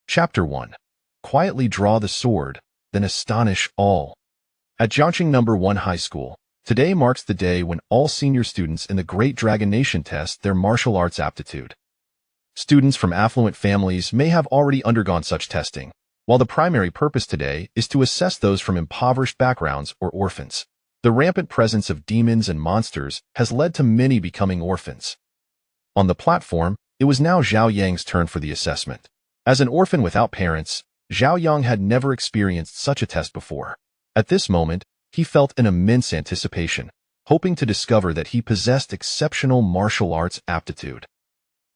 Chapter 1. Quietly draw the sword, then astonish all. At Jiangxing No. 1 High School, today marks the day when all senior students in the Great Dragon Nation test their martial arts aptitude. Students from affluent families may have already undergone such testing, while the primary purpose today is to assess those from impoverished backgrounds or orphans. The rampant presence of demons and monsters has led to many becoming orphans. On the platform, it was now Zhao Yang's turn for the assessment. As an orphan without parents, Zhao Yang had never experienced such a test before. At this moment, he felt an immense anticipation, hoping to discover that he possessed exceptional martial arts aptitude.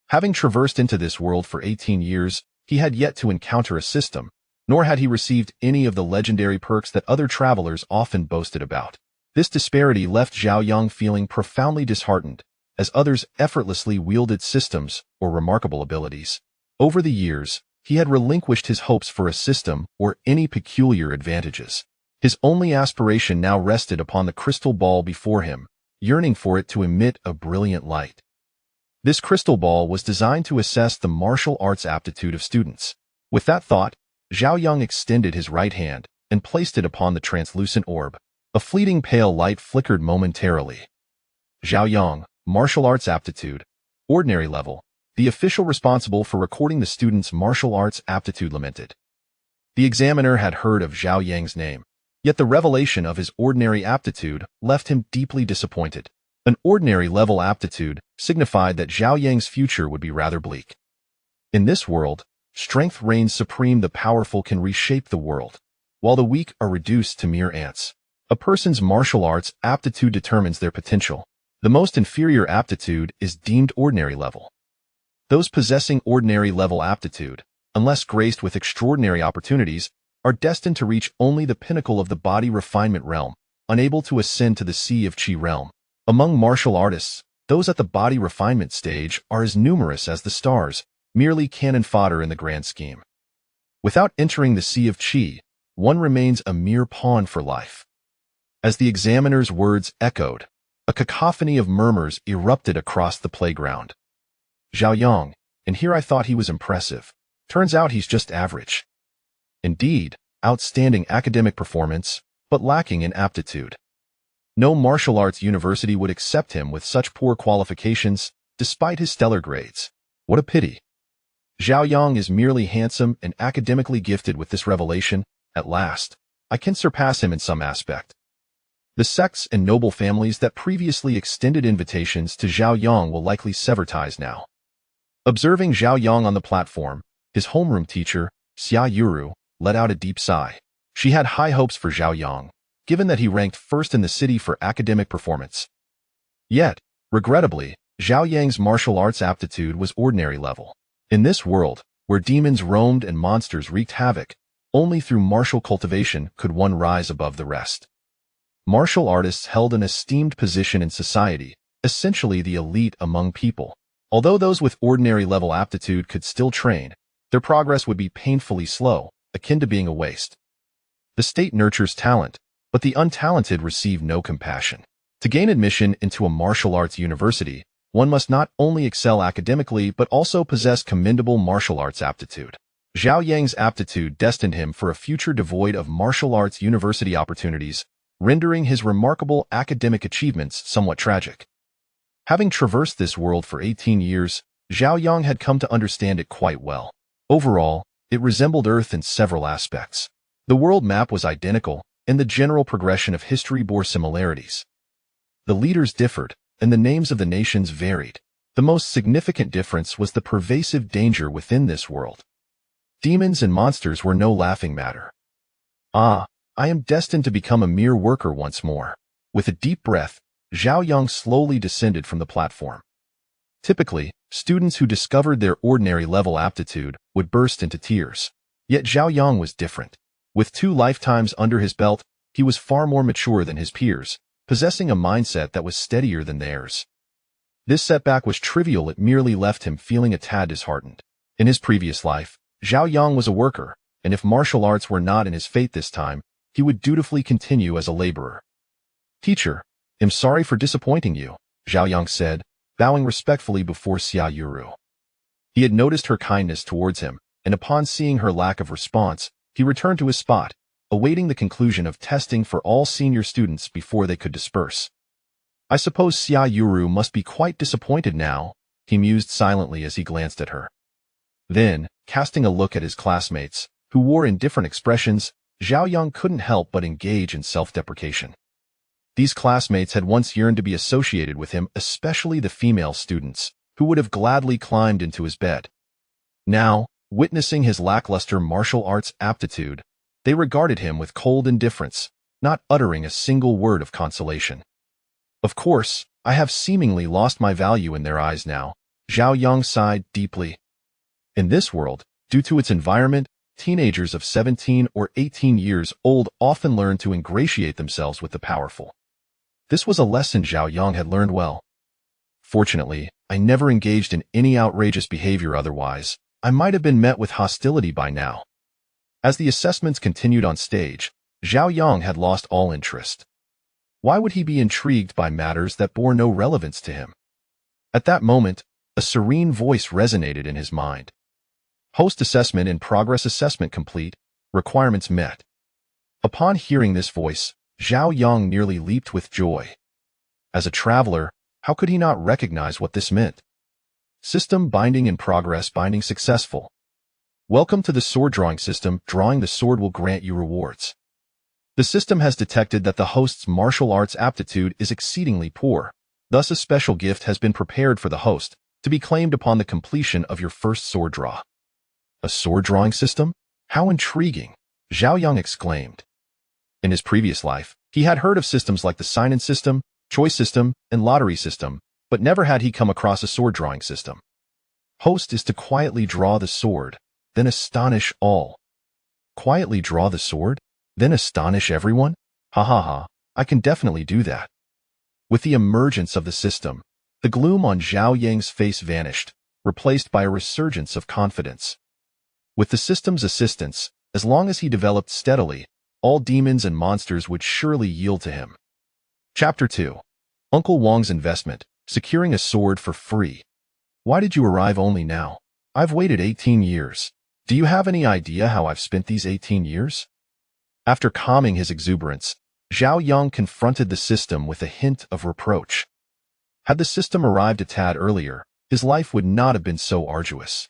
Having traversed into this world for 18 years, he had yet to encounter a system, nor had he received any of the legendary perks that other travelers often boasted about. This disparity left Zhao Yang feeling profoundly disheartened, as others effortlessly wielded systems or remarkable abilities. Over the years, he had relinquished his hopes for a system or any peculiar advantages. His only aspiration now rested upon the crystal ball before him, yearning for it to emit a brilliant light. This crystal ball was designed to assess the martial arts aptitude of students. With that thought, Zhao Yang extended his right hand and placed it upon the translucent orb. A fleeting pale light flickered momentarily. Zhao Yang, martial arts aptitude, ordinary level. The official responsible for recording the student's martial arts aptitude lamented. The examiner had heard of Zhao Yang's name, yet the revelation of his ordinary aptitude left him deeply disappointed. An ordinary level aptitude signified that Zhao Yang's future would be rather bleak. In this world, strength reigns supreme. The powerful can reshape the world, while the weak are reduced to mere ants. A person's martial arts aptitude determines their potential. The most inferior aptitude is deemed ordinary level. Those possessing ordinary level aptitude, unless graced with extraordinary opportunities, are destined to reach only the pinnacle of the body refinement realm, unable to ascend to the sea of Qi realm. Among martial artists, those at the body refinement stage are as numerous as the stars, merely cannon fodder in the grand scheme. Without entering the sea of Qi, one remains a mere pawn for life. As the examiner's words echoed, a cacophony of murmurs erupted across the playground. Zhao Yang, and here I thought he was impressive. Turns out he's just average. Indeed, outstanding academic performance, but lacking in aptitude. No martial arts university would accept him with such poor qualifications, despite his stellar grades. What a pity. Zhao Yang is merely handsome and academically gifted. With this revelation, at last, I can surpass him in some aspect. The sects and noble families that previously extended invitations to Zhao Yang will likely sever ties now. Observing Zhao Yang on the platform, his homeroom teacher, Xia Yuru, let out a deep sigh. She had high hopes for Zhao Yang, given that he ranked first in the city for academic performance. Yet, regrettably, Zhao Yang's martial arts aptitude was ordinary level. In this world, where demons roamed and monsters wreaked havoc, only through martial cultivation could one rise above the rest. Martial artists held an esteemed position in society, essentially the elite among people. Although those with ordinary level aptitude could still train, their progress would be painfully slow, akin to being a waste. The state nurtures talent, but the untalented receive no compassion. To gain admission into a martial arts university, one must not only excel academically but also possess commendable martial arts aptitude. Zhao Yang's aptitude destined him for a future devoid of martial arts university opportunities, rendering his remarkable academic achievements somewhat tragic. Having traversed this world for 18 years, Zhao Yang had come to understand it quite well. Overall, it resembled Earth in several aspects. The world map was identical, and the general progression of history bore similarities. The leaders differed, and the names of the nations varied. The most significant difference was the pervasive danger within this world. Demons and monsters were no laughing matter. I am destined to become a mere worker once more. With a deep breath, Zhao Yang slowly descended from the platform. Typically, students who discovered their ordinary level aptitude would burst into tears. Yet Zhao Yang was different. With 2 lifetimes under his belt, he was far more mature than his peers, possessing a mindset that was steadier than theirs. This setback was trivial. It merely left him feeling a tad disheartened. In his previous life, Zhao Yang was a worker, and if martial arts were not in his fate this time, he would dutifully continue as a laborer. Teacher, I'm sorry for disappointing you, Zhao Yang said, bowing respectfully before Xia Yuru. He had noticed her kindness towards him, and upon seeing her lack of response, he returned to his spot, awaiting the conclusion of testing for all senior students before they could disperse. I suppose Xia Yuru must be quite disappointed now, he mused silently as he glanced at her. Then, casting a look at his classmates, who wore indifferent expressions, Zhao Yang couldn't help but engage in self-deprecation. These classmates had once yearned to be associated with him, especially the female students, who would have gladly climbed into his bed. Now, witnessing his lackluster martial arts aptitude, they regarded him with cold indifference, not uttering a single word of consolation. Of course, I have seemingly lost my value in their eyes now, Zhao Yang sighed deeply. In this world, due to its environment, teenagers of 17 or 18 years old often learn to ingratiate themselves with the powerful. This was a lesson Zhao Yang had learned well. Fortunately, I never engaged in any outrageous behavior otherwise. I might have been met with hostility by now. As the assessments continued on stage, Zhao Yang had lost all interest. Why would he be intrigued by matters that bore no relevance to him? At that moment, a serene voice resonated in his mind. Post assessment and progress assessment complete, requirements met. Upon hearing this voice, Zhao Yang nearly leaped with joy. As a traveler, how could he not recognize what this meant? System binding and progress binding successful. Welcome to the sword drawing system. Drawing the sword will grant you rewards. The system has detected that the host's martial arts aptitude is exceedingly poor. Thus, a special gift has been prepared for the host, to be claimed upon the completion of your first sword draw. A sword drawing system? How intriguing! Zhao Yang exclaimed. In his previous life, he had heard of systems like the sign-in system, choice system, and lottery system, but never had he come across a sword drawing system. Host is to quietly draw the sword, then astonish all. Quietly draw the sword, then astonish everyone? Ha ha ha, I can definitely do that. With the emergence of the system, the gloom on Zhao Yang's face vanished, replaced by a resurgence of confidence. With the system's assistance, as long as he developed steadily, all demons and monsters would surely yield to him. Chapter 2. Uncle Wang's Investment, Securing a Sword for Free. Why did you arrive only now? I've waited 18 years. Do you have any idea how I've spent these 18 years? After calming his exuberance, Zhao Yang confronted the system with a hint of reproach. Had the system arrived a tad earlier, his life would not have been so arduous.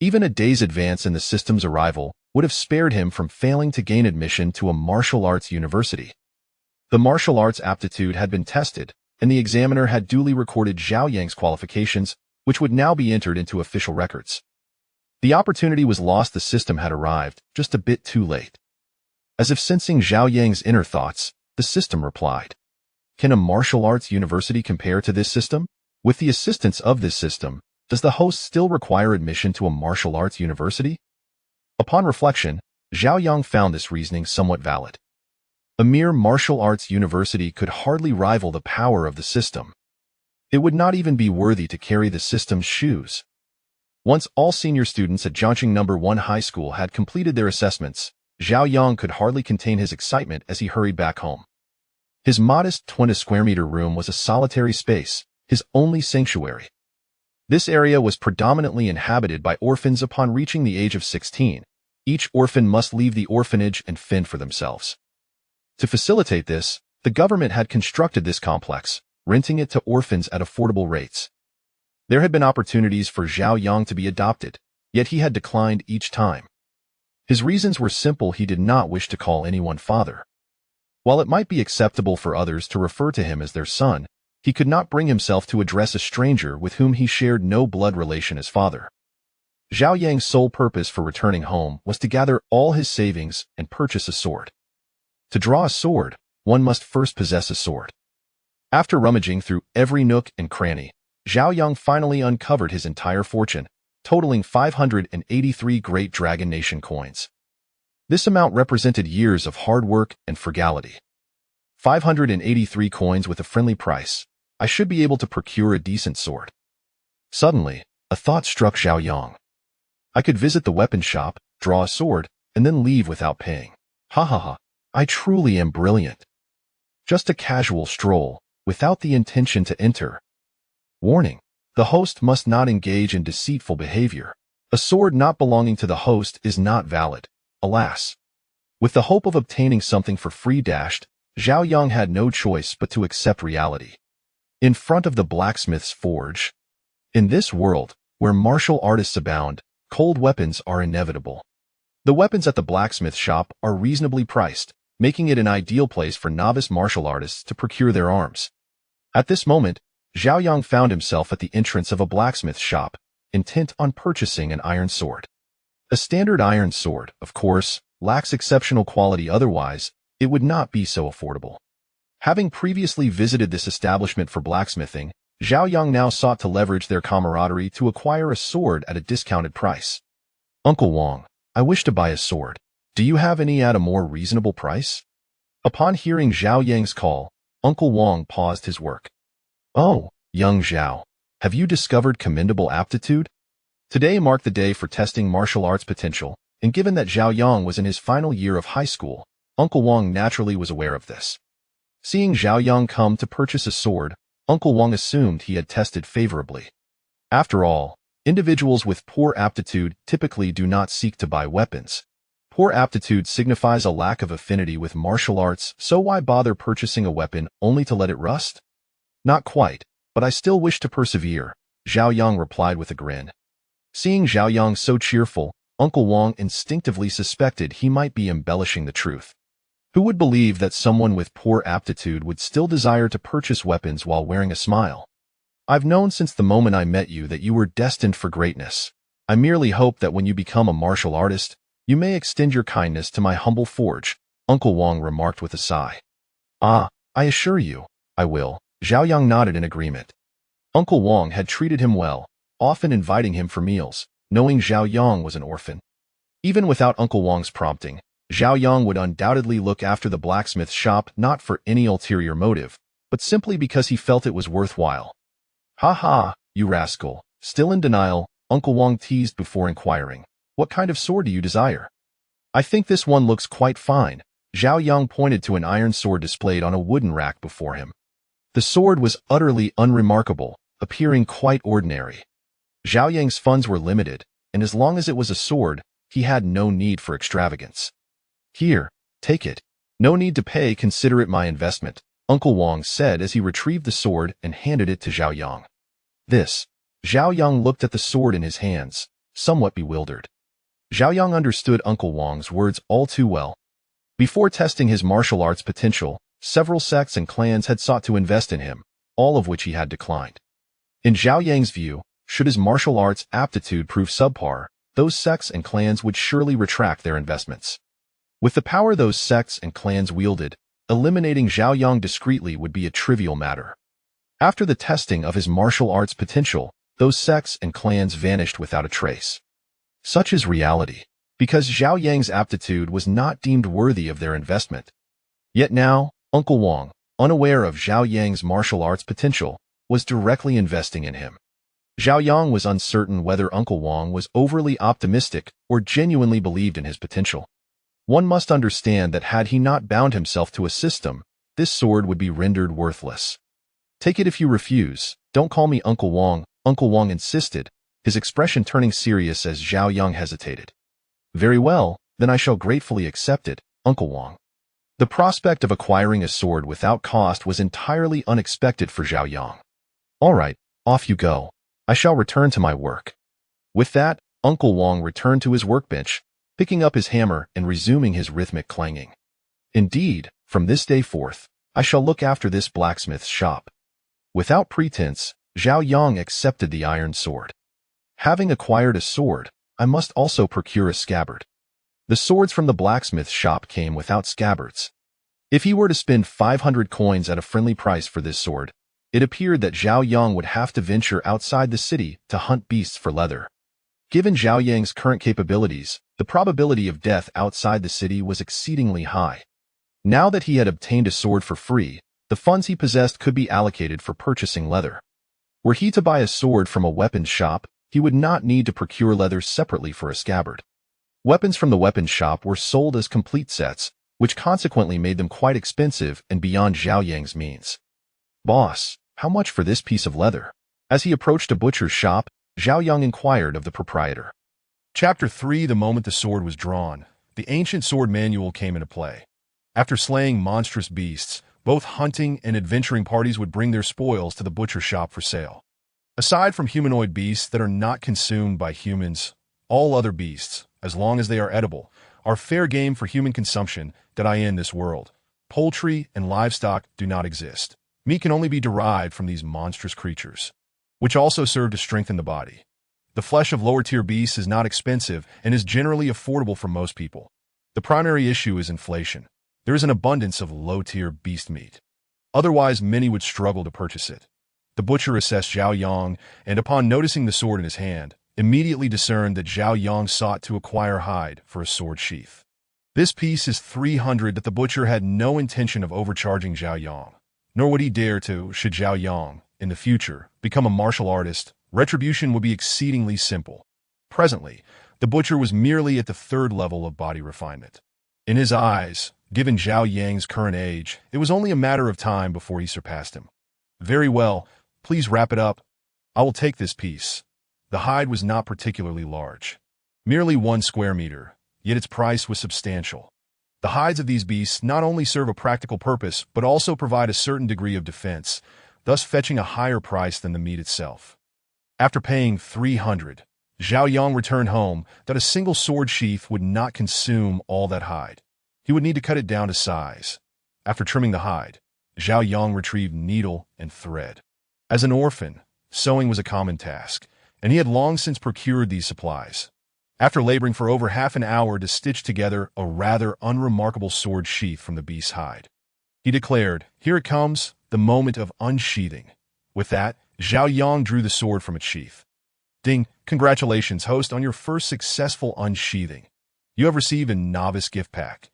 Even a day's advance in the system's arrival would have spared him from failing to gain admission to a martial arts university. The martial arts aptitude had been tested, and the examiner had duly recorded Zhao Yang's qualifications, which would now be entered into official records. The opportunity was lost. The system had arrived, just a bit too late. As if sensing Zhao Yang's inner thoughts, the system replied, "Can a martial arts university compare to this system? With the assistance of this system, does the host still require admission to a martial arts university?" Upon reflection, Zhao Yang found this reasoning somewhat valid. A mere martial arts university could hardly rival the power of the system. It would not even be worthy to carry the system's shoes. Once all senior students at Jiangxing No. 1 High School had completed their assessments, Zhao Yang could hardly contain his excitement as he hurried back home. His modest 20-square-meter room was a solitary space, his only sanctuary. This area was predominantly inhabited by orphans. Upon reaching the age of 16. Each orphan must leave the orphanage and fend for themselves. To facilitate this, the government had constructed this complex, renting it to orphans at affordable rates. There had been opportunities for Zhao Yang to be adopted, yet he had declined each time. His reasons were simple: he did not wish to call anyone father. While it might be acceptable for others to refer to him as their son, he could not bring himself to address a stranger with whom he shared no blood relation as father. Zhao Yang's sole purpose for returning home was to gather all his savings and purchase a sword. To draw a sword, one must first possess a sword. After rummaging through every nook and cranny, Zhao Yang finally uncovered his entire fortune, totaling 583 Great Dragon Nation coins. This amount represented years of hard work and frugality. 583 coins with a friendly price. I should be able to procure a decent sword. Suddenly, a thought struck Zhao Yang. I could visit the weapon shop, draw a sword, and then leave without paying. Ha ha ha, I truly am brilliant. Just a casual stroll, without the intention to enter. Warning: the host must not engage in deceitful behavior. A sword not belonging to the host is not valid, alas. With the hope of obtaining something for free dashed, Zhao Yang had no choice but to accept reality. In front of the blacksmith's forge. In this world, where martial artists abound, cold weapons are inevitable. The weapons at the blacksmith shop are reasonably priced, making it an ideal place for novice martial artists to procure their arms. At this moment, Zhao Yang found himself at the entrance of a blacksmith shop, intent on purchasing an iron sword. A standard iron sword, of course, lacks exceptional quality, otherwise, it would not be so affordable. Having previously visited this establishment for blacksmithing, Zhao Yang now sought to leverage their camaraderie to acquire a sword at a discounted price. Uncle Wang, I wish to buy a sword. Do you have any at a more reasonable price? Upon hearing Zhao Yang's call, Uncle Wang paused his work. Oh, young Zhao, have you discovered commendable aptitude? Today marked the day for testing martial arts potential, and given that Zhao Yang was in his final year of high school, Uncle Wang naturally was aware of this. Seeing Zhao Yang come to purchase a sword, Uncle Wang assumed he had tested favorably. After all, individuals with poor aptitude typically do not seek to buy weapons. Poor aptitude signifies a lack of affinity with martial arts, so why bother purchasing a weapon only to let it rust? Not quite, but I still wish to persevere, Zhao Yang replied with a grin. Seeing Zhao Yang so cheerful, Uncle Wang instinctively suspected he might be embellishing the truth. Who would believe that someone with poor aptitude would still desire to purchase weapons while wearing a smile? I've known since the moment I met you that you were destined for greatness. I merely hope that when you become a martial artist, you may extend your kindness to my humble forge, Uncle Wang remarked with a sigh. Ah, I assure you, I will, Zhao Yang nodded in agreement. Uncle Wang had treated him well, often inviting him for meals, knowing Zhao Yang was an orphan. Even without Uncle Wang's prompting, Zhao Yang would undoubtedly look after the blacksmith shop not for any ulterior motive, but simply because he felt it was worthwhile. Ha ha, you rascal, still in denial, Uncle Wang teased before inquiring. What kind of sword do you desire? I think this one looks quite fine. Zhao Yang pointed to an iron sword displayed on a wooden rack before him. The sword was utterly unremarkable, appearing quite ordinary. Zhao Yang's funds were limited, and as long as it was a sword, he had no need for extravagance. Here, take it. No need to pay, consider it my investment, Uncle Wang said as he retrieved the sword and handed it to Zhao Yang. This. Zhao Yang looked at the sword in his hands, somewhat bewildered. Zhao Yang understood Uncle Wang's words all too well. Before testing his martial arts potential, several sects and clans had sought to invest in him, all of which he had declined. In Zhao Yang's view, should his martial arts aptitude prove subpar, those sects and clans would surely retract their investments. With the power those sects and clans wielded, eliminating Zhao Yang discreetly would be a trivial matter. After the testing of his martial arts potential, those sects and clans vanished without a trace. Such is reality, because Zhao Yang's aptitude was not deemed worthy of their investment. Yet now, Uncle Wang, unaware of Zhao Yang's martial arts potential, was directly investing in him. Zhao Yang was uncertain whether Uncle Wang was overly optimistic or genuinely believed in his potential. One must understand that had he not bound himself to a system, this sword would be rendered worthless. Take it if you refuse, don't call me Uncle Wang, Uncle Wang insisted, his expression turning serious as Zhao Yang hesitated. Very well, then I shall gratefully accept it, Uncle Wang. The prospect of acquiring a sword without cost was entirely unexpected for Zhao Yang. All right, off you go. I shall return to my work. With that, Uncle Wang returned to his workbench, picking up his hammer and resuming his rhythmic clanging. Indeed, from this day forth, I shall look after this blacksmith's shop. Without pretense, Zhao Yang accepted the iron sword. Having acquired a sword, I must also procure a scabbard. The swords from the blacksmith's shop came without scabbards. If he were to spend 500 coins at a friendly price for this sword, it appeared that Zhao Yang would have to venture outside the city to hunt beasts for leather. Given Zhao Yang's current capabilities, the probability of death outside the city was exceedingly high. Now that he had obtained a sword for free, the funds he possessed could be allocated for purchasing leather. Were he to buy a sword from a weapons shop, he would not need to procure leather separately for a scabbard. Weapons from the weapons shop were sold as complete sets, which consequently made them quite expensive and beyond Zhao Yang's means. Boss, how much for this piece of leather? As he approached a butcher's shop, Zhao Yang inquired of the proprietor. Chapter 3: The moment the sword was drawn, the ancient sword manual came into play. After slaying monstrous beasts, both hunting and adventuring parties would bring their spoils to the butcher shop for sale. Aside from humanoid beasts that are not consumed by humans, all other beasts, as long as they are edible, are fair game for human consumption that are in this world. Poultry and livestock do not exist. Meat can only be derived from these monstrous creatures, which also serve to strengthen the body. The flesh of lower-tier beasts is not expensive and is generally affordable for most people. The primary issue is inflation. There is an abundance of low-tier beast meat. Otherwise, many would struggle to purchase it. The butcher assessed Zhao Yang, and upon noticing the sword in his hand, immediately discerned that Zhao Yang sought to acquire hide for a sword sheath. This piece is 300 that the butcher had no intention of overcharging Zhao Yang, nor would he dare to. Should Zhao Yang, in the future, become a martial artist, retribution would be exceedingly simple. Presently, the butcher was merely at the third level of body refinement. In his eyes, given Zhao Yang's current age, it was only a matter of time before he surpassed him. Very well, please wrap it up. I will take this piece. The hide was not particularly large, merely 1 square meter, yet its price was substantial. The hides of these beasts not only serve a practical purpose, but also provide a certain degree of defense, thus fetching a higher price than the meat itself. After paying 300, Zhao Yang returned home that a single sword sheath would not consume all that hide. He would need to cut it down to size. After trimming the hide, Zhao Yang retrieved needle and thread. As an orphan, sewing was a common task, and he had long since procured these supplies. After laboring for over half an hour to stitch together a rather unremarkable sword sheath from the beast's hide, he declared, "Here it comes, the moment of unsheathing." With that, Zhao Yang drew the sword from its sheath. Ding! Congratulations, host, on your first successful unsheathing. You have received a novice gift pack.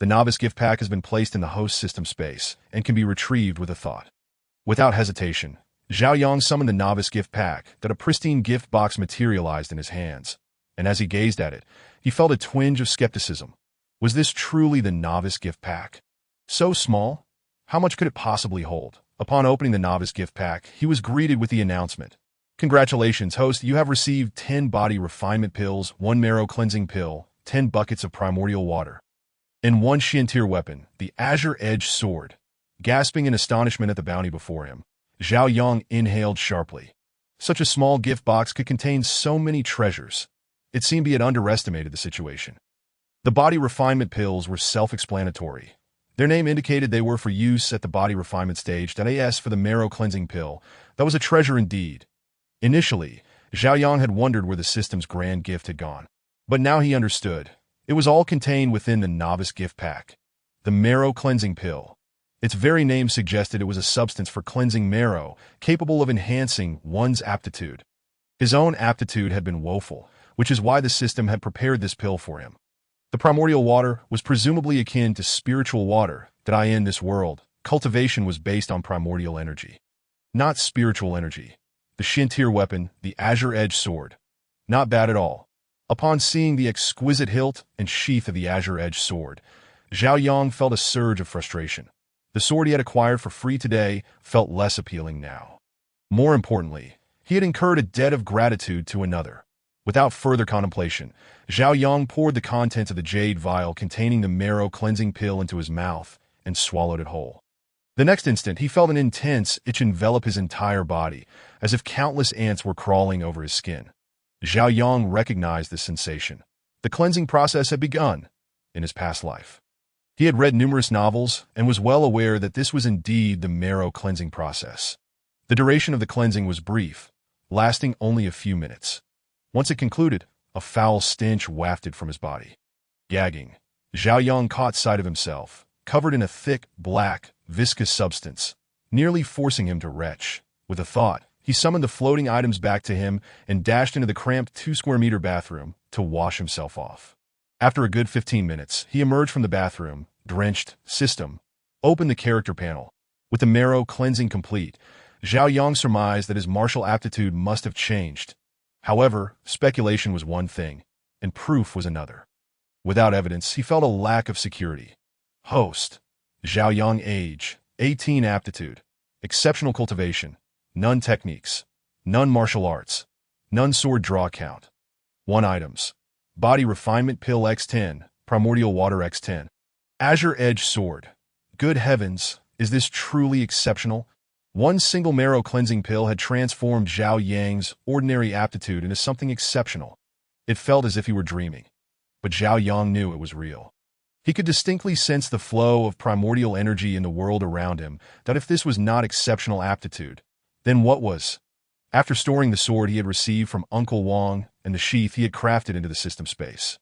The novice gift pack has been placed in the host system space and can be retrieved with a thought. Without hesitation, Zhao Yang summoned the novice gift pack that a pristine gift box materialized in his hands, and as he gazed at it, he felt a twinge of skepticism. Was this truly the novice gift pack? So small? How much could it possibly hold? Upon opening the novice gift pack, he was greeted with the announcement. Congratulations, host, you have received 10 body refinement pills, 1 marrow cleansing pill, 10 buckets of primordial water, and 1 Xiantier weapon, the azure-edged sword. Gasping in astonishment at the bounty before him, Zhao Yang inhaled sharply. Such a small gift box could contain so many treasures. It seemed he had underestimated the situation. The body refinement pills were self-explanatory. Their name indicated they were for use at the body refinement stage. As for the marrow cleansing pill, that was a treasure indeed. Initially, Zhao Yang had wondered where the system's grand gift had gone. But now he understood. It was all contained within the novice gift pack. The marrow cleansing pill. Its very name suggested it was a substance for cleansing marrow, capable of enhancing one's aptitude. His own aptitude had been woeful, which is why the system had prepared this pill for him. The primordial water was presumably akin to spiritual water that in this world, cultivation was based on primordial energy, not spiritual energy. The Xiantier weapon, the azure-edged sword. Not bad at all. Upon seeing the exquisite hilt and sheath of the azure-edged sword, Zhao Yang felt a surge of frustration. The sword he had acquired for free today felt less appealing now. More importantly, he had incurred a debt of gratitude to another. Without further contemplation, Zhao Yang poured the contents of the jade vial containing the marrow cleansing pill into his mouth and swallowed it whole. The next instant, he felt an intense itch envelop his entire body, as if countless ants were crawling over his skin. Zhao Yang recognized this sensation. The cleansing process had begun in his past life. He had read numerous novels and was well aware that this was indeed the marrow cleansing process. The duration of the cleansing was brief, lasting only a few minutes. Once it concluded, a foul stench wafted from his body. Gagging, Zhao Yang caught sight of himself, covered in a thick, black, viscous substance, nearly forcing him to retch. With a thought, he summoned the floating items back to him and dashed into the cramped 2-square-meter bathroom to wash himself off. After a good 15 minutes, he emerged from the bathroom, drenched, system, opened the character panel. With the marrow cleansing complete, Zhao Yang surmised that his martial aptitude must have changed. However, speculation was one thing, and proof was another. Without evidence, he felt a lack of security. Host. Zhao Yang age, 18 aptitude, exceptional cultivation, none techniques, none martial arts, none sword draw count. 1 items, Body Refinement Pill X10, Primordial Water X10. Azure Edge Sword. Good heavens, is this truly exceptional? One single marrow cleansing pill had transformed Zhao Yang's ordinary aptitude into something exceptional. It felt as if he were dreaming. But Zhao Yang knew it was real. He could distinctly sense the flow of primordial energy in the world around him, that if this was not exceptional aptitude, then what was? After storing the sword he had received from Uncle Wang and the sheath he had crafted into the system space,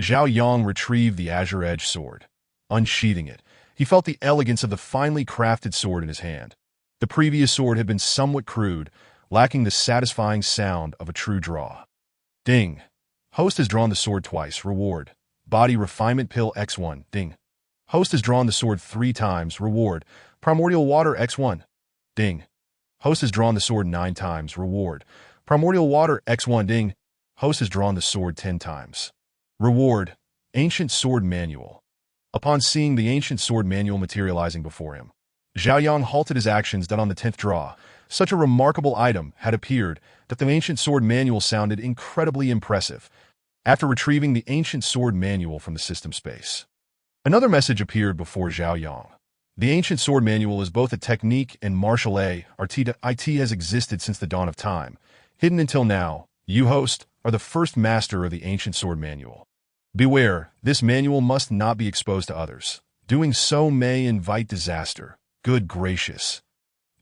Zhao Yang retrieved the Azure Edge sword. Unsheathing it, he felt the elegance of the finely crafted sword in his hand. The previous sword had been somewhat crude, lacking the satisfying sound of a true draw. Ding. Host has drawn the sword twice. Reward. Body Refinement Pill X1. Ding. Host has drawn the sword 3 times. Reward. Primordial Water X1. Ding. Host has drawn the sword 9 times. Reward. Primordial Water X1. Ding. Host has drawn the sword 10 times. Reward. Ancient Sword Manual. Upon seeing the Ancient Sword Manual materializing before him, Zhao Yang halted his actions that on the 10th draw, such a remarkable item had appeared that the Ancient Sword Manual sounded incredibly impressive. After retrieving the Ancient Sword Manual from the system space, another message appeared before Zhao Yang. The Ancient Sword Manual is both a technique and martial art that has existed since the dawn of time. Hidden until now, you, host, are the first master of the Ancient Sword Manual. Beware, this manual must not be exposed to others. Doing so may invite disaster. Good gracious!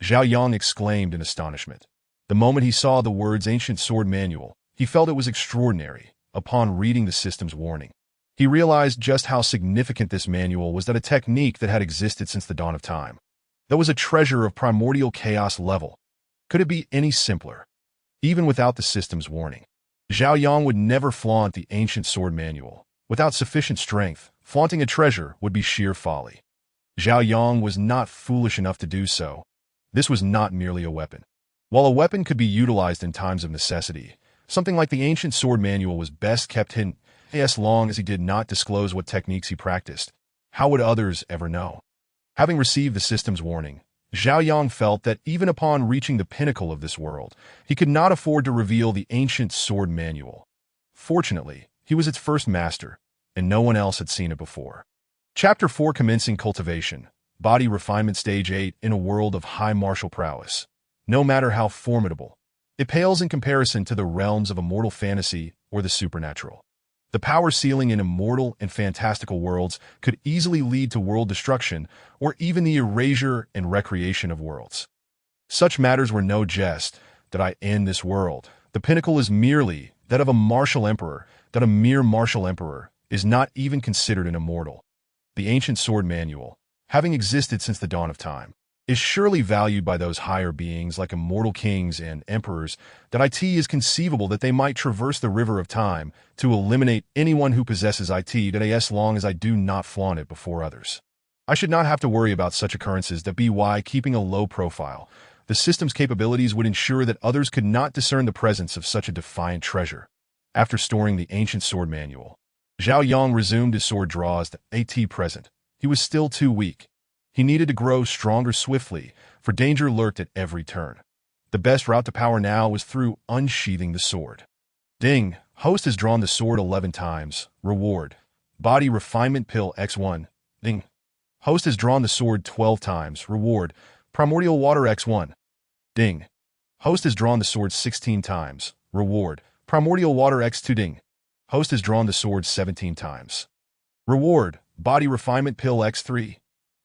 Zhao Yang exclaimed in astonishment. The moment he saw the words Ancient Sword Manual, he felt it was extraordinary. Upon reading the system's warning, he realized just how significant this manual was, that a technique that had existed since the dawn of time. That was a treasure of primordial chaos level. Could it be any simpler? Even without the system's warning, Zhao Yang would never flaunt the Ancient Sword Manual. Without sufficient strength, flaunting a treasure would be sheer folly. Zhao Yang was not foolish enough to do so. This was not merely a weapon. While a weapon could be utilized in times of necessity, something like the Ancient Sword Manual was best kept hidden. As long as he did not disclose what techniques he practiced, how would others ever know? Having received the system's warning, Zhao Yang felt that even upon reaching the pinnacle of this world, he could not afford to reveal the Ancient Sword Manual. Fortunately, he was its first master, and no one else had seen it before. Chapter 4 Commencing Cultivation. Body Refinement Stage 8. In a world of high martial prowess, no matter how formidable, it pales in comparison to the realms of immortal fantasy or the supernatural. The power ceiling in immortal and fantastical worlds could easily lead to world destruction or even the erasure and recreation of worlds. Such matters were no jest. That I end this world. The pinnacle is merely that of a martial emperor, that a mere martial emperor is not even considered an immortal. The Ancient Sword Manual, having existed since the dawn of time, is surely valued by those higher beings like immortal kings and emperors, that it is conceivable that they might traverse the river of time to eliminate anyone who possesses it today as long as I do not flaunt it before others. I should not have to worry about such occurrences that by keeping a low profile, the system's capabilities would ensure that others could not discern the presence of such a defiant treasure. After storing the Ancient Sword Manual, Zhao Yang resumed his sword draws at present. He was still too weak. He needed to grow stronger swiftly, for danger lurked at every turn. The best route to power now was through unsheathing the sword. Ding! Host has drawn the sword 11 times. Reward. Body Refinement Pill X1. Ding! Host has drawn the sword 12 times. Reward. Primordial Water X1. Ding! Host has drawn the sword 16 times. Reward. Primordial Water X2. Ding! Host has drawn the sword 17 times. Reward. Body Refinement Pill X3.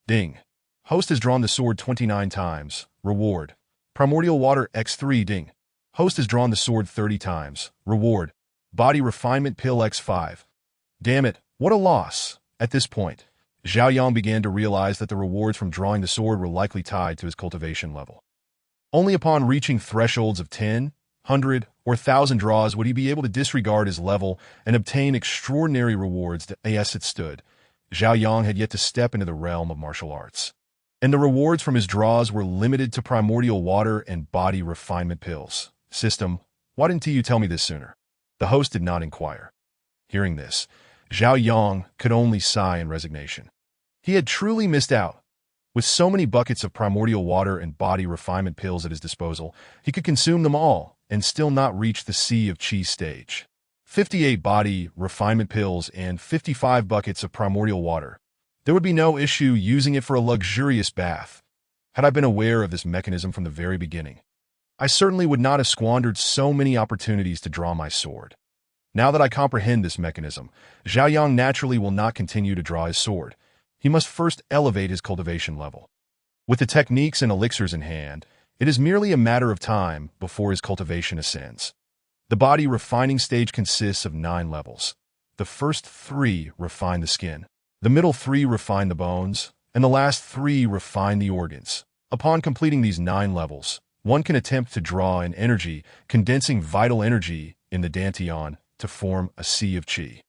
Ding! Host has drawn the sword 29 times. Reward. Primordial Water X3. Ding! Host has drawn the sword 30 times. Reward. Body Refinement Pill X5. Damn it, what a loss! At this point, Zhao Yang began to realize that the rewards from drawing the sword were likely tied to his cultivation level. Only upon reaching thresholds of 10, 100, or 1,000 draws would he be able to disregard his level and obtain extraordinary rewards that as it stood. Zhao Yang had yet to step into the realm of martial arts, and the rewards from his draws were limited to primordial water and body refinement pills. System, why didn't you tell me this sooner? The host did not inquire. Hearing this, Zhao Yang could only sigh in resignation. He had truly missed out. With so many buckets of primordial water and body refinement pills at his disposal, he could consume them all and still not reach the Sea of Qi stage. 58 body refinement pills, and 55 buckets of primordial water. There would be no issue using it for a luxurious bath, had I been aware of this mechanism from the very beginning. I certainly would not have squandered so many opportunities to draw my sword. Now that I comprehend this mechanism, Zhao Yang naturally will not continue to draw his sword. He must first elevate his cultivation level. With the techniques and elixirs in hand, it is merely a matter of time before his cultivation ascends. The body refining stage consists of 9 levels. The first 3 refine the skin, the middle 3 refine the bones, and the last 3 refine the organs. Upon completing these 9 levels, one can attempt to draw in energy, condensing vital energy in the dantian to form a sea of qi.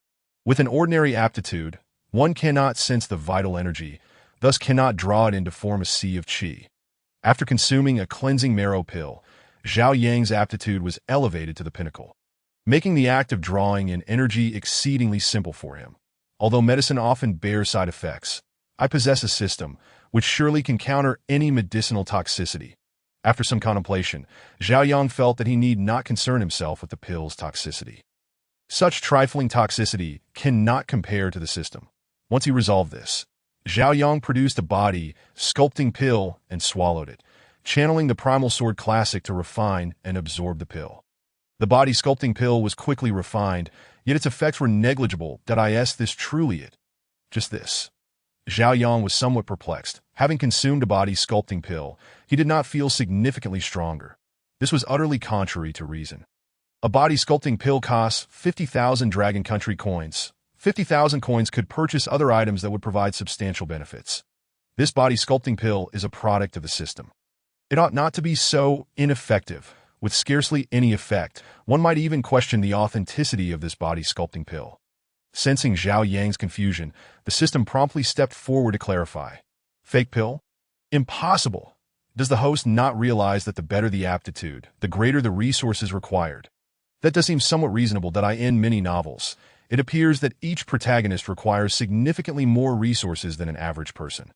With an ordinary aptitude, one cannot sense the vital energy, thus cannot draw it in to form a sea of qi. After consuming a cleansing marrow pill, Zhao Yang's aptitude was elevated to the pinnacle, making the act of drawing in energy exceedingly simple for him. Although medicine often bears side effects, I possess a system which surely can counter any medicinal toxicity. After some contemplation, Zhao Yang felt that he need not concern himself with the pill's toxicity. Such trifling toxicity cannot compare to the system. Once he resolved this, Zhao Yang produced a body sculpting pill and swallowed it, channeling the Primal Sword Classic to refine and absorb the pill. The body sculpting pill was quickly refined, yet its effects were negligible. Is this truly it? Just this. Zhao Yang was somewhat perplexed. Having consumed a body sculpting pill, he did not feel significantly stronger. This was utterly contrary to reason. A body sculpting pill costs 50,000 Dragon Country coins. 50,000 coins could purchase other items that would provide substantial benefits. This body sculpting pill is a product of the system. It ought not to be so ineffective. With scarcely any effect, one might even question the authenticity of this body sculpting pill. Sensing Zhao Yang's confusion, the system promptly stepped forward to clarify. Fake pill? Impossible! Does the host not realize that the better the aptitude, the greater the resources required? That does seem somewhat reasonable. In many novels, it appears that each protagonist requires significantly more resources than an average person.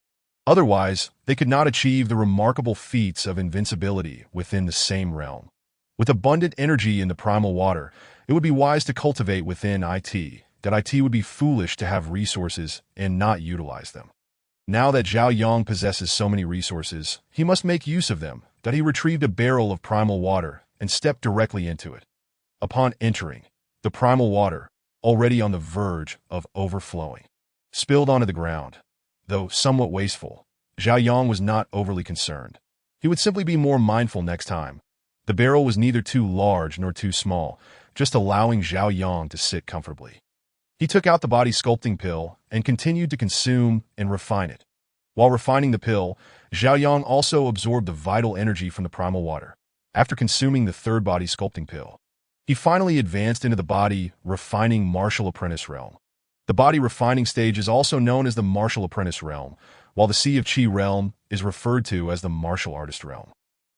Otherwise, they could not achieve the remarkable feats of invincibility within the same realm. With abundant energy in the primal water, it would be wise to cultivate within it. That it would be foolish to have resources and not utilize them. Now that Zhao Yang possesses so many resources, he must make use of them. That he retrieved a barrel of primal water and stepped directly into it. Upon entering, the primal water, already on the verge of overflowing, spilled onto the ground. Though somewhat wasteful, Zhao Yang was not overly concerned. He would simply be more mindful next time. The barrel was neither too large nor too small, just allowing Zhao Yang to sit comfortably. He took out the body sculpting pill and continued to consume and refine it. While refining the pill, Zhao Yang also absorbed the vital energy from the primal water. After consuming the third body sculpting pill, he finally advanced into the body refining martial apprentice realm. The body refining stage is also known as the martial apprentice realm, while the Sea of Qi realm is referred to as the martial artist realm.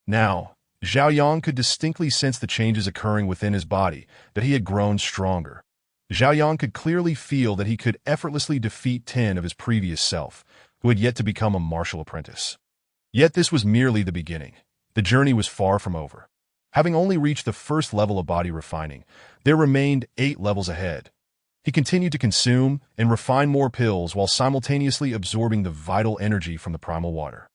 Now, Zhao Yang could distinctly sense the changes occurring within his body, that he had grown stronger. Zhao Yang could clearly feel that he could effortlessly defeat 10 of his previous self, who had yet to become a martial apprentice. Yet this was merely the beginning. The journey was far from over. Having only reached the first level of body refining, there remained 8 levels ahead. He continued to consume and refine more pills while simultaneously absorbing the vital energy from the primal water.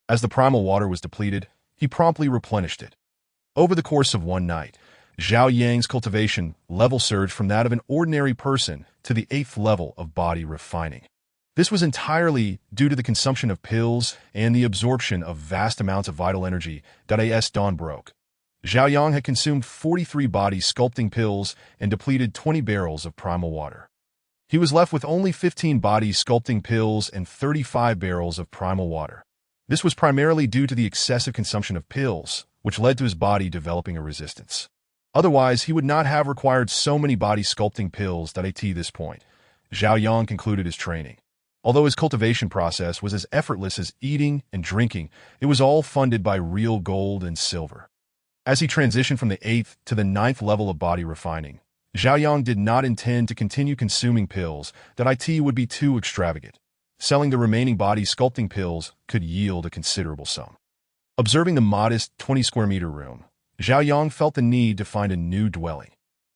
As the primal water was depleted, he promptly replenished it. Over the course of one night, Zhao Yang's cultivation level surged from that of an ordinary person to the 8th level of body refining. This was entirely due to the consumption of pills and the absorption of vast amounts of vital energy. As dawn broke, Zhao Yang had consumed 43 body sculpting pills and depleted 20 barrels of primal water. He was left with only 15 body sculpting pills and 35 barrels of primal water. This was primarily due to the excessive consumption of pills, which led to his body developing a resistance. Otherwise, he would not have required so many body sculpting pills. At this point, Zhao Yang concluded his training. Although his cultivation process was as effortless as eating and drinking, it was all funded by real gold and silver. As he transitioned from the 8th to the 9th level of body refining, Zhao Yang did not intend to continue consuming pills. That would be too extravagant. Selling the remaining body sculpting pills could yield a considerable sum. Observing the modest 20 square meter room, Zhao Yang felt the need to find a new dwelling.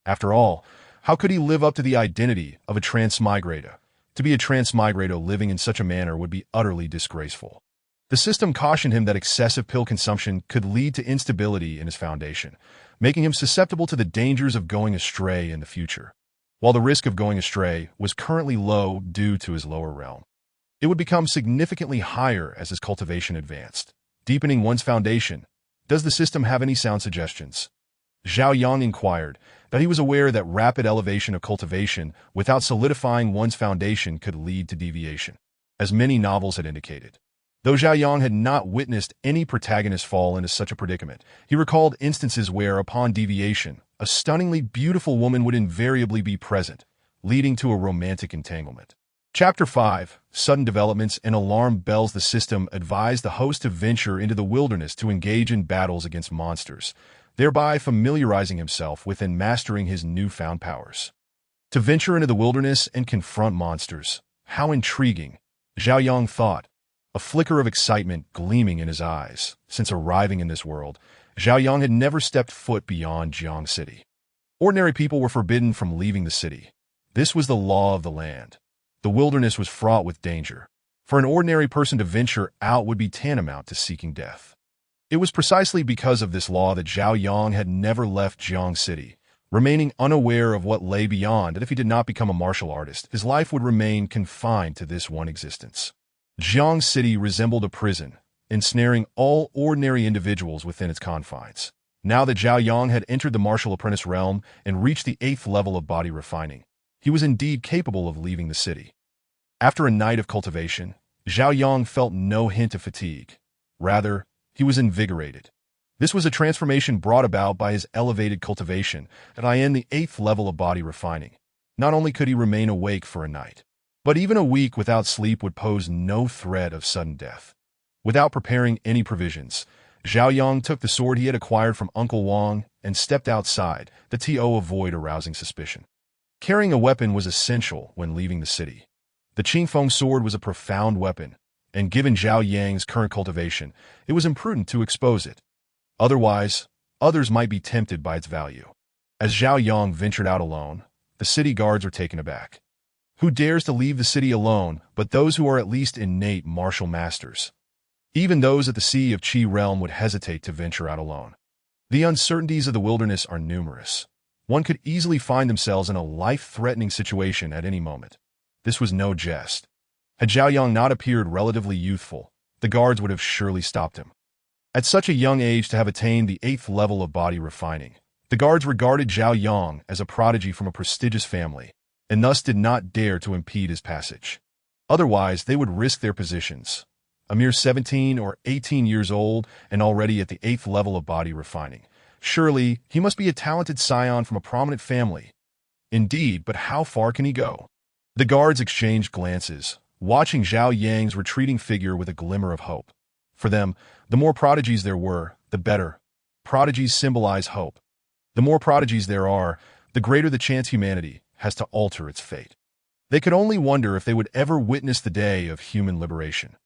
After all, How could he live up to the identity of a transmigrator? To be a transmigrator living in such a manner would be utterly disgraceful. The system cautioned him that excessive pill consumption could lead to instability in his foundation, making him susceptible to the dangers of going astray in the future. While the risk of going astray was currently low due to his lower realm, it would become significantly higher as his cultivation advanced. Deepening one's foundation. Does the system have any sound suggestions? Zhao Yang inquired, that he was aware that rapid elevation of cultivation without solidifying one's foundation could lead to deviation, as many novels had indicated. Though Zhao Yang had not witnessed any protagonist fall into such a predicament, he recalled instances where, upon deviation, a stunningly beautiful woman would invariably be present, leading to a romantic entanglement. Chapter 5. Sudden Developments and Alarm Bells. The system advised the host to venture into the wilderness to engage in battles against monsters, thereby familiarizing himself with and mastering his newfound powers. To venture into the wilderness and confront monsters. How intriguing, Zhao Yang thought, a flicker of excitement gleaming in his eyes. Since arriving in this world, Zhao Yang had never stepped foot beyond Jiang City. Ordinary people were forbidden from leaving the city. This was the law of the land. The wilderness was fraught with danger. For an ordinary person to venture out would be tantamount to seeking death. It was precisely because of this law that Zhao Yang had never left Jiang City, remaining unaware of what lay beyond, that if he did not become a martial artist, his life would remain confined to this one existence. Jiang City resembled a prison, ensnaring all ordinary individuals within its confines. Now that Zhao Yang had entered the martial apprentice realm and reached the 8th level of body refining, he was indeed capable of leaving the city. After a night of cultivation, Zhao Yang felt no hint of fatigue. Rather, he was invigorated. This was a transformation brought about by his elevated cultivation, and in the 8th level of body refining. Not only could he remain awake for a night, but even a week without sleep would pose no threat of sudden death. Without preparing any provisions, Zhao Yang took the sword he had acquired from Uncle Wang and stepped outside, to avoid arousing suspicion. Carrying a weapon was essential when leaving the city. The Qingfeng sword was a profound weapon, and given Zhao Yang's current cultivation, it was imprudent to expose it. Otherwise, others might be tempted by its value. As Zhao Yang ventured out alone, the city guards were taken aback. Who dares to leave the city alone but those who are at least innate martial masters? Even those at the Sea of Qi realm would hesitate to venture out alone. The uncertainties of the wilderness are numerous. One could easily find themselves in a life-threatening situation at any moment. This was no jest. Had Zhao Yang not appeared relatively youthful, the guards would have surely stopped him. At such a young age to have attained the 8th level of body refining, the guards regarded Zhao Yang as a prodigy from a prestigious family, and thus did not dare to impede his passage. Otherwise, they would risk their positions. A mere 17 or 18 years old and already at the 8th level of body refining. Surely, he must be a talented scion from a prominent family. Indeed, but how far can he go? The guards exchanged glances, watching Zhao Yang's retreating figure with a glimmer of hope. For them, the more prodigies there were, the better. Prodigies symbolize hope. The more prodigies there are, the greater the chance humanity has to alter its fate. They could only wonder if they would ever witness the day of human liberation.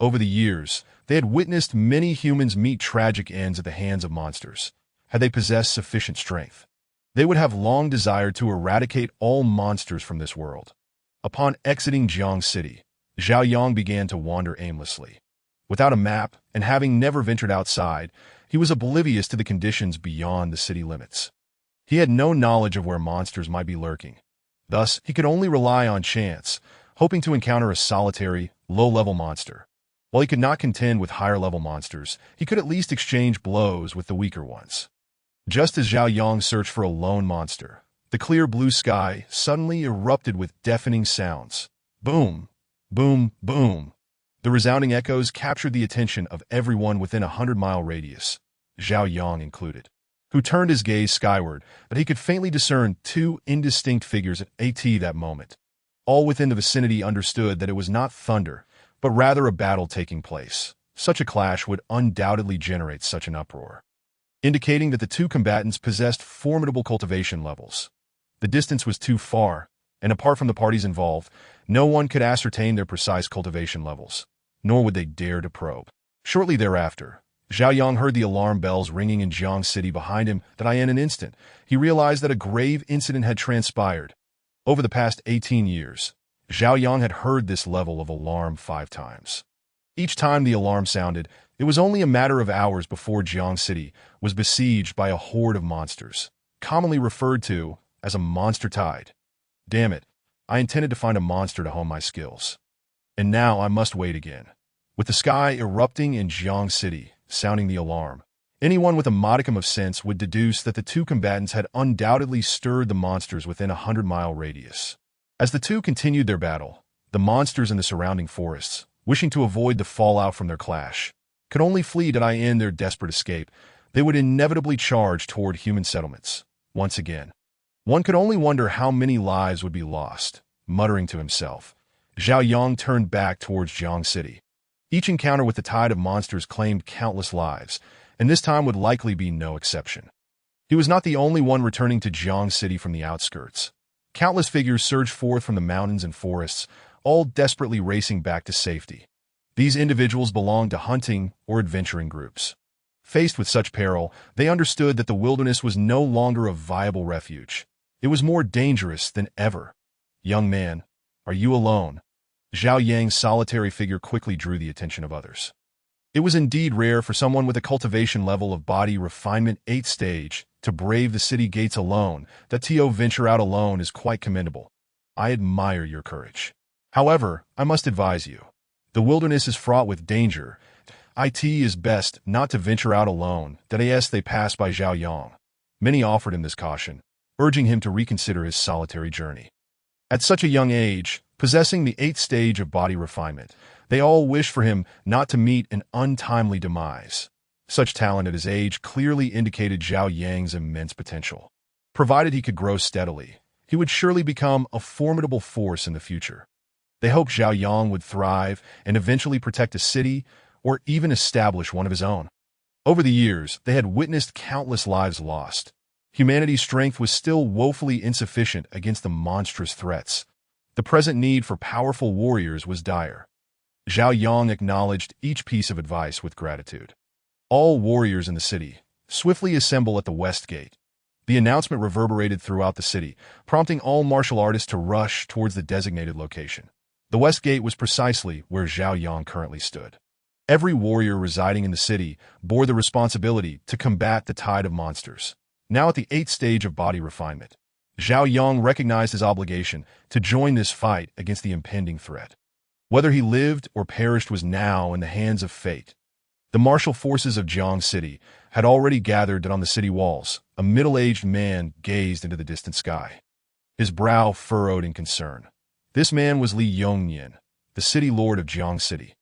Over the years, they had witnessed many humans meet tragic ends at the hands of monsters. Had they possessed sufficient strength, they would have long desired to eradicate all monsters from this world. Upon exiting Jiang City, Zhao Yang began to wander aimlessly. Without a map, and having never ventured outside, he was oblivious to the conditions beyond the city limits. He had no knowledge of where monsters might be lurking. Thus, he could only rely on chance, hoping to encounter a solitary, low-level monster. While he could not contend with higher-level monsters, he could at least exchange blows with the weaker ones. Just as Zhao Yang searched for a lone monster, the clear blue sky suddenly erupted with deafening sounds. Boom, boom, boom. The resounding echoes captured the attention of everyone within a 100-mile radius, Zhao Yang included, who turned his gaze skyward, but he could faintly discern two indistinct figures at that moment. All within the vicinity understood that it was not thunder, but rather a battle taking place. Such a clash would undoubtedly generate such an uproar, indicating that the two combatants possessed formidable cultivation levels. The distance was too far, and apart from the parties involved, no one could ascertain their precise cultivation levels, nor would they dare to probe. Shortly thereafter, Zhao Yang heard the alarm bells ringing in Jiang City behind him that in an instant, he realized that a grave incident had transpired. Over the past 18 years, Zhao Yang had heard this level of alarm 5 times. Each time the alarm sounded, it was only a matter of hours before Jiang City was besieged by a horde of monsters, commonly referred to as a monster tide. Damn it, I intended to find a monster to hone my skills. And now I must wait again. With the sky erupting in Jiang City, sounding the alarm, anyone with a modicum of sense would deduce that the two combatants had undoubtedly stirred the monsters within a 100-mile radius. As the two continued their battle, the monsters in the surrounding forests, wishing to avoid the fallout from their clash, could only flee to end their desperate escape. They would inevitably charge toward human settlements. Once again, one could only wonder how many lives would be lost. Muttering to himself, Zhao Yang turned back towards Jiang City. Each encounter with the tide of monsters claimed countless lives, and this time would likely be no exception. He was not the only one returning to Jiang City from the outskirts. Countless figures surged forth from the mountains and forests, all desperately racing back to safety. These individuals belonged to hunting or adventuring groups. Faced with such peril, they understood that the wilderness was no longer a viable refuge. It was more dangerous than ever. "Young man, are you alone?" Zhao Yang's solitary figure quickly drew the attention of others. It was indeed rare for someone with a cultivation level of body refinement 8th stage to brave the city gates alone. That to venture out alone is quite commendable. I admire your courage. However, I must advise you. The wilderness is fraught with danger. It is best not to venture out alone. As they passed by Zhao Yang, many offered him this caution, urging him to reconsider his solitary journey. At such a young age, possessing the 8th stage of body refinement, they all wished for him not to meet an untimely demise. Such talent at his age clearly indicated Zhao Yang's immense potential. Provided he could grow steadily, he would surely become a formidable force in the future. They hoped Zhao Yang would thrive and eventually protect a city or even establish one of his own. Over the years, they had witnessed countless lives lost. Humanity's strength was still woefully insufficient against the monstrous threats. The present need for powerful warriors was dire. Zhao Yang acknowledged each piece of advice with gratitude. All warriors in the city, swiftly assemble at the west gate. The announcement reverberated throughout the city, prompting all martial artists to rush towards the designated location. The west gate was precisely where Zhao Yang currently stood. Every warrior residing in the city bore the responsibility to combat the tide of monsters. Now at the 8th stage of body refinement, Zhao Yang recognized his obligation to join this fight against the impending threat. Whether he lived or perished was now in the hands of fate. The martial forces of Jiang City had already gathered on the city walls. A middle-aged man gazed into the distant sky, his brow furrowed in concern. This man was Li Yongnian, the city lord of Jiang City.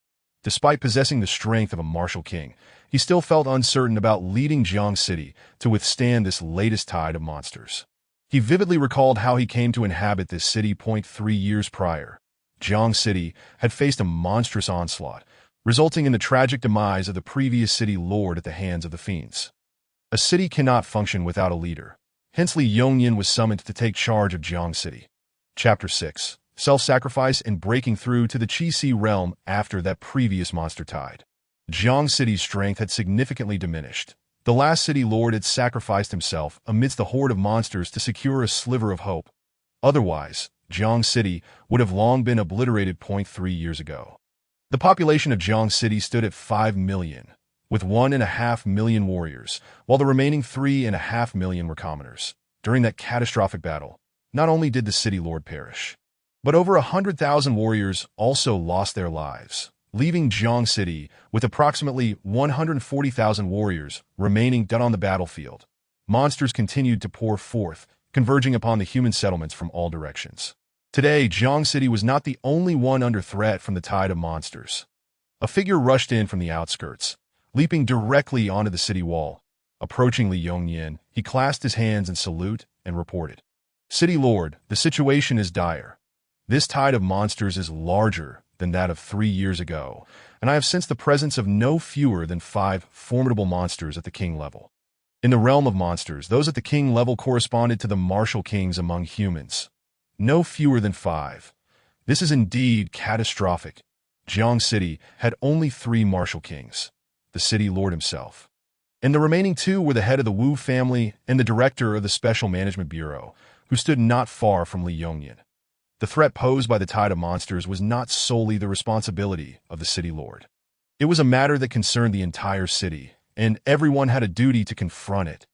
Despite possessing the strength of a martial king, he still felt uncertain about leading Jiang City to withstand this latest tide of monsters. He vividly recalled how he came to inhabit this city 3 years prior. Jiang City had faced a monstrous onslaught, resulting in the tragic demise of the previous city lord at the hands of the fiends. A city cannot function without a leader. Hence Li Yongnian was summoned to take charge of Jiang City. Chapter 6. Self-sacrifice and breaking through to the Qi realm after that previous monster tide. Jiang City's strength had significantly diminished. The last city lord had sacrificed himself amidst the horde of monsters to secure a sliver of hope. Otherwise, Jiang City would have long been obliterated 3 years ago. The population of Jiang City stood at 5 million, with 1.5 million warriors, while the remaining 3.5 million were commoners. During that catastrophic battle, not only did the city lord perish, but over 100,000 warriors also lost their lives, leaving Jiang City with approximately 140,000 warriors remaining dead on the battlefield. Monsters continued to pour forth, converging upon the human settlements from all directions. Today, Jiang City was not the only one under threat from the tide of monsters. A figure rushed in from the outskirts, leaping directly onto the city wall. Approaching Li Yongnian, he clasped his hands in salute and reported, "City Lord, the situation is dire. This tide of monsters is larger than that of 3 years ago, and I have sensed the presence of no fewer than 5 formidable monsters at the king level. In the realm of monsters, those at the king level corresponded to the martial kings among humans. No fewer than 5. This is indeed catastrophic. Jiang City had only 3 martial kings. the city lord himself. And the remaining two were the head of the Wu family and the director of the Special Management Bureau, who stood not far from Li Yongyan. The threat posed by the tide of monsters was not solely the responsibility of the city lord. It was a matter that concerned the entire city, and everyone had a duty to confront it.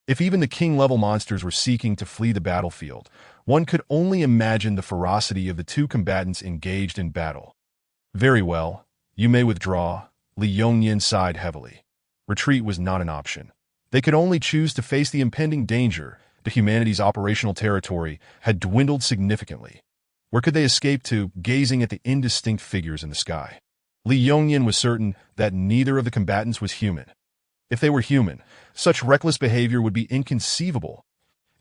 If even the king-level monsters were seeking to flee the battlefield, one could only imagine the ferocity of the two combatants engaged in battle. Very well, you may withdraw, Li Yongyan sighed heavily. Retreat was not an option. They could only choose to face the impending danger. The humanity's operational territory had dwindled significantly. Where could they escape to, gazing at the indistinct figures in the sky? Li Yongyan was certain that neither of the combatants was human. If they were human, such reckless behavior would be inconceivable.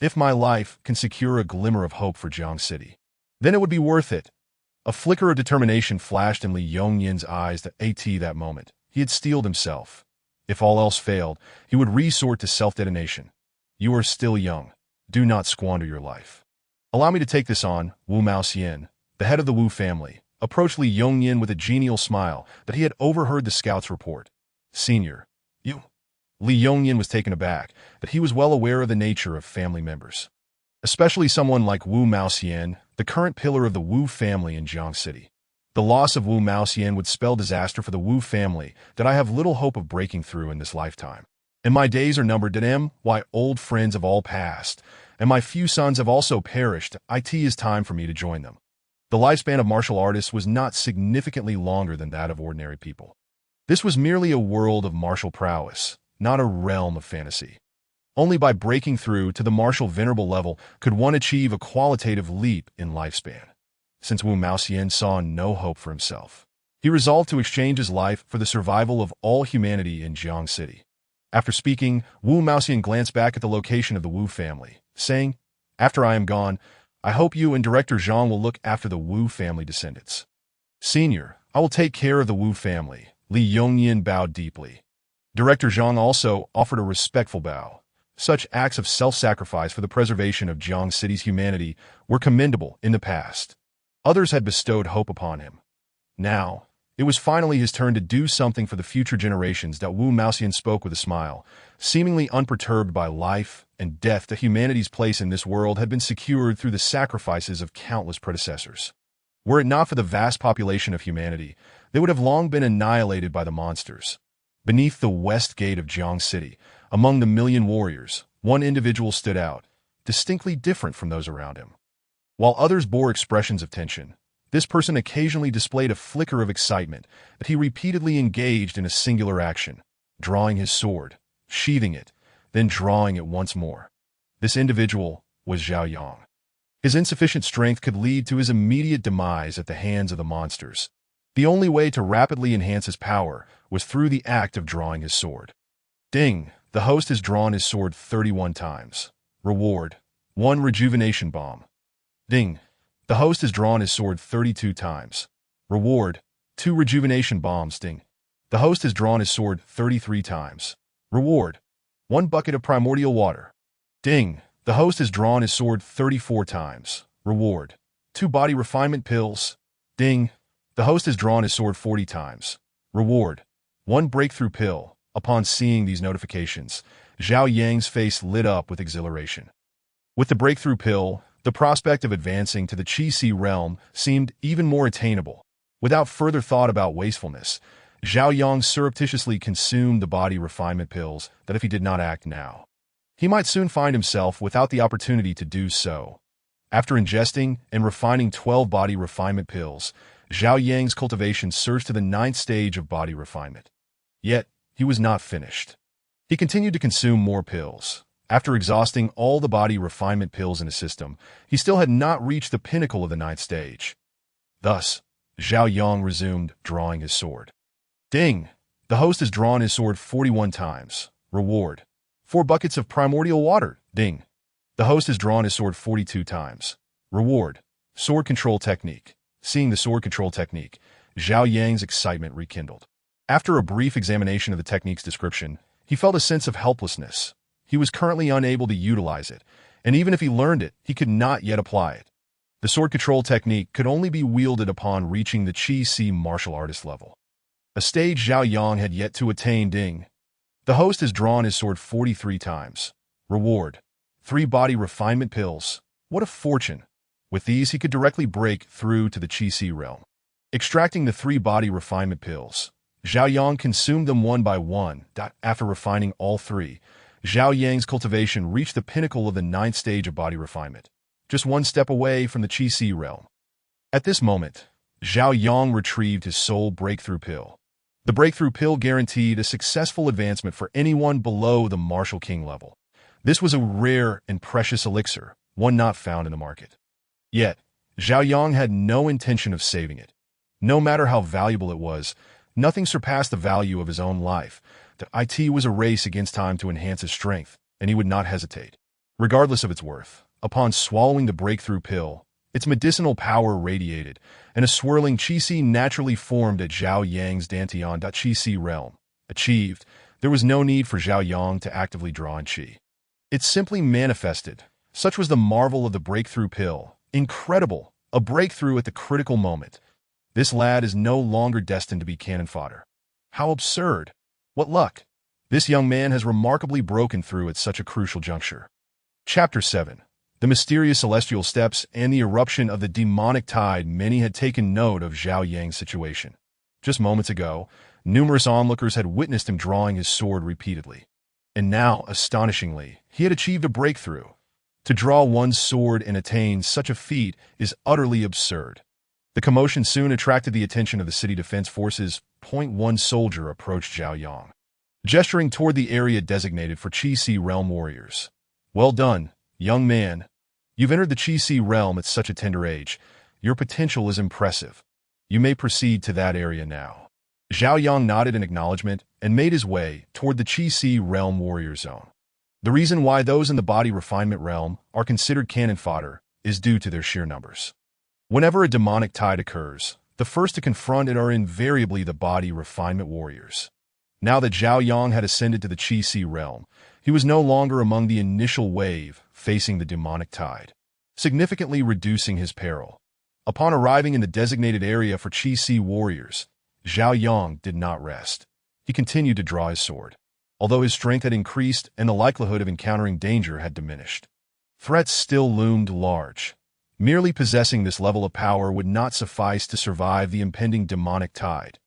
If my life can secure a glimmer of hope for Jiang City, then it would be worth it. A flicker of determination flashed in Li Yongyan's eyes that moment. He had steeled himself. If all else failed, he would resort to self-detonation. You are still young. Do not squander your life. Allow me to take this on, Wu Maoxian, the head of the Wu family, approached Li Yongyan with a genial smile that he had overheard the scout's report. Senior, you... Li Yongyan was taken aback, but he was well aware of the nature of family members. Especially someone like Wu Maoxian, the current pillar of the Wu family in Jiang City. The loss of Wu Maoxian would spell disaster for the Wu family that I have little hope of breaking through in this lifetime. And my days are numbered. Why old friends have all passed, and my few sons have also perished. It is time for me to join them. The lifespan of martial artists was not significantly longer than that of ordinary people. This was merely a world of martial prowess, not a realm of fantasy. Only by breaking through to the martial venerable level could one achieve a qualitative leap in lifespan. Since Wu Maoxian saw no hope for himself, he resolved to exchange his life for the survival of all humanity in Jiang City. After speaking, Wu Maoxian glanced back at the location of the Wu family, saying, "After I am gone, I hope you and Director Zhang will look after the Wu family descendants." Senior, I will take care of the Wu family. Li Yongyan bowed deeply. Director Zhang also offered a respectful bow. Such acts of self-sacrifice for the preservation of Jiang City's humanity were commendable in the past. Others had bestowed hope upon him. Now, it was finally his turn to do something for the future generations. Wu Maoxian spoke with a smile, seemingly unperturbed by life and death. That humanity's place in this world had been secured through the sacrifices of countless predecessors. Were it not for the vast population of humanity, they would have long been annihilated by the monsters. Beneath the west gate of Jiang City, among the million warriors, one individual stood out, distinctly different from those around him. While others bore expressions of tension, this person occasionally displayed a flicker of excitement that he repeatedly engaged in a singular action, drawing his sword, sheathing it, then drawing it once more. This individual was Zhao Yang. His insufficient strength could lead to his immediate demise at the hands of the monsters. The only way to rapidly enhance his power was through the act of drawing his sword. Ding! The host has drawn his sword 31 times. Reward: 1 rejuvenation bomb. Ding! The host has drawn his sword 32 times. Reward: 2 rejuvenation bombs. Ding! The host has drawn his sword 33 times. Reward: 1 bucket of primordial water. Ding! The host has drawn his sword 34 times. Reward: 2 body refinement pills. Ding! The host has drawn his sword 40 times. Reward: 1 breakthrough pill. Upon seeing these notifications, Zhao Yang's face lit up with exhilaration. With the breakthrough pill, the prospect of advancing to the Qi-Si realm seemed even more attainable. Without further thought about wastefulness, Zhao Yang surreptitiously consumed the body refinement pills that if he did not act now, he might soon find himself without the opportunity to do so. After ingesting and refining 12 body refinement pills, Zhao Yang's cultivation surged to the 9th stage of body refinement. Yet, he was not finished. He continued to consume more pills. After exhausting all the body refinement pills in his system, he still had not reached the pinnacle of the 9th stage. Thus, Zhao Yang resumed drawing his sword. Ding! The host has drawn his sword 41 times. Reward: 4 buckets of primordial water. Ding! The host has drawn his sword 42 times. Reward: sword control technique. Seeing the sword control technique, Zhao Yang's excitement rekindled. After a brief examination of the technique's description, he felt a sense of helplessness. He was currently unable to utilize it, and even if he learned it, he could not yet apply it. The sword control technique could only be wielded upon reaching the Qi-Si martial artist level. A stage Zhao Yang had yet to attain. Ding. The host has drawn his sword 43 times. Reward: 3 body refinement pills. What a fortune! With these, he could directly break through to the Qi realm. Extracting the 3 body refinement pills, Zhao Yang consumed them one by one. After refining all 3, Zhao Yang's cultivation reached the pinnacle of the 9th stage of body refinement, just one step away from the Qi realm. At this moment, Zhao Yang retrieved his soul breakthrough pill. The breakthrough pill guaranteed a successful advancement for anyone below the Martial King level. This was a rare and precious elixir, one not found in the market. Yet, Zhao Yang had no intention of saving it. No matter how valuable it was, nothing surpassed the value of his own life. It was a race against time to enhance his strength, and he would not hesitate. Regardless of its worth, upon swallowing the breakthrough pill, its medicinal power radiated, and a swirling Qi naturally formed at Zhao Yang's Dantian Qi realm. Achieved, there was no need for Zhao Yang to actively draw in Qi. It simply manifested. Such was the marvel of the breakthrough pill. Incredible! A breakthrough at the critical moment. This lad is no longer destined to be cannon fodder. How absurd! What luck! This young man has remarkably broken through at such a crucial juncture. Chapter 7. The mysterious celestial steps and the eruption of the demonic tide. Many had taken note of Zhao Yang's situation. Just moments ago, numerous onlookers had witnessed him drawing his sword repeatedly. And now, astonishingly, he had achieved a breakthrough. To draw one's sword and attain such a feat is utterly absurd. The commotion soon attracted the attention of the city defense forces. One soldier approached Zhao Yang, gesturing toward the area designated for Qi realm warriors. Well done, young man. You've entered the Qi realm at such a tender age. Your potential is impressive. You may proceed to that area now. Zhao Yang nodded in acknowledgement and made his way toward the Qi realm warrior zone. The reason why those in the body refinement realm are considered cannon fodder is due to their sheer numbers. Whenever a demonic tide occurs, the first to confront it are invariably the body refinement warriors. Now that Zhao Yang had ascended to the Qi realm, he was no longer among the initial wave facing the demonic tide, significantly reducing his peril. Upon arriving in the designated area for Qi warriors, Zhao Yang did not rest. He continued to draw his sword, although his strength had increased and the likelihood of encountering danger had diminished. Threats still loomed large. Merely possessing this level of power would not suffice to survive the impending demonic tide.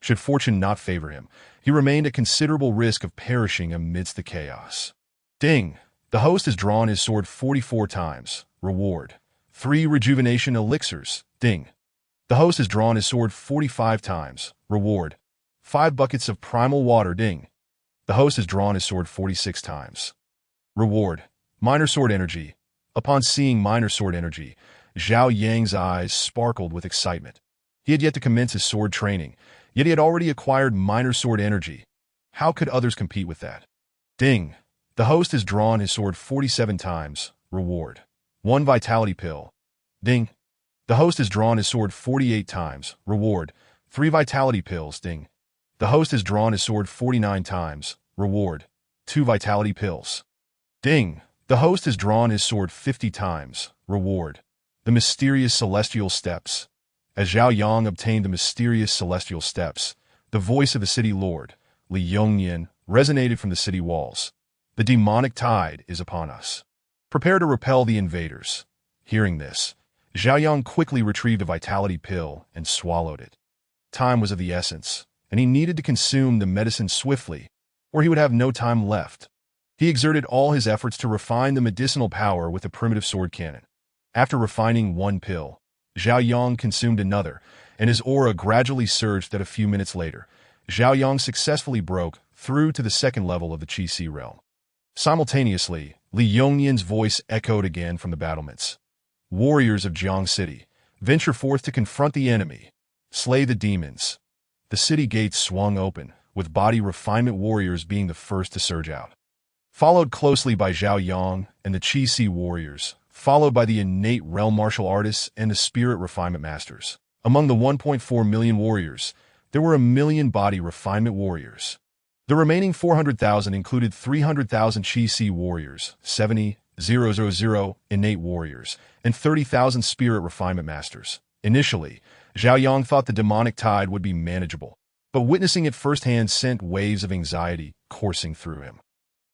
Should fortune not favor him, he remained at considerable risk of perishing amidst the chaos. Ding! The host has drawn his sword 44 times. Reward: 3 rejuvenation elixirs. Ding! The host has drawn his sword 45 times. Reward: 5 buckets of primal water. Ding! The host has drawn his sword 46 times. Reward: minor sword energy. Upon seeing minor sword energy, Zhao Yang's eyes sparkled with excitement. He had yet to commence his sword training, yet he had already acquired minor sword energy. How could others compete with that? Ding! The host has drawn his sword 47 times. Reward: 1 vitality pill. Ding! The host has drawn his sword 48 times. Reward: 3 vitality pills. Ding! The host has drawn his sword 49 times. Reward: 2 vitality pills. Ding! The host has drawn his sword 50 times. Reward: the mysterious celestial steps. As Zhao Yang obtained the mysterious celestial steps, the voice of the city lord, Li Yongnian, resonated from the city walls. The demonic tide is upon us. Prepare to repel the invaders. Hearing this, Zhao Yang quickly retrieved a vitality pill and swallowed it. Time was of the essence, and he needed to consume the medicine swiftly, or he would have no time left. He exerted all his efforts to refine the medicinal power with a primitive sword cannon. After refining 1 pill, Zhao Yang consumed another, and his aura gradually surged. That a few minutes later, Zhao Yang successfully broke through to the 2nd level of the Qi realm. Simultaneously, Li Yongnian's voice echoed again from the battlements. Warriors of Jiang City, venture forth to confront the enemy. Slay the demons. The city gates swung open, with body refinement warriors being the first to surge out. Followed closely by Zhao Yang and the Qi warriors, followed by the innate realm martial artists and the spirit refinement masters. Among the 1.4 million warriors, there were 1 million body refinement warriors. The remaining 400,000 included 300,000 Qi warriors, 70,000 innate warriors, and 30,000 spirit refinement masters. Initially, Zhao Yang thought the demonic tide would be manageable. but witnessing it firsthand sent waves of anxiety coursing through him.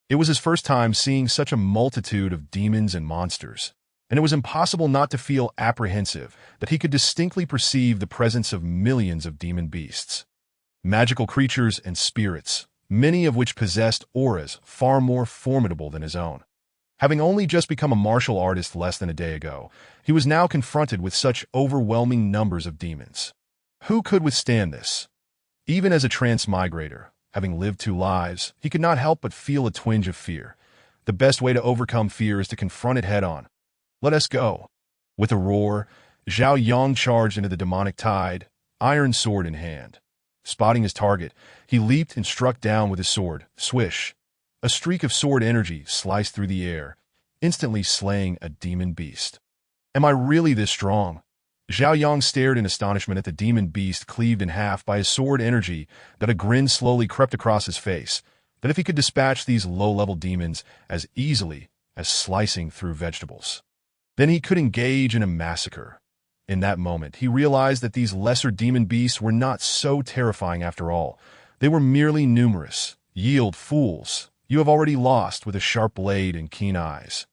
It was his first time seeing such a multitude of demons and monsters, and it was impossible not to feel apprehensive that he could distinctly perceive the presence of millions of demon beasts, magical creatures and spirits, many of which possessed auras far more formidable than his own. Having only just become a martial artist less than a day ago, he was now confronted with such overwhelming numbers of demons. Who could withstand this? Even as a transmigrator, having lived 2 lives, he could not help but feel a twinge of fear. The best way to overcome fear is to confront it head-on. Let us go. With a roar, Zhao Yang charged into the demonic tide, iron sword in hand. Spotting his target, he leaped and struck down with his sword. Swish! A streak of sword energy sliced through the air, instantly slaying a demon beast. Am I really this strong? Zhao Yang stared in astonishment at the demon beast cleaved in half by his sword energy, that a grin slowly crept across his face, that if he could dispatch these low-level demons as easily as slicing through vegetables, then he could engage in a massacre. In that moment, he realized that these lesser demon beasts were not so terrifying after all. They were merely numerous. Yield, fools. You have already lost with a sharp blade and keen eyes.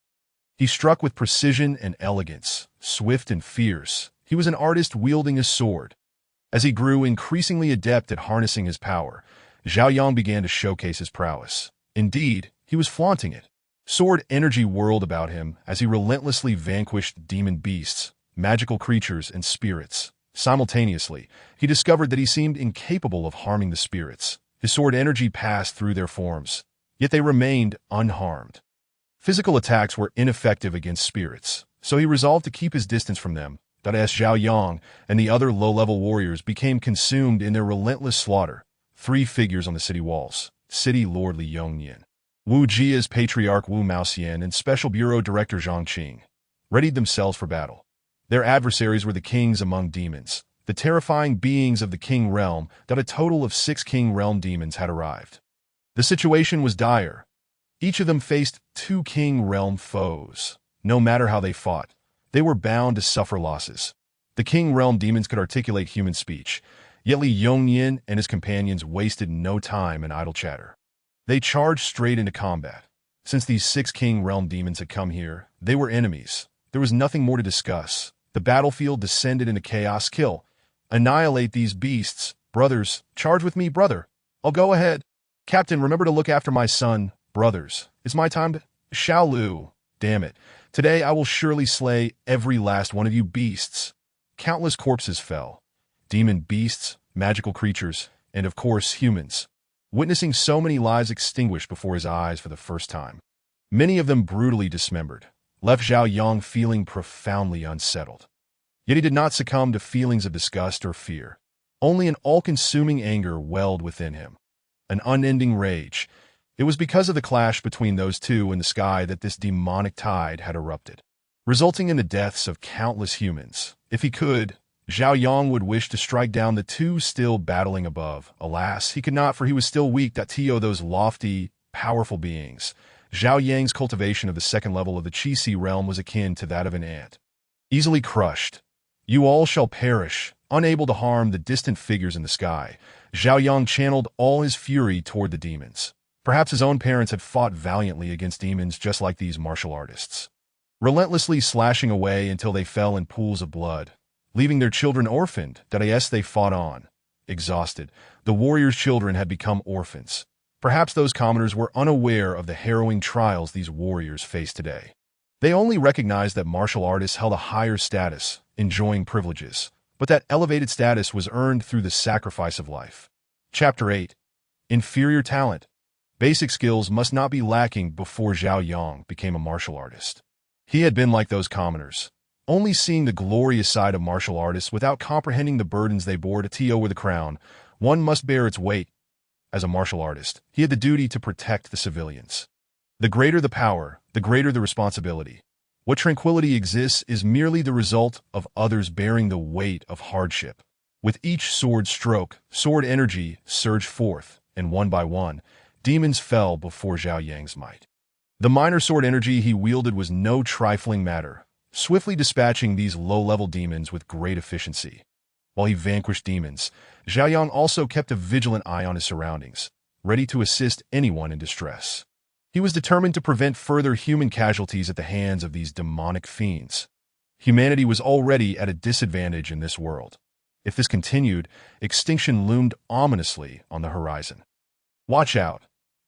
He struck with precision and elegance, swift and fierce. He was an artist wielding a sword. As he grew increasingly adept at harnessing his power, Zhao Yang began to showcase his prowess. Indeed, he was flaunting it. Sword energy whirled about him as he relentlessly vanquished demon beasts, magical creatures, and spirits. Simultaneously, he discovered that he seemed incapable of harming the spirits. His sword energy passed through their forms, yet they remained unharmed. Physical attacks were ineffective against spirits, so he resolved to keep his distance from them. As Zhao Yang and the other low-level warriors became consumed in their relentless slaughter, 3 figures on the city walls: City Lord Li Yongnian, Wu Jia's Patriarch Wu Maoxian, and Special Bureau Director Zhang Qing, readied themselves for battle. Their adversaries were the kings among demons, the terrifying beings of the King Realm. That a total of 6 King Realm demons had arrived. The situation was dire. Each of them faced 2 King Realm foes. No matter how they fought, they were bound to suffer losses. The King Realm demons could articulate human speech, yet Li Yongnian and his companions wasted no time in idle chatter. They charged straight into combat. Since these 6 King Realm demons had come here, they were enemies. There was nothing more to discuss. The battlefield descended into chaos. Kill. Annihilate these beasts. Brothers, charge with me, brother. I'll go ahead. Captain, remember to look after my son. Brothers, it's my time to... Xiao Lu. Damn it. Today I will surely slay every last one of you beasts. Countless corpses fell. Demon beasts, magical creatures, and of course humans, witnessing so many lives extinguished before his eyes for the first time. Many of them brutally dismembered, left Zhao Yang feeling profoundly unsettled. Yet he did not succumb to feelings of disgust or fear. Only an all-consuming anger welled within him. An unending rage. It was because of the clash between those 2 in the sky that this demonic tide had erupted, resulting in the deaths of countless humans. If he could, Zhao Yang would wish to strike down the 2 still battling above. Alas, he could not, for he was still weak to those lofty, powerful beings. Zhao Yang's cultivation of the 2nd level of the Qi realm was akin to that of an ant. Easily crushed. You all shall perish. Unable to harm the distant figures in the sky, Zhao Yang channeled all his fury toward the demons. Perhaps his own parents had fought valiantly against demons just like these martial artists, relentlessly slashing away until they fell in pools of blood, leaving their children orphaned. Yes, they fought on. Exhausted, the warriors' children had become orphans. Perhaps those commoners were unaware of the harrowing trials these warriors faced today. They only recognized that martial artists held a higher status, enjoying privileges, but that elevated status was earned through the sacrifice of life. Chapter 8. Inferior Talent. Basic skills must not be lacking before Zhao Yang became a martial artist. He had been like those commoners, only seeing the glorious side of martial artists without comprehending the burdens they bore to with the crown. One must bear its weight. As a martial artist, he had the duty to protect the civilians. The greater the power, the greater the responsibility. What tranquility exists is merely the result of others bearing the weight of hardship. With each sword stroke, sword energy surged forth, and one by one, demons fell before Zhao Yang's might. The minor sword energy he wielded was no trifling matter, swiftly dispatching these low-level demons with great efficiency. While he vanquished demons, Xiaoyang also kept a vigilant eye on his surroundings, ready to assist anyone in distress. He was determined to prevent further human casualties at the hands of these demonic fiends. Humanity was already at a disadvantage in this world. If this continued, extinction loomed ominously on the horizon. "Watch out!"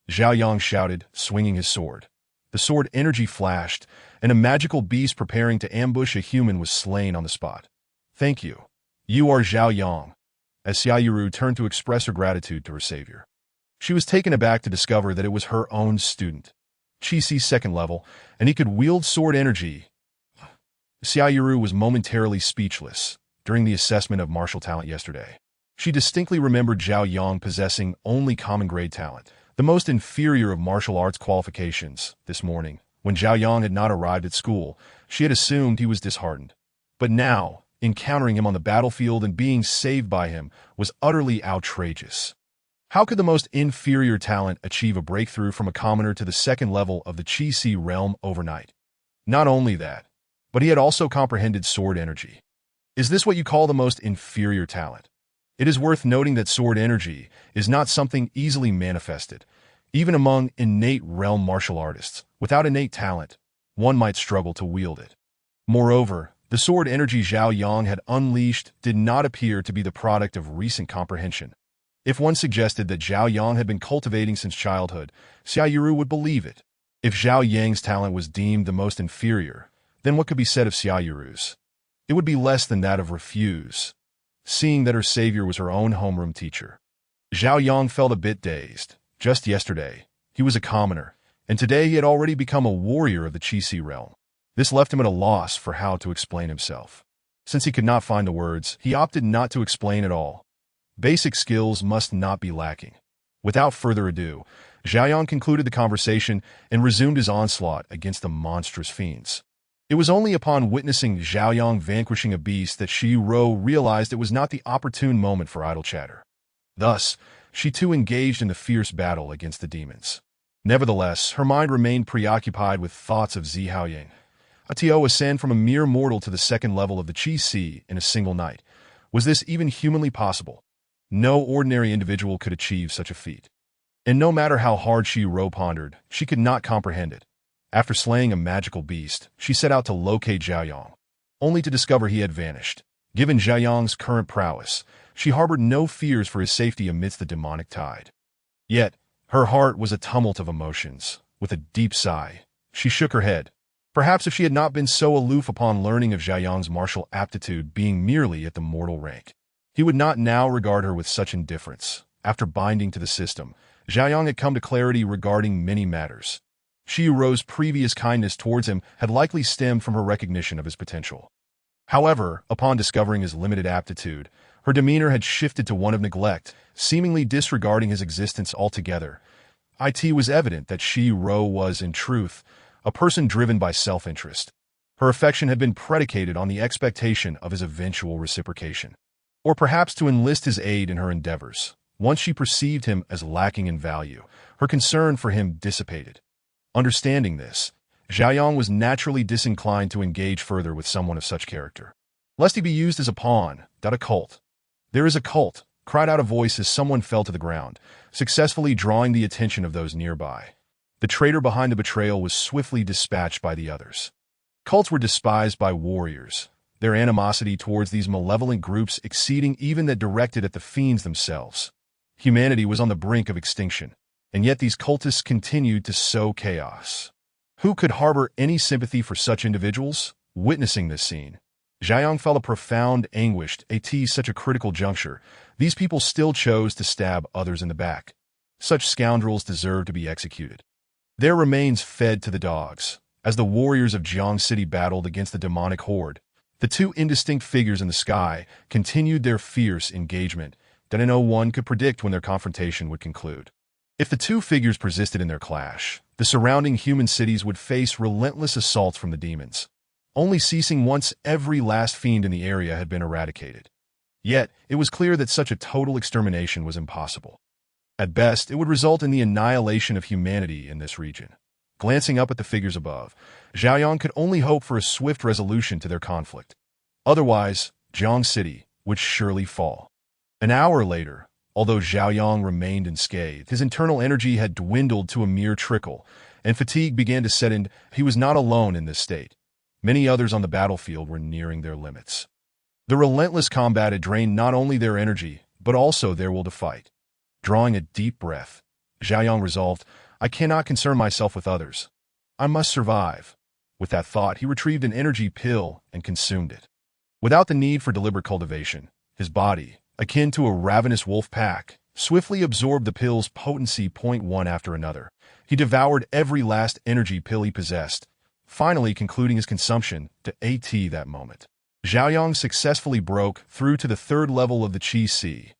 Xiaoyang shouted, swinging his sword. The sword energy flashed, and a magical beast preparing to ambush a human was slain on the spot. "Thank you. You are Xiaoyang," as Xiaoyuru turned to express her gratitude to her savior. She was taken aback to discover that it was her own student. Qi second level, and he could wield sword energy. Xiaoyuru was momentarily speechless during the assessment of martial talent yesterday. She distinctly remembered Zhao Yang possessing only common grade talent, the most inferior of martial arts qualifications. This morning, when Zhao Yang had not arrived at school, she had assumed he was disheartened. But now, encountering him on the battlefield and being saved by him was utterly outrageous. How could the most inferior talent achieve a breakthrough from a commoner to the second level of the Qi realm overnight? Not only that, but he had also comprehended sword energy. Is this what you call the most inferior talent? It is worth noting that sword energy is not something easily manifested. Even among innate realm martial artists, without innate talent, one might struggle to wield it. Moreover, the sword energy Zhao Yang had unleashed did not appear to be the product of recent comprehension. If one suggested that Zhao Yang had been cultivating since childhood, Xiaoyuru would believe it. If Zhao Yang's talent was deemed the most inferior, then what could be said of Xiaoyuru's? It would be less than that of refuse, seeing that her savior was her own homeroom teacher. Zhao Yang felt a bit dazed. Just yesterday, he was a commoner, and today he had already become a warrior of the Qi realm. This left him at a loss for how to explain himself. Since he could not find the words, he opted not to explain at all. Basic skills must not be lacking. Without further ado, Xiaoyang concluded the conversation and resumed his onslaught against the monstrous fiends. It was only upon witnessing Xiaoyang vanquishing a beast that Shi Ro realized it was not the opportune moment for idle chatter. Thus, she too engaged in the fierce battle against the demons. Nevertheless, her mind remained preoccupied with thoughts of Zihaoying. To ascend from a mere mortal to the second level of the Qi in a single night. Was this even humanly possible? No ordinary individual could achieve such a feat. And no matter how hard Shi Ro pondered, she could not comprehend it. After slaying a magical beast, she set out to locate Xiaoyang, only to discover he had vanished. Given Xiaoyang's current prowess, she harbored no fears for his safety amidst the demonic tide. Yet, her heart was a tumult of emotions. With a deep sigh, she shook her head. Perhaps if she had not been so aloof upon learning of Xiaoyang's martial aptitude being merely at the mortal rank, he would not now regard her with such indifference. After binding to the system, Xiaoyang had come to clarity regarding many matters. Shi Ro's previous kindness towards him had likely stemmed from her recognition of his potential. However, upon discovering his limited aptitude, her demeanor had shifted to one of neglect, seemingly disregarding his existence altogether. It was evident that Shi Ro was, in truth, a person driven by self-interest. Her affection had been predicated on the expectation of his eventual reciprocation, or perhaps to enlist his aid in her endeavors. Once she perceived him as lacking in value, her concern for him dissipated. Understanding this, Xiaoyang was naturally disinclined to engage further with someone of such character, lest he be used as a pawn. A cult. "There is a cult," cried out a voice as someone fell to the ground, successfully drawing the attention of those nearby. The traitor behind the betrayal was swiftly dispatched by the others. Cults were despised by warriors, their animosity towards these malevolent groups exceeding even that directed at the fiends themselves. Humanity was on the brink of extinction, and yet these cultists continued to sow chaos. Who could harbor any sympathy for such individuals? Witnessing this scene, Xiaoyang felt a profound anguish at such a critical juncture. These people still chose to stab others in the back. Such scoundrels deserve to be executed. Their remains fed to the dogs. As the warriors of Jiang City battled against the demonic horde, the two indistinct figures in the sky continued their fierce engagement that no one could predict when their confrontation would conclude. If the two figures persisted in their clash, the surrounding human cities would face relentless assaults from the demons, only ceasing once every last fiend in the area had been eradicated. Yet, it was clear that such a total extermination was impossible. At best, it would result in the annihilation of humanity in this region. Glancing up at the figures above, Xiaoyang could only hope for a swift resolution to their conflict. Otherwise, Jiang City, would surely fall. An hour later, although Zhao Yang remained unscathed, his internal energy had dwindled to a mere trickle, and fatigue began to set in. He was not alone in this state. Many others on the battlefield were nearing their limits. The relentless combat had drained not only their energy, but also their will to fight. Drawing a deep breath, Zhao Yang resolved, I cannot concern myself with others. I must survive. With that thought, he retrieved an energy pill and consumed it. Without the need for deliberate cultivation, his body, akin to a ravenous wolf pack, swiftly absorbed the pill's potency one after another. He devoured every last energy pill he possessed, finally concluding his consumption to AT that moment. Zhao Yang successfully broke through to the third level of the Qi Sea.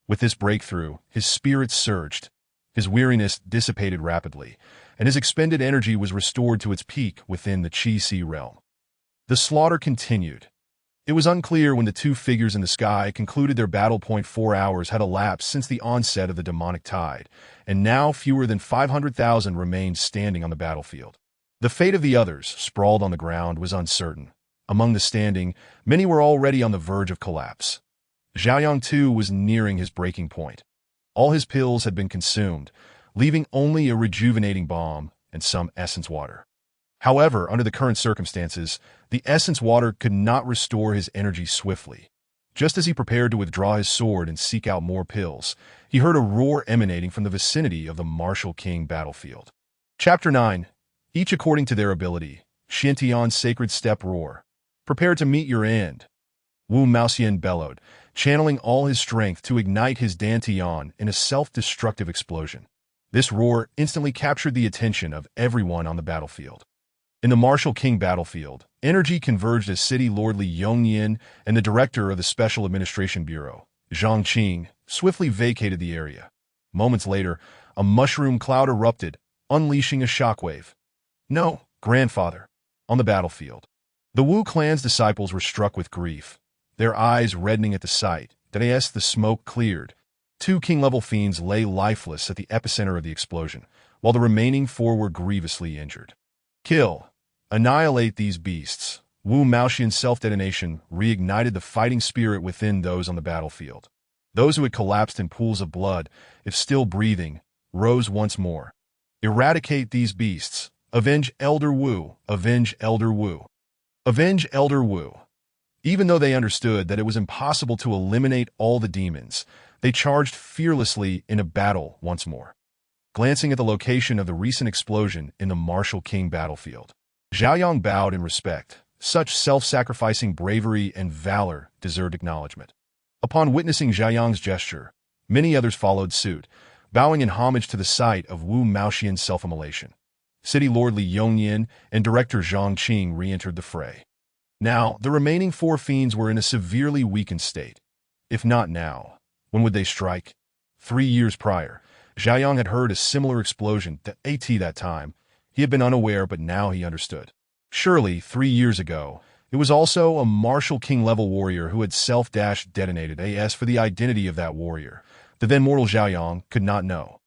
With this breakthrough, his spirits surged, his weariness dissipated rapidly, and his expended energy was restored to its peak within the Qi Sea realm. The slaughter continued. It was unclear when the two figures in the sky concluded their battle. 4 hours had elapsed since the onset of the demonic tide, and now fewer than 500,000 remained standing on the battlefield. The fate of the others, sprawled on the ground, was uncertain. Among the standing, many were already on the verge of collapse. Zhao Yang too was nearing his breaking point. All his pills had been consumed, leaving only a rejuvenating balm and some essence water. However, under the current circumstances, the essence water could not restore his energy swiftly. Just as he prepared to withdraw his sword and seek out more pills, he heard a roar emanating from the vicinity of the Martial King battlefield. Chapter 9. Each according to their ability. Xintian's sacred step roar. Prepare to meet your end. Wu Maoxian bellowed, channeling all his strength to ignite his Dantian in a self-destructive explosion. This roar instantly captured the attention of everyone on the battlefield. In the Martial King battlefield, energy converged as City Lord Li Yongyan and the director of the Special Administration Bureau, Zhang Qing, swiftly vacated the area. Moments later, a mushroom cloud erupted, unleashing a shockwave. No, grandfather. On the battlefield, the Wu clan's disciples were struck with grief, their eyes reddening at the sight. As the smoke cleared, 2 king-level fiends lay lifeless at the epicenter of the explosion, while the remaining 4 were grievously injured. Kill. Annihilate these beasts. Wu Maoxian's self-detonation reignited the fighting spirit within those on the battlefield. Those who had collapsed in pools of blood, if still breathing, rose once more. Eradicate these beasts. Avenge Elder Wu. Avenge Elder Wu. Avenge Elder Wu. Even though they understood that it was impossible to eliminate all the demons, they charged fearlessly in a battle once more. Glancing at the location of the recent explosion in the Martial King battlefield, Zhao Yang bowed in respect. Such self-sacrificing bravery and valor deserved acknowledgement. Upon witnessing Zhao Yang's gesture, many others followed suit, bowing in homage to the sight of Wu Maoxian's self-immolation. City Lord Li Yongyan and Director Zhang Qing re-entered the fray. Now, the remaining 4 fiends were in a severely weakened state. If not now, when would they strike? 3 years prior, Zhao Yang had heard a similar explosion to AT that time. He had been unaware, but now he understood. Surely, 3 years ago, it was also a Martial King-level warrior who had self-detonated. As for the identity of that warrior, the then-mortal Zhao Yang could not know.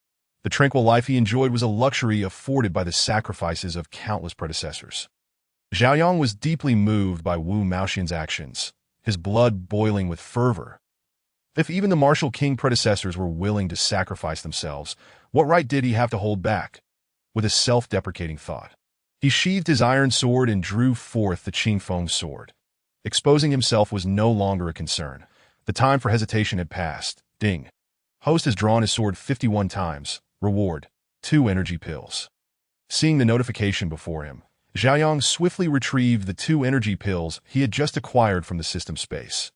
The tranquil life he enjoyed was a luxury afforded by the sacrifices of countless predecessors. Zhao Yang was deeply moved by Wu Maoxian's actions, his blood boiling with fervor. If even the Martial King predecessors were willing to sacrifice themselves, what right did he have to hold back? With a self-deprecating thought, he sheathed his iron sword and drew forth the Qingfeng sword. Exposing himself was no longer a concern. The time for hesitation had passed. Ding. Host has drawn his sword 51 times. Reward, 2 energy pills. Seeing the notification before him, Zhao Yang swiftly retrieved the 2 energy pills he had just acquired from the system space.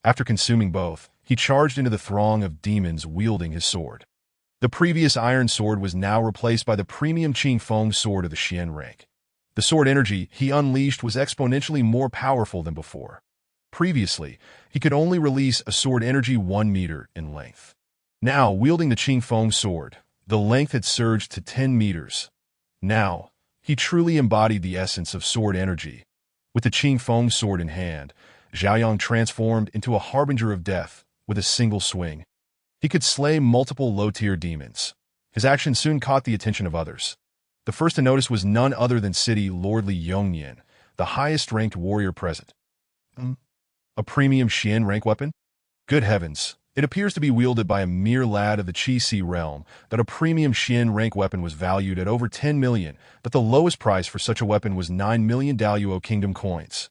After consuming both, he charged into the throng of demons wielding his sword. The previous iron sword was now replaced by the premium Qingfeng sword of the Xian rank. The sword energy he unleashed was exponentially more powerful than before. Previously, he could only release a sword energy 1 meter in length. Now, wielding the Qingfeng sword, the length had surged to 10 meters. Now, he truly embodied the essence of sword energy. With the Qingfeng sword in hand, Zhao Yang transformed into a harbinger of death with a single swing. He could slay multiple low-tier demons. His action soon caught the attention of others. The first to notice was none other than City Lord Li Yongyan, the highest-ranked warrior present. A premium Xian rank weapon? Good heavens, it appears to be wielded by a mere lad of the Qi realm, that a premium Xian rank weapon was valued at over 10 million, but the lowest price for such a weapon was 9 million Daluo Kingdom coins.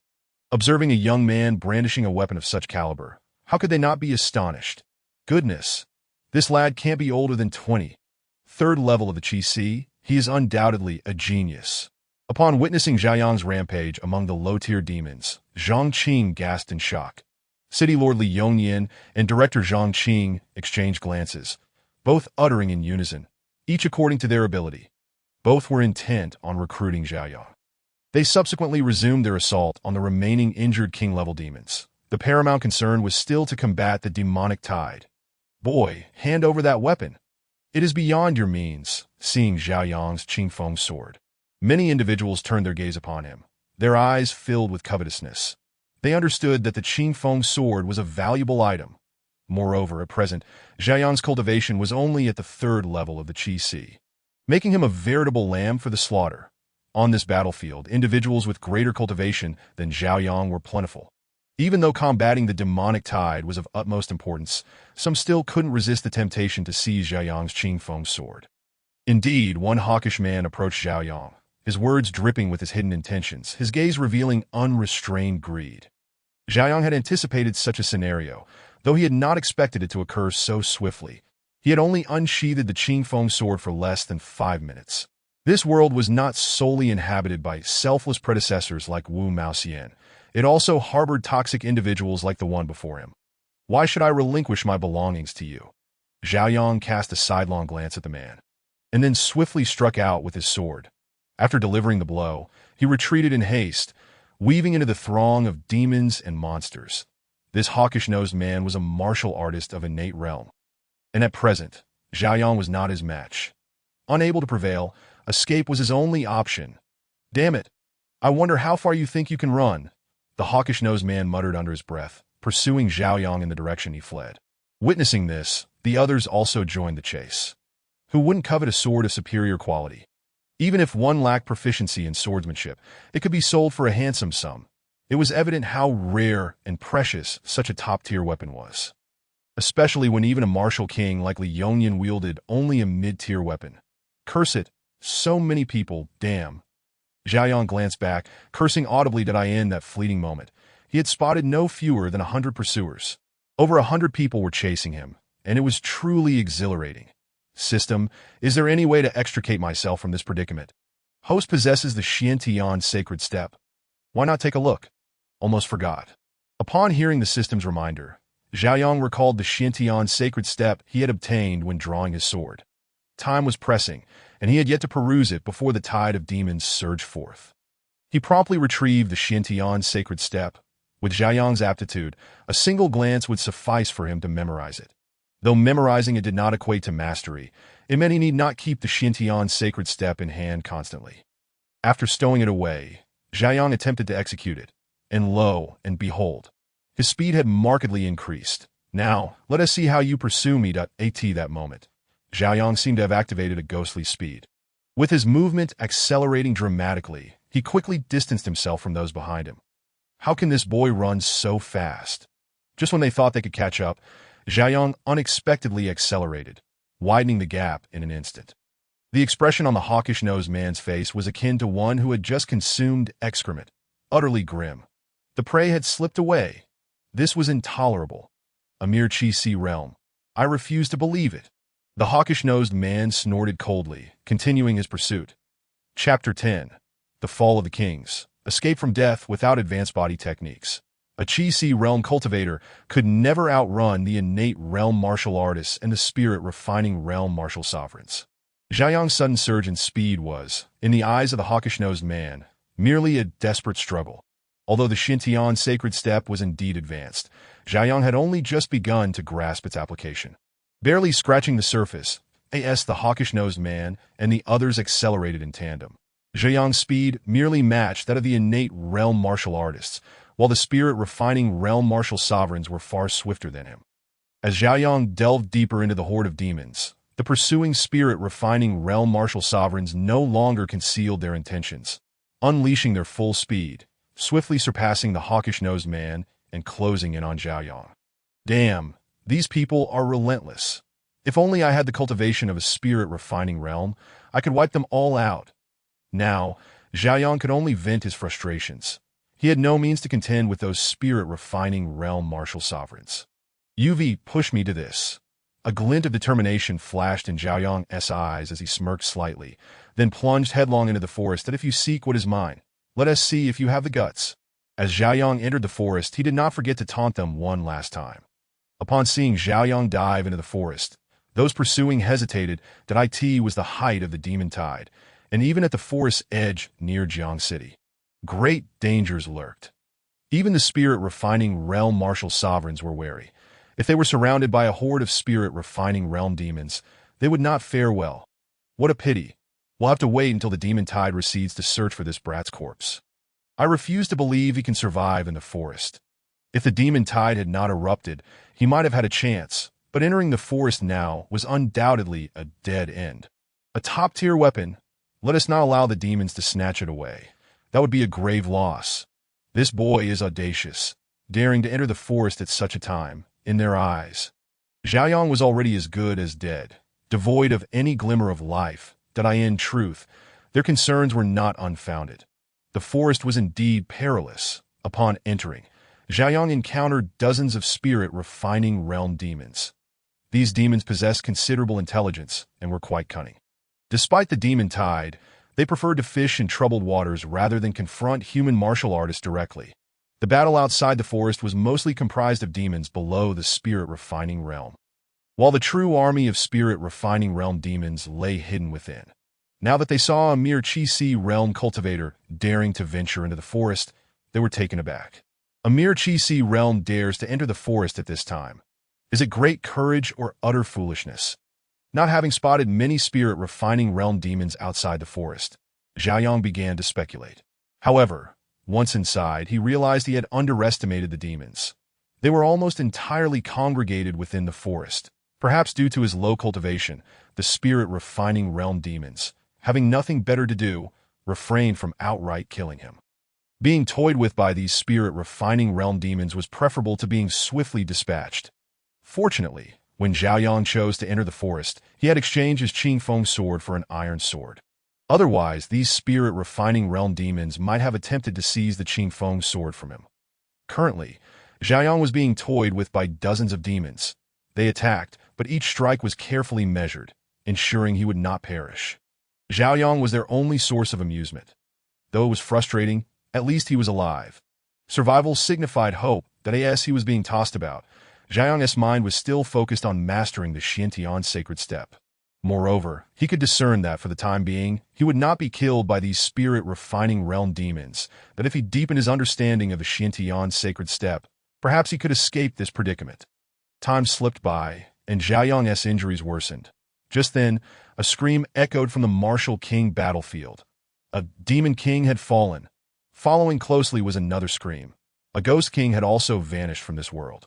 Observing a young man brandishing a weapon of such caliber, how could they not be astonished? Goodness, this lad can't be older than 20. Third level of the Qi, he is undoubtedly a genius. Upon witnessing Xiaoyang's rampage among the low-tier demons, Zhang Qing gasped in shock. City Lord Li Yongyan and Director Zhang Qing exchanged glances, both uttering in unison, each according to their ability. Both were intent on recruiting Xiaoyang. They subsequently resumed their assault on the remaining injured king-level demons. The paramount concern was still to combat the demonic tide. Boy, hand over that weapon. It is beyond your means, seeing Xiaoyang's Qingfeng sword. Many individuals turned their gaze upon him, their eyes filled with covetousness. They understood that the Qingfeng sword was a valuable item. Moreover, at present, Xiaoyang's cultivation was only at the third level of the Qi, making him a veritable lamb for the slaughter. On this battlefield, individuals with greater cultivation than Xiaoyang were plentiful. Even though combating the demonic tide was of utmost importance, some still couldn't resist the temptation to seize Xiaoyang's Qingfeng sword. Indeed, one hawkish man approached Xiaoyang, his words dripping with his hidden intentions, his gaze revealing unrestrained greed. Xiaoyang had anticipated such a scenario, though he had not expected it to occur so swiftly. He had only unsheathed the Qingfeng sword for less than 5 minutes. This world was not solely inhabited by selfless predecessors like Wu Maoxian. It also harbored toxic individuals like the one before him. Why should I relinquish my belongings to you? Xiaoyang cast a sidelong glance at the man, and then swiftly struck out with his sword. After delivering the blow, he retreated in haste, weaving into the throng of demons and monsters. This hawkish-nosed man was a martial artist of innate realm. And at present, Xiaoyang was not his match. Unable to prevail, escape was his only option. Damn it! I wonder how far you think you can run, the hawkish-nosed man muttered under his breath, pursuing Xiaoyang in the direction he fled. Witnessing this, the others also joined the chase. Who wouldn't covet a sword of superior quality? Even if one lacked proficiency in swordsmanship, it could be sold for a handsome sum. It was evident how rare and precious such a top-tier weapon was, especially when even a martial king like Li Yongyan wielded only a mid-tier weapon. Curse it, so many people, damn. Xiaoyang glanced back, cursing audibly in that fleeting moment. He had spotted no fewer than 100 pursuers. Over 100 people were chasing him, and it was truly exhilarating. System, is there any way to extricate myself from this predicament? Host possesses the Xiantian sacred step. Why not take a look? Almost forgot. Upon hearing the system's reminder, Xiaoyang recalled the Xiantian sacred step he had obtained when drawing his sword. Time was pressing, and he had yet to peruse it before the tide of demons surged forth. He promptly retrieved the Xiantian sacred step. With Xiaoyang's aptitude, a single glance would suffice for him to memorize it. Though memorizing it did not equate to mastery, it meant he need not keep the Xiantian sacred step in hand constantly. After stowing it away, Xiaoyang attempted to execute it, and lo and behold, his speed had markedly increased. Now, let us see how you pursue me. At that moment, Xiaoyang seemed to have activated a ghostly speed. With his movement accelerating dramatically, he quickly distanced himself from those behind him. How can this boy run so fast? Just when they thought they could catch up, Xiaoyang unexpectedly accelerated, widening the gap in an instant. The expression on the hawkish-nosed man's face was akin to one who had just consumed excrement, utterly grim. The prey had slipped away. This was intolerable. A mere Qi realm. I refused to believe it. The hawkish-nosed man snorted coldly, continuing his pursuit. Chapter 10. The Fall of the Kings. Escape from death without advanced body techniques. A Qi realm cultivator could never outrun the innate realm martial artists and the spirit-refining realm martial sovereigns. Xiaoyang's sudden surge in speed was, in the eyes of the hawkish-nosed man, merely a desperate struggle. Although the Xiantian sacred step was indeed advanced, Xiaoyang had only just begun to grasp its application. Barely scratching the surface, the hawkish-nosed man and the others accelerated in tandem. Xiaoyang's speed merely matched that of the innate realm martial artists, while the spirit-refining realm martial sovereigns were far swifter than him. As Xiaoyang delved deeper into the horde of demons, the pursuing spirit-refining realm martial sovereigns no longer concealed their intentions, unleashing their full speed, swiftly surpassing the hawkish-nosed man and closing in on Xiaoyang. Damn, these people are relentless. If only I had the cultivation of a spirit-refining realm, I could wipe them all out. Now, Xiaoyang could only vent his frustrations. He had no means to contend with those spirit-refining realm martial sovereigns. UV pushed me to this. A glint of determination flashed in Zhao Yang's eyes as he smirked slightly, then plunged headlong into the forest that if you seek what is mine, let us see if you have the guts. As Zhao Yang entered the forest, he did not forget to taunt them one last time. Upon seeing Zhao Yang dive into the forest, those pursuing hesitated that it was the height of the demon tide, and even at the forest's edge near Jiang City, great dangers lurked. Even the spirit-refining realm martial sovereigns were wary. If they were surrounded by a horde of spirit-refining realm demons, they would not fare well. What a pity. We'll have to wait until the demon tide recedes to search for this brat's corpse. I refuse to believe he can survive in the forest. If the demon tide had not erupted, he might have had a chance, but entering the forest now was undoubtedly a dead end. A top-tier weapon. Let us not allow the demons to snatch it away. That would be a grave loss. This boy is audacious, daring to enter the forest at such a time. In their eyes, Xiaoyang was already as good as dead, devoid of any glimmer of life. That in truth, their concerns were not unfounded. The forest was indeed perilous. Upon entering, Xiaoyang encountered dozens of spirit-refining realm demons. These demons possessed considerable intelligence and were quite cunning. Despite the demon tide, they preferred to fish in troubled waters rather than confront human martial artists directly. The battle outside the forest was mostly comprised of demons below the spirit-refining realm, while the true army of spirit-refining realm demons lay hidden within. Now that they saw a mere Qi-Si realm cultivator daring to venture into the forest, they were taken aback. A mere Qi-Si realm dares to enter the forest at this time. Is it great courage or utter foolishness? Not having spotted many spirit-refining realm demons outside the forest, Xiaoyang began to speculate. However, once inside, he realized he had underestimated the demons. They were almost entirely congregated within the forest. Perhaps due to his low cultivation, the spirit-refining realm demons, having nothing better to do, refrained from outright killing him. Being toyed with by these spirit-refining realm demons was preferable to being swiftly dispatched. Fortunately, when Xiaoyang chose to enter the forest, he had exchanged his Qingfeng sword for an iron sword. Otherwise, these spirit-refining realm demons might have attempted to seize the Qingfeng sword from him. Currently, Xiaoyang was being toyed with by dozens of demons. They attacked, but each strike was carefully measured, ensuring he would not perish. Xiaoyang was their only source of amusement. Though it was frustrating, at least he was alive. Survival signified hope that as he was being tossed about, Xiaoyang's mind was still focused on mastering the Xiantian sacred step. Moreover, he could discern that, for the time being, he would not be killed by these spirit-refining realm demons, that if he deepened his understanding of the Xiantian sacred step, perhaps he could escape this predicament. Time slipped by, and Xiaoyang's injuries worsened. Just then, a scream echoed from the martial king battlefield. A demon king had fallen. Following closely was another scream. A ghost king had also vanished from this world.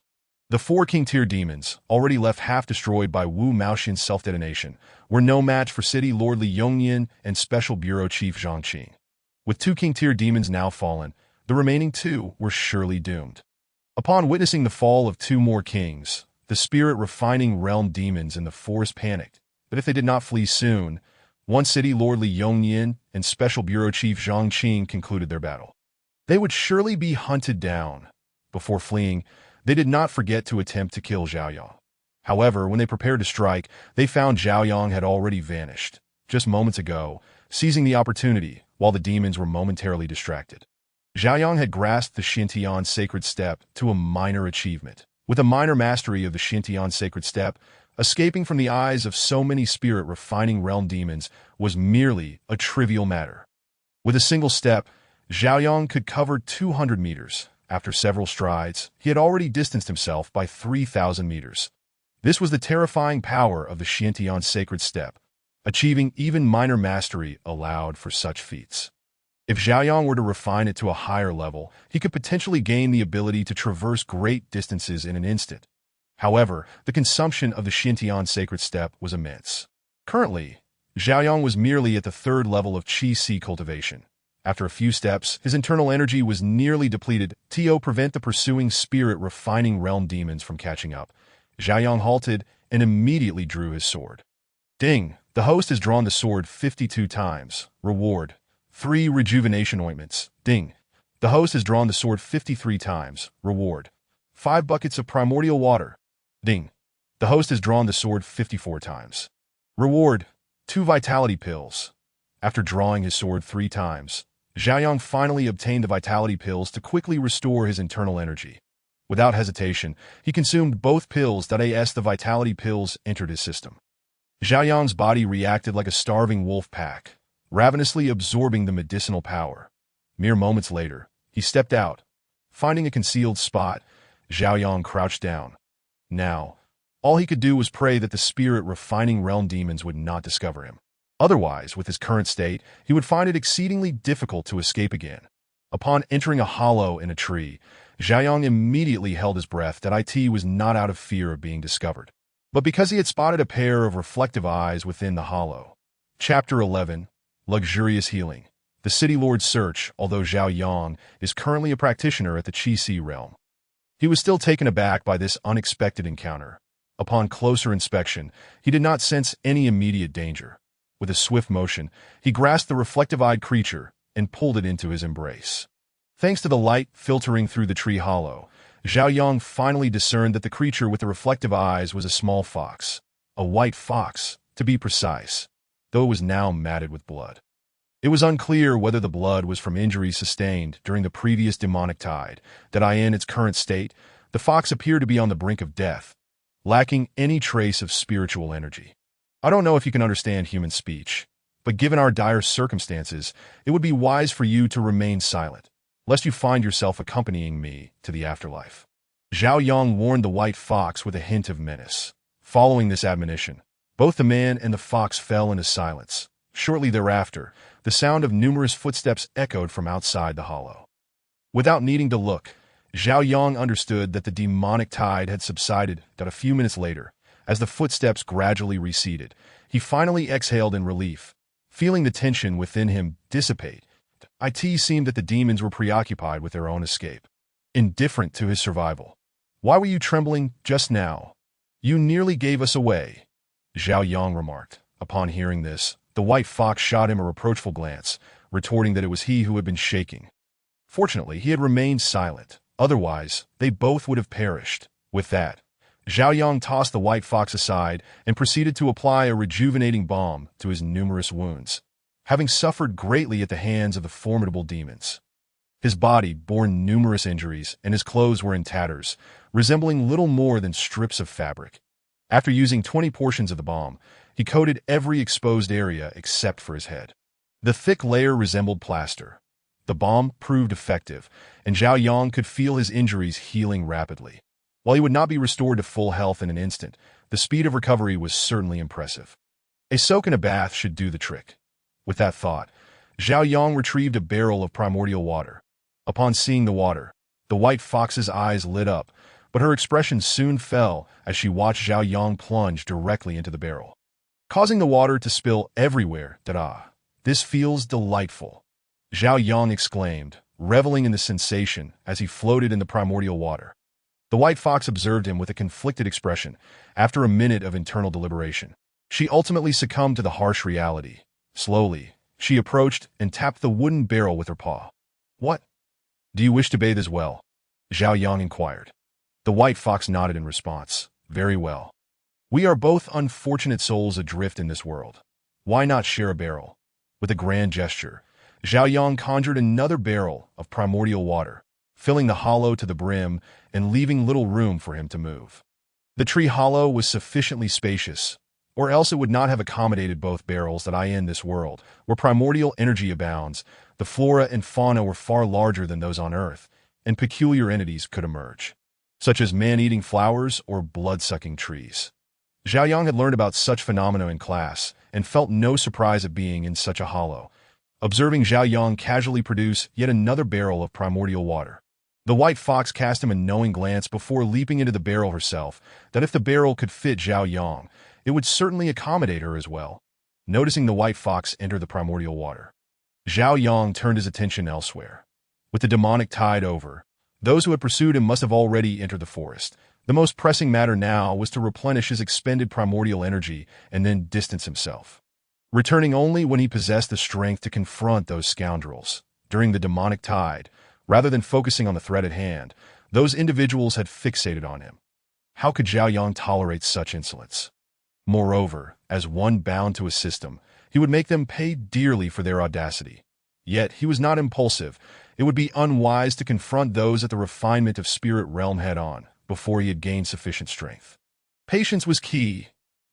The 4 king-tier demons, already left half-destroyed by Wu Maoxian's self-detonation, were no match for City Lord Li Yongnian and Special Bureau Chief Zhang Qing. With 2 king-tier demons now fallen, the remaining 2 were surely doomed. Upon witnessing the fall of 2 more kings, the spirit-refining realm demons in the forest panicked. But if they did not flee soon, one City Lord Li Yongnian and Special Bureau Chief Zhang Qing concluded their battle. They would surely be hunted down. Before fleeing, they did not forget to attempt to kill Xiaoyang. However, when they prepared to strike, they found Xiaoyang had already vanished, just moments ago, seizing the opportunity while the demons were momentarily distracted. Xiaoyang had grasped the Xiantian sacred step to a minor achievement. With a minor mastery of the Xiantian sacred step, escaping from the eyes of so many spirit-refining realm demons was merely a trivial matter. With a single step, Xiaoyang could cover 200 meters. After several strides, he had already distanced himself by 3,000 meters. This was the terrifying power of the Xiantian sacred step. Achieving even minor mastery allowed for such feats. If Xiaoyang were to refine it to a higher level, he could potentially gain the ability to traverse great distances in an instant. However, the consumption of the Xiantian sacred step was immense. Currently, Xiaoyang was merely at the 3rd level of Qi-Si cultivation. After a few steps, his internal energy was nearly depleted. To prevent the pursuing spirit-refining realm demons from catching up, Zhao Yang halted and immediately drew his sword. Ding! The host has drawn the sword 52 times. Reward: 3 rejuvenation ointments. Ding! The host has drawn the sword 53 times. Reward: 5 buckets of primordial water. Ding! The host has drawn the sword 54 times. Reward: 2 vitality pills. After drawing his sword 3 times, Zhao Yang finally obtained the vitality pills to quickly restore his internal energy. Without hesitation, he consumed both pills. As the vitality pills entered his system, Zhao Yang's body reacted like a starving wolf pack, ravenously absorbing the medicinal power. Mere moments later, he stepped out. Finding a concealed spot, Zhao Yang crouched down. Now, all he could do was pray that the spirit-refining realm demons would not discover him. Otherwise, with his current state, he would find it exceedingly difficult to escape again. Upon entering a hollow in a tree, Zhao Yang immediately held his breath. It was not out of fear of being discovered, but because he had spotted a pair of reflective eyes within the hollow. Chapter 11. Luxurious Healing. The City Lord's Search. Although Zhao Yang is currently a practitioner at the Qi realm, he was still taken aback by this unexpected encounter. Upon closer inspection, he did not sense any immediate danger. With a swift motion, he grasped the reflective-eyed creature and pulled it into his embrace. Thanks to the light filtering through the tree hollow, Zhao Yang finally discerned that the creature with the reflective eyes was a small fox. A white fox, to be precise, though it was now matted with blood. It was unclear whether the blood was from injuries sustained during the previous demonic tide. In its current state, the fox appeared to be on the brink of death, lacking any trace of spiritual energy. I don't know if you can understand human speech, but given our dire circumstances, it would be wise for you to remain silent, lest you find yourself accompanying me to the afterlife. Zhao Yang warned the white fox with a hint of menace. Following this admonition, both the man and the fox fell into silence. Shortly thereafter, the sound of numerous footsteps echoed from outside the hollow. Without needing to look, Zhao Yang understood that the demonic tide had subsided. A few minutes later, as the footsteps gradually receded, he finally exhaled in relief, feeling the tension within him dissipate. It seemed that the demons were preoccupied with their own escape, indifferent to his survival. "Why were you trembling just now? You nearly gave us away," Zhao Yang remarked. Upon hearing this, the white fox shot him a reproachful glance, retorting that it was he who had been shaking. Fortunately, he had remained silent. Otherwise, they both would have perished. With that, Zhao Yang tossed the white fox aside and proceeded to apply a rejuvenating balm to his numerous wounds, having suffered greatly at the hands of the formidable demons. His body bore numerous injuries, and his clothes were in tatters, resembling little more than strips of fabric. After using 20 portions of the balm, he coated every exposed area except for his head. The thick layer resembled plaster. The balm proved effective, and Zhao Yang could feel his injuries healing rapidly. While he would not be restored to full health in an instant, the speed of recovery was certainly impressive. A soak in a bath should do the trick. With that thought, Zhao Yang retrieved a barrel of primordial water. Upon seeing the water, the white fox's eyes lit up, but her expression soon fell as she watched Zhao Yang plunge directly into the barrel, causing the water to spill everywhere. This feels delightful, Zhao Yang exclaimed, reveling in the sensation as he floated in the primordial water. The white fox observed him with a conflicted expression. After a minute of internal deliberation, she ultimately succumbed to the harsh reality. Slowly, she approached and tapped the wooden barrel with her paw. "What? Do you wish to bathe as well?" Zhao Yang inquired. The white fox nodded in response. "Very well. We are both unfortunate souls adrift in this world. Why not share a barrel?" With a grand gesture, Zhao Yang conjured another barrel of primordial water, filling the hollow to the brim and leaving little room for him to move. The tree hollow was sufficiently spacious, or else it would not have accommodated both barrels. In this world, where primordial energy abounds, the flora and fauna were far larger than those on Earth, and peculiar entities could emerge, such as man-eating flowers or blood-sucking trees. Zhao Yang had learned about such phenomena in class, and felt no surprise at being in such a hollow. Observing Zhao Yang casually produce yet another barrel of primordial water, the white fox cast him a knowing glance before leaping into the barrel herself. If the barrel could fit Zhao Yang, it would certainly accommodate her as well. Noticing the white fox enter the primordial water, Zhao Yang turned his attention elsewhere. With the demonic tide over, those who had pursued him must have already entered the forest. The most pressing matter now was to replenish his expended primordial energy and then distance himself, returning only when he possessed the strength to confront those scoundrels. During the demonic tide, rather than focusing on the threat at hand, those individuals had fixated on him. How could Zhao Yang tolerate such insolence? Moreover, as one bound to a system, he would make them pay dearly for their audacity. Yet he was not impulsive. It would be unwise to confront those at the refinement of spirit realm head-on before he had gained sufficient strength. Patience was key.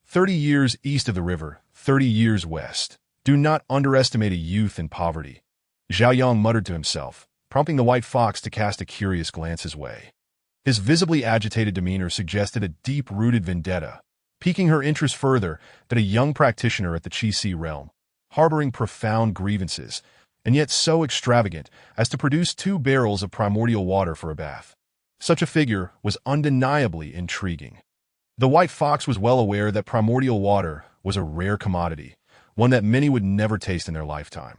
30 years east of the river, 30 years west. Do not underestimate a youth in poverty. Zhao Yang muttered to himself, prompting the white fox to cast a curious glance his way. His visibly agitated demeanor suggested a deep-rooted vendetta, piquing her interest further that a young practitioner at the Qi realm, harboring profound grievances, and yet so extravagant as to produce 2 barrels of primordial water for a bath. Such a figure was undeniably intriguing. The white fox was well aware that primordial water was a rare commodity, one that many would never taste in their lifetime.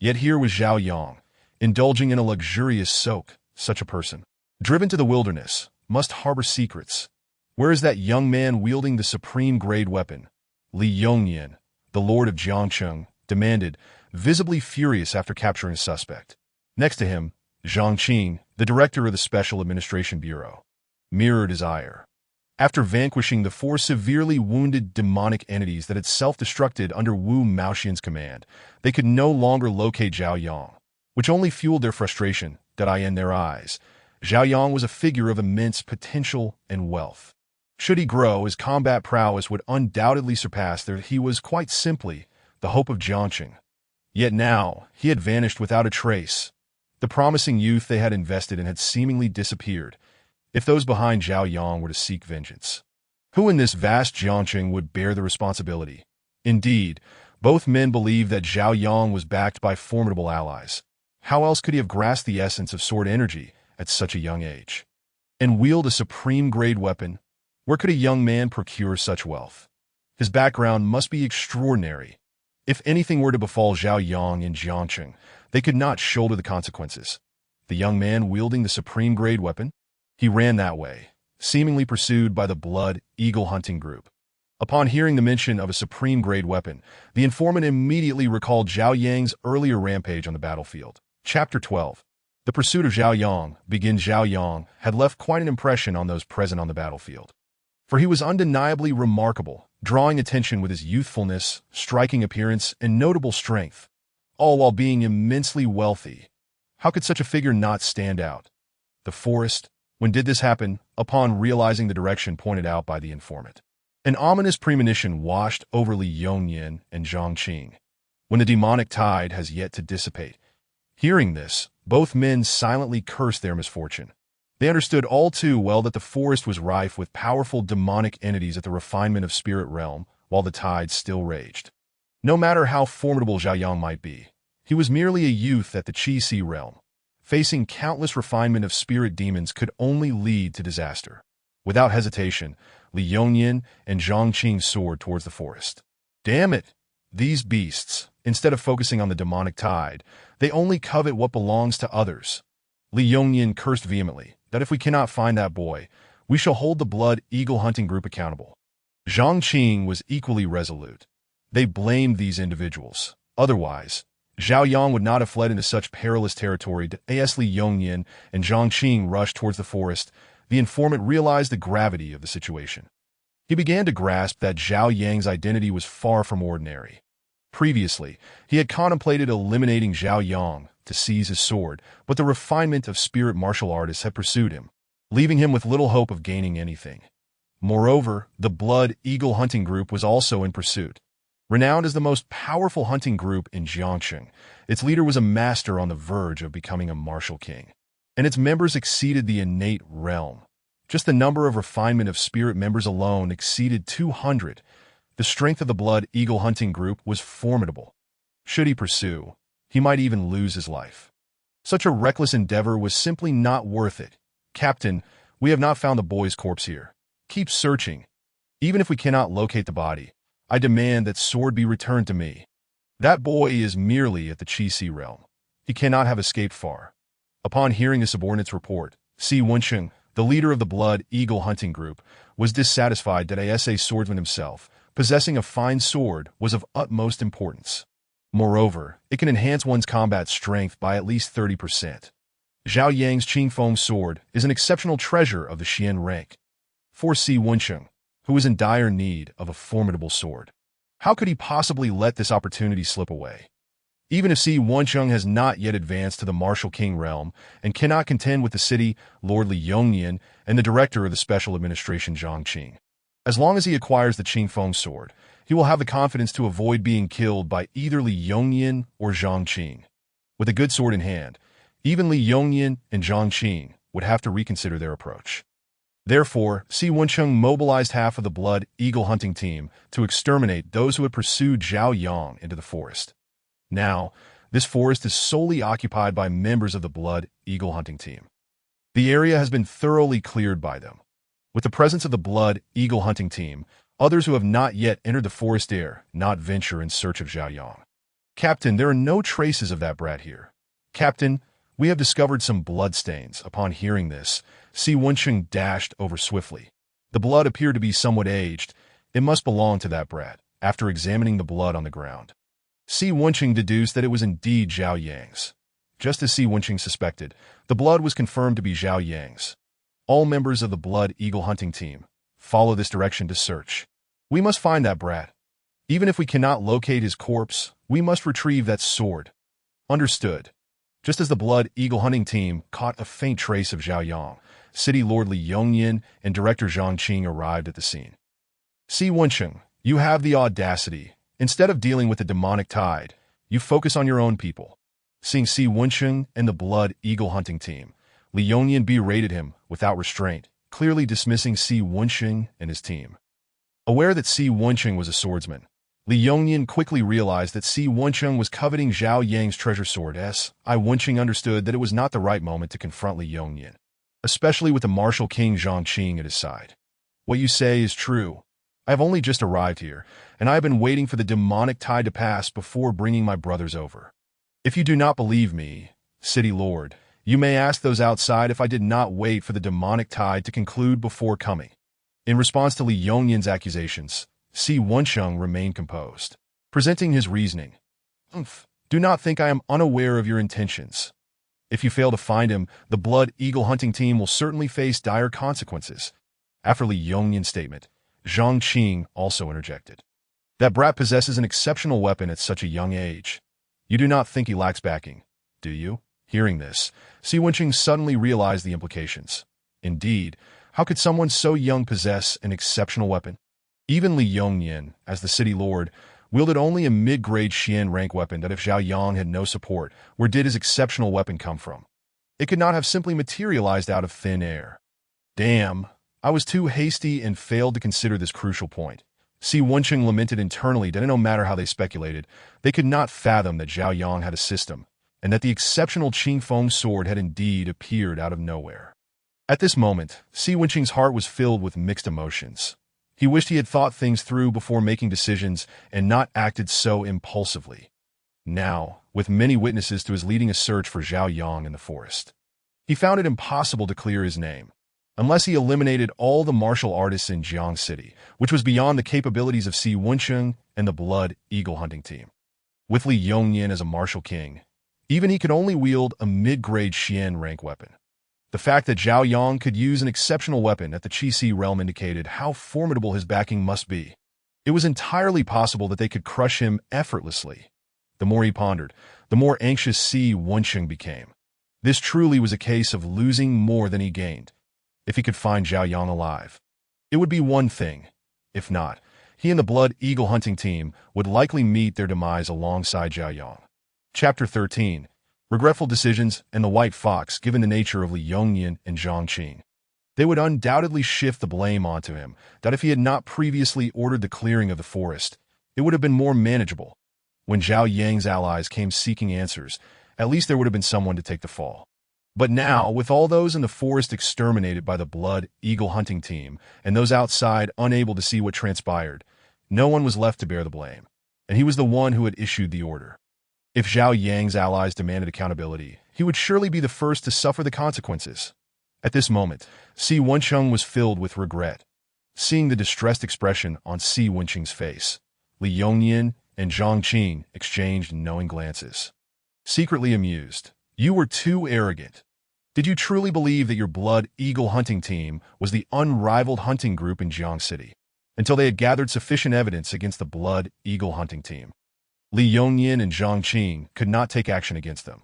Yet here was Zhao Yang, indulging in a luxurious soak. Such a person, driven to the wilderness, must harbor secrets. Where is that young man wielding the supreme-grade weapon? Li Yongnian, the lord of Jiangcheng, demanded, visibly furious after capturing a suspect. Next to him, Zhang Qing, the director of the Special Administration Bureau, mirrored his ire. After vanquishing the 4 severely wounded demonic entities that had self-destructed under Wu Maoxian's command, they could no longer locate Zhao Yang, which only fueled their frustration, in their eyes. Zhao Yang was a figure of immense potential and wealth. Should he grow, his combat prowess would undoubtedly surpass their. He was quite simply the hope of Jiangcheng. Yet now, he had vanished without a trace. The promising youth they had invested in had seemingly disappeared. If those behind Zhao Yang were to seek vengeance, who in this vast Jiangcheng would bear the responsibility? Indeed, both men believed that Zhao Yang was backed by formidable allies. How else could he have grasped the essence of sword energy at such a young age? And wield a supreme-grade weapon? Where could a young man procure such wealth? His background must be extraordinary. If anything were to befall Zhao Yang in Jiangcheng, they could not shoulder the consequences. The young man wielding the supreme-grade weapon? He ran that way, seemingly pursued by the Blood Eagle hunting group. Upon hearing the mention of a supreme-grade weapon, the informant immediately recalled Zhao Yang's earlier rampage on the battlefield. Chapter 12. The pursuit of Zhao Yang, Zhao Yang, had left quite an impression on those present on the battlefield. For he was undeniably remarkable, drawing attention with his youthfulness, striking appearance, and notable strength, all while being immensely wealthy. How could such a figure not stand out? The forest. When did this happen? Upon realizing the direction pointed out by the informant, an ominous premonition washed over Li Yongnian and Zhang Qing. When the demonic tide has yet to dissipate. Hearing this, both men silently cursed their misfortune. They understood all too well that the forest was rife with powerful demonic entities at the refinement of spirit realm, while the tide still raged. No matter how formidable Zhao Yang might be, he was merely a youth at the Qi realm. Facing countless refinement of spirit demons could only lead to disaster. Without hesitation, Li Yongnian and Zhang Qing soared towards the forest. Damn it! These beasts, instead of focusing on the demonic tide, they only covet what belongs to others. Li Yongnian cursed vehemently that if we cannot find that boy, we shall hold the Blood Eagle hunting group accountable. Zhang Qing was equally resolute. They blamed these individuals. Otherwise, Zhao Yang would not have fled into such perilous territory. As Li Yongnian and Zhang Qing rushed towards the forest, the informant realized the gravity of the situation. He began to grasp that Zhao Yang's identity was far from ordinary. Previously, he had contemplated eliminating Zhao Yang to seize his sword, but the refinement of spirit martial artists had pursued him, leaving him with little hope of gaining anything. Moreover, the Blood Eagle hunting group was also in pursuit. Renowned as the most powerful hunting group in Jiangcheng, its leader was a master on the verge of becoming a martial king, and its members exceeded the innate realm. Just the number of refinement of spirit members alone exceeded 200. The strength of the Blood Eagle hunting group was formidable. Should he pursue, he might even lose his life. Such a reckless endeavor was simply not worth it. Captain, we have not found the boy's corpse here. Keep searching. Even if we cannot locate the body, I demand that sword be returned to me. That boy is merely at the Qi realm. He cannot have escaped far. Upon hearing the subordinate's report, Si Wensheng, the leader of the Blood Eagle hunting group, was dissatisfied that a swordsman himself, possessing a fine sword, was of utmost importance. Moreover, it can enhance one's combat strength by at least 30%. Zhao Yang's Qingfeng sword is an exceptional treasure of the Xian rank. For Si Wensheng, who was in dire need of a formidable sword, how could he possibly let this opportunity slip away? Even if Si Wensheng has not yet advanced to the martial king realm and cannot contend with the city Lord Li Yongnian and the director of the special administration Zhang Qing. As long as he acquires the Qingfeng sword, he will have the confidence to avoid being killed by either Li Yongnian or Zhang Qing. With a good sword in hand, even Li Yongnian and Zhang Qing would have to reconsider their approach. Therefore, Si Wensheng mobilized half of the Blood Eagle hunting team to exterminate those who had pursued Zhao Yang into the forest. Now, this forest is solely occupied by members of the Blood Eagle hunting team. The area has been thoroughly cleared by them. With the presence of the Blood Eagle hunting team, others who have not yet entered the forest dare not venture in search of Zhao Yang. Captain, there are no traces of that brat here. Captain, we have discovered some bloodstains. Upon hearing this, Si Wensheng dashed over swiftly. The blood appeared to be somewhat aged. It must belong to that brat. After examining the blood on the ground, Si Wensheng deduced that it was indeed Zhao Yang's. Just as Si Wensheng suspected, the blood was confirmed to be Zhao Yang's. All members of the Blood Eagle hunting team, follow this direction to search. We must find that brat. Even if we cannot locate his corpse, we must retrieve that sword. Understood. Just as the Blood Eagle hunting team caught a faint trace of Zhao Yang, City Lord Li Yongnian and Director Zhang Qing arrived at the scene. Si Wensheng, you have the audacity. Instead of dealing with the demonic tide, you focus on your own people. Seeing Si Wensheng and the Blood Eagle hunting team, Li Yongnian berated him without restraint, clearly dismissing Si Wensheng and his team. Aware that Si Wensheng was a swordsman, Li Yongnian quickly realized that Si Wensheng was coveting Zhao Yang's treasure sword. Si Wensheng understood that it was not the right moment to confront Li Yongnian, especially with the martial king Zhang Qing at his side. What you say is true. I have only just arrived here, and I have been waiting for the demonic tide to pass before bringing my brothers over. If you do not believe me, City Lord, you may ask those outside if I did not wait for the demonic tide to conclude before coming. In response to Li Yongnian's accusations, Si Wensheng remained composed, presenting his reasoning. Do not think I am unaware of your intentions. If you fail to find him, the Blood Eagle hunting team will certainly face dire consequences. After Li Yongnian's statement, Zhang Qing also interjected. That brat possesses an exceptional weapon at such a young age. You do not think he lacks backing, do you? Hearing this, Si Wensheng suddenly realized the implications. Indeed, how could someone so young possess an exceptional weapon? Even Li Yongnian, as the city lord, wielded only a mid-grade Xian rank weapon that if Zhao Yang had no support, where did his exceptional weapon come from? It could not have simply materialized out of thin air. Damn, I was too hasty and failed to consider this crucial point. Si Wensheng lamented internally that no matter how they speculated, they could not fathom that Zhao Yang had a system, and that the exceptional Qingfeng sword had indeed appeared out of nowhere. At this moment, Si Wensheng's heart was filled with mixed emotions. He wished he had thought things through before making decisions and not acted so impulsively. Now, with many witnesses to his leading a search for Zhao Yang in the forest, he found it impossible to clear his name, unless he eliminated all the martial artists in Jiang City, which was beyond the capabilities of Si Wensheng and the Blood Eagle hunting team. With Li Yongnian as a martial king, even he could only wield a mid-grade Xian rank weapon. The fact that Zhao Yang could use an exceptional weapon at the Qi realm indicated how formidable his backing must be. It was entirely possible that they could crush him effortlessly. The more he pondered, the more anxious Si Wensheng became. This truly was a case of losing more than he gained. If he could find Zhao Yang alive, it would be one thing. If not, he and the Blood Eagle hunting team would likely meet their demise alongside Zhao Yang. Chapter 13. Regretful Decisions and the White Fox. Given the nature of Li Yongnian and Zhang Qing, they would undoubtedly shift the blame onto him, that if he had not previously ordered the clearing of the forest, it would have been more manageable. When Zhao Yang's allies came seeking answers, at least there would have been someone to take the fall. But now, with all those in the forest exterminated by the Blood Eagle hunting team, and those outside unable to see what transpired, no one was left to bear the blame. and he was the one who had issued the order. If Zhao Yang's allies demanded accountability, he would surely be the first to suffer the consequences. At this moment, Si Wencheng was filled with regret. Seeing the distressed expression on Si Wencheng's face, Li Yongyan and Zhang Qing exchanged knowing glances. Secretly amused, "You were too arrogant. Did you truly believe that your Blood Eagle hunting team was the unrivaled hunting group in Jiang City, until they had gathered sufficient evidence against the Blood Eagle hunting team?" Li Yongyan and Zhang Qing could not take action against them.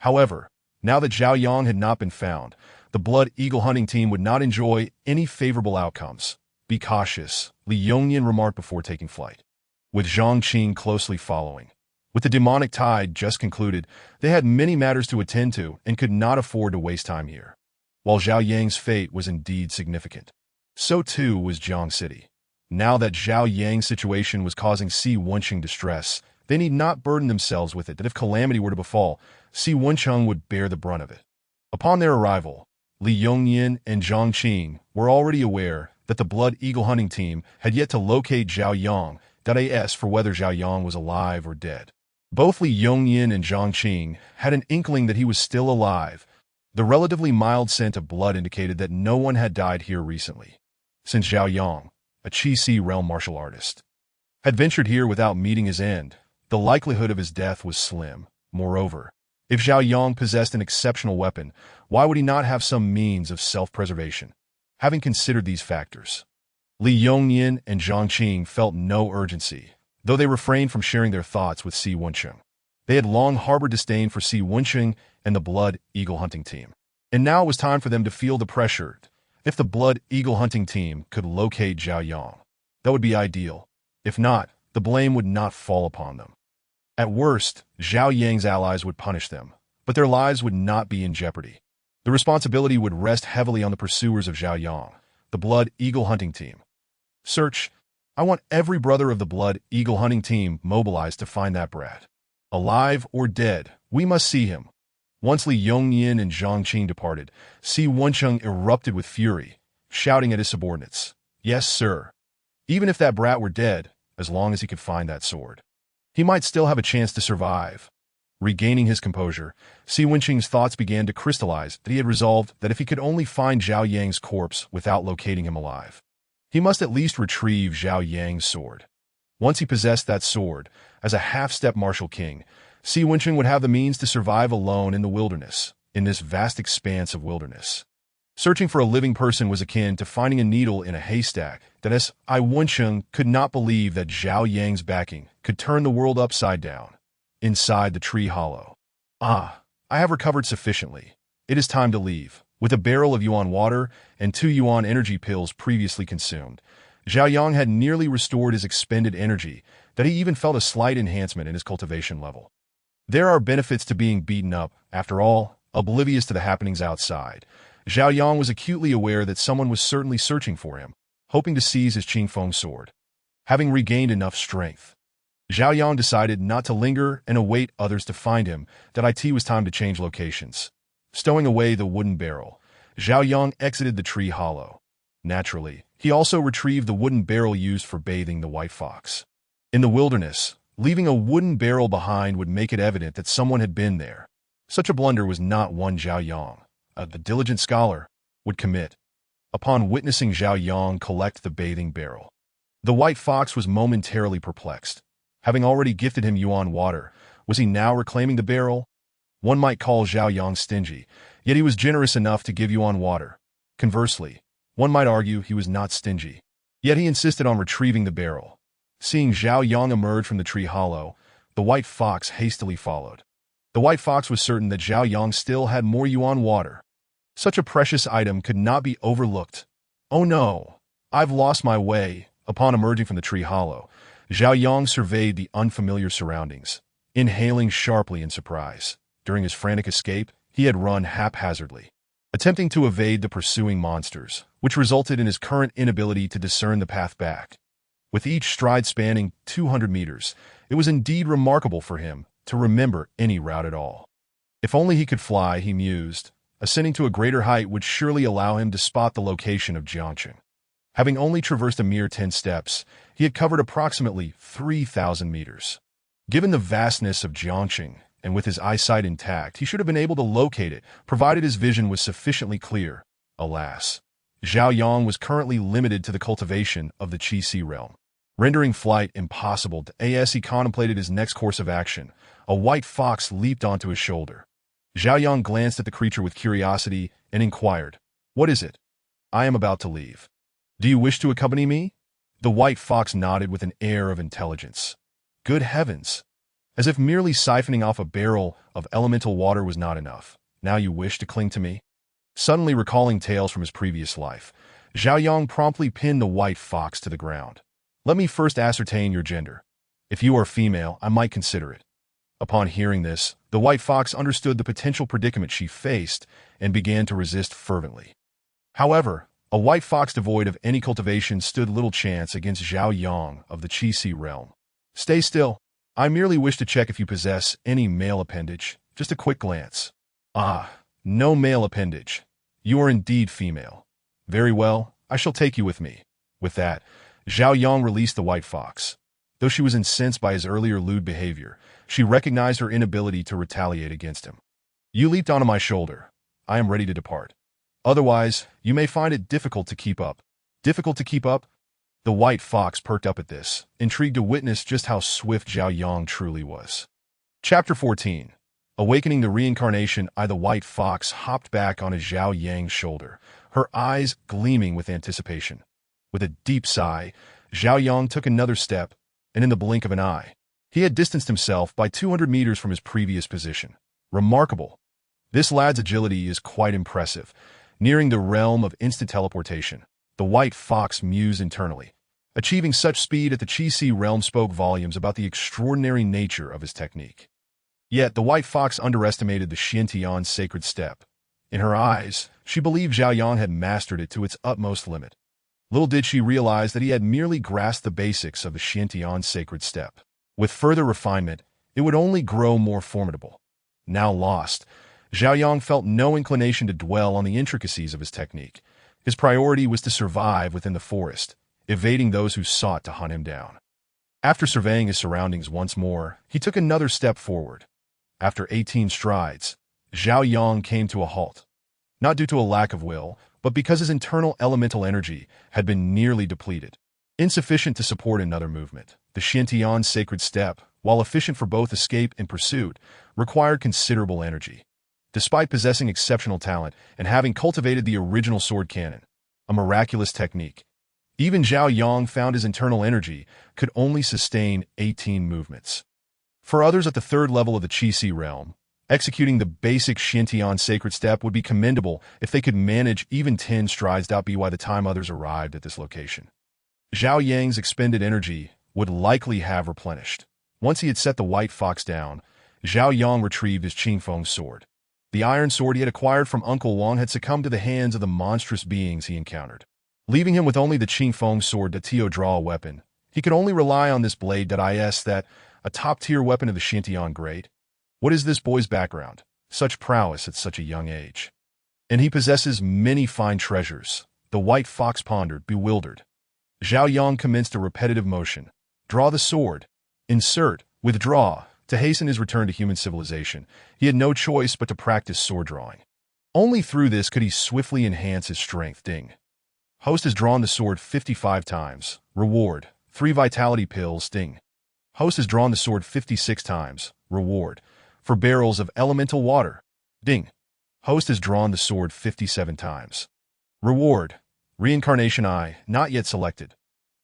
However, now that Zhao Yang had not been found, the Blood Eagle hunting team would not enjoy any favorable outcomes. "Be cautious," Li Yongyan remarked before taking flight, with Zhang Qing closely following. With the demonic tide just concluded, they had many matters to attend to and could not afford to waste time here. While Zhao Yang's fate was indeed significant, so too was Jiang City. Now that Zhao Yang's situation was causing Si Wencheng distress, they need not burden themselves with it that if calamity were to befall, Si Wencheng would bear the brunt of it. Upon their arrival, Li Yongyan and Zhang Qing were already aware that the Blood Eagle hunting team had yet to locate Zhao Yang.as for whether Zhao Yang was alive or dead. Both Li Yongyan and Zhang Qing had an inkling that he was still alive. The relatively mild scent of blood indicated that no one had died here recently, since Zhao Yang, a Qi realm martial artist, had ventured here without meeting his end. The likelihood of his death was slim. Moreover, if Zhao Yang possessed an exceptional weapon, why would he not have some means of self-preservation? Having considered these factors, Li Yongyan and Zhang Qing felt no urgency, though they refrained from sharing their thoughts with Si Wencheng. They had long harbored disdain for Si Wencheng and the Blood Eagle hunting team, and now it was time for them to feel the pressure. If the Blood Eagle hunting team could locate Zhao Yang, that would be ideal. If not, the blame would not fall upon them. At worst, Zhao Yang's allies would punish them, but their lives would not be in jeopardy. The responsibility would rest heavily on the pursuers of Zhao Yang, the Blood Eagle hunting team. Search. I want every brother of the Blood Eagle hunting team mobilized to find that brat. Alive or dead, we must see him. Once Li Yongyan and Zhang Qing departed, Si Wencheng erupted with fury, shouting at his subordinates, "Yes, sir. Even if that brat were dead, as long as he could find that sword, he might still have a chance to survive." Regaining his composure, Si Wencheng's thoughts began to crystallize that he had resolved that if he could only find Zhao Yang's corpse without locating him alive, he must at least retrieve Zhao Yang's sword. Once he possessed that sword, as a half-step martial king, Si Wencheng would have the means to survive alone in the wilderness, in this vast expanse of wilderness. Searching for a living person was akin to finding a needle in a haystack. That is, Si Wencheng could not believe that Zhao Yang's backing could turn the world upside down. Inside the tree hollow. "I have recovered sufficiently. It is time to leave." With a barrel of yuan water and 2 yuan energy pills previously consumed, Zhao Yang had nearly restored his expended energy, that he even felt a slight enhancement in his cultivation level. There are benefits to being beaten up. After all, oblivious to the happenings outside, Zhao Yang was acutely aware that someone was certainly searching for him, hoping to seize his Qingfeng sword. Having regained enough strength, Zhao Yang decided not to linger and await others to find him, that it was time to change locations. Stowing away the wooden barrel, Zhao Yang exited the tree hollow. Naturally, he also retrieved the wooden barrel used for bathing the white fox. In the wilderness, leaving a wooden barrel behind would make it evident that someone had been there. Such a blunder was not one Zhao Yang, the diligent scholar, would commit. Upon witnessing Zhao Yang collect the bathing barrel, the white fox was momentarily perplexed. Having already gifted him yuan water, was he now reclaiming the barrel? One might call Zhao Yang stingy, yet he was generous enough to give yuan water. Conversely, one might argue he was not stingy, yet he insisted on retrieving the barrel. Seeing Zhao Yang emerge from the tree hollow, the white fox hastily followed. The white fox was certain that Zhao Yang still had more yuan water. Such a precious item could not be overlooked. "Oh no, I've lost my way." Upon emerging from the tree hollow, Zhao Yang surveyed the unfamiliar surroundings, inhaling sharply in surprise. During his frantic escape, he had run haphazardly, attempting to evade the pursuing monsters, which resulted in his current inability to discern the path back. With each stride spanning 200 meters, it was indeed remarkable for him to remember any route at all. If only he could fly, he mused. Ascending to a greater height would surely allow him to spot the location of Jiangqing. Having only traversed a mere 10 steps, he had covered approximately 3,000 meters. Given the vastness of Jiangxing, and with his eyesight intact, he should have been able to locate it, provided his vision was sufficiently clear. Alas, Zhao Yang was currently limited to the cultivation of the Qi realm, rendering flight impossible. As he contemplated his next course of action, a white fox leaped onto his shoulder. Zhao Yang glanced at the creature with curiosity and inquired, "What is it?" "I am about to leave. Do you wish to accompany me?" The white fox nodded with an air of intelligence. Good heavens! As if merely siphoning off a barrel of elemental water was not enough. Now you wish to cling to me? Suddenly recalling tales from his previous life, Zhao Yang promptly pinned the white fox to the ground. "Let me first ascertain your gender. If you are female, I might consider it." Upon hearing this, the white fox understood the potential predicament she faced and began to resist fervently. However, a white fox devoid of any cultivation stood little chance against Zhao Yang of the Qi realm. "Stay still. I merely wish to check if you possess any male appendage. Just a quick glance." "Ah, no male appendage. You are indeed female. Very well, I shall take you with me." With that, Zhao Yang released the white fox. Though she was incensed by his earlier lewd behavior, she recognized her inability to retaliate against him. "You leaped onto my shoulder. I am ready to depart. Otherwise, you may find it difficult to keep up." "Difficult to keep up?" The white fox perked up at this, intrigued to witness just how swift Zhao Yang truly was. Chapter 14. Awakening the Reincarnation. The white fox hopped back on his Zhao Yang's shoulder, her eyes gleaming with anticipation. With a deep sigh, Zhao Yang took another step, and in the blink of an eye, he had distanced himself by 200 meters from his previous position. Remarkable. This lad's agility is quite impressive, nearing the realm of instant teleportation. The white fox mused internally. Achieving such speed at the Qi realm spoke volumes about the extraordinary nature of his technique. Yet the white fox underestimated the Xiantian sacred step. In her eyes, she believed Zhao Yang had mastered it to its utmost limit. Little did she realize that he had merely grasped the basics of the Xiantian sacred step. With further refinement, it would only grow more formidable. Now lost, Zhao Yang felt no inclination to dwell on the intricacies of his technique. His priority was to survive within the forest, evading those who sought to hunt him down. After surveying his surroundings once more, he took another step forward. After 18 strides, Zhao Yang came to a halt. Not due to a lack of will, but because his internal elemental energy had been nearly depleted. Insufficient to support another movement, the Xiantian sacred step, while efficient for both escape and pursuit, required considerable energy. Despite possessing exceptional talent and having cultivated the original sword cannon, a miraculous technique, even Zhao Yang found his internal energy could only sustain 18 movements. For others at the third level of the Qi realm, executing the basic Xiantian sacred step would be commendable if they could manage even 10 strides. By the time others arrived at this location, Zhao Yang's expended energy would likely have replenished. Once he had set the white fox down, Zhao Yang retrieved his Qingfeng sword. The iron sword he had acquired from Uncle Wang had succumbed to the hands of the monstrous beings he encountered. Leaving him with only the Qingfeng sword to draw a weapon, he could only rely on this blade. That a top-tier weapon of the Xiantian grade? What is this boy's background? Such prowess at such a young age. And he possesses many fine treasures. The white fox pondered, bewildered. Zhao Yang commenced a repetitive motion. Draw the sword. Insert. Withdraw. To hasten his return to human civilization, he had no choice but to practice sword drawing. Only through this could he swiftly enhance his strength. Ding. Host has drawn the sword 55 times. Reward. 3 vitality pills. Ding. Host has drawn the sword 56 times. Reward. 4 barrels of elemental water. Ding. Host has drawn the sword 57 times. Reward. Reincarnation eye, not yet selected.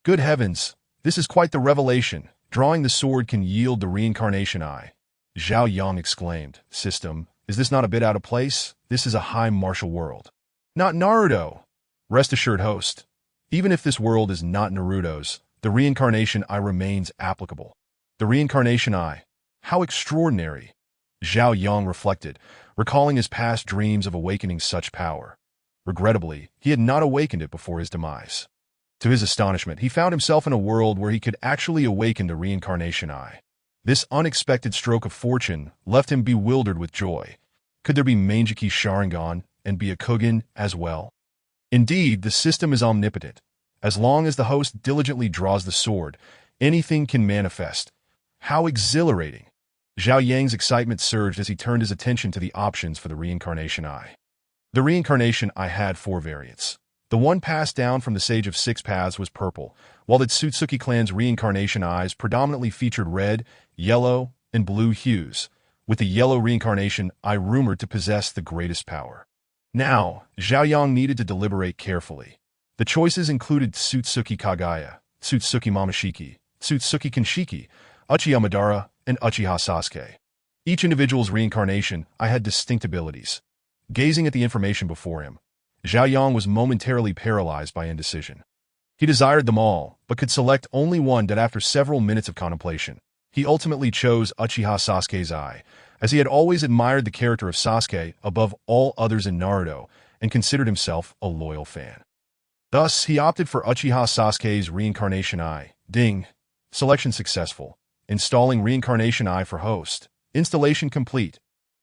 Good heavens, this is quite the revelation. Drawing the sword can yield the reincarnation eye. Zhao Yang exclaimed. System, is this not a bit out of place? This is a high martial world. Not Naruto. Rest assured, host. Even if this world is not Naruto's, the reincarnation eye remains applicable. The reincarnation eye. How extraordinary. Zhao Yang reflected, recalling his past dreams of awakening such power. Regrettably, he had not awakened it before his demise. To his astonishment, he found himself in a world where he could actually awaken the reincarnation eye. This unexpected stroke of fortune left him bewildered with joy. Could there be Manjiki Sharingan and be a Kugan as well? Indeed, the system is omnipotent. As long as the host diligently draws the sword, anything can manifest. How exhilarating! Zhao Yang's excitement surged as he turned his attention to the options for the reincarnation eye. The reincarnation eye had 4 variants. The one passed down from the Sage of Six Paths was purple, while the Tsutsuki clan's reincarnation eyes predominantly featured red, yellow, and blue hues, with the yellow reincarnation eye rumored to possess the greatest power. Now, Zhao Yang needed to deliberate carefully. The choices included Tsutsuki Kagaya, Tsutsuki Momoshiki, Tsutsuki Kinshiki, Uchiha Madara, and Uchiha Sasuke. Each individual's reincarnation eye had distinct abilities. Gazing at the information before him, Zhao Yang was momentarily paralyzed by indecision. He desired them all, but could select only one that after several minutes of contemplation. He ultimately chose Uchiha Sasuke's eye, as he had always admired the character of Sasuke above all others in Naruto and considered himself a loyal fan. Thus, he opted for Uchiha Sasuke's reincarnation eye. Ding. Selection successful. Installing reincarnation eye for host. Installation complete.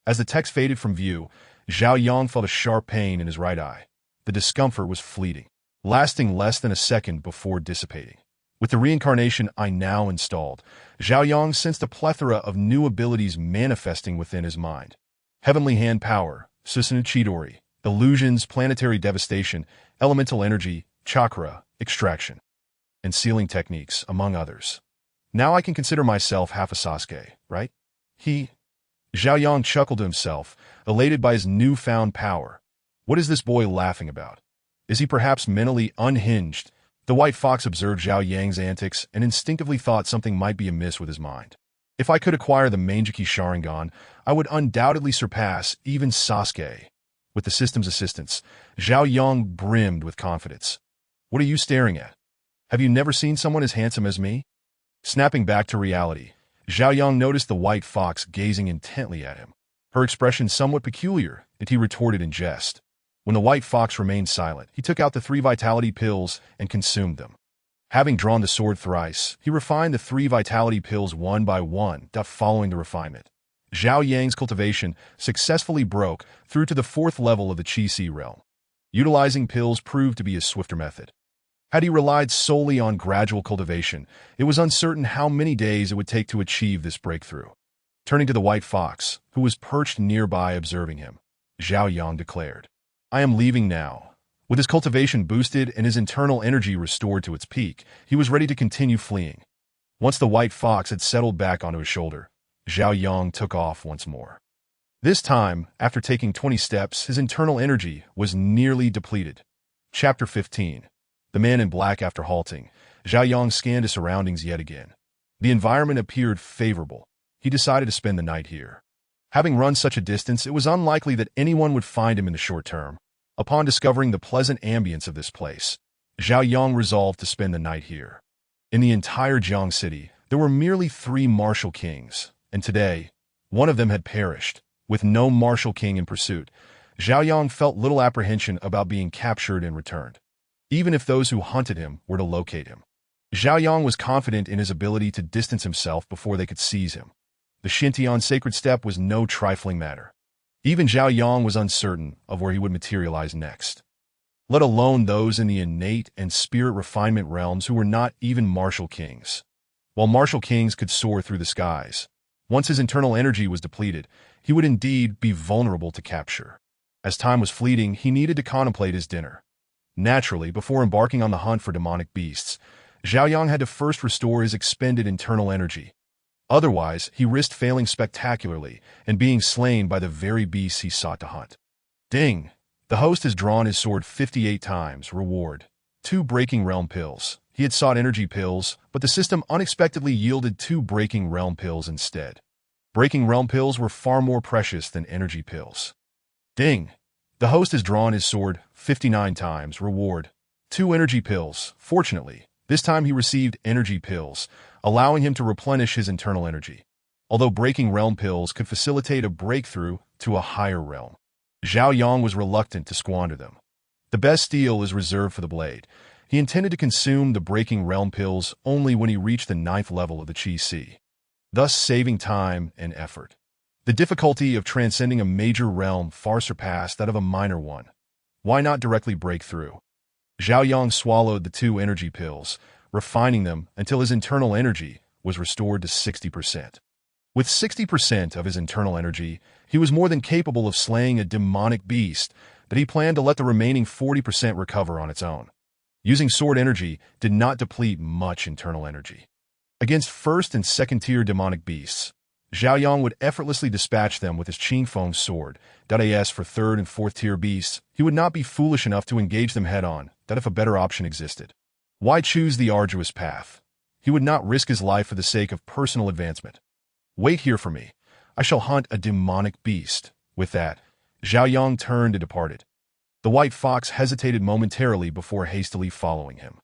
As the text faded from view, Zhao Yang felt a sharp pain in his right eye. The discomfort was fleeting, lasting less than a second before dissipating. With the reincarnation eye now installed, Zhao Yang sensed a plethora of new abilities manifesting within his mind. Heavenly hand power, Susanoo Chidori, illusions, planetary devastation, elemental energy, chakra, extraction, and sealing techniques, among others. Now I can consider myself half a Sasuke, right? Zhao Yang chuckled to himself, elated by his newfound power. What is this boy laughing about? Is he perhaps mentally unhinged? The white fox observed Zhao Yang's antics and instinctively thought something might be amiss with his mind. If I could acquire the Manjiki Sharingan, I would undoubtedly surpass even Sasuke. With the system's assistance, Zhao Yang brimmed with confidence. What are you staring at? Have you never seen someone as handsome as me? Snapping back to reality, Zhao Yang noticed the white fox gazing intently at him. Her expression somewhat peculiar, and he retorted in jest. When the white fox remained silent, he took out the 3 vitality pills and consumed them. Having drawn the sword thrice, he refined the 3 vitality pills one by one, following the refinement. Zhao Yang's cultivation successfully broke through to the 4th level of the Qi-Si realm. Utilizing pills proved to be a swifter method. Had he relied solely on gradual cultivation, it was uncertain how many days it would take to achieve this breakthrough. Turning to the white fox, who was perched nearby observing him, Zhao Yang declared, I am leaving now. With his cultivation boosted and his internal energy restored to its peak, he was ready to continue fleeing. Once the white fox had settled back onto his shoulder, Zhao Yang took off once more. This time, after taking 20 steps, his internal energy was nearly depleted. Chapter 15. The man in black. After halting, Zhao Yang scanned his surroundings yet again. The environment appeared favorable. He decided to spend the night here. Having run such a distance, it was unlikely that anyone would find him in the short term. Upon discovering the pleasant ambience of this place, Zhao Yang resolved to spend the night here. In the entire Jiang city, there were merely 3 martial kings, and today, one of them had perished. With no martial king in pursuit, Zhao Yang felt little apprehension about being captured and returned, even if those who hunted him were to locate him. Zhao Yang was confident in his ability to distance himself before they could seize him. The Xintian sacred step was no trifling matter. Even Zhao Yang was uncertain of where he would materialize next, let alone those in the innate and spirit refinement realms who were not even martial kings. While martial kings could soar through the skies, once his internal energy was depleted, he would indeed be vulnerable to capture. As time was fleeting, he needed to contemplate his dinner. Naturally, before embarking on the hunt for demonic beasts, Zhao Yang had to first restore his expended internal energy. Otherwise, he risked failing spectacularly and being slain by the very beasts he sought to hunt. Ding! The host has drawn his sword 58 times. Reward: 2 Breaking Realm pills. He had sought energy pills, but the system unexpectedly yielded 2 Breaking Realm pills instead. Breaking Realm pills were far more precious than energy pills. Ding! The host has drawn his sword 59 times. Reward: 2 energy pills. Fortunately, this time he received energy pills, allowing him to replenish his internal energy. Although Breaking Realm pills could facilitate a breakthrough to a higher realm, Zhao Yang was reluctant to squander them. The best steel is reserved for the blade. He intended to consume the Breaking Realm pills only when he reached the 9th level of the Qi-Si, thus saving time and effort. The difficulty of transcending a major realm far surpassed that of a minor one. Why not directly break through? Zhao Yang swallowed the 2 energy pills, refining them until his internal energy was restored to 60%. With 60% of his internal energy, he was more than capable of slaying a demonic beast that he planned to let the remaining 40% recover on its own. Using sword energy did not deplete much internal energy. Against first and second tier demonic beasts, Zhao Yang would effortlessly dispatch them with his Qing Feng sword. As for third and fourth tier beasts, he would not be foolish enough to engage them head-on, that if a better option existed. Why choose the arduous path? He would not risk his life for the sake of personal advancement. Wait here for me. I shall hunt a demonic beast. With that, Zhao Yang turned and departed. The white fox hesitated momentarily before hastily following him.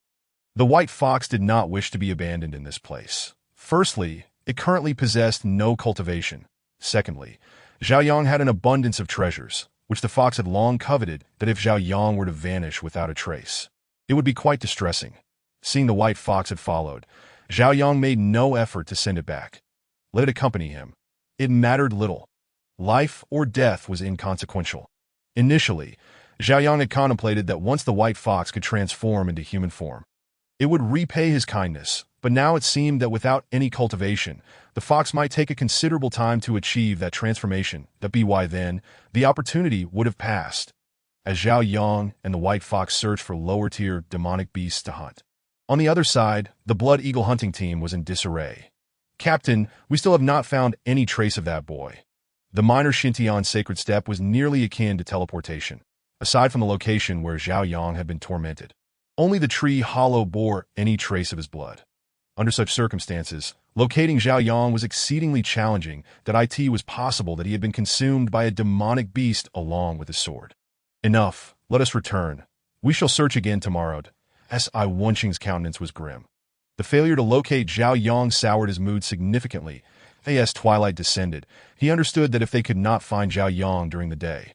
The white fox did not wish to be abandoned in this place. Firstly, it currently possessed no cultivation. Secondly, Zhao Yang had an abundance of treasures, which the fox had long coveted, that if Zhao Yang were to vanish without a trace, it would be quite distressing. Seeing the white fox had followed, Zhao Yang made no effort to send it back. Let it accompany him. It mattered little. Life or death was inconsequential. Initially, Zhao Yang had contemplated that once the white fox could transform into human form, it would repay his kindness, but now it seemed that without any cultivation, the fox might take a considerable time to achieve that transformation, by then, the opportunity would have passed, as Zhao Yang and the white fox searched for lower-tier demonic beasts to hunt. On the other side, the Blood Eagle hunting team was in disarray. Captain, we still have not found any trace of that boy. The minor Xintian sacred step was nearly akin to teleportation, aside from the location where Zhao Yang had been tormented. Only the tree hollow bore any trace of his blood. Under such circumstances, locating Zhao Yang was exceedingly challenging. It was possible that he had been consumed by a demonic beast along with his sword. Enough, let us return. We shall search again tomorrow. S.I. Wenqing's countenance was grim. The failure to locate Zhao Yang soured his mood significantly. As twilight descended, he understood that if they could not find Zhao Yang during the day,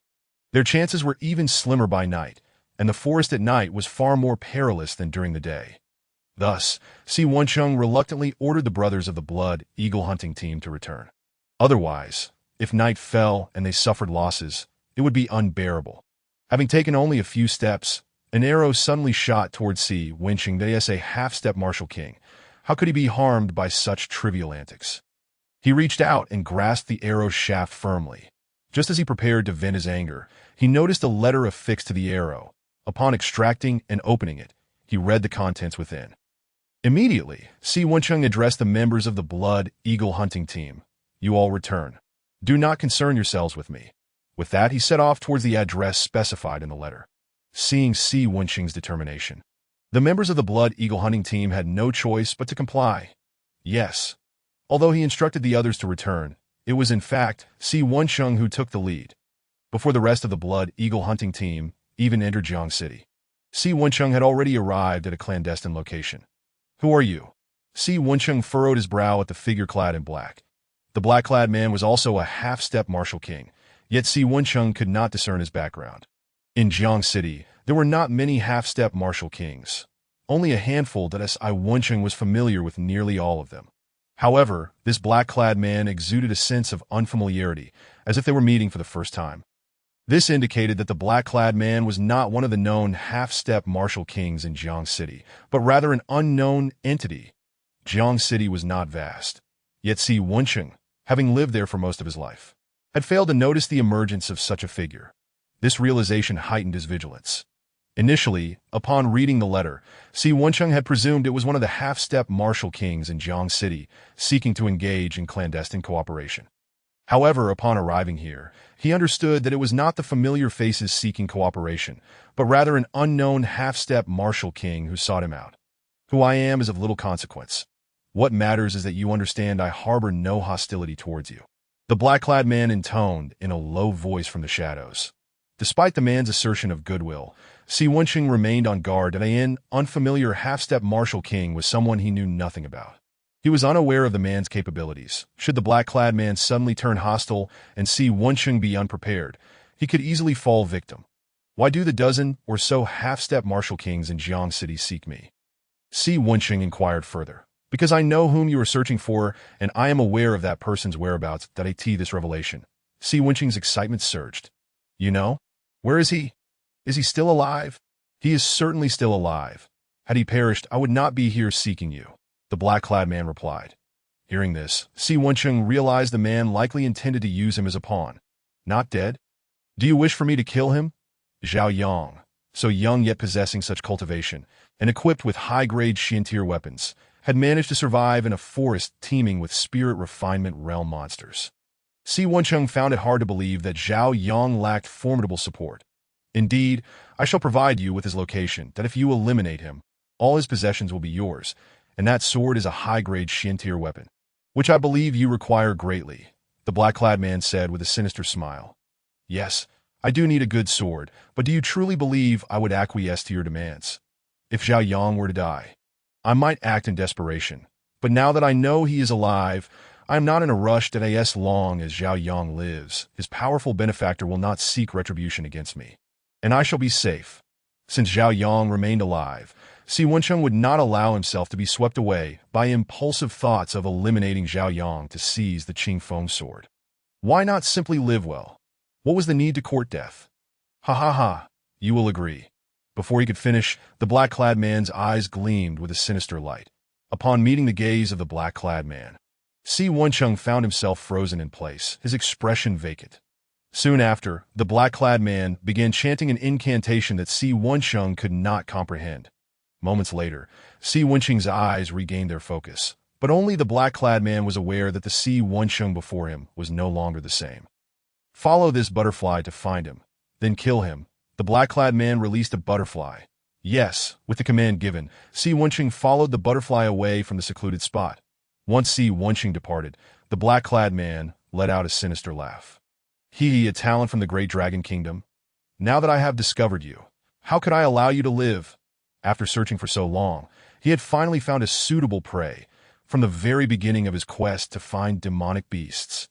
their chances were even slimmer by night, and the forest at night was far more perilous than during the day. Thus, Si Wenqing reluctantly ordered the brothers of the Blood Eagle hunting team to return. Otherwise, if night fell and they suffered losses, it would be unbearable. Having taken only a few steps, an arrow suddenly shot towards Si Wenqing. A half-step martial king. How could he be harmed by such trivial antics? He reached out and grasped the arrow's shaft firmly. Just as he prepared to vent his anger, he noticed a letter affixed to the arrow. Upon extracting and opening it, he read the contents within. Immediately, Si Wenqing addressed the members of the Blood Eagle hunting team. You all return. Do not concern yourselves with me. With that, he set off towards the address specified in the letter. Seeing Si Wenqing's determination, the members of the Blood Eagle hunting team had no choice but to comply. Yes. Although he instructed the others to return, it was in fact Si Wenqing who took the lead. Before the rest of the Blood Eagle hunting team even entered Jiang City, Si Wenqing had already arrived at a clandestine location. Who are you? Si Wenqing furrowed his brow at the figure clad in black. The black-clad man was also a half-step martial king, yet Si Wenqing could not discern his background. In Jiang City, there were not many half-step martial kings. Only a handful. Si Wenqing was familiar with nearly all of them. However, this black-clad man exuded a sense of unfamiliarity, as if they were meeting for the first time. This indicated that the black-clad man was not one of the known half-step martial kings in Jiang City, but rather an unknown entity. Jiang City was not vast. Yet Si Wenqing, having lived there for most of his life, had failed to notice the emergence of such a figure. This realization heightened his vigilance. Initially, upon reading the letter, Si Wenqing had presumed it was one of the half-step martial kings in Jiang City, seeking to engage in clandestine cooperation. However, upon arriving here, he understood that it was not the familiar faces seeking cooperation, but rather an unknown half-step martial king who sought him out. Who I am is of little consequence. What matters is that you understand I harbor no hostility towards you. The black-clad man intoned in a low voice from the shadows. Despite the man's assertion of goodwill, Si Wenqing remained on guard that an unfamiliar half-step martial king was someone he knew nothing about. He was unaware of the man's capabilities. Should the black-clad man suddenly turn hostile and Si Wenqing be unprepared, he could easily fall victim. Why do the dozen or so half-step martial kings in Jiang City seek me? Si Wenqing inquired further. Because I know whom you are searching for, and I am aware of that person's whereabouts. This revelation. Si Wenqing's excitement surged. You know? Where is he? Is he still alive? He is certainly still alive. Had he perished, I would not be here seeking you, the black-clad man replied. Hearing this, Si Wencheng realized the man likely intended to use him as a pawn. Not dead? Do you wish for me to kill him? Zhao Yang, so young yet possessing such cultivation, and equipped with high-grade Xiantier weapons, had managed to survive in a forest teeming with spirit refinement realm monsters. Si Wencheng found it hard to believe that Zhao Yang lacked formidable support. Indeed, I shall provide you with his location, that if you eliminate him, all his possessions will be yours, and that sword is a high-grade Xiantier weapon, which I believe you require greatly, the black-clad man said with a sinister smile. Yes, I do need a good sword, but do you truly believe I would acquiesce to your demands? If Zhao Yang were to die, I might act in desperation, but now that I know he is alive, I am not in a rush that as long as Zhao Yang lives, his powerful benefactor will not seek retribution against me, and I shall be safe. Since Zhao Yang remained alive, Si Wencheng would not allow himself to be swept away by impulsive thoughts of eliminating Zhao Yang to seize the Qingfeng sword. Why not simply live well? What was the need to court death? Ha ha ha, you will agree. Before he could finish, the black-clad man's eyes gleamed with a sinister light. Upon meeting the gaze of the black-clad man, Si Wencheng found himself frozen in place, his expression vacant. Soon after, the black-clad man began chanting an incantation that Si Wencheng could not comprehend. Moments later, Si Wencheng's eyes regained their focus, but only the black-clad man was aware that the Si Wencheng before him was no longer the same. Follow this butterfly to find him, then kill him. The black-clad man released a butterfly. Yes, with the command given, Si Wencheng followed the butterfly away from the secluded spot. Once Si Wencheng departed, the black-clad man let out a sinister laugh. He, a talent from the great dragon kingdom? Now that I have discovered you, how could I allow you to live? After searching for so long, he had finally found a suitable prey, from the very beginning of his quest to find demonic beasts.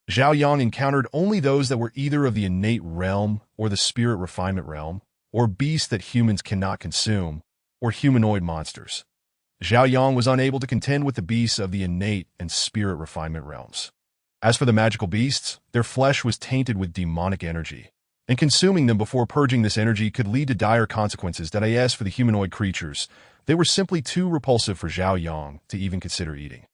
Zhao Yang encountered only those that were either of the innate realm or the spirit refinement realm, or beasts that humans cannot consume, or humanoid monsters. Zhao Yang was unable to contend with the beasts of the innate and spirit refinement realms. As for the magical beasts, their flesh was tainted with demonic energy, and consuming them before purging this energy could lead to dire consequences that as for the humanoid creatures, they were simply too repulsive for Zhao Yang to even consider eating.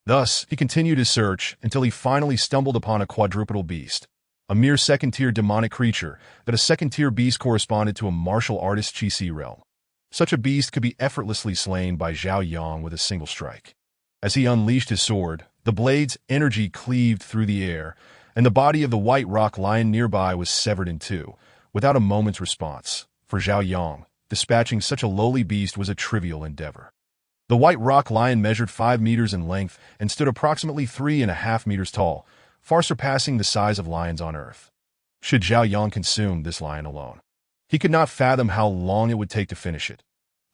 Thus, he continued his search until he finally stumbled upon a quadrupedal beast, a mere second-tier demonic creature that a second-tier beast corresponded to a martial artist's Qi realm. Such a beast could be effortlessly slain by Zhao Yang with a single strike. As he unleashed his sword, the blade's energy cleaved through the air, and the body of the white rock lion nearby was severed in two, without a moment's response. For Zhao Yang, dispatching such a lowly beast was a trivial endeavor. The white rock lion measured 5 meters in length and stood approximately 3.5 meters tall, far surpassing the size of lions on Earth. Should Zhao Yang consume this lion alone, he could not fathom how long it would take to finish it.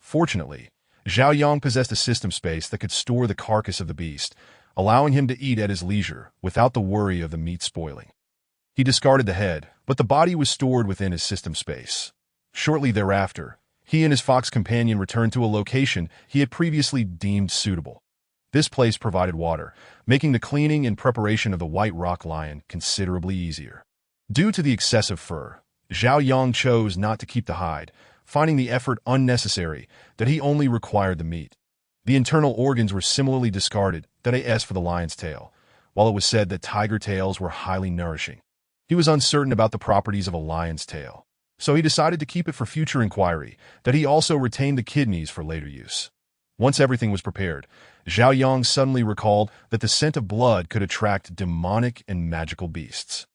Fortunately, Zhao Yang possessed a system space that could store the carcass of the beast, allowing him to eat at his leisure without the worry of the meat spoiling. He discarded the head, but the body was stored within his system space. Shortly thereafter, he and his fox companion returned to a location he had previously deemed suitable. This place provided water, making the cleaning and preparation of the white rock lion considerably easier. Due to the excessive fur, Zhao Yang chose not to keep the hide, finding the effort unnecessary, that he only required the meat. The internal organs were similarly discarded, that as for the lion's tail, while it was said that tiger tails were highly nourishing. He was uncertain about the properties of a lion's tail, so he decided to keep it for future inquiry, that he also retained the kidneys for later use. Once everything was prepared, Zhao Yang suddenly recalled that the scent of blood could attract demonic and magical beasts.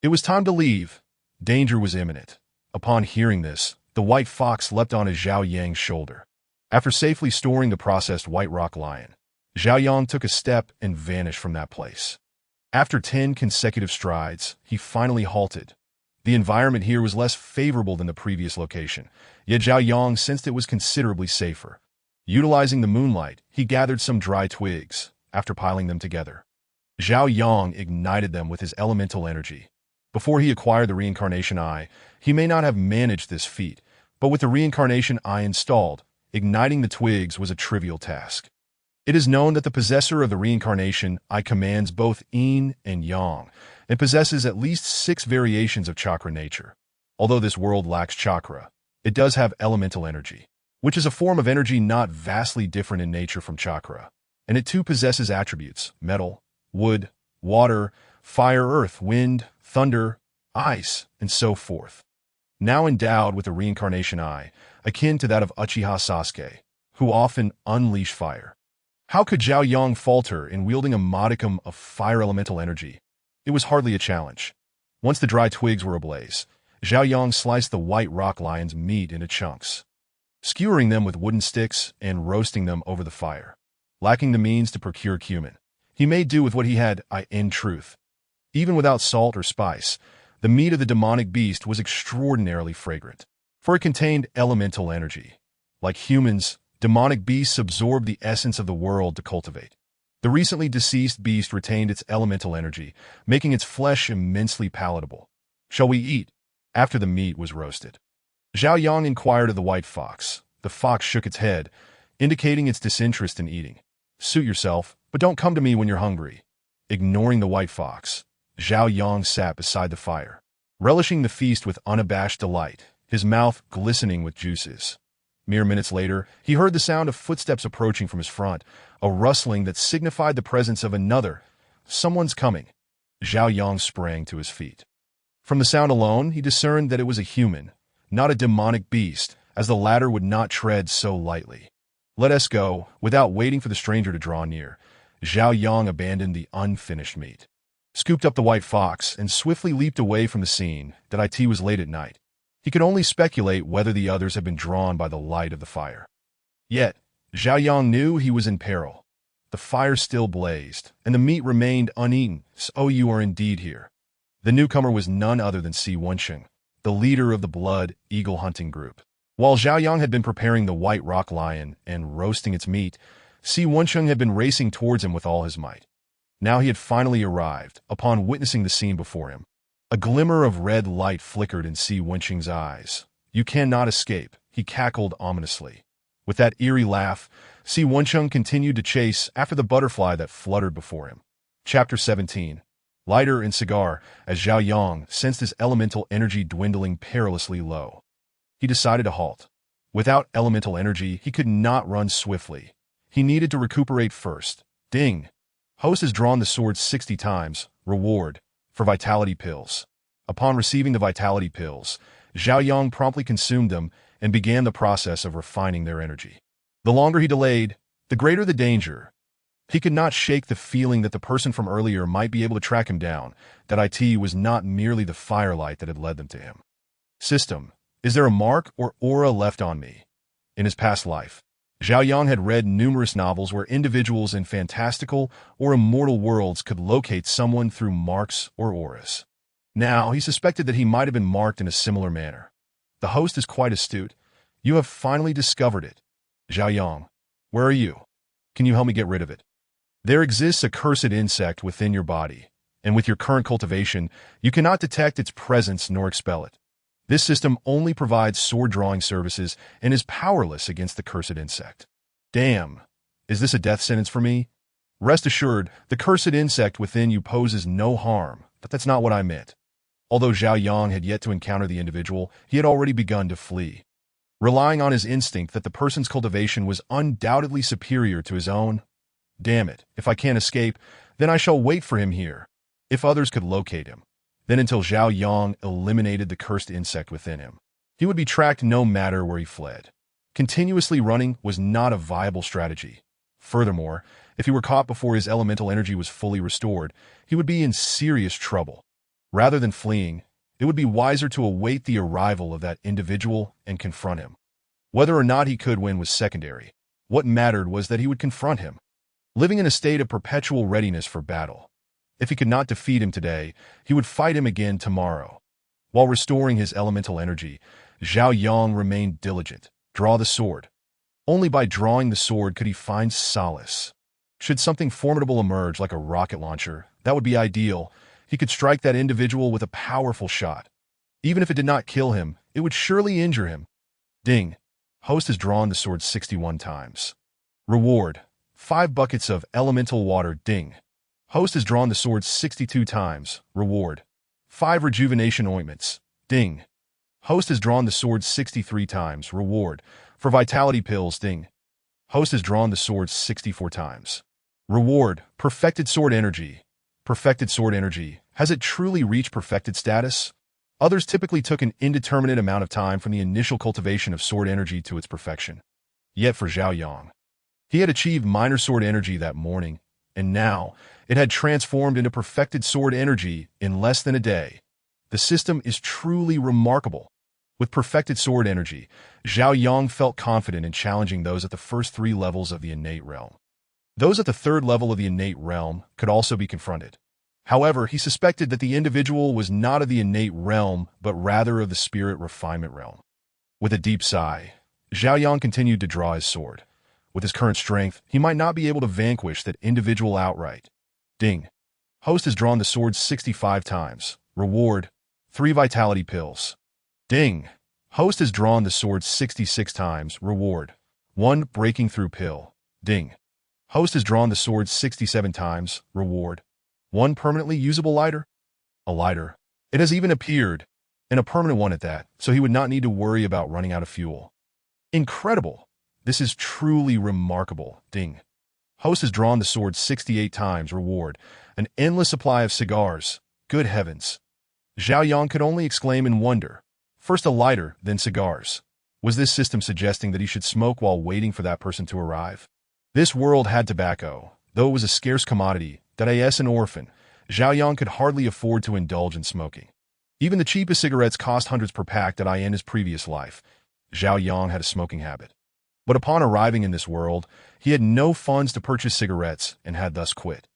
It was time to leave. Danger was imminent. Upon hearing this, the white fox leapt on Zhao Yang's shoulder. After safely storing the processed white rock lion, Zhao Yang took a step and vanished from that place. After 10 consecutive strides, he finally halted. The environment here was less favorable than the previous location, yet Zhao Yang sensed it was considerably safer. Utilizing the moonlight, he gathered some dry twigs. After piling them together, Zhao Yang ignited them with his elemental energy. Before he acquired the reincarnation eye, he may not have managed this feat, but with the reincarnation eye installed, igniting the twigs was a trivial task. It is known that the possessor of the reincarnation eye commands both yin and yang, and possesses at least 6 variations of chakra nature. Although this world lacks chakra, It does have elemental energy, which is a form of energy not vastly different in nature from chakra. And it too possesses attributes: metal, wood, water, fire, earth, wind, thunder, ice, and so forth. Now endowed with a reincarnation eye, akin to that of Uchiha Sasuke, who often unleash fire. How could Zhao Yang falter in wielding a modicum of fire elemental energy? It was hardly a challenge. Once the dry twigs were ablaze, Zhao Yang sliced the white rock lion's meat into chunks, skewering them with wooden sticks and roasting them over the fire. Lacking the means to procure cumin, he made do with what he had. In truth, even without salt or spice, the meat of the demonic beast was extraordinarily fragrant, for it contained elemental energy. Like humans, demonic beasts absorb the essence of the world to cultivate. The recently deceased beast retained its elemental energy, making its flesh immensely palatable. "Shall we eat?" After the meat was roasted, Zhao Yang inquired of the white fox. The fox shook its head, indicating its disinterest in eating. "Suit yourself, but don't come to me when you're hungry." Ignoring the white fox, Zhao Yang sat beside the fire, relishing the feast with unabashed delight, his mouth glistening with juices. Mere minutes later, he heard the sound of footsteps approaching from his front, a rustling that signified the presence of another. Someone's coming. Zhao Yang sprang to his feet. From the sound alone, he discerned that it was a human, not a demonic beast, as the latter would not tread so lightly. "Let us go." Without waiting for the stranger to draw near, Zhao Yang abandoned the unfinished meat, scooped up the white fox, and swiftly leaped away from the scene. That it was late at night. He could only speculate whether the others had been drawn by the light of the fire. Yet, Zhao Yang knew he was in peril. The fire still blazed, and the meat remained uneaten. "So you are indeed here." The newcomer was none other than Si Wensheng, the leader of the Blood Eagle hunting group. While Zhao Yang had been preparing the white rock lion and roasting its meat, Si Wensheng had been racing towards him with all his might. Now he had finally arrived, upon witnessing the scene before him. A glimmer of red light flickered in Si Wensheng's eyes. "You cannot escape," he cackled ominously. With that eerie laugh, Si Wensheng continued to chase after the butterfly that fluttered before him. Chapter 17. Lighter and cigar, as Zhao Yang sensed his elemental energy dwindling perilously low. He decided to halt. Without elemental energy, he could not run swiftly. He needed to recuperate first. Ding! Host has drawn the sword 60 times. Reward for vitality pills. Upon receiving the vitality pills, Zhao Yang promptly consumed them and began the process of refining their energy. The longer he delayed, the greater the danger. He could not shake the feeling that the person from earlier might be able to track him down, that it was not merely the firelight that had led them to him. System: is there a mark or aura left on me? In his past life, Zhao Yang had read numerous novels where individuals in fantastical or immortal worlds could locate someone through marks or auras. Now, he suspected that he might have been marked in a similar manner. The host is quite astute. "You have finally discovered it. Zhao Yang, where are you? Can you help me get rid of it?" There exists a cursed insect within your body, and with your current cultivation, you cannot detect its presence nor expel it. This system only provides sword-drawing services and is powerless against the cursed insect. Damn, is this a death sentence for me? Rest assured, the cursed insect within you poses no harm, but that's not what I meant. Although Zhao Yang had yet to encounter the individual, he had already begun to flee. Relying on his instinct that the person's cultivation was undoubtedly superior to his own. Damn it, if I can't escape, then I shall wait for him here. If others could locate him, then until Zhao Yang eliminated the cursed insect within him, he would be tracked no matter where he fled. Continuously running was not a viable strategy. Furthermore, if he were caught before his elemental energy was fully restored, he would be in serious trouble. Rather than fleeing, it would be wiser to await the arrival of that individual and confront him. Whether or not he could win was secondary. What mattered was that he would confront him, living in a state of perpetual readiness for battle. If he could not defeat him today, he would fight him again tomorrow. While restoring his elemental energy, Zhao Yang remained diligent. Draw the sword. Only by drawing the sword could he find solace. Should something formidable emerge like a rocket launcher, that would be ideal. He could strike that individual with a powerful shot. Even if it did not kill him, it would surely injure him. Ding. Host has drawn the sword 61 times. Reward: 5 buckets of elemental water. Ding. Host has drawn the sword 62 times. Reward: 5 rejuvenation ointments. Ding. Host has drawn the sword 63 times. Reward. For vitality pills. Ding. Host has drawn the sword 64 times. Reward. Perfected sword energy. Perfected sword energy. Has it truly reached perfected status? Others typically took an indeterminate amount of time from the initial cultivation of sword energy to its perfection. Yet for Zhao Yang, he had achieved minor sword energy that morning, and now it had transformed into perfected sword energy in less than a day. The system is truly remarkable. With perfected sword energy, Zhao Yang felt confident in challenging those at the first 3 levels of the innate realm. Those at the 3rd level of the innate realm could also be confronted. However, he suspected that the individual was not of the innate realm, but rather of the spirit refinement realm. With a deep sigh, Zhao Yang continued to draw his sword. With his current strength, he might not be able to vanquish that individual outright. Ding. Host has drawn the sword 65 times. Reward. 3 vitality pills. Ding. Host has drawn the sword 66 times. Reward. 1 breaking through pill. Ding. Host has drawn the sword 67 times. Reward. 1 permanently usable lighter. A lighter. It has even appeared, and a permanent one at that, so he would not need to worry about running out of fuel. Incredible. This is truly remarkable. Ding. Host has drawn the sword 68 times. Reward. An endless supply of cigars. Good heavens. Zhao Yang could only exclaim in wonder. First a lighter, then cigars. Was this system suggesting that he should smoke while waiting for that person to arrive? This world had tobacco, though it was a scarce commodity, that as an orphan, Zhao Yang could hardly afford to indulge in smoking. Even the cheapest cigarettes cost hundreds per pack that in his previous life. Zhao Yang had a smoking habit. But upon arriving in this world, he had no funds to purchase cigarettes and had thus quit.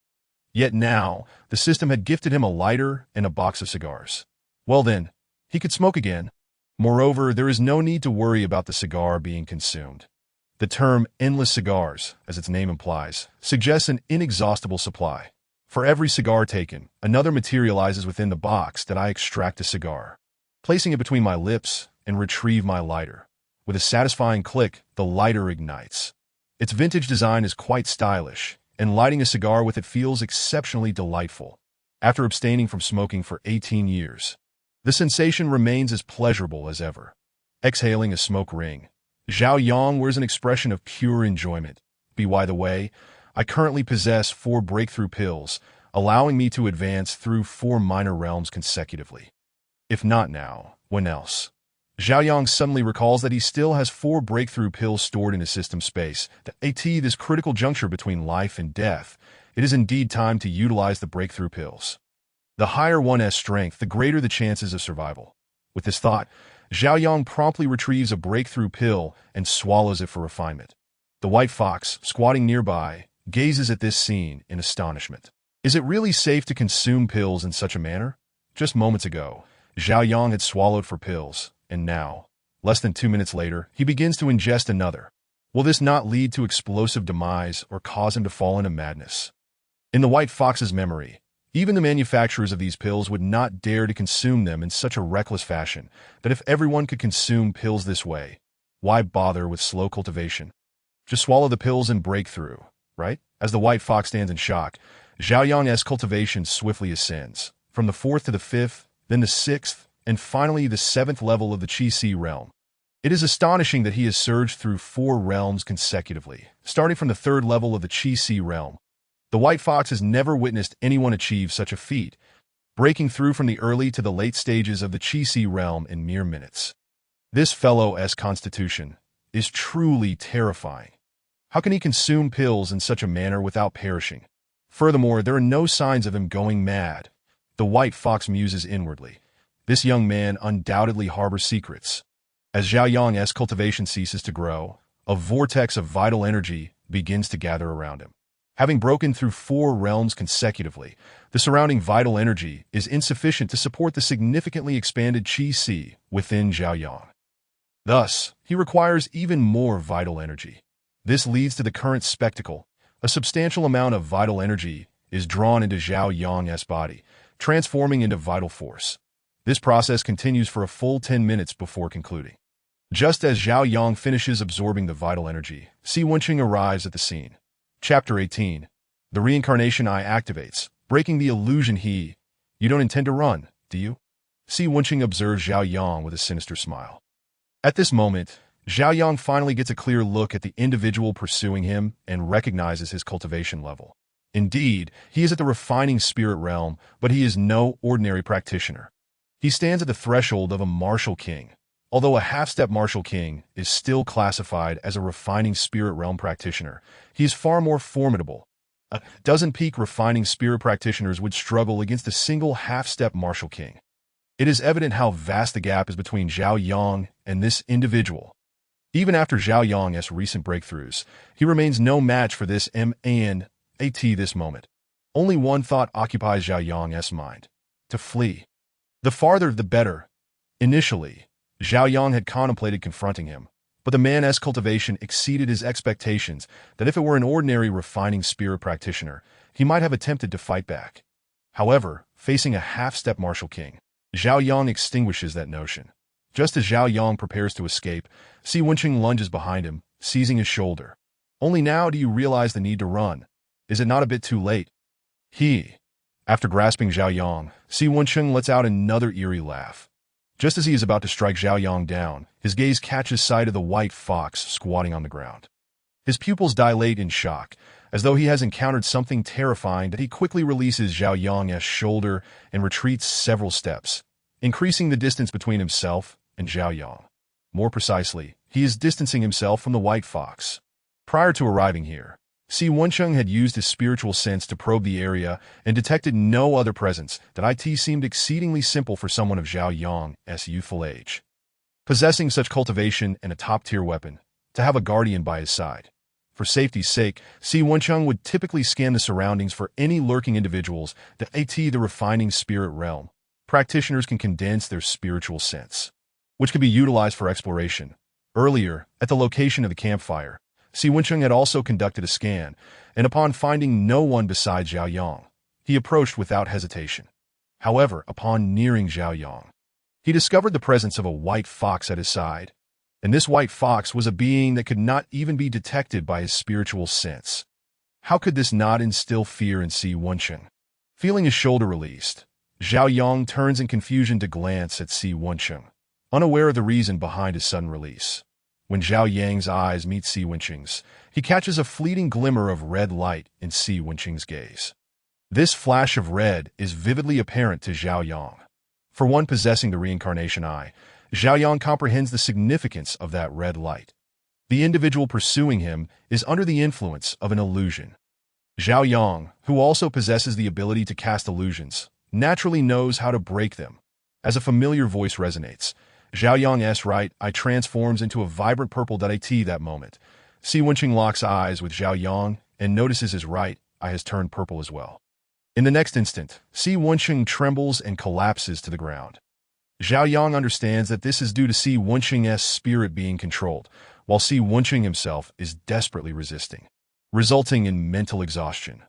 Yet now, the system had gifted him a lighter and a box of cigars. Well then, he could smoke again. Moreover, there is no need to worry about the cigar being consumed. The term endless cigars, as its name implies, suggests an inexhaustible supply. For every cigar taken, another materializes within the box that I extract a cigar, placing it between my lips and retrieve my lighter. With a satisfying click, the lighter ignites. Its vintage design is quite stylish, and lighting a cigar with it feels exceptionally delightful. After abstaining from smoking for 18 years, the sensation remains as pleasurable as ever. Exhaling a smoke ring, Zhao Yang wears an expression of pure enjoyment. By the way, I currently possess 4 breakthrough pills, allowing me to advance through 4 minor realms consecutively. If not now, when else? Zhao Yang suddenly recalls that he still has 4 breakthrough pills stored in his system space. At this critical juncture between life and death, it is indeed time to utilize the breakthrough pills. The higher one's strength, the greater the chances of survival. With this thought, Zhao Yang promptly retrieves a breakthrough pill and swallows it for refinement. The white fox, squatting nearby, gazes at this scene in astonishment. Is it really safe to consume pills in such a manner? Just moments ago, Zhao Yang had swallowed 4 pills, and now, less than 2 minutes later, he begins to ingest another. Will this not lead to explosive demise or cause him to fall into madness? In the white fox's memory, even the manufacturers of these pills would not dare to consume them in such a reckless fashion that if everyone could consume pills this way, why bother with slow cultivation? Just swallow the pills and break through, right? As the white fox stands in shock, Zhao Yang's cultivation swiftly ascends, from the 4th to the 5th, then the 6th, and finally the 7th level of the Qi realm. It is astonishing that he has surged through 4 realms consecutively, starting from the 3rd level of the Qi realm. The white fox has never witnessed anyone achieve such a feat, breaking through from the early to the late stages of the Qi realm in mere minutes. This fellow's constitution is truly terrifying. How can he consume pills in such a manner without perishing? Furthermore, there are no signs of him going mad. The white fox muses inwardly. This young man undoubtedly harbors secrets. As Zhao Yang's cultivation ceases to grow, a vortex of vital energy begins to gather around him. Having broken through 4 realms consecutively, the surrounding vital energy is insufficient to support the significantly expanded Qi within Zhao Yang. Thus, he requires even more vital energy. This leads to the current spectacle. A substantial amount of vital energy is drawn into Zhao Yang's body, transforming into vital force. This process continues for a full 10 minutes before concluding. Just as Zhao Yang finishes absorbing the vital energy, Si Wenqing arrives at the scene. Chapter 18. The reincarnation eye activates, breaking the illusion he. You don't intend to run, do you? Si Wenqing observes Zhao Yang with a sinister smile. At this moment, Zhao Yang finally gets a clear look at the individual pursuing him and recognizes his cultivation level. Indeed, he is at the refining spirit realm, but he is no ordinary practitioner. He stands at the threshold of a martial king. Although a half-step martial king is still classified as a refining spirit realm practitioner, he is far more formidable. A dozen peak refining spirit practitioners would struggle against a single half-step martial king. It is evident how vast the gap is between Zhao Yang and this individual. Even after Zhao Yang's recent breakthroughs, he remains no match for this man at this moment. Only one thought occupies Zhao Yang's mind: to flee. The farther the better. Initially, Zhao Yang had contemplated confronting him, but the man's cultivation exceeded his expectations that if it were an ordinary refining spirit practitioner, he might have attempted to fight back. However, facing a half-step martial king, Zhao Yang extinguishes that notion. Just as Zhao Yang prepares to escape, Si Wenqing lunges behind him, seizing his shoulder. Only now do you realize the need to run. Is it not a bit too late? After grasping Zhao Yang, Si Wenqing lets out another eerie laugh. Just as he is about to strike Zhao Yang down, his gaze catches sight of the white fox squatting on the ground. His pupils dilate in shock, as though he has encountered something terrifying that he quickly releases Zhao Yang's shoulder and retreats several steps, increasing the distance between himself and Zhao Yang. More precisely, he is distancing himself from the white fox. Prior to arriving here, Si Wenqing had used his spiritual sense to probe the area and detected no other presence that seemed exceedingly simple for someone of Zhao Yang's youthful age. Possessing such cultivation and a top-tier weapon, to have a guardian by his side. For safety's sake, Si Wenqing would typically scan the surroundings for any lurking individuals that the refining spirit realm. Practitioners can condense their spiritual sense, which can be utilized for exploration. Earlier, at the location of the campfire, Si Wenqing had also conducted a scan, and upon finding no one besides Zhao Yang, he approached without hesitation. However, upon nearing Zhao Yang, he discovered the presence of a white fox at his side, and this white fox was a being that could not even be detected by his spiritual sense. How could this not instill fear in Si Wenqing? Feeling his shoulder released, Zhao Yang turns in confusion to glance at Si Wenqing, unaware of the reason behind his sudden release. When Zhao Yang's eyes meet Si Wenqing's, he catches a fleeting glimmer of red light in Si Wenqing's gaze. This flash of red is vividly apparent to Zhao Yang. For one possessing the reincarnation eye, Zhao Yang comprehends the significance of that red light. The individual pursuing him is under the influence of an illusion. Zhao Yang, who also possesses the ability to cast illusions, naturally knows how to break them. As a familiar voice resonates, Zhao Yang's right eye transforms into a vibrant purple at that moment. Si Wenqing locks eyes with Zhao Yang and notices his right eye has turned purple as well. In the next instant, Si Wenqing trembles and collapses to the ground. Zhao Yang understands that this is due to Si Wenqing's spirit being controlled, while Si Wenqing himself is desperately resisting, resulting in mental exhaustion.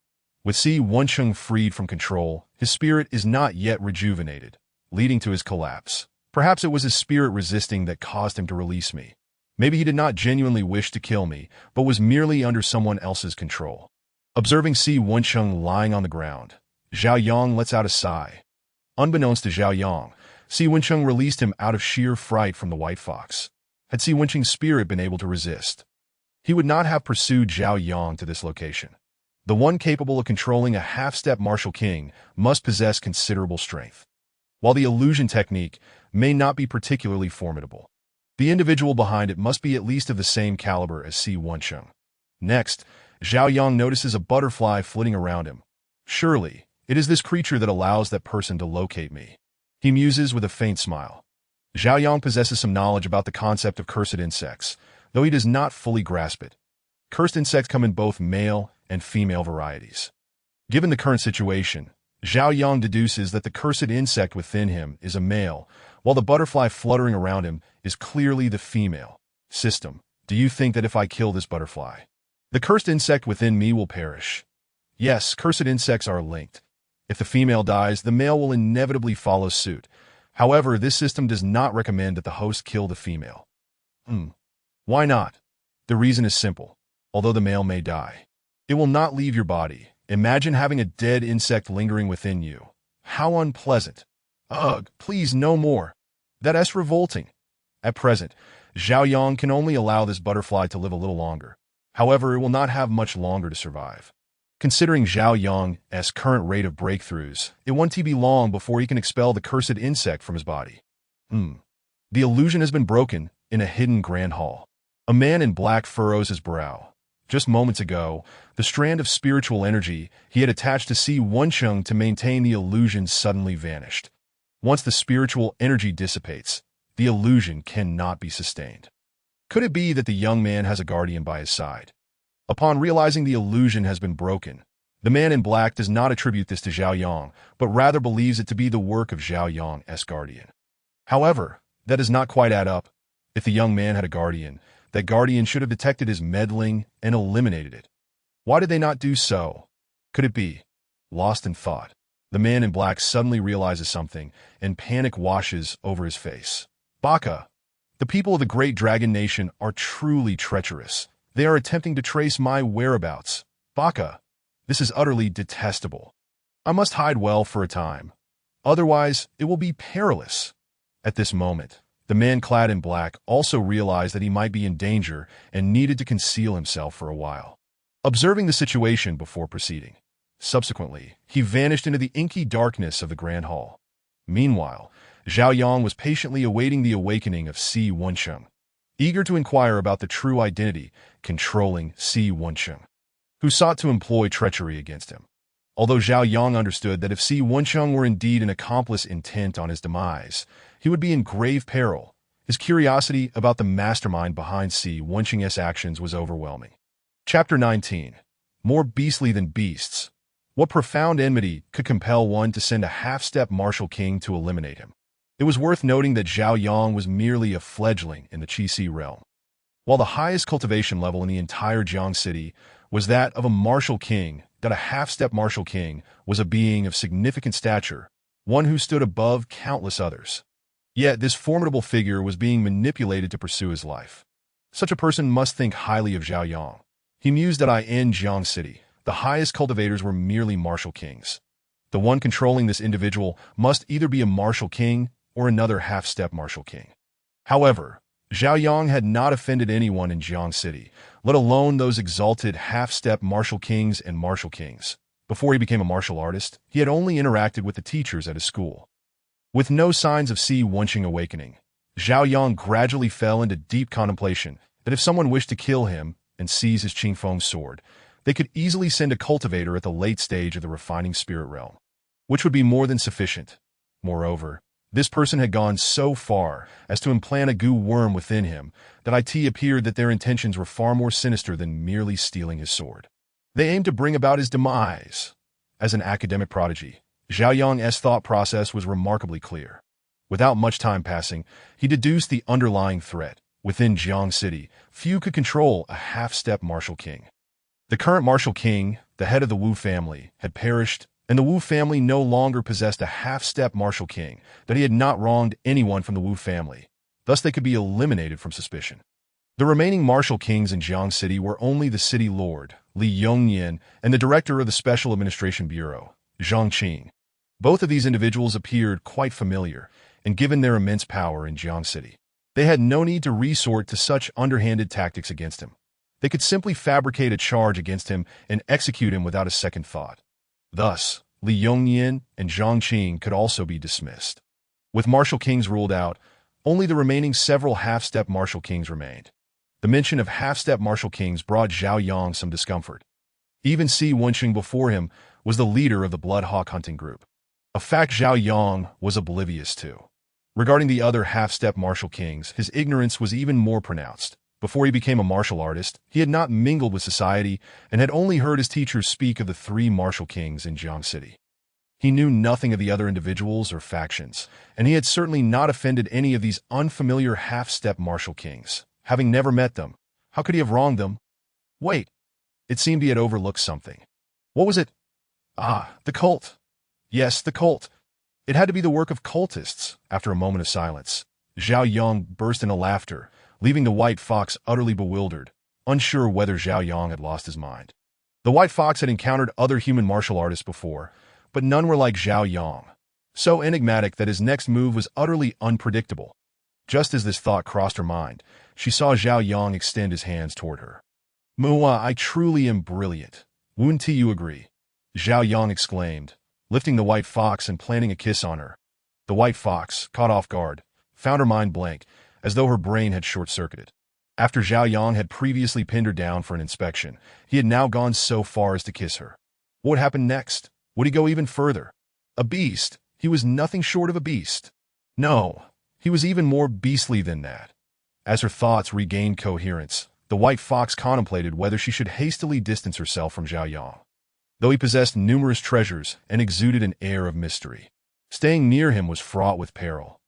With Si Wenqing freed from control, his spirit is not yet rejuvenated, leading to his collapse. Perhaps it was his spirit resisting that caused him to release me. Maybe he did not genuinely wish to kill me, but was merely under someone else's control. Observing Si Wenqing lying on the ground, Zhao Yang lets out a sigh. Unbeknownst to Zhao Yang, Si Wenqing released him out of sheer fright from the white fox. Had Si Wenqing's spirit been able to resist, he would not have pursued Zhao Yang to this location. The one capable of controlling a half-step martial king must possess considerable strength. While the illusion technique may not be particularly formidable, the individual behind it must be at least of the same caliber as Si Wenqing. Next, Zhao Yang notices a butterfly flitting around him. Surely, it is this creature that allows that person to locate me. He muses with a faint smile. Zhao Yang possesses some knowledge about the concept of cursed insects, though he does not fully grasp it. Cursed insects come in both male and female varieties. Given the current situation, Zhao Yang deduces that the cursed insect within him is a male, while the butterfly fluttering around him is clearly the female. System, do you think that if I kill this butterfly, the cursed insect within me will perish? Yes, cursed insects are linked. If the female dies, the male will inevitably follow suit. However, this system does not recommend that the host kill the female. Why not? The reason is simple. Although the male may die, it will not leave your body. Imagine having a dead insect lingering within you. How unpleasant. Ugh, please no more. That's revolting. At present, Zhao Yang can only allow this butterfly to live a little longer. However, it will not have much longer to survive. Considering Zhao Yang's current rate of breakthroughs, it won't be long before he can expel the cursed insect from his body. The illusion has been broken in a hidden grand hall. A man in black furrows his brow. Just moments ago, the strand of spiritual energy he had attached to Si Wencheng to maintain the illusion suddenly vanished. Once the spiritual energy dissipates, the illusion cannot be sustained. Could it be that the young man has a guardian by his side? Upon realizing the illusion has been broken, the man in black does not attribute this to Zhao Yang, but rather believes it to be the work of Zhao Yang's guardian. However, that does not quite add up. If the young man had a guardian, that guardian should have detected his meddling and eliminated it. Why did they not do so? Could it be? Lost in thought, the man in black suddenly realizes something, and panic washes over his face. Baka! The people of the great dragon nation are truly treacherous. They are attempting to trace my whereabouts. Baka! This is utterly detestable. I must hide well for a time. Otherwise, it will be perilous. At this moment, the man clad in black also realized that he might be in danger and needed to conceal himself for a while, observing the situation before proceeding. Subsequently, he vanished into the inky darkness of the grand hall. Meanwhile, Zhao Yang was patiently awaiting the awakening of Si Wencheng, eager to inquire about the true identity controlling Si Wencheng, who sought to employ treachery against him. Although Zhao Yang understood that if Si Wencheng were indeed an accomplice intent on his demise, he would be in grave peril, his curiosity about the mastermind behind Si Wencheng's actions was overwhelming. Chapter 19. More beastly than beasts. What profound enmity could compel one to send a half-step martial king to eliminate him? It was worth noting that Zhao Yang was merely a fledgling in the Qixi realm. While the highest cultivation level in the entire Jiang city was that of a martial king, that a half-step martial king was a being of significant stature, one who stood above countless others. Yet this formidable figure was being manipulated to pursue his life. Such a person must think highly of Zhao Yang. He mused that in Jiang city, the highest cultivators were merely martial kings. The one controlling this individual must either be a martial king or another half-step martial king. However, Zhao Yang had not offended anyone in Jiang city, let alone those exalted half-step martial kings and martial kings. Before he became a martial artist, he had only interacted with the teachers at his school. With no signs of Si Wencheng awakening, Zhao Yang gradually fell into deep contemplation that if someone wished to kill him and seize his Qingfeng sword, they could easily send a cultivator at the late stage of the refining spirit realm, which would be more than sufficient. Moreover, this person had gone so far as to implant a goo worm within him that it appeared that their intentions were far more sinister than merely stealing his sword. They aimed to bring about his demise. As an academic prodigy, Zhao Yang's thought process was remarkably clear. Without much time passing, he deduced the underlying threat. Within Jiang city, few could control a half-step martial king. The current martial king, the head of the Wu family, had perished, and the Wu family no longer possessed a half-step martial king, that he had not wronged anyone from the Wu family. Thus they could be eliminated from suspicion. The remaining martial kings in Jiang city were only the city lord, Li Yongnian, and the director of the Special Administration Bureau, Zhang Qing. Both of these individuals appeared quite familiar, and given their immense power in Jiang city, they had no need to resort to such underhanded tactics against him. They could simply fabricate a charge against him and execute him without a second thought. Thus, Li Yongnian and Zhang Qing could also be dismissed. With martial kings ruled out, only the remaining several half-step martial kings remained. The mention of half-step martial kings brought Zhao Yang some discomfort. Even Si Wencheng before him was the leader of the Blood Hawk hunting group, a fact Zhao Yang was oblivious to. Regarding the other half-step martial kings, his ignorance was even more pronounced. Before he became a martial artist, he had not mingled with society and had only heard his teachers speak of the three martial kings in Jiang city. He knew nothing of the other individuals or factions, and he had certainly not offended any of these unfamiliar half-step martial kings. Having never met them, how could he have wronged them? Wait, it seemed he had overlooked something. What was it? Ah, the cult. Yes, the cult. It had to be the work of cultists. After a moment of silence, Zhao Yang burst into laughter, leaving the white fox utterly bewildered, unsure whether Zhao Yang had lost his mind. The white fox had encountered other human martial artists before, but none were like Zhao Yang. so enigmatic that his next move was utterly unpredictable. Just as this thought crossed her mind, she saw Zhao Yang extend his hands toward her. "Muwa, I truly am brilliant. Wouldn't you agree?" Zhao Yang exclaimed, lifting the white fox and planting a kiss on her. The white fox, caught off guard, found her mind blank, as though her brain had short-circuited. After Zhao Yang had previously pinned her down for an inspection, he had now gone so far as to kiss her. What would happen next? Would he go even further? A beast. He was nothing short of a beast. No, he was even more beastly than that. As her thoughts regained coherence, the white fox contemplated whether she should hastily distance herself from Zhao Yang. Though he possessed numerous treasures and exuded an air of mystery, staying near him was fraught with peril.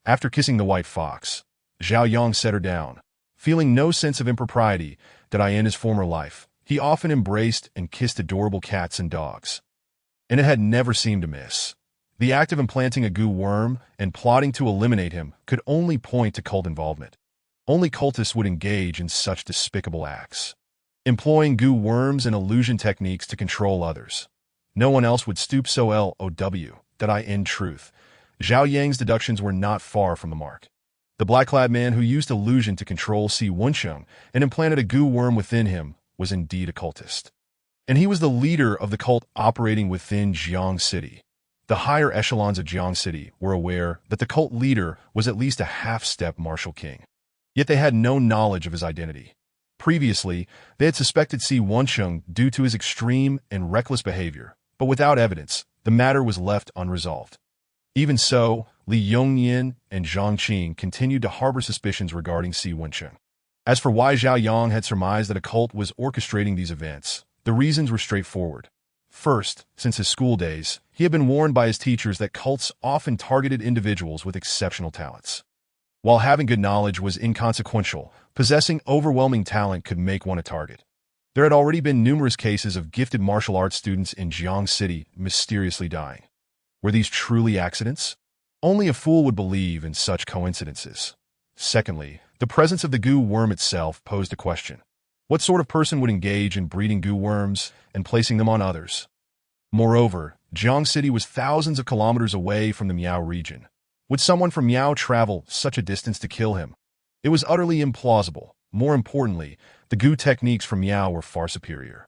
After kissing the white fox, Zhao Yang set her down. Feeling no sense of impropriety that in his former life, he often embraced and kissed adorable cats and dogs. And it had never seemed to miss. The act of implanting a goo worm and plotting to eliminate him could only point to cult involvement. Only cultists would engage in such despicable acts, employing goo worms and illusion techniques to control others. No one else would stoop so low. In truth, Zhao Yang's deductions were not far from the mark. The black-clad man who used illusion to control Si Wensheng and implanted a goo worm within him was indeed a cultist. And he was the leader of the cult operating within Jiang City. The higher echelons of Jiang City were aware that the cult leader was at least a half-step martial king. Yet they had no knowledge of his identity. Previously, they had suspected Si Wensheng due to his extreme and reckless behavior, but without evidence, the matter was left unresolved. Even so, Li Yongnian and Zhang Qing continued to harbor suspicions regarding Si Wensheng. As for why Zhao Yang had surmised that a cult was orchestrating these events, the reasons were straightforward. First, since his school days, he had been warned by his teachers that cults often targeted individuals with exceptional talents. While having good knowledge was inconsequential, possessing overwhelming talent could make one a target. There had already been numerous cases of gifted martial arts students in Jiang City mysteriously dying. Were these truly accidents? Only a fool would believe in such coincidences. Secondly, the presence of the goo worm itself posed a question. What sort of person would engage in breeding goo worms and placing them on others? Moreover, Jiang City was thousands of kilometers away from the Miao region. Would someone from Miao travel such a distance to kill him? It was utterly implausible. More importantly, the goo techniques from Miao were far superior.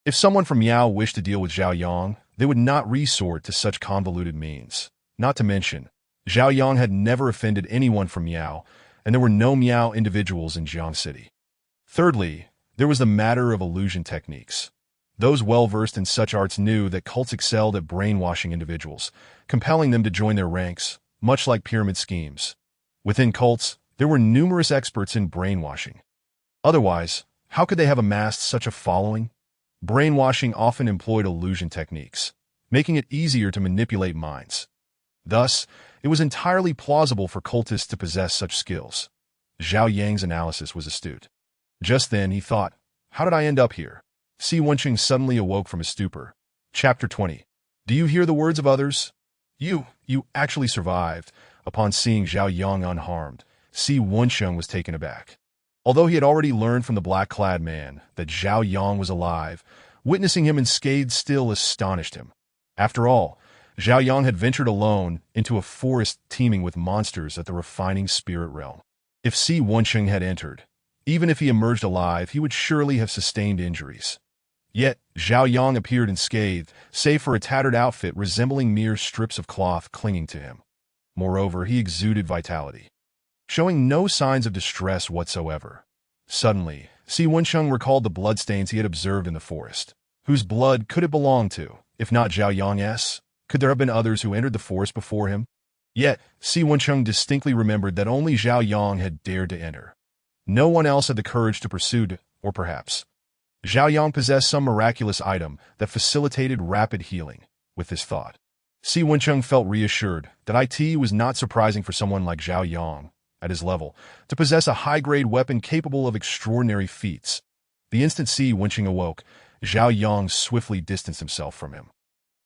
If someone from Miao wished to deal with Zhao Yang, they would not resort to such convoluted means. Not to mention, Zhao Yang had never offended anyone from Miao, and there were no Miao individuals in Jiang City. Thirdly, there was the matter of illusion techniques. Those well-versed in such arts knew that cults excelled at brainwashing individuals, compelling them to join their ranks, much like pyramid schemes. Within cults, there were numerous experts in brainwashing. Otherwise, how could they have amassed such a following? Brainwashing often employed illusion techniques, making it easier to manipulate minds. Thus, it was entirely plausible for cultists to possess such skills. Zhao Yang's analysis was astute. Just then, he thought, how did I end up here? Si Wensheng suddenly awoke from his stupor. Chapter 20. Do you hear the words of others? You actually survived. Upon seeing Zhao Yang unharmed, Si Wensheng was taken aback. Although he had already learned from the black-clad man that Zhao Yang was alive, witnessing him unscathed still astonished him. After all, Zhao Yang had ventured alone into a forest teeming with monsters at the refining spirit realm. If Si Wensheng had entered, even if he emerged alive, he would surely have sustained injuries. Yet, Zhao Yang appeared unscathed, save for a tattered outfit resembling mere strips of cloth clinging to him. Moreover, he exuded vitality, showing no signs of distress whatsoever. Suddenly, Si Wensheng recalled the bloodstains he had observed in the forest. Whose blood could it belong to, if not Zhao Yang's? Could there have been others who entered the forest before him? Yet, Si Wensheng distinctly remembered that only Zhao Yang had dared to enter. No one else had the courage to pursue, or perhaps Zhao Yang possessed some miraculous item that facilitated rapid healing. With this thought, Si Wensheng felt reassured that it was not surprising for someone like Zhao Yang, at his level, to possess a high-grade weapon capable of extraordinary feats. The instant Si Wensheng awoke, Zhao Yang swiftly distanced himself from him.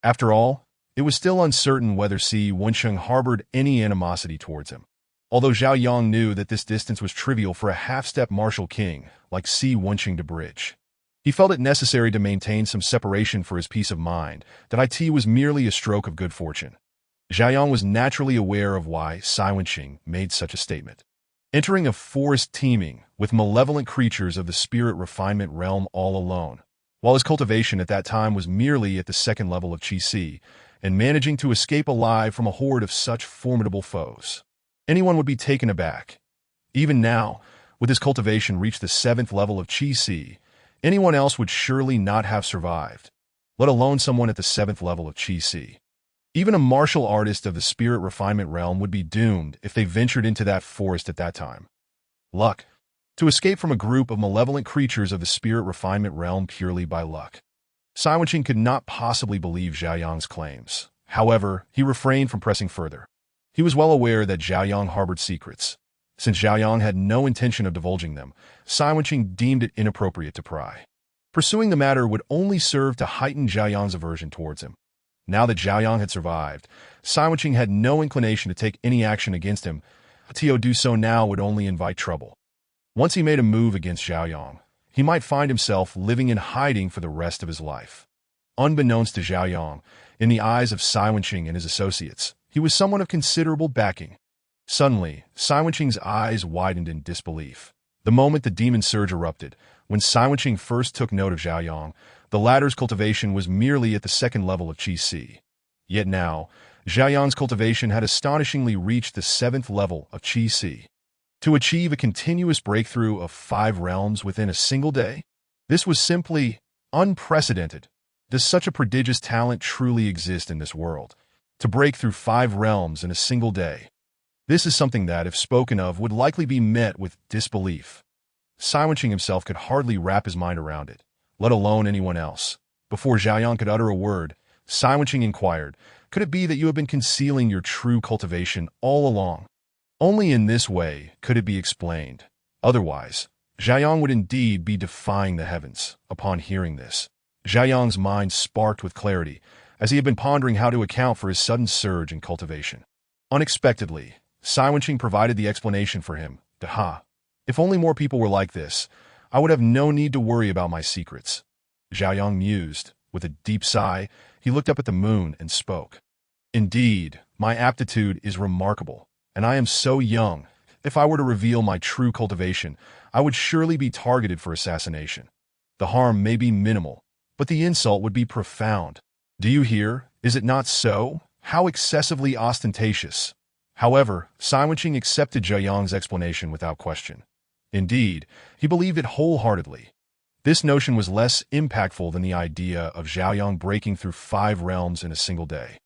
After all, it was still uncertain whether Si Wensheng harbored any animosity towards him. Although Zhao Yang knew that this distance was trivial for a half-step martial king like Si Wensheng to bridge, he felt it necessary to maintain some separation for his peace of mind, that it was merely a stroke of good fortune. Xiaoyang was naturally aware of why Cai Wenqing made such a statement. Entering a forest teeming with malevolent creatures of the spirit refinement realm all alone, while his cultivation at that time was merely at the second level of Qi, and managing to escape alive from a horde of such formidable foes. Anyone would be taken aback. Even now, with his cultivation reached the 7th level of Qi, anyone else would surely not have survived, let alone someone at the 7th level of Qi. Even a martial artist of the spirit refinement realm would be doomed if they ventured into that forest at that time. Luck. To escape from a group of malevolent creatures of the spirit refinement realm purely by luck. Cai Wenqing could not possibly believe Xiaoyang's claims. However, he refrained from pressing further. He was well aware that Xiaoyang harbored secrets. Since Xiaoyang had no intention of divulging them, Cai Wenqing deemed it inappropriate to pry. Pursuing the matter would only serve to heighten Xiaoyang's aversion towards him. Now that Xiaoyang had survived, Cai Wenqing had no inclination to take any action against him. To do so now would only invite trouble. Once he made a move against Xiaoyang, he might find himself living in hiding for the rest of his life. Unbeknownst to Xiaoyang, in the eyes of Cai Wenqing and his associates, he was someone of considerable backing. Suddenly, Cai Wenqing's eyes widened in disbelief. The moment the demon surge erupted, when Cai Wenqing first took note of Xiaoyang, the latter's cultivation was merely at the 2nd level of Qi. Yet now, Xiaoyang's cultivation had astonishingly reached the 7th level of Qi. To achieve a continuous breakthrough of 5 realms within a single day? This was simply unprecedented. Does such a prodigious talent truly exist in this world? To break through 5 realms in a single day? This is something that, if spoken of, would likely be met with disbelief. Cai Wenqing himself could hardly wrap his mind around it, let alone anyone else. Before Xiaoyang could utter a word, Cai Wenqing inquired, "Could it be that you have been concealing your true cultivation all along?" Only in this way could it be explained. Otherwise, Xiaoyang would indeed be defying the heavens. Upon hearing this, Xiaoyang's mind sparked with clarity, as he had been pondering how to account for his sudden surge in cultivation. Unexpectedly, Cai Wenqing provided the explanation for him. "Daha! If only more people were like this, I would have no need to worry about my secrets." Xiaoyang mused. With a deep sigh, he looked up at the moon and spoke. "Indeed, my aptitude is remarkable, and I am so young. If I were to reveal my true cultivation, I would surely be targeted for assassination. The harm may be minimal, but the insult would be profound. Do you hear? Is it not so? How excessively ostentatious." However, Cai Wenqing accepted Xiaoyang's explanation without question. Indeed, he believed it wholeheartedly. This notion was less impactful than the idea of Xiaoyang breaking through 5 realms in a single day.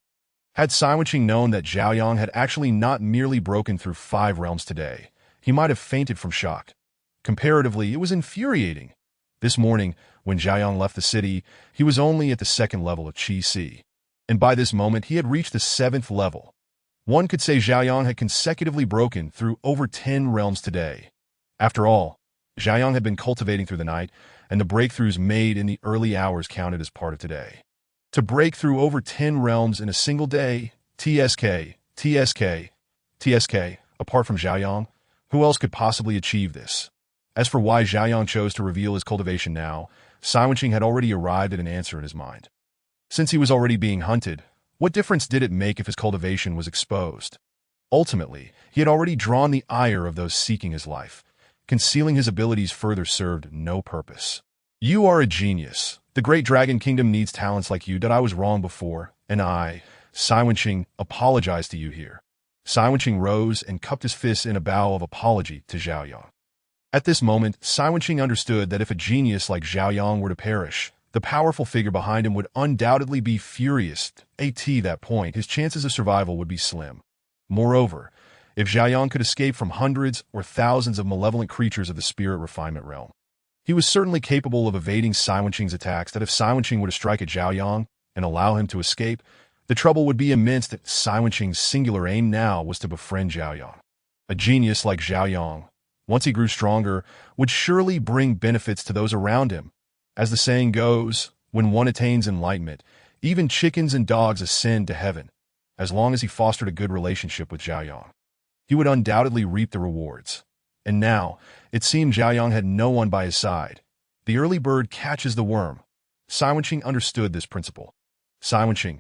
Had Cai Wenqing known that Xiaoyang had actually not merely broken through 5 realms today, he might have fainted from shock. Comparatively, it was infuriating. This morning, when Xiaoyang left the city, he was only at the 2nd level of Qi, and by this moment he had reached the 7th level. One could say Xiaoyang had consecutively broken through over 10 realms today. After all, Xiaoyang had been cultivating through the night, and the breakthroughs made in the early hours counted as part of today. To break through over 10 realms in a single day, TSK, apart from Xiaoyang, who else could possibly achieve this? As for why Xiaoyang chose to reveal his cultivation now, Cai Wenqing had already arrived at an answer in his mind. Since he was already being hunted, what difference did it make if his cultivation was exposed? Ultimately, he had already drawn the ire of those seeking his life. Concealing his abilities further served no purpose. "You are a genius. The great dragon kingdom needs talents like you. That I was wrong before, and I, Cai Wenqing, apologize to you here." Cai Wenqing rose and cupped his fists in a bow of apology to Xiaoyang. At this moment, Cai Wenqing understood that if a genius like Xiaoyang were to perish, the powerful figure behind him would undoubtedly be furious. At that point, his chances of survival would be slim. Moreover, if Xiaoyang could escape from hundreds or thousands of malevolent creatures of the spirit refinement realm, he was certainly capable of evading Cai Wenqing's attacks. That if Cai Wenqing were to strike at Xiaoyang and allow him to escape, the trouble would be immense. That Cai Wenqing's singular aim now was to befriend Xiaoyang. A genius like Xiaoyang, once he grew stronger, would surely bring benefits to those around him. As the saying goes, when one attains enlightenment, even chickens and dogs ascend to heaven. As long as he fostered a good relationship with Xiaoyang, he would undoubtedly reap the rewards. And now, it seemed Xiaoyang had no one by his side. The early bird catches the worm. Cai Wenqing understood this principle. "Cai Wenqing,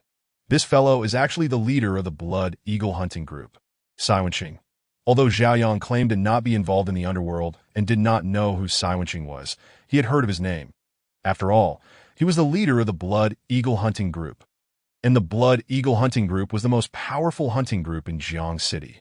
This fellow is actually the leader of the Blood Eagle hunting group, Sai Wenqing. Although Zhao Yang claimed to not be involved in the underworld and did not know who Sai Wenqing was, he had heard of his name. After all, he was the leader of the Blood Eagle hunting group. And the Blood Eagle hunting group was the most powerful hunting group in Jiang City.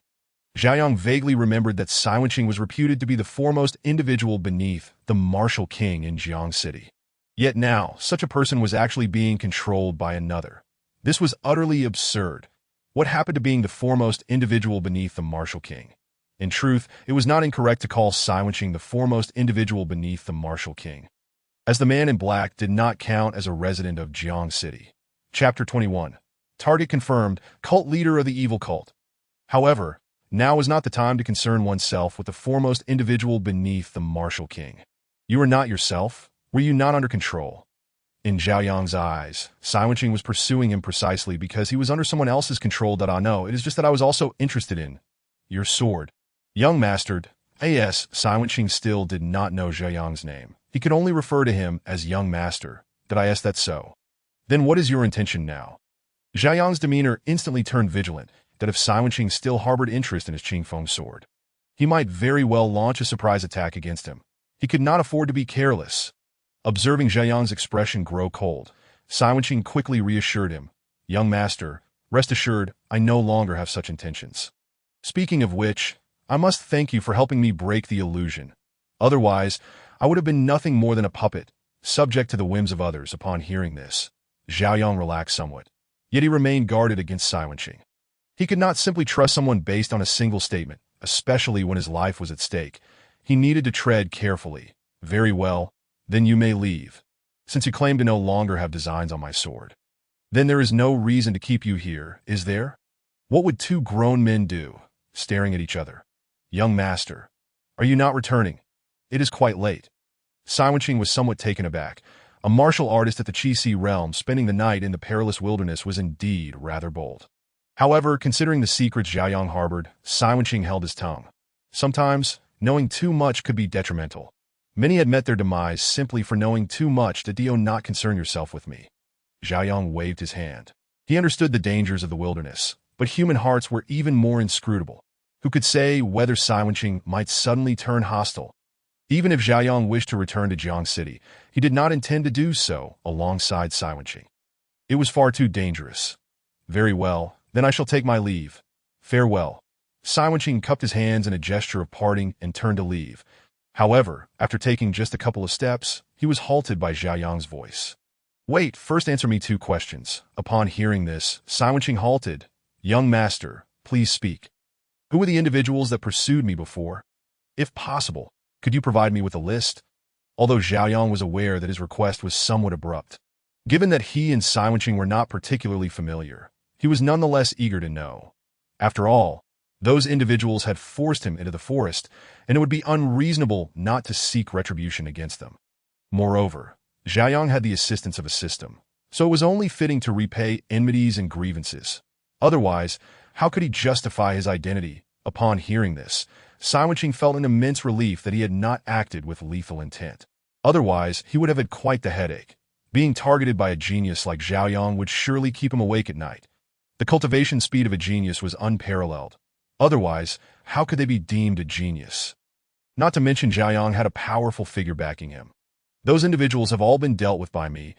Zhao Yang vaguely remembered that Sai Wenqing was reputed to be the foremost individual beneath the martial king in Jiang City. Yet now, such a person was actually being controlled by another. This was utterly absurd. What happened to being the foremost individual beneath the martial king? In truth, it was not incorrect to call Sai Wenqing the foremost individual beneath the martial king, as the man in black did not count as a resident of Jiang City. Chapter 21. Target confirmed, cult leader of the evil cult. However, now was not the time to concern oneself with the foremost individual beneath the martial king. You are not yourself? Were you not under control? In Zhao Yang's eyes, Sai Wenqing was pursuing him precisely because he was under someone else's control. I know, it is just that I was also interested in your sword. Young mastered. As Sai Wenqing still did not know Zhao Yang's name. He could only refer to him as young master. Did I ask that so? Then what is your intention now? Zhao Yang's demeanor instantly turned vigilant, that if Sai Wenqing still harbored interest in his Qingfeng sword, he might very well launch a surprise attack against him. He could not afford to be careless. Observing Zhao Yang's expression grow cold, Sai Wenqing quickly reassured him. Young master, rest assured, I no longer have such intentions. Speaking of which, I must thank you for helping me break the illusion. Otherwise, I would have been nothing more than a puppet, subject to the whims of others. Upon hearing this, Zhao Yang relaxed somewhat, yet he remained guarded against Sai Wenqing. He could not simply trust someone based on a single statement, especially when his life was at stake. He needed to tread carefully. Very well. Then you may leave, since you claim to no longer have designs on my sword. Then there is no reason to keep you here, is there? What would two grown men do, staring at each other? Young master, are you not returning? It is quite late. Sai Wenqing was somewhat taken aback. A martial artist at the Qixi realm spending the night in the perilous wilderness was indeed rather bold. However, considering the secrets Zhao Yang harbored, Sai Wenqing held his tongue. Sometimes, knowing too much could be detrimental. Many had met their demise simply for knowing too much. That do not concern yourself with me. Zhao Yang waved his hand. He understood the dangers of the wilderness, but human hearts were even more inscrutable. Who could say whether Sai Wenqing might suddenly turn hostile? Even if Zhao Yang wished to return to Jiang City, he did not intend to do so alongside Sai Wenqing. It was far too dangerous. Very well, then I shall take my leave. Farewell. Sai Wenqing cupped his hands in a gesture of parting and turned to leave. However, after taking just a couple of steps, he was halted by Zhao Yang's voice. Wait, first answer me two questions. Upon hearing this, Sai Wenqing halted. Young master, please speak. Who were the individuals that pursued me before? If possible, could you provide me with a list? Although Zhao Yang was aware that his request was somewhat abrupt. Given that he and Sai Wenqing were not particularly familiar, he was nonetheless eager to know. After all, those individuals had forced him into the forest, and it would be unreasonable not to seek retribution against them. Moreover, Zhao Yang had the assistance of a system, so it was only fitting to repay enmities and grievances. Otherwise, how could he justify his identity? Upon hearing this, Sai Wenqing felt an immense relief that he had not acted with lethal intent. Otherwise, he would have had quite the headache. Being targeted by a genius like Zhao Yang would surely keep him awake at night. The cultivation speed of a genius was unparalleled. Otherwise, how could they be deemed a genius? Not to mention Zhao Yang had a powerful figure backing him. Those individuals have all been dealt with by me,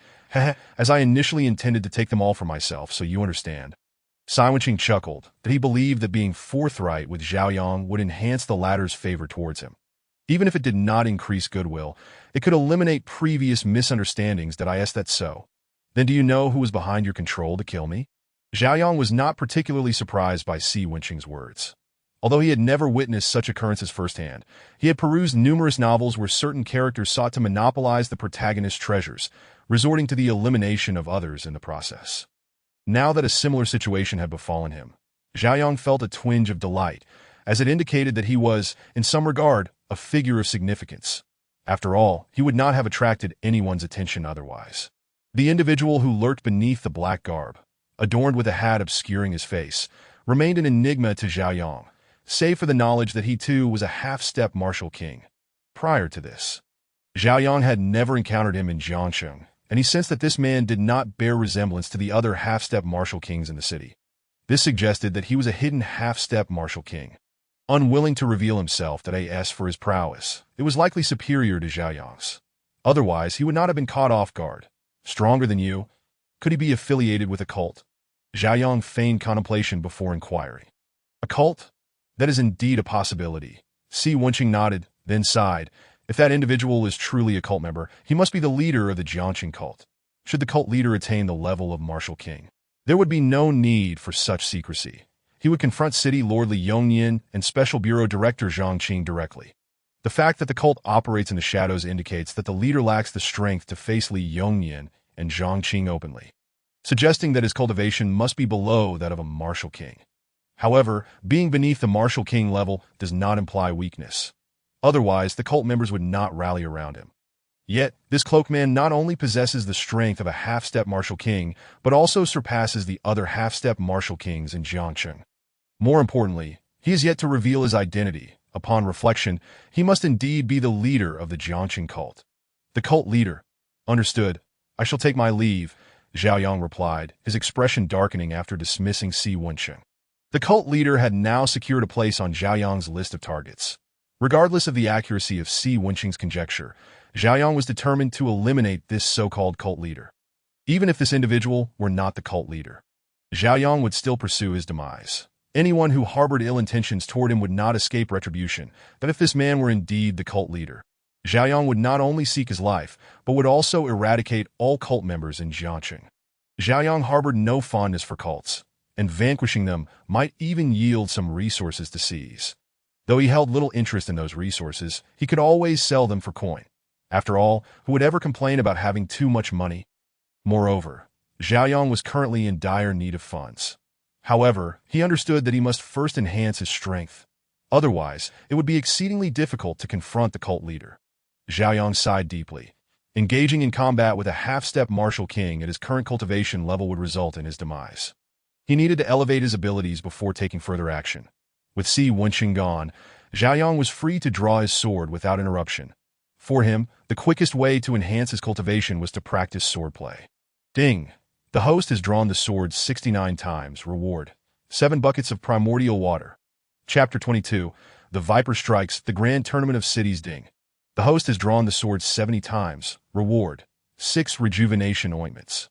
as I initially intended to take them all for myself, so you understand. Sai Wenqing chuckled, that he believed that being forthright with Zhao Yang would enhance the latter's favor towards him. Even if it did not increase goodwill, it could eliminate previous misunderstandings. Did I ask that so? Then do you know who was behind your control to kill me? Zhao Yang was not particularly surprised by Sai Wenqing's words. Although he had never witnessed such occurrences firsthand, he had perused numerous novels where certain characters sought to monopolize the protagonist's treasures, resorting to the elimination of others in the process. Now that a similar situation had befallen him, Zhao Yang felt a twinge of delight, as it indicated that he was, in some regard, a figure of significance. After all, he would not have attracted anyone's attention otherwise. The individual who lurked beneath the black garb, adorned with a hat obscuring his face, remained an enigma to Zhao Yang, save for the knowledge that he too was a half-step martial king. Prior to this, Zhao Yang had never encountered him in Jiangsheng, and he sensed that this man did not bear resemblance to the other half-step martial kings in the city. This suggested that he was a hidden half-step martial king. Unwilling to reveal himself that as for his prowess, it was likely superior to Zhao Yang's. Otherwise, he would not have been caught off guard. Stronger than you? Could he be affiliated with a cult? Zhao Yang feigned contemplation before inquiry. A cult? That is indeed a possibility. Si Wenqing nodded, then sighed. If that individual is truly a cult member, he must be the leader of the Jiangqing cult. Should the cult leader attain the level of martial king, there would be no need for such secrecy. He would confront City Lord Li Yongnian and Special Bureau Director Zhang Qing directly. The fact that the cult operates in the shadows indicates that the leader lacks the strength to face Li Yongnian and Zhang Qing openly, suggesting that his cultivation must be below that of a martial king. However, being beneath the martial king level does not imply weakness. Otherwise, the cult members would not rally around him. Yet, this cloaked man not only possesses the strength of a half-step martial king, but also surpasses the other half-step martial kings in Jiangqing. More importantly, he is yet to reveal his identity. Upon reflection, he must indeed be the leader of the Jiangqing cult. The cult leader. Understood. I shall take my leave, Zhao Yang replied, his expression darkening after dismissing Si Wenqing. The cult leader had now secured a place on Zhao Yang's list of targets. Regardless of the accuracy of Si Wenqing's conjecture, Zhao Yang was determined to eliminate this so-called cult leader. Even if this individual were not the cult leader, Zhao Yang would still pursue his demise. Anyone who harbored ill intentions toward him would not escape retribution, but if this man were indeed the cult leader, Zhao Yang would not only seek his life, but would also eradicate all cult members in Jiangqing. Zhao Yang harbored no fondness for cults, and vanquishing them might even yield some resources to seize. Though he held little interest in those resources, he could always sell them for coin. After all, who would ever complain about having too much money? Moreover, Zhao Yang was currently in dire need of funds. However, he understood that he must first enhance his strength. Otherwise, it would be exceedingly difficult to confront the cult leader. Zhao Yang sighed deeply. Engaging in combat with a half-step martial king at his current cultivation level would result in his demise. He needed to elevate his abilities before taking further action. With Si Wenqing gone, Zhao Yang was free to draw his sword without interruption. For him, the quickest way to enhance his cultivation was to practice swordplay. Ding! The host has drawn the sword 69 times. Reward: 7 buckets of primordial water. Chapter 22. The Viper Strikes, the Grand Tournament of Cities. Ding! The host has drawn the sword 70 times. Reward: 6 rejuvenation ointments.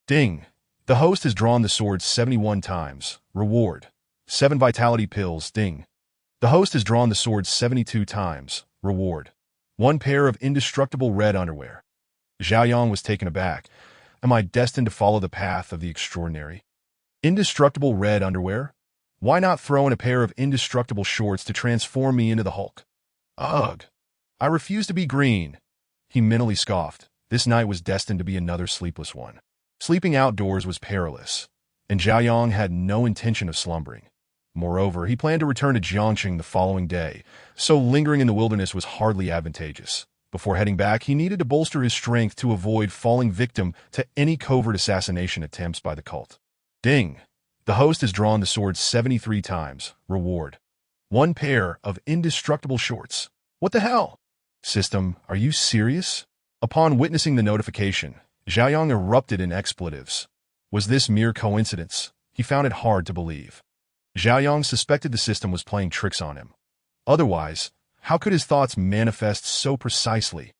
Ding! The host has drawn the sword 71 times. Reward: 7 vitality pills. Ding! The host has drawn the sword 72 times. Reward: 1 pair of indestructible red underwear. Zhao Yang was taken aback. Am I destined to follow the path of the extraordinary? Indestructible red underwear? Why not throw in a pair of indestructible shorts to transform me into the Hulk? Ugh! I refuse to be green. He mentally scoffed. This night was destined to be another sleepless one. Sleeping outdoors was perilous, and Zhao Yang had no intention of slumbering. Moreover, he planned to return to Jiangqing the following day, so lingering in the wilderness was hardly advantageous. Before heading back, he needed to bolster his strength to avoid falling victim to any covert assassination attempts by the cult. Ding! The host has drawn the sword 73 times. Reward: 1 pair of indestructible shorts. What the hell? System, are you serious? Upon witnessing the notification, Zhao Yang erupted in expletives. Was this mere coincidence? He found it hard to believe. Zhao Yang suspected the system was playing tricks on him. Otherwise, how could his thoughts manifest so precisely?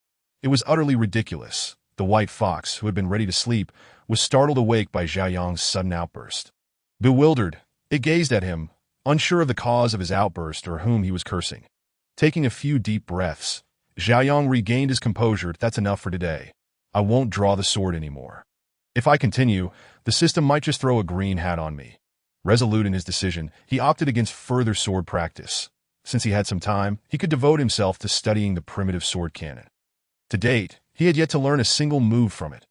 It was utterly ridiculous. The white fox, who had been ready to sleep, was startled awake by Zhao Yang's sudden outburst. Bewildered, it gazed at him, unsure of the cause of his outburst or whom he was cursing. Taking a few deep breaths, Zhao Yang regained his composure. That's enough for today. I won't draw the sword anymore. If I continue, the system might just throw a green hat on me. Resolute in his decision, he opted against further sword practice. Since he had some time, he could devote himself to studying the primitive sword cannon. To date, he had yet to learn a single move from it.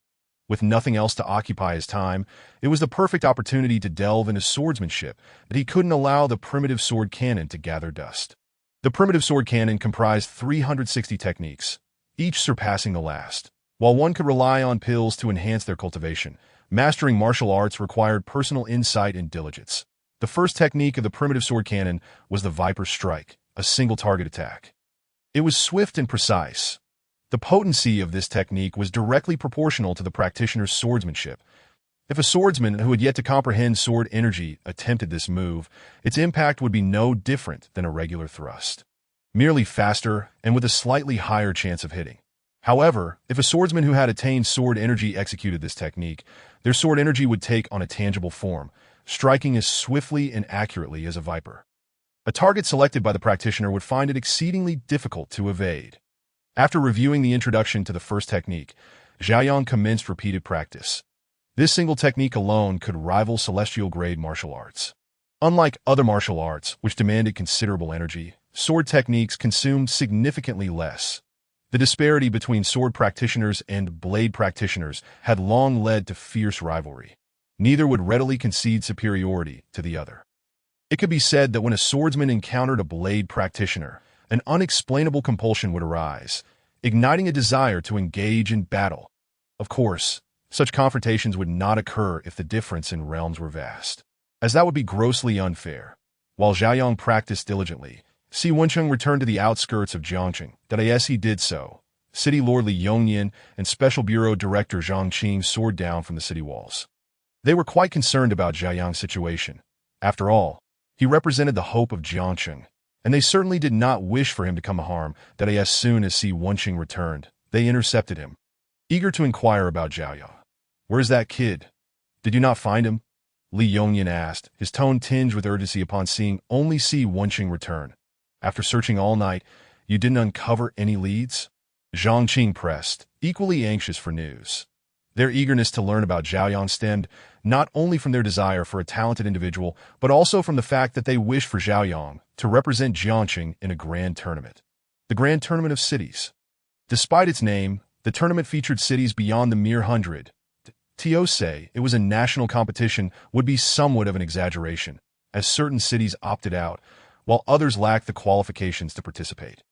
With nothing else to occupy his time, it was the perfect opportunity to delve into swordsmanship, but he couldn't allow the primitive sword cannon to gather dust. The primitive sword cannon comprised 360 techniques, each surpassing the last. While one could rely on pills to enhance their cultivation, mastering martial arts required personal insight and diligence. The first technique of the primitive sword cannon was the Viper Strike, a single target attack. It was swift and precise. The potency of this technique was directly proportional to the practitioner's swordsmanship. If a swordsman who had yet to comprehend sword energy attempted this move, its impact would be no different than a regular thrust, merely faster and with a slightly higher chance of hitting. However, if a swordsman who had attained sword energy executed this technique, their sword energy would take on a tangible form, striking as swiftly and accurately as a viper. A target selected by the practitioner would find it exceedingly difficult to evade. After reviewing the introduction to the first technique, Xiaoyang commenced repeated practice. This single technique alone could rival celestial-grade martial arts. Unlike other martial arts, which demanded considerable energy, sword techniques consumed significantly less. The disparity between sword practitioners and blade practitioners had long led to fierce rivalry. Neither would readily concede superiority to the other. It could be said that when a swordsman encountered a blade practitioner, an unexplainable compulsion would arise, igniting a desire to engage in battle. Of course, such confrontations would not occur if the difference in realms were vast, as that would be grossly unfair. While Xiaoyang practiced diligently, Si Wencheng returned to the outskirts of Jiangqing. As he did so, City Lord Li Yongnian and Special Bureau Director Zhang Qing soared down from the city walls. They were quite concerned about Xiaoyang's situation. After all, he represented the hope of Jiangqing, and they certainly did not wish for him to come to harm. As soon as Si Wenqing returned, they intercepted him, eager to inquire about Xiaoyang. "Where's that kid? Did you not find him?" Li Yongnian asked, his tone tinged with urgency upon seeing only Si Wenqing return. "After searching all night, you didn't uncover any leads?" Zhang Qing pressed, equally anxious for news. Their eagerness to learn about Xiaoyang stemmed not only from their desire for a talented individual, but also from the fact that they wished for Xiaoyang to represent Jiangqing in a grand tournament. The Grand Tournament of Cities. Despite its name, the tournament featured cities beyond the mere 100. To say it was a national competition would be somewhat of an exaggeration, as certain cities opted out, while others lacked the qualifications to participate.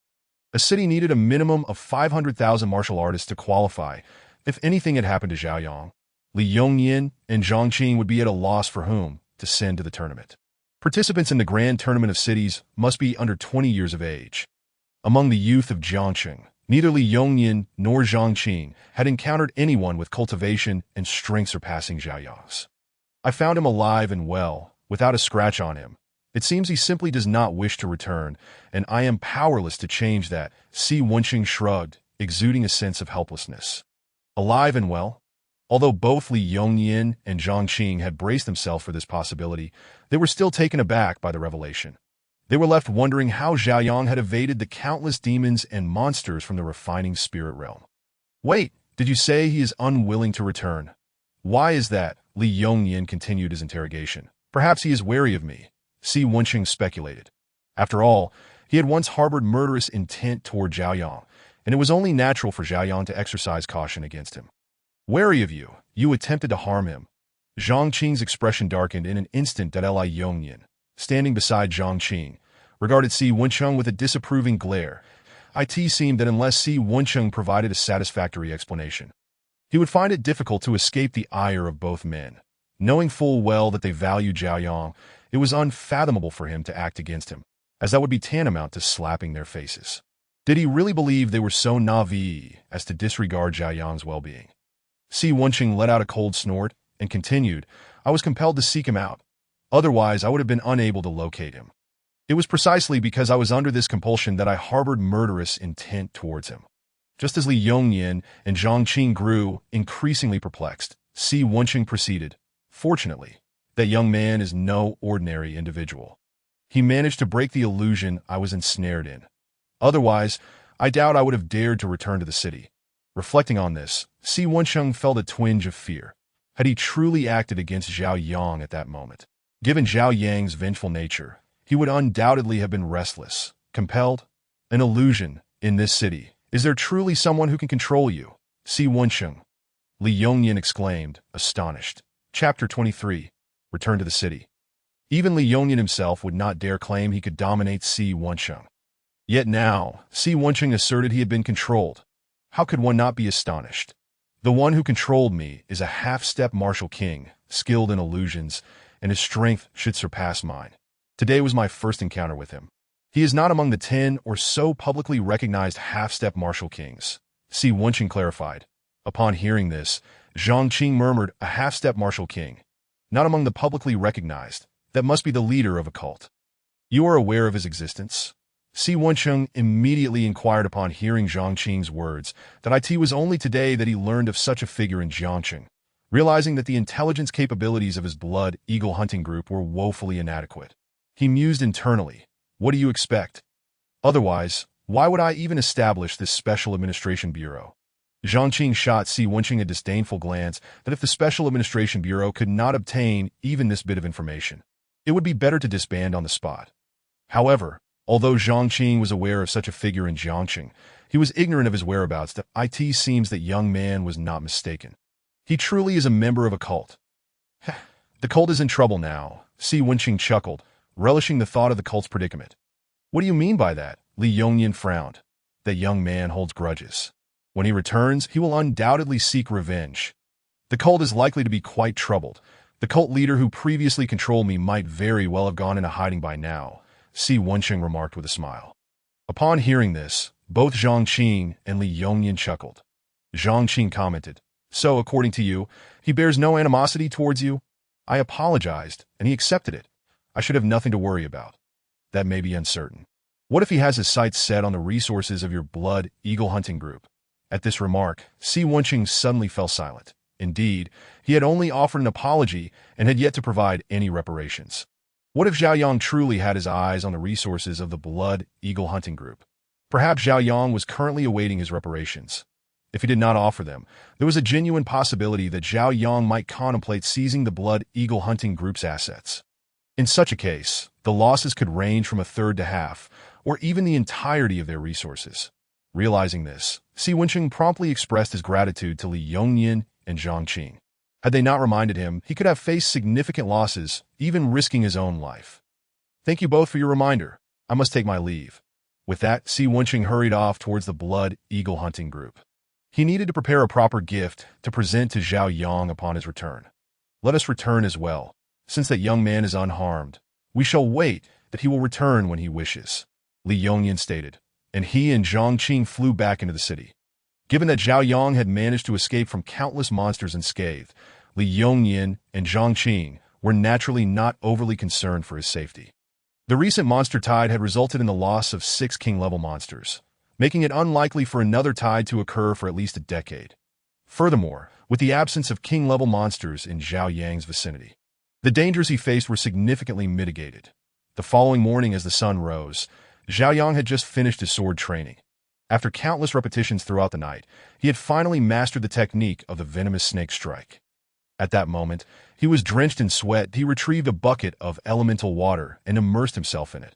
A city needed a minimum of 500,000 martial artists to qualify. If anything had happened to Xiaoyang, Li Yongnian and Zhang Qing would be at a loss for whom to send to the tournament. Participants in the Grand Tournament of Cities must be under 20 years of age. Among the youth of Jiangqing, neither Li Yongnian nor Zhang Qing had encountered anyone with cultivation and strength surpassing Xiaoyang's. "I found him alive and well, without a scratch on him. It seems he simply does not wish to return, and I am powerless to change that," Si Wenqing shrugged, exuding a sense of helplessness. Alive and well? Although both Li Yongnian and Zhang Qing had braced themselves for this possibility, they were still taken aback by the revelation. They were left wondering how Xiaoyang had evaded the countless demons and monsters from the refining spirit realm. "Wait, did you say he is unwilling to return? Why is that?" Li Yongnian continued his interrogation. "Perhaps he is wary of me," Si Wenqing speculated. After all, he had once harbored murderous intent toward Xiaoyang, and it was only natural for Xiaoyang to exercise caution against him. "Wary of you? You attempted to harm him." Zhang Qing's expression darkened in an instant. Li Yongnian, standing beside Zhang Qing, regarded Si Wenqing with a disapproving glare. It seemed that unless Si Wenqing provided a satisfactory explanation, he would find it difficult to escape the ire of both men. Knowing full well that they valued Xiaoyang, it was unfathomable for him to act against him, as that would be tantamount to slapping their faces. Did he really believe they were so naive as to disregard Xiaoyang's well-being? Si Wenqing let out a cold snort and continued, "I was compelled to seek him out. Otherwise, I would have been unable to locate him. It was precisely because I was under this compulsion that I harbored murderous intent towards him." Just as Li Yongnian and Zhang Qing grew increasingly perplexed, Si Wenqing proceeded, "Fortunately, that young man is no ordinary individual. He managed to break the illusion I was ensnared in. Otherwise, I doubt I would have dared to return to the city." Reflecting on this, Si Wenqing felt a twinge of fear. Had he truly acted against Zhao Yang at that moment? Given Zhao Yang's vengeful nature, he would undoubtedly have been restless, compelled. An illusion in this city. Is there truly someone who can control you? Si Wenqing, Li Yongnian exclaimed, astonished. Chapter 23. Return to the city. Even Li Yongnian himself would not dare claim he could dominate Si Wenqing. Yet now, Si Wenqing asserted he had been controlled. How could one not be astonished? The one who controlled me is a half-step martial king, skilled in illusions, and his strength should surpass mine. Today was my first encounter with him. He is not among the 10 or so publicly recognized half-step martial kings. Si Wenqing clarified. Upon hearing this, Zhang Qing murmured, a half-step martial king. Not among the publicly recognized. That must be the leader of a cult. You are aware of his existence? Si Wenqing immediately inquired upon hearing Zhang Qing's words that it was only today that he learned of such a figure in Jiangqing, realizing that the intelligence capabilities of his blood eagle hunting group were woefully inadequate. He mused internally. What do you expect? Otherwise, why would I even establish this Special Administration Bureau? Zhang Qing shot Si Wenqing a disdainful glance that if the Special Administration Bureau could not obtain even this bit of information, it would be better to disband on the spot. However, although Zhang Qing was aware of such a figure in Jiangqing, he was ignorant of his whereabouts. It seems that young man was not mistaken. He truly is a member of a cult. The cult is in trouble now, Si Wenqing chuckled, relishing the thought of the cult's predicament. What do you mean by that? Li Yongyan frowned. That young man holds grudges. When he returns, he will undoubtedly seek revenge. The cult is likely to be quite troubled. The cult leader who previously controlled me might very well have gone into hiding by now, Si Wenqing remarked with a smile. Upon hearing this, both Zhang Qing and Li Yongyan chuckled. Zhang Qing commented, So, according to you, he bears no animosity towards you? I apologized, and he accepted it. I should have nothing to worry about. That may be uncertain. What if he has his sights set on the resources of your blood eagle hunting group? At this remark, Si Wenqing suddenly fell silent. Indeed, he had only offered an apology and had yet to provide any reparations. What if Zhao Yang truly had his eyes on the resources of the blood eagle hunting group? Perhaps Zhao Yang was currently awaiting his reparations. If he did not offer them, there was a genuine possibility that Zhao Yang might contemplate seizing the blood eagle hunting group's assets. In such a case, the losses could range from a third to half, or even the entirety of their resources. Realizing this, Si Wenqing promptly expressed his gratitude to Li Yongyan and Zhang Qing. Had they not reminded him, he could have faced significant losses, even risking his own life. Thank you both for your reminder. I must take my leave. With that, Si Wenqing hurried off towards the blood eagle hunting group. He needed to prepare a proper gift to present to Zhao Yang upon his return. Let us return as well. Since that young man is unharmed, we shall wait that he will return when he wishes, Li Yongyan stated, and he and Zhang Qing flew back into the city. Given that Zhao Yang had managed to escape from countless monsters unscathed, Li Yongyan and Zhang Qing were naturally not overly concerned for his safety. The recent monster tide had resulted in the loss of 6 king-level monsters, making it unlikely for another tide to occur for at least a decade. Furthermore, with the absence of king-level monsters in Zhao Yang's vicinity, the dangers he faced were significantly mitigated. The following morning as the sun rose, Zhao Yang had just finished his sword training. After countless repetitions throughout the night, he had finally mastered the technique of the venomous snake strike. At that moment, he was drenched in sweat. He retrieved a bucket of elemental water and immersed himself in it.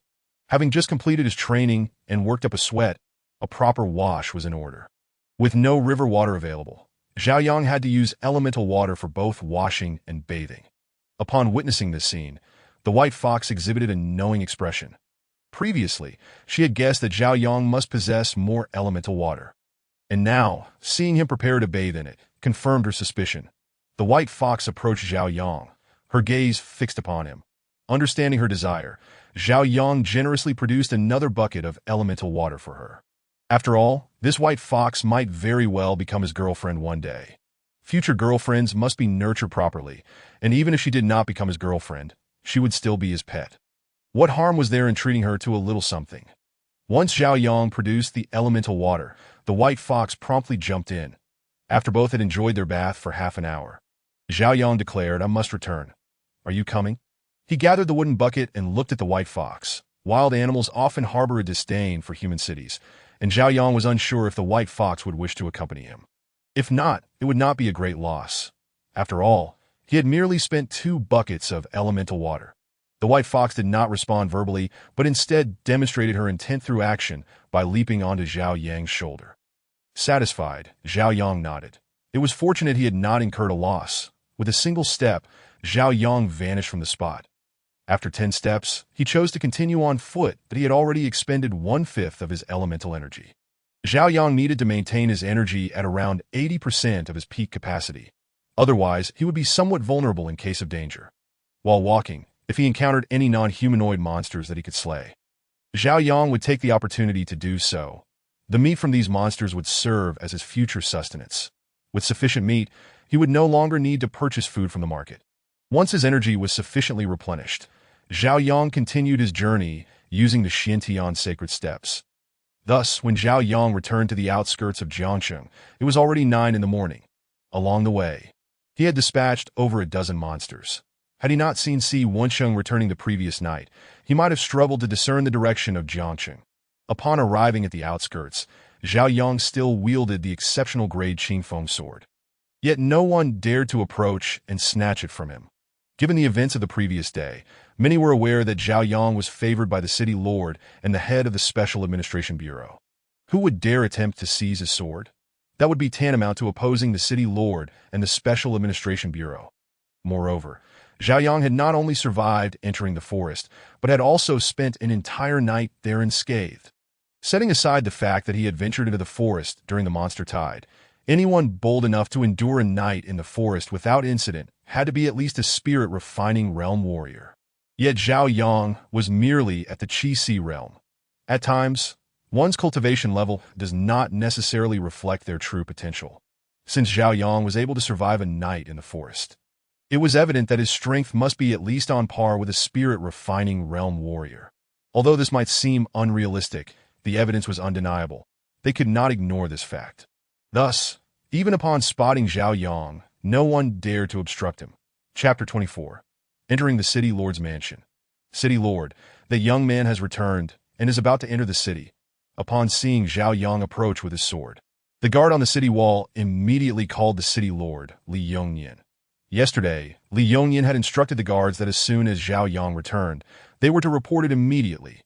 Having just completed his training and worked up a sweat, a proper wash was in order. With no river water available, Zhao Yang had to use elemental water for both washing and bathing. Upon witnessing this scene, the white fox exhibited a knowing expression. Previously, she had guessed that Zhao Yang must possess more elemental water. And now, seeing him prepare to bathe in it, confirmed her suspicion. The white fox approached Zhao Yang, her gaze fixed upon him. Understanding her desire, Zhao Yang generously produced another bucket of elemental water for her. After all, this white fox might very well become his girlfriend one day. Future girlfriends must be nurtured properly, and even if she did not become his girlfriend, she would still be his pet. What harm was there in treating her to a little something? Once Zhao Yang produced the elemental water, the white fox promptly jumped in. After both had enjoyed their bath for half an hour, Zhao Yang declared, I must return. Are you coming? He gathered the wooden bucket and looked at the white fox. Wild animals often harbor a disdain for human cities, and Zhao Yang was unsure if the white fox would wish to accompany him. If not, it would not be a great loss. After all, he had merely spent 2 buckets of elemental water. The white fox did not respond verbally, but instead demonstrated her intent through action by leaping onto Zhao Yang's shoulder. Satisfied, Zhao Yang nodded. It was fortunate he had not incurred a loss. With a single step, Zhao Yang vanished from the spot. After 10 steps, he chose to continue on foot, but he had already expended 1/5 of his elemental energy. Zhao Yang needed to maintain his energy at around 80% of his peak capacity. Otherwise, he would be somewhat vulnerable in case of danger. While walking, if he encountered any non-humanoid monsters that he could slay, Zhao Yang would take the opportunity to do so. The meat from these monsters would serve as his future sustenance. With sufficient meat, he would no longer need to purchase food from the market. Once his energy was sufficiently replenished, Zhao Yang continued his journey using the Xiantian sacred steps. Thus, when Zhao Yang returned to the outskirts of Jiangsheng, it was already 9 in the morning. Along the way, he had dispatched over a dozen monsters. Had he not seen Si Wensheng returning the previous night, he might have struggled to discern the direction of Jiangsheng. Upon arriving at the outskirts, Zhao Yang still wielded the exceptional grade Qingfeng sword. Yet no one dared to approach and snatch it from him. Given the events of the previous day, many were aware that Zhao Yang was favored by the city lord and the head of the Special Administration Bureau. Who would dare attempt to seize his sword? That would be tantamount to opposing the city lord and the Special Administration Bureau. Moreover, Zhao Yang had not only survived entering the forest, but had also spent an entire night there unscathed. Setting aside the fact that he had ventured into the forest during the monster tide, anyone bold enough to endure a night in the forest without incident had to be at least a spirit-refining realm warrior. Yet Zhao Yang was merely at the Qi-Si realm. At times, one's cultivation level does not necessarily reflect their true potential. Since Zhao Yang was able to survive a night in the forest, it was evident that his strength must be at least on par with a spirit-refining realm warrior. Although this might seem unrealistic, the evidence was undeniable. They could not ignore this fact. Thus, even upon spotting Zhao Yang, no one dared to obstruct him. Chapter 24. Entering the City Lord's Mansion. City Lord, the young man has returned and is about to enter the city. Upon seeing Zhao Yang approach with his sword, the guard on the city wall immediately called the City Lord, Li Yongnian. Yesterday, Li Yongnian had instructed the guards that as soon as Zhao Yang returned, they were to report it immediately.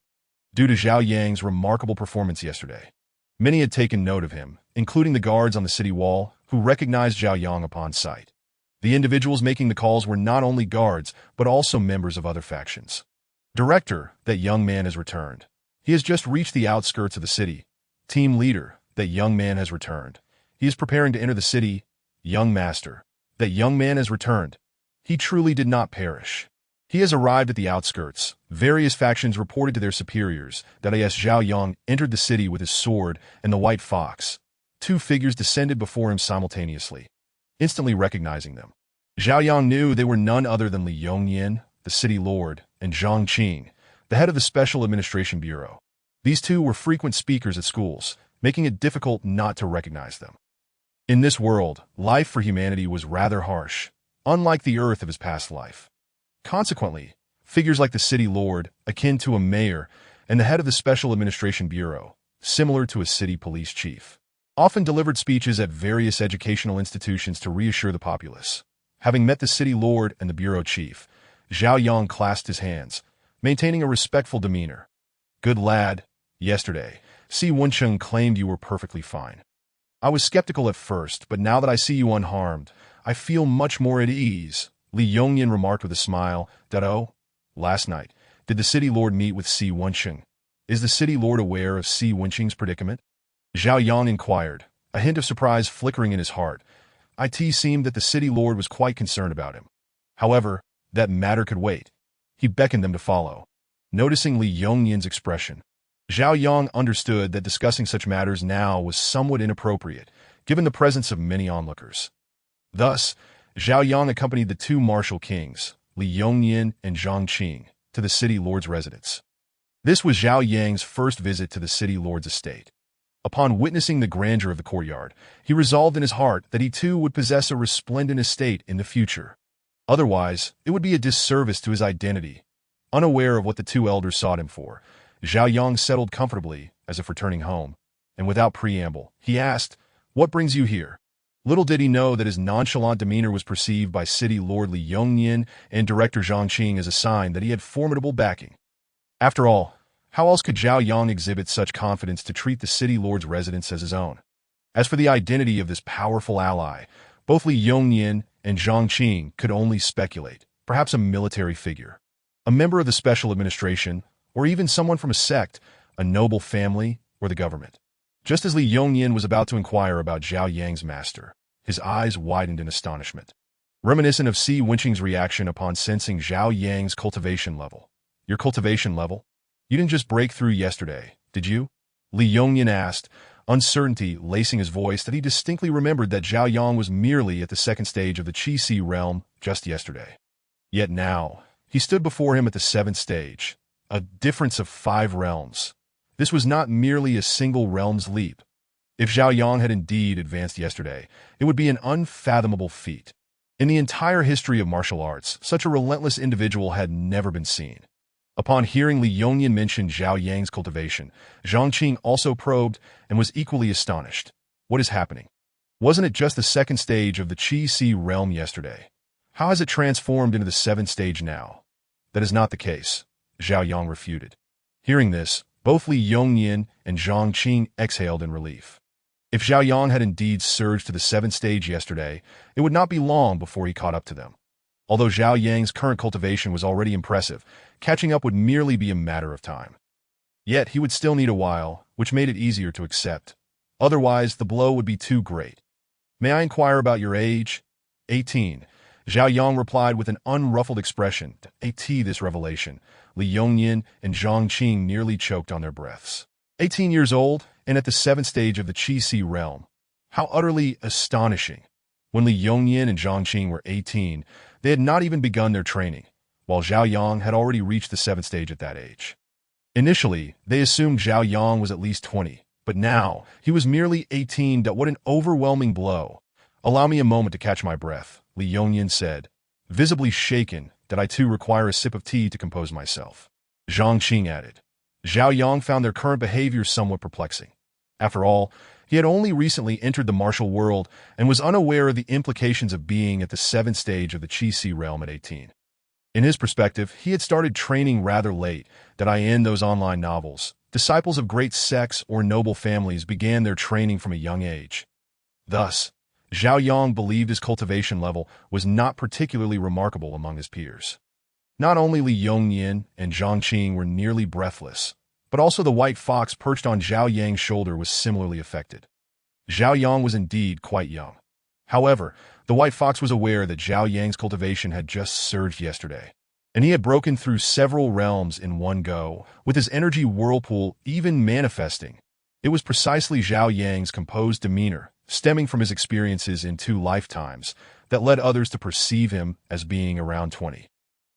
Due to Zhao Yang's remarkable performance yesterday, many had taken note of him, including the guards on the city wall, who recognized Zhao Yang upon sight. The individuals making the calls were not only guards, but also members of other factions. Director, that young man has returned. He has just reached the outskirts of the city. Team leader, that young man has returned. He is preparing to enter the city. Young master, that young man has returned. He truly did not perish. He has arrived at the outskirts. Various factions reported to their superiors that as Zhao Yang entered the city with his sword and the white fox, two figures descended before him simultaneously, instantly recognizing them. Zhao Yang knew they were none other than Li Yongnian, the city lord, and Zhang Qing, the head of the Special Administration Bureau. These two were frequent speakers at schools, making it difficult not to recognize them. In this world, life for humanity was rather harsh, unlike the Earth of his past life. Consequently, figures like the city lord, akin to a mayor, and the head of the Special Administration Bureau, similar to a city police chief, often delivered speeches at various educational institutions to reassure the populace. Having met the city lord and the bureau chief, Zhao Yang clasped his hands, maintaining a respectful demeanor. Good lad, yesterday, Si Wensheng claimed you were perfectly fine. I was skeptical at first, but now that I see you unharmed, I feel much more at ease, Li Yongnian remarked with a smile. Last night, did the city lord meet with Si Wensheng? Is the city lord aware of Si Wensheng's predicament? Zhao Yang inquired, a hint of surprise flickering in his heart. It seemed that the city lord was quite concerned about him. However, that matter could wait. He beckoned them to follow. Noticing Li Yongnian's expression, Zhao Yang understood that discussing such matters now was somewhat inappropriate, given the presence of many onlookers. Thus, Zhao Yang accompanied the two martial kings, Li Yongnian and Zhang Qing, to the city lord's residence. This was Zhao Yang's first visit to the city lord's estate. Upon witnessing the grandeur of the courtyard, he resolved in his heart that he too would possess a resplendent estate in the future. Otherwise, it would be a disservice to his identity. Unaware of what the two elders sought him for, Zhao Yang settled comfortably, as if returning home, and without preamble, he asked, "What brings you here?" Little did he know that his nonchalant demeanor was perceived by City Lord Li Yongnian and Director Zhang Qing as a sign that he had formidable backing. After all, how else could Zhao Yang exhibit such confidence to treat the city lord's residence as his own? As for the identity of this powerful ally, both Li Yongnian and Zhang Qing could only speculate, perhaps a military figure, a member of the special administration, or even someone from a sect, a noble family, or the government. Just as Li Yongnian was about to inquire about Zhao Yang's master, his eyes widened in astonishment, reminiscent of Si Wensheng's reaction upon sensing Zhao Yang's cultivation level. Your cultivation level? You didn't just break through yesterday, did you? Li Yongnian asked, uncertainty lacing his voice that he distinctly remembered that Zhao Yang was merely at the second stage of the Qi realm just yesterday. Yet now, he stood before him at the seventh stage, a difference of 5 realms. This was not merely a single realm's leap. If Zhao Yang had indeed advanced yesterday, it would be an unfathomable feat. In the entire history of martial arts, such a relentless individual had never been seen. Upon hearing Li Yongnian mention Zhao Yang's cultivation, Zhang Qing also probed and was equally astonished. What is happening? Wasn't it just the second stage of the Qi realm yesterday? How has it transformed into the 7th stage now? That is not the case, Zhao Yang refuted. Hearing this, both Li Yongnian and Zhang Qing exhaled in relief. If Zhao Yang had indeed surged to the 7th stage yesterday, it would not be long before he caught up to them. Although Zhao Yang's current cultivation was already impressive, catching up would merely be a matter of time. Yet he would still need a while, which made it easier to accept. Otherwise, the blow would be too great. May I inquire about your age? 18. Zhao Yang replied with an unruffled expression. This revelation, Li Yongnian and Zhang Qing nearly choked on their breaths. 18 years old, and at the 7th stage of the Qi realm. How utterly astonishing. When Li Yongnian and Zhang Qing were 18, they had not even begun their training, while Zhao Yang had already reached the 7th stage at that age. Initially, they assumed Zhao Yang was at least 20, but now he was merely 18. What an overwhelming blow. Allow me a moment to catch my breath, Li Yongnian said, visibly shaken that I too require a sip of tea to compose myself. Zhang Qing added. Zhao Yang found their current behavior somewhat perplexing. After all, he had only recently entered the martial world and was unaware of the implications of being at the 7th stage of the Qi realm at 18. In his perspective, he had started training rather late. In those online novels, disciples of great sects or noble families began their training from a young age. Thus, Zhao Yang believed his cultivation level was not particularly remarkable among his peers. Not only Li Yongnian and Zhang Qing were nearly breathless, but also the white fox perched on Zhao Yang's shoulder was similarly affected. Zhao Yang was indeed quite young. However, the white fox was aware that Zhao Yang's cultivation had just surged yesterday, and he had broken through several realms in one go, with his energy whirlpool even manifesting. It was precisely Zhao Yang's composed demeanor, stemming from his experiences in 2 lifetimes, that led others to perceive him as being around 20.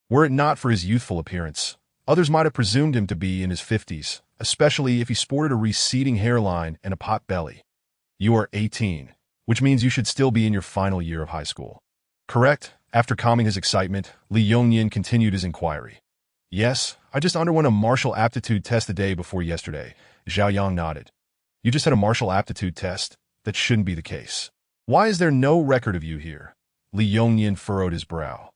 Were it not for his youthful appearance, others might have presumed him to be in his 50s, especially if he sported a receding hairline and a pot belly. You are 18, which means you should still be in your final year of high school. Correct? After calming his excitement, Li Yongnian continued his inquiry. Yes, I just underwent a martial aptitude test the day before yesterday. Zhao Yang nodded. You just had a martial aptitude test? That shouldn't be the case. Why is there no record of you here? Li Yongnian furrowed his brow.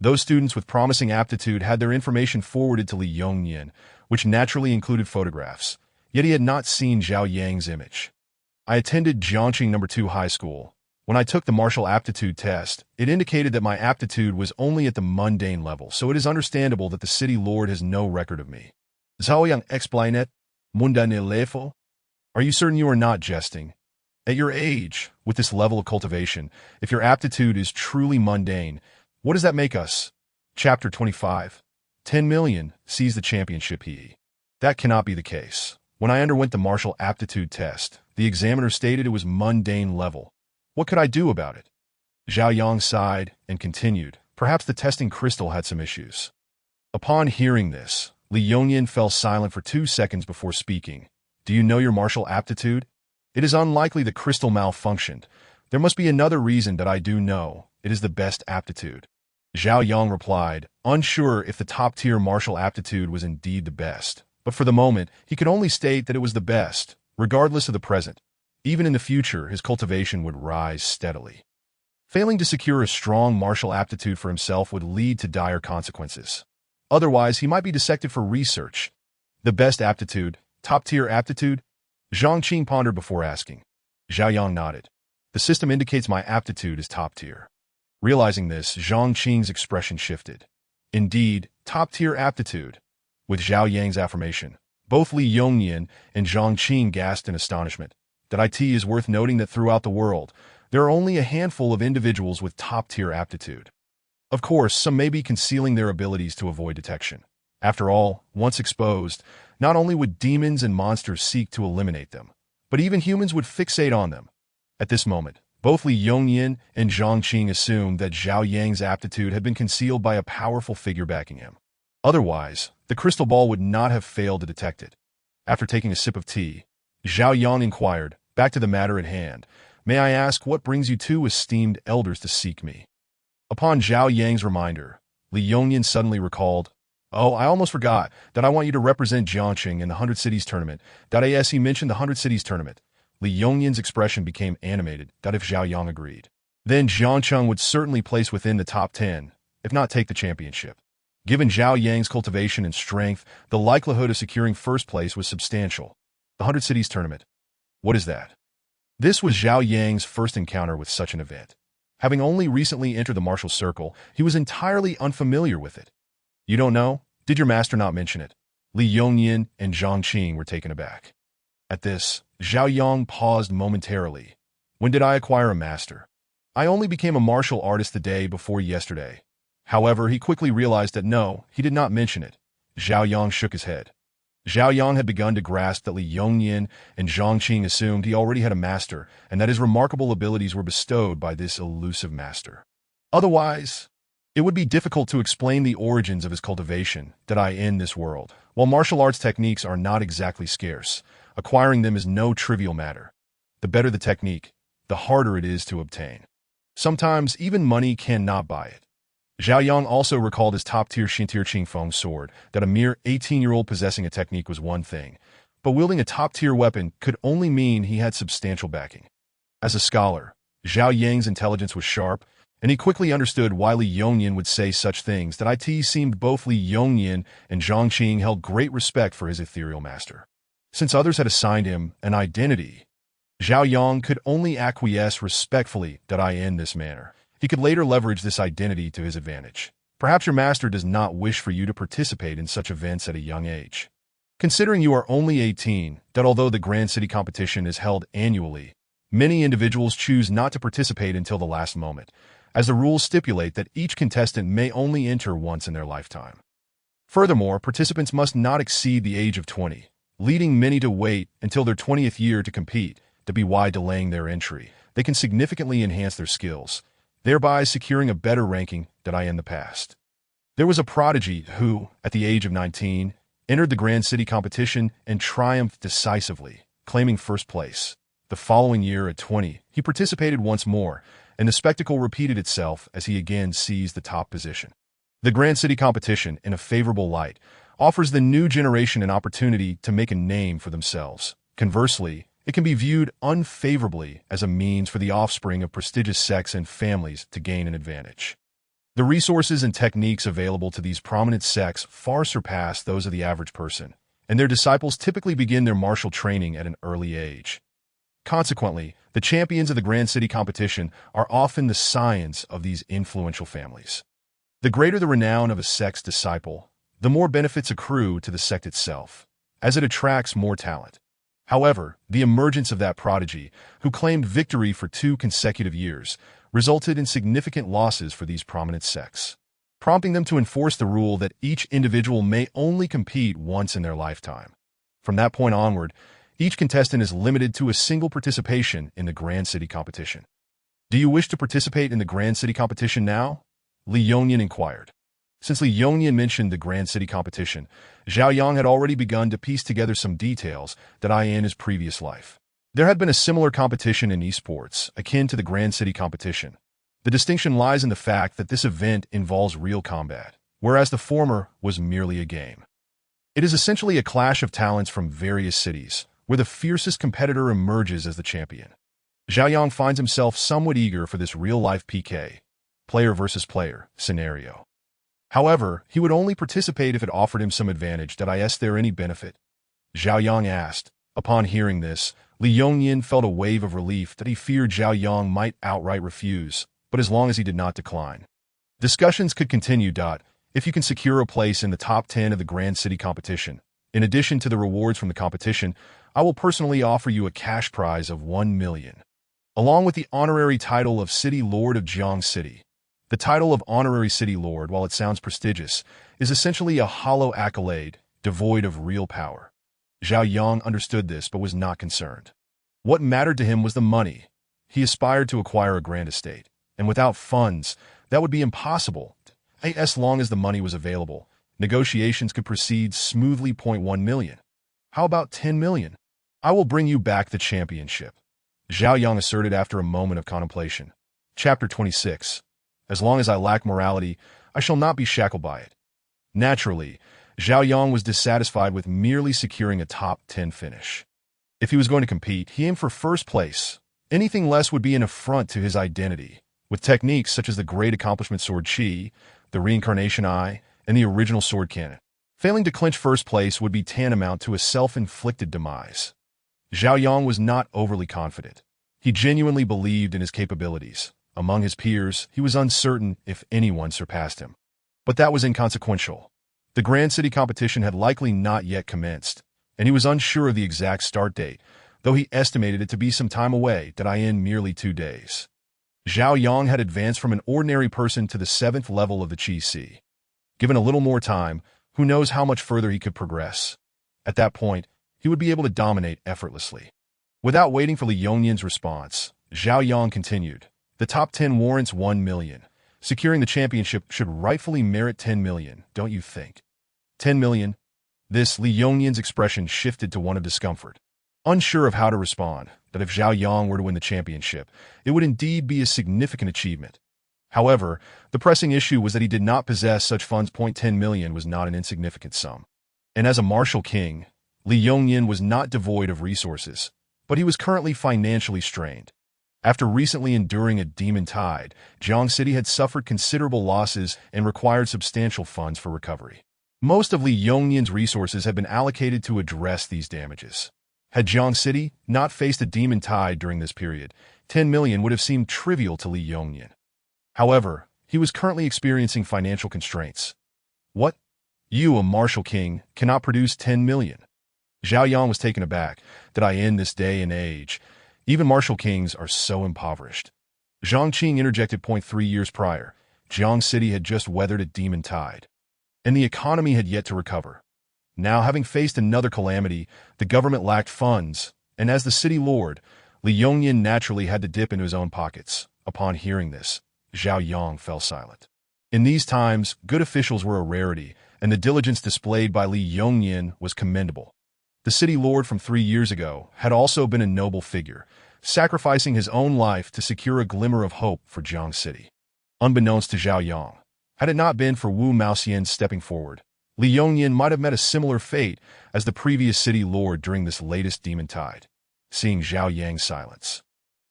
Those students with promising aptitude had their information forwarded to Li Yongnian, which naturally included photographs, yet he had not seen Zhao Yang's image. I attended Jiangqing No. 2 High School. When I took the martial aptitude test, it indicated that my aptitude was only at the mundane level, so it is understandable that the city lord has no record of me. Zhao Yang explained, mundane level? Are you certain you are not jesting? At your age, with this level of cultivation, if your aptitude is truly mundane, what does that make us? Chapter 25. 10 million sees the championship he. That cannot be the case. When I underwent the martial aptitude test, the examiner stated it was mundane level. What could I do about it? Zhao Yang sighed and continued. Perhaps the testing crystal had some issues. Upon hearing this, Li Yongnian fell silent for 2 seconds before speaking. Do you know your martial aptitude? It is unlikely the crystal malfunctioned. There must be another reason that I do know. It is the best aptitude. Zhao Yang replied, unsure if the top-tier martial aptitude was indeed the best. But for the moment, he could only state that it was the best, regardless of the present. Even in the future, his cultivation would rise steadily. Failing to secure a strong martial aptitude for himself would lead to dire consequences. Otherwise, he might be dissected for research. The best aptitude, top-tier aptitude? Zhang Qing pondered before asking. Zhao Yang nodded. The system indicates my aptitude is top-tier. Realizing this, Zhang Qing's expression shifted. Indeed, top-tier aptitude. With Zhao Yang's affirmation, both Li Yongnian and Zhang Qing gasped in astonishment. That it is worth noting that throughout the world, there are only a handful of individuals with top-tier aptitude. Of course, some may be concealing their abilities to avoid detection. After all, once exposed, not only would demons and monsters seek to eliminate them, but even humans would fixate on them. At this moment, both Li Yongyan and Zhang Qing assumed that Zhao Yang's aptitude had been concealed by a powerful figure backing him. Otherwise, the crystal ball would not have failed to detect it. After taking a sip of tea, Zhao Yang inquired, back to the matter at hand, "May I ask what brings you two esteemed elders to seek me?" Upon Zhao Yang's reminder, Li Yongyan suddenly recalled, "Oh, I almost forgot that I want you to represent Jiangqing in the 100 Cities tournament." As he mentioned the 100 Cities tournament, Li Yongyan's expression became animated. If Zhao Yang agreed, then Jiangqing would certainly place within the top 10, if not take the championship. Given Zhao Yang's cultivation and strength, the likelihood of securing first place was substantial. The 100 Cities tournament. What is that? This was Zhao Yang's first encounter with such an event. Having only recently entered the martial circle, he was entirely unfamiliar with it. "You don't know? Did your master not mention it?" Li Yongyan and Zhang Qing were taken aback. At this, Zhao Yang paused momentarily. "When did I acquire a master? I only became a martial artist the day before yesterday." However, he quickly realized that no, he did not mention it. Zhao Yang shook his head. Zhao Yang had begun to grasp that Li Yongyan and Zhang Qing assumed he already had a master and that his remarkable abilities were bestowed by this elusive master. Otherwise, it would be difficult to explain the origins of his cultivation in this world. While martial arts techniques are not exactly scarce, acquiring them is no trivial matter. The better the technique, the harder it is to obtain. Sometimes even money cannot buy it. Zhao Yang also recalled his top-tier Xintier Qingfeng sword, that a mere 18-year-old possessing a technique was one thing, but wielding a top-tier weapon could only mean he had substantial backing. As a scholar, Zhao Yang's intelligence was sharp, and he quickly understood why Li Yongyan would say such things. It seemed both Li Yongyan and Zhang Qing held great respect for his ethereal master. Since others had assigned him an identity, Zhao Yang could only acquiesce respectfully in this manner. He could later leverage this identity to his advantage. Perhaps your master does not wish for you to participate in such events at a young age. Considering you are only 18, although the Grand City competition is held annually, many individuals choose not to participate until the last moment, as the rules stipulate that each contestant may only enter once in their lifetime. Furthermore, participants must not exceed the age of 20, leading many to wait until their 20th year to compete. Why delaying their entry, they can significantly enhance their skills, thereby securing a better ranking in the past. There was a prodigy who, at the age of 19, entered the Grand City competition and triumphed decisively, claiming first place. The following year, at 20, he participated once more, and the spectacle repeated itself as he again seized the top position. The Grand City competition, in a favorable light, offers the new generation an opportunity to make a name for themselves. Conversely, it can be viewed unfavorably as a means for the offspring of prestigious sects and families to gain an advantage. The resources and techniques available to these prominent sects far surpass those of the average person, and their disciples typically begin their martial training at an early age. Consequently, the champions of the Grand City competition are often the scions of these influential families. The greater the renown of a sect's disciple, the more benefits accrue to the sect itself, as it attracts more talent. However, the emergence of that prodigy, who claimed victory for 2 consecutive years, resulted in significant losses for these prominent sects, prompting them to enforce the rule that each individual may only compete once in their lifetime. From that point onward, each contestant is limited to a single participation in the Grand City competition. "Do you wish to participate in the Grand City competition now?" Li Yongyan inquired. Since Li Yongyan mentioned the Grand City competition, Zhao Yang had already begun to piece together some details in his previous life. There had been a similar competition in esports, akin to the Grand City competition. The distinction lies in the fact that this event involves real combat, whereas the former was merely a game. It is essentially a clash of talents from various cities, where the fiercest competitor emerges as the champion. Zhao Yang finds himself somewhat eager for this real-life PK, player versus player, scenario. However, he would only participate if it offered him some advantage. Is there any benefit? Zhao Yang asked. Upon hearing this, Li Yongyan felt a wave of relief that he feared Zhao Yang might outright refuse, but as long as he did not decline. Discussions could continue. If you can secure a place in the top 10 of the Grand City competition, in addition to the rewards from the competition, I will personally offer you a cash prize of 1 million, along with the honorary title of City Lord of Jiang City. The title of Honorary City Lord, while it sounds prestigious, is essentially a hollow accolade, devoid of real power. Zhao Yang understood this but was not concerned. What mattered to him was the money. He aspired to acquire a grand estate, and without funds, that would be impossible. As long as the money was available, negotiations could proceed smoothly. 1 million. How about 10 million? I will bring you back the championship, Zhao Yang asserted after a moment of contemplation. Chapter 26. As long as I lack morality, I shall not be shackled by it. Naturally, Zhao Yang was dissatisfied with merely securing a top 10 finish. If he was going to compete, he aimed for first place. Anything less would be an affront to his identity. With techniques such as the great accomplishment sword Qi, the reincarnation eye, and the original sword cannon, failing to clinch first place would be tantamount to a self-inflicted demise. Zhao Yang was not overly confident. He genuinely believed in his capabilities. Among his peers, he was uncertain if anyone surpassed him. But that was inconsequential. The Grand City competition had likely not yet commenced, and he was unsure of the exact start date, though he estimated it to be some time away, merely 2 days. Zhao Yang had advanced from an ordinary person to the 7th level of the Qi Sea. Given a little more time, who knows how much further he could progress. At that point, he would be able to dominate effortlessly. Without waiting for Li Yongyan's response, Zhao Yang continued, "The top 10 warrants 1 million. Securing the championship should rightfully merit 10 million, don't you think?" 10 million? This Li Yongyan's expression shifted to one of discomfort. Unsure of how to respond, that if Zhao Yang were to win the championship, it would indeed be a significant achievement. However, the pressing issue was that he did not possess such funds. 10 million was not an insignificant sum. And as a martial king, Li Yongyan was not devoid of resources, but he was currently financially strained. After recently enduring a demon tide, Jiang City had suffered considerable losses and required substantial funds for recovery. Most of Li Yongyan's resources had been allocated to address these damages. Had Jiang City not faced a demon tide during this period, 10 million would have seemed trivial to Li Yongyan. However, he was currently experiencing financial constraints. What? You, a martial king, cannot produce 10 million? Zhao Yang was taken aback. Did I end this day and age? Even martial kings are so impoverished. Zhang Qing interjected. 3 years prior, Jiang City had just weathered a demon tide, and the economy had yet to recover. Now, having faced another calamity, the government lacked funds, and as the city lord, Li Yongyan naturally had to dip into his own pockets. Upon hearing this, Zhao Yang fell silent. In these times, good officials were a rarity, and the diligence displayed by Li Yongyan was commendable. The city lord from 3 years ago had also been a noble figure, sacrificing his own life to secure a glimmer of hope for Jiang City. Unbeknownst to Zhao Yang, had it not been for Wu Maoxian stepping forward, Li Yongyan might have met a similar fate as the previous city lord during this latest demon tide. Seeing Zhao Yang's silence,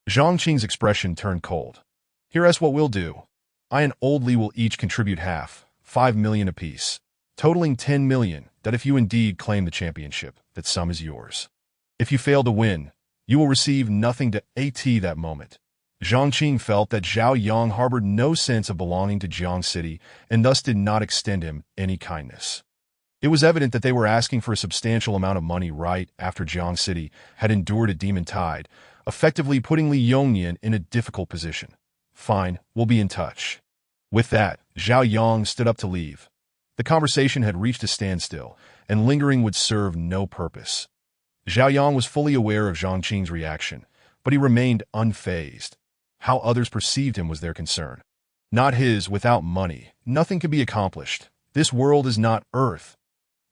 Zhang Qing's expression turned cold. "Here's what we'll do. I and Old Li will each contribute half, 5 million apiece, totaling 10 million, that if you indeed claim the championship, that sum is yours. If you fail to win, you will receive nothing to at that moment." Zhang Qing felt that Zhao Yang harbored no sense of belonging to Jiang City and thus did not extend him any kindness. It was evident that they were asking for a substantial amount of money right after Jiang City had endured a demon tide, effectively putting Li Yongyan in a difficult position. "Fine, we'll be in touch." With that, Zhao Yang stood up to leave. The conversation had reached a standstill, and lingering would serve no purpose. Zhao Yang was fully aware of Zhang Qing's reaction, but he remained unfazed. How others perceived him was their concern. Not his. Without money, nothing can be accomplished. This world is not Earth.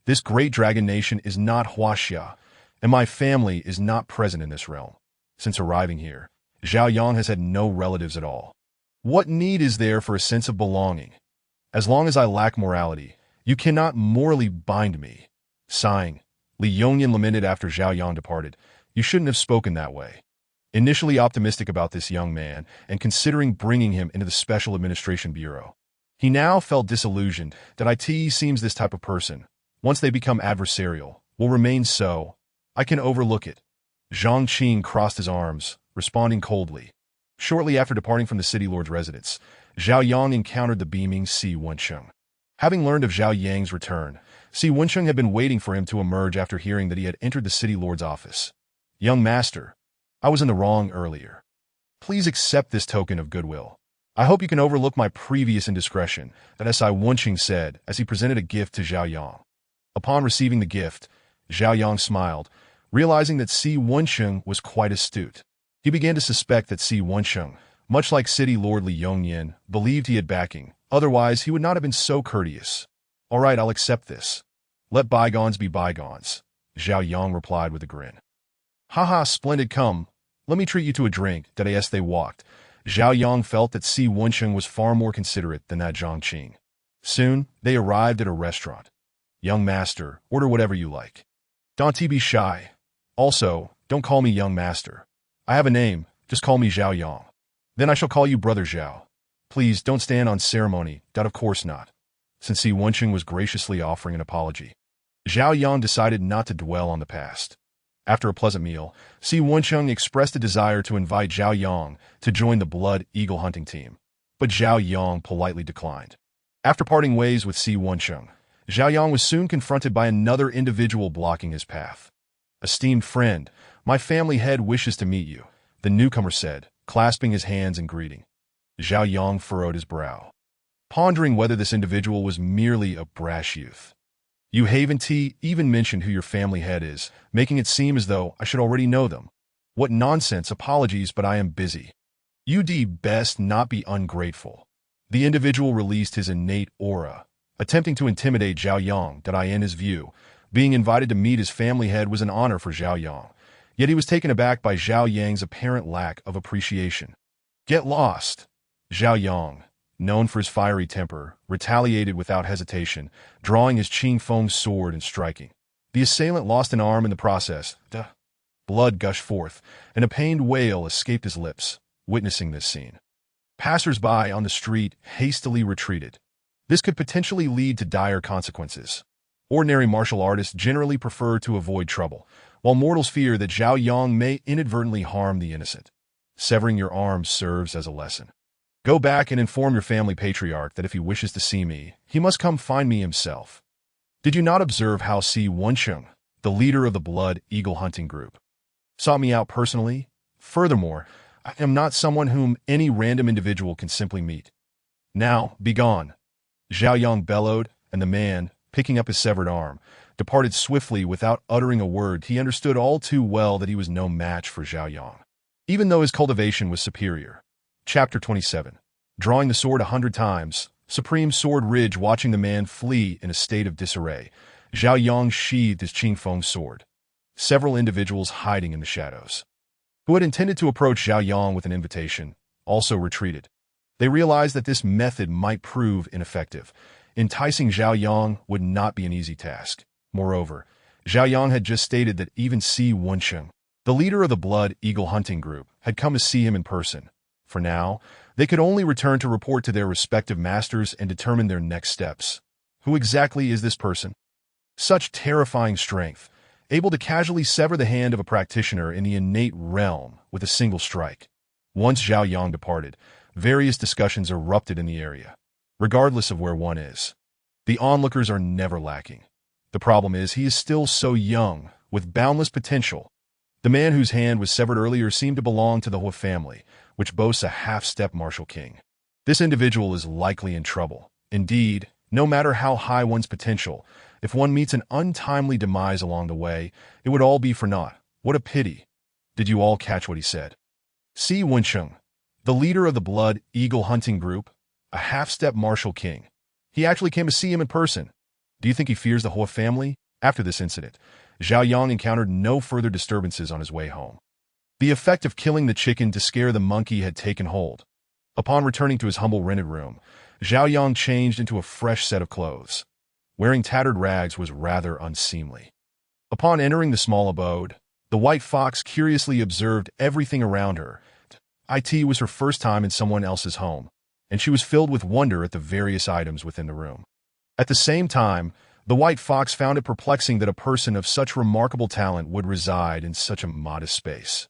This great dragon nation is not Huaxia, and my family is not present in this realm. Since arriving here, Zhao Yang has had no relatives at all. What need is there for a sense of belonging? As long as I lack morality, you cannot morally bind me. Sighing, Li Yongyan lamented after Zhao Yang departed. "You shouldn't have spoken that way." Initially optimistic about this young man and considering bringing him into the Special Administration Bureau, he now felt disillusioned that IT seems this type of person, once they become adversarial, will remain so. "I can overlook it." Zhang Qing crossed his arms, responding coldly. Shortly after departing from the city lord's residence, Zhao Yang encountered the beaming Si Wensheng. Having learned of Zhao Yang's return, Si Wensheng had been waiting for him to emerge after hearing that he had entered the city lord's office. "Young master, I was in the wrong earlier. Please accept this token of goodwill. I hope you can overlook my previous indiscretion," that Si Wensheng said as he presented a gift to Zhao Yang. Upon receiving the gift, Zhao Yang smiled. realizing that Si Wensheng was quite astute. He began to suspect that Si Wensheng, much like City Lord Li Yongyan, believed he had backing, otherwise he would not have been so courteous. "All right, I'll accept this. Let bygones be bygones," Zhao Yang replied with a grin. "Haha, splendid, come. Let me treat you to a drink." As they walked, Zhao Yang felt that Si Wensheng was far more considerate than that Zhang Qing. Soon, they arrived at a restaurant. "Young master, order whatever you like. Don't be shy. Also, don't call me young master. I have a name, just call me Zhao Yang. Then I shall call you Brother Zhao. Please don't stand on ceremony." Of course not. Since Si Wensheng was graciously offering an apology, Zhao Yang decided not to dwell on the past. After a pleasant meal, Si Wensheng expressed a desire to invite Zhao Yang to join the Blood Eagle hunting team, but Zhao Yang politely declined. After parting ways with Si Wensheng, Zhao Yang was soon confronted by another individual blocking his path. "Esteemed friend, my family head wishes to meet you," the newcomer said, clasping his hands in greeting. Zhao Yang furrowed his brow, pondering whether this individual was merely a brash youth. "You haven't even mentioned who your family head is, making it seem as though I should already know them. What nonsense, apologies, but I am busy. You'd best not be ungrateful." The individual released his innate aura, attempting to intimidate Zhao Yang. In his view, being invited to meet his family head was an honor for Zhao Yang, yet he was taken aback by Zhao Yang's apparent lack of appreciation. "Get lost." Zhao Yang, known for his fiery temper, retaliated without hesitation, drawing his Qing Feng sword and striking. The assailant lost an arm in the process. Blood gushed forth, and a pained wail escaped his lips, witnessing this scene. Passers-by on the street hastily retreated. This could potentially lead to dire consequences. Ordinary martial artists generally prefer to avoid trouble, while mortals fear that Zhao Yang may inadvertently harm the innocent. Severing your arm serves as a lesson. Go back and inform your family patriarch that if he wishes to see me, he must come find me himself. Did you not observe how Si Wensheng, the leader of the Blood Eagle hunting group, sought me out personally? Furthermore, I am not someone whom any random individual can simply meet. Now, begone." Zhao Yang bellowed, and the man, picking up his severed arm, departed swiftly without uttering a word. He understood all too well that he was no match for Zhao Yang, even though his cultivation was superior. Chapter 27. Drawing the sword 100 times, Supreme Sword Ridge watching the man flee in a state of disarray, Zhao Yang sheathed his Qing Feng sword. Several individuals hiding in the shadows, who had intended to approach Zhao Yang with an invitation, also retreated. They realized that this method might prove ineffective. Enticing Zhao Yang would not be an easy task. Moreover, Zhao Yang had just stated that even Si Wensheng, the leader of the Blood Eagle hunting group, had come to see him in person. For now, they could only return to report to their respective masters and determine their next steps. Who exactly is this person? Such terrifying strength, able to casually sever the hand of a practitioner in the innate realm with a single strike. Once Zhao Yang departed, various discussions erupted in the area, regardless of where one is. The onlookers are never lacking. The problem is he is still so young, with boundless potential. The man whose hand was severed earlier seemed to belong to the Hua family, which boasts a half-step martial king. This individual is likely in trouble. Indeed, no matter how high one's potential, if one meets an untimely demise along the way, it would all be for naught. What a pity. Did you all catch what he said? Si Wensheng, the leader of the Blood Eagle hunting group, a half-step martial king. He actually came to see him in person. Do you think he fears the Hua family? After this incident, Zhao Yang encountered no further disturbances on his way home. The effect of killing the chicken to scare the monkey had taken hold. Upon returning to his humble rented room, Zhao Yang changed into a fresh set of clothes. Wearing tattered rags was rather unseemly. Upon entering the small abode, the white fox curiously observed everything around her. It was her first time in someone else's home, and she was filled with wonder at the various items within the room. At the same time, the white fox found it perplexing that a person of such remarkable talent would reside in such a modest space.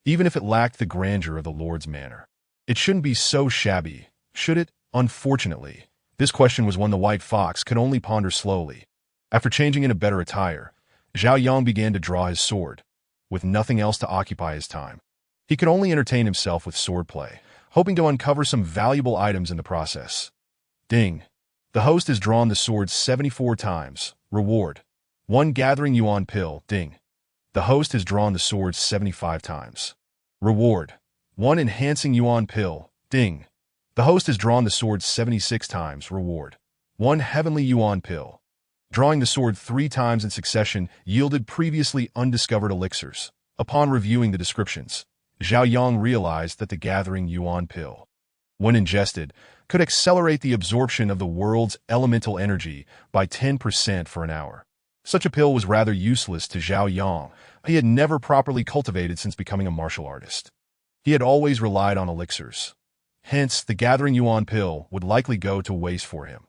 Even if it lacked the grandeur of the Lord's manor, it shouldn't be so shabby, should it? Unfortunately, this question was one the white fox could only ponder slowly. After changing into better attire, Zhao Yang began to draw his sword. With nothing else to occupy his time, he could only entertain himself with swordplay, hoping to uncover some valuable items in the process. Ding! The host has drawn the sword 74 times. Reward: 1 gathering yuan pill. Ding! The host has drawn the sword 75 times. Reward: 1 enhancing yuan pill. Ding. The host has drawn the sword 76 times. Reward: 1 heavenly yuan pill. Drawing the sword 3 times in succession yielded previously undiscovered elixirs. Upon reviewing the descriptions, Zhao Yang realized that the gathering yuan pill, when ingested, could accelerate the absorption of the world's elemental energy by 10% for an hour. Such a pill was rather useless to Zhao Yang. He had never properly cultivated since becoming a martial artist. He had always relied on elixirs. Hence, the gathering yuan pill would likely go to waste for him.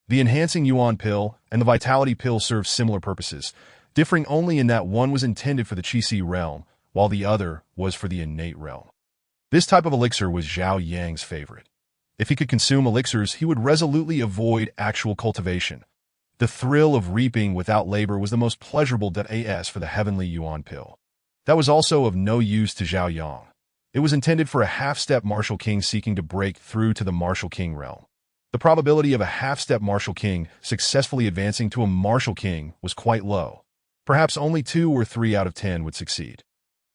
The enhancing yuan pill and the vitality pill served similar purposes, differing only in that one was intended for the Qi realm, while the other was for the innate realm. This type of elixir was Zhao Yang's favorite. If he could consume elixirs, he would resolutely avoid actual cultivation. The thrill of reaping without labor was the most pleasurable as for the heavenly yuan pill. That was also of no use to Zhao Yang. It was intended for a half-step martial king seeking to break through to the martial king realm. The probability of a half-step martial king successfully advancing to a martial king was quite low. Perhaps only 2 or 3 out of 10 would succeed.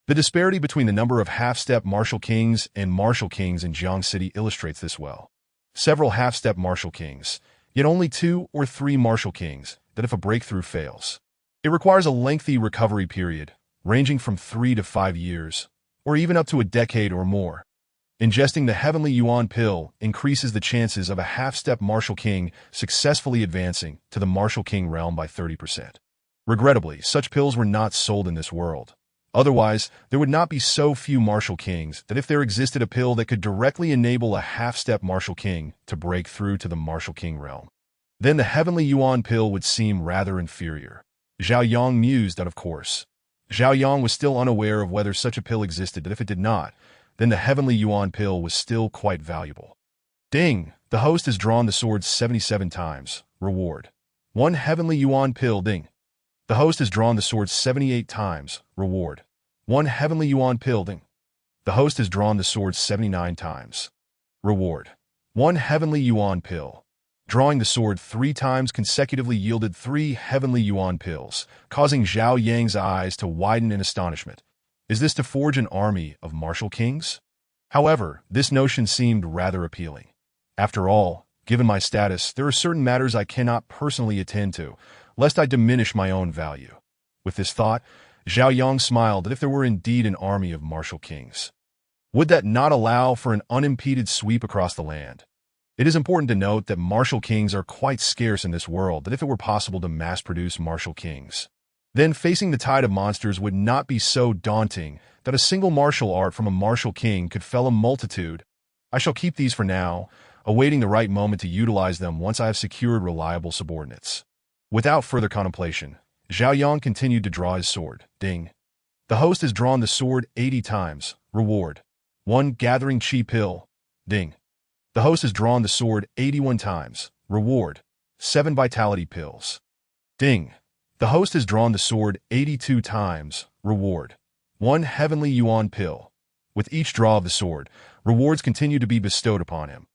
The disparity between the number of half-step martial kings in Jiang City illustrates this well. Several half-step martial kings, yet only 2 or 3 martial kings, that if a breakthrough fails, it requires a lengthy recovery period, ranging from 3 to 5 years, or even up to a decade or more. Ingesting the heavenly yuan pill increases the chances of a half-step martial king successfully advancing to the martial king realm by 30%. Regrettably, such pills were not sold in this world. Otherwise, there would not be so few martial kings that if there existed a pill that could directly enable a half-step martial king to break through to the martial king realm, then the heavenly yuan pill would seem rather inferior. Zhao Yang mused that, of course, Zhao Yang was still unaware of whether such a pill existed, but if it did not, then the heavenly yuan pill was still quite valuable. Ding! The host has drawn the sword 77 times. Reward: 1 heavenly yuan pill. Ding! The host has drawn the sword 78 times. Reward: 1 heavenly yuan pill. Ding! The host has drawn the sword 79 times. Reward: 1 heavenly yuan pill. Drawing the sword 3 times consecutively yielded 3 heavenly yuan pills, causing Zhao Yang's eyes to widen in astonishment. Is this to forge an army of martial kings? However, this notion seemed rather appealing. After all, given my status, there are certain matters I cannot personally attend to, lest I diminish my own value. With this thought, Zhao Yang smiled that if there were indeed an army of martial kings, would that not allow for an unimpeded sweep across the land? It is important to note that martial kings are quite scarce in this world, that if it were possible to mass-produce martial kings, then facing the tide of monsters would not be so daunting that a single martial art from a martial king could fell a multitude. I shall keep these for now, awaiting the right moment to utilize them once I have secured reliable subordinates. Without further contemplation, Zhao Yang continued to draw his sword. Ding! The host has drawn the sword 80 times. Reward: 1 gathering chi pill. Ding! The host has drawn the sword 81 times. Reward: 7 vitality pills. Ding! The host has drawn the sword 82 times. Reward: 1 heavenly yuan pill. With each draw of the sword, rewards continue to be bestowed upon him.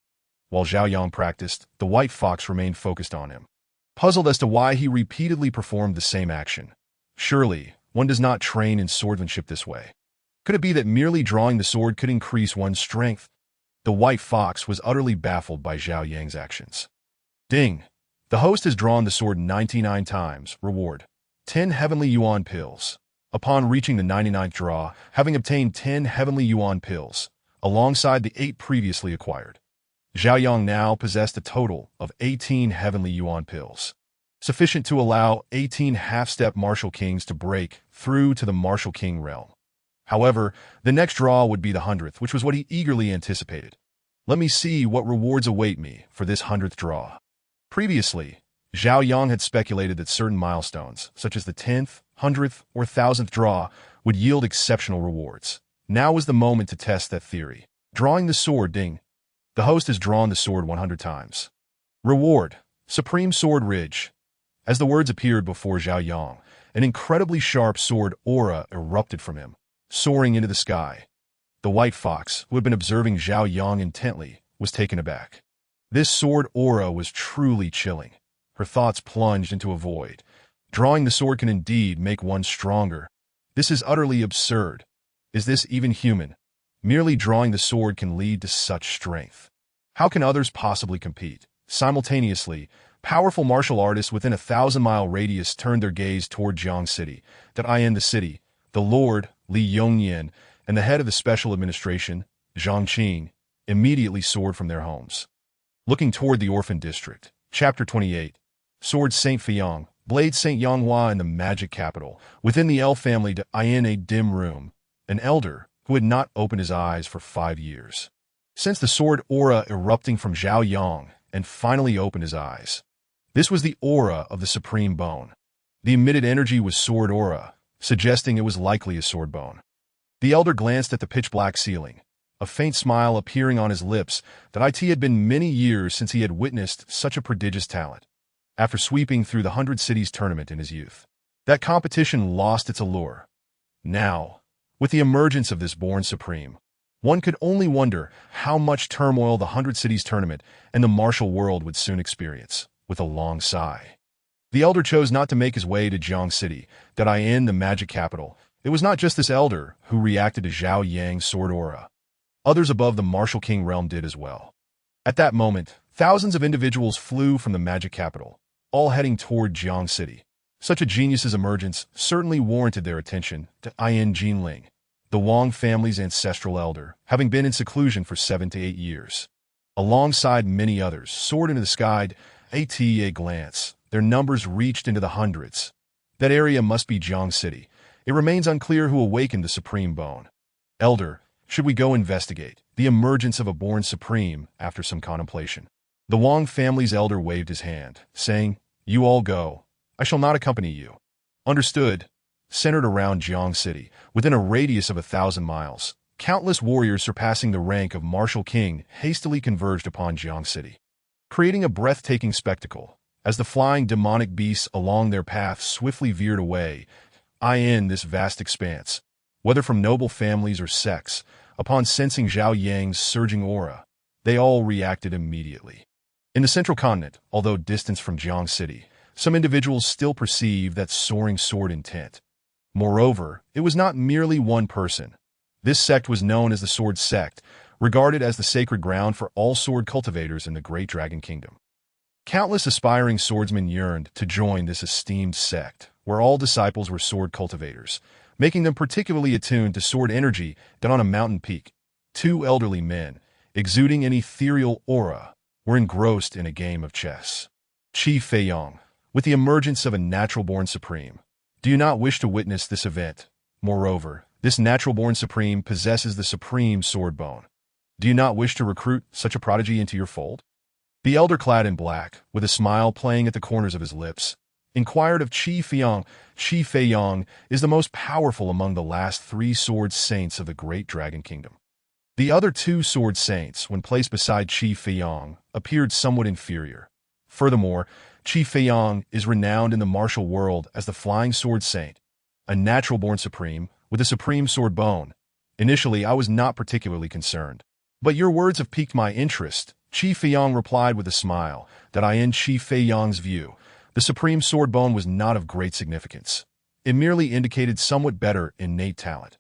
While Zhao Yang practiced, the white fox remained focused on him, puzzled as to why he repeatedly performed the same action. Surely, one does not train in swordsmanship this way. Could it be that merely drawing the sword could increase one's strength? The white fox was utterly baffled by Zhao Yang's actions. Ding! The host has drawn the sword 99 times. Reward: 10 heavenly yuan pills. Upon reaching the 99th draw, having obtained 10 heavenly yuan pills, alongside the 8 previously acquired, Zhao Yang now possessed a total of 18 heavenly yuan pills, sufficient to allow 18 half-step martial kings to break through to the martial king realm. However, the next draw would be the 100th, which was what he eagerly anticipated. Let me see what rewards await me for this 100th draw. Previously, Zhao Yang had speculated that certain milestones, such as the 10th, 100th, or 1000th draw, would yield exceptional rewards. Now was the moment to test that theory. Drawing the sword. Ding! The host has drawn the sword 100 times. Reward: Supreme Sword Ridge. As the words appeared before Zhao Yang, an incredibly sharp sword aura erupted from him, soaring into the sky. The white fox, who had been observing Zhao Yang intently, was taken aback. This sword aura was truly chilling. Her thoughts plunged into a void. Drawing the sword can indeed make one stronger. This is utterly absurd. Is this even human? Merely drawing the sword can lead to such strength. How can others possibly compete? Simultaneously, powerful martial artists within a 1,000-mile radius turned their gaze toward Jiang City. The city, the Lord, Li Yongyan, and the head of the special administration, Zhang Qing, immediately soared from their homes. Looking toward the orphan district. Chapter 28. Sword Saint Fiyang, Blade Saint Yanghua in the magic capital. Within the elf family in a dim room, an elder who had not opened his eyes for 5 years. Sensed the sword aura erupting from Zhao Yang and finally opened his eyes. This was the aura of the supreme bone. The emitted energy was sword aura, suggesting it was likely a sword bone. The elder glanced at the pitch-black ceiling, a faint smile appearing on his lips. It had been many years since he had witnessed such a prodigious talent. After sweeping through the 100 Cities tournament in his youth, that competition lost its allure. Now, with the emergence of this born supreme, one could only wonder how much turmoil the 100 Cities tournament and the martial world would soon experience. With a long sigh, the elder chose not to make his way to Jiang City, the magic capital. It was not just this elder who reacted to Zhao Yang's sword aura. Others above the Martial King realm did as well. At that moment, thousands of individuals flew from the magic capital, all heading toward Jiang City. Such a genius's emergence certainly warranted their attention. Jinling, the Wang family's ancestral elder, having been in seclusion for 7 to 8 years. Alongside many others, soared into the sky. At a glance, their numbers reached into the hundreds. That area must be Jiang City. It remains unclear who awakened the supreme bone. Elder, should we go investigate the emergence of a born supreme? After some contemplation, the Wang family's elder waved his hand, saying, "You all go. I shall not accompany you." Understood. Centered around Jiang City, within a radius of 1,000 miles, countless warriors surpassing the rank of Martial King hastily converged upon Jiang City, creating a breathtaking spectacle. As the flying demonic beasts along their path swiftly veered away, in this vast expanse, whether from noble families or sects, upon sensing Zhao Yang's surging aura, they all reacted immediately. In the central continent, although distanced from Jiang City, some individuals still perceived that soaring sword intent. Moreover, it was not merely one person. This sect was known as the Sword Sect, regarded as the sacred ground for all sword cultivators in the Great Dragon Kingdom. Countless aspiring swordsmen yearned to join this esteemed sect, where all disciples were sword cultivators, making them particularly attuned to sword energy. On a mountain peak, 2 elderly men, exuding an ethereal aura, were engrossed in a game of chess. Qi Feiyang, with the emergence of a natural-born supreme, do you not wish to witness this event? Moreover, this natural-born supreme possesses the supreme sword bone. Do you not wish to recruit such a prodigy into your fold? The elder, clad in black, with a smile playing at the corners of his lips, inquired of Qi Feiyang. Qi Feiyang is the most powerful among the last 3 sword saints of the Great Dragon Kingdom. The other 2 sword saints, when placed beside Qi Feiyang, appeared somewhat inferior. Furthermore, Qi Feiyang is renowned in the martial world as the Flying Sword Saint, a natural-born supreme with a supreme sword bone. Initially, I was not particularly concerned, but your words have piqued my interest. Qi Feiyang replied with a smile. In Qi Feiyang's view, the supreme sword bone was not of great significance. It merely indicated somewhat better innate talent.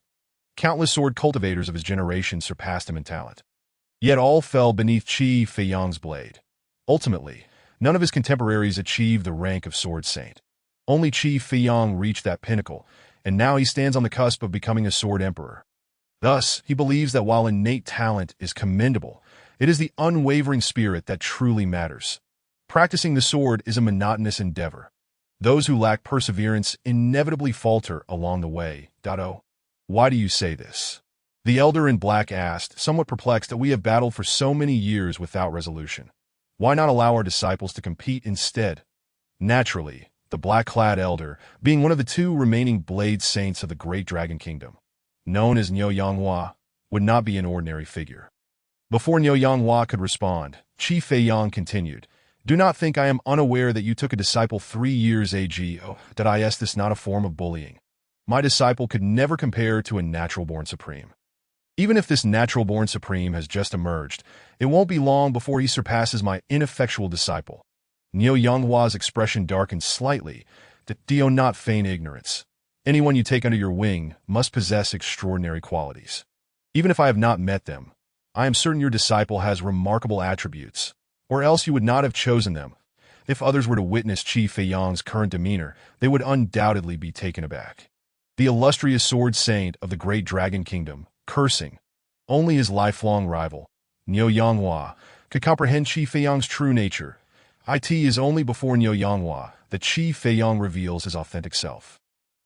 Countless sword cultivators of his generation surpassed him in talent, yet all fell beneath Qi Feiyang's blade. Ultimately, none of his contemporaries achieved the rank of Sword Saint. Only Qi Feiyang reached that pinnacle, and now he stands on the cusp of becoming a Sword Emperor. Thus, he believes that while innate talent is commendable, it is the unwavering spirit that truly matters. Practicing the sword is a monotonous endeavor. Those who lack perseverance inevitably falter along the way. Why do you say this? The elder in black asked, somewhat perplexed that we have battled for so many years without resolution. Why not allow our disciples to compete instead? Naturally, the black-clad elder, being one of the 2 remaining blade saints of the Great Dragon Kingdom, known as Niu Yanghua, would not be an ordinary figure. Before Niu Yanghua could respond, Qi Feiyang continued, "Do not think I am unaware that you took a disciple 3 years ago. Is this not a form of bullying? My disciple could never compare to a natural-born supreme. Even if this natural-born supreme has just emerged, it won't be long before he surpasses my ineffectual disciple." Niu Yanghua's expression darkened slightly. Do not feign ignorance. Anyone you take under your wing must possess extraordinary qualities. Even if I have not met them, I am certain your disciple has remarkable attributes, or else you would not have chosen them. If others were to witness Qi Feiyang's current demeanor, they would undoubtedly be taken aback. The illustrious sword saint of the great dragon kingdom, cursing, only his lifelong rival, Niu Yanghua, could comprehend Qi Feiyang's true nature. It is only before Niu Yanghua that Qi Feiyang reveals his authentic self.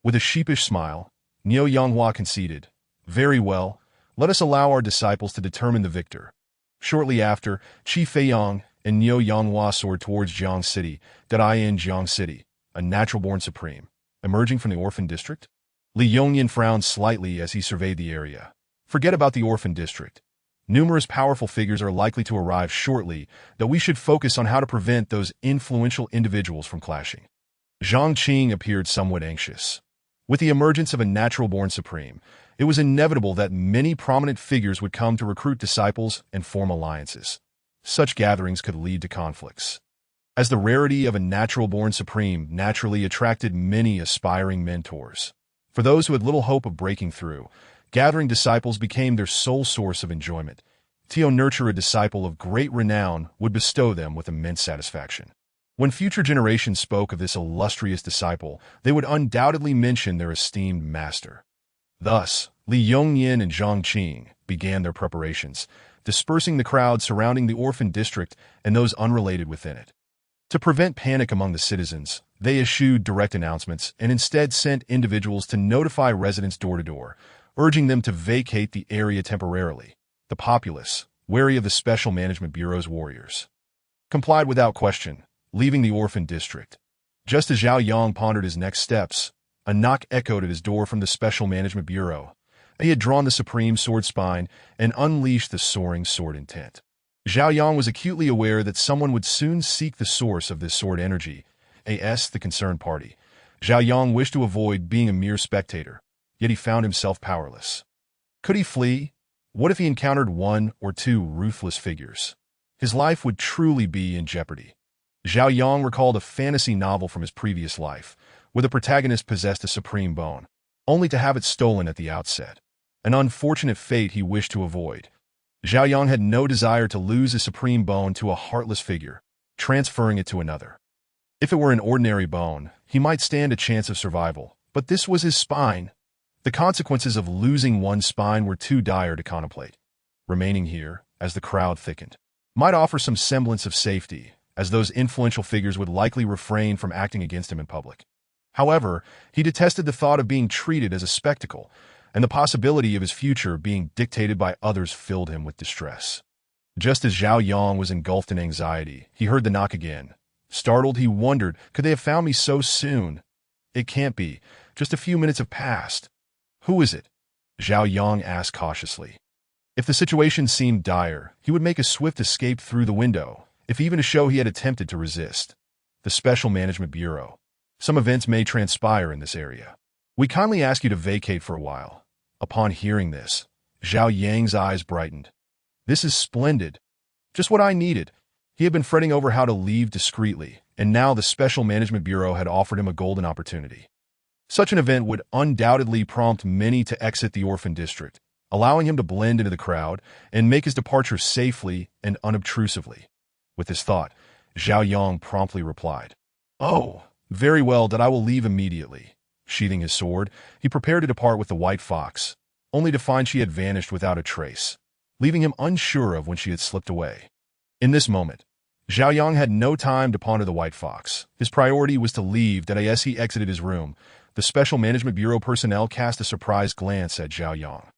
With a sheepish smile, Niu Yanghua conceded, "Very well, let us allow our disciples to determine the victor." Shortly after, Qi Feiyang and Niu Yanghua soared towards Jiang City, Jiang City, a natural-born supreme, emerging from the orphan district. Li Yongyan frowned slightly as he surveyed the area. Forget about the orphan district. Numerous powerful figures are likely to arrive shortly, that we should focus on how to prevent those influential individuals from clashing. Zhang Qing appeared somewhat anxious. With the emergence of a natural-born supreme, it was inevitable that many prominent figures would come to recruit disciples and form alliances. Such gatherings could lead to conflicts. As the rarity of a natural-born supreme naturally attracted many aspiring mentors. For those who had little hope of breaking through, gathering disciples became their sole source of enjoyment. To nurture a disciple of great renown would bestow them with immense satisfaction. When future generations spoke of this illustrious disciple, they would undoubtedly mention their esteemed master. Thus, Li Yongyan and Zhang Qing began their preparations, dispersing the crowd surrounding the orphan district and those unrelated within it. To prevent panic among the citizens, they issued direct announcements and instead sent individuals to notify residents door to door, urging them to vacate the area temporarily. The populace, wary of the Special Management Bureau's warriors, complied without question, leaving the orphan district. Just as Zhao Yang pondered his next steps, a knock echoed at his door from the Special Management Bureau. He had drawn the supreme sword spine and unleashed the soaring sword intent. Zhao Yang was acutely aware that someone would soon seek the source of this sword energy, the concerned party. Zhao Yang wished to avoid being a mere spectator, yet he found himself powerless. Could he flee? What if he encountered one or two ruthless figures? His life would truly be in jeopardy. Zhao Yang recalled a fantasy novel from his previous life, where the protagonist possessed a supreme bone, only to have it stolen at the outset. An unfortunate fate he wished to avoid. Zhao Yang had no desire to lose his supreme bone to a heartless figure, transferring it to another. If it were an ordinary bone, he might stand a chance of survival, but this was his spine. The consequences of losing one's spine were too dire to contemplate. Remaining here, as the crowd thickened, might offer some semblance of safety, as those influential figures would likely refrain from acting against him in public. However, he detested the thought of being treated as a spectacle, and the possibility of his future being dictated by others filled him with distress. Just as Zhao Yang was engulfed in anxiety, he heard the knock again. Startled, he wondered, could they have found me so soon? It can't be. Just a few minutes have passed. Who is it? Zhao Yang asked cautiously. If the situation seemed dire, he would make a swift escape through the window, if even to show he had attempted to resist. The Special Management Bureau. Some events may transpire in this area. We kindly ask you to vacate for a while. Upon hearing this, Zhao Yang's eyes brightened. This is splendid. Just what I needed. He had been fretting over how to leave discreetly, and now the Special Management Bureau had offered him a golden opportunity. Such an event would undoubtedly prompt many to exit the orphan district, allowing him to blend into the crowd and make his departure safely and unobtrusively. With this thought, Zhao Yang promptly replied, "Oh, very well, that I will leave immediately." Sheathing his sword, he prepared to depart with the white fox, only to find she had vanished without a trace, leaving him unsure of when she had slipped away. In this moment, Zhao Yang had no time to ponder the white fox. His priority was to leave. As he exited his room, the Special Management Bureau personnel cast a surprised glance at Zhao Yang.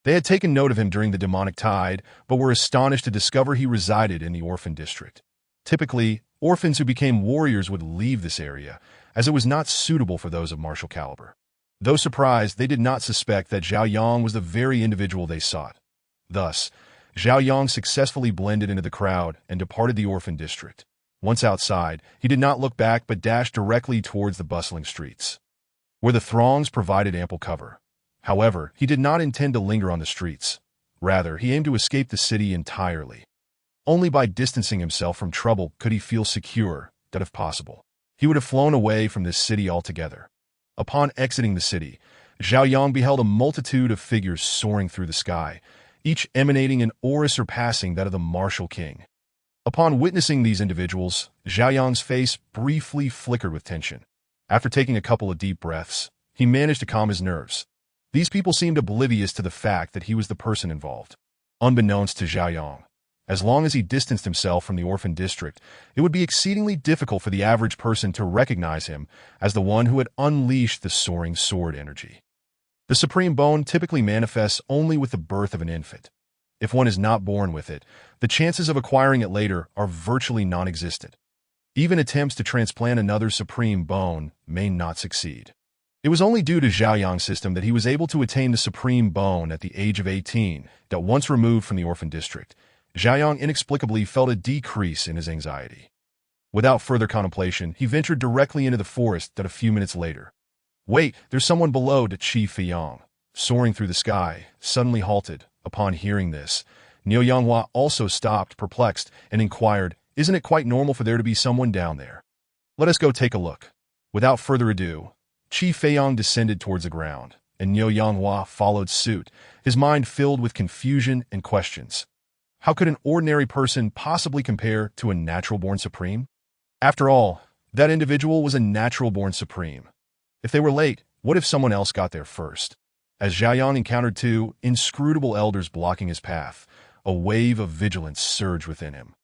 They had taken note of him during the demonic tide, but were astonished to discover he resided in the orphan district. Typically, orphans who became warriors would leave this area, as it was not suitable for those of martial caliber. Though surprised, they did not suspect that Zhao Yang was the very individual they sought. Thus, Zhao Yang successfully blended into the crowd and departed the orphan district. Once outside, he did not look back but dashed directly towards the bustling streets, where the throngs provided ample cover. However, he did not intend to linger on the streets. Rather, he aimed to escape the city entirely. Only by distancing himself from trouble could he feel secure that, if possible, he would have flown away from this city altogether. Upon exiting the city, Zhao Yang beheld a multitude of figures soaring through the sky, each emanating an aura surpassing that of the martial king. Upon witnessing these individuals, Zhao Yang's face briefly flickered with tension. After taking a couple of deep breaths, he managed to calm his nerves. These people seemed oblivious to the fact that he was the person involved. Unbeknownst to Zhao Yang, as long as he distanced himself from the orphan district, it would be exceedingly difficult for the average person to recognize him as the one who had unleashed the soaring sword energy. The supreme bone typically manifests only with the birth of an infant. If one is not born with it, the chances of acquiring it later are virtually non-existent. Even attempts to transplant another supreme bone may not succeed. It was only due to Zhao Yang's system that he was able to attain the supreme bone at the age of 18, that once removed from the orphan district, Zhao Yang inexplicably felt a decrease in his anxiety. Without further contemplation, he ventured directly into the forest that a few minutes later. "Wait, there's someone below," to Qi Feiyang, soaring through the sky, suddenly halted. Upon hearing this, Niu Yanghua also stopped, perplexed, and inquired, "Isn't it quite normal for there to be someone down there? Let us go take a look." Without further ado, Qi Feiyang descended towards the ground, and Niu Yanghua followed suit, his mind filled with confusion and questions. How could an ordinary person possibly compare to a natural-born supreme? After all, that individual was a natural-born supreme. If they were late, what if someone else got there first? As Zhao Yang encountered two inscrutable elders blocking his path, a wave of vigilance surged within him.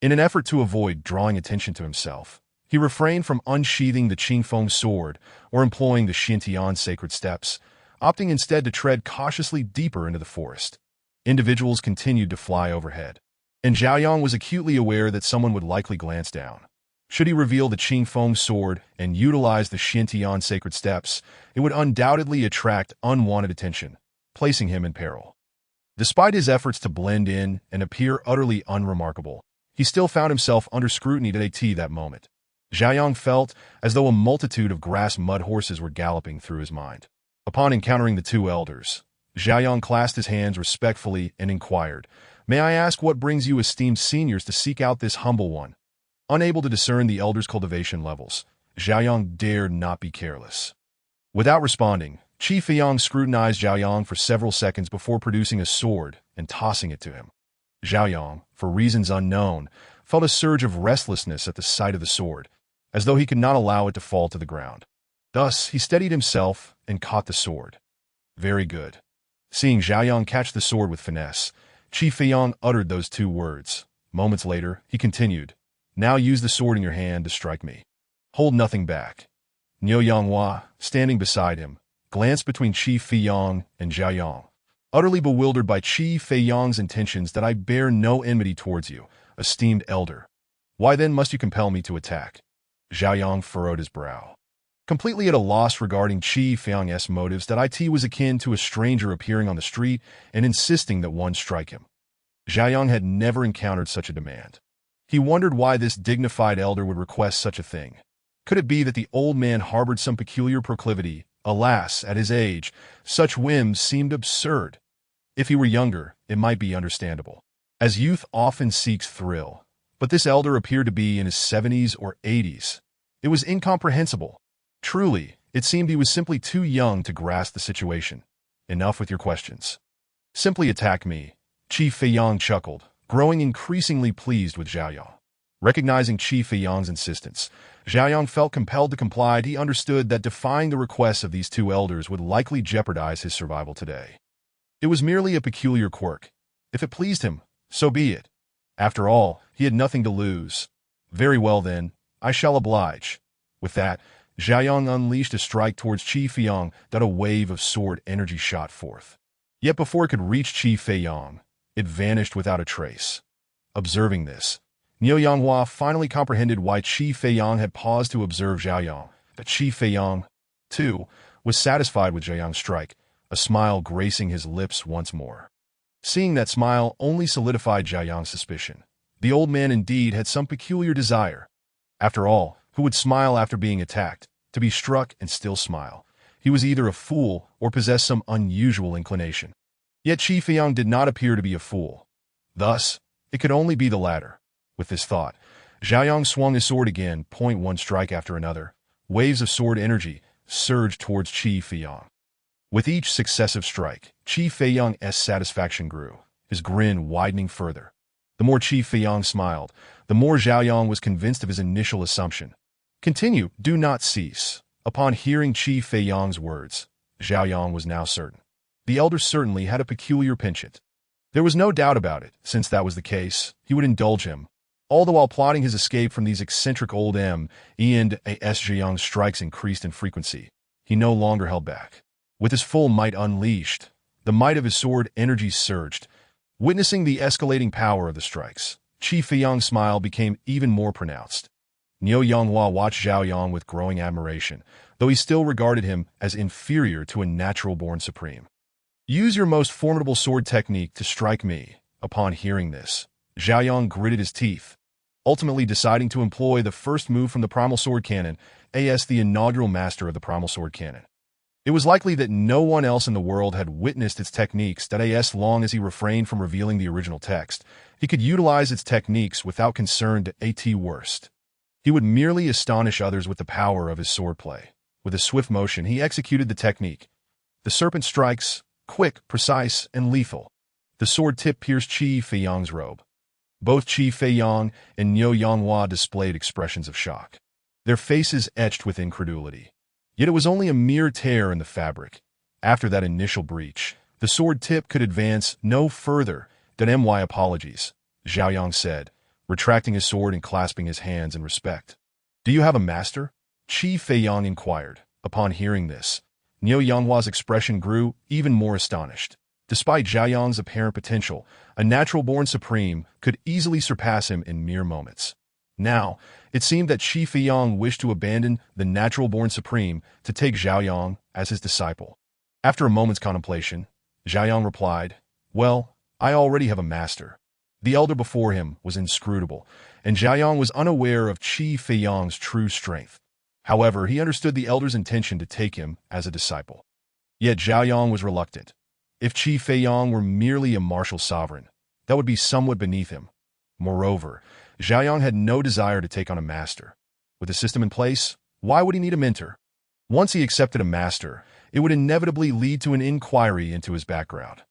In an effort to avoid drawing attention to himself, he refrained from unsheathing the Qingfeng sword or employing the Xintian sacred steps, opting instead to tread cautiously deeper into the forest. Individuals continued to fly overhead, and Zhao Yang was acutely aware that someone would likely glance down. Should he reveal the Qingfeng sword and utilize the Xintian sacred steps, it would undoubtedly attract unwanted attention, placing him in peril. Despite his efforts to blend in and appear utterly unremarkable, he still found himself under scrutiny at that moment. Zhao Yang felt as though a multitude of grass mud horses were galloping through his mind. Upon encountering the two elders, Zhao Yang clasped his hands respectfully and inquired, "May I ask what brings you esteemed seniors to seek out this humble one?" Unable to discern the elders' cultivation levels, Zhao Yang dared not be careless. Without responding, Qi Feiyang scrutinized Zhao Yang for several seconds before producing a sword and tossing it to him. Zhao Yang, for reasons unknown, felt a surge of restlessness at the sight of the sword, as though he could not allow it to fall to the ground. Thus, he steadied himself and caught the sword. Very good. Seeing Zhao Yang catch the sword with finesse, Qi Feiyang uttered those two words. Moments later, he continued, "Now use the sword in your hand to strike me. Hold nothing back." Niu Yanghua, standing beside him, glanced between Qi Feiyang and Zhao Yang, utterly bewildered by Qi Feiyang's intentions. "That I bear no enmity towards you, esteemed elder. Why then must you compel me to attack?" Zhao Yang furrowed his brow. Completely at a loss regarding Qi Feiyang's motives, that it was akin to a stranger appearing on the street and insisting that one strike him. Zhao Yang had never encountered such a demand. He wondered why this dignified elder would request such a thing. Could it be that the old man harbored some peculiar proclivity? Alas, at his age, such whims seemed absurd. If he were younger, it might be understandable, as youth often seeks thrill. But this elder appeared to be in his 70s or 80s. It was incomprehensible. Truly, it seemed he was simply too young to grasp the situation. Enough with your questions. Simply attack me. Qi Feiyang chuckled, growing increasingly pleased with Zhao Yang. Recognizing Qi Feiyang's insistence, Zhao Yang felt compelled to comply. He understood that defying the requests of these two elders would likely jeopardize his survival today. It was merely a peculiar quirk. If it pleased him, so be it. After all, he had nothing to lose. Very well then, I shall oblige. With that, Zhao Yang unleashed a strike towards Qi Feiyang that a wave of sword energy shot forth. Yet before it could reach Qi Feiyang, it vanished without a trace. Observing this, Niu Yanghua finally comprehended why Qi Feiyang had paused to observe Zhao Yang. That Qi Feiyang, too, was satisfied with Zhao Yang's strike, a smile gracing his lips once more. Seeing that smile only solidified Zhao Yang's suspicion. The old man indeed had some peculiar desire. After all, who would smile after being attacked? To be struck and still smile. He was either a fool or possessed some unusual inclination. Yet Qi Feiyang did not appear to be a fool. Thus, it could only be the latter. With this thought, Zhao Yang swung his sword again, point one strike after another. Waves of sword energy, surged towards Qi Feiyang. With each successive strike, Qi Feiyang's satisfaction grew, his grin widening further. The more Qi Feiyang smiled, the more Zhao Yang was convinced of his initial assumption. Continue, do not cease. Upon hearing Qi Feiyang's words, Zhao Yang was now certain. The elder certainly had a peculiar penchant. There was no doubt about it. Since that was the case, he would indulge him. All the while plotting his escape from these eccentric old M.E.N.A.S. Zhao Yang's strikes increased in frequency. He no longer held back. With his full might unleashed, the might of his sword energy surged. Witnessing the escalating power of the strikes, Qi Feiyang's smile became even more pronounced. Niu Yanghua watched Zhao Yang with growing admiration, though he still regarded him as inferior to a natural-born supreme. Use your most formidable sword technique to strike me. Upon hearing this, Zhao Yang gritted his teeth, ultimately deciding to employ the first move from the Primal Sword Cannon, as the inaugural master of the Primal Sword Cannon. It was likely that no one else in the world had witnessed its techniques, that as long as he refrained from revealing the original text, he could utilize its techniques without concern to at worst. He would merely astonish others with the power of his swordplay. With a swift motion, he executed the technique. The serpent strikes, quick, precise, and lethal. The sword tip pierced Qi Feiyang's robe. Both Qi Feiyang and Niu Yanghua displayed expressions of shock, their faces etched with incredulity. Yet it was only a mere tear in the fabric. After that initial breach, the sword tip could advance no further than my apologies, Zhao Yang said, retracting his sword and clasping his hands in respect. Do you have a master? Qi Feiyang inquired. Upon hearing this, Niu Yanghua's expression grew even more astonished. Despite Zhao Yang's apparent potential, a natural-born supreme could easily surpass him in mere moments. Now, it seemed that Qi Feiyang wished to abandon the natural-born supreme to take Zhao Yang as his disciple. After a moment's contemplation, Zhao Yang replied, "Well, I already have a master." The elder before him was inscrutable, and Zhao Yang was unaware of Qi Feiyang's true strength. However, he understood the elder's intention to take him as a disciple. Yet Zhao Yang was reluctant. If Qi Feiyang were merely a martial sovereign, that would be somewhat beneath him. Moreover, Zhao Yang had no desire to take on a master. With a system in place, why would he need a mentor? Once he accepted a master, it would inevitably lead to an inquiry into his background.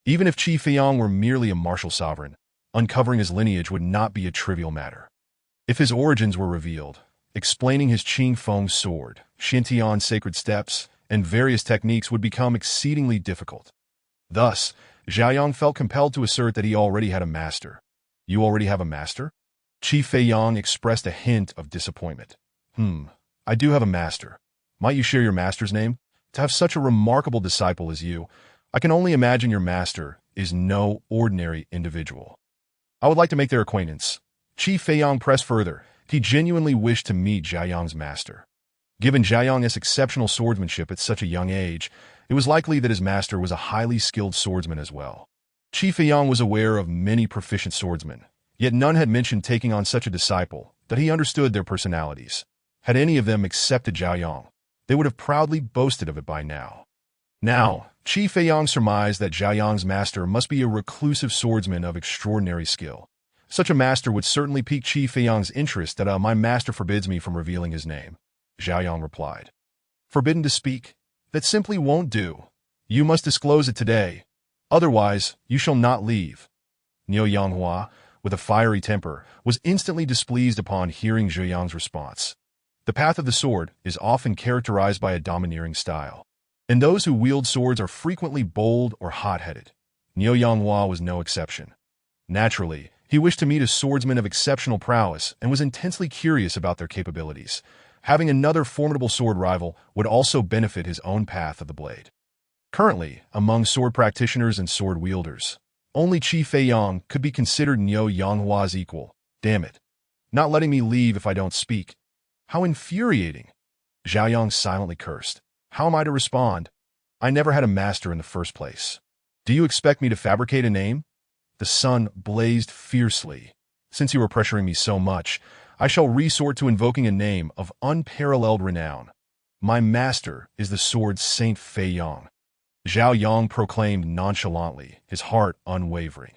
Even if Qi Feiyang were merely a martial sovereign, uncovering his lineage would not be a trivial matter. If his origins were revealed, explaining his Qing Feng sword, Xintian sacred steps, and various techniques would become exceedingly difficult. Thus, Zhao Yang felt compelled to assert that he already had a master. You already have a master? Qi Feiyang expressed a hint of disappointment. I do have a master. Might you share your master's name? To have such a remarkable disciple as you, I can only imagine your master is no ordinary individual. I would like to make their acquaintance. Qi Feiyang pressed further. He genuinely wished to meet Zhao Yang's master. Given Zhao Yang's exceptional swordsmanship at such a young age, it was likely that his master was a highly skilled swordsman as well. Qi Feiyang was aware of many proficient swordsmen, yet none had mentioned taking on such a disciple, that he understood their personalities. Had any of them accepted Zhao Yang, they would have proudly boasted of it by now. Now, Qi Feiyang surmised that Zhao Yang's master must be a reclusive swordsman of extraordinary skill. Such a master would certainly pique Qi Feiyang's interest. That my master forbids me from revealing his name, Zhao Yang replied. Forbidden to speak? That simply won't do. You must disclose it today. Otherwise, you shall not leave. Niu Yanghua, with a fiery temper, was instantly displeased upon hearing Zhao Yang's response. The path of the sword is often characterized by a domineering style, and those who wield swords are frequently bold or hot-headed. Niu Yanghua was no exception. Naturally, he wished to meet a swordsman of exceptional prowess and was intensely curious about their capabilities. Having another formidable sword rival would also benefit his own path of the blade. Currently, among sword practitioners and sword wielders, only Qi Feiyang could be considered Niu Yanghua's equal. Damn it. Not letting me leave if I don't speak. How infuriating. Zhao Yang silently cursed. How am I to respond? I never had a master in the first place. Do you expect me to fabricate a name? The sun blazed fiercely. Since you are pressuring me so much, I shall resort to invoking a name of unparalleled renown. My master is the sword Saint Feiyang. Zhao Yang proclaimed nonchalantly, his heart unwavering.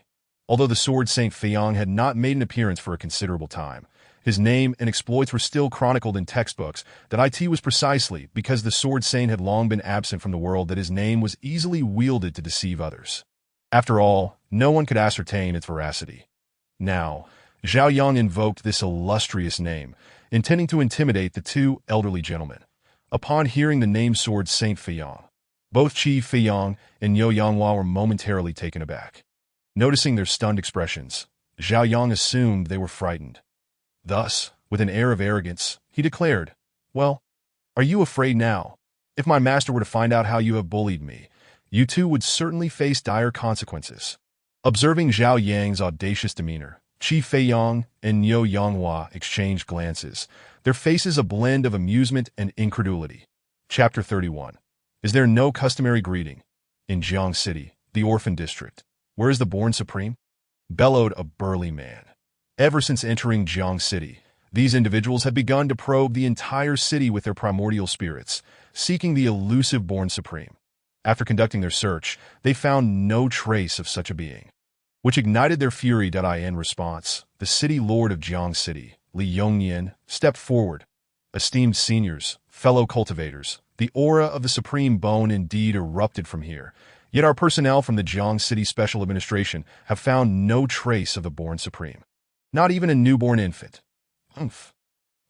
Although the sword Saint Feiyang had not made an appearance for a considerable time, His name and exploits were still chronicled in textbooks. That it was precisely because the Sword Saint had long been absent from the world that his name was easily wielded to deceive others. After all, no one could ascertain its veracity. Now, Zhao Yang invoked this illustrious name, intending to intimidate the two elderly gentlemen. Upon hearing the name Sword Saint Feiyang, both Qi Feiyang and Yo Yanghua were momentarily taken aback. Noticing their stunned expressions, Zhao Yang assumed they were frightened. Thus, with an air of arrogance, he declared, "Well, are you afraid now? If my master were to find out how you have bullied me, you two would certainly face dire consequences." Observing Zhao Yang's audacious demeanor, Qi Feiyang and Yo Yanghua exchanged glances, their faces a blend of amusement and incredulity. Chapter 31. Is there no customary greeting? In Jiang City, the orphan district, where is the born supreme? Bellowed a burly man. Ever since entering Jiang City, these individuals had begun to probe the entire city with their primordial spirits, seeking the elusive born supreme. After conducting their search, they found no trace of such a being, which ignited their fury. In response, the city lord of Jiang City, Li Yongnian, stepped forward. Esteemed seniors, fellow cultivators, the aura of the supreme bone indeed erupted from here, yet our personnel from the Jiang City Special Administration have found no trace of the born supreme. Not even a newborn infant. Humph.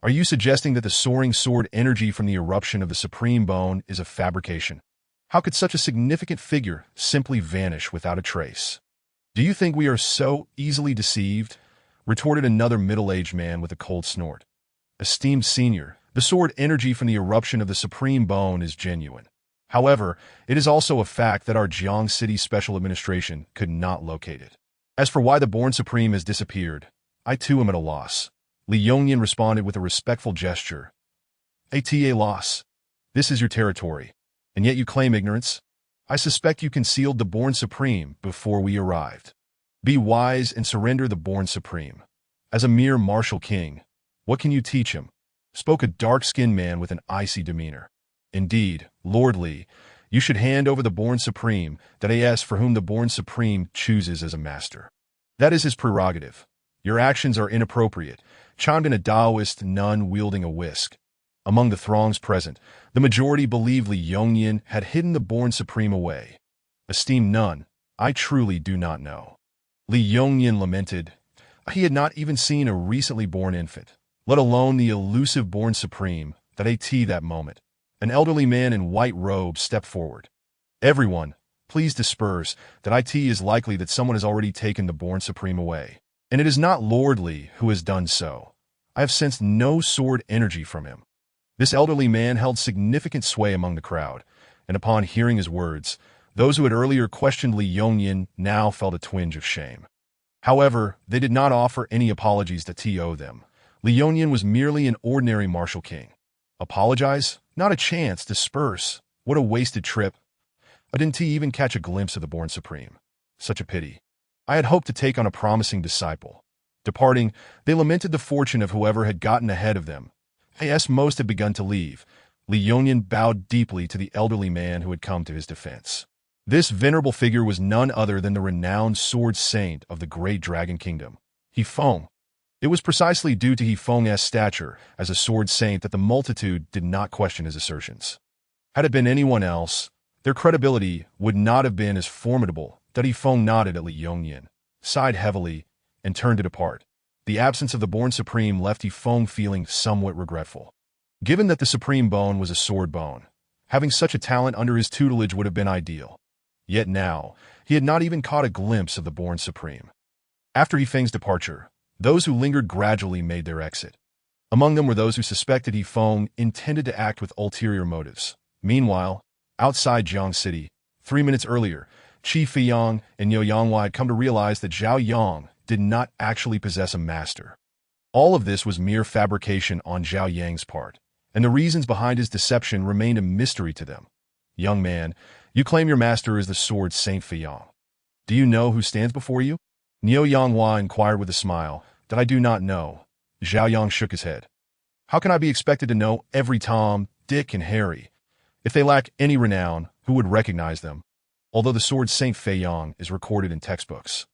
Are you suggesting that the soaring sword energy from the eruption of the supreme bone is a fabrication? How could such a significant figure simply vanish without a trace? Do you think we are so easily deceived? Retorted another middle-aged man with a cold snort. Esteemed senior, the sword energy from the eruption of the supreme bone is genuine. However, it is also a fact that our Jiang City Special Administration could not locate it. As for why the born supreme has disappeared, I too am at a loss. Li Yongnian responded with a respectful gesture. A loss. This is your territory, and yet you claim ignorance? I suspect you concealed the born supreme before we arrived. Be wise and surrender the born supreme. As a mere martial king, what can you teach him? Spoke a dark-skinned man with an icy demeanor. Indeed, Lord Li, you should hand over the born supreme, for whom the born supreme chooses as a master. That is his prerogative. Your actions are inappropriate, chimed in a Taoist nun wielding a whisk. Among the throngs present, the majority believed Li Yongnian had hidden the born supreme away. Esteemed nun, I truly do not know. Li Yongnian lamented. He had not even seen a recently born infant, let alone the elusive born supreme. That moment, an elderly man in white robes stepped forward. Everyone, please disperse. It is likely that someone has already taken the born supreme away. And it is not Lord Li who has done so. I have sensed no sword energy from him. This elderly man held significant sway among the crowd, and upon hearing his words, those who had earlier questioned Li Yongnian now felt a twinge of shame. However, they did not offer any apologies that he owed them. Li Yongnian was merely an ordinary martial king. Apologize? Not a chance. Disperse. What a wasted trip. Didn't he even catch a glimpse of the born supreme? Such a pity. I had hoped to take on a promising disciple. Departing, they lamented the fortune of whoever had gotten ahead of them. Most had begun to leave. Li Yongnian bowed deeply to the elderly man who had come to his defense. This venerable figure was none other than the renowned sword saint of the great dragon kingdom, He Feng. It was precisely due to He Feng's stature as a sword saint that the multitude did not question his assertions. Had it been anyone else, their credibility would not have been as formidable. He Feng nodded at Li Yongnian, sighed heavily, and turned to depart. The absence of the born supreme left He Feng feeling somewhat regretful. Given that the supreme bone was a sword bone, having such a talent under his tutelage would have been ideal. Yet now, he had not even caught a glimpse of the born supreme. After He Feng's departure, those who lingered gradually made their exit. Among them were those who suspected He Feng intended to act with ulterior motives. Meanwhile, outside Jiang City, 3 minutes earlier, Qi Feiyang and Yo Yanghua had come to realize that Zhao Yang did not actually possess a master. All of this was mere fabrication on Zhao Yang's part, and the reasons behind his deception remained a mystery to them. Young man, you claim your master is the sword Saint Feiyang. Do you know who stands before you? Yo Yanghua inquired with a smile. That I do not know. Zhao Yang shook his head. How can I be expected to know every Tom, Dick, and Harry? If they lack any renown, who would recognize them? Although the sword Saint Feiyang is recorded in textbooks,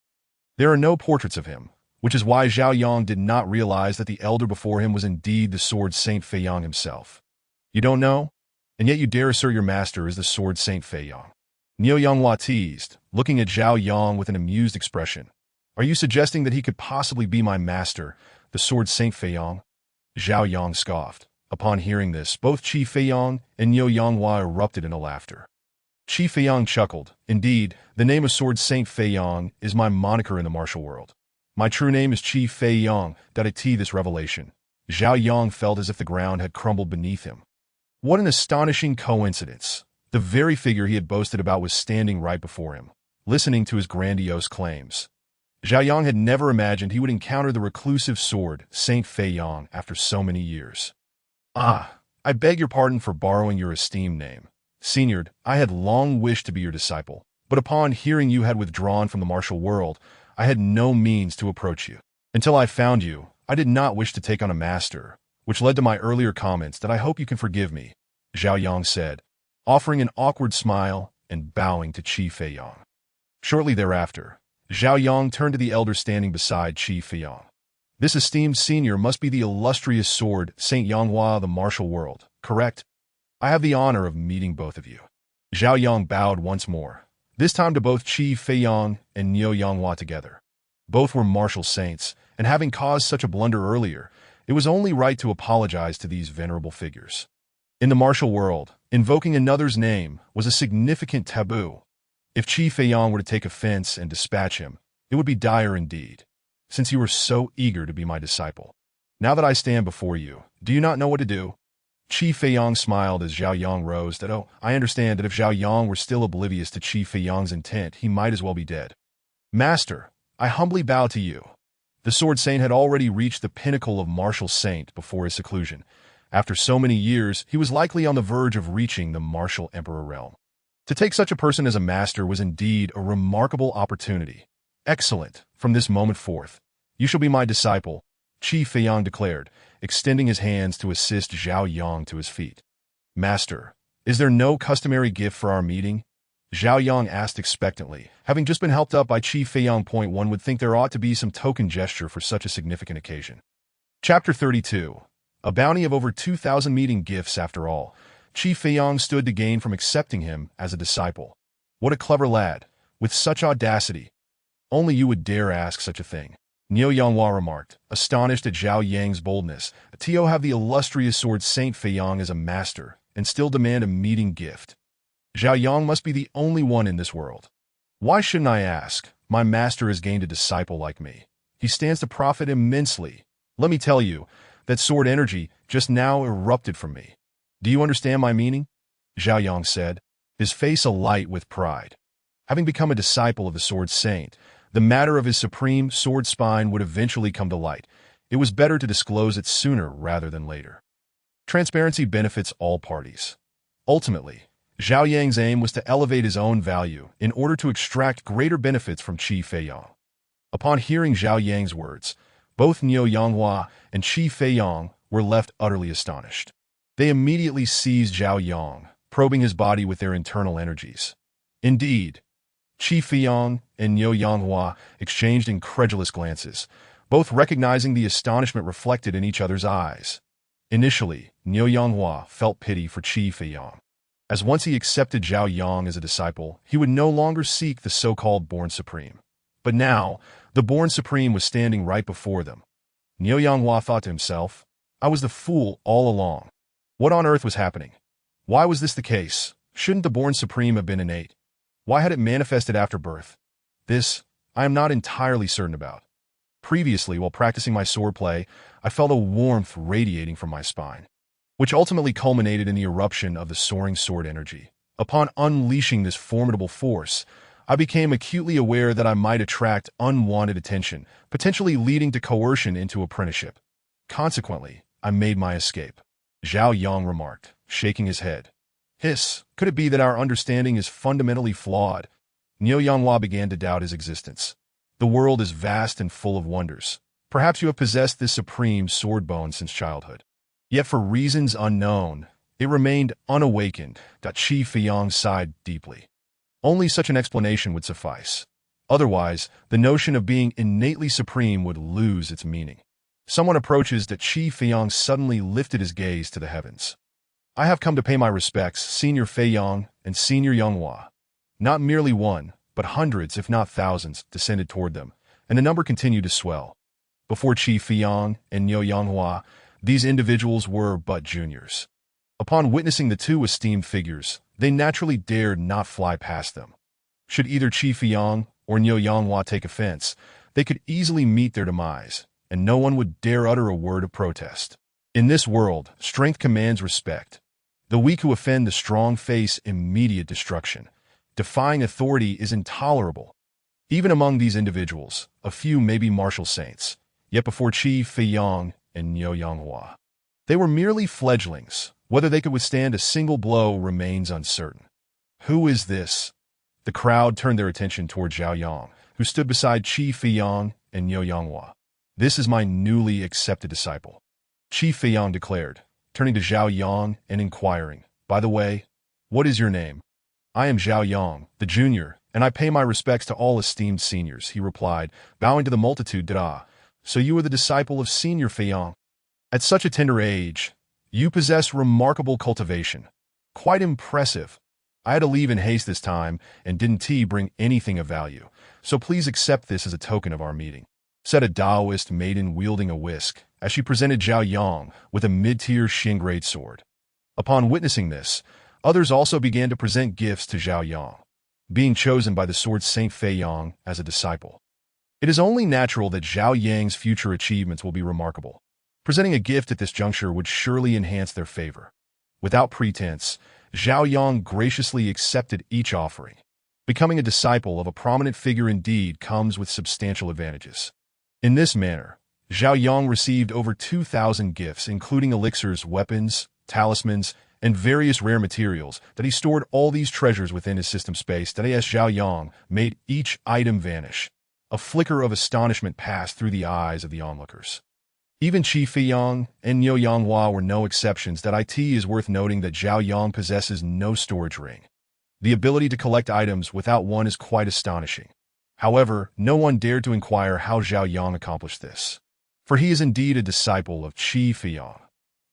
there are no portraits of him. which is why Zhao Yang did not realize that the elder before him was indeed the Sword Saint Fei Yang himself. You don't know? And yet you dare assert your master is the Sword Saint Fei Yang. Niu Yanghua teased, looking at Zhao Yang with an amused expression. Are you suggesting that he could possibly be my master, the Sword Saint Fei Yang? Zhao Yang scoffed. Upon hearing this, both Qi Feiyang and Niu Yanghua erupted into laughter. Qi Feiyang chuckled. Indeed, the name of Sword Saint Fei Yang is my moniker in the martial world. My true name is Qi Feiyang. This revelation. Zhao Yang felt as if the ground had crumbled beneath him. What an astonishing coincidence. The very figure he had boasted about was standing right before him, listening to his grandiose claims. Zhao Yang had never imagined he would encounter the reclusive Sword Saint Fei Yang after so many years. I beg your pardon for borrowing your esteemed name. Senior, I had long wished to be your disciple, but upon hearing you had withdrawn from the martial world, I had no means to approach you. Until I found you, I did not wish to take on a master, which led to my earlier comments that I hope you can forgive me, Zhao Yang said, offering an awkward smile and bowing to Qi Feiyang. Shortly thereafter, Zhao Yang turned to the elder standing beside Qi Feiyang. This esteemed senior must be the illustrious Sword Saint Yanghua of the martial world, correct? I have the honor of meeting both of you. Zhao Yang bowed once more, this time to both Qi Feiyang and Niu Yanghua together. Both were martial saints, and having caused such a blunder earlier, it was only right to apologize to these venerable figures. In the martial world, invoking another's name was a significant taboo. If Qi Feiyang were to take offense and dispatch him, it would be dire indeed, since you were so eager to be my disciple. Now that I stand before you, do you not know what to do? Qi Feiyang smiled as Zhao Yang rose that, I understand that if Zhao Yang were still oblivious to Qi Feiyang's intent, he might as well be dead. Master, I humbly bow to you. The Sword Saint had already reached the pinnacle of martial saint before his seclusion. After so many years, he was likely on the verge of reaching the martial emperor realm. To take such a person as a master was indeed a remarkable opportunity. Excellent. From this moment forth, you shall be my disciple, Qi Feiyang declared, extending his hands to assist Zhao Yang to his feet. Master, is there no customary gift for our meeting? Zhao Yang asked expectantly. Having just been helped up by Qi Feiyang, one would think there ought to be some token gesture for such a significant occasion. Chapter 32. A bounty of over 2,000 meeting gifts after all. Qi Feiyang stood to gain from accepting him as a disciple. What a clever lad, with such audacity. Only you would dare ask such a thing. Niu Yanghua remarked, astonished at Zhao Yang's boldness. Tio have the illustrious Sword Saint Fei Yang as a master, and still demand a meeting gift. Zhao Yang must be the only one in this world. Why shouldn't I ask? My master has gained a disciple like me. He stands to profit immensely. Let me tell you, that sword energy just now erupted from me. Do you understand my meaning? Zhao Yang said, his face alight with pride. Having become a disciple of the Sword Saint, the matter of his supreme sword spine would eventually come to light. It was better to disclose it sooner rather than later. Transparency benefits all parties. Ultimately, Zhao Yang's aim was to elevate his own value in order to extract greater benefits from Qi Feiyang. Upon hearing Zhao Yang's words, both Niu Yanghua and Qi Feiyang were left utterly astonished. They immediately seized Zhao Yang, probing his body with their internal energies. Indeed, Qi Feiyang and Niu Yanghua exchanged incredulous glances, both recognizing the astonishment reflected in each other's eyes. Initially, Niu Yanghua felt pity for Qi Feiyang, as once he accepted Zhao Yang as a disciple, he would no longer seek the so-called Born Supreme. But now, the Born Supreme was standing right before them. Niu Yanghua thought to himself, I was the fool all along. What on earth was happening? Why was this the case? Shouldn't the Born Supreme have been innate? Why had it manifested after birth? This, I am not entirely certain about. Previously, while practicing my swordplay, I felt a warmth radiating from my spine, which ultimately culminated in the eruption of the soaring sword energy. Upon unleashing this formidable force, I became acutely aware that I might attract unwanted attention, potentially leading to coercion into apprenticeship. Consequently, I made my escape. Zhao Yang remarked, shaking his head. Hiss, could it be that our understanding is fundamentally flawed? Niu Yanghua began to doubt his existence. The world is vast and full of wonders. Perhaps you have possessed this supreme sword bone since childhood. Yet for reasons unknown, it remained unawakened. Qi Feiyang sighed deeply. Only such an explanation would suffice. Otherwise, the notion of being innately supreme would lose its meaning. Someone approaches that Qi Feiyang suddenly lifted his gaze to the heavens. I have come to pay my respects, Senior Feiyang and Senior Yonghua. Not merely one, but hundreds, if not thousands, descended toward them, and the number continued to swell. Before Qi Feiyang and Niu Yonghua, these individuals were but juniors. Upon witnessing the two esteemed figures, they naturally dared not fly past them. Should either Qi Feiyang or Niu Yonghua take offense, they could easily meet their demise, and no one would dare utter a word of protest. In this world, strength commands respect. The weak who offend the strong face immediate destruction. Defying authority is intolerable. Even among these individuals, a few may be martial saints, yet before Qi Feiyang and Niu Yonghua, they were merely fledglings. Whether they could withstand a single blow remains uncertain. Who is this? The crowd turned their attention toward Zhao Yang, who stood beside Qi Feiyang and Niu Yonghua. This is my newly accepted disciple, Qi Feiyang declared, turning to Zhao Yang and inquiring, by the way, what is your name? I am Zhao Yang, the junior, and I pay my respects to all esteemed seniors, he replied, bowing to the multitude. So you are the disciple of Senior Feiyang. At such a tender age, you possess remarkable cultivation. Quite impressive. I had to leave in haste this time and didn't bring anything of value, so please accept this as a token of our meeting, said a Taoist maiden wielding a whisk, as she presented Zhao Yang with a mid-tier Xing greatsword. Upon witnessing this, others also began to present gifts to Zhao Yang, being chosen by the sword Saint Feiyang as a disciple. It is only natural that Zhao Yang's future achievements will be remarkable. Presenting a gift at this juncture would surely enhance their favor. Without pretense, Zhao Yang graciously accepted each offering. Becoming a disciple of a prominent figure indeed comes with substantial advantages. In this manner, Zhao Yang received over 2,000 gifts, including elixirs, weapons, talismans, and various rare materials that he stored all these treasures within his system space. As Zhao Yang made each item vanish, a flicker of astonishment passed through the eyes of the onlookers. Even Qi Feiyang and Niu Yonghua were no exceptions. It is worth noting that Zhao Yang possesses no storage ring. The ability to collect items without one is quite astonishing. However, no one dared to inquire how Zhao Yang accomplished this, for he is indeed a disciple of Qi Feiyang.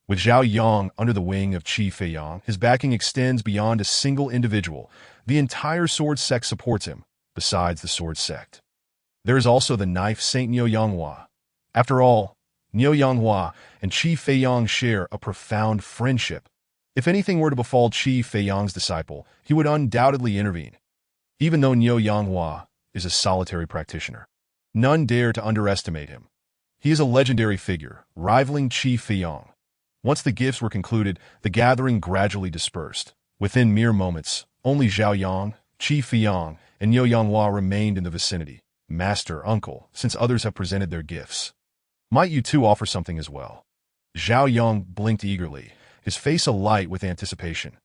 With Zhao Yang under the wing of Qi Feiyang, his backing extends beyond a single individual. The entire sword sect supports him, besides the sword sect. There is also the knife Saint Niu Yonghua. After all, Niu Yonghua and Qi Feiyang share a profound friendship. If anything were to befall Qi Feiyang's disciple, he would undoubtedly intervene. Even though Niu Yonghua is a solitary practitioner, none dare to underestimate him. He is a legendary figure, rivaling Qi Feiyang. Once the gifts were concluded, the gathering gradually dispersed. Within mere moments, only Zhao Yang, Qi Feiyang, and Niu Yonghua remained in the vicinity. Master, uncle, since others have presented their gifts, might you too offer something as well? Zhao Yang blinked eagerly, his face alight with anticipation.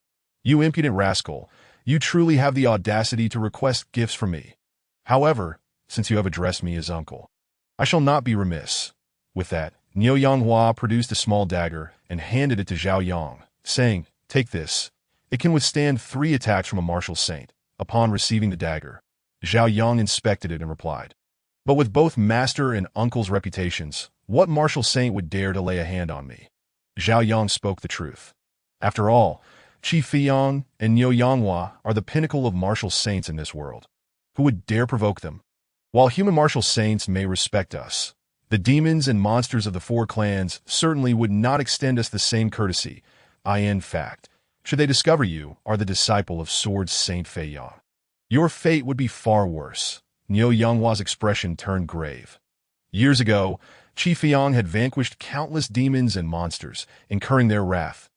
You impudent rascal, you truly have the audacity to request gifts from me. However, since you have addressed me as uncle, I shall not be remiss. With that, Niu Yonghua produced a small dagger and handed it to Zhao Yang, saying, take this. It can withstand 3 attacks from a martial saint. Upon receiving the dagger, Zhao Yang inspected it and replied, but with both master and uncle's reputations, what martial saint would dare to lay a hand on me? Zhao Yang spoke the truth. After all, Qi Feiyang and Niu Yonghua are the pinnacle of martial saints in this world. Who would dare provoke them? While human martial saints may respect us, the demons and monsters of the 4 clans certainly would not extend us the same courtesy. In fact, should they discover you are the disciple of Sword Saint Feiyang, your fate would be far worse. Niu Yonghua's expression turned grave. Years ago, Qi Feiyang had vanquished countless demons and monsters, incurring their wrath.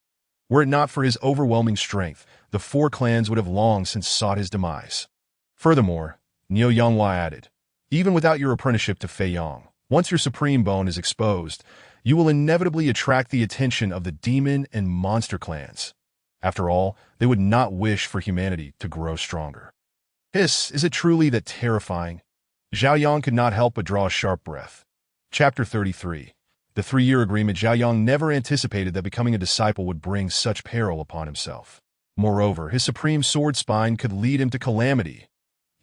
Were it not for his overwhelming strength, the 4 clans would have long since sought his demise. Furthermore, Niu Yonghua added, even without your apprenticeship to Feiyang, once your supreme bone is exposed, you will inevitably attract the attention of the demon and monster clans. After all, they would not wish for humanity to grow stronger. Hiss, is it truly that terrifying? Zhao Yang could not help but draw a sharp breath. Chapter 33. The 3-year agreement. Zhao Yang never anticipated that becoming a disciple would bring such peril upon himself. Moreover, his supreme sword spine could lead him to calamity.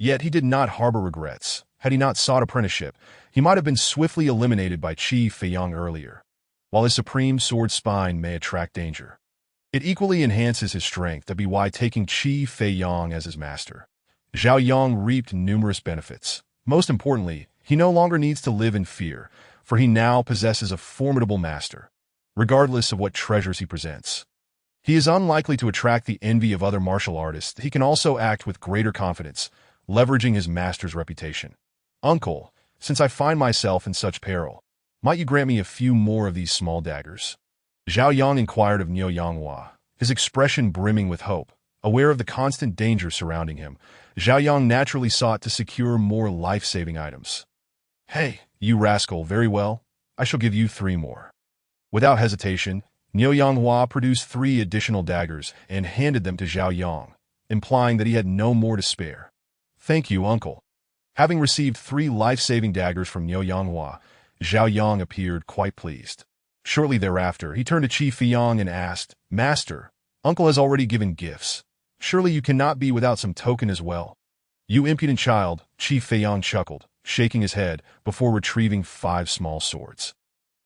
Yet he did not harbor regrets. Had he not sought apprenticeship, he might have been swiftly eliminated by Qi Feiyang earlier. While his supreme sword spine may attract danger, it equally enhances his strength. That be why taking Qi Feiyang as his master, Zhao Yang reaped numerous benefits. Most importantly, he no longer needs to live in fear, for he now possesses a formidable master, regardless of what treasures he presents. He is unlikely to attract the envy of other martial artists. He can also act with greater confidence, leveraging his master's reputation. Uncle, since I find myself in such peril, might you grant me a few more of these small daggers? Zhao Yang inquired of Niu Yanghua, his expression brimming with hope. Aware of the constant danger surrounding him, Zhao Yang naturally sought to secure more life-saving items. Hey, you rascal, very well. I shall give you 3 more. Without hesitation, Niu Yanghua produced 3 additional daggers and handed them to Zhao Yang, implying that he had no more to spare. Thank you, uncle. Having received 3 life-saving daggers from Niu Yanghua, Zhao Yang appeared quite pleased. Shortly thereafter, he turned to Qi Feiyang and asked, Master, uncle has already given gifts. Surely you cannot be without some token as well. You impudent child, Qi Feiyang chuckled, shaking his head before retrieving 5 small swords.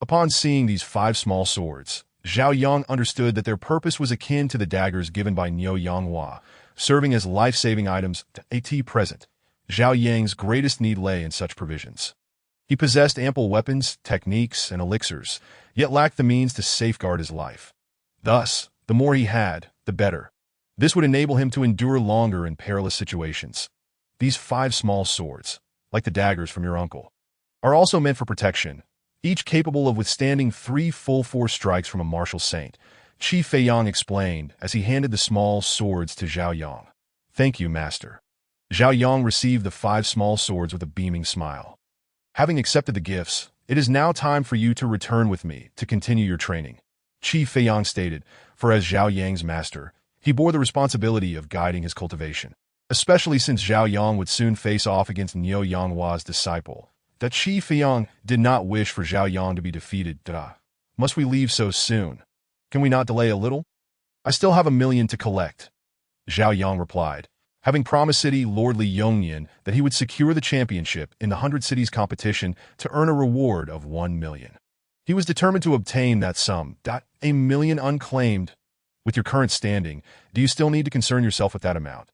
Upon seeing these 5 small swords, Zhao Yang understood that their purpose was akin to the daggers given by Niu Yanghua, serving as life-saving items. At present, Zhao Yang's greatest need lay in such provisions. He possessed ample weapons, techniques, and elixirs, yet lacked the means to safeguard his life. Thus, the more he had, the better. This would enable him to endure longer in perilous situations. These 5 small swords, like the daggers from your uncle, are also meant for protection, each capable of withstanding 3 full-force strikes from a martial saint, Qi Feiyang explained as he handed the small swords to Zhao Yang. Thank you, master. Zhao Yang received the 5 small swords with a beaming smile. Having accepted the gifts, it is now time for you to return with me to continue your training, Qi Feiyang stated, for as Zhao Yang's master, he bore the responsibility of guiding his cultivation, especially since Zhao Yang would soon face off against Niu Yanghua's disciple. That Qi Feiyang did not wish for Zhao Yang to be defeated. Must we leave so soon? Can we not delay a little? I still have 1 million to collect, Zhao Yang replied, having promised City Lord Li Yongnian that he would secure the championship in the 100 Cities competition to earn a reward of 1 million. He was determined to obtain that sum. 1 million unclaimed. With your current standing, do you still need to concern yourself with that amount?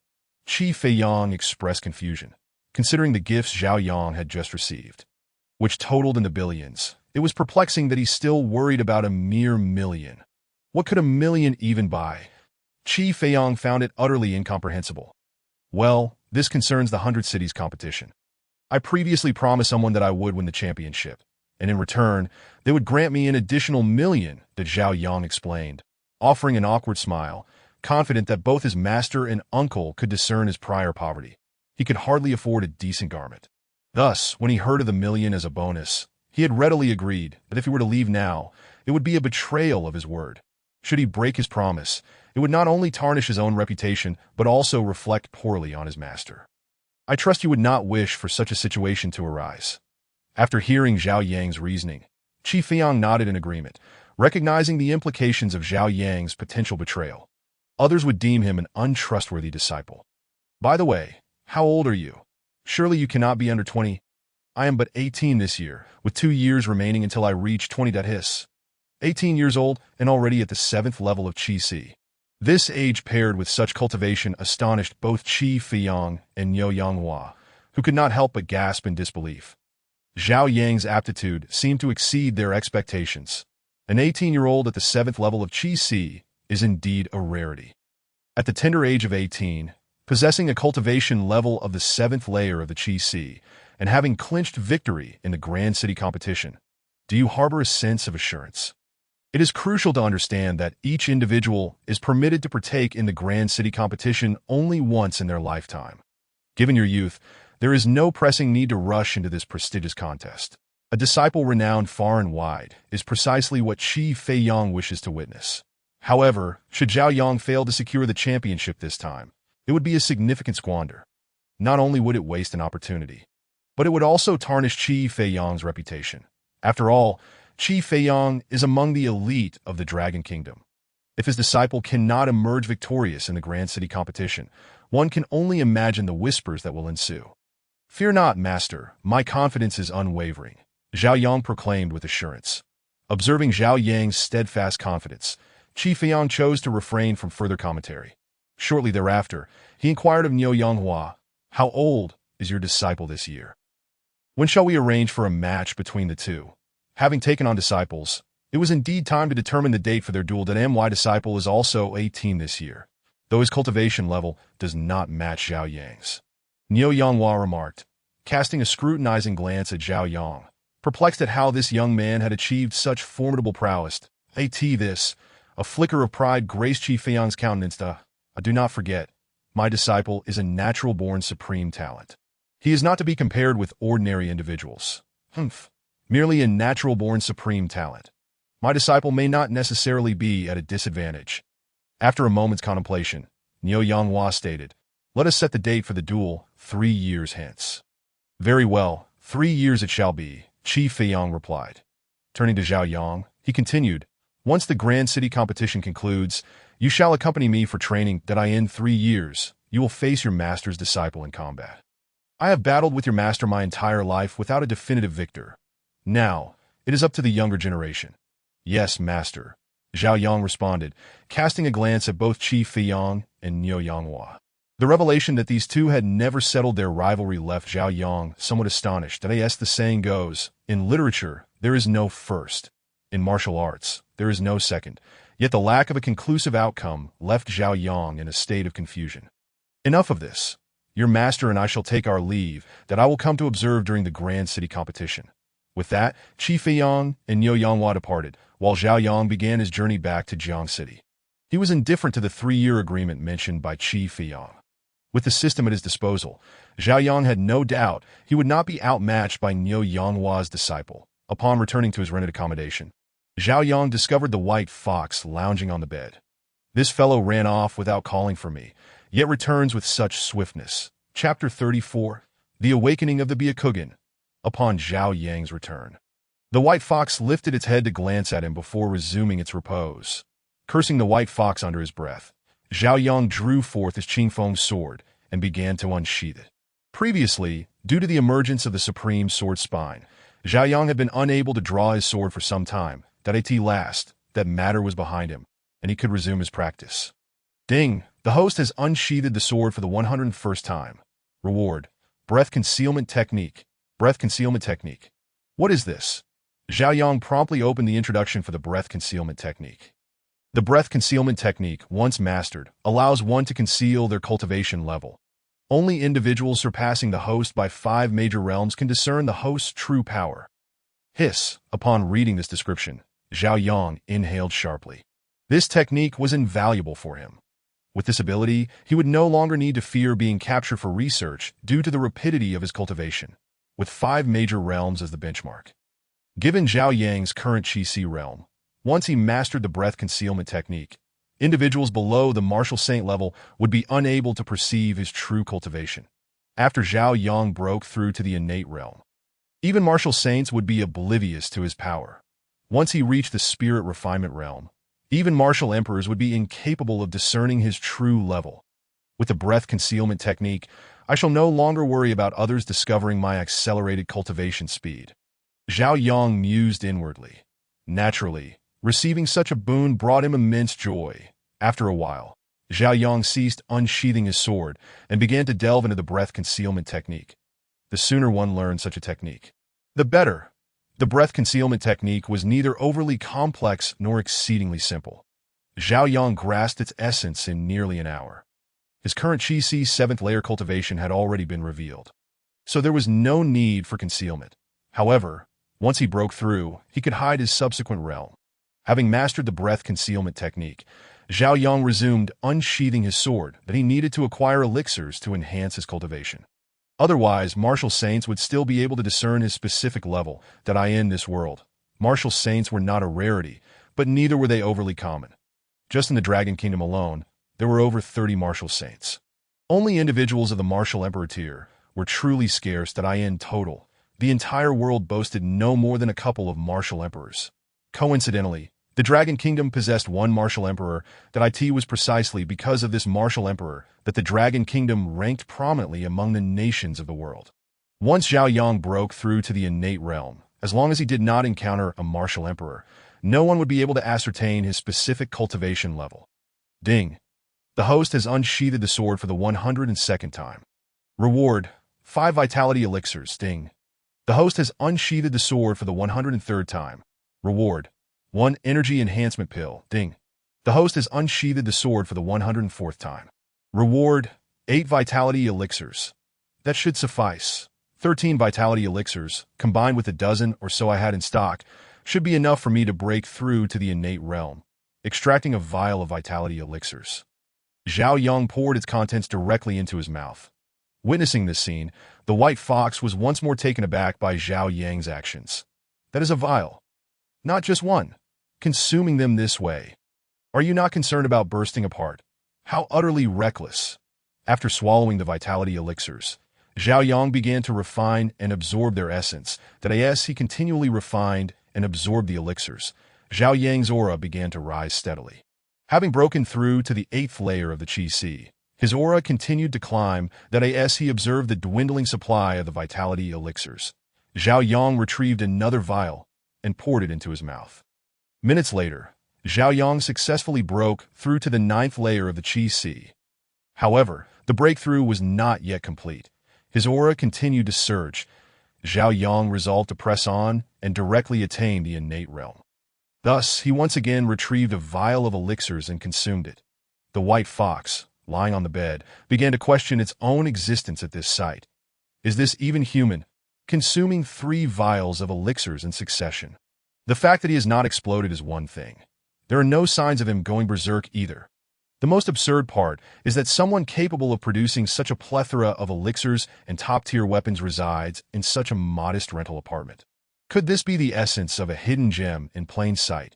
Qi Feiyang expressed confusion, considering the gifts Zhao Yang had just received, which totaled in the billions. It was perplexing that he still worried about a mere 1 million. What could 1 million even buy? Qi Feiyang found it utterly incomprehensible. Well, this concerns the 100 Cities competition. I previously promised someone that I would win the championship, and in return, they would grant me an additional 1 million, that Zhao Yang explained, offering an awkward smile, confident that both his master and uncle could discern his prior poverty. He could hardly afford a decent garment. Thus, when he heard of the 1 million as a bonus, he had readily agreed that if he were to leave now, it would be a betrayal of his word. Should he break his promise, it would not only tarnish his own reputation, but also reflect poorly on his master. I trust you would not wish for such a situation to arise. After hearing Zhao Yang's reasoning, Qi Feiyang nodded in agreement, recognizing the implications of Zhao Yang's potential betrayal. Others would deem him an untrustworthy disciple. By the way, how old are you? Surely you cannot be under 20. I am but 18 this year, with 2 years remaining until I reach 20. 18 years old and already at the 7th level of Qi Si. This age paired with such cultivation astonished both Qi Feiyang and Niu Yanghua, who could not help but gasp in disbelief. Zhao Yang's aptitude seemed to exceed their expectations. An 18-year-old at the 7th level of Qi Si is indeed a rarity. At the tender age of 18, possessing a cultivation level of the 7th layer of the Qi Si, and having clinched victory in the Grand City competition, do you harbor a sense of assurance? It is crucial to understand that each individual is permitted to partake in the Grand City competition only once in their lifetime. Given your youth, there is no pressing need to rush into this prestigious contest. A disciple renowned far and wide is precisely what Qi Feiyang wishes to witness. However, should Zhao Yang fail to secure the championship this time, it would be a significant squander. Not only would it waste an opportunity, but it would also tarnish Qi Feiyang's reputation. After all, Qi Feiyang is among the elite of the Dragon Kingdom. If his disciple cannot emerge victorious in the Grand City competition, one can only imagine the whispers that will ensue. "Fear not, master, my confidence is unwavering," Zhao Yang proclaimed with assurance. Observing Zhao Yang's steadfast confidence, Qi Feiyang chose to refrain from further commentary. Shortly thereafter, he inquired of Niu Yanghua, "How old is your disciple this year? When shall we arrange for a match between the two?" Having taken on disciples, it was indeed time to determine the date for their duel. That my disciple is also 18 this year, though his cultivation level does not match Zhao Yang's. Niu Yanghua remarked, casting a scrutinizing glance at Zhao Yang, perplexed at how this young man had achieved such formidable prowess. This, a flicker of pride graced Qi Feiyang's countenance. Do not forget, my disciple is a natural-born supreme talent. He is not to be compared with ordinary individuals. Merely a natural-born supreme talent. My disciple may not necessarily be at a disadvantage. After a moment's contemplation, Niu Yanghua stated, "Let us set the date for the duel 3 years hence." "Very well, 3 years it shall be," Qi Feiyang replied. Turning to Zhao Yang, he continued, "Once the Grand City competition concludes, you shall accompany me for training. That in 3 years, you will face your master's disciple in combat. I have battled with your master my entire life without a definitive victor. Now, it is up to the younger generation." "Yes, master," Zhao Yang responded, casting a glance at both Qi Feiyang and Niu Yanghua. The revelation that these two had never settled their rivalry left Zhao Yang somewhat astonished. As the saying goes, in literature, there is no first. In martial arts, there is no second. Yet the lack of a conclusive outcome left Zhao Yang in a state of confusion. "Enough of this. Your master and I shall take our leave, that I will come to observe during the Grand City competition." With that, Qi Feiyang and Niu Yanghua departed, while Zhao Yang began his journey back to Jiang City. He was indifferent to the 3-year agreement mentioned by Qi Feiyang. With the system at his disposal, Zhao Yang had no doubt he would not be outmatched by Niu Yanghua's disciple. Upon returning to his rented accommodation, Zhao Yang discovered the white fox lounging on the bed. "This fellow ran off without calling for me, yet returns with such swiftness." Chapter 34, The Awakening of the Byakugan. Upon Zhao Yang's return, the white fox lifted its head to glance at him before resuming its repose. Cursing the white fox under his breath, Zhao Yang drew forth his Qingfeng sword and began to unsheath it. Previously, due to the emergence of the supreme sword spine, Zhao Yang had been unable to draw his sword for some time. At last, that matter was behind him, and he could resume his practice. Ding! The host has unsheathed the sword for the 101st time. Reward: Breath Concealment Technique. Breath Concealment Technique. What is this? Zhao Yang promptly opened the introduction for the Breath Concealment Technique. The Breath Concealment Technique, once mastered, allows one to conceal their cultivation level. Only individuals surpassing the host by 5 major realms can discern the host's true power. Hiss! Upon reading this description, Zhao Yang inhaled sharply. This technique was invaluable for him. With this ability, he would no longer need to fear being captured for research due to the rapidity of his cultivation, with 5 major realms as the benchmark. Given Zhao Yang's current Qi realm, once he mastered the breath concealment technique, individuals below the martial saint level would be unable to perceive his true cultivation. After Zhao Yang broke through to the innate realm, even martial saints would be oblivious to his power. Once he reached the spirit refinement realm, even martial emperors would be incapable of discerning his true level. With the breath concealment technique, I shall no longer worry about others discovering my accelerated cultivation speed. Zhao Yang mused inwardly. Naturally, receiving such a boon brought him immense joy. After a while, Zhao Yang ceased unsheathing his sword and began to delve into the breath concealment technique. The sooner one learned such a technique, the better. The breath concealment technique was neither overly complex nor exceedingly simple. Zhao Yang grasped its essence in nearly an hour. His current Qi 7th layer cultivation had already been revealed, so there was no need for concealment. However, once he broke through, he could hide his subsequent realm. Having mastered the breath concealment technique, Zhao Yang resumed unsheathing his sword that he needed to acquire elixirs to enhance his cultivation. Otherwise, martial saints would still be able to discern his specific level. In this world, martial saints were not a rarity, but neither were they overly common. Just in the Dragon Kingdom alone, there were over 30 martial saints. Only individuals of the martial emperor tier were truly scarce. In total, the entire world boasted no more than a couple of martial emperors. Coincidentally, The Dragon Kingdom possessed one martial emperor. That it was precisely because of this martial emperor that the Dragon Kingdom ranked prominently among the nations of the world. Once Zhao Yang broke through to the innate realm, as long as he did not encounter a martial emperor, no one would be able to ascertain his specific cultivation level. Ding. The host has unsheathed the sword for the 102nd time. Reward: 5 vitality elixirs. Ding. The host has unsheathed the sword for the 103rd time. Reward: 1 energy enhancement pill. Ding. The host has unsheathed the sword for the 104th time. Reward: 8 vitality elixirs. That should suffice. 13 vitality elixirs, combined with the dozen or so I had in stock, should be enough for me to break through to the innate realm, extracting a vial of vitality elixirs. Zhao Yang poured its contents directly into his mouth. Witnessing this scene, the white fox was once more taken aback by Zhao Yang's actions. That is a vial. Not just one. Consuming them this way. Are you not concerned about bursting apart? How utterly reckless. After swallowing the vitality elixirs, Zhao Yang began to refine and absorb their essence. That as he continually refined and absorbed the elixirs, Zhao Yang's aura began to rise steadily. Having broken through to the 8th layer of the Qi Si, his aura continued to climb. That as he observed the dwindling supply of the vitality elixirs, Zhao Yang retrieved another vial and poured it into his mouth. Minutes later, Zhao Yang successfully broke through to the 9th layer of the Qi Si. However, the breakthrough was not yet complete. His aura continued to surge. Zhao Yang resolved to press on and directly attain the innate realm. Thus, he once again retrieved a vial of elixirs and consumed it. The white fox, lying on the bed, began to question its own existence at this sight. Is this even human? Consuming 3 vials of elixirs in succession. The fact that he has not exploded is one thing. There are no signs of him going berserk either. The most absurd part is that someone capable of producing such a plethora of elixirs and top-tier weapons resides in such a modest rental apartment. Could this be the essence of a hidden gem in plain sight?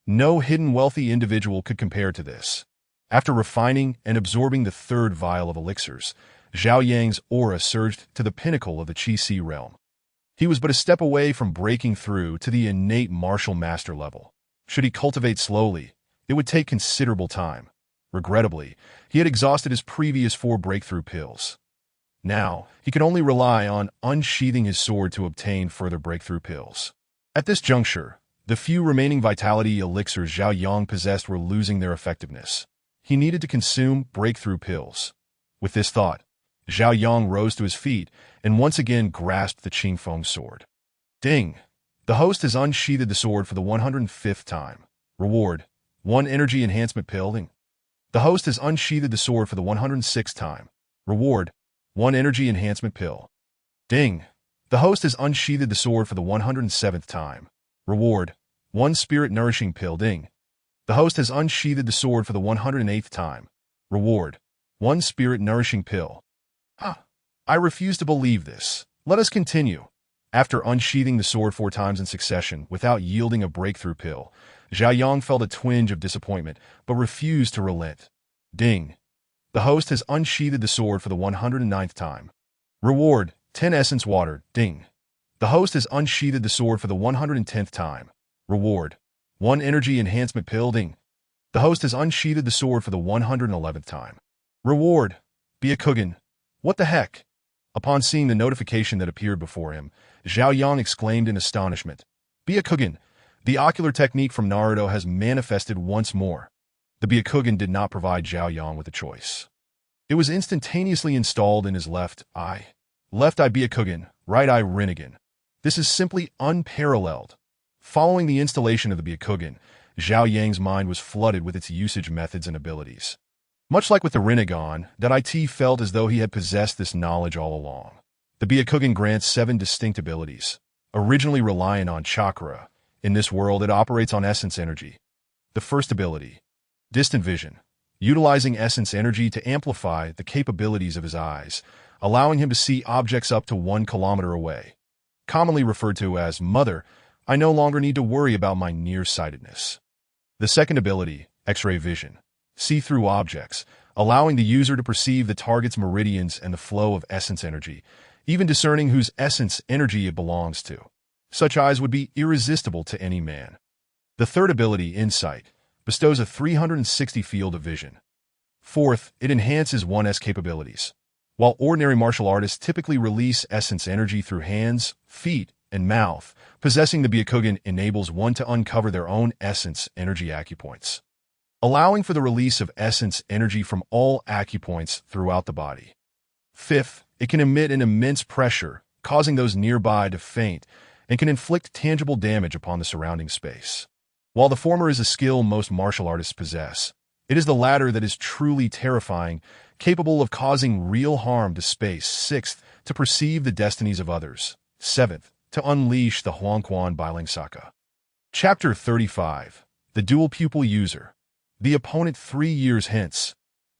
No hidden wealthy individual could compare to this. After refining and absorbing the 3rd vial of elixirs, Zhao Yang's aura surged to the pinnacle of the Qi Si realm. He was but a step away from breaking through to the innate martial master level. Should he cultivate slowly, it would take considerable time. Regrettably, he had exhausted his previous 4 breakthrough pills. Now, he could only rely on unsheathing his sword to obtain further breakthrough pills. At this juncture, the few remaining vitality elixirs Zhao Yang possessed were losing their effectiveness. He needed to consume breakthrough pills. With this thought, Zhao Yang rose to his feet and once again grasped the Qingfeng sword. Ding! The host has unsheathed the sword for the 105th time. Reward: 1 energy enhancement pill. Ding! The host has unsheathed the sword for the 106th time. Reward: 1 energy enhancement pill. Ding! The host has unsheathed the sword for the 107th time. Reward: 1 spirit nourishing pill. Ding! The host has unsheathed the sword for the 108th time. Reward: 1 spirit nourishing pill. I refuse to believe this. Let us continue. After unsheathing the sword 4 times in succession without yielding a breakthrough pill, Zhao Yang felt a twinge of disappointment, but refused to relent. Ding! The host has unsheathed the sword for the 109th time. Reward: 10 essence water. Ding! The host has unsheathed the sword for the 110th time. Reward: 1 energy enhancement pill. Ding! The host has unsheathed the sword for the 111th time. Reward: Byakugan. What the heck? Upon seeing the notification that appeared before him, Zhao Yang exclaimed in astonishment. Byakugan, the ocular technique from Naruto has manifested once more. The Byakugan did not provide Zhao Yang with a choice. It was instantaneously installed in his left eye. Left eye Byakugan, right eye Rinnegan. This is simply unparalleled. Following the installation of the Byakugan, Zhao Yang's mind was flooded with its usage methods and abilities. Much like with the Rinnegan, it felt as though he had possessed this knowledge all along. The Byakugan grants 7 distinct abilities. Originally reliant on chakra, in this world it operates on essence energy. The first ability, distant vision, utilizing essence energy to amplify the capabilities of his eyes, allowing him to see objects up to 1 kilometer away. Commonly referred to as Mother, I no longer need to worry about my nearsightedness. The second ability, X-ray vision, see through objects, allowing the user to perceive the target's meridians and the flow of essence energy, even discerning whose essence energy it belongs to. Such eyes would be irresistible to any man. The third ability, Insight, bestows a 360 field of vision. Fourth, it enhances one's capabilities. While ordinary martial artists typically release essence energy through hands, feet, and mouth, possessing the Byakugan enables one to uncover their own essence energy acupoints, allowing for the release of essence energy from all acupoints throughout the body. Fifth, it can emit an immense pressure, causing those nearby to faint, and can inflict tangible damage upon the surrounding space. While the former is a skill most martial artists possess, it is the latter that is truly terrifying, capable of causing real harm to space. Sixth, to perceive the destinies of others. Seventh, to unleash the Huangquan Bailing Saka. Chapter 35. The Dual Pupil User. The opponent 3 years hence.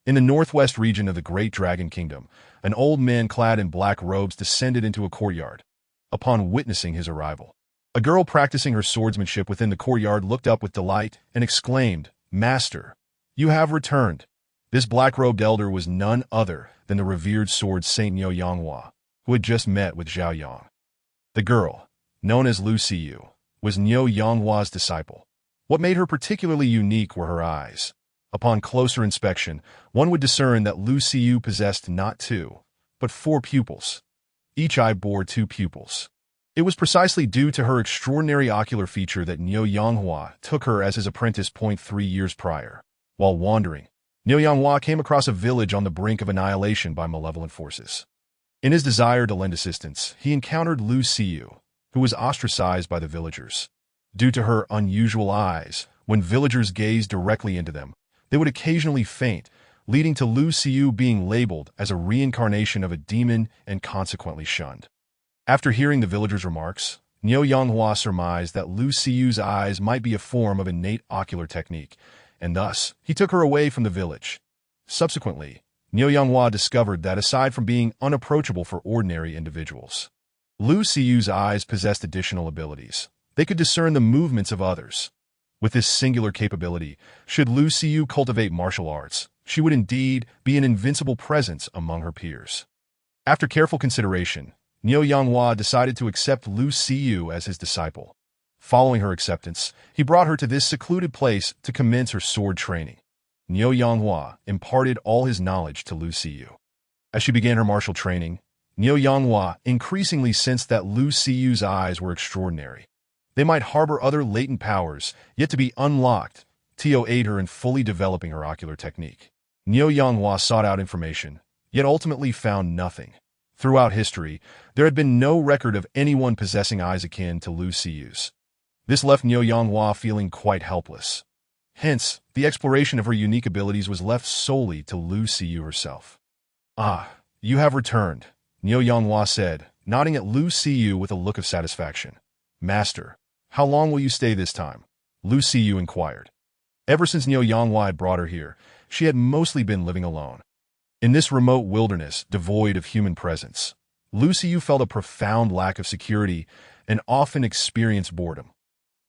In the northwest region of the Great Dragon Kingdom, an old man clad in black robes descended into a courtyard. Upon witnessing his arrival, a girl practicing her swordsmanship within the courtyard looked up with delight and exclaimed, "Master, you have returned." This black-robed elder was none other than the revered sword Saint Niu Yanghua, who had just met with Zhao Yang. The girl, known as Lu Xiyu, was Niu Yanghua's disciple. What made her particularly unique were her eyes. Upon closer inspection, one would discern that Lu Xiyu possessed not 2, but 4 pupils. Each eye bore 2 pupils. It was precisely due to her extraordinary ocular feature that Niu Yanghua took her as his apprentice 3 years prior. While wandering, Niu Yanghua came across a village on the brink of annihilation by malevolent forces. In his desire to lend assistance, he encountered Lu Xiyu, who was ostracized by the villagers. Due to her unusual eyes, when villagers gazed directly into them, they would occasionally faint, leading to Lu Xiyu being labeled as a reincarnation of a demon and consequently shunned. After hearing the villagers' remarks, Niu Yanghua surmised that Lu Xiyu's eyes might be a form of innate ocular technique, and thus he took her away from the village. Subsequently, Niu Yanghua discovered that aside from being unapproachable for ordinary individuals, Lu Xiyu's eyes possessed additional abilities. They could discern the movements of others. With this singular capability, should Lu Xiyu cultivate martial arts, she would indeed be an invincible presence among her peers. After careful consideration, Niu Yanghua decided to accept Lu Xiyu as his disciple. Following her acceptance, he brought her to this secluded place to commence her sword training. Niu Yanghua imparted all his knowledge to Lu Xiyu. As she began her martial training, Niu Yanghua increasingly sensed that Lu Xiyu's eyes were extraordinary. They might harbor other latent powers, yet to be unlocked. To aid her in fully developing her ocular technique, Niu Yanghua sought out information, yet ultimately found nothing. Throughout history, there had been no record of anyone possessing eyes akin to Lu Xiyu's. This left Niu Yanghua feeling quite helpless. Hence, the exploration of her unique abilities was left solely to Lu Xiyu herself. "Ah, you have returned," Niu Yanghua said, nodding at Lu Xiyu with a look of satisfaction. "Master, how long will you stay this time?" Lu Xiyu inquired. Ever since Niu Yanghua had brought her here, she had mostly been living alone. In this remote wilderness, devoid of human presence, Lu Xiyu felt a profound lack of security and often experienced boredom.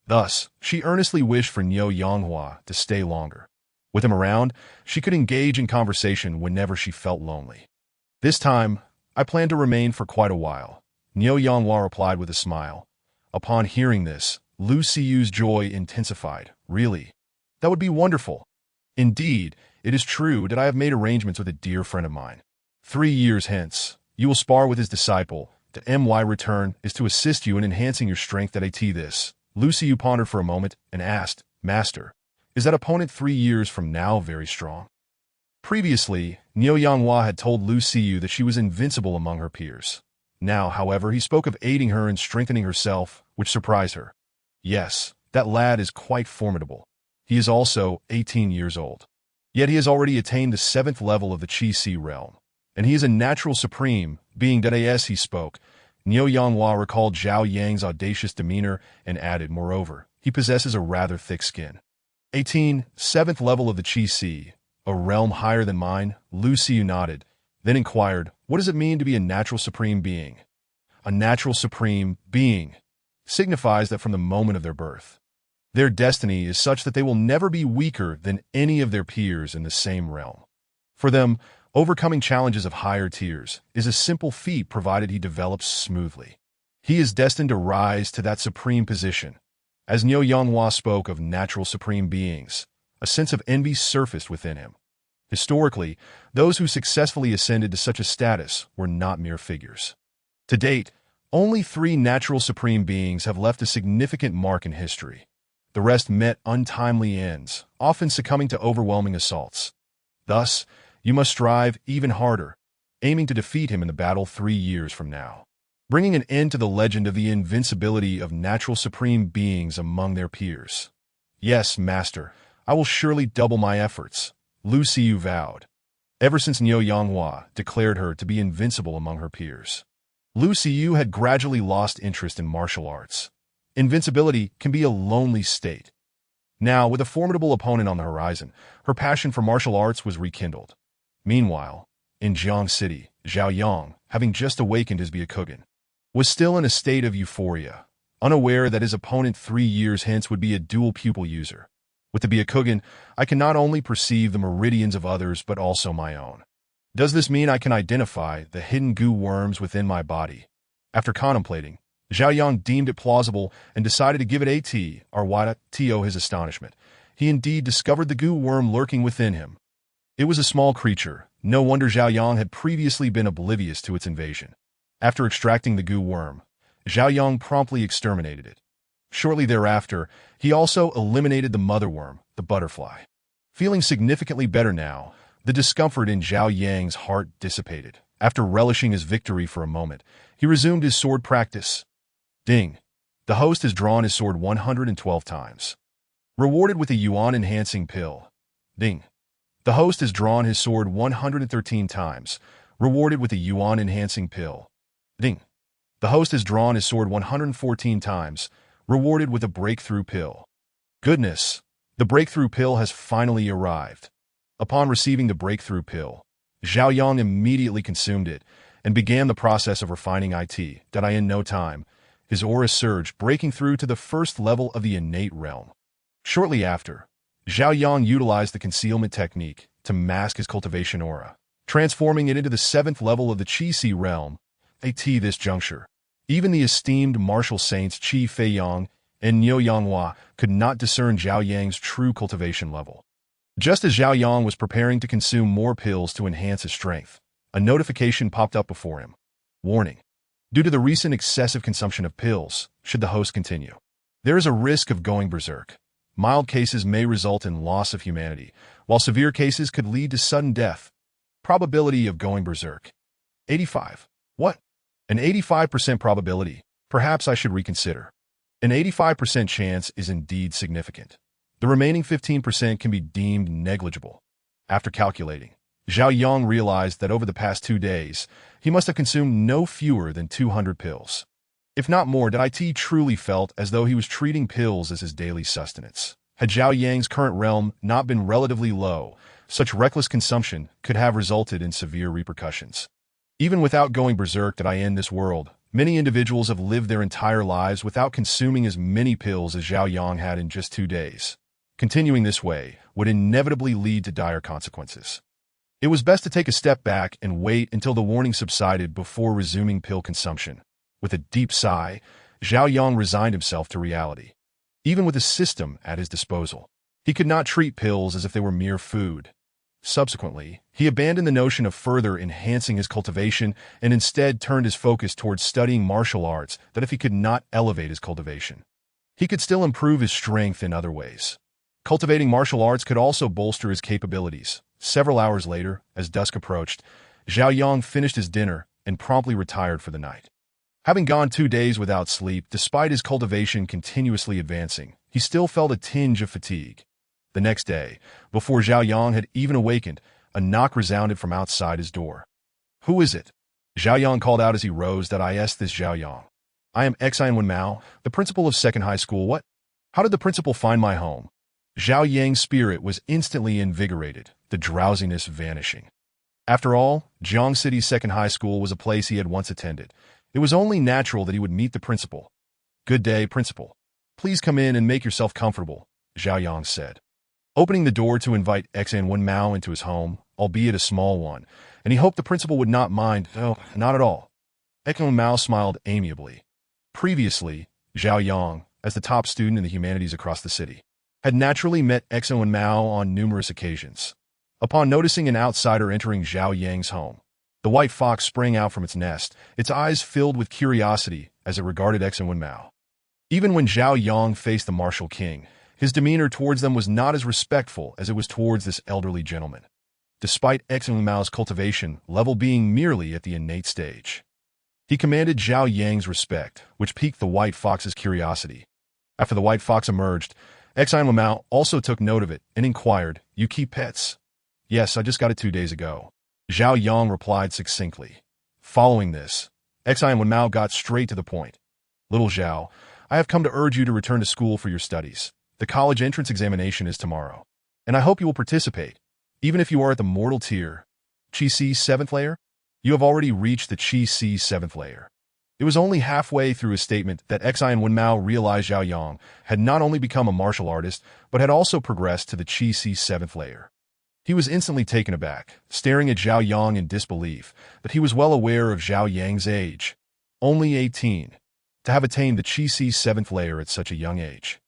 Thus, she earnestly wished for Niu Yanghua to stay longer. With him around, she could engage in conversation whenever she felt lonely. "This time, I plan to remain for quite a while," Niu Yanghua replied with a smile. Upon hearing this, Lu Xiyu's joy intensified. "Really? That would be wonderful. Indeed, it is true that I have made arrangements with a dear friend of mine. 3 years hence, you will spar with his disciple. To my return is to assist you in enhancing your strength at this." Lu Xiyu pondered for a moment and asked, "Master, is that opponent 3 years from now very strong?" Previously, Niu Yanghua had told Lu Xiyu that she was invincible among her peers. Now, however, he spoke of aiding her in strengthening herself, which surprised her. "Yes, that lad is quite formidable. He is also 18 years old. Yet he has already attained the 7th level of the Qi-Si realm, and he is a natural supreme, being that as he spoke, Niu Yanghua recalled Zhao Yang's audacious demeanor and added, moreover, he possesses a rather thick skin. 18, 7th level of the Qi-Si, a realm higher than mine. Lu Xiyu nodded, then inquired, "What does it mean to be a natural supreme being?" A natural supreme being signifies that from the moment of their birth, their destiny is such that they will never be weaker than any of their peers in the same realm. For them, overcoming challenges of higher tiers is a simple feat provided he develops smoothly. He is destined to rise to that supreme position. As Niu Yanghua spoke of natural supreme beings, a sense of envy surfaced within him. Historically, those who successfully ascended to such a status were not mere figures. To date, only 3 natural supreme beings have left a significant mark in history. The rest met untimely ends, often succumbing to overwhelming assaults. Thus, you must strive even harder, aiming to defeat him in the battle 3 years from now, bringing an end to the legend of the invincibility of natural supreme beings among their peers. Yes, master, I will surely double my efforts, Lu Xiyu vowed. Ever since Niu Yanghua declared her to be invincible among her peers, Lu Xiyu had gradually lost interest in martial arts. Invincibility can be a lonely state. Now, with a formidable opponent on the horizon, her passion for martial arts was rekindled. Meanwhile, in Jiang City, Zhao Yang, having just awakened his Byakugan, was still in a state of euphoria, unaware that his opponent 3 years hence would be a dual pupil user. With the Byakugan, I can not only perceive the meridians of others but also my own. Does this mean I can identify the hidden goo worms within my body? After contemplating, Zhao Yang deemed it plausible and decided to give it a T, or Wada, to his astonishment. He indeed discovered the goo worm lurking within him. It was a small creature. No wonder Zhao Yang had previously been oblivious to its invasion. After extracting the goo worm, Zhao Yang promptly exterminated it. Shortly thereafter, he also eliminated the mother worm, the butterfly. Feeling significantly better now, the discomfort in Zhao Yang's heart dissipated. After relishing his victory for a moment, he resumed his sword practice. Ding! The host has drawn his sword 112 times. Rewarded with a yuan-enhancing pill. Ding! The host has drawn his sword 113 times. Rewarded with a yuan-enhancing pill. Ding! The host has drawn his sword 114 times. Rewarded with a breakthrough pill. Goodness! The breakthrough pill has finally arrived. Upon receiving the breakthrough pill, Zhao Yang immediately consumed it and began the process of refining it. In no time, his aura surged, breaking through to the first level of the innate realm. Shortly after, Zhao Yang utilized the concealment technique to mask his cultivation aura, transforming it into the 7th level of the Qi-Si realm. At this juncture, even the esteemed martial saints Qi Feiyang and Niu Yanghua could not discern Zhao Yang's true cultivation level. Just as Zhao Yang was preparing to consume more pills to enhance his strength, a notification popped up before him. Warning. Due to the recent excessive consumption of pills, should the host continue, there is a risk of going berserk. Mild cases may result in loss of humanity, while severe cases could lead to sudden death. Probability of going berserk. 85. What? An 85% probability. Perhaps I should reconsider. An 85% chance is indeed significant. The remaining 15% can be deemed negligible. After calculating, Zhao Yang realized that over the past 2 days, he must have consumed no fewer than 200 pills. If not more, it truly felt as though he was treating pills as his daily sustenance. Had Zhao Yang's current realm not been relatively low, such reckless consumption could have resulted in severe repercussions. Even without going berserk in this world, many individuals have lived their entire lives without consuming as many pills as Zhao Yang had in just 2 days. Continuing this way would inevitably lead to dire consequences. It was best to take a step back and wait until the warning subsided before resuming pill consumption. With a deep sigh, Zhao Yang resigned himself to reality. Even with a system at his disposal, he could not treat pills as if they were mere food. Subsequently, he abandoned the notion of further enhancing his cultivation and instead turned his focus towards studying martial arts that if he could not elevate his cultivation, he could still improve his strength in other ways. Cultivating martial arts could also bolster his capabilities. Several hours later, as dusk approached, Zhao Yang finished his dinner and promptly retired for the night. Having gone 2 days without sleep, despite his cultivation continuously advancing, he still felt a tinge of fatigue. The next day, before Zhao Yang had even awakened, a knock resounded from outside his door. "Who is it?" Zhao Yang called out as he rose. Is this Zhao Yang? "I am Xian Mao, the principal of second high school." "What? How did the principal find my home?" Zhao Yang's spirit was instantly invigorated, the drowsiness vanishing. After all, Jiang City's second high school was a place he had once attended. It was only natural that he would meet the principal. "Good day, principal. Please come in and make yourself comfortable," Zhao Yang said, opening the door to invite Xian Mao into his home, albeit a small one, and he hoped the principal would not mind. "Oh, not at all." Xian Mao smiled amiably. Previously, Zhao Yang, as the top student in the humanities across the city, had naturally met Exo and Mao on numerous occasions. Upon noticing an outsider entering Zhao Yang's home, the white fox sprang out from its nest, its eyes filled with curiosity as it regarded Exo and Mao. Even when Zhao Yang faced the martial king, his demeanor towards them was not as respectful as it was towards this elderly gentleman, despite Exo and Mao's cultivation level being merely at the innate stage. He commanded Zhao Yang's respect, which piqued the white fox's curiosity. After the white fox emerged, Exo and Mao also took note of it and inquired, "You keep pets?" "Yes, I just got it 2 days ago," Zhao Yang replied succinctly. Following this, Exo and Mao got straight to the point. "Little Zhao, I have come to urge you to return to school for your studies. The college entrance examination is tomorrow, and I hope you will participate, even if you are at the mortal tier. Qi C 7th layer? You have already reached the Qi C 7th layer." It was only halfway through his statement that Exo and Mao realized Zhao Yang had not only become a martial artist, but had also progressed to the Qi C 7th layer. He was instantly taken aback, staring at Zhao Yang in disbelief, but he was well aware of Zhao Yang's age. Only 18. To have attained the Qi C 7th layer at such a young age.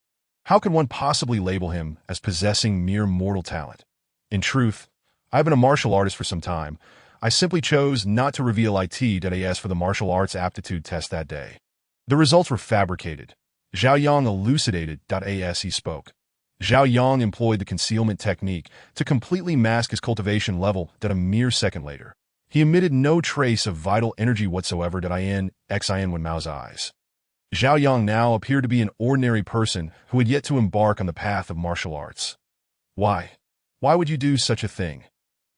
How could one possibly label him as possessing mere mortal talent? In truth, I have been a martial artist for some time. I simply chose not to reveal it.as for the martial arts aptitude test that day. The results were fabricated. Zhao Yang elucidated.as he spoke. Zhao Yang employed the concealment technique to completely mask his cultivation level that a mere second later. He emitted no trace of vital energy whatsoever in Exo and Mao's eyes. Zhao Yang now appeared to be an ordinary person who had yet to embark on the path of martial arts. Why? Why would you do such a thing?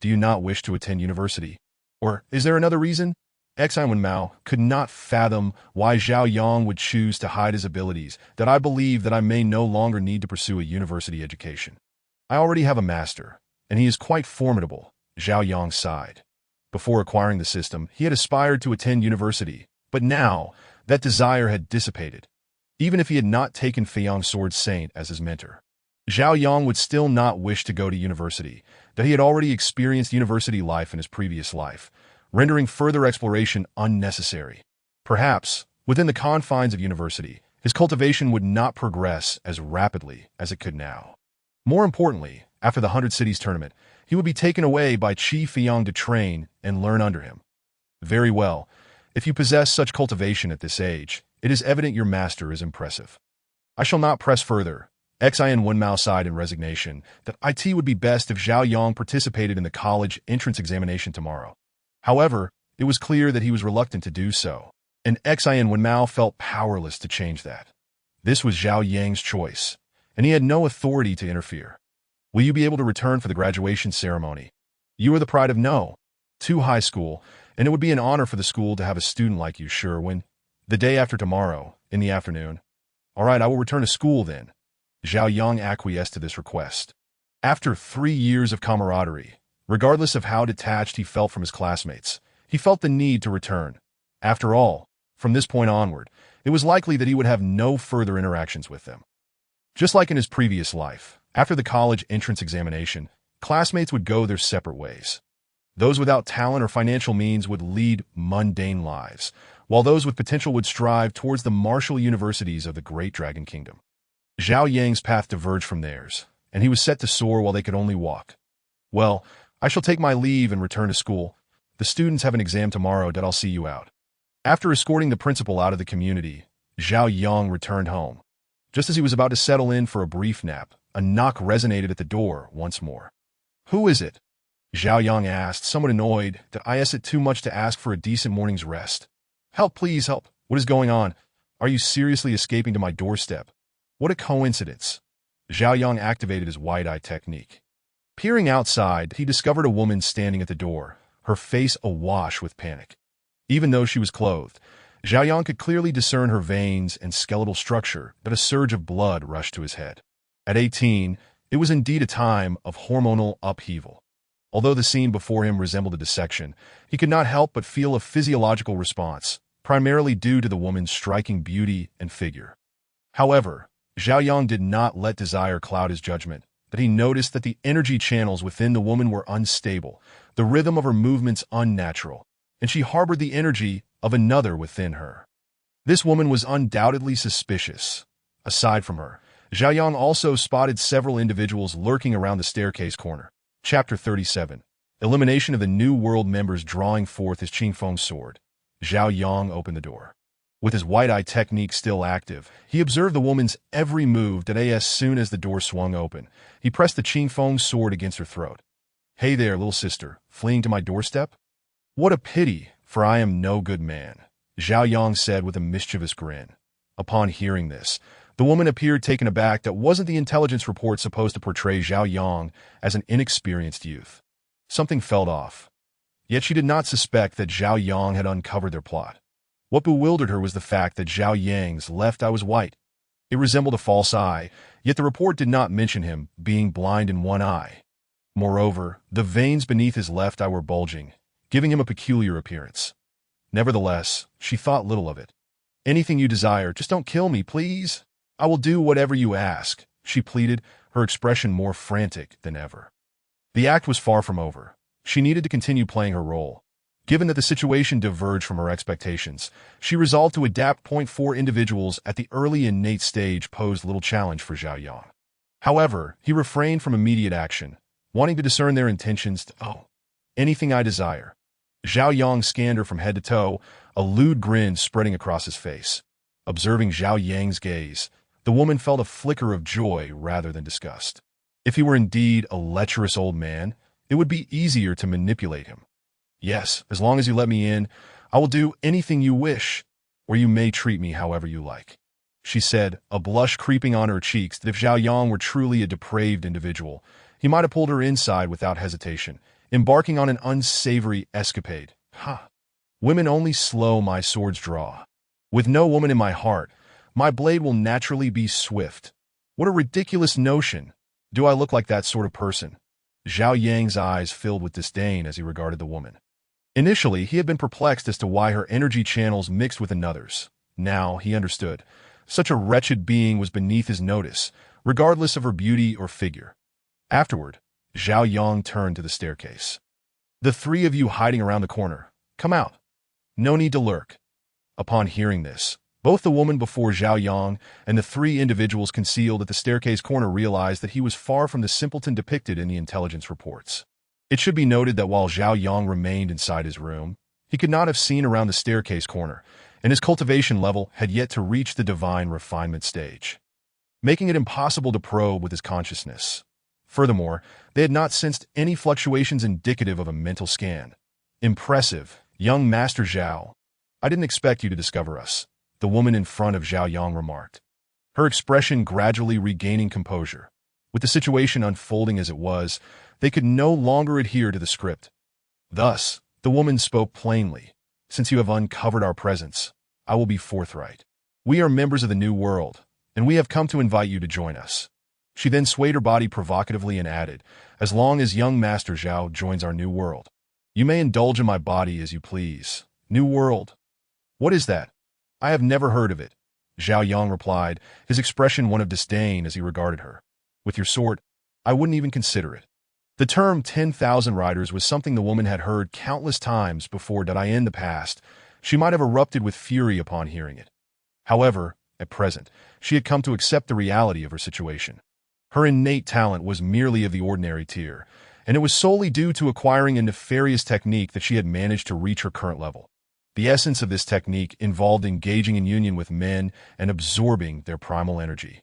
Do you not wish to attend university? Or is there another reason? Exo and Mao could not fathom why Zhao Yang would choose to hide his abilities, that I believe that I may no longer need to pursue a university education. I already have a master, and he is quite formidable, Zhao Yang sighed. Before acquiring the system, he had aspired to attend university, but now that desire had dissipated. Even if he had not taken Feiyang Sword Saint as his mentor, Zhao Yang would still not wish to go to university, that he had already experienced university life in his previous life, rendering further exploration unnecessary. Perhaps, within the confines of university, his cultivation would not progress as rapidly as it could now. More importantly, after the 100 Cities tournament, he would be taken away by Qi Feiyang to train and learn under him. Very well. If you possess such cultivation at this age, it is evident your master is impressive. I shall not press further. Exo and Mao sighed in resignation that it would be best if Zhao Yang participated in the college entrance examination tomorrow. However, it was clear that he was reluctant to do so, and Exo and Mao felt powerless to change that. This was Zhao Yang's choice, and he had no authority to interfere. Will you be able to return for the graduation ceremony? You are the pride of No. 2 High School, and it would be an honor for the school to have a student like you, sure, when the day after tomorrow, in the afternoon. All right, I will return to school then. Zhao Yang acquiesced to this request. After 3 years of camaraderie, regardless of how detached he felt from his classmates, he felt the need to return. After all, from this point onward, it was likely that he would have no further interactions with them. Just like in his previous life, after the college entrance examination, classmates would go their separate ways. Those without talent or financial means would lead mundane lives, while those with potential would strive towards the martial universities of the Great Dragon Kingdom. Zhao Yang's path diverged from theirs, and he was set to soar while they could only walk. Well, I shall take my leave and return to school. The students have an exam tomorrow that I'll see you out. After escorting the principal out of the community, Zhao Yang returned home. Just as he was about to settle in for a brief nap, a knock resonated at the door once more. Who is it? Zhao Yang asked, somewhat annoyed that is it too much to ask for a decent morning's rest. Help, please, help. What is going on? Are you seriously escaping to my doorstep? What a coincidence. Zhao Yang activated his wide-eye technique. Peering outside, he discovered a woman standing at the door, her face awash with panic. Even though she was clothed, Zhao Yang could clearly discern her veins and skeletal structure, but a surge of blood rushed to his head. At 18, it was indeed a time of hormonal upheaval. Although the scene before him resembled a dissection, he could not help but feel a physiological response, primarily due to the woman's striking beauty and figure. However, Zhao Yang did not let desire cloud his judgment, but he noticed that the energy channels within the woman were unstable, the rhythm of her movements unnatural, and she harbored the energy of another within her. This woman was undoubtedly suspicious. Aside from her, Zhao Yang also spotted several individuals lurking around the staircase corner. Chapter 37. Elimination of the New World members drawing forth his Qingfeng sword. Zhao Yang opened the door. With his white-eye technique still active, he observed the woman's every move that as soon as the door swung open, he pressed the Qingfeng sword against her throat. "Hey there, little sister, fleeing to my doorstep? What a pity, for I am no good man," Zhao Yang said with a mischievous grin. Upon hearing this, the woman appeared taken aback that wasn't the intelligence report supposed to portray Zhao Yang as an inexperienced youth. Something felt off. Yet she did not suspect that Zhao Yang had uncovered their plot. What bewildered her was the fact that Zhao Yang's left eye was white. It resembled a false eye, yet the report did not mention him being blind in one eye. Moreover, the veins beneath his left eye were bulging, giving him a peculiar appearance. Nevertheless, she thought little of it. "Anything you desire, just don't kill me, please. I will do whatever you ask," she pleaded, her expression more frantic than ever. The act was far from over. She needed to continue playing her role. Given that the situation diverged from her expectations, she resolved to adapt. 4 individuals at the early innate stage posed little challenge for Zhao Yang. However, he refrained from immediate action, wanting to discern their intentions anything I desire. Zhao Yang scanned her from head to toe, a lewd grin spreading across his face. Observing Zhao Yang's gaze, the woman felt a flicker of joy rather than disgust. If he were indeed a lecherous old man, it would be easier to manipulate him. "Yes, as long as you let me in, I will do anything you wish, or you may treat me however you like," she said, a blush creeping on her cheeks that if Zhao Yang were truly a depraved individual, he might have pulled her inside without hesitation, embarking on an unsavory escapade. Women only slow my sword's draw. With no woman in my heart, my blade will naturally be swift. What a ridiculous notion. Do I look like that sort of person? Zhao Yang's eyes filled with disdain as he regarded the woman. Initially, he had been perplexed as to why her energy channels mixed with another's. Now, he understood. Such a wretched being was beneath his notice, regardless of her beauty or figure. Afterward, Zhao Yang turned to the staircase. "The 3 of you hiding around the corner, come out. No need to lurk." Upon hearing this, both the woman before Zhao Yang and the 3 individuals concealed at the staircase corner realized that he was far from the simpleton depicted in the intelligence reports. It should be noted that while Zhao Yang remained inside his room, he could not have seen around the staircase corner, and his cultivation level had yet to reach the divine refinement stage, making it impossible to probe with his consciousness. Furthermore, they had not sensed any fluctuations indicative of a mental scan. "Impressive, young Master Zhao. I didn't expect you to discover us," the woman in front of Zhao Yang remarked, her expression gradually regaining composure. With the situation unfolding as it was, they could no longer adhere to the script. Thus, the woman spoke plainly. "Since you have uncovered our presence, I will be forthright. We are members of the New World, and we have come to invite you to join us." She then swayed her body provocatively and added, "As long as young Master Zhao joins our New World, you may indulge in my body as you please." "New World? What is that? I have never heard of it," Zhao Yang replied, his expression one of disdain as he regarded her. "With your sword, I wouldn't even consider it." The term 10,000 riders was something the woman had heard countless times before in the past. She might have erupted with fury upon hearing it. However, at present, she had come to accept the reality of her situation. Her innate talent was merely of the ordinary tier, and it was solely due to acquiring a nefarious technique that she had managed to reach her current level. The essence of this technique involved engaging in union with men and absorbing their primal energy,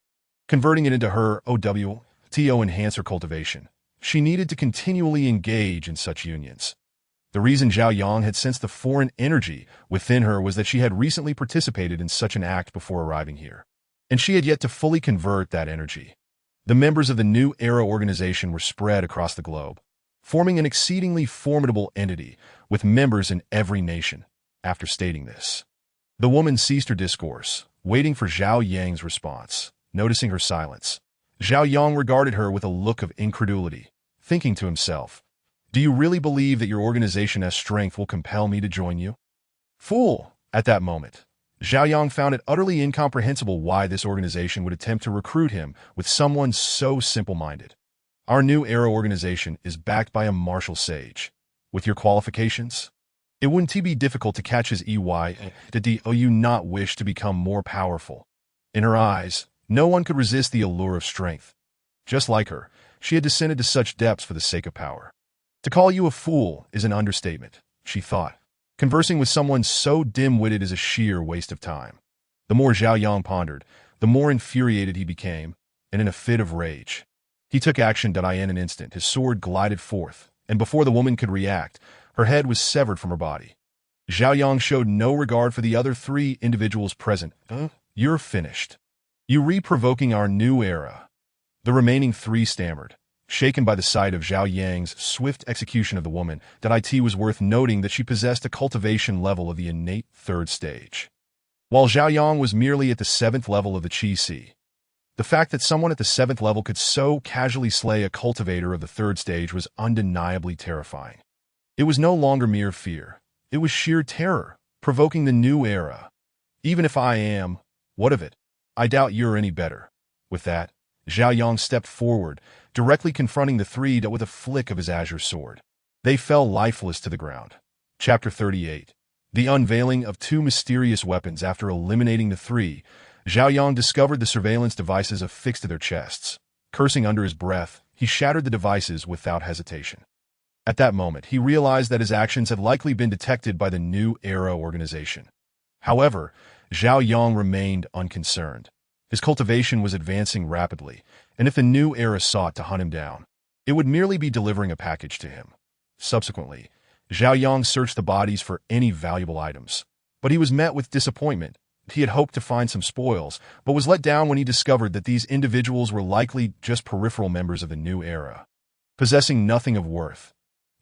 converting it into her OWTO enhance her cultivation. She needed to continually engage in such unions. The reason Zhao Yang had sensed the foreign energy within her was that she had recently participated in such an act before arriving here, and she had yet to fully convert that energy. The members of the New Era organization were spread across the globe, forming an exceedingly formidable entity with members in every nation. After stating this, the woman ceased her discourse, waiting for Zhao Yang's response. Noticing her silence, Zhao Yang regarded her with a look of incredulity, thinking to himself, "Do you really believe that your organization's strength will compel me to join you?" Fool! At that moment, Zhao Yang found it utterly incomprehensible why this organization would attempt to recruit him with someone so simple-minded. "Our New Era organization is backed by a martial sage. With your qualifications, it wouldn't be difficult to catch his EY. Do you not wish to become more powerful?" In her eyes, No one could resist the allure of strength. Just like her, she had descended to such depths for the sake of power. To call you a fool is an understatement, she thought. Conversing with someone so dim-witted is a sheer waste of time. The more Zhao Yang pondered, the more infuriated he became, and in a fit of rage, he took action. In an instant, his sword glided forth, and before the woman could react, her head was severed from her body. Zhao Yang showed no regard for the other three individuals present. You're finished. You re-provoking our new era. The remaining three stammered, shaken by the sight of Zhao Yang's swift execution of the woman. It was worth noting that she possessed a cultivation level of the innate third stage, while Zhao Yang was merely at the 7th level of the Qi Si. The fact that someone at the 7th level could so casually slay a cultivator of the 3rd stage was undeniably terrifying. It was no longer mere fear. It was sheer terror, provoking the new era. Even if I am, what of it? I doubt you're any better. With that, Zhao Yang stepped forward, directly confronting the three with a flick of his azure sword. They fell lifeless to the ground. Chapter 38. The unveiling of two mysterious weapons. After eliminating the three, Zhao Yang discovered the surveillance devices affixed to their chests. Cursing under his breath, he shattered the devices without hesitation. At that moment, he realized that his actions had likely been detected by the New Era organization. However, Zhao Yang remained unconcerned. His cultivation was advancing rapidly, and if the New Era sought to hunt him down, it would merely be delivering a package to him. Subsequently, Zhao Yang searched the bodies for any valuable items, but he was met with disappointment. He had hoped to find some spoils, but was let down when he discovered that these individuals were likely just peripheral members of the New Era, possessing nothing of worth.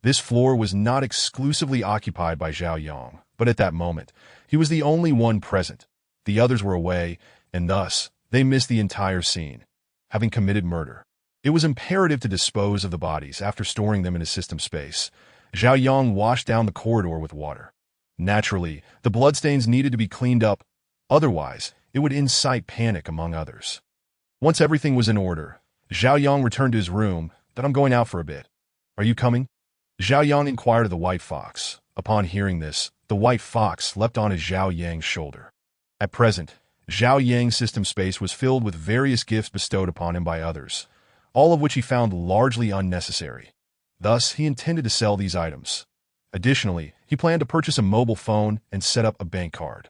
This floor was not exclusively occupied by Zhao Yang, but at that moment, he was the only one present. The others were away, and thus, they missed the entire scene. Having committed murder, it was imperative to dispose of the bodies. After storing them in a system space, Zhao Yang washed down the corridor with water. Naturally, the bloodstains needed to be cleaned up, otherwise, it would incite panic among others. Once everything was in order, Zhao Yang returned to his room. I'm going out for a bit. Are you coming? Zhao Yang inquired of the white fox. Upon hearing this, the white fox leapt on Zhao Yang's shoulder. At present, Zhao Yang's system space was filled with various gifts bestowed upon him by others, all of which he found largely unnecessary. Thus, he intended to sell these items. Additionally, he planned to purchase a mobile phone and set up a bank card.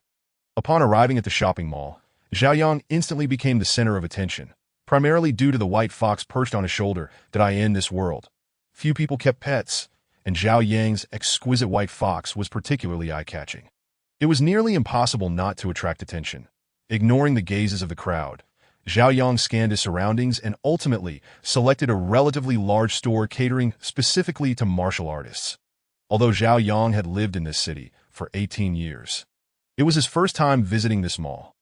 Upon arriving at the shopping mall, Zhao Yang instantly became the center of attention, primarily due to the white fox perched on his shoulder. In this world, few people kept pets, and Zhao Yang's exquisite white fox was particularly eye-catching. It was nearly impossible not to attract attention. Ignoring the gazes of the crowd, Zhao Yang scanned his surroundings and ultimately selected a relatively large store catering specifically to martial artists. Although Zhao Yang had lived in this city for 18 years, it was his first time visiting this mall.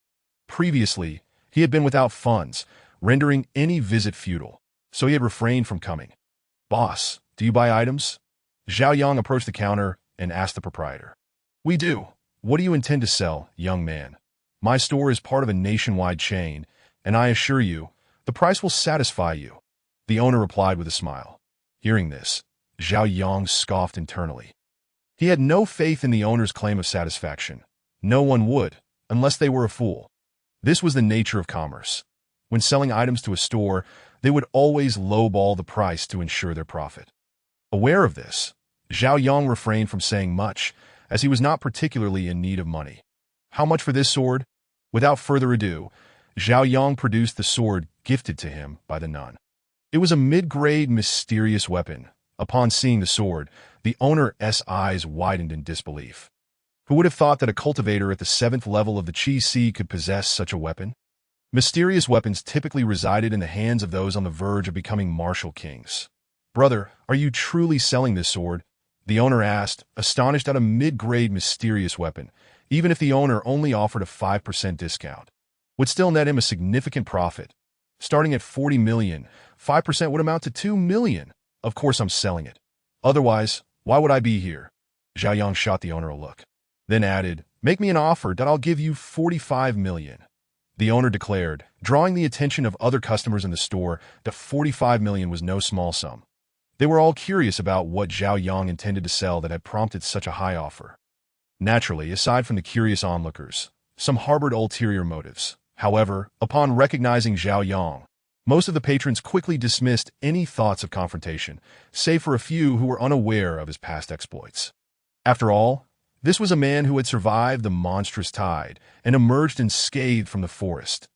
Previously, he had been without funds, rendering any visit futile, so he had refrained from coming. "Boss, do you buy items?" Zhao Yang approached the counter and asked the proprietor. "We do. What do you intend to sell, young man? My store is part of a nationwide chain, and I assure you, the price will satisfy you," the owner replied with a smile. Hearing this, Zhao Yang scoffed internally. He had no faith in the owner's claim of satisfaction. No one would, unless they were a fool. This was the nature of commerce. When selling items to a store, they would always lowball the price to ensure their profit. Aware of this, Zhao Yang refrained from saying much, as he was not particularly in need of money. "How much for this sword?" Without further ado, Zhao Yang produced the sword gifted to him by the nun. It was a mid-grade mysterious weapon. Upon seeing the sword, the owner's eyes widened in disbelief. Who would have thought that a cultivator at the 7th level of the Qi Si could possess such a weapon? Mysterious weapons typically resided in the hands of those on the verge of becoming martial kings. "Brother, are you truly selling this sword?" the owner asked, astonished at a mid-grade mysterious weapon. Even if the owner only offered a 5% discount, would still net him a significant profit. Starting at 40 million, 5% would amount to 2 million. "Of course I'm selling it. Otherwise, why would I be here?" Zhao Yang shot the owner a look, then added, "Make me an offer that I'll give you 45 million. The owner declared, drawing the attention of other customers in the store, that 45 million was no small sum. They were all curious about what Zhao Yang intended to sell that had prompted such a high offer. Naturally, aside from the curious onlookers, some harbored ulterior motives. However, upon recognizing Zhao Yang, most of the patrons quickly dismissed any thoughts of confrontation, save for a few who were unaware of his past exploits. After all, this was a man who had survived the monstrous tide and emerged unscathed from the forest.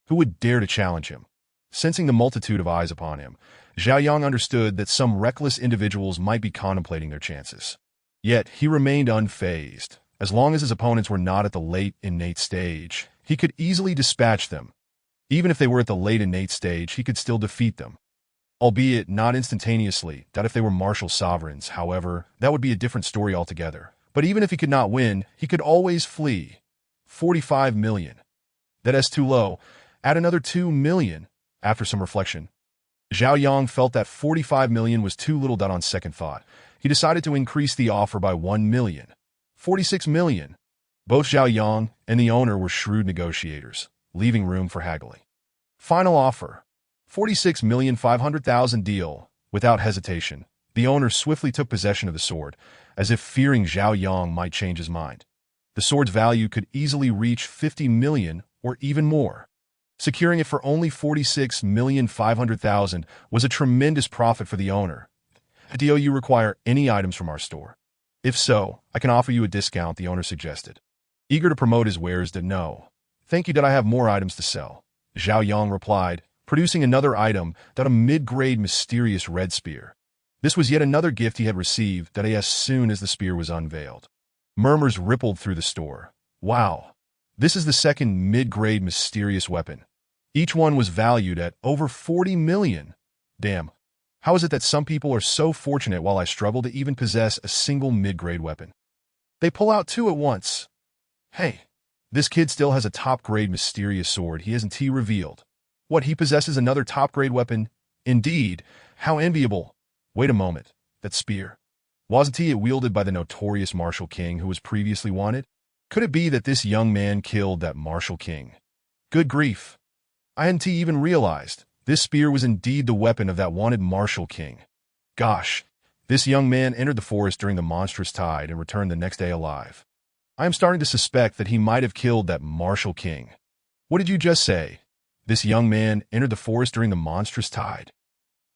Who would dare to challenge him? Sensing the multitude of eyes upon him, Zhao Yang understood that some reckless individuals might be contemplating their chances. Yet he remained unfazed. As long as his opponents were not at the late innate stage, he could easily dispatch them. Even if they were at the late innate stage, he could still defeat them. Albeit not instantaneously, that if they were martial sovereigns, however, that would be a different story altogether. But even if he could not win, he could always flee. 45 million. That is too low. Add another 2 million. After some reflection, Zhao Yang felt that 45 million was too little. On second thought, he decided to increase the offer by 1 million. 46 million. Both Zhao Yang and the owner were shrewd negotiators, leaving room for haggling. Final offer. 46,500,000 deal. Without hesitation, the owner swiftly took possession of the sword, as if fearing Zhao Yang might change his mind. The sword's value could easily reach 50 million or even more. Securing it for only 46,500,000 was a tremendous profit for the owner. Do you require any items from our store? If so, I can offer you a discount, the owner suggested. Eager to promote his wares, no. Thank you, I have more items to sell. Zhao Yang replied, producing another item, a mid-grade mysterious red spear. This was yet another gift he had received as soon as the spear was unveiled. Murmurs rippled through the store. Wow, this is the second mid-grade mysterious weapon. Each one was valued at over 40 million. Damn. How is it that some people are so fortunate while I struggle to even possess a single mid-grade weapon? They pull out two at once. Hey, this kid still has a top-grade mysterious sword he hasn't revealed. What, he possesses another top-grade weapon? Indeed, how enviable. Wait a moment, that spear. Wasn't it wielded by the notorious martial king who was previously wanted? Could it be that this young man killed that martial king? Good grief. I hadn't even realized. This spear was indeed the weapon of that wanted martial king. Gosh, this young man entered the forest during the monstrous tide and returned the next day alive. I am starting to suspect that he might have killed that martial king. What did you just say? This young man entered the forest during the monstrous tide.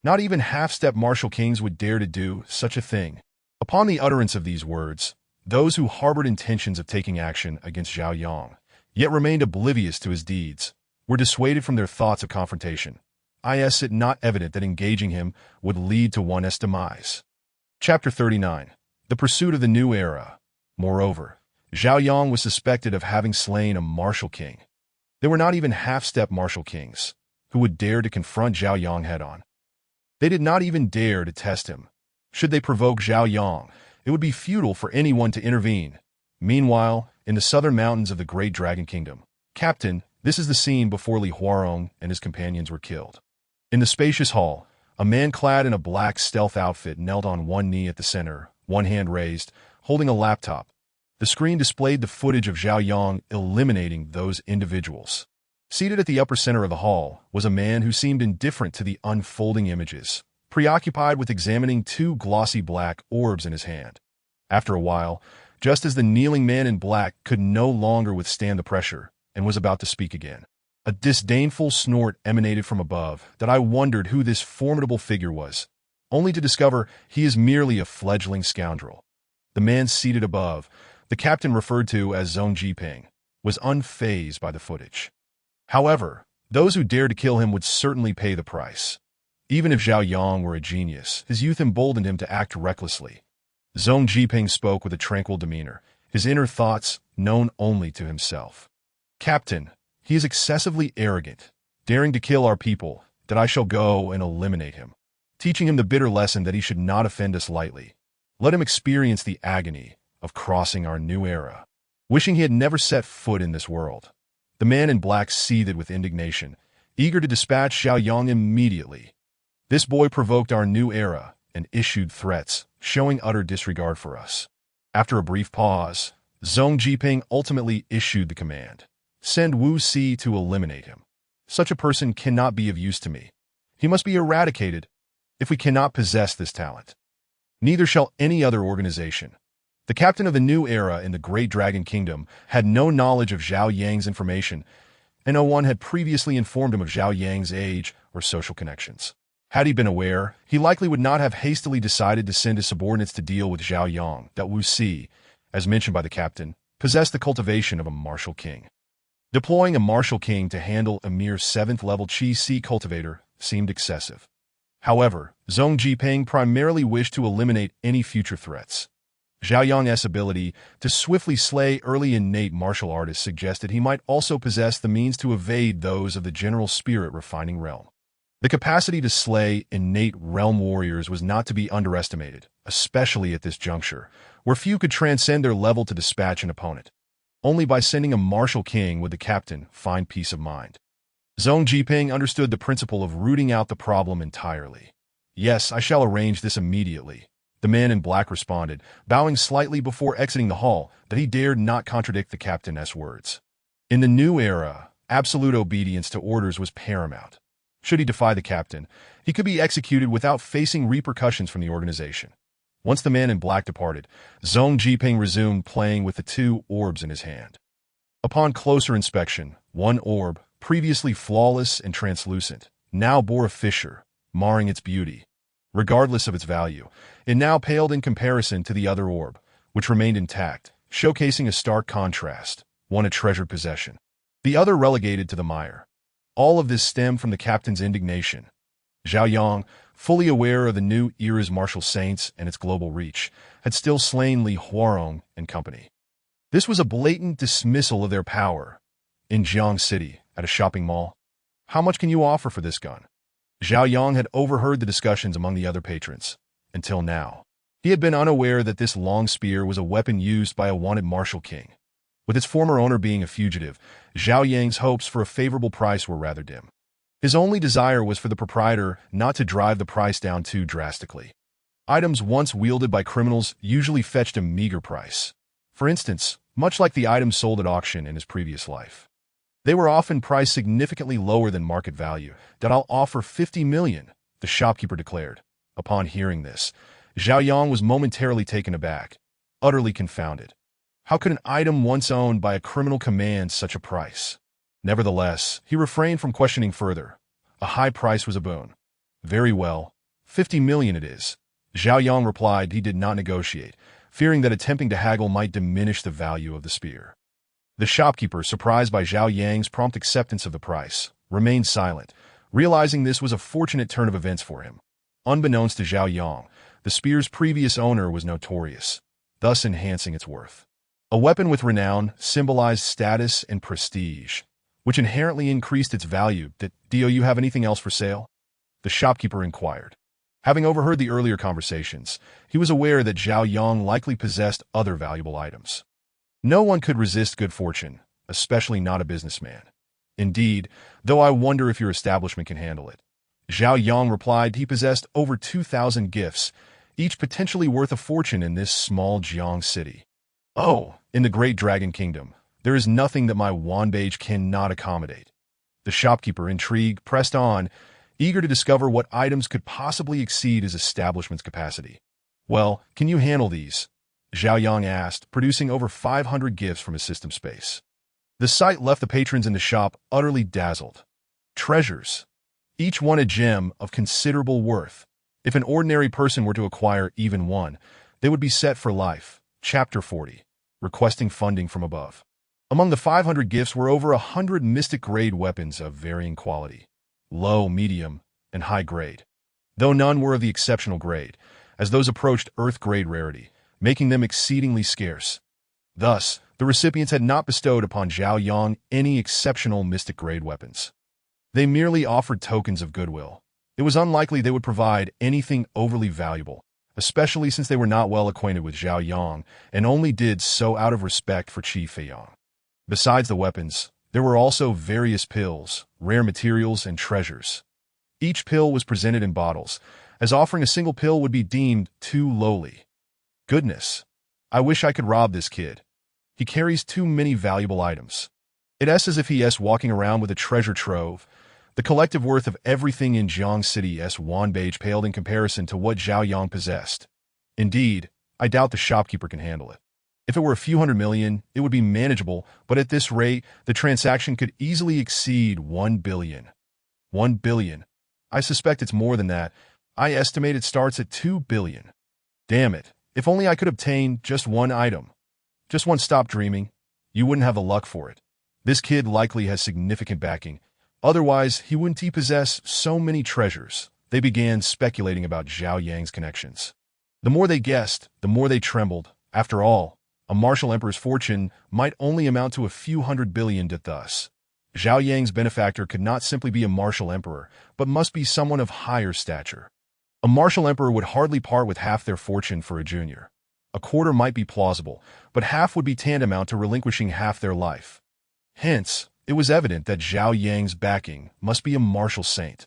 Not even half-step martial kings would dare to do such a thing. Upon the utterance of these words, those who harbored intentions of taking action against Zhao Yang, yet remained oblivious to his deeds, were dissuaded from their thoughts of confrontation. Is it not evident that engaging him would lead to one's demise? Chapter 39. The Pursuit of the New Era. Moreover, Zhao Yang was suspected of having slain a martial king. There were not even half-step martial kings who would dare to confront Zhao Yang head-on. They did not even dare to test him. Should they provoke Zhao Yang, it would be futile for anyone to intervene. Meanwhile, in the southern mountains of the Great Dragon Kingdom, Captain, this is the scene before Li Huarong and his companions were killed. In the spacious hall, a man clad in a black stealth outfit knelt on one knee at the center, one hand raised, holding a laptop. The screen displayed the footage of Zhao Yang eliminating those individuals. Seated at the upper center of the hall was a man who seemed indifferent to the unfolding images, preoccupied with examining two glossy black orbs in his hand. After a while, just as the kneeling man in black could no longer withstand the pressure and was about to speak again, a disdainful snort emanated from above that I wondered who this formidable figure was, only to discover he is merely a fledgling scoundrel. The man seated above, the captain referred to as Zhong Jiping, was unfazed by the footage. However, those who dared to kill him would certainly pay the price. Even if Zhao Yang were a genius, his youth emboldened him to act recklessly. Zhong Jiping spoke with a tranquil demeanor, his inner thoughts known only to himself. Captain, he is excessively arrogant, daring to kill our people, that I shall go and eliminate him, teaching him the bitter lesson that he should not offend us lightly. Let him experience the agony of crossing our new era, wishing he had never set foot in this world. The man in black seethed with indignation, eager to dispatch Zhao Yang immediately. This boy provoked our new era and issued threats, showing utter disregard for us. After a brief pause, Zhong Jiping ultimately issued the command. Send Wu Si to eliminate him. Such a person cannot be of use to me. He must be eradicated if we cannot possess this talent. Neither shall any other organization. The captain of the new era in the Great Dragon Kingdom had no knowledge of Zhao Yang's information, and no one had previously informed him of Zhao Yang's age or social connections. Had he been aware, he likely would not have hastily decided to send his subordinates to deal with Zhao Yang. That Wu Si, as mentioned by the captain, possessed the cultivation of a martial king. Deploying a martial king to handle a mere 7th-level Qi Si cultivator seemed excessive. However, Zhong Jiping primarily wished to eliminate any future threats. Zhao Yang's ability to swiftly slay early innate martial artists suggested he might also possess the means to evade those of the general spirit refining realm. The capacity to slay innate realm warriors was not to be underestimated, especially at this juncture, where few could transcend their level to dispatch an opponent. Only by sending a martial king would the captain find peace of mind. Zhong Jiping understood the principle of rooting out the problem entirely. "Yes, I shall arrange this immediately," the man in black responded, bowing slightly before exiting the hall, that he dared not contradict the captain's words. In the new era, absolute obedience to orders was paramount. Should he defy the captain, he could be executed without facing repercussions from the organization. Once the man in black departed, Zhong Jiping resumed playing with the 2 orbs in his hand. Upon closer inspection, one orb, previously flawless and translucent, now bore a fissure, marring its beauty. Regardless of its value, it now paled in comparison to the other orb, which remained intact, showcasing a stark contrast, one a treasured possession, the other relegated to the mire. All of this stemmed from the captain's indignation. Zhao Yang, fully aware of the new era's martial saints and its global reach, had still slain Li Huarong and company. This was a blatant dismissal of their power. In Jiang City, at a shopping mall, "How much can you offer for this gun?" Zhao Yang had overheard the discussions among the other patrons. Until now, he had been unaware that this long spear was a weapon used by a wanted martial king. With its former owner being a fugitive, Zhao Yang's hopes for a favorable price were rather dim. His only desire was for the proprietor not to drive the price down too drastically. Items once wielded by criminals usually fetched a meager price. For instance, much like the items sold at auction in his previous life. They were often priced significantly lower than market value. "That I'll offer 50 million, the shopkeeper declared. Upon hearing this, Zhao Yang was momentarily taken aback, utterly confounded. How could an item once owned by a criminal command such a price? Nevertheless, he refrained from questioning further. A high price was a boon. "Very well, 50 million it is." Zhao Yang replied he did not negotiate, fearing that attempting to haggle might diminish the value of the spear. The shopkeeper, surprised by Zhao Yang's prompt acceptance of the price, remained silent, realizing this was a fortunate turn of events for him. Unbeknownst to Zhao Yang, the spear's previous owner was notorious, thus enhancing its worth. A weapon with renown symbolized status and prestige, which inherently increased its value. "Do you have anything else for sale?" the shopkeeper inquired. Having overheard the earlier conversations, he was aware that Zhao Yang likely possessed other valuable items. No one could resist good fortune, especially not a businessman. "Indeed, though I wonder if your establishment can handle it." Zhao Yang replied he possessed over 2,000 gifts, each potentially worth a fortune in this small Jiang city. "Oh, in the Great Dragon Kingdom, there is nothing that my Wanbage cannot accommodate." The shopkeeper, intrigued, pressed on, eager to discover what items could possibly exceed his establishment's capacity. "Well, can you handle these?" Zhao Yang asked, producing over 500 gifts from his system space. The sight left the patrons in the shop utterly dazzled. Treasures, each one a gem of considerable worth. If an ordinary person were to acquire even one, they would be set for life. Chapter 40. Requesting funding from above. Among the 500 gifts were over 100 mystic-grade weapons of varying quality, low, medium, and high grade, though none were of the exceptional grade, as those approached Earth-grade rarity, making them exceedingly scarce. Thus, the recipients had not bestowed upon Zhao Yang any exceptional mystic-grade weapons. They merely offered tokens of goodwill. It was unlikely they would provide anything overly valuable, especially since they were not well acquainted with Zhao Yang and only did so out of respect for Qi Feiyang. Besides the weapons, there were also various pills, rare materials, and treasures. Each pill was presented in bottles, as offering a single pill would be deemed too lowly. "Goodness, I wish I could rob this kid. He carries too many valuable items. It's as if he's walking around with a treasure trove." The collective worth of everything in Jiang City's Wanbage paled in comparison to what Zhao Yang possessed. "Indeed, I doubt the shopkeeper can handle it." If it were a few hundred million, it would be manageable, but at this rate, the transaction could easily exceed 1 billion. 1 billion. I suspect it's more than that. I estimate it starts at 2 billion. Damn it. If only I could obtain just one item. Just one. Stop dreaming. You wouldn't have the luck for it. This kid likely has significant backing. Otherwise, he wouldn't possess so many treasures. They began speculating about Zhao Yang's connections. The more they guessed, the more they trembled. After all, a martial emperor's fortune might only amount to a few hundred billion. Thus, Zhao Yang's benefactor could not simply be a martial emperor, but must be someone of higher stature. A martial emperor would hardly part with half their fortune for a junior. A quarter might be plausible, but half would be tantamount to relinquishing half their life. Hence, it was evident that Zhao Yang's backing must be a martial saint.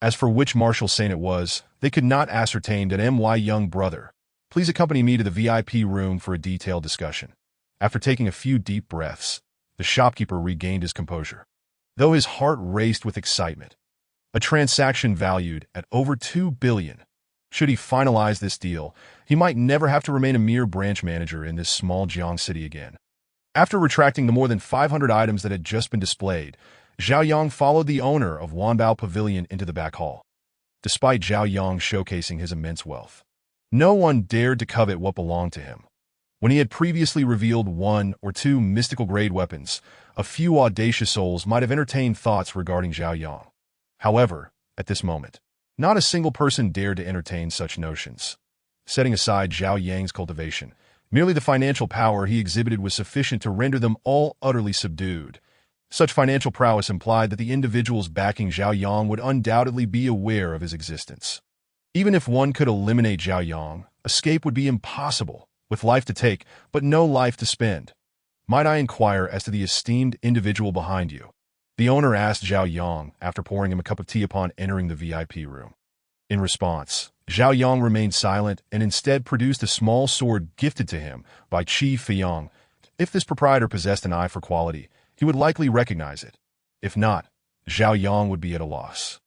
As for which martial saint it was, they could not ascertain. My young brother, please accompany me to the VIP room for a detailed discussion. After taking a few deep breaths, the shopkeeper regained his composure, though his heart raced with excitement. A transaction valued at over 2 billion. Should he finalize this deal, he might never have to remain a mere branch manager in this small Jiang city again. After retracting the more than 500 items that had just been displayed, Zhao Yang followed the owner of Wanbao Pavilion into the back hall. Despite Zhao Yang showcasing his immense wealth, no one dared to covet what belonged to him. When he had previously revealed 1 or 2 mystical-grade weapons, a few audacious souls might have entertained thoughts regarding Zhao Yang. However, at this moment, not a single person dared to entertain such notions. Setting aside Zhao Yang's cultivation, merely the financial power he exhibited was sufficient to render them all utterly subdued. Such financial prowess implied that the individuals backing Zhao Yang would undoubtedly be aware of his existence. Even if one could eliminate Zhao Yang, escape would be impossible, with life to take, but no life to spend. Might I inquire as to the esteemed individual behind you? The owner asked Zhao Yang after pouring him a cup of tea upon entering the VIP room. In response, Zhao Yang remained silent and instead produced a small sword gifted to him by Qi Feiyang. If this proprietor possessed an eye for quality, he would likely recognize it. If not, Zhao Yang would be at a loss.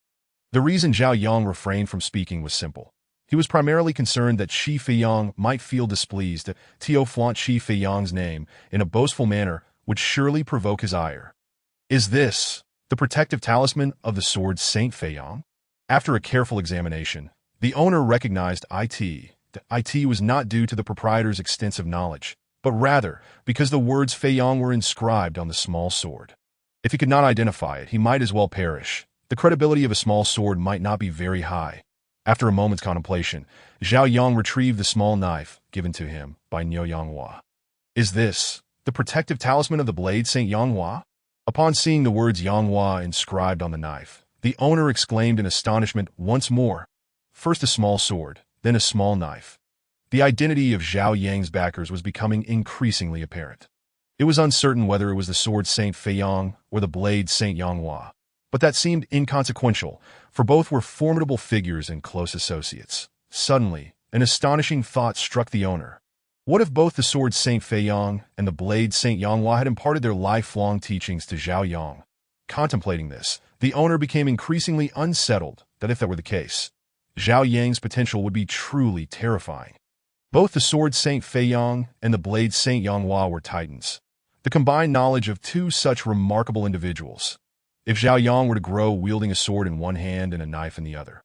The reason Zhao Yang refrained from speaking was simple. He was primarily concerned that Qi Feiyang might feel displeased to flaunt Qi Feiyang's name in a boastful manner would surely provoke his ire. Is this the protective talisman of the sword Saint Feiyang? After a careful examination, the owner recognized it was not due to the proprietor's extensive knowledge, but rather because the words Feiyang were inscribed on the small sword. If he could not identify it, he might as well perish. The credibility of a small sword might not be very high. After a moment's contemplation, Zhao Yang retrieved the small knife given to him by Niu Yanghua. Is this the protective talisman of the blade Saint Yanghua? Upon seeing the words Yanghua inscribed on the knife, the owner exclaimed in astonishment once more. First a small sword, then a small knife. The identity of Zhao Yang's backers was becoming increasingly apparent. It was uncertain whether it was the sword Saint Feiyang or the blade Saint Yanghua, but that seemed inconsequential, for both were formidable figures and close associates. Suddenly, an astonishing thought struck the owner. What if both the sword Saint Feiyang and the blade Saint Yanghua had imparted their lifelong teachings to Zhao Yang? Contemplating this, the owner became increasingly unsettled that if that were the case, Zhao Yang's potential would be truly terrifying. Both the sword Saint Feiyang and the blade Saint Yanghua were titans, the combined knowledge of two such remarkable individuals. If Zhao Yang were to grow wielding a sword in one hand and a knife in the other,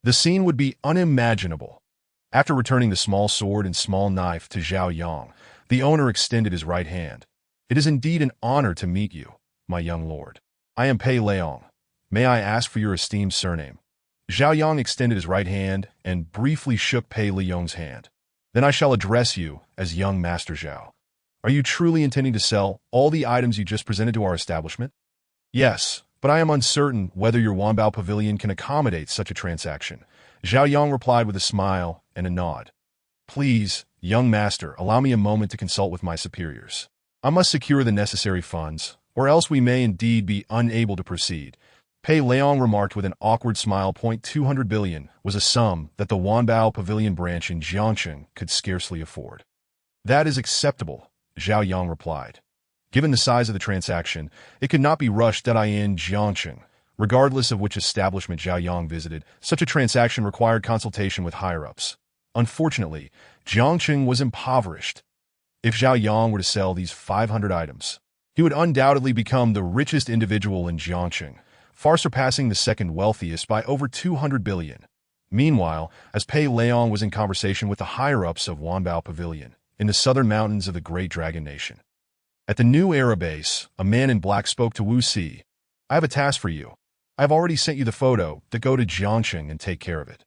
the scene would be unimaginable. After returning the small sword and small knife to Zhao Yang, the owner extended his right hand. It is indeed an honor to meet you, my young lord. I am Pei Leong. May I ask for your esteemed surname? Zhao Yang extended his right hand and briefly shook Pei Leong's hand. Then I shall address you as young Master Zhao. Are you truly intending to sell all the items you just presented to our establishment? Yes, but I am uncertain whether your Wanbao Pavilion can accommodate such a transaction. Zhao Yang replied with a smile and a nod. Please, young master, allow me a moment to consult with my superiors. I must secure the necessary funds, or else we may indeed be unable to proceed. Pei Leong remarked with an awkward smile. 200 billion was a sum that the Wanbao Pavilion branch in Jiangcheng could scarcely afford. That is acceptable, Zhao Yang replied. Given the size of the transaction, it could not be rushed in Jiangcheng. Regardless of which establishment Zhao Yang visited, such a transaction required consultation with higher-ups. Unfortunately, Jiangcheng was impoverished. If Zhao Yang were to sell these 500 items, he would undoubtedly become the richest individual in Jiangxing, far surpassing the second wealthiest by over 200 billion. Meanwhile, as Pei Leong was in conversation with the higher-ups of Wanbao Pavilion, in the southern mountains of the Great Dragon Nation. At the New Era base, a man in black spoke to Wu Si. "I have a task for you. I have already sent you the photo to go to Jiangxing and take care of it.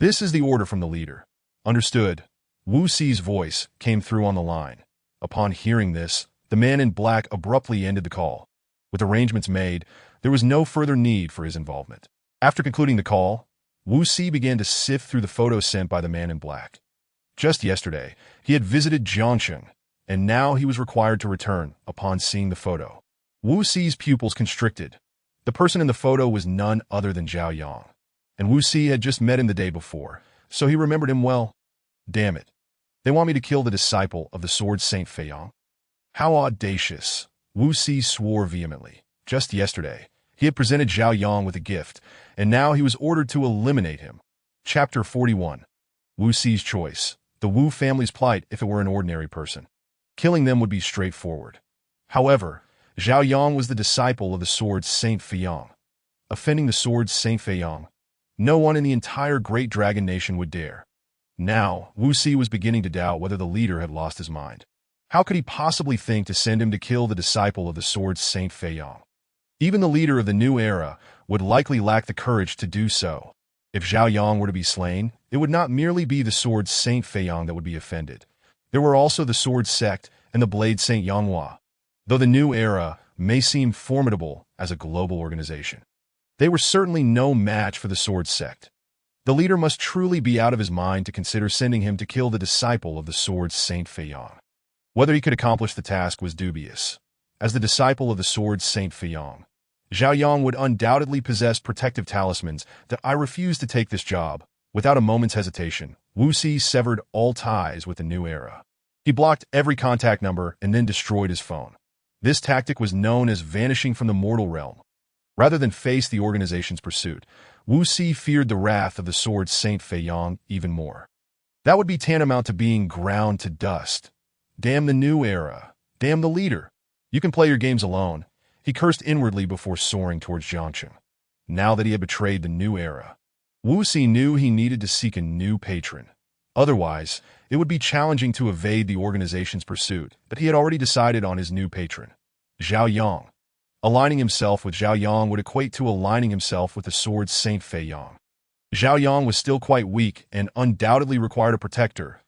This is the order from the leader." "Understood." Wu Si's voice came through on the line. Upon hearing this, the man in black abruptly ended the call. With arrangements made, there was no further need for his involvement. After concluding the call, Wu Si began to sift through the photos sent by the man in black. Just yesterday, he had visited Jiangxing, and now he was required to return upon seeing the photo. Wu Si's pupils constricted. The person in the photo was none other than Zhao Yang, and Wu Si had just met him the day before, so he remembered him well. Damn it. They want me to kill the disciple of the sword Saint Feiyang? How audacious! Wu Si swore vehemently. Just yesterday, he had presented Zhao Yang with a gift, and now he was ordered to eliminate him. Chapter 41. Wu Si's choice. The Wu family's plight if it were an ordinary person. Killing them would be straightforward. However, Zhao Yang was the disciple of the sword Saint Feiyang. Offending the sword Saint Feiyang, no one in the entire Great Dragon Nation would dare. Now, Wu Si was beginning to doubt whether the leader had lost his mind. How could he possibly think to send him to kill the disciple of the sword Saint Feiyang? Even the leader of the new era would likely lack the courage to do so. If Zhao Yang were to be slain, it would not merely be the sword Saint Feiyang that would be offended. There were also the sword sect and the blade Saint Yanghua. Though the new era may seem formidable as a global organization, they were certainly no match for the sword sect. The leader must truly be out of his mind to consider sending him to kill the disciple of the sword Saint Feiyang. Whether he could accomplish the task was dubious. As the disciple of the sword Saint Feiyang, Zhao Yang would undoubtedly possess protective talismans that I refuse to take this job. Without a moment's hesitation, Wu Si severed all ties with the new era. He blocked every contact number and then destroyed his phone. This tactic was known as vanishing from the mortal realm. Rather than face the organization's pursuit, Wu Si feared the wrath of the sword Saint Feiyang even more. That would be tantamount to being ground to dust. Damn the new era. Damn the leader. You can play your games alone. He cursed inwardly before soaring towards Jiangxing. Now that he had betrayed the new era, Wu Si knew he needed to seek a new patron. Otherwise, it would be challenging to evade the organization's pursuit, but he had already decided on his new patron, Zhao Yang. Aligning himself with Zhao Yang would equate to aligning himself with the sword Saint Feiyang. Zhao Yang was still quite weak and undoubtedly required a protector,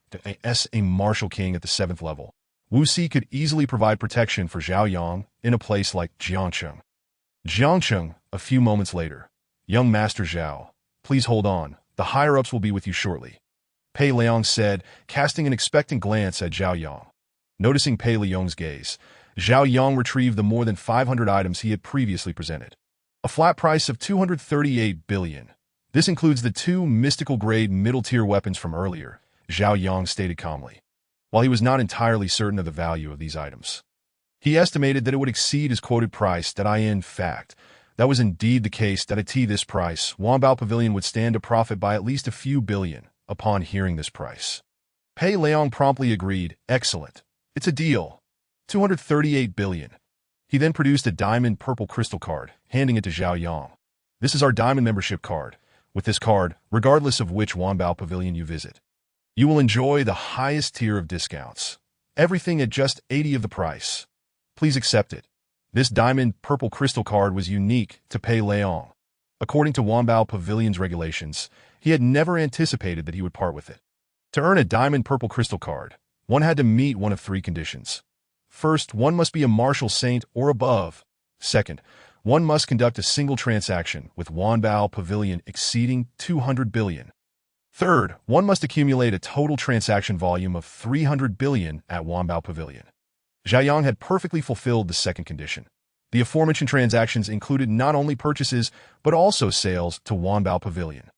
a martial king at the 7th level. Wu Si could easily provide protection for Zhao Yang in a place like Jiangxing. Jiangxing, a few moments later. "Young Master Zhao, please hold on. The higher-ups will be with you shortly," Pei Leong said, casting an expectant glance at Zhao Yang. Noticing Pei Leong's gaze, Zhao Yang retrieved the more than 500 items he had previously presented. A flat price of 238 billion. This includes the 2 mystical-grade middle-tier weapons from earlier, Zhao Yang stated calmly. While he was not entirely certain of the value of these items, he estimated that it would exceed his quoted price. In fact, that was indeed the case. At this price, Wanbao Pavilion would stand to profit by at least a few billion. Upon hearing this price, Pei Leong promptly agreed. "Excellent. It's a deal. 238 billion. He then produced a diamond purple crystal card, handing it to Zhao Yang. "This is our diamond membership card. With this card, regardless of which Wanbao Pavilion you visit, you will enjoy the highest tier of discounts. Everything at just 80 of the price. Please accept it." This diamond purple crystal card was unique to Pei Leong. According to Wanbao Pavilion's regulations, he had never anticipated that he would part with it. To earn a diamond purple crystal card, one had to meet one of 3 conditions. First, one must be a martial saint or above. Second, one must conduct a single transaction with Wanbao Pavilion exceeding 200 billion. Third, one must accumulate a total transaction volume of 300 billion at Wanbao Pavilion. Zhao Yang had perfectly fulfilled the second condition. The aforementioned transactions included not only purchases, but also sales to Wanbao Pavilion.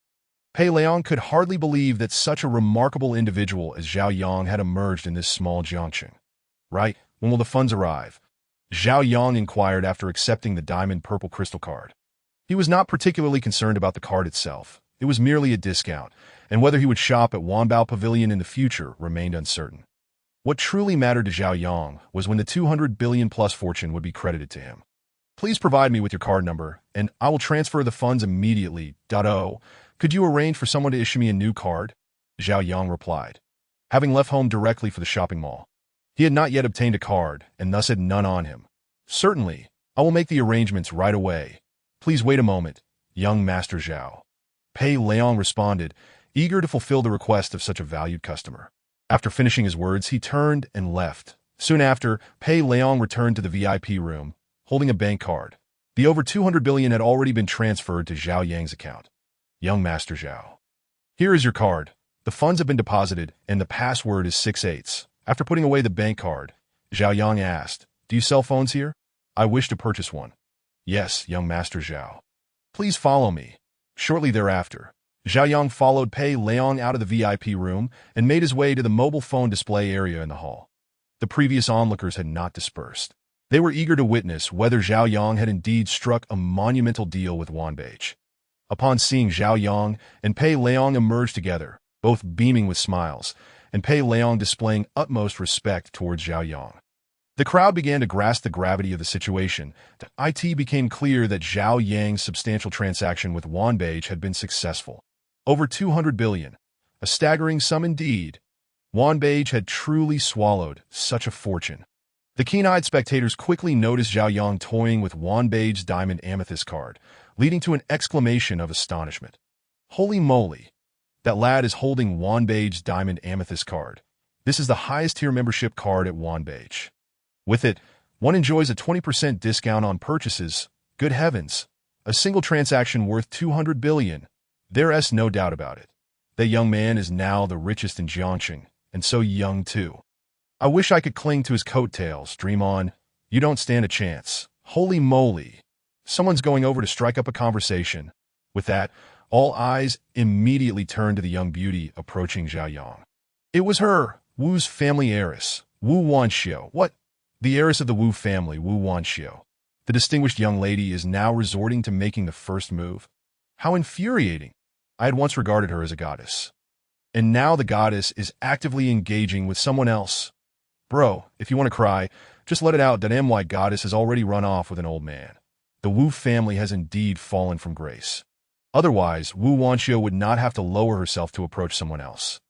Pei Leong could hardly believe that such a remarkable individual as Zhao Yang had emerged in this small Jiangxing. "Right, when will the funds arrive?" Zhao Yang inquired after accepting the diamond purple crystal card. He was not particularly concerned about the card itself. It was merely a discount, and whether he would shop at Wanbao Pavilion in the future remained uncertain. What truly mattered to Zhao Yang was when the 200 billion plus fortune would be credited to him. Please provide me with your card number, and I will transfer the funds immediately. Oh, could you arrange for someone to issue me a new card? Zhao Yang replied, having left home directly for the shopping mall. He had not yet obtained a card, and thus had none on him. Certainly, I will make the arrangements right away. Please wait a moment, young Master Zhao. Pei Leong responded, eager to fulfill the request of such a valued customer. After finishing his words, he turned and left. Soon after, Pei Leong returned to the VIP room, holding a bank card. The over 200 billion had already been transferred to Zhao Yang's account. Young Master Zhao. Here is your card. The funds have been deposited, and the password is 6/8. After putting away the bank card, Zhao Yang asked, do you sell phones here? I wish to purchase one. Yes, young Master Zhao. Please follow me. Shortly thereafter, Zhao Yang followed Pei Leong out of the VIP room and made his way to the mobile phone display area in the hall. The previous onlookers had not dispersed. They were eager to witness whether Zhao Yang had indeed struck a monumental deal with Wanbage. Upon seeing Zhao Yang and Pei Leong emerge together, both beaming with smiles, and Pei Leong displaying utmost respect towards Zhao Yang, the crowd began to grasp the gravity of the situation. It became clear that Zhao Yang's substantial transaction with Wanbage had been successful. Over 200 billion, a staggering sum indeed. Wanbage had truly swallowed such a fortune. The keen-eyed spectators quickly noticed Zhao Yang toying with Wanbage's diamond amethyst card, leading to an exclamation of astonishment. Holy moly! That lad is holding Wanbage's diamond amethyst card. This is the highest tier membership card at Wanbage. With it, one enjoys a 20% discount on purchases. Good heavens! A single transaction worth 200 billion. There's no doubt about it. That young man is now the richest in Jiangxing, and so young too. I wish I could cling to his coattails. Dream on. You don't stand a chance. Holy moly! Someone's going over to strike up a conversation. With that, all eyes immediately turned to the young beauty approaching Zhao Yang. It was her, Wu's family heiress, Wu Wanxiu. What? The heiress of the Wu family, Wu Wanxiu. The distinguished young lady is now resorting to making the first move. How infuriating! I had once regarded her as a goddess. And now the goddess is actively engaging with someone else. Bro, if you want to cry, just let it out that my goddess has already run off with an old man. The Wu family has indeed fallen from grace. Otherwise, Wu Wanxiu would not have to lower herself to approach someone else.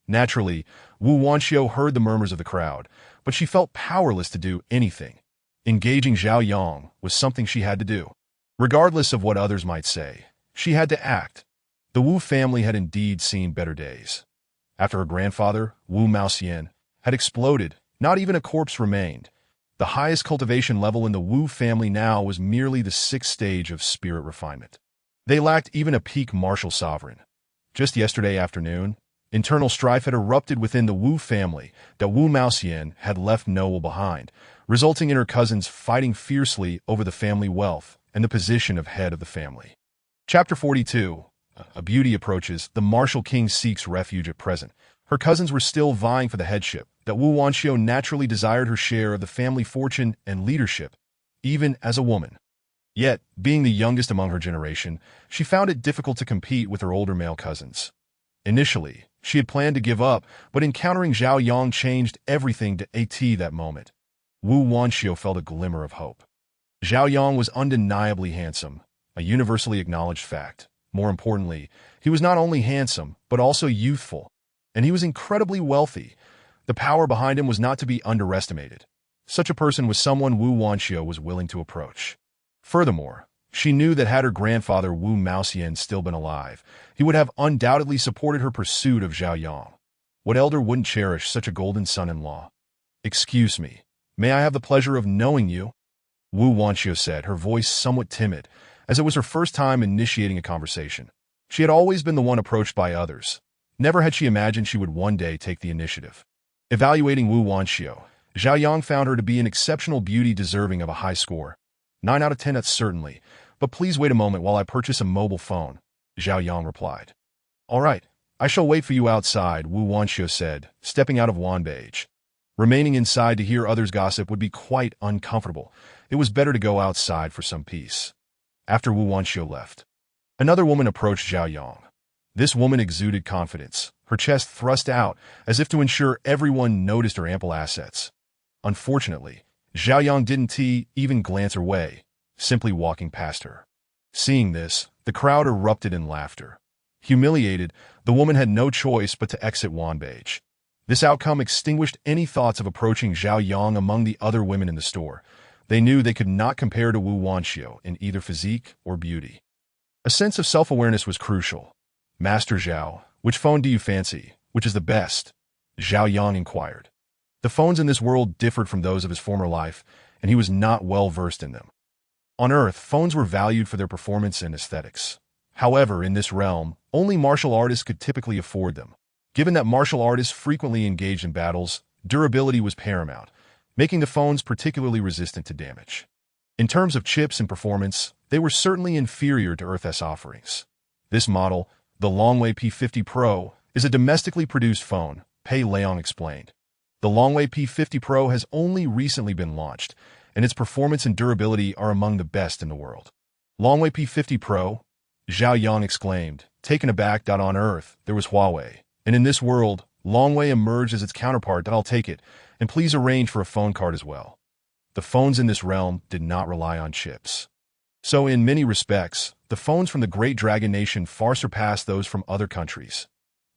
Naturally, Wu Wanxiu heard the murmurs of the crowd, but she felt powerless to do anything. Engaging Zhao Yang was something she had to do. Regardless of what others might say, she had to act. The Wu family had indeed seen better days. After her grandfather, Wu Maoxian, had exploded, not even a corpse remained. The highest cultivation level in the Wu family now was merely the 6th stage of spirit refinement. They lacked even a peak martial sovereign. Just yesterday afternoon, internal strife had erupted within the Wu family that Wu Maoxian had left Noel behind, resulting in her cousins fighting fiercely over the family wealth and the position of head of the family. Chapter 42. A beauty approaches. The martial king seeks refuge at present. Her cousins were still vying for the headship, that Wu Wanxiu naturally desired her share of the family fortune and leadership, even as a woman. Yet, being the youngest among her generation, she found it difficult to compete with her older male cousins. Initially, she had planned to give up, but encountering Zhao Yang changed everything to that moment. Wu Wanxiu felt a glimmer of hope. Zhao Yang was undeniably handsome, a universally acknowledged fact. More importantly, he was not only handsome, but also youthful, and he was incredibly wealthy. The power behind him was not to be underestimated. Such a person was someone Wu Wanxiu was willing to approach. Furthermore, she knew that had her grandfather Wu Maoxian still been alive, he would have undoubtedly supported her pursuit of Zhao Yang. What elder wouldn't cherish such a golden son-in-law? Excuse me, may I have the pleasure of knowing you? Wu Wanxiu said, her voice somewhat timid, as it was her first time initiating a conversation. She had always been the one approached by others. Never had she imagined she would one day take the initiative. Evaluating Wu Wanxiu, Zhao Yang found her to be an exceptional beauty deserving of a high score. 9 out of 10, that's certainly. But please wait a moment while I purchase a mobile phone, Zhao Yang replied. All right, I shall wait for you outside, Wu Wanxiu said, stepping out of Wanbage. Remaining inside to hear others gossip would be quite uncomfortable. It was better to go outside for some peace. After Wu Wanxiu left, another woman approached Zhao Yang. This woman exuded confidence. her chest thrust out as if to ensure everyone noticed her ample assets. Unfortunately, Zhao Yang didn't even glance her way, simply walking past her. Seeing this, the crowd erupted in laughter. Humiliated, the woman had no choice but to exit Wanbage. This outcome extinguished any thoughts of approaching Zhao Yang among the other women in the store. They knew they could not compare to Wu Wanxiu in either physique or beauty. A sense of self-awareness was crucial. Master Zhao, which phone do you fancy? Which is the best? Zhao Yang inquired. The phones in this world differed from those of his former life, and he was not well versed in them. On Earth, phones were valued for their performance and aesthetics. However, in this realm, only martial artists could typically afford them. Given that martial artists frequently engaged in battles, durability was paramount, making the phones particularly resistant to damage. In terms of chips and performance, they were certainly inferior to Earth's offerings. This model, the Longwei P50 Pro, is a domestically produced phone, Pei Leong explained. The Longwei P50 Pro has only recently been launched, and its performance and durability are among the best in the world. Longwei P50 Pro? Zhao Yang exclaimed, taken aback. On Earth, there was Huawei, and in this world, Longwei emerged as its counterpart. I'll take it, and please arrange for a phone card as well. The phones in this realm did not rely on chips. So in many respects, the phones from the Great Dragon Nation far surpassed those from other countries.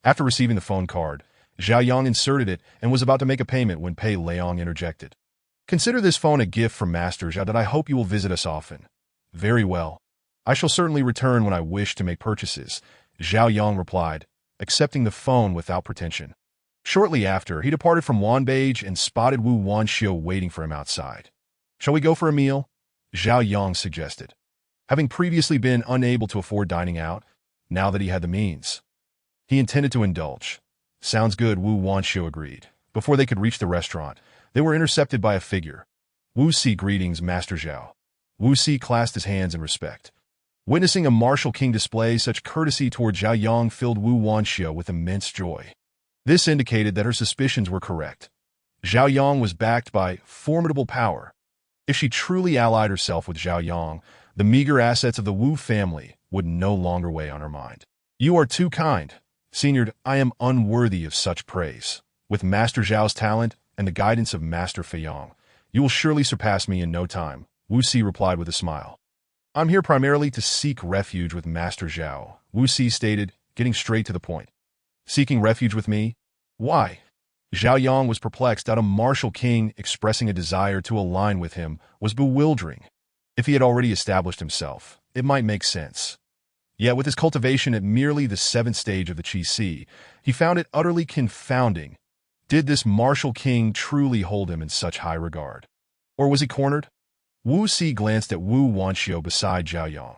After receiving the phone card, Zhao Yang inserted it and was about to make a payment when Pei Leong interjected. Consider this phone a gift from Master Zhao that I hope you will visit us often. Very well. I shall certainly return when I wish to make purchases, Zhao Yang replied, accepting the phone without pretension. Shortly after, he departed from Wanbage and spotted Wu Wanxiu waiting for him outside. Shall we go for a meal? Zhao Yang suggested. Having previously been unable to afford dining out, now that he had the means, he intended to indulge. Sounds good, Wu Wanxiu agreed. Before they could reach the restaurant, they were intercepted by a figure. Wu Si, greetings, Master Zhao. Wu Si clasped his hands in respect. Witnessing a martial king display such courtesy toward Zhao Yang filled Wu Wanxiu with immense joy. This indicated that her suspicions were correct. Zhao Yang was backed by formidable power. If she truly allied herself with Zhao Yang, the meager assets of the Wu family would no longer weigh on her mind. You are too kind. Senior, I am unworthy of such praise. With Master Zhao's talent and the guidance of Master Feiyong, you will surely surpass me in no time, Wu Si replied with a smile. I'm here primarily to seek refuge with Master Zhao, Wu Si stated, getting straight to the point. Seeking refuge with me? Why? Zhao Yang was perplexed. A martial king expressing a desire to align with him was bewildering. If he had already established himself, it might make sense. Yet with his cultivation at merely the 7th stage of the Qi Si, he found it utterly confounding. Did this martial king truly hold him in such high regard? Or was he cornered? Wu Si glanced at Wu Wanxiu beside Zhao Yang.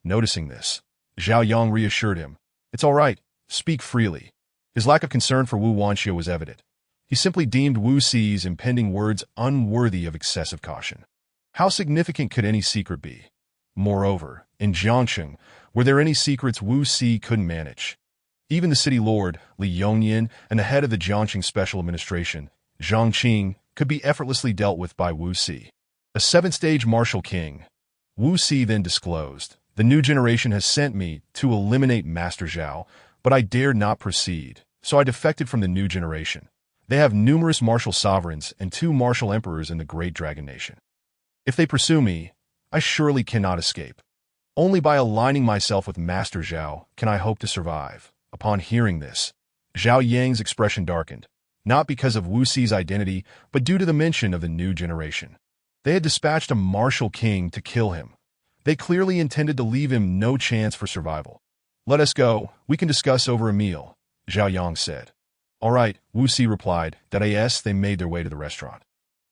Noticing this, Zhao Yang reassured him. It's all right, speak freely. His lack of concern for Wu Wanxiu was evident. He simply deemed Wu Si's impending words unworthy of excessive caution. How significant could any secret be? Moreover, in Jiangsheng, were there any secrets Wu Si couldn't manage? Even the city lord, Li Yongyan, and the head of the Jiangsheng Special Administration, Zhang Qing, could be effortlessly dealt with by Wu Si. A 7th-stage martial king. Wu Si then disclosed, the new generation has sent me to eliminate Master Zhao, but I dared not proceed, so I defected from the new generation. They have numerous martial sovereigns and 2 martial emperors in the Great Dragon Nation. If they pursue me, I surely cannot escape. Only by aligning myself with Master Zhao can I hope to survive. Upon hearing this, Zhao Yang's expression darkened, not because of Wu Si's identity, but due to the mention of the new generation. They had dispatched a martial king to kill him. They clearly intended to leave him no chance for survival. Let us go, we can discuss over a meal, Zhao Yang said. All right, Wu Si replied. They made their way to the restaurant.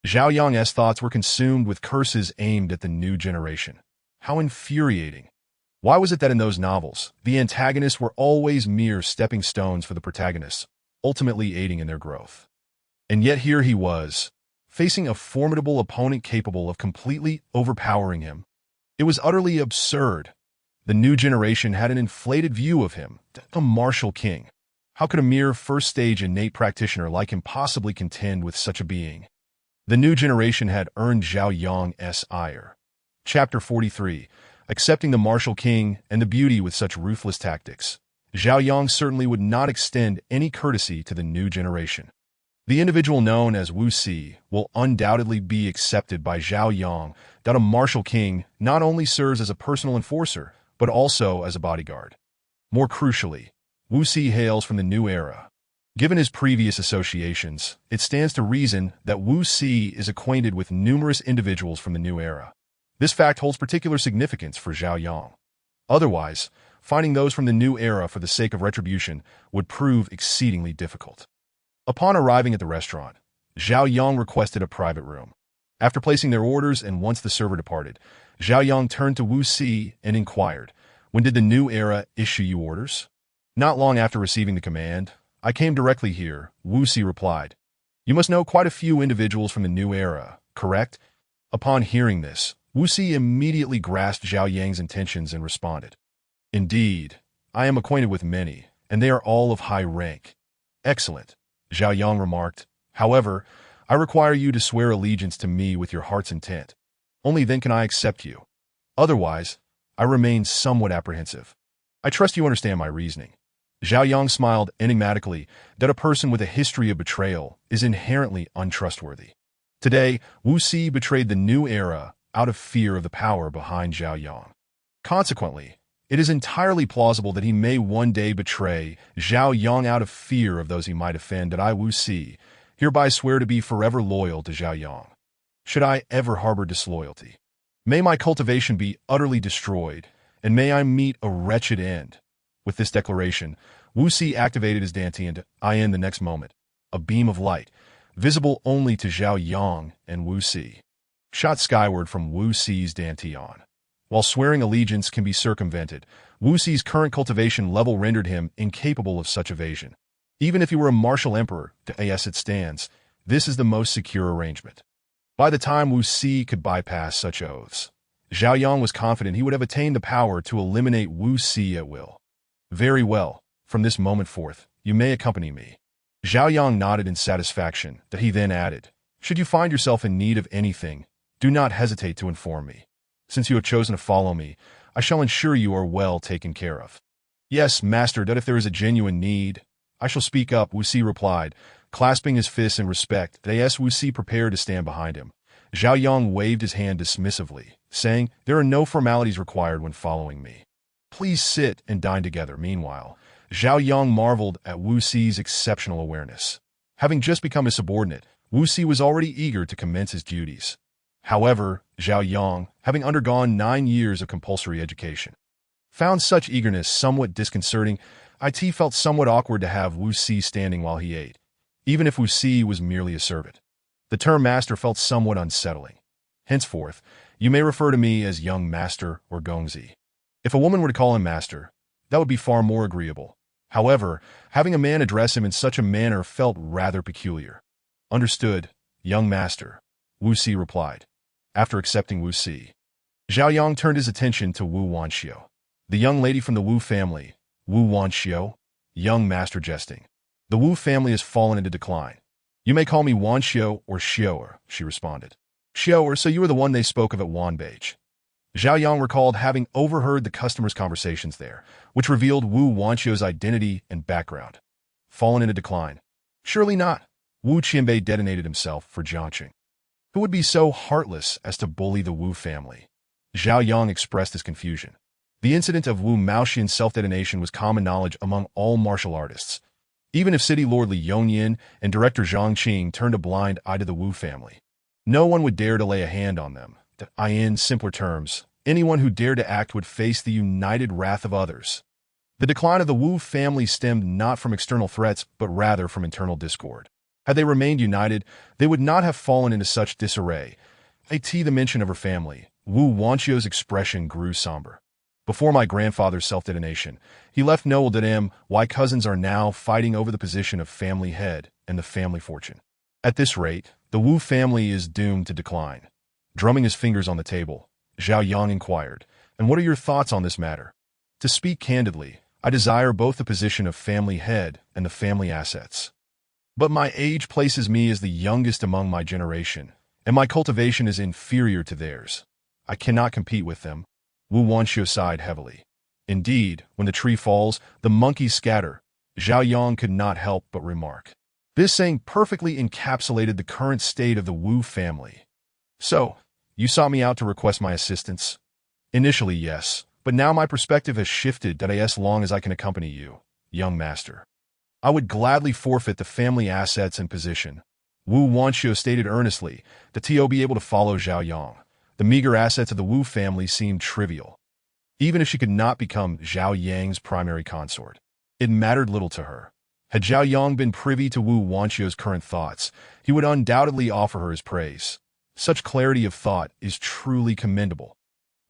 Zhao Yang's thoughts were consumed with curses aimed at the new generation. How infuriating. Why was it that in those novels, the antagonists were always mere stepping stones for the protagonists, ultimately aiding in their growth? And yet here he was, facing a formidable opponent capable of completely overpowering him. It was utterly absurd. The new generation had an inflated view of him, a martial king. How could a mere 1st-stage innate practitioner like him possibly contend with such a being? The new generation had earned Zhao Yang's ire. Chapter 43. Accepting the martial king and the beauty with such ruthless tactics. Zhao Yang certainly would not extend any courtesy to the new generation. The individual known as Wu Si will undoubtedly be accepted by Zhao Yang that a martial king not only serves as a personal enforcer, but also as a bodyguard. More crucially, Wu Si hails from the new era. Given his previous associations, it stands to reason that Wu Si is acquainted with numerous individuals from the new era. This fact holds particular significance for Zhao Yang. Otherwise, finding those from the new era for the sake of retribution would prove exceedingly difficult. Upon arriving at the restaurant, Zhao Yang requested a private room. After placing their orders and once the server departed, Zhao Yang turned to Wu Si and inquired, "When did the new era issue you orders?" "Not long after receiving the command. I came directly here," Wu Si replied. "You must know quite a few individuals from the new era, correct?" Upon hearing this, Wu Si immediately grasped Zhao Yang's intentions and responded, "Indeed, I am acquainted with many, and they are all of high rank." "Excellent," Zhao Yang remarked. "However, I require you to swear allegiance to me with your heart's intent. Only then can I accept you. Otherwise, I remain somewhat apprehensive. I trust you understand my reasoning." Zhao Yang smiled enigmatically that a person with a history of betrayal is inherently untrustworthy. Today, Wu Si betrayed the new era out of fear of the power behind Zhao Yang. Consequently, it is entirely plausible that he may one day betray Zhao Yang out of fear of those he might offend. That I, Wu Si, hereby swear to be forever loyal to Zhao Yang. Should I ever harbor disloyalty, may my cultivation be utterly destroyed, and may I meet a wretched end. With this declaration, Wu Si activated his dantian in the next moment. A beam of light, visible only to Zhao Yang and Wu Si, shot skyward from Wu Si's dantian. While swearing allegiance can be circumvented, Wu Si's current cultivation level rendered him incapable of such evasion. Even if he were a martial emperor, as it stands, this is the most secure arrangement. By the time Wu Si could bypass such oaths, Zhao Yang was confident he would have attained the power to eliminate Wu Si at will. "Very well, from this moment forth, you may accompany me." Zhao Yang nodded in satisfaction, that he then added, "Should you find yourself in need of anything, do not hesitate to inform me. Since you have chosen to follow me, I shall ensure you are well taken care of." "Yes, master, that if there is a genuine need, I shall speak up," Wu Si replied, clasping his fists in respect. Wu Si prepared to stand behind him. Zhao Yang waved his hand dismissively, saying, "There are no formalities required when following me. Please sit and dine together." Meanwhile, Zhao Yang marveled at Wu Si's exceptional awareness. Having just become his subordinate, Wu Si was already eager to commence his duties. However, Zhao Yang, having undergone 9 years of compulsory education, found such eagerness somewhat disconcerting. It felt somewhat awkward to have Wu Si standing while he ate, even if Wu Si was merely a servant. The term master felt somewhat unsettling. "Henceforth, you may refer to me as young master or Gongzi." If a woman were to call him master, that would be far more agreeable. However, having a man address him in such a manner felt rather peculiar. "Understood, young master," Wu Si replied. After accepting Wu Si, Zhao Yang turned his attention to Wu Wanxiu, the young lady from the Wu family. "Wu Wanxiu?" Young master jesting. "The Wu family has fallen into decline. You may call me Wanxiu or Xiu'er," she responded. "Xiu'er, so you are the one they spoke of at Wanbage." Zhao Yang recalled having overheard the customers' conversations there, which revealed Wu Wanxiu's identity and background. "Fallen into decline? Surely not." Wu Qianbei detonated himself for Jiangqing. "Who would be so heartless as to bully the Wu family?" Zhao Yang expressed his confusion. The incident of Wu Maoxian's self-detonation was common knowledge among all martial artists. Even if City Lord Li Yongyan and Director Zhang Qing turned a blind eye to the Wu family, no one would dare to lay a hand on them. In simpler terms, anyone who dared to act would face the united wrath of others. The decline of the Wu family stemmed not from external threats, but rather from internal discord. Had they remained united, they would not have fallen into such disarray. At the mention of her family, Wu Wanxiu's expression grew somber. "Before my grandfather's self-detonation, he left no will that why cousins are now fighting over the position of family head and the family fortune. At this rate, the Wu family is doomed to decline." Drumming his fingers on the table, Zhao Yang inquired, "And what are your thoughts on this matter?" "To speak candidly, I desire both the position of family head and the family assets. But my age places me as the youngest among my generation, and my cultivation is inferior to theirs. I cannot compete with them." Wu Wanxiu sighed heavily. Indeed, when the tree falls, the monkeys scatter. Zhao Yang could not help but remark. This saying perfectly encapsulated the current state of the Wu family. So, you sought me out to request my assistance? Initially, yes, but now my perspective has shifted as long as I can accompany you, young master. I would gladly forfeit the family assets and position. Wu Wanxiu stated earnestly that Tio be able to follow Zhao Yang. The meager assets of the Wu family seemed trivial. Even if she could not become Zhao Yang's primary consort, it mattered little to her. Had Zhao Yang been privy to Wu Wanxiu's current thoughts, he would undoubtedly offer her his praise. Such clarity of thought is truly commendable.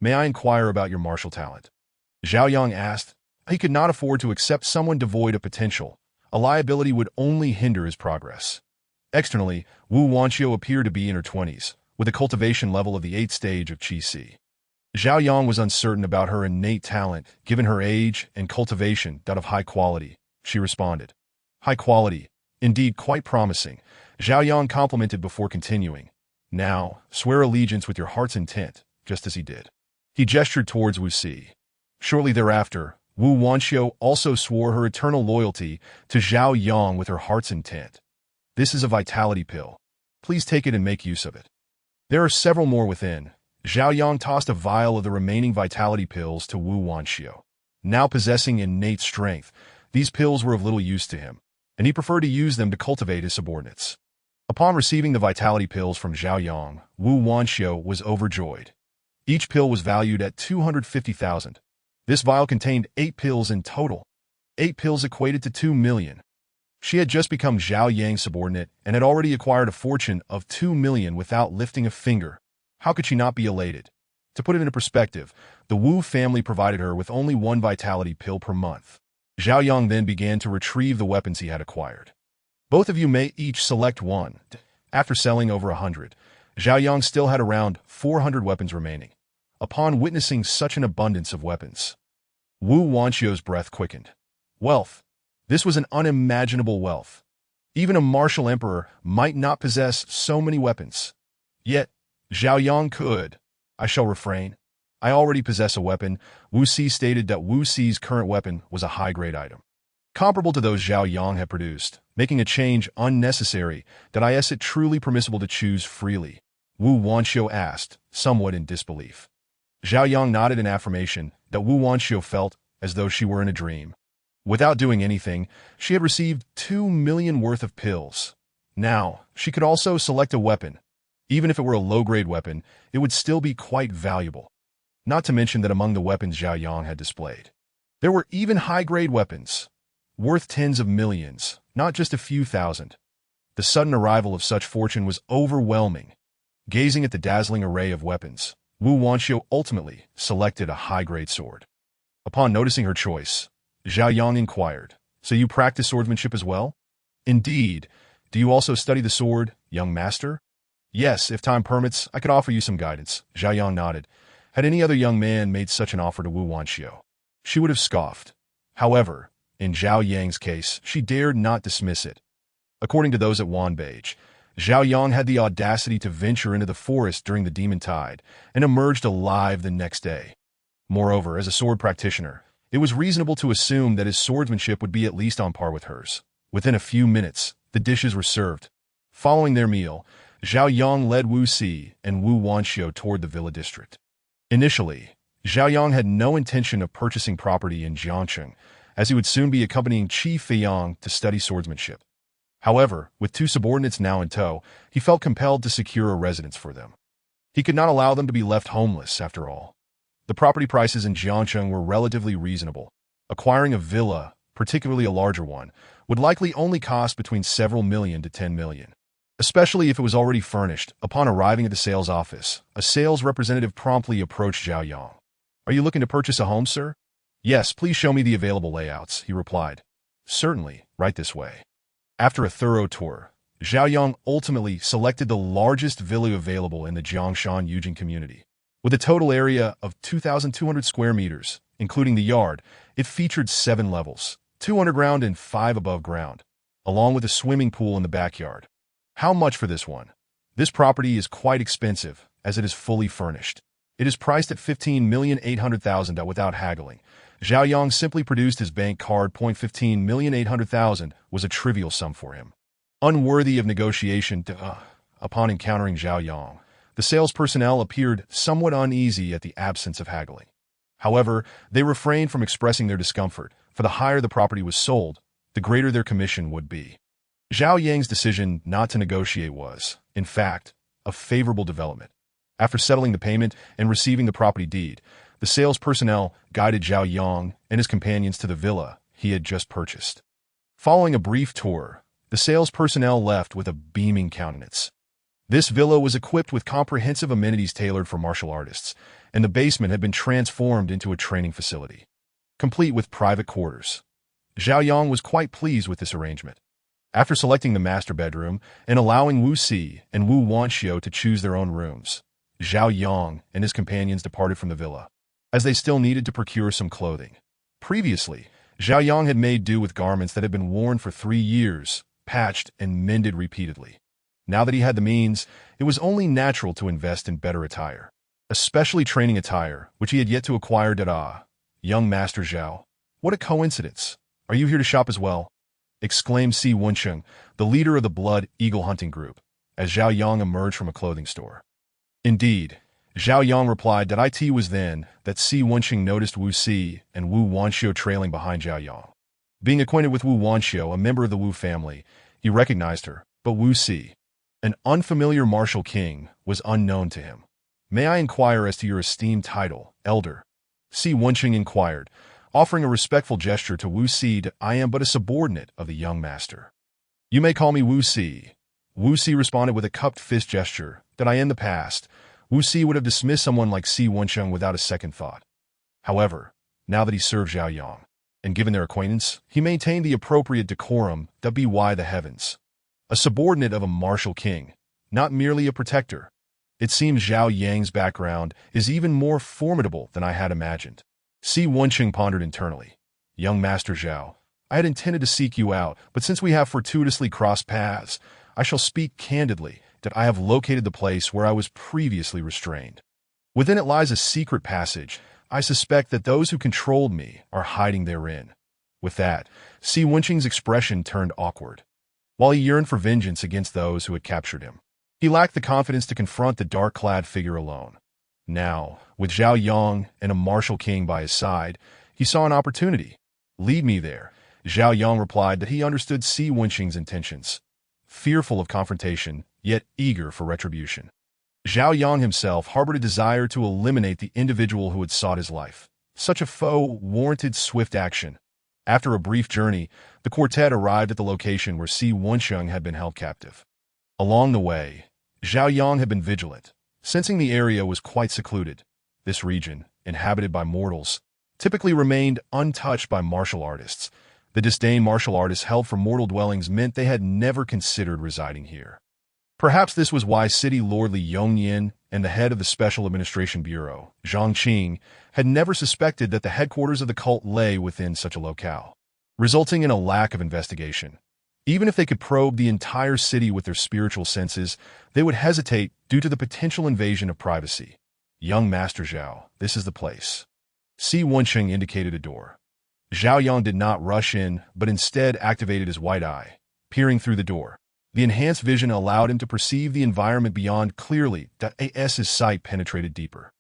May I inquire about your martial talent? Zhao Yang asked. He could not afford to accept someone devoid of potential. A liability would only hinder his progress. Externally, Wu Wanxiu appeared to be in her 20s, with a cultivation level of the 8th stage of Qi Si. Zhao Yang was uncertain about her innate talent, given her age and cultivation that of high quality. She responded. High quality, indeed quite promising. Zhao Yang complimented before continuing. Now, swear allegiance with your heart's intent, just as he did. He gestured towards Wu Si. Shortly thereafter, Wu Wanxiu also swore her eternal loyalty to Zhao Yang with her heart's intent. This is a vitality pill. Please take it and make use of it. There are several more within. Zhao Yang tossed a vial of the remaining vitality pills to Wu Wanxiu. Now possessing innate strength, these pills were of little use to him, and he preferred to use them to cultivate his subordinates. Upon receiving the vitality pills from Zhao Yang, Wu Wanxiu was overjoyed. Each pill was valued at 250,000. This vial contained 8 pills in total. 8 pills equated to 2 million. She had just become Zhao Yang's subordinate and had already acquired a fortune of 2 million without lifting a finger. How could she not be elated? To put it into perspective, the Wu family provided her with only 1 vitality pill per month. Zhao Yang then began to retrieve the weapons he had acquired. Both of you may each select one. After selling over 100, Zhao Yang still had around 400 weapons remaining. Upon witnessing such an abundance of weapons, Wu Wanxiu's breath quickened. Wealth. This was an unimaginable wealth. Even a martial emperor might not possess so many weapons. Yet, Zhao Yang could. I shall refrain. I already possess a weapon. Wu Si stated that Wu Si's current weapon was a high-grade item, comparable to those Zhao Yang had produced, making a change unnecessary. Is it truly permissible to choose freely? Wu Wanxiu asked, somewhat in disbelief. Zhao Yang nodded in affirmation that Wu Wanxiu felt as though she were in a dream. Without doing anything, she had received 2 million worth of pills. Now, she could also select a weapon. Even if it were a low-grade weapon, it would still be quite valuable. Not to mention that among the weapons Zhao Yang had displayed, there were even high-grade weapons, worth tens of millions, not just a few thousand. The sudden arrival of such fortune was overwhelming. Gazing at the dazzling array of weapons, Wu Wanxiu ultimately selected a high-grade sword. Upon noticing her choice, Zhao Yang inquired, So you practice swordsmanship as well? Indeed. Do you also study the sword, young master? Yes, if time permits, I could offer you some guidance. Zhao Yang nodded. Had any other young man made such an offer to Wu Wanxiu, she would have scoffed. However, in Zhao Yang's case, she dared not dismiss it. According to those at Wanbeige, Zhao Yang had the audacity to venture into the forest during the demon tide and emerged alive the next day. Moreover, as a sword practitioner, it was reasonable to assume that his swordsmanship would be at least on par with hers. Within a few minutes, the dishes were served. Following their meal, Zhao Yang led Wu Si and Wu Wanxiu toward the villa district. Initially, Zhao Yang had no intention of purchasing property in Jiangcheng, as he would soon be accompanying Qi Feiyang to study swordsmanship. However, with 2 subordinates now in tow, he felt compelled to secure a residence for them. He could not allow them to be left homeless, after all. The property prices in Jiangcheng were relatively reasonable. Acquiring a villa, particularly a larger one, would likely only cost between several million to 10 million. Especially if it was already furnished. Upon arriving at the sales office, a sales representative promptly approached Zhao Yang. Are you looking to purchase a home, sir? Yes, please show me the available layouts, he replied. Certainly, right this way. After a thorough tour, Zhao Yang ultimately selected the largest villa available in the Jiangshan Yujing community. With a total area of 2,200 square meters, including the yard, it featured 7 levels, 2 underground and 5 above ground, along with a swimming pool in the backyard. How much for this one? This property is quite expensive, as it is fully furnished. It is priced at 15,800,000 without haggling. Zhao Yang simply produced his bank card. 15,800,000 was a trivial sum for him. Unworthy of negotiation. Upon encountering Zhao Yang, the sales personnel appeared somewhat uneasy at the absence of haggling. However, they refrained from expressing their discomfort, for the higher the property was sold, the greater their commission would be. Zhao Yang's decision not to negotiate was, in fact, a favorable development. After settling the payment and receiving the property deed, the sales personnel guided Zhao Yang and his companions to the villa he had just purchased. Following a brief tour, the sales personnel left with a beaming countenance. This villa was equipped with comprehensive amenities tailored for martial artists, and the basement had been transformed into a training facility, complete with private quarters. Zhao Yang was quite pleased with this arrangement. After selecting the master bedroom and allowing Wu Si and Wu Wanxiu to choose their own rooms, Zhao Yang and his companions departed from the villa, as they still needed to procure some clothing. Previously, Zhao Yang had made do with garments that had been worn for 3 years, patched and mended repeatedly. Now that he had the means, it was only natural to invest in better attire, especially training attire, which he had yet to acquire. Young Master Zhao, what a coincidence! Are you here to shop as well? Exclaimed Si Wensheng, the leader of the Blood Eagle hunting group, as Zhao Yang emerged from a clothing store. Indeed, Zhao Yang replied that it was then that Si Wensheng noticed Wu Si and Wu Wanxiu trailing behind Zhao Yang. Being acquainted with Wu Wanxiu, a member of the Wu family, he recognized her, but Wu Si, an unfamiliar martial king, was unknown to him. May I inquire as to your esteemed title, Elder? Si Wensheng inquired, offering a respectful gesture to Wu Si. I am but a subordinate of the young master. You may call me Wu Si. Wu Si responded with a cupped fist gesture that in the past, Wu Si would have dismissed someone like Si Wensheng without a second thought. However, now that he served Zhao Yang, and given their acquaintance, he maintained the appropriate decorum. By the heavens, a subordinate of a martial king, not merely a protector. It seems Zhao Yang's background is even more formidable than I had imagined. Si Wensheng pondered internally. Young Master Zhao, I had intended to seek you out, but since we have fortuitously crossed paths, I shall speak candidly that I have located the place where I was previously restrained. Within it lies a secret passage. I suspect that those who controlled me are hiding therein. With that, Si Wensheng's expression turned awkward. While he yearned for vengeance against those who had captured him, he lacked the confidence to confront the dark-clad figure alone. Now, with Zhao Yang and a martial king by his side, he saw an opportunity. Lead me there. Zhao Yang replied that he understood Si Wensheng's intentions. Fearful of confrontation, yet eager for retribution, Zhao Yang himself harbored a desire to eliminate the individual who had sought his life. Such a foe warranted swift action. After a brief journey, the quartet arrived at the location where Si Wensheng had been held captive. Along the way, Zhao Yang had been vigilant, sensing the area was quite secluded. This region, inhabited by mortals, typically remained untouched by martial artists. The disdain martial artists held for mortal dwellings meant they had never considered residing here. Perhaps this was why City Lord Li Yongyan and the head of the Special Administration Bureau, Zhang Qing, had never suspected that the headquarters of the cult lay within such a locale, resulting in a lack of investigation. Even if they could probe the entire city with their spiritual senses, they would hesitate due to the potential invasion of privacy. Young Master Zhao, this is the place. Si Wensheng indicated a door. Zhao Yang did not rush in, but instead activated his white eye, peering through the door. The enhanced vision allowed him to perceive the environment beyond clearly. His sight penetrated deeper.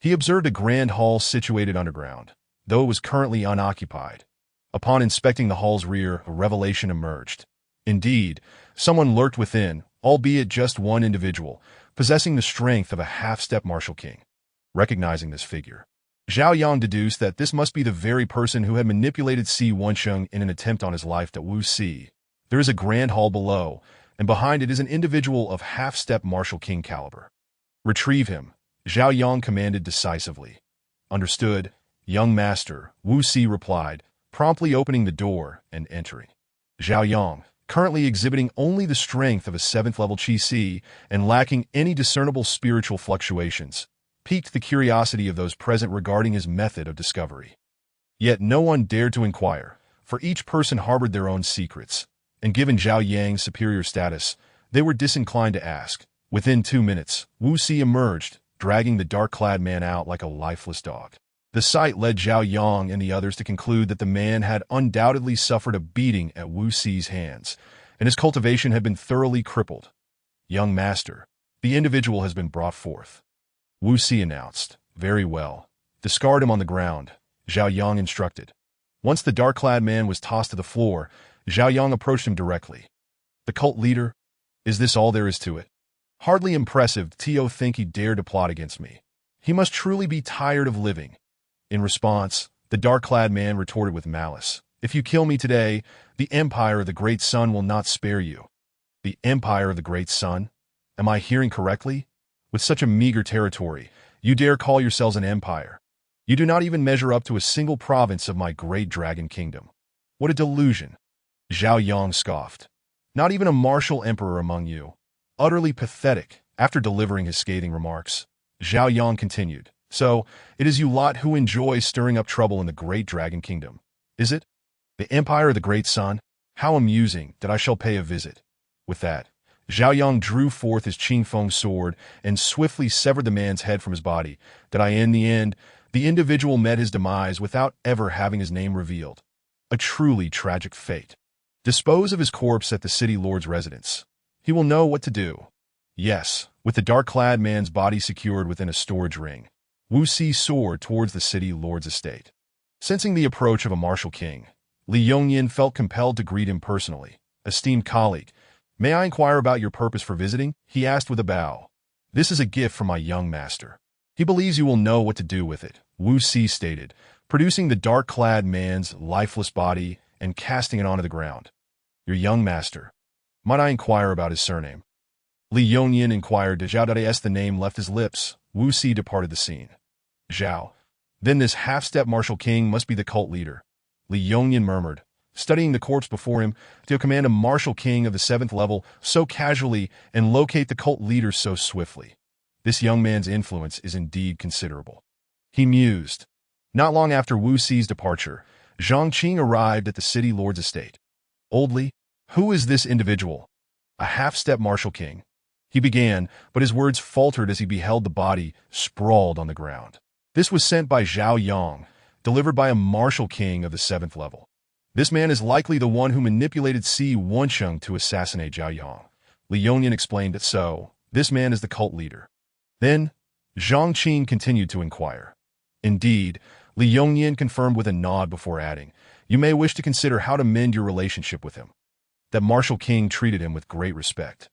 He observed a grand hall situated underground, though it was currently unoccupied. Upon inspecting the hall's rear, a revelation emerged. Indeed, someone lurked within, albeit just one individual, possessing the strength of a half-step martial king. Recognizing this figure, Zhao Yang deduced that this must be the very person who had manipulated Si Wensheng in an attempt on his life. Wu Si. There is a grand hall below, and behind it is an individual of half-step martial king caliber. Retrieve him, Zhao Yang commanded decisively. Understood, young master, Wu Si replied, promptly opening the door and entering. Zhao Yang, currently exhibiting only the strength of a 7th-level Qi Si and lacking any discernible spiritual fluctuations, piqued the curiosity of those present regarding his method of discovery. Yet no one dared to inquire, for each person harbored their own secrets, and given Zhao Yang's superior status, they were disinclined to ask. Within 2 minutes, Wu Si emerged, dragging the dark-clad man out like a lifeless dog. The sight led Zhao Yang and the others to conclude that the man had undoubtedly suffered a beating at Wu Si's hands, and his cultivation had been thoroughly crippled. "Young master, the individual has been brought forth," Wu Si announced. "Very well. Discard him on the ground," Zhao Yang instructed. Once the dark-clad man was tossed to the floor, Zhao Yang approached him directly. "The cult leader? Is this all there is to it? Hardly impressive to think he dared to plot against me. He must truly be tired of living." In response, the dark-clad man retorted with malice. "If you kill me today, the Empire of the Great Sun will not spare you." The Empire of the Great Sun? Am I hearing correctly? With such a meager territory, you dare call yourselves an empire? You do not even measure up to a single province of my great dragon kingdom. What a delusion! Zhao Yang scoffed. "Not even a martial emperor among you. Utterly pathetic." After delivering his scathing remarks, Zhao Yang continued. "So, it is you lot who enjoy stirring up trouble in the great dragon kingdom, is it? The Empire of the Great Sun? How amusing that I shall pay a visit." With that, Zhao Yang drew forth his Qingfeng sword and swiftly severed the man's head from his body. In the end, the individual met his demise without ever having his name revealed. A truly tragic fate. Dispose of his corpse at the city lord's residence. He will know what to do. Yes, with the dark-clad man's body secured within a storage ring, Wu Si soared towards the city lord's estate. Sensing the approach of a martial king, Li Yongyan felt compelled to greet him personally. "Esteemed colleague, may I inquire about your purpose for visiting?" he asked with a bow. "This is a gift from my young master. He believes you will know what to do with it," Wu Si stated, producing the dark-clad man's lifeless body and casting it onto the ground. "Your young master. Might I inquire about his surname?" Li Yongyan inquired. As the name left his lips, Wu Si departed the scene. "Zhao. Then this half-step martial king must be the cult leader," Li Yongyan murmured, studying the corpse before him. To command a martial king of the 7th level so casually and locate the cult leader so swiftly. This young man's influence is indeed considerable. He mused. Not long after Wu Si's departure, Zhang Qing arrived at the city lord's estate. "Oldly, who is this individual?" "A half-step martial king," he began, but his words faltered as he beheld the body sprawled on the ground. This was sent by Zhao Yang, delivered by a martial king of the 7th level. "This man is likely the one who manipulated Si Wensheng to assassinate Zhao Yang," Li Yongyan explained it. "So, this man is the cult leader." Then, Zhang Qing continued to inquire. "Indeed," Li Yongyan confirmed with a nod before adding, "You may wish to consider how to mend your relationship with him." That martial king treated him with great respect,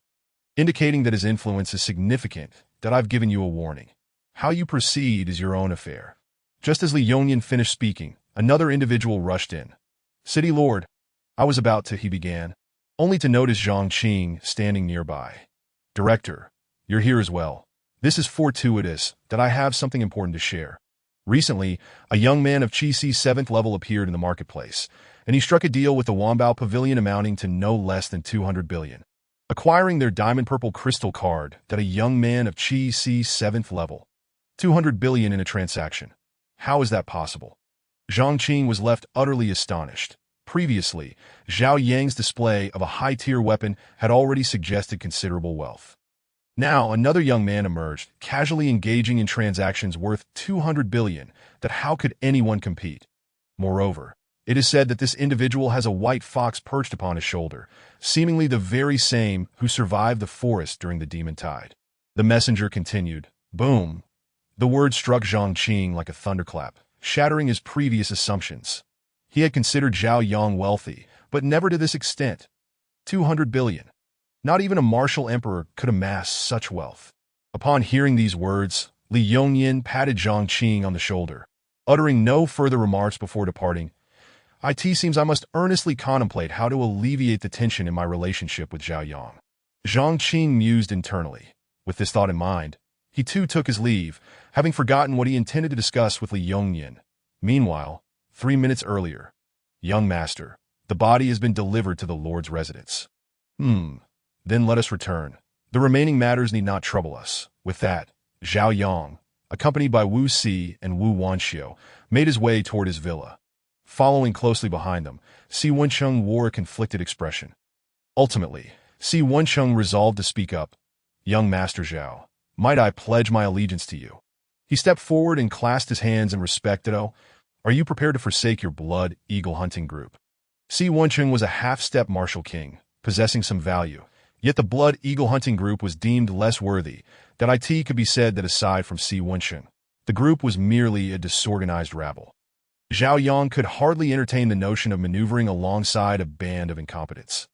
indicating that his influence is significant. "That I've given you a warning. How you proceed is your own affair." Just as Li Yongyan finished speaking, another individual rushed in. "City Lord, I was about to," he began, only to notice Zhang Qing standing nearby. "Director, you're here as well. This is fortuitous that I have something important to share. Recently, a young man of Qi Si's 7th level appeared in the marketplace, and he struck a deal with the Wanbao Pavilion amounting to no less than 200 billion. Acquiring their diamond-purple crystal card that a young man of Qi Si's 7th level. 200 billion in a transaction. How is that possible?" Zhang Qing was left utterly astonished. Previously, Zhao Yang's display of a high-tier weapon had already suggested considerable wealth. Now, another young man emerged, casually engaging in transactions worth 200 billion, that how could anyone compete? Moreover, it is said that this individual has a white fox perched upon his shoulder, seemingly the very same who survived the forest during the demon tide. The messenger continued. Boom! The word struck Zhang Qing like a thunderclap, shattering his previous assumptions. He had considered Zhao Yang wealthy, but never to this extent. 200 billion. Not even a martial emperor could amass such wealth. Upon hearing these words, Li Yongyan patted Zhang Qing on the shoulder, uttering no further remarks before departing. "It seems I must earnestly contemplate how to alleviate the tension in my relationship with Zhao Yang." Zhang Qing mused internally. With this thought in mind, he too took his leave, having forgotten what he intended to discuss with Li Yongyan. Meanwhile, 3 minutes earlier, "Young master, the body has been delivered to the Lord's residence." Then let us return. The remaining matters need not trouble us. With that, Zhao Yang, accompanied by Wu Si and Wu Wanxiu, made his way toward his villa. Following closely behind them, Si Wensheng wore a conflicted expression. Ultimately, Si Wensheng resolved to speak up. "Young Master Zhao, might I pledge my allegiance to you?" He stepped forward and clasped his hands in respect. "Oh, are you prepared to forsake your blood eagle hunting group?" Si Wencheng was a half-step martial king, possessing some value. Yet the blood eagle hunting group was deemed less worthy. That it could be said that aside from Si Wencheng, the group was merely a disorganized rabble. Zhao Yang could hardly entertain the notion of maneuvering alongside a band of incompetents.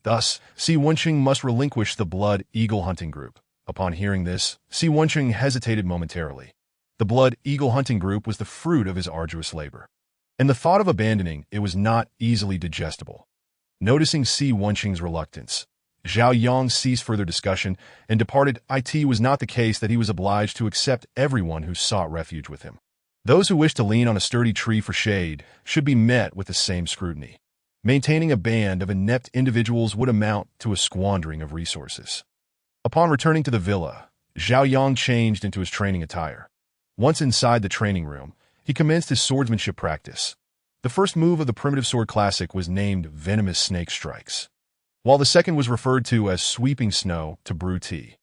Thus, Si Wencheng must relinquish the blood eagle hunting group. Upon hearing this, Si Wencheng hesitated momentarily. The blood eagle hunting group was the fruit of his arduous labor, and the thought of abandoning it was not easily digestible. Noticing Si Wencheng's reluctance, Zhao Yang ceased further discussion and departed. It was not the case that he was obliged to accept everyone who sought refuge with him. Those who wish to lean on a sturdy tree for shade should be met with the same scrutiny. Maintaining a band of inept individuals would amount to a squandering of resources. Upon returning to the villa, Zhao Yang changed into his training attire. Once inside the training room, he commenced his swordsmanship practice. The first move of the primitive sword classic was named Venomous Snake Strikes, while the second was referred to as Sweeping Snow to Brew Tea.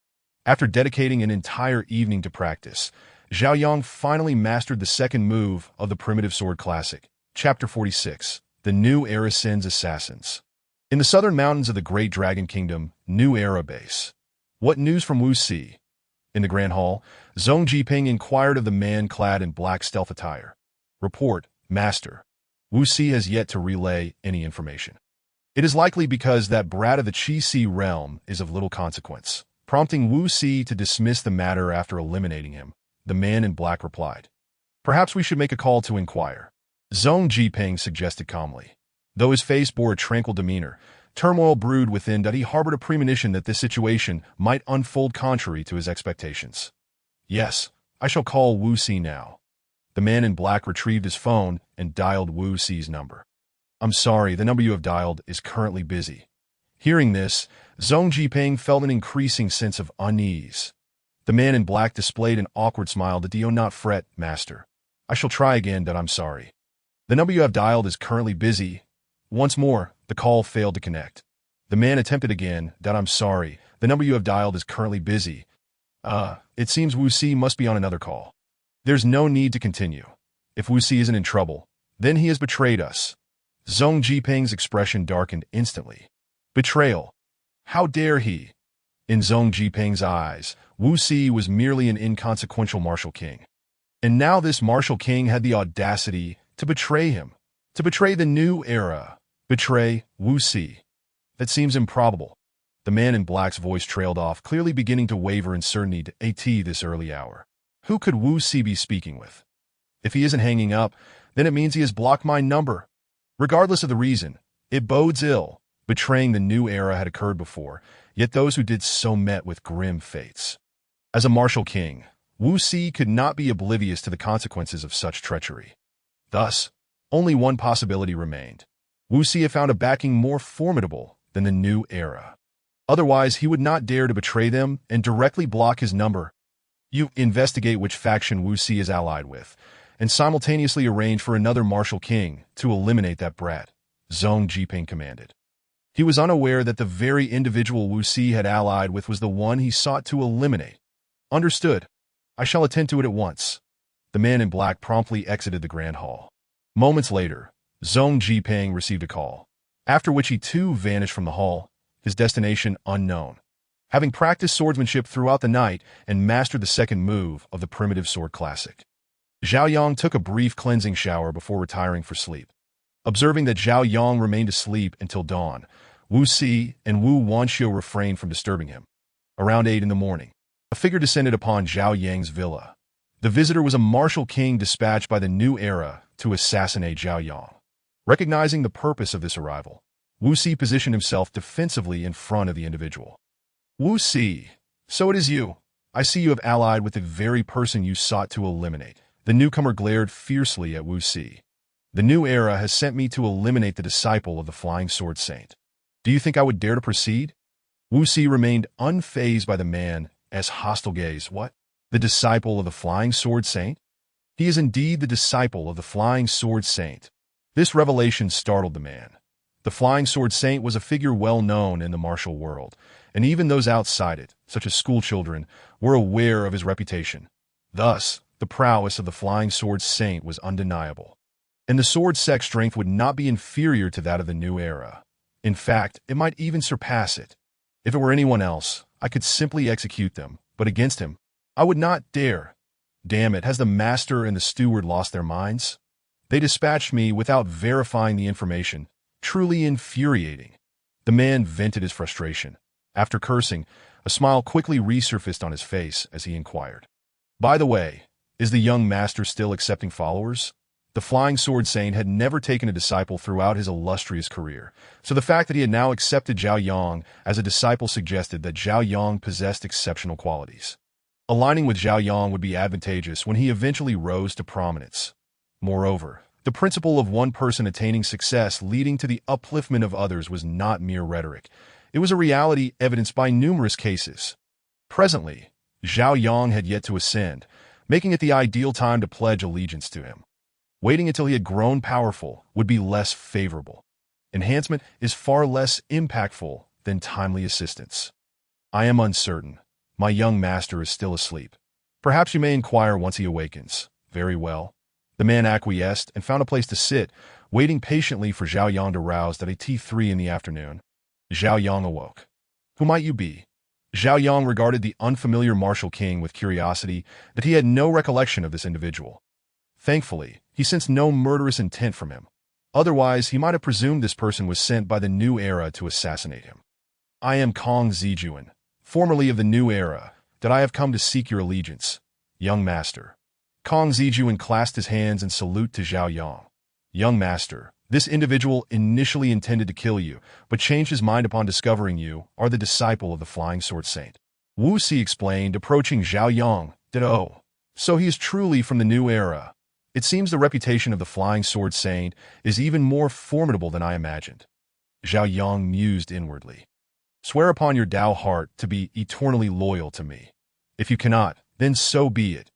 After dedicating an entire evening to practice, Zhao Yang finally mastered the second move of the primitive sword classic. Chapter 46. The New Era Sends Assassins. In the southern mountains of the Great Dragon Kingdom, New Era Base. What news from Wu Si? In the Grand Hall, Zhong Jiping inquired of the man clad in black stealth attire. Report, Master. Wu Si has yet to relay any information. It is likely because that brat of the Qi Si realm is of little consequence, prompting Wu Si to dismiss the matter after eliminating him. The man in black replied. Perhaps we should make a call to inquire. Zhong Jiping suggested calmly. Though his face bore a tranquil demeanor, turmoil brewed within that he harbored a premonition that this situation might unfold contrary to his expectations. Yes, I shall call Wu Si now. The man in black retrieved his phone and dialed Wu Si's number. I'm sorry, the number you have dialed is currently busy. Hearing this, Zhong Jiping felt an increasing sense of unease. The man in black displayed an awkward smile. "Do not fret, Master. I shall try again. I'm sorry. The number you have dialed is currently busy." Once more, the call failed to connect. The man attempted again. "I'm sorry. The number you have dialed is currently busy." It seems Wu Si must be on another call. There's no need to continue. If Wu Si isn't in trouble, then he has betrayed us. Zhong Jiping's expression darkened instantly. Betrayal. How dare he? In Zhong Jiping's eyes, Wu Si was merely an inconsequential martial king. And now this martial king had the audacity to betray him, to betray the new era, betray Wu Si. That seems improbable. The man in black's voice trailed off, clearly beginning to waver in certainty. At this early hour, who could Wu Si be speaking with? If he isn't hanging up, then it means he has blocked my number. Regardless of the reason, it bodes ill. Betraying the new era had occurred before, yet those who did so met with grim fates. As a martial king, Wu Si could not be oblivious to the consequences of such treachery. Thus, only one possibility remained. Wu Si had found a backing more formidable than the new era. Otherwise, he would not dare to betray them and directly block his number. You investigate which faction Wu Si is allied with, and simultaneously arrange for another martial king to eliminate that brat, Zhong Jiping commanded. He was unaware that the very individual Wu Si had allied with was the one he sought to eliminate. Understood. I shall attend to it at once. The man in black promptly exited the grand hall. Moments later, Zhong Jiping received a call, after which he too vanished from the hall, his destination unknown, having practiced swordsmanship throughout the night and mastered the second move of the primitive sword classic. Zhao Yang took a brief cleansing shower before retiring for sleep. Observing that Zhao Yang remained asleep until dawn, Wu Si and Wu Wanxiu refrained from disturbing him. Around 8 in the morning, a figure descended upon Zhao Yang's villa. The visitor was a martial king dispatched by the new era to assassinate Zhao Yang. Recognizing the purpose of this arrival, Wu Si positioned himself defensively in front of the individual. Wu Si, so it is you. I see you have allied with the very person you sought to eliminate. The newcomer glared fiercely at Wu Si. The new era has sent me to eliminate the disciple of the Flying Sword Saint. Do you think I would dare to proceed? Wu Si remained unfazed by the man as hostile gaze. What? The disciple of the Flying Sword Saint? He is indeed the disciple of the Flying Sword Saint. This revelation startled the man. The Flying Sword Saint was a figure well known in the martial world, and even those outside it, such as schoolchildren, were aware of his reputation. Thus, The prowess of the flying sword saint was undeniable, and the sword's sex strength would not be inferior to that of the new era. In fact, it might even surpass it. If it were anyone else, I could simply execute them, but against him, I would not dare. Damn it, has the master and the steward lost their minds? They dispatched me without verifying the information. Truly infuriating. The man vented his frustration. After cursing, a smile quickly resurfaced on his face as he inquired, "By the way, is the young master still accepting followers?" The Flying Sword Saint had never taken a disciple throughout his illustrious career, so the fact that he had now accepted Zhao Yang as a disciple suggested that Zhao Yang possessed exceptional qualities. Aligning with Zhao Yang would be advantageous when he eventually rose to prominence. Moreover, the principle of one person attaining success leading to the upliftment of others was not mere rhetoric. It was a reality evidenced by numerous cases. Presently, Zhao Yang had yet to ascend, making it the ideal time to pledge allegiance to him. Waiting until he had grown powerful would be less favorable. Enhancement is far less impactful than timely assistance. I am uncertain. My young master is still asleep. Perhaps you may inquire once he awakens. Very well. The man acquiesced and found a place to sit, waiting patiently for Zhao Yang to rouse at T3 in the afternoon. Zhao Yang awoke. Who might you be? Zhao Yang regarded the unfamiliar martial king with curiosity that he had no recollection of this individual. Thankfully, he sensed no murderous intent from him. Otherwise, he might have presumed this person was sent by the new era to assassinate him. I am Kong Zijuan, formerly of the new era, that I have come to seek your allegiance, young master. Kong Zijuan clasped his hands in salute to Zhao Yang. Young master, this individual initially intended to kill you, but changed his mind upon discovering you are the disciple of the Flying Sword Saint. Wu Si explained, approaching Zhao Yang, that, "Oh, so he is truly from the new era. It seems the reputation of the Flying Sword Saint is even more formidable than I imagined." Zhao Yang mused inwardly. "Swear upon your Tao heart to be eternally loyal to me. If you cannot, then so be it."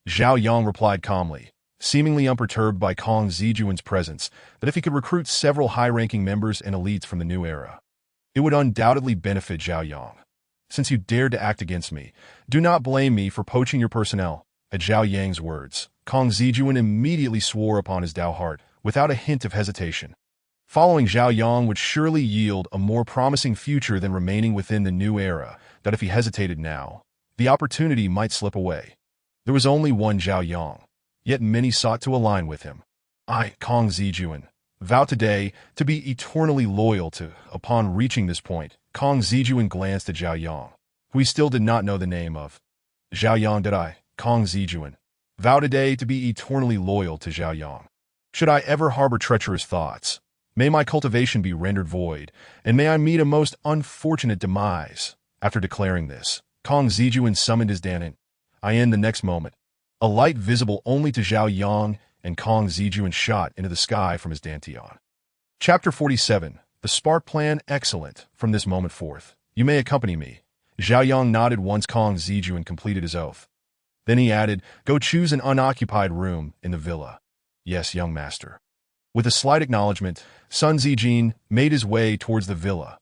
Zhao Yang replied calmly, seemingly unperturbed by Kong Zijuan's presence, that if he could recruit several high-ranking members and elites from the new era, it would undoubtedly benefit Zhao Yang. "Since you dared to act against me, do not blame me for poaching your personnel." At Zhao Yang's words, Kong Zijuan immediately swore upon his Tao heart, without a hint of hesitation. Following Zhao Yang would surely yield a more promising future than remaining within the new era, that if he hesitated now, the opportunity might slip away. There was only one Zhao Yang, yet many sought to align with him. I, Kong Zijuan, vow today to be eternally loyal to. Upon reaching this point, Kong Zijuan glanced at Zhao Yang, who he still did not know the name of. Zhao Yang, did I, Kong Zijuan, vow today to be eternally loyal to Zhao Yang. Should I ever harbor treacherous thoughts, may my cultivation be rendered void, and may I meet a most unfortunate demise. After declaring this, Kong Zijuan summoned his Danin. In the next moment, a light visible only to Zhao Yang and Kong Zijuan shot into the sky from his Dantian. Chapter 47. The Spark Plan excellent. From this moment forth, you may accompany me. Zhao Yang nodded once Kong Zijuan completed his oath. Then he added, "Go choose an unoccupied room in the villa." "Yes, young master." With a slight acknowledgement, Sun Zijin made his way towards the villa.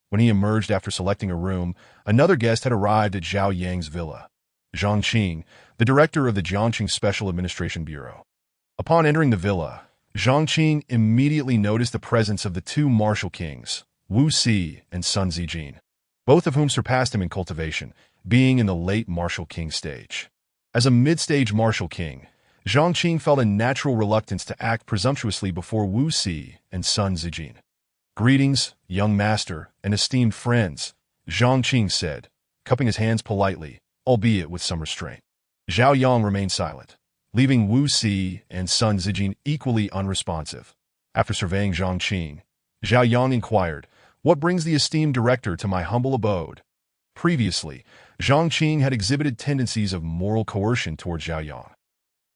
When he emerged after selecting a room, another guest had arrived at Zhao Yang's villa. Zhang Qing, the director of the Jiangqing Special Administration Bureau. Upon entering the villa, Zhang Qing immediately noticed the presence of the two martial kings, Wu Si and Sun Zijin, both of whom surpassed him in cultivation, being in the late martial king stage. As a mid-stage martial king, Zhang Qing felt a natural reluctance to act presumptuously before Wu Si and Sun Zijin. "Greetings, young master and esteemed friends," Zhang Qing said, cupping his hands politely, albeit with some restraint. Zhao Yang remained silent, leaving Wu Si and Sun Zijin equally unresponsive. After surveying Zhang Qing, Zhao Yang inquired, "What brings the esteemed director to my humble abode?" Previously, Zhang Qing had exhibited tendencies of moral coercion toward Zhao Yang.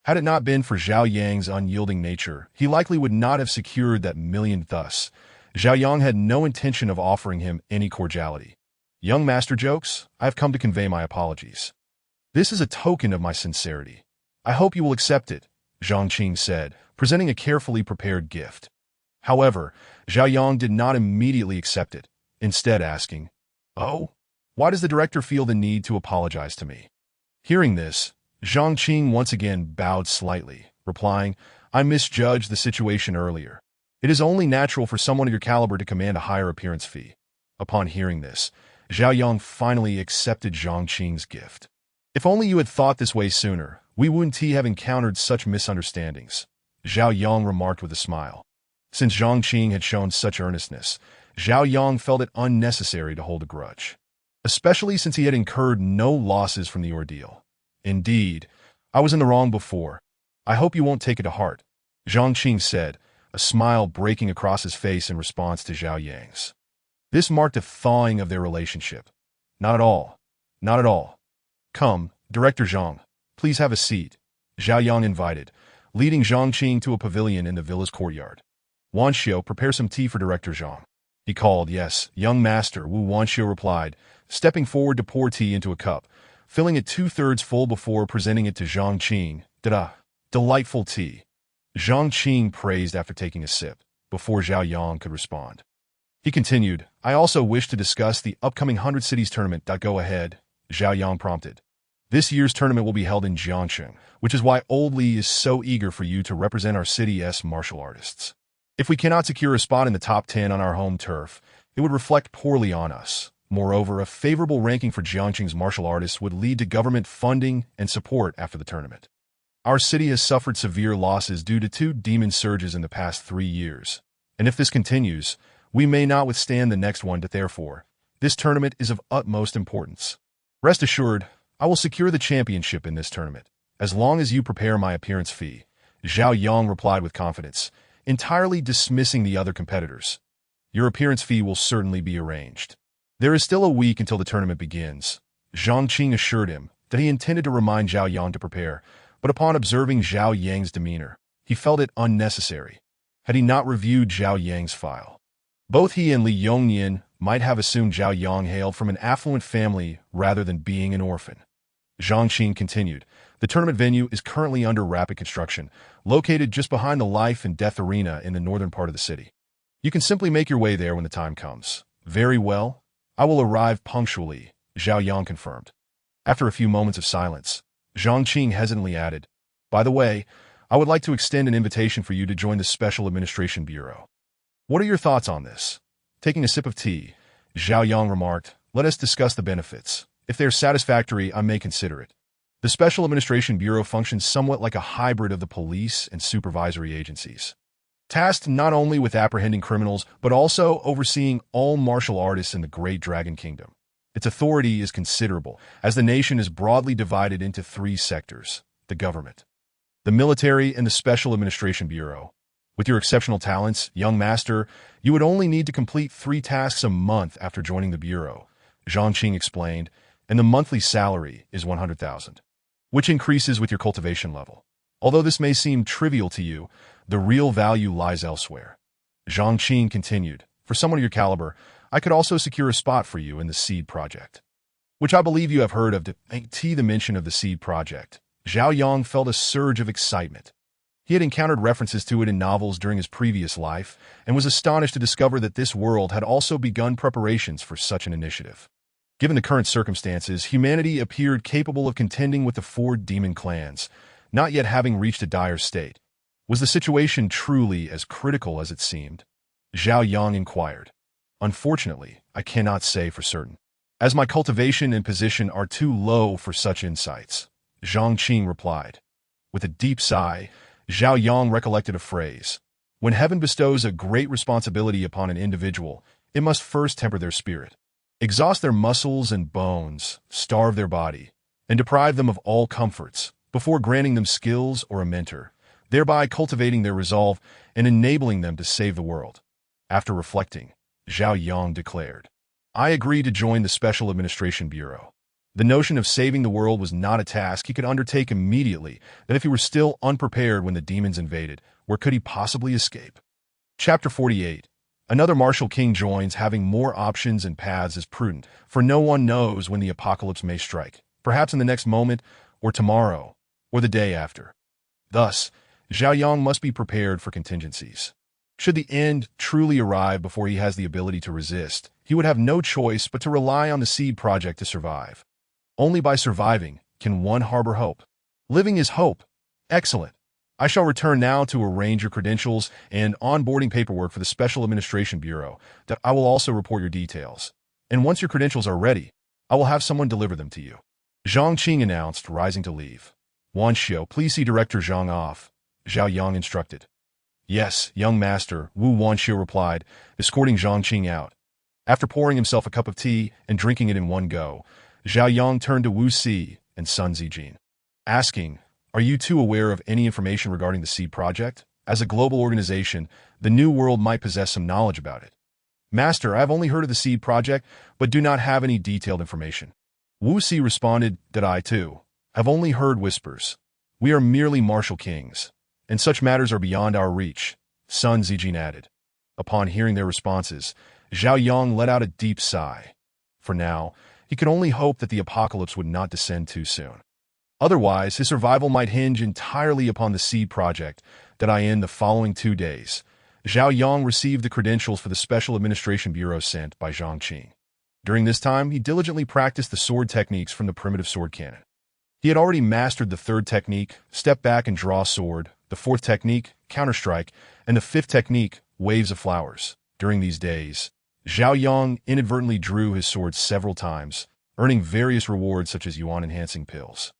Had it not been for Zhao Yang's unyielding nature, he likely would not have secured that million. Thus, Zhao Yang had no intention of offering him any cordiality. "Young master jokes, I have come to convey my apologies. This is a token of my sincerity. I hope you will accept it," Zhang Qing said, presenting a carefully prepared gift. However, Zhao Yang did not immediately accept it, instead asking, "Oh, why does the director feel the need to apologize to me?" Hearing this, Zhang Qing once again bowed slightly, replying, I misjudged the situation earlier. It is only natural for someone of your caliber to command a higher appearance fee. Upon hearing this, Zhao Yang finally accepted Zhang Qing's gift. If only you had thought this way sooner, we wouldn't have encountered such misunderstandings, Zhao Yang remarked with a smile. Since Zhang Qing had shown such earnestness, Zhao Yang felt it unnecessary to hold a grudge, especially since he had incurred no losses from the ordeal. Indeed, I was in the wrong before. I hope you won't take it to heart, Zhang Qing said, a smile breaking across his face in response to Zhao Yang's. This marked a thawing of their relationship. Not at all. Not at all. Come, Director Zhang, please have a seat, Zhao Yang invited, leading Zhang Qing to a pavilion in the villa's courtyard. Wanxiu, prepare some tea for Director Zhang. He called. Yes, young master, Wu Wanxiu replied, stepping forward to pour tea into a cup, filling it 2/3 full before presenting it to Zhang Qing. Delightful tea, Zhang Qing praised after taking a sip, before Zhao Yang could respond. He continued, I also wish to discuss the upcoming 100 Cities tournament. Go ahead, Zhao Yang prompted. This year's tournament will be held in Jiangsheng, which is why Old Li is so eager for you to represent our city's martial artists. If we cannot secure a spot in the top 10 on our home turf, it would reflect poorly on us. Moreover, a favorable ranking for Jiangsheng's martial artists would lead to government funding and support after the tournament. Our city has suffered severe losses due to 2 demon surges in the past 3 years, and if this continues, we may not withstand the next one. Therefore, this tournament is of utmost importance. Rest assured, I will secure the championship in this tournament, as long as you prepare my appearance fee, Zhao Yang replied with confidence, entirely dismissing the other competitors. Your appearance fee will certainly be arranged. There is still a week until the tournament begins, Zhang Qing assured him that he intended to remind Zhao Yang to prepare, but upon observing Zhao Yang's demeanor, he felt it unnecessary. Had he not reviewed Zhao Yang's file? Both he and Li Yongnian might have assumed Zhao Yang hailed from an affluent family rather than being an orphan. Zhang Qing continued, the tournament venue is currently under rapid construction, located just behind the Life and Death Arena in the northern part of the city. You can simply make your way there when the time comes. Very well. I will arrive punctually, Zhao Yang confirmed. After a few moments of silence, Zhang Qing hesitantly added, by the way, I would like to extend an invitation for you to join the Special Administration Bureau. What are your thoughts on this? Taking a sip of tea, Zhao Yang remarked, let us discuss the benefits. If they are satisfactory, I may consider it. The Special Administration Bureau functions somewhat like a hybrid of the police and supervisory agencies, tasked not only with apprehending criminals, but also overseeing all martial artists in the Great Dragon Kingdom. Its authority is considerable, as the nation is broadly divided into 3 sectors: the government, the military, and the Special Administration Bureau. With your exceptional talents, young master, you would only need to complete 3 tasks a month after joining the Bureau, Zhang Qing explained, and the monthly salary is 100,000, which increases with your cultivation level. Although this may seem trivial to you, the real value lies elsewhere. Zhang Qing continued, for someone of your caliber, I could also secure a spot for you in the Seed Project, which I believe you have heard of. The mention of the Seed Project, Zhao Yang felt a surge of excitement. He had encountered references to it in novels during his previous life, and was astonished to discover that this world had also begun preparations for such an initiative. Given the current circumstances, humanity appeared capable of contending with the 4 demon clans, not yet having reached a dire state. Was the situation truly as critical as it seemed? Zhao Yang inquired. Unfortunately, I cannot say for certain, as my cultivation and position are too low for such insights, Zhang Qing replied. With a deep sigh, Zhao Yang recollected a phrase. When heaven bestows a great responsibility upon an individual, it must first temper their spirit, exhaust their muscles and bones, starve their body, and deprive them of all comforts, before granting them skills or a mentor, thereby cultivating their resolve and enabling them to save the world. After reflecting, Zhao Yang declared, I agree to join the Special Administration Bureau. The notion of saving the world was not a task he could undertake immediately, that if he were still unprepared when the demons invaded, where could he possibly escape? Chapter 48. Another martial king joins. Having more options and paths is prudent, for no one knows when the apocalypse may strike, perhaps in the next moment, or tomorrow, or the day after. Thus, Zhao Yang must be prepared for contingencies. Should the end truly arrive before he has the ability to resist, he would have no choice but to rely on the Seed Project to survive. Only by surviving can one harbor hope. Living is hope. Excellent. I shall return now to arrange your credentials and onboarding paperwork for the Special Administration Bureau. That I will also report your details. And once your credentials are ready, I will have someone deliver them to you. Zhang Qing announced, rising to leave. Wan Xiu, please see Director Zhang off, Zhao Yang instructed. Yes, young master, Wu Wanxiu replied, escorting Zhang Qing out. After pouring himself a cup of tea and drinking it in one go, Zhao Yang turned to Wu Si and Sun Zijin, asking, are you two aware of any information regarding the SEED project? As a global organization, the New World might possess some knowledge about it. Master, I have only heard of the SEED project, but do not have any detailed information. Wu Si responded that I, too, have only heard whispers. We are merely martial kings, and such matters are beyond our reach, Sun Zijin added. Upon hearing their responses, Zhao Yang let out a deep sigh. For now, he could only hope that the apocalypse would not descend too soon. Otherwise, his survival might hinge entirely upon the SEED project that I end the following 2 days. Zhao Yang received the credentials for the Special Administration Bureau sent by Zhang Qing. During this time, he diligently practiced the sword techniques from the primitive sword canon. He had already mastered the third technique, step back and draw sword, the fourth technique, counterstrike, and the fifth technique, waves of flowers. During these days, Zhao Yang inadvertently drew his sword several times, earning various rewards such as yuan-enhancing pills,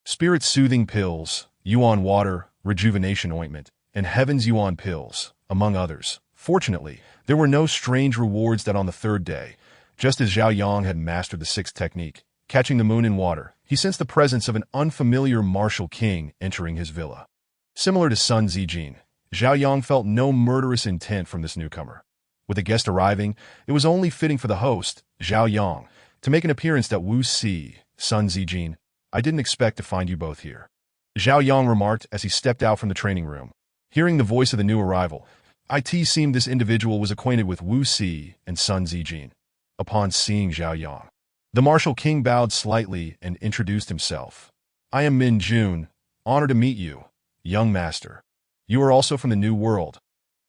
spirit-soothing pills, yuan water, rejuvenation ointment, and heaven's yuan pills, among others. Fortunately, there were no strange rewards that on the third day, just as Zhao Yang had mastered the sixth technique, catching the moon in water, he sensed the presence of an unfamiliar martial king entering his villa. Similar to Sun Zijin, Zhao Yang felt no murderous intent from this newcomer. With the guest arriving, it was only fitting for the host, Zhao Yang, to make an appearance that Wu Si, Sun Zijin, I didn't expect to find you both here. Zhao Yang remarked as he stepped out from the training room. Hearing the voice of the new arrival, it seemed this individual was acquainted with Wu Si and Sun Zijin. Upon seeing Zhao Yang, the martial king bowed slightly and introduced himself. I am Min Jun, honored to meet you, young master. You are also from the New World?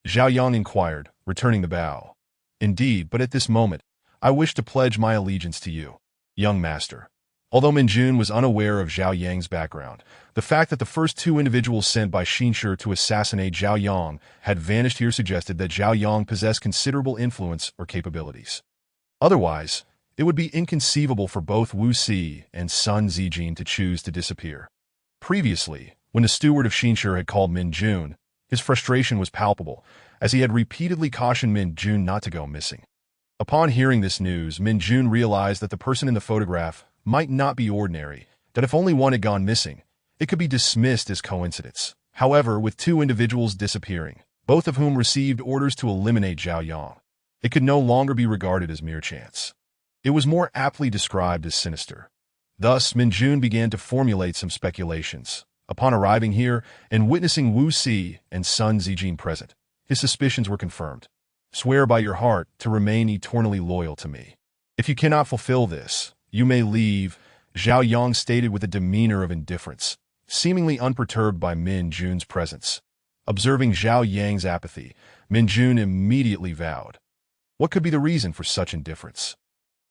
Zhao Yang inquired, returning the bow. Indeed, but at this moment, I wish to pledge my allegiance to you, young master. Although Min Jun was unaware of Zhao Yang's background, the fact that the first two individuals sent by Xinshi to assassinate Zhao Yang had vanished here suggested that Zhao Yang possessed considerable influence or capabilities. Otherwise, it would be inconceivable for both Wu Si and Sun Zijin to choose to disappear. Previously, when the steward of Xinshi had called Min Jun, his frustration was palpable, as he had repeatedly cautioned Min Jun not to go missing. Upon hearing this news, Min Jun realized that the person in the photograph might not be ordinary, that if only one had gone missing, it could be dismissed as coincidence. However, with two individuals disappearing, both of whom received orders to eliminate Zhao Yang, it could no longer be regarded as mere chance. It was more aptly described as sinister. Thus, Min Jun began to formulate some speculations. Upon arriving here and witnessing Wu Si and Sun Zijin present, his suspicions were confirmed. Swear by your heart to remain eternally loyal to me. If you cannot fulfill this, you may leave, Zhao Yang stated with a demeanor of indifference, seemingly unperturbed by Min Jun's presence. Observing Zhao Yang's apathy, Min Jun immediately vowed. What could be the reason for such indifference?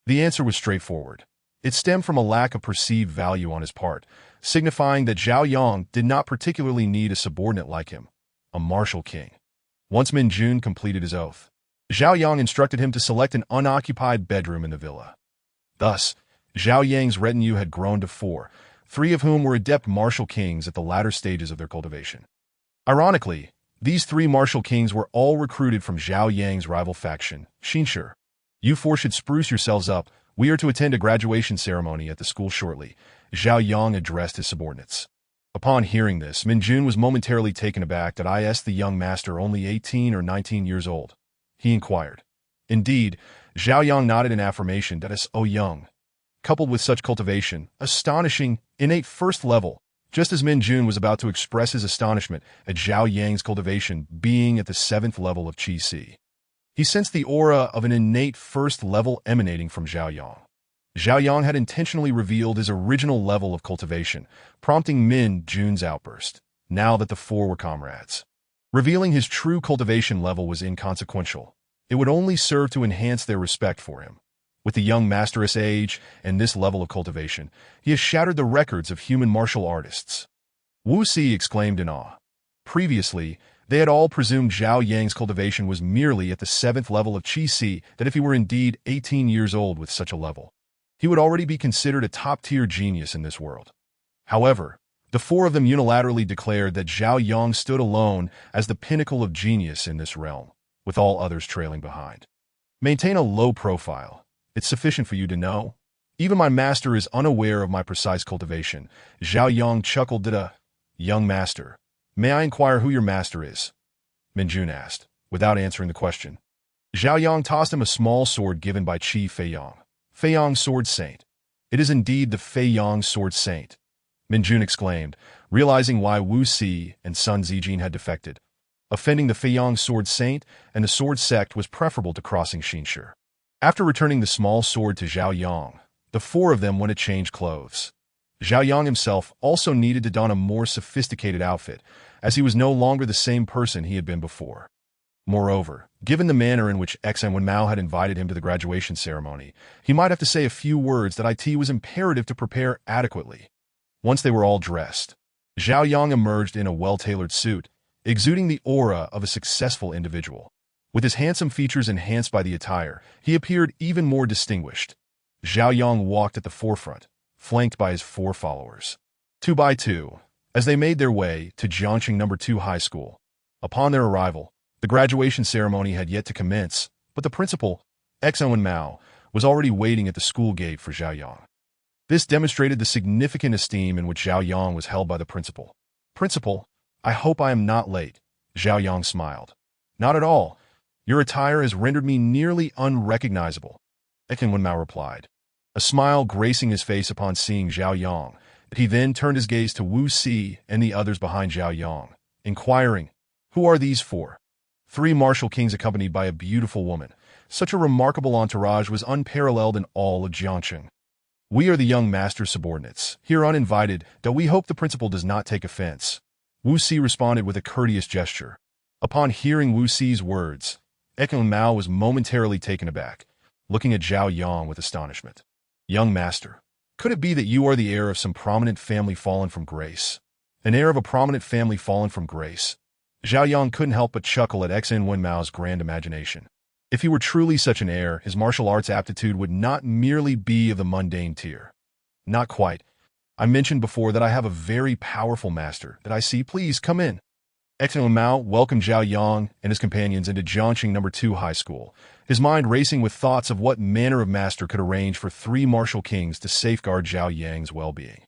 The answer was straightforward. It stemmed from a lack of perceived value on his part, signifying that Zhao Yang did not particularly need a subordinate like him, a martial king. Once Min Jun completed his oath, Zhao Yang instructed him to select an unoccupied bedroom in the villa. Thus, Zhao Yang's retinue had grown to 4, 3 of whom were adept martial kings at the latter stages of their cultivation. Ironically, these 3 martial kings were all recruited from Zhao Yang's rival faction, Xinshi. You 4 should spruce yourselves up. We are to attend a graduation ceremony at the school shortly, Zhao Yang addressed his subordinates. Upon hearing this, Min Jun was momentarily taken aback that I asked the young master only 18 or 19 years old. He inquired. Indeed, Zhao Yang nodded in affirmation that is so young. Coupled with such cultivation, astonishing, innate first level, just as Min Jun was about to express his astonishment at Zhao Yang's cultivation being at the 7th level of Qi Si. He sensed the aura of an innate first level emanating from Zhao Yang. Zhao Yang had intentionally revealed his original level of cultivation, prompting Min Jun's outburst, now that the 4 were comrades. Revealing his true cultivation level was inconsequential. It would only serve to enhance their respect for him. With the young master's age and this level of cultivation, he has shattered the records of human martial artists. Wu Si exclaimed in awe. Previously, they had all presumed Zhao Yang's cultivation was merely at the 7th level of Qi Si, that if he were indeed 18 years old with such a level, he would already be considered a top-tier genius in this world. However, the four of them unilaterally declared that Zhao Yang stood alone as the pinnacle of genius in this realm, with all others trailing behind. Maintain a low profile. It's sufficient for you to know. Even my master is unaware of my precise cultivation. Zhao Yang chuckled at a young master. May I inquire who your master is? Minjun asked, without answering the question. Zhao Yang tossed him a small sword given by Qi Feiyang. Feiyang Sword Saint. It is indeed the Feiyang Sword Saint, Minjun exclaimed, realizing why Wu Si and Sun Zijin had defected. Offending the Feiyang Sword Saint and the Sword Sect was preferable to crossing Xinshi. After returning the small sword to Zhao Yang, the four of them went to change clothes. Zhao Yang himself also needed to don a more sophisticated outfit, as he was no longer the same person he had been before. Moreover, given the manner in which Xn Wenmao had invited him to the graduation ceremony, he might have to say a few words that it was imperative to prepare adequately. Once they were all dressed, Zhao Yang emerged in a well-tailored suit, exuding the aura of a successful individual. With his handsome features enhanced by the attire, he appeared even more distinguished. Zhao Yang walked at the forefront, flanked by his four followers. 2 by 2, as they made their way to Jiangxing No. 2 High School. Upon their arrival, the graduation ceremony had yet to commence, but the principal, Xn Wenmao, was already waiting at the school gate for Zhao Yang. This demonstrated the significant esteem in which Zhao Yang was held by the principal. Principal, I hope I am not late, Zhao Yang smiled. Not at all. Your attire has rendered me nearly unrecognizable, Xn Wenmao replied, a smile gracing his face upon seeing Zhao Yang. He then turned his gaze to Wu Si and the others behind Zhao Yang, inquiring, who are these four? 3 martial kings accompanied by a beautiful woman. Such a remarkable entourage was unparalleled in all of Jiangxing. We are the young master's subordinates, here uninvited, though we hope the principal does not take offense. Wu Si responded with a courteous gesture. Upon hearing Wu Si's words, Xn Mao was momentarily taken aback, looking at Zhao Yang with astonishment. Young master, could it be that you are the heir of some prominent family fallen from grace? An heir of a prominent family fallen from grace? Zhao Yang couldn't help but chuckle at Xn Wenmao's grand imagination. If he were truly such an heir, his martial arts aptitude would not merely be of the mundane tier. Not quite. I mentioned before that I have a very powerful master that I see. Please come in. Xn Wenmao welcomed Zhao Yang and his companions into Jiangxing No. 2 High School, his mind racing with thoughts of what manner of master could arrange for 3 martial kings to safeguard Zhao Yang's well-being.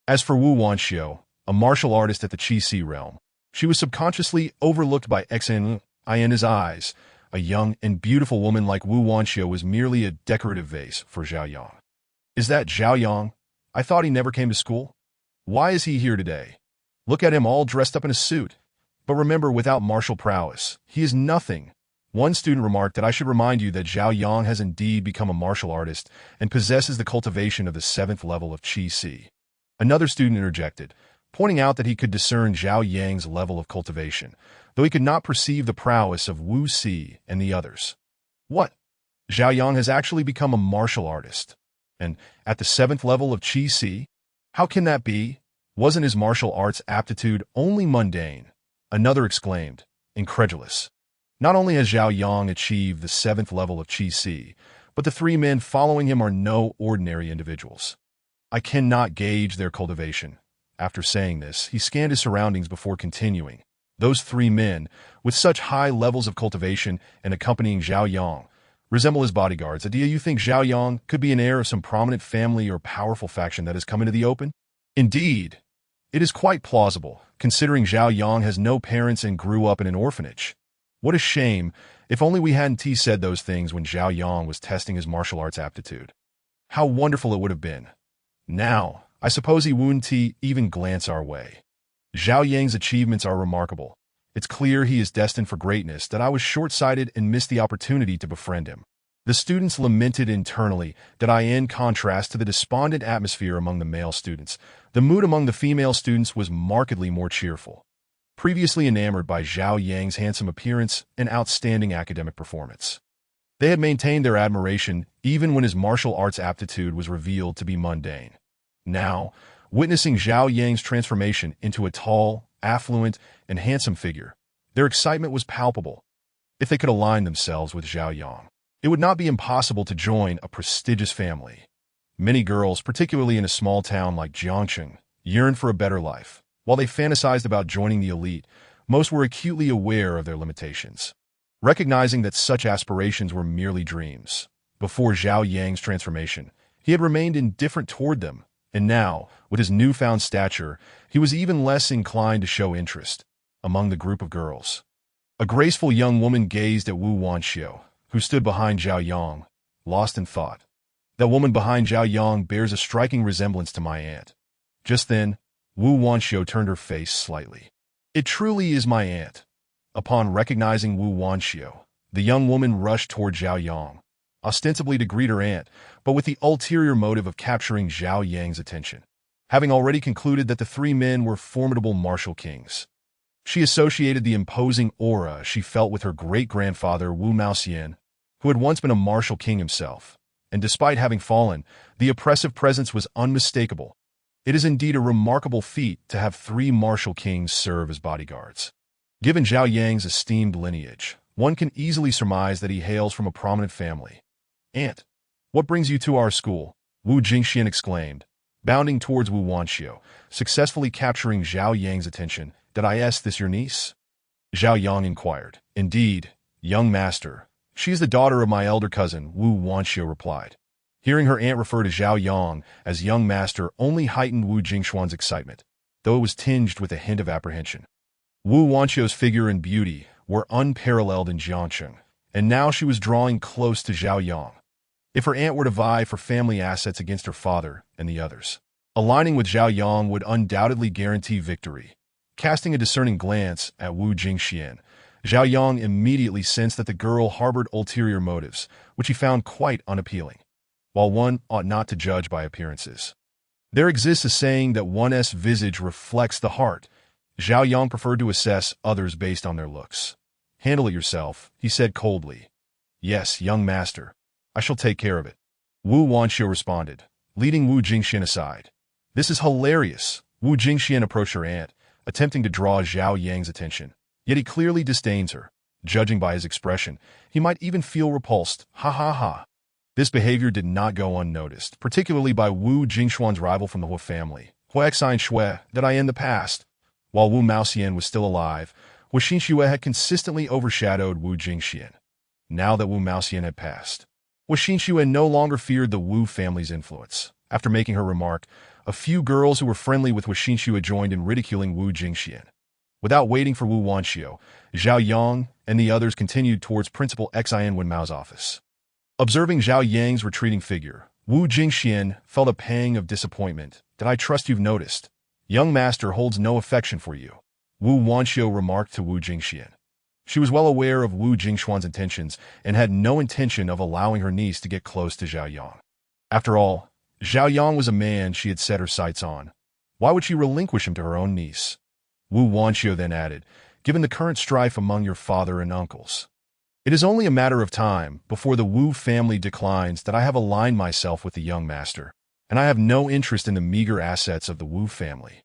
As for Wu Wanxiu, a martial artist at the Qi Si realm, she was subconsciously overlooked by Xn in his eyes. A young and beautiful woman like Wu Wanxiu was merely a decorative vase for Zhao Yang. Is that Zhao Yang? I thought he never came to school. Why is he here today? Look at him all dressed up in a suit. But remember, without martial prowess, he is nothing. One student remarked that I should remind you that Zhao Yang has indeed become a martial artist and possesses the cultivation of the 7th level of Qi Si. Another student interjected, pointing out that he could discern Zhao Yang's level of cultivation, though he could not perceive the prowess of Wu Si and the others. What? Zhao Yang has actually become a martial artist. And at the 7th level of Qi Si? How can that be? Wasn't his martial arts aptitude only mundane? Another exclaimed, incredulous. Not only has Zhao Yang achieved the 7th level of Qi Si, but the 3 men following him are no ordinary individuals. I cannot gauge their cultivation. After saying this, he scanned his surroundings before continuing. Those 3 men, with such high levels of cultivation and accompanying Zhao Yang, resemble his bodyguards. Do you think Zhao Yang could be an heir of some prominent family or powerful faction that has come into the open? Indeed, it is quite plausible, considering Zhao Yang has no parents and grew up in an orphanage. What a shame, if only we hadn't said those things when Zhao Yang was testing his martial arts aptitude. How wonderful it would have been. Now, I suppose he wouldn't even glance our way. Zhao Yang's achievements are remarkable. It's clear he is destined for greatness that I was short-sighted and missed the opportunity to befriend him. The students lamented internally that in contrast to the despondent atmosphere among the male students, the mood among the female students was markedly more cheerful. Previously enamored by Zhao Yang's handsome appearance and outstanding academic performance, they had maintained their admiration even when his martial arts aptitude was revealed to be mundane. Now, witnessing Zhao Yang's transformation into a tall, affluent, and handsome figure. Their excitement was palpable. If they could align themselves with Zhao Yang, it would not be impossible to join a prestigious family. Many girls, particularly in a small town like Jiangcheng, yearned for a better life. While they fantasized about joining the elite, most were acutely aware of their limitations, recognizing that such aspirations were merely dreams. Before Zhao Yang's transformation, he had remained indifferent toward them, and now, with his newfound stature, he was even less inclined to show interest among the group of girls. A graceful young woman gazed at Wu Wanxiu, who stood behind Zhao Yang, lost in thought. That woman behind Zhao Yang bears a striking resemblance to my aunt. Just then, Wu Wanxiu turned her face slightly. It truly is my aunt. Upon recognizing Wu Wanxiu, the young woman rushed toward Zhao Yang, ostensibly to greet her aunt, but with the ulterior motive of capturing Zhao Yang's attention. Having already concluded that the three men were formidable martial kings, she associated the imposing aura she felt with her great-grandfather Wu Maoxian, who had once been a martial king himself, and despite having fallen, the oppressive presence was unmistakable. It is indeed a remarkable feat to have three martial kings serve as bodyguards. Given Zhao Yang's esteemed lineage, one can easily surmise that he hails from a prominent family. "Aunt, what brings you to our school?" Wu Jingxian exclaimed, bounding towards Wu Wanxiu, successfully capturing Zhao Yang's attention. "Did I ask this your niece?" Zhao Yang inquired. "Indeed, young master. She is the daughter of my elder cousin," Wu Wanxiu replied. Hearing her aunt refer to Zhao Yang as young master only heightened Wu Jingxuan's excitement, though it was tinged with a hint of apprehension. Wu Wanxiu's figure and beauty were unparalleled in Jiangcheng, and now she was drawing close to Zhao Yang. If her aunt were to vie for family assets against her father and the others, aligning with Zhao Yang would undoubtedly guarantee victory. Casting a discerning glance at Wu Jingxian, Zhao Yang immediately sensed that the girl harbored ulterior motives, which he found quite unappealing. While one ought not to judge by appearances, there exists a saying that one's visage reflects the heart. Zhao Yang preferred to assess others based on their looks. "Handle it yourself," he said coldly. "Yes, young master. I shall take care of it," Wu Wanxiu responded, leading Wu Jingxian aside. "This is hilarious." Wu Jingxian approached her aunt, attempting to draw Zhao Yang's attention. Yet he clearly disdains her. Judging by his expression, he might even feel repulsed. Ha ha ha. This behavior did not go unnoticed, particularly by Wu Jingxuan's rival from the Hu family, Huaxin Shui, that in the past, while Wu Maoxian was still alive, Hu Xinxue had consistently overshadowed Wu Jingxian. Now that Wu Maoxian had passed, Hu Xinxue no longer feared the Wu family's influence. After making her remark, a few girls who were friendly with Hu Xinxue joined in ridiculing Wu Jingxian. Without waiting for Wu Wanxiu, Zhao Yang and the others continued towards Principal Xian Wenmao's office. Observing Zhao Yang's retreating figure, Wu Jingxian felt a pang of disappointment. "Did I trust you've noticed? Young master holds no affection for you," Wu Wanxiu remarked to Wu Jingxian. She was well aware of Wu Jingxuan's intentions and had no intention of allowing her niece to get close to Zhao Yang. After all, Zhao Yang was a man she had set her sights on. Why would she relinquish him to her own niece? Wu Wanxiu then added, "Given the current strife among your father and uncles, it is only a matter of time before the Wu family declines that I have aligned myself with the young master, and I have no interest in the meager assets of the Wu family.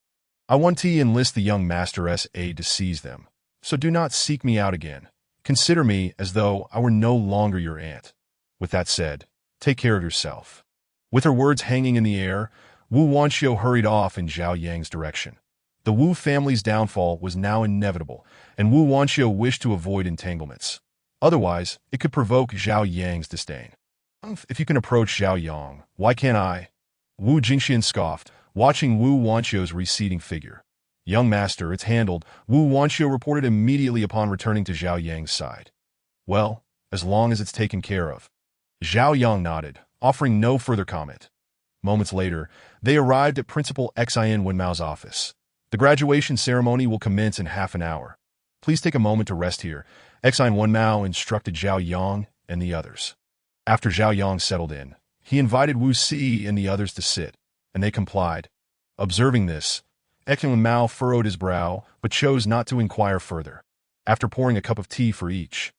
I want to enlist the young master's aid to seize them, so do not seek me out again. Consider me as though I were no longer your aunt. With that said, take care of yourself." With her words hanging in the air, Wu Wanxiu hurried off in Zhao Yang's direction. The Wu family's downfall was now inevitable, and Wu Wanxiu wished to avoid entanglements. Otherwise, it could provoke Zhao Yang's disdain. "If you can approach Zhao Yang, why can't I?" Wu Jingxian scoffed, watching Wu Wanxiu's receding figure. "Young master, it's handled," Wu Wanxiu reported immediately upon returning to Zhao Yang's side. "Well, as long as it's taken care of." Zhao Yang nodded, offering no further comment. Moments later, they arrived at Principal Xian Wenmao's office. "The graduation ceremony will commence in half an hour. Please take a moment to rest here," Xian Wenmao instructed Zhao Yang and the others. After Zhao Yang settled in, he invited Wu Si and the others to sit, and they complied. Observing this, Xian Wenmao furrowed his brow, but chose not to inquire further. After pouring a cup of tea for each,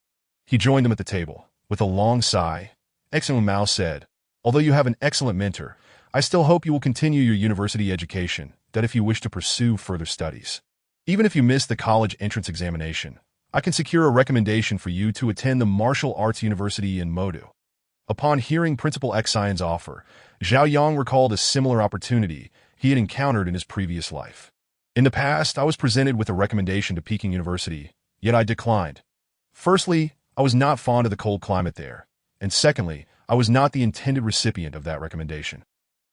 he joined them at the table. With a long sigh, Xian Wenmao said, "Although you have an excellent mentor, I still hope you will continue your university education, that if you wish to pursue further studies. Even if you miss the college entrance examination, I can secure a recommendation for you to attend the Martial Arts University in Modu. Upon hearing Principal Xian's offer, Zhao Yang recalled a similar opportunity he had encountered in his previous life. In the past, I was presented with a recommendation to Peking University, yet I declined. Firstly, I was not fond of the cold climate there, and secondly, I was not the intended recipient of that recommendation.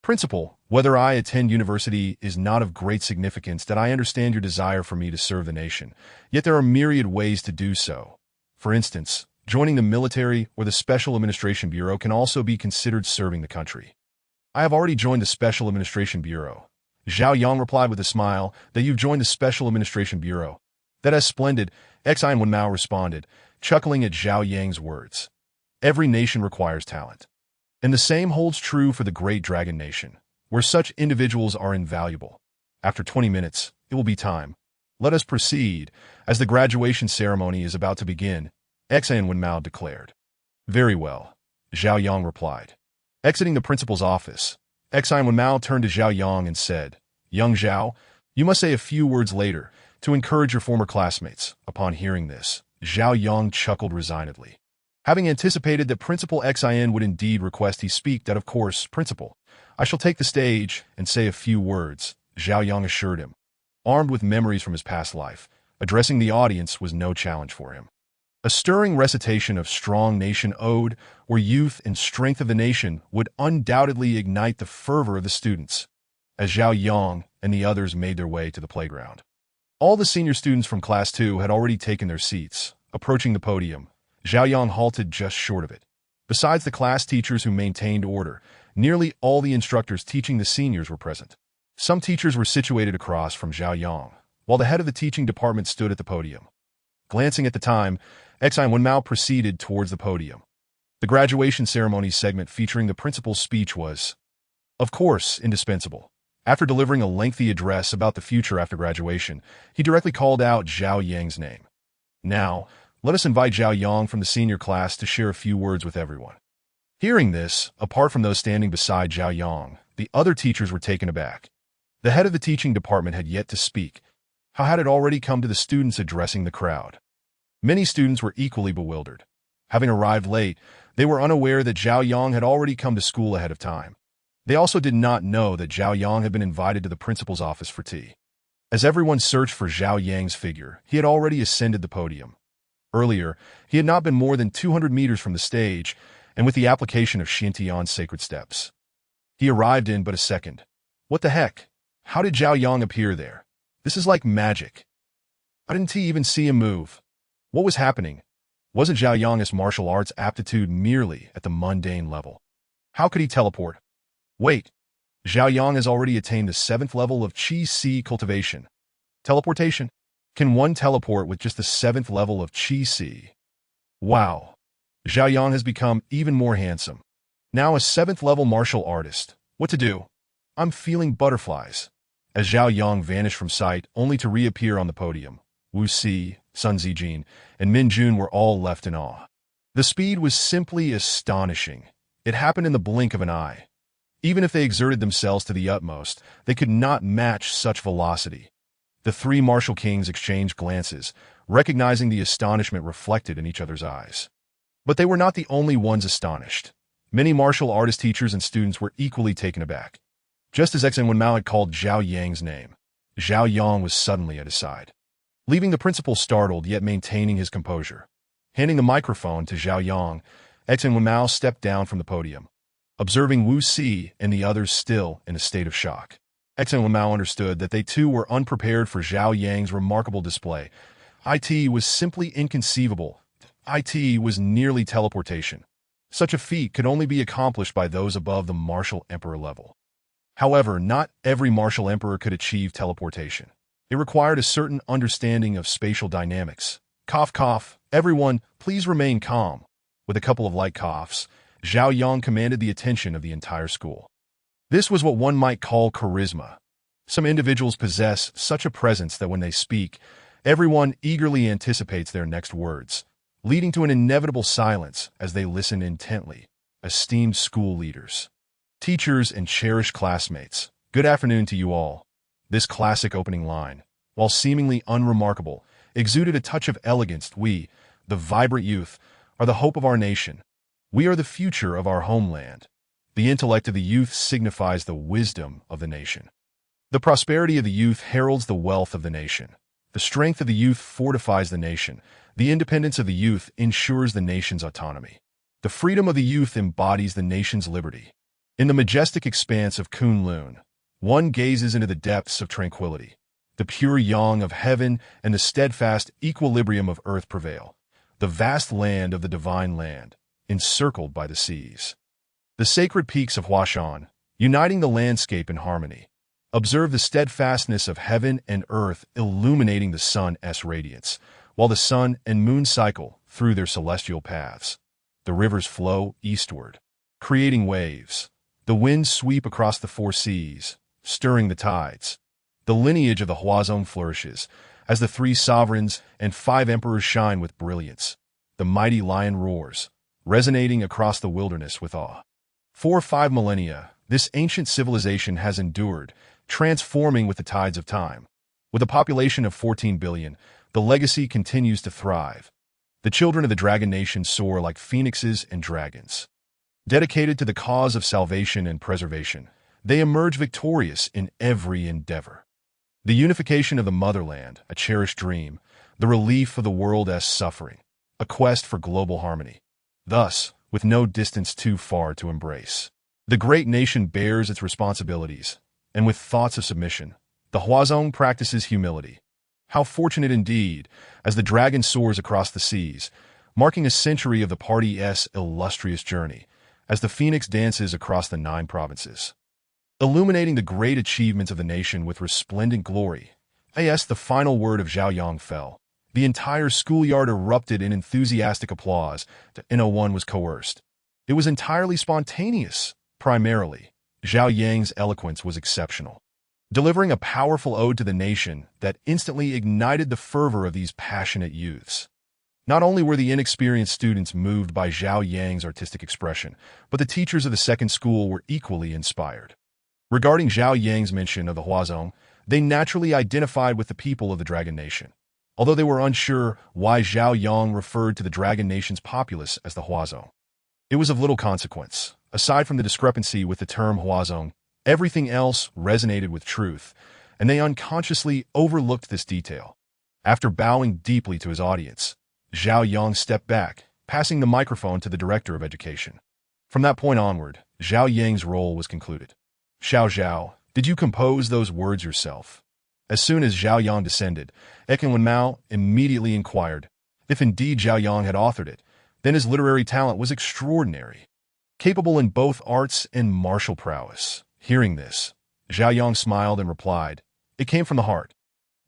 Principal, whether I attend university is not of great significance, that I understand your desire for me to serve the nation, yet there are myriad ways to do so. For instance, joining the military or the Special Administration Bureau can also be considered serving the country. I have already joined the Special Administration Bureau. Zhao Yang replied with a smile, that you've joined the Special Administration Bureau. That is splendid, Xian Wenmao responded, chuckling at Zhao Yang's words. Every nation requires talent. And the same holds true for the Great Dragon Nation, where such individuals are invaluable. After 20 minutes, it will be time. Let us proceed, as the graduation ceremony is about to begin, Xian Wenmao declared. Very well, Zhao Yang replied. Exiting the principal's office, Xian Wenmao turned to Zhao Yang and said, Young Zhao, you must say a few words later to encourage your former classmates. Upon hearing this, Zhao Yang chuckled resignedly. Having anticipated that Principal Xian would indeed request he speak, that of course, Principal, I shall take the stage and say a few words, Zhao Yang assured him. Armed with memories from his past life, addressing the audience was no challenge for him. A stirring recitation of Strong Nation Ode, or Youth and Strength of the Nation, would undoubtedly ignite the fervor of the students, as Zhao Yang and the others made their way to the playground. All the senior students from Class 2 had already taken their seats. Approaching the podium, Zhao Yang halted just short of it. Besides the class teachers who maintained order, nearly all the instructors teaching the seniors were present. Some teachers were situated across from Zhao Yang, while the head of the teaching department stood at the podium. Glancing at the time, Xian Wenmao proceeded towards the podium. The graduation ceremony segment featuring the principal's speech was, of course, indispensable. After delivering a lengthy address about the future after graduation, he directly called out Zhao Yang's name. Now, let us invite Zhao Yang from the senior class to share a few words with everyone. Hearing this, apart from those standing beside Zhao Yang, the other teachers were taken aback. The head of the teaching department had yet to speak. How had it already come to the students addressing the crowd? Many students were equally bewildered. Having arrived late, they were unaware that Zhao Yang had already come to school ahead of time. They also did not know that Zhao Yang had been invited to the principal's office for tea. As everyone searched for Zhao Yang's figure, he had already ascended the podium. Earlier, he had not been more than 200 meters from the stage, and with the application of Xintian's sacred steps. He arrived in but a second. What the heck? How did Zhao Yang appear there? This is like magic. Why didn't he even see him move? What was happening? Wasn't Zhao Yang's martial arts aptitude merely at the mundane level? How could he teleport? Wait, Zhao Yang has already attained the 7th level of Qi-Si cultivation. Teleportation? Can one teleport with just the 7th level of Qi-Si? Wow. Zhao Yang has become even more handsome. Now a 7th level martial artist. What to do? I'm feeling butterflies. As Zhao Yang vanished from sight, only to reappear on the podium, Wu Si, Sun Zijin, and Min Jun were all left in awe. The speed was simply astonishing. It happened in the blink of an eye. Even if they exerted themselves to the utmost, they could not match such velocity. The three martial kings exchanged glances, recognizing the astonishment reflected in each other's eyes. But they were not the only ones astonished. Many martial artist teachers and students were equally taken aback. Just as Xian Wenmao had called Zhao Yang's name, Zhao Yang was suddenly at his side. Leaving the principal startled yet maintaining his composure. Handing the microphone to Zhao Yang, Xian Wenmao stepped down from the podium. Observing Wu Si and the others still in a state of shock, Xian Wenmao understood that they too were unprepared for Zhao Yang's remarkable display. It was simply inconceivable. It was nearly teleportation. Such a feat could only be accomplished by those above the martial emperor level. However, not every martial emperor could achieve teleportation. It required a certain understanding of spatial dynamics. Cough, cough. Everyone, please remain calm. With a couple of light coughs, Zhao Yang commanded the attention of the entire school. This was what one might call charisma. Some individuals possess such a presence that when they speak, everyone eagerly anticipates their next words, leading to an inevitable silence as they listen intently. Esteemed school leaders. Teachers and cherished classmates, good afternoon to you all. This classic opening line, while seemingly unremarkable, exuded a touch of elegance. We, the vibrant youth, are the hope of our nation. We are the future of our homeland. The intellect of the youth signifies the wisdom of the nation. The prosperity of the youth heralds the wealth of the nation. The strength of the youth fortifies the nation. The independence of the youth ensures the nation's autonomy. The freedom of the youth embodies the nation's liberty. In the majestic expanse of Kunlun, one gazes into the depths of tranquility. The pure yang of heaven and the steadfast equilibrium of earth prevail. The vast land of the divine land, encircled by the seas. The sacred peaks of Huashan, uniting the landscape in harmony. Observe the steadfastness of heaven and earth illuminating the sun's radiance, while the sun and moon cycle through their celestial paths. The rivers flow eastward, creating waves. The winds sweep across the four seas, stirring the tides. The lineage of the Huazong flourishes, as the 3 sovereigns and 5 emperors shine with brilliance. The mighty lion roars, resonating across the wilderness with awe. For 5 millennia, this ancient civilization has endured, transforming with the tides of time. With a population of 14 billion, the legacy continues to thrive. The children of the Dragon Nation soar like phoenixes and dragons. Dedicated to the cause of salvation and preservation, they emerge victorious in every endeavor. The unification of the motherland, a cherished dream, the relief of the world's suffering, a quest for global harmony. Thus, with no distance too far to embrace, the great nation bears its responsibilities, and with thoughts of submission, the Huazong practices humility. How fortunate indeed, as the dragon soars across the seas, marking a century of the party's illustrious journey, as the phoenix dances across the 9 provinces. Illuminating the great achievements of the nation with resplendent glory, as the final word of Zhao Yang fell, the entire schoolyard erupted in enthusiastic applause. No one was coerced. It was entirely spontaneous. Primarily, Zhao Yang's eloquence was exceptional, delivering a powerful ode to the nation that instantly ignited the fervor of these passionate youths. Not only were the inexperienced students moved by Zhao Yang's artistic expression, but the teachers of the second school were equally inspired. Regarding Zhao Yang's mention of the Huazong, they naturally identified with the people of the Dragon Nation, although they were unsure why Zhao Yang referred to the Dragon Nation's populace as the Huazong. It was of little consequence. Aside from the discrepancy with the term Huazong, everything else resonated with truth, and they unconsciously overlooked this detail. After bowing deeply to his audience, Zhao Yang stepped back, passing the microphone to the director of education. From that point onward, Zhao Yang's role was concluded. Zhao, did you compose those words yourself? As soon as Zhao Yang descended, Ekin Wenmao immediately inquired. If indeed Zhao Yang had authored it, then his literary talent was extraordinary, capable in both arts and martial prowess. Hearing this, Zhao Yang smiled and replied, "It came from the heart.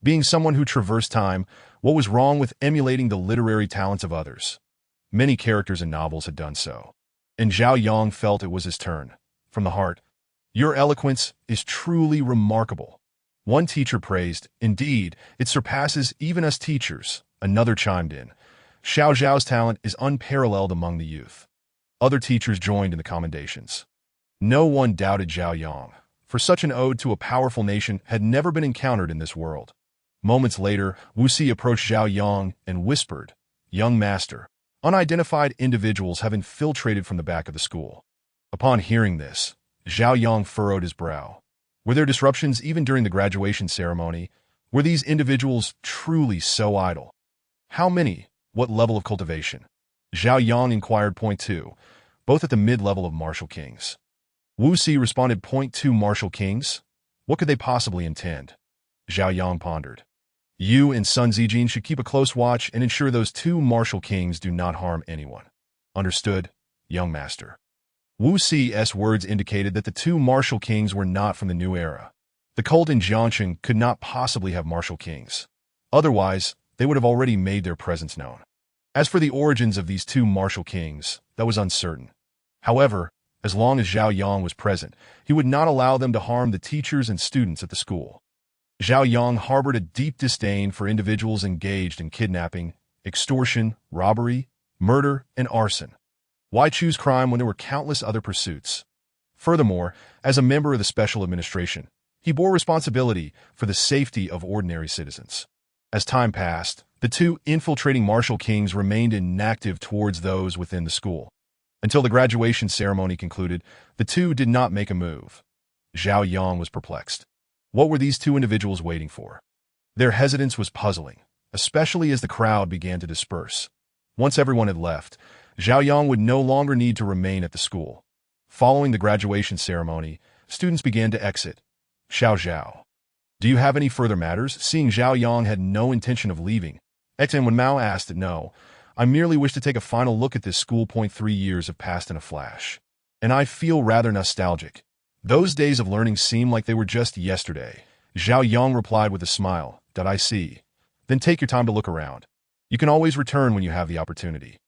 Being someone who traversed time, what was wrong with emulating the literary talents of others? Many characters in novels had done so, and Zhao Yang felt it was his turn. From the heart, your eloquence is truly remarkable." One teacher praised, "Indeed, it surpasses even us teachers." Another chimed in, Zhao's talent is unparalleled among the youth." Other teachers joined in the commendations. No one doubted Zhao Yang, for such an ode to a powerful nation had never been encountered in this world. Moments later, Wu Si approached Zhao Yang and whispered, "Young master, unidentified individuals have infiltrated from the back of the school." Upon hearing this, Zhao Yang furrowed his brow. Were there disruptions even during the graduation ceremony? Were these individuals truly so idle? How many? What level of cultivation? Zhao Yang inquired. Point 2, both at the mid-level of martial kings. Wu Si responded. Point 2, martial kings? What could they possibly intend? Zhao Yang pondered. You and Sun Zijin should keep a close watch and ensure those 2 martial kings do not harm anyone. Understood, young master. Wu Si's words indicated that the 2 martial kings were not from the new era. The cult in Jiangcheng could not possibly have martial kings. Otherwise, they would have already made their presence known. As for the origins of these 2 martial kings, that was uncertain. However, as long as Zhao Yang was present, he would not allow them to harm the teachers and students at the school. Zhao Yang harbored a deep disdain for individuals engaged in kidnapping, extortion, robbery, murder, and arson. Why choose crime when there were countless other pursuits? Furthermore, as a member of the special administration, he bore responsibility for the safety of ordinary citizens. As time passed, the two infiltrating martial kings remained inactive towards those within the school. Until the graduation ceremony concluded, the two did not make a move. Zhao Yang was perplexed. What were these two individuals waiting for? Their hesitance was puzzling, especially as the crowd began to disperse. Once everyone had left, Zhao Yang would no longer need to remain at the school. Following the graduation ceremony, students began to exit. Zhao. Do you have any further matters? Seeing Zhao Yang had no intention of leaving, and when Mao asked, no, I merely wish to take a final look at this school. 3 years have passed in a flash, and I feel rather nostalgic. Those days of learning seem like they were just yesterday. Zhao Yang replied with a smile. Did I see? Then take your time to look around. You can always return when you have the opportunity.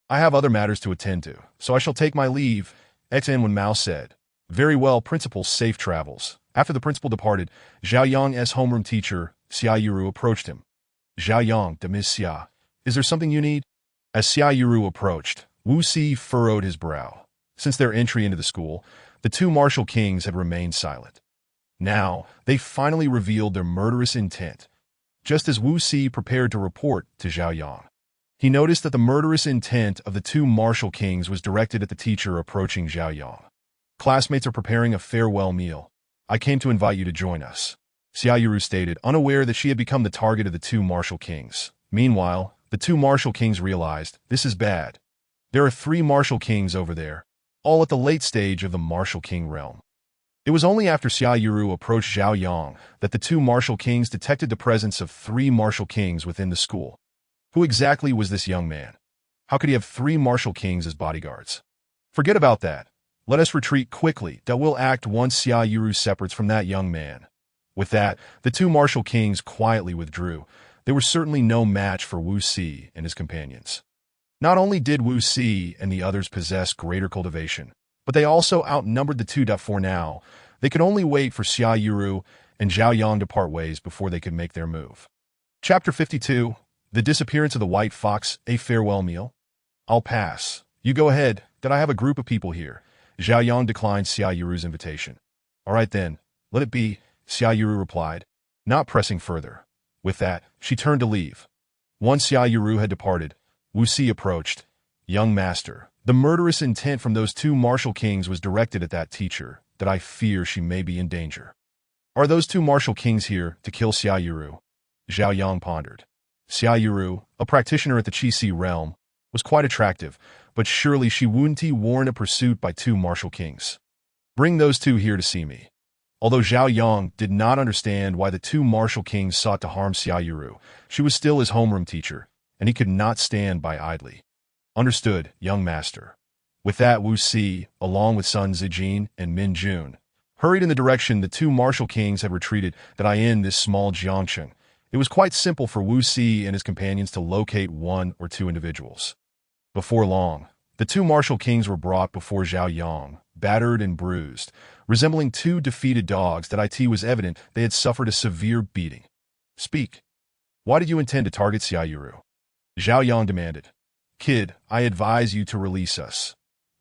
I have other matters to attend to, so I shall take my leave. When Mao said, very well, principal, safe travels. After the principal departed, Zhao Yang's homeroom teacher, Xia Yuru, approached him. Zhao Yang, de Ms. Xia, is there something you need? As Xia Yuru approached, Wu Si furrowed his brow. Since their entry into the school, the two martial kings had remained silent. Now, they finally revealed their murderous intent. Just as Wu Si prepared to report to Zhao Yang, he noticed that the murderous intent of the two martial kings was directed at the teacher approaching Zhao Yang. Classmates are preparing a farewell meal. I came to invite you to join us, Xia Yuru stated, unaware that she had become the target of the two martial kings. Meanwhile, the two martial kings realized, this is bad. There are 3 martial kings over there, all at the late stage of the martial king realm. It was only after Xia Yuru approached Zhao Yang that the two martial kings detected the presence of 3 martial kings within the school. Who exactly was this young man? How could he have 3 martial kings as bodyguards? Forget about that. Let us retreat quickly. That will act once Xia Yuru separates from that young man. With that, the two martial kings quietly withdrew. They were certainly no match for Wu Si and his companions. Not only did Wu Si and the others possess greater cultivation, but they also outnumbered the two. For now, they could only wait for Xia Yuru and Zhao Yang to part ways before they could make their move. Chapter 52, The Disappearance of the White Fox, A Farewell Meal. I'll pass. You go ahead, that I have a group of people here. Zhao Yang declined Xia Yuru's invitation. All right then, let it be, Xia Yuru replied, not pressing further. With that, she turned to leave. Once Xia Yuru had departed, Wu Si approached. Young master, the murderous intent from those two martial kings was directed at that teacher, that I fear she may be in danger. Are those two martial kings here to kill Xia Yuru? Zhao Yang pondered. Xia Yuru, a practitioner at the Qi realm, was quite attractive, but surely she wouldn't warrant a pursuit by 2 martial kings. Bring those 2 here to see me. Although Zhao Yang did not understand why the 2 martial kings sought to harm Xia Yuru, she was still his homeroom teacher, and he could not stand by idly. Understood, young master. With that, Wu Si, along with Sun Zijin and Min Jun, hurried in the direction the 2 martial kings had retreated. That I in this small jiangcheng, it was quite simple for Wu Si and his companions to locate 1 or 2 individuals. Before long, the 2 martial kings were brought before Zhao Yang, battered and bruised, resembling 2 defeated dogs. That it was evident they had suffered a severe beating. Speak. Why did you intend to target Xia Yuru? Zhao Yang demanded. Kid, I advise you to release us.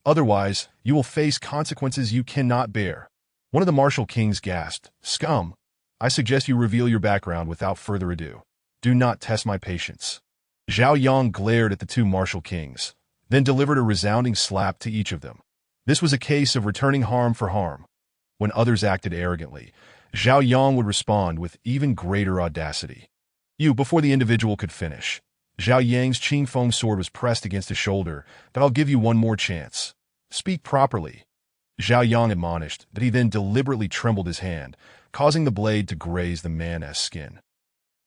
Otherwise, you will face consequences you cannot bear. One of the martial kings gasped. Scum! I suggest you reveal your background without further ado. Do not test my patience. Zhao Yang glared at the 2 martial kings, then delivered a resounding slap to each of them. This was a case of returning harm for harm. When others acted arrogantly, Zhao Yang would respond with even greater audacity. Before the individual could finish, Zhao Yang's Qing Feng sword was pressed against his shoulder. That I'll give you one more chance. Speak properly. Zhao Yang admonished. That he then deliberately trembled his hand, causing the blade to graze the man's skin.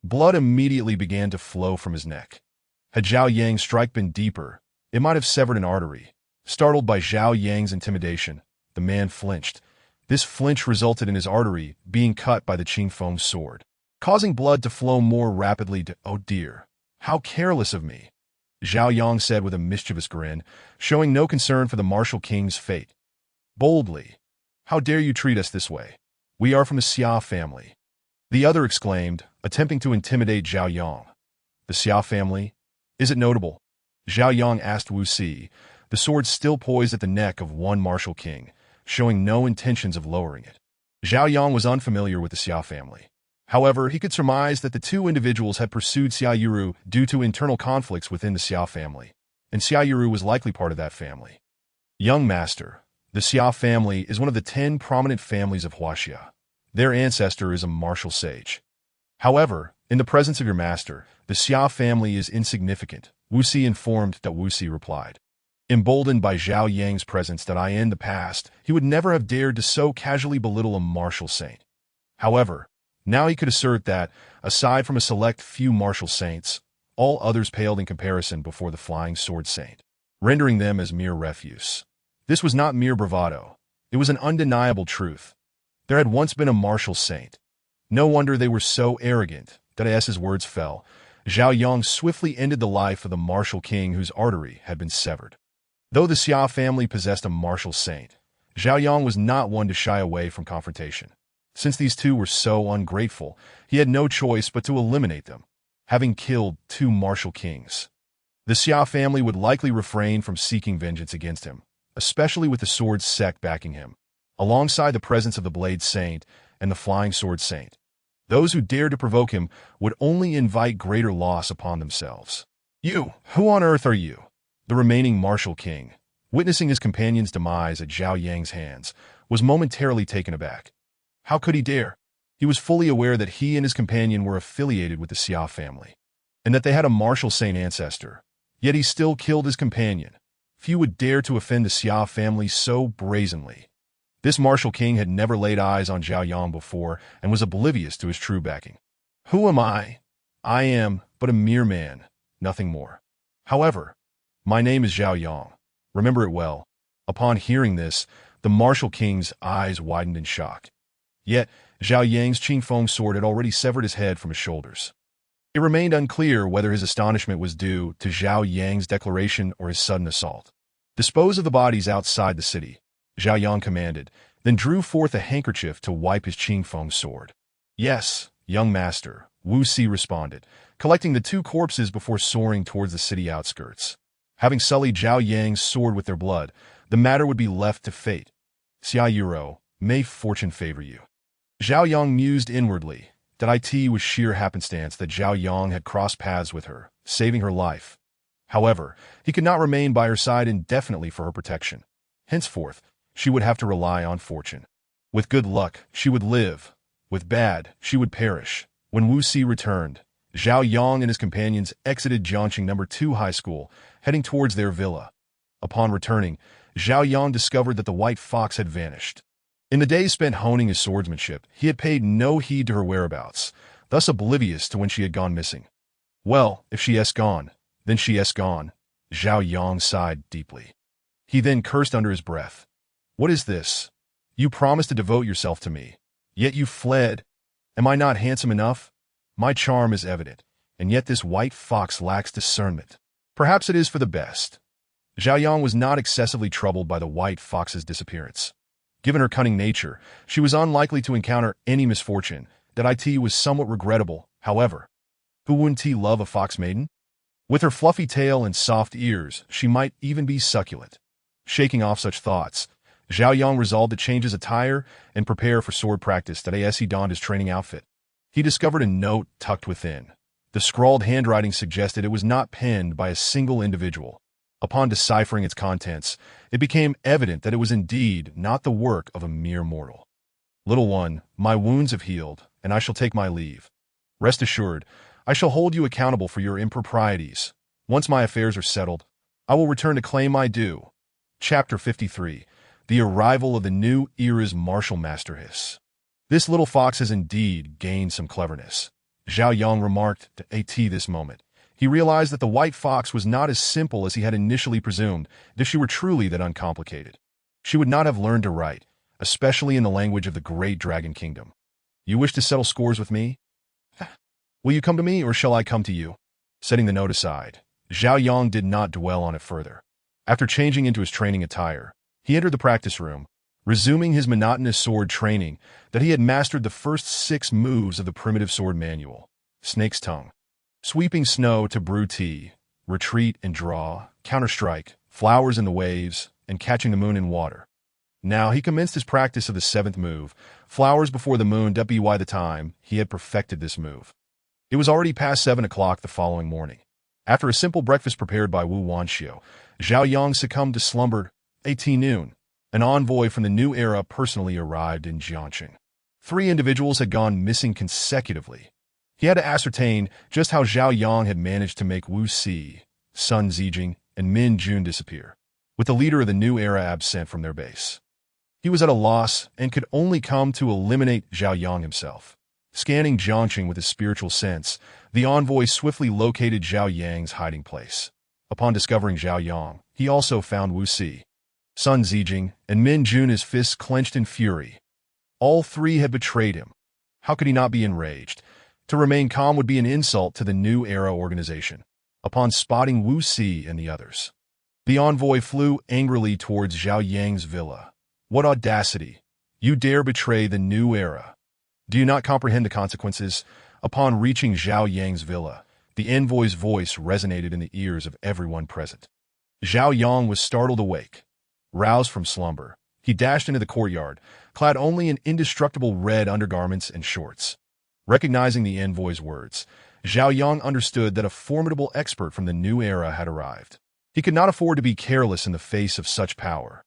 Blood immediately began to flow from his neck. Had Zhao Yang's strike been deeper, it might have severed an artery. Startled by Zhao Yang's intimidation, the man flinched. This flinch resulted in his artery being cut by the Qing Feng sword, causing blood to flow more rapidly. Oh dear, how careless of me, Zhao Yang said with a mischievous grin, showing no concern for the martial king's fate. Boldly, how dare you treat us this way? We are from the Xia family. The other exclaimed, attempting to intimidate Zhao Yang. The Xia family? Is it notable? Zhao Yang asked Wu Si, the sword still poised at the neck of one martial king, showing no intentions of lowering it. Zhao Yang was unfamiliar with the Xia family. However, he could surmise that the two individuals had pursued Xia Yiru due to internal conflicts within the Xia family, and Xia Yiru was likely part of that family. Young Master, the Xia family is one of the 10 prominent families of Huaxia. Their ancestor is a martial sage. However, in the presence of your master, the Xia family is insignificant, Wu Si informed. Wu Si replied. Emboldened by Zhao Yang's presence that in the past, he would never have dared to so casually belittle a martial saint. However, now he could assert that, aside from a select few martial saints, all others paled in comparison before the Flying Sword Saint, rendering them as mere refuse. This was not mere bravado. It was an undeniable truth. There had once been a martial saint. No wonder they were so arrogant. As his words fell, Zhao Yang swiftly ended the life of the martial king whose artery had been severed. Though the Xia family possessed a martial saint, Zhao Yang was not one to shy away from confrontation. Since these two were so ungrateful, he had no choice but to eliminate them, having killed 2 martial kings. The Xia family would likely refrain from seeking vengeance against him, especially with the Sword sect backing him, alongside the presence of the Blade Saint and the Flying Sword Saint. Those who dared to provoke him would only invite greater loss upon themselves. You, who on earth are you? The remaining martial king, witnessing his companion's demise at Zhao Yang's hands, was momentarily taken aback. How could he dare? He was fully aware that he and his companion were affiliated with the Xia family, and that they had a martial saint ancestor, yet he still killed his companion. Few would dare to offend the Xia family so brazenly. This martial king had never laid eyes on Zhao Yang before and was oblivious to his true backing. Who am I? I am but a mere man, nothing more. However, my name is Zhao Yang. Remember it well. Upon hearing this, the martial king's eyes widened in shock. Yet, Zhao Yang's Qingfeng sword had already severed his head from his shoulders. It remained unclear whether his astonishment was due to Zhao Yang's declaration or his sudden assault. Dispose of the bodies outside the city, Zhao Yang commanded, then drew forth a handkerchief to wipe his Qingfeng sword. Yes, young master, Wu Si responded, collecting the 2 corpses before soaring towards the city outskirts. Having sullied Zhao Yang's sword with their blood, the matter would be left to fate. Xia Yiru, may fortune favor you. Zhao Yang mused inwardly. It was sheer happenstance that Zhao Yang had crossed paths with her, saving her life. However, he could not remain by her side indefinitely for her protection. Henceforth, she would have to rely on fortune. With good luck, she would live. With bad, she would perish. When Wu Si returned, Zhao Yang and his companions exited Jiangqing No. 2 High School, heading towards their villa. Upon returning, Zhao Yang discovered that the white fox had vanished. In the days spent honing his swordsmanship, he had paid no heed to her whereabouts, thus oblivious to when she had gone missing. Well, if she has gone, then she has gone. Zhao Yang sighed deeply. He then cursed under his breath. What is this? You promised to devote yourself to me, yet you fled. Am I not handsome enough? My charm is evident, and yet this white fox lacks discernment. Perhaps it is for the best. Zhao Yang was not excessively troubled by the white fox's disappearance. Given her cunning nature, she was unlikely to encounter any misfortune. It was somewhat regrettable, however. Who wouldn't love a fox maiden? With her fluffy tail and soft ears, she might even be succulent. Shaking off such thoughts, Zhao Yang resolved to change his attire and prepare for sword practice. As he donned his training outfit, he discovered a note tucked within. The scrawled handwriting suggested it was not penned by a single individual. Upon deciphering its contents, it became evident that it was indeed not the work of a mere mortal. Little one, my wounds have healed, and I shall take my leave. Rest assured, I shall hold you accountable for your improprieties. Once my affairs are settled, I will return to claim my due. Chapter 53. The Arrival of the New Era's Martial Masterpiece. This little fox has indeed gained some cleverness, Zhao Yang remarked to this moment. He realized that the white fox was not as simple as he had initially presumed. If she were truly that uncomplicated, she would not have learned to write, especially in the language of the great dragon kingdom. You wish to settle scores with me? Will you come to me, or shall I come to you? Setting the note aside, Zhao Yang did not dwell on it further. After changing into his training attire, he entered the practice room, resuming his monotonous sword training that he had mastered the first 6 moves of the primitive sword manual. Snake's tongue. Sweeping snow to brew tea, retreat and draw, counterstrike, flowers in the waves, and catching the moon in water. Now he commenced his practice of the seventh move, flowers before the moon. By the time he had perfected this move, it was already past 7 o'clock the following morning. After a simple breakfast prepared by Wu Wanxiu, Zhao Yang succumbed to slumber. 18 noon. An envoy from the new era personally arrived in Jiangxing. 3 individuals had gone missing consecutively. He had to ascertain just how Zhao Yang had managed to make Wu Si, Sun Zijing, and Min Jun disappear, with the leader of the new era absent from their base. He was at a loss and could only come to eliminate Zhao Yang himself. Scanning Jiangxing with his spiritual sense, the envoy swiftly located Zhao Yang's hiding place. Upon discovering Zhao Yang, he also found Wu Si, Sun Zijing, and Min Jun, his fists clenched in fury. All 3 had betrayed him. How could he not be enraged? To remain calm would be an insult to the new era organization. Upon spotting Wu Si and the others, the envoy flew angrily towards Zhao Yang's villa. What audacity! You dare betray the new era! Do you not comprehend the consequences? Upon reaching Zhao Yang's villa, the envoy's voice resonated in the ears of everyone present. Zhao Yang was startled awake. Roused from slumber, he dashed into the courtyard, clad only in indestructible red undergarments and shorts. Recognizing the envoy's words, Zhao Yang understood that a formidable expert from the new era had arrived. He could not afford to be careless in the face of such power.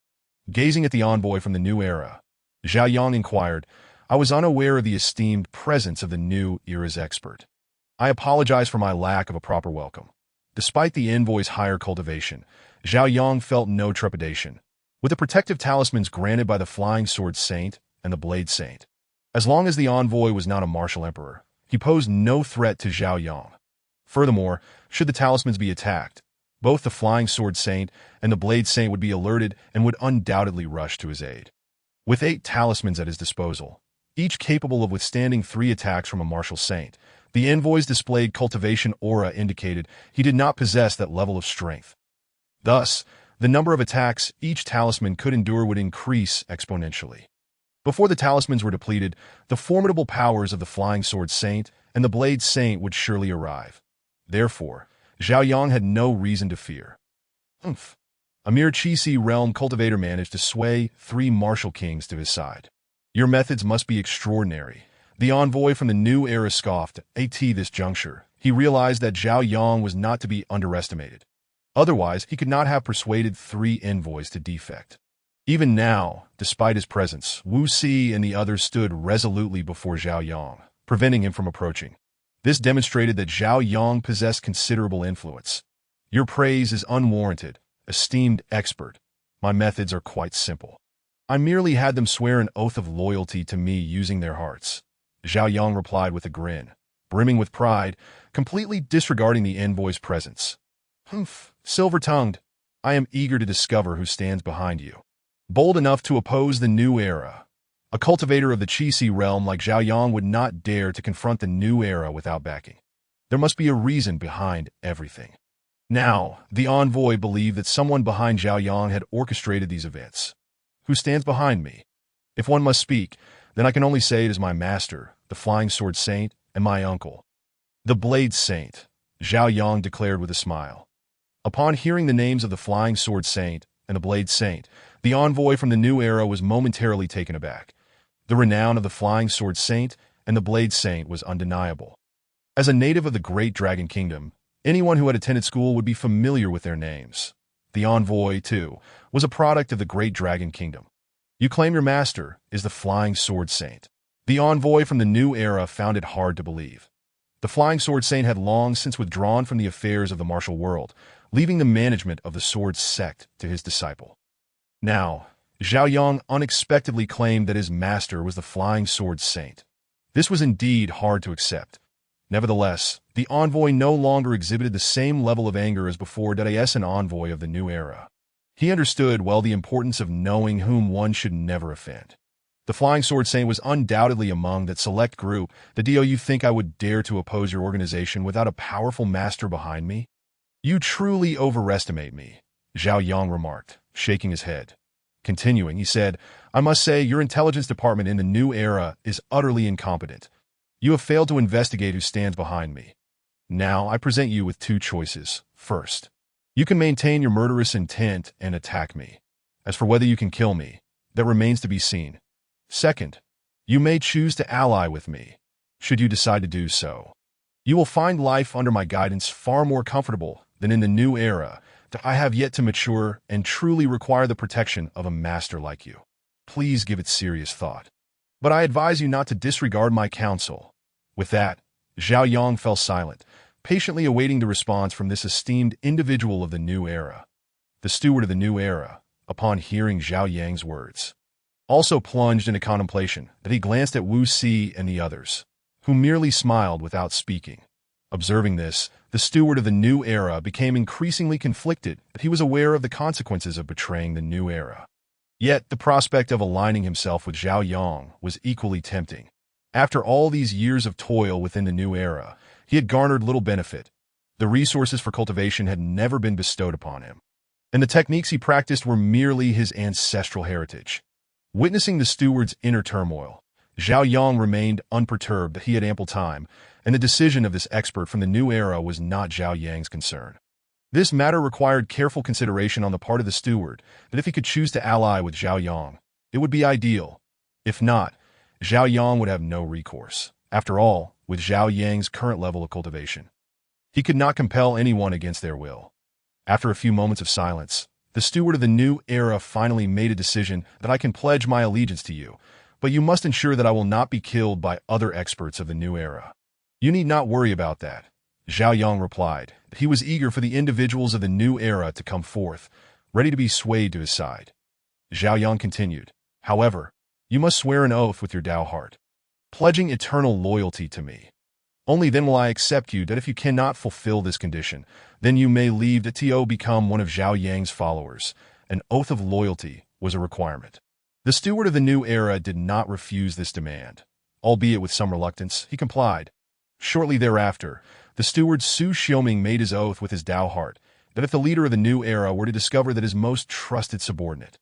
Gazing at the envoy from the new era, Zhao Yang inquired, "I was unaware of the esteemed presence of the new era's expert. I apologize for my lack of a proper welcome." Despite the envoy's higher cultivation, Zhao Yang felt no trepidation. With the protective talismans granted by the Flying Sword Saint and the Blade Saint, as long as the envoy was not a martial emperor, he posed no threat to Zhao Yang. Furthermore, should the talismans be attacked, both the Flying Sword Saint and the Blade Saint would be alerted and would undoubtedly rush to his aid. With 8 talismans at his disposal, each capable of withstanding 3 attacks from a martial saint, the envoy's displayed cultivation aura indicated he did not possess that level of strength. Thus, the number of attacks each talisman could endure would increase exponentially. Before the talismans were depleted, the formidable powers of the Flying Sword Saint and the Blade Saint would surely arrive. Therefore, Zhao Yang had no reason to fear. A mere Qi realm cultivator managed to sway 3 martial kings to his side. Your methods must be extraordinary. The envoy from the new era scoffed. At this juncture, he realized that Zhao Yang was not to be underestimated. Otherwise, he could not have persuaded 3 envoys to defect. Even now, despite his presence, Wu Si and the others stood resolutely before Zhao Yang, preventing him from approaching. This demonstrated that Zhao Yang possessed considerable influence. Your praise is unwarranted, esteemed expert. My methods are quite simple. I merely had them swear an oath of loyalty to me using their hearts. Zhao Yang replied with a grin, brimming with pride, completely disregarding the envoy's presence. Silver-tongued, I am eager to discover who stands behind you. Bold enough to oppose the new era. A cultivator of the Qi realm like Zhao Yang would not dare to confront the new era without backing. There must be a reason behind everything. Now, the envoy believed that someone behind Zhao Yang had orchestrated these events. Who stands behind me? If one must speak, then I can only say it is my master, the Flying Sword Saint, and my uncle, the Blade Saint, Zhao Yang declared with a smile. Upon hearing the names of the Flying Sword Saint and the Blade Saint, the envoy from the new era was momentarily taken aback. The renown of the Flying Sword Saint and the Blade Saint was undeniable. As a native of the Great Dragon Kingdom, anyone who had attended school would be familiar with their names. The envoy, too, was a product of the Great Dragon Kingdom. You claim your master is the Flying Sword Saint. The envoy from the new era found it hard to believe. The Flying Sword Saint had long since withdrawn from the affairs of the martial world, leaving the management of the sword sect to his disciple. Now, Zhao Yang unexpectedly claimed that his master was the Flying Sword Saint. This was indeed hard to accept. Nevertheless, the envoy no longer exhibited the same level of anger as before as an envoy of the new era. He understood well the importance of knowing whom one should never offend. The Flying Sword Saint was undoubtedly among that select group. Do you think I would dare to oppose your organization without a powerful master behind me? You truly overestimate me, Zhao Yang remarked, shaking his head. Continuing, he said, I must say your intelligence department in the new era is utterly incompetent. You have failed to investigate who stands behind me. Now, I present you with 2 choices. First, you can maintain your murderous intent and attack me. As for whether you can kill me, that remains to be seen. Second, you may choose to ally with me, should you decide to do so. You will find life under my guidance far more comfortable than in the new era that I have yet to mature and truly require the protection of a master like you. Please give it serious thought. But I advise you not to disregard my counsel." With that, Zhao Yang fell silent, patiently awaiting the response from this esteemed individual of the new era. The steward of the new era, upon hearing Zhao Yang's words, also plunged into contemplation that he glanced at Wu Si and the others, who merely smiled without speaking. Observing this, the steward of the new era became increasingly conflicted that he was aware of the consequences of betraying the new era. Yet the prospect of aligning himself with Zhao Yang was equally tempting. After all these years of toil within the new era, he had garnered little benefit. The resources for cultivation had never been bestowed upon him, and the techniques he practiced were merely his ancestral heritage. Witnessing the steward's inner turmoil, Zhao Yang remained unperturbed that he had ample time, and the decision of this expert from the new era was not Zhao Yang's concern. This matter required careful consideration on the part of the steward, that if he could choose to ally with Zhao Yang, it would be ideal. If not, Zhao Yang would have no recourse. After all, with Zhao Yang's current level of cultivation, he could not compel anyone against their will. After a few moments of silence, the steward of the new era finally made a decision that I can pledge my allegiance to you, but you must ensure that I will not be killed by other experts of the new era. You need not worry about that, Zhao Yang replied. He was eager for the individuals of the new era to come forth, ready to be swayed to his side. Zhao Yang continued, "However, you must swear an oath with your Tao heart, pledging eternal loyalty to me. Only then will I accept you that if you cannot fulfill this condition, then you may leave to become one of Zhao Yang's followers. An oath of loyalty was a requirement." The steward of the new era did not refuse this demand. Albeit with some reluctance, he complied. Shortly thereafter, the steward Su Xiaoming made his oath with his Tao heart that if the leader of the new era were to discover that his most trusted subordinate,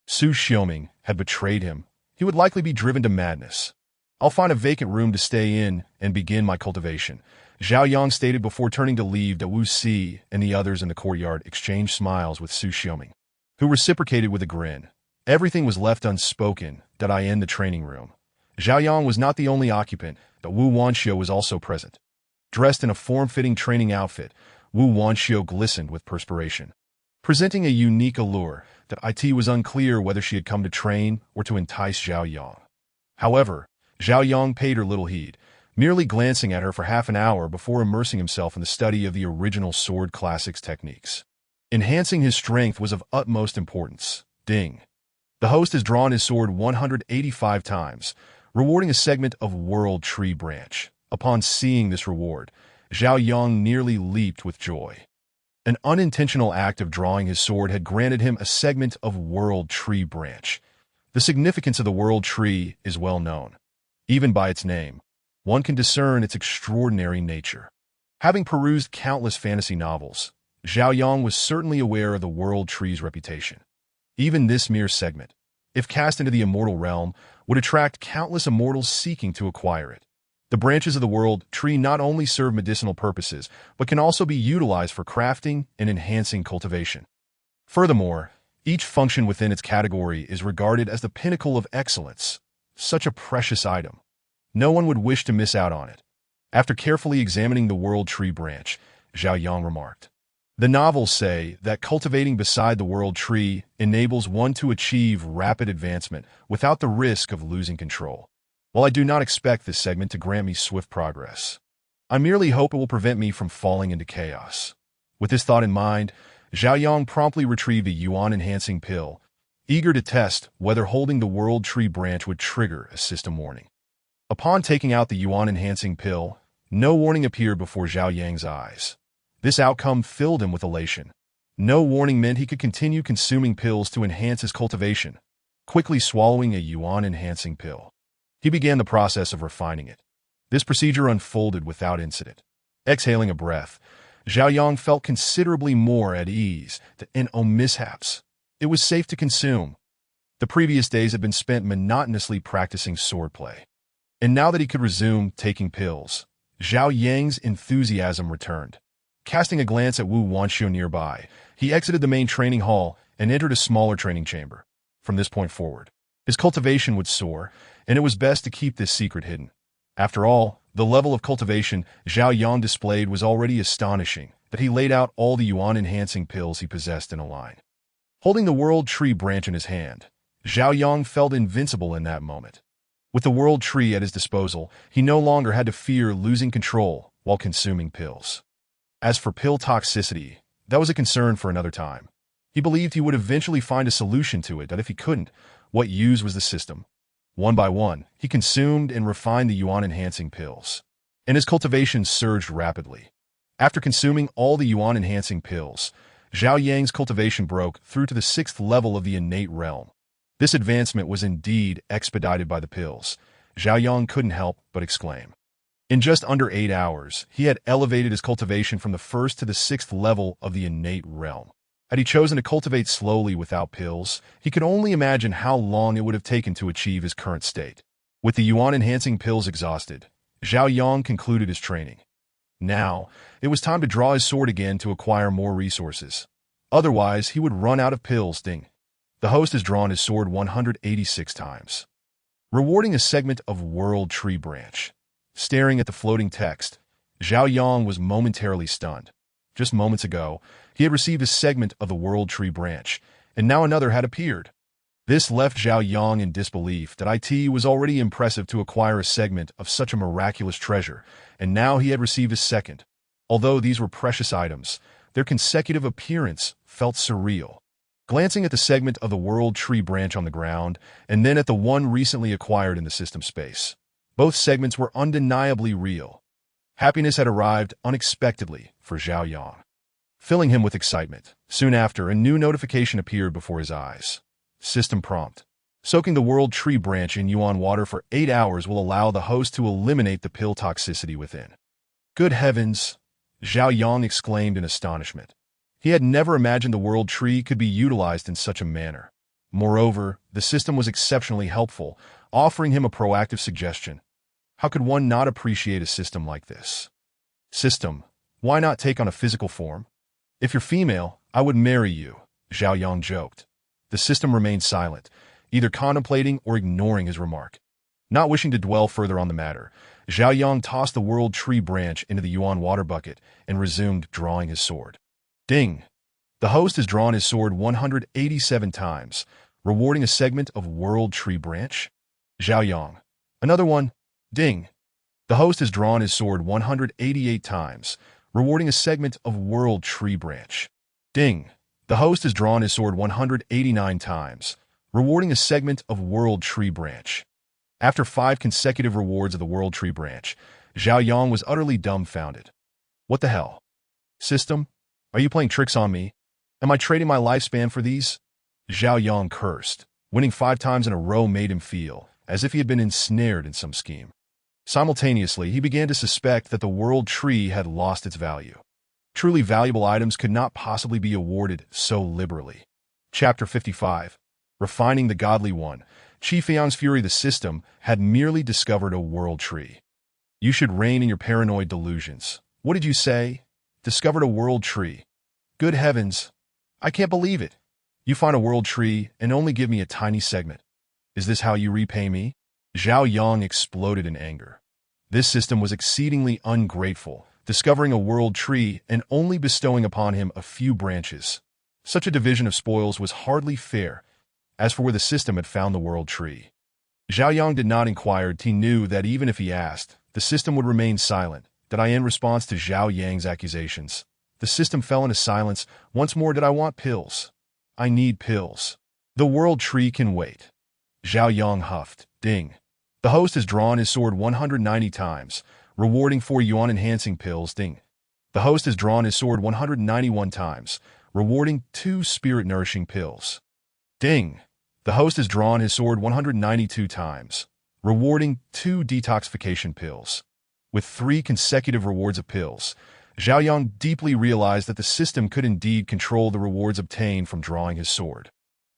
Su Xiaoming, had betrayed him, he would likely be driven to madness. "I'll find a vacant room to stay in and begin my cultivation," Zhao Yang stated before turning to leave. Da Wu Si and the others in the courtyard exchanged smiles with Su Xiaoming, who reciprocated with a grin. Everything was left unspoken that I end the training room. Zhao Yang was not the only occupant, but Wu Wanxiu was also present. Dressed in a form-fitting training outfit, Wu Wanxiu glistened with perspiration, presenting a unique allure that it was unclear whether she had come to train or to entice Zhao Yang. However, Zhao Yang paid her little heed, merely glancing at her for half an hour before immersing himself in the study of the original sword classics techniques. Enhancing his strength was of utmost importance. Ding. The host has drawn his sword 185 times, rewarding a segment of World Tree Branch. Upon seeing this reward, Zhao Yang nearly leaped with joy. An unintentional act of drawing his sword had granted him a segment of World Tree Branch. The significance of the World Tree is well known. Even by its name, one can discern its extraordinary nature. Having perused countless fantasy novels, Zhao Yang was certainly aware of the World Tree's reputation. Even this mere segment, if cast into the immortal realm, would attract countless immortals seeking to acquire it. The branches of the World Tree not only serve medicinal purposes, but can also be utilized for crafting and enhancing cultivation. Furthermore, each function within its category is regarded as the pinnacle of excellence. Such a precious item. No one would wish to miss out on it. After carefully examining the World Tree Branch, Zhao Yang remarked, "The novels say that cultivating beside the World Tree enables one to achieve rapid advancement without the risk of losing control. While I do not expect this segment to grant me swift progress, I merely hope it will prevent me from falling into chaos." With this thought in mind, Zhao Yang promptly retrieved a yuan-enhancing pill, eager to test whether holding the World Tree Branch would trigger a system warning. Upon taking out the yuan-enhancing pill, no warning appeared before Zhao Yang's eyes. This outcome filled him with elation. No warning meant he could continue consuming pills to enhance his cultivation. Quickly swallowing a yuan-enhancing pill, he began the process of refining it. This procedure unfolded without incident. Exhaling a breath, Zhao Yang felt considerably more at ease and no mishaps. It was safe to consume. The previous days had been spent monotonously practicing swordplay. And now that he could resume taking pills, Zhao Yang's enthusiasm returned. Casting a glance at Wu Wanxiu nearby, he exited the main training hall and entered a smaller training chamber. From this point forward, His cultivation would soar, and it was best to keep this secret hidden. After all, the level of cultivation Zhao Yang displayed was already astonishing, that he laid out all the yuan-enhancing pills he possessed in a line. Holding the World Tree branch in his hand, Zhao Yang felt invincible in that moment. With the World Tree at his disposal, he no longer had to fear losing control while consuming pills. As for pill toxicity, that was a concern for another time. He believed he would eventually find a solution to it, that if he couldn't, what use was the system? One by one, he consumed and refined the yuan-enhancing pills, and his cultivation surged rapidly. After consuming all the yuan-enhancing pills, Zhao Yang's cultivation broke through to the 6th level of the innate realm. This advancement was indeed expedited by the pills. Zhao Yang couldn't help but exclaim. In just under 8 hours, he had elevated his cultivation from the 1st to the 6th level of the innate realm. Had he chosen to cultivate slowly without pills, he could only imagine how long it would have taken to achieve his current state. With the yuan-enhancing pills exhausted, Zhao Yang concluded his training. Now, it was time to draw his sword again to acquire more resources. Otherwise, he would run out of pills. Ding. The host has drawn his sword 186 times. Rewarding a segment of World Tree branch. Staring at the floating text, Zhao Yang was momentarily stunned. Just moments ago, he had received a segment of the World Tree branch, and now another had appeared. This left Zhao Yang in disbelief that it was already impressive to acquire a segment of such a miraculous treasure, and now he had received a second. Although these were precious items, their consecutive appearance felt surreal. Glancing at the segment of the World Tree branch on the ground, and then at the one recently acquired in the system space, both segments were undeniably real. Happiness had arrived unexpectedly for Zhao Yang, filling him with excitement. Soon after, a new notification appeared before his eyes. System prompt. Soaking the World Tree branch in yuan water for 8 hours will allow the host to eliminate the pill toxicity within. Good heavens! Zhao Yang exclaimed in astonishment. He had never imagined the World Tree could be utilized in such a manner. Moreover, the system was exceptionally helpful, offering him a proactive suggestion. How could one not appreciate a system like this? System, why not take on a physical form? If you're female, I would marry you, Zhao Yang joked. The system remained silent, either contemplating or ignoring his remark. Not wishing to dwell further on the matter, Zhao Yang tossed the World Tree branch into the yuan water bucket and resumed drawing his sword. Ding! The host has drawn his sword 187 times, rewarding a segment of World Tree branch. Zhao Yang. Another one. Ding! The host has drawn his sword 188 times, rewarding a segment of World Tree branch. Ding! The host has drawn his sword 189 times, rewarding a segment of World Tree branch. After 5 consecutive rewards of the World Tree branch, Zhao Yang was utterly dumbfounded. What the hell? System? Are you playing tricks on me? Am I trading my lifespan for these? Zhao Yang cursed. Winning 5 times in a row made him feel as if he had been ensnared in some scheme. Simultaneously, he began to suspect that the World Tree had lost its value. Truly valuable items could not possibly be awarded so liberally. Chapter 55. Refining the Godly One. Qi Fiyang's fury. The system had merely discovered a World Tree. You should rein in your paranoid delusions. What did you say? Discovered a World Tree. Good heavens. I can't believe it. You find a World Tree and only give me a tiny segment. Is this how you repay me? Zhao Yang exploded in anger. This system was exceedingly ungrateful, discovering a World Tree and only bestowing upon him a few branches. Such a division of spoils was hardly fair. As for where the system had found the World Tree, Zhao Yang did not inquire. He knew that even if he asked, the system would remain silent. In response to Zhao Yang's accusations, the system fell into silence. Once more, did I want pills? I need pills. The World Tree can wait. Zhao Yang huffed. Ding. The host has drawn his sword 190 times, rewarding 4 yuan-enhancing pills. Ding. The host has drawn his sword 191 times, rewarding 2 spirit-nourishing pills. Ding. The host has drawn his sword 192 times, rewarding 2 detoxification pills. With 3 consecutive rewards of pills, Zhao Yang deeply realized that the system could indeed control the rewards obtained from drawing his sword.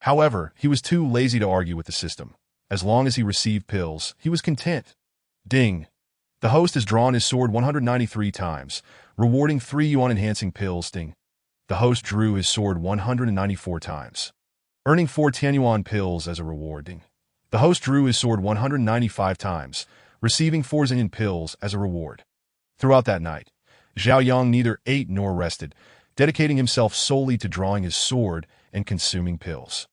However, he was too lazy to argue with the system. As long as he received pills, he was content. Ding. The host has drawn his sword 193 times, rewarding 3 yuan-enhancing pills. Ding. The host drew his sword 194 times, earning 4 10 yuan pills as a reward. Ding. The host drew his sword 195 times, receiving 4 zillion pills as a reward. Throughout that night, Zhao Yang neither ate nor rested, dedicating himself solely to drawing his sword and consuming pills.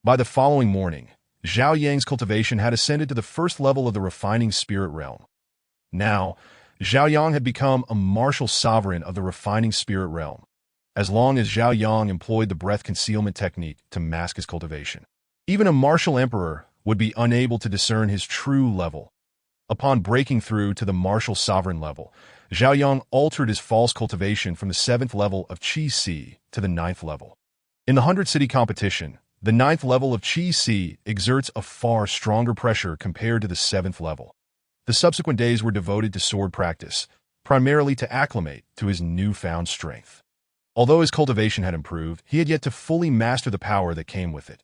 By the following morning, Zhao Yang's cultivation had ascended to the first level of the refining spirit realm. Now, Zhao Yang had become a martial sovereign of the refining spirit realm, as long as Zhao Yang employed the breath concealment technique to mask his cultivation. Even a martial emperor would be unable to discern his true level. Upon breaking through to the martial sovereign level, Zhao Yang altered his false cultivation from the 7th level of Qi Si to the 9th level. In the 100-city competition, the 9th level of Qi Si exerts a far stronger pressure compared to the 7th level. The subsequent days were devoted to sword practice, primarily to acclimate to his newfound strength. Although his cultivation had improved, he had yet to fully master the power that came with it.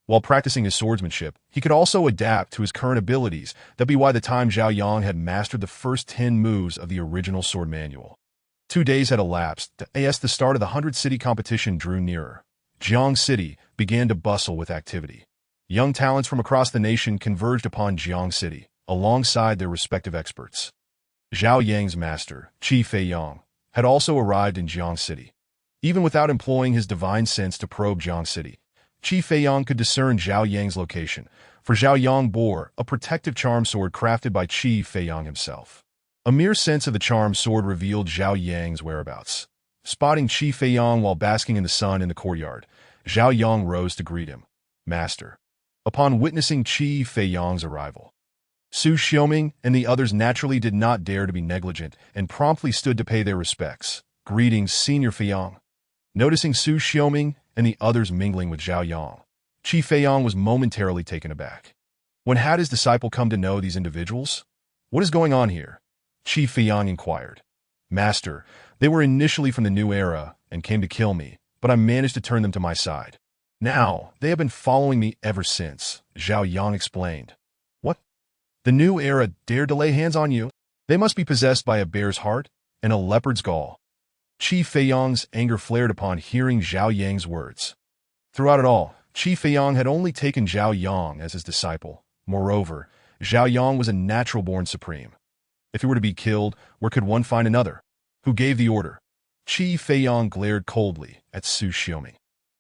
While practicing his swordsmanship, he could also adapt to his current abilities. That'd be why the time Zhao Yang had mastered the first 10 moves of the original sword manual. 2 days had elapsed, as the start of the 100-city competition drew nearer. Jiang City began to bustle with activity. Young talents from across the nation converged upon Jiang City, alongside their respective experts. Zhao Yang's master, Qi Feiyang, had also arrived in Jiang City. Even without employing his divine sense to probe Jiang City, Qi Feiyang could discern Zhao Yang's location, for Zhao Yang bore a protective charm sword crafted by Qi Feiyang himself. A mere sense of the charm sword revealed Zhao Yang's whereabouts. Spotting Qi Feiyang while basking in the sun in the courtyard, Zhao Yang rose to greet him. Master. Upon witnessing Qi Feiyang's arrival, Su Xiaoming and the others naturally did not dare to be negligent and promptly stood to pay their respects. Greetings, Senior Feiyang. Noticing Su Xiaoming and the others mingling with Zhao Yang, Qi Feiyang was momentarily taken aback. When had his disciple come to know these individuals? What is going on here? Qi Feiyang inquired. Master, they were initially from the New Era and came to kill me, but I managed to turn them to my side. Now, they have been following me ever since, Zhao Yang explained. What? The New Era dared to lay hands on you? They must be possessed by a bear's heart and a leopard's gall. Qi Feiyang's anger flared upon hearing Zhao Yang's words. Throughout it all, Qi Feiyang had only taken Zhao Yang as his disciple. Moreover, Zhao Yang was a natural-born supreme. If he were to be killed, where could one find another? Who gave the order? Qi Feiyang glared coldly at Su Xiaoming.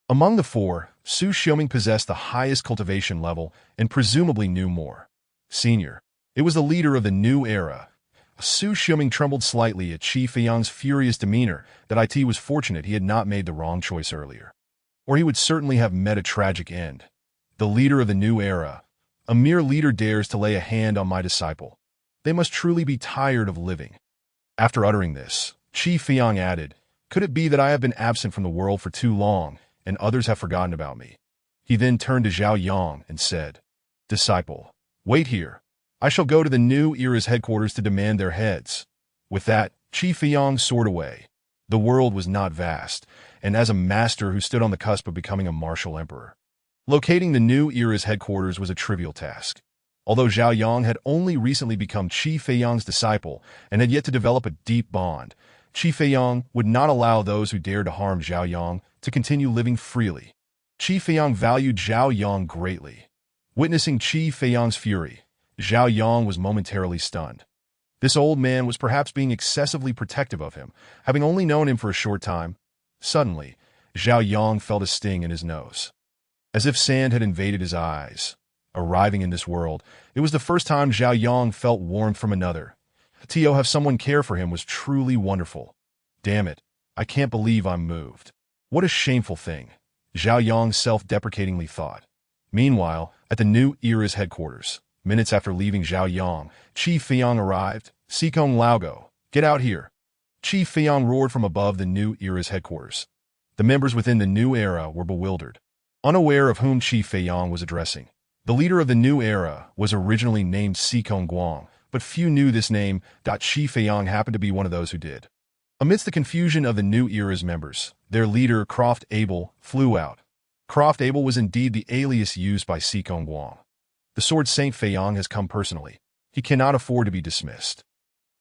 Among the 4, Su Xiaoming possessed the highest cultivation level and presumably knew more. Senior. It was the leader of the New Era. Su Xiaoming trembled slightly at Qi Feiyang's furious demeanor. That it was fortunate he had not made the wrong choice earlier, or he would certainly have met a tragic end. The leader of the New Era. A mere leader dares to lay a hand on my disciple. They must truly be tired of living. After uttering this, Qi Feiyang added, Could it be that I have been absent from the world for too long, and others have forgotten about me? He then turned to Zhao Yang and said, Disciple, wait here. I shall go to the New Era's headquarters to demand their heads. With that, Qi Feiyang soared away. The world was not vast, and as a master who stood on the cusp of becoming a martial emperor, locating the New Era's headquarters was a trivial task. Although Zhao Yang had only recently become Qi Feiyang's disciple and had yet to develop a deep bond, Qi Feiyang would not allow those who dared to harm Zhao Yang to continue living freely. Qi Feiyang valued Zhao Yang greatly. Witnessing Qi Feiyang's fury, Zhao Yang was momentarily stunned. This old man was perhaps being excessively protective of him, having only known him for a short time. Suddenly, Zhao Yang felt a sting in his nose. As if sand had invaded his eyes. Arriving in this world, it was the first time Zhao Yang felt warmth from another. To have someone care for him was truly wonderful. Damn it, I can't believe I'm moved. What a shameful thing, Zhao Yang self-deprecatingly thought. Meanwhile, at the New Era's headquarters, minutes after leaving Zhao Yang, Qi Feiyang arrived. Sikong Laogo, get out here. Qi Feiyang roared from above the New Era's headquarters. The members within the New Era were bewildered, unaware of whom Qi Feiyang was addressing. The leader of the New Era was originally named Sikong Guang, but few knew this name. Qi Feiyang happened to be one of those who did. Amidst the confusion of the New Era's members, their leader, Croft Abel, flew out. Croft Abel was indeed the alias used by Sikong Guang. The sword Saint Feiyang has come personally. He cannot afford to be dismissed.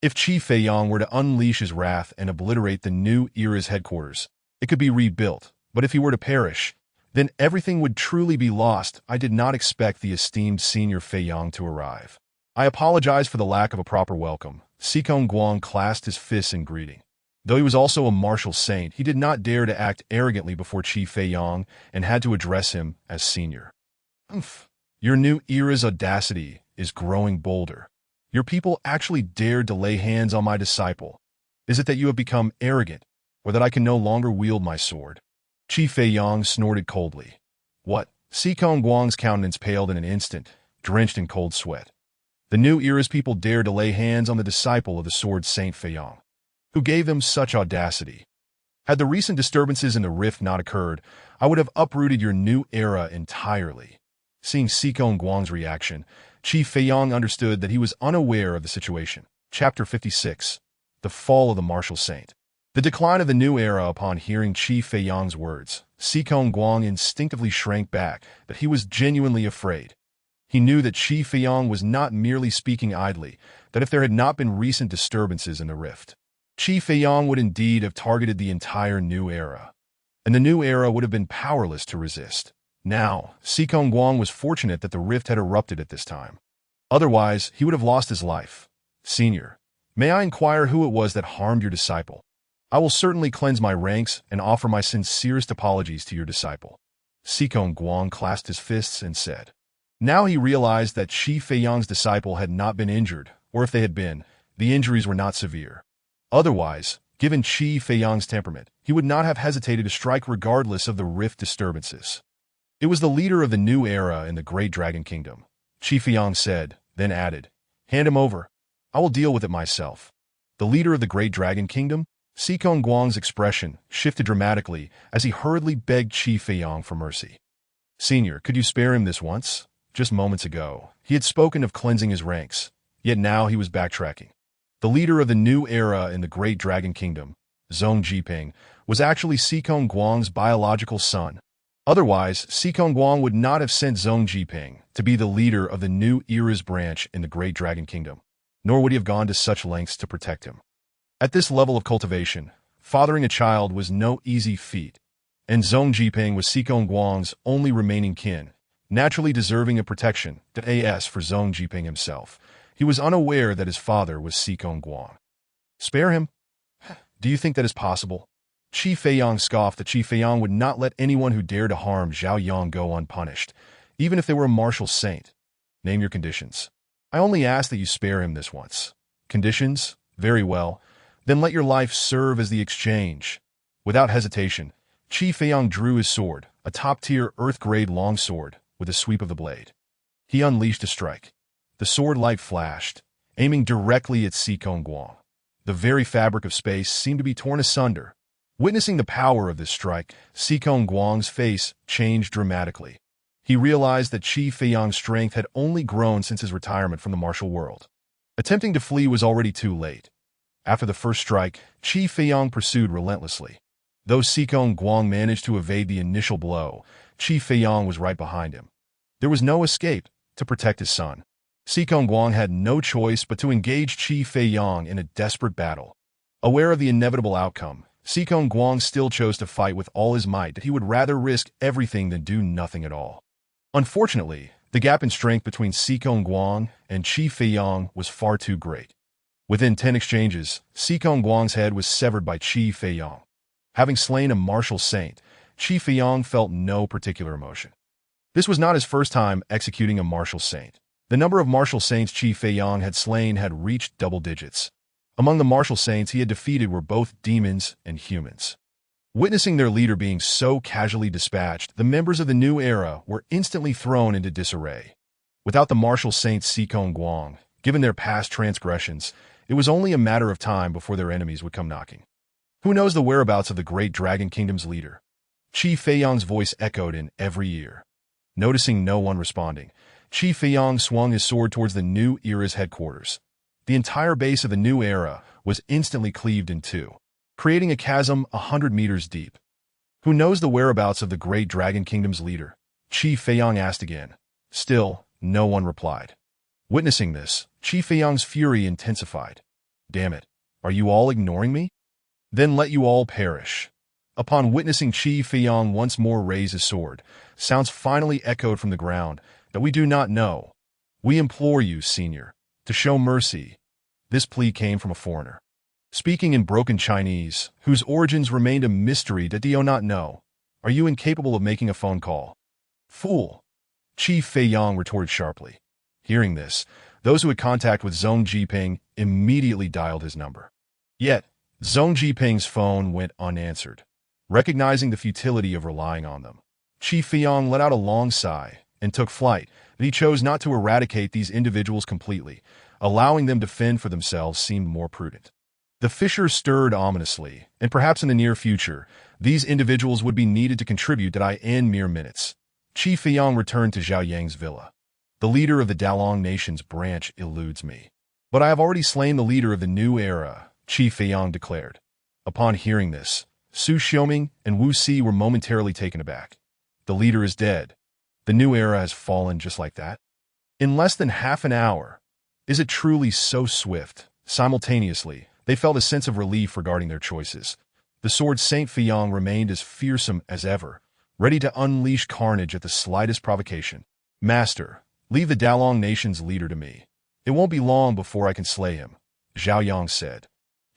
If Qi Feiyang were to unleash his wrath and obliterate the New Era's headquarters, it could be rebuilt, but if he were to perish, then everything would truly be lost. I did not expect the esteemed senior Fei Yang to arrive. I apologize for the lack of a proper welcome. Sikong Guang clasped his fists in greeting. Though he was also a martial saint, he did not dare to act arrogantly before Qi Fei Yang and had to address him as senior. Your new era's audacity is growing bolder. Your people actually dared to lay hands on my disciple. Is it that you have become arrogant, or that I can no longer wield my sword? Qi Fei Yang snorted coldly. What? Sikong Guang's countenance paled in an instant, drenched in cold sweat. The new era's people dared to lay hands on the disciple of the sword Saint Fei Yang. Who gave them such audacity? Had the recent disturbances in the rift not occurred, I would have uprooted your new era entirely. Seeing Sikong Guang's reaction, Qi Fei Yang understood that he was unaware of the situation. Chapter 56. The Fall of the Martial Saint. The decline of the new era. Upon hearing Qi Fei Yang's words, Sikong Guang instinctively shrank back, but he was genuinely afraid. He knew that Qi Fei Yang was not merely speaking idly, that if there had not been recent disturbances in the rift, Qi Fei Yang would indeed have targeted the entire new era, and the new era would have been powerless to resist. Now, Sikong Guang was fortunate that the rift had erupted at this time. Otherwise, he would have lost his life. Senior, may I inquire who it was that harmed your disciple? I will certainly cleanse my ranks and offer my sincerest apologies to your disciple. Sikong Guang clasped his fists and said. Now he realized that Qi Fei Yang's disciple had not been injured, or if they had been, the injuries were not severe. Otherwise, given Qi Fei Yang's temperament, he would not have hesitated to strike regardless of the rift disturbances. It was the leader of the new era in the Great Dragon Kingdom. Qi Fei Yang said, then added, hand him over. I will deal with it myself. The leader of the Great Dragon Kingdom? Sikong Guang's expression shifted dramatically as he hurriedly begged Qi Fei Yang for mercy. Senior, could you spare him this once? Just moments ago, he had spoken of cleansing his ranks, yet now he was backtracking. The leader of the new era in the Great Dragon Kingdom, Zhong Jiping, was actually Sikong Guang's biological son. Otherwise, Sikong Guang would not have sent Zhong Jiping to be the leader of the new era's branch in the Great Dragon Kingdom, nor would he have gone to such lengths to protect him. At this level of cultivation, fathering a child was no easy feat, and Zhong Jiping was Sikong Guang's only remaining kin, naturally deserving of protection. As for Zhong Jiping himself, he was unaware that his father was Sikong Guang. Spare him? Do you think that is possible? Qi Fei Yang scoffed that Qi Fei Yang would not let anyone who dared to harm Zhao Yang go unpunished, even if they were a martial saint. Name your conditions. I only ask that you spare him this once. Conditions? Very well. Then let your life serve as the exchange. Without hesitation, Qi Fei Yang drew his sword, a top-tier earth-grade longsword, with a sweep of the blade. He unleashed a strike. The sword light flashed, aiming directly at Sikong Guang. The very fabric of space seemed to be torn asunder. Witnessing the power of this strike, Sikong Guang's face changed dramatically. He realized that Qi Fei Yang's strength had only grown since his retirement from the martial world. Attempting to flee was already too late. After the first strike, Qi Fei Yang pursued relentlessly. Though Sikong Guang managed to evade the initial blow, Qi Fei Yang was right behind him. There was no escape to protect his son. Sikong Guang had no choice but to engage Qi Fei Yang in a desperate battle. Aware of the inevitable outcome, Sikong Guang still chose to fight with all his might that he would rather risk everything than do nothing at all. Unfortunately, the gap in strength between Sikong Guang and Qi Fei Yang was far too great. Within 10 exchanges, Sikong Guang's head was severed by Qi Fei Yang. Having slain a martial saint, Qi Fei Yang felt no particular emotion. This was not his first time executing a martial saint. The number of martial saints Qi Fei Yang had slain had reached double digits. Among the martial saints he had defeated were both demons and humans. Witnessing their leader being so casually dispatched, the members of the new era were instantly thrown into disarray. Without the martial saint Sikong Guang, given their past transgressions, it was only a matter of time before their enemies would come knocking. Who knows the whereabouts of the Great Dragon Kingdom's leader? Qi Fei Yang's voice echoed in every ear. Noticing no one responding, Qi Fei Yang swung his sword towards the new era's headquarters. The entire base of the new era was instantly cleaved in two, creating a chasm 100 meters deep. Who knows the whereabouts of the Great Dragon Kingdom's leader? Qi Fei Yang asked again. Still, no one replied. Witnessing this, Qi Fei Yang's fury intensified. Damn it, are you all ignoring me? Then let you all perish. Upon witnessing Qi Feiyang once more raise his sword, sounds finally echoed from the ground that we do not know. We implore you, senior, to show mercy. This plea came from a foreigner. Speaking in broken Chinese, whose origins remained a mystery that do not know. Are you incapable of making a phone call? Fool! Qi Feiyang retorted sharply. Hearing this, those who had contact with Zhong Jiping immediately dialed his number. Yet, Zhong Jiping's phone went unanswered. Recognizing the futility of relying on them, Qi Feiyang let out a long sigh and took flight, but he chose not to eradicate these individuals completely. Allowing them to fend for themselves seemed more prudent. The fissure stirred ominously, and perhaps in the near future, these individuals would be needed to contribute in mere minutes. Qi Feiyang returned to Zhao Yang's villa. The leader of the Dalong Nation's branch eludes me. But I have already slain the leader of the new era, Qi Feiyang declared. Upon hearing this, Su Xiaoming and Wu Si were momentarily taken aback. The leader is dead. The new era has fallen just like that. In less than half an hour. Is it truly so swift? Simultaneously, they felt a sense of relief regarding their choices. The sword Saint Feiyang remained as fearsome as ever, ready to unleash carnage at the slightest provocation. Master, leave the Dalong Nation's leader to me. It won't be long before I can slay him, Zhao Yang said.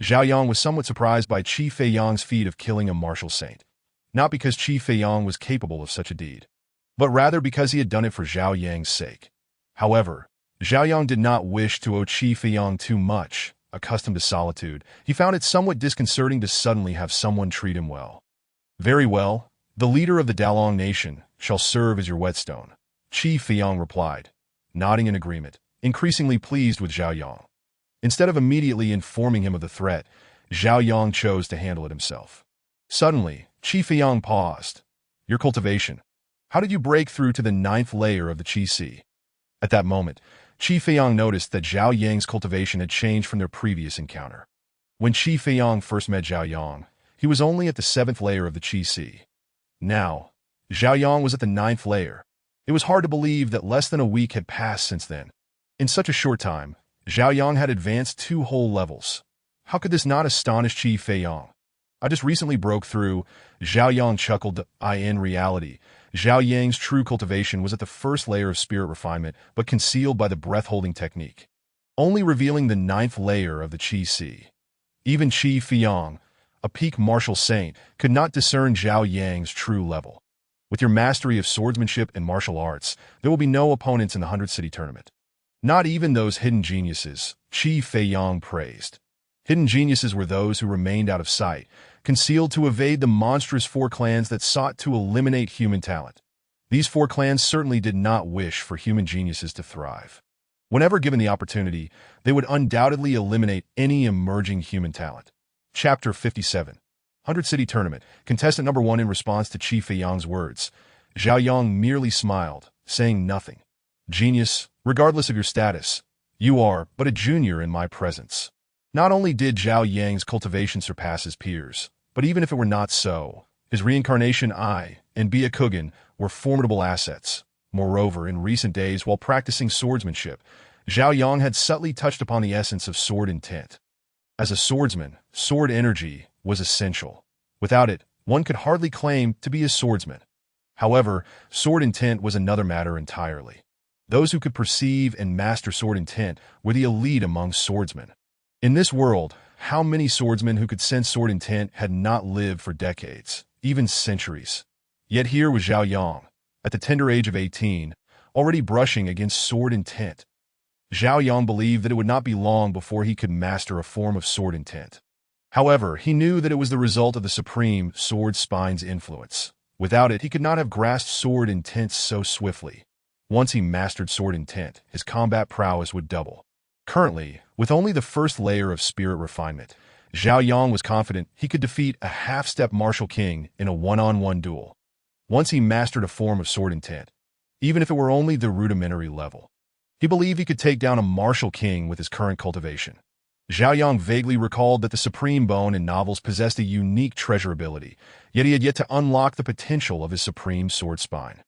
Zhao Yang was somewhat surprised by Qi Feiyang's feat of killing a martial saint. Not because Qi Feiyang was capable of such a deed, but rather because he had done it for Zhao Yang's sake. However, Zhao Yang did not wish to owe Qi Feiyang too much. Accustomed to solitude, he found it somewhat disconcerting to suddenly have someone treat him well. Very well, the leader of the Dalong Nation shall serve as your whetstone, Qi Feiyang replied, nodding in agreement, increasingly pleased with Zhao Yang. Instead of immediately informing him of the threat, Zhao Yang chose to handle it himself. Suddenly, Qi Feiyang paused. Your cultivation. How did you break through to the 9th layer of the Qi Sea? At that moment, Qi Feiyang noticed that Zhao Yang's cultivation had changed from their previous encounter. When Qi Feiyang first met Zhao Yang, he was only at the 7th layer of the Qi Sea. Now, Zhao Yang was at the 9th layer. It was hard to believe that less than a week had passed since then. In such a short time, Zhao Yang had advanced 2 whole levels. How could this not astonish Qi Feiyang? I just recently broke through, Zhao Yang chuckled. In reality, Zhao Yang's true cultivation was at the 1st layer of spirit refinement, but concealed by the breath-holding technique, only revealing the 9th layer of the Qi Sea. Even Qi Feiyang, a peak martial saint, could not discern Zhao Yang's true level. With your mastery of swordsmanship and martial arts, there will be no opponents in the 100 City Tournament. Not even those hidden geniuses, Qi Feiyang praised. Hidden geniuses were those who remained out of sight, concealed to evade the monstrous 4 clans that sought to eliminate human talent. These 4 clans certainly did not wish for human geniuses to thrive. Whenever given the opportunity, they would undoubtedly eliminate any emerging human talent. Chapter 57. 100 City Tournament. Contestant number 1. In response to Qi Feiyang's words, Zhao Yang merely smiled, saying nothing. Genius, regardless of your status, you are but a junior in my presence. Not only did Zhao Yang's cultivation surpass his peers, but even if it were not so, his reincarnation I and Byakugan were formidable assets. Moreover, in recent days while practicing swordsmanship, Zhao Yang had subtly touched upon the essence of sword intent. As a swordsman, sword energy was essential. Without it, one could hardly claim to be a swordsman. However, sword intent was another matter entirely. Those who could perceive and master sword intent were the elite among swordsmen. In this world, how many swordsmen who could sense sword intent had not lived for decades, even centuries? Yet here was Zhao Yang, at the tender age of 18, already brushing against sword intent. Zhao Yang believed that it would not be long before he could master a form of sword intent. However, he knew that it was the result of the supreme sword spine's influence. Without it, he could not have grasped sword intent so swiftly. Once he mastered sword intent, his combat prowess would double. Currently, with only the 1st layer of spirit refinement, Zhao Yang was confident he could defeat a half-step martial king in a one-on-one duel. Once he mastered a form of sword intent, even if it were only the rudimentary level, he believed he could take down a martial king with his current cultivation. Zhao Yang vaguely recalled that the Supreme Bone in novels possessed a unique treasure ability, yet he had yet to unlock the potential of his supreme sword spine.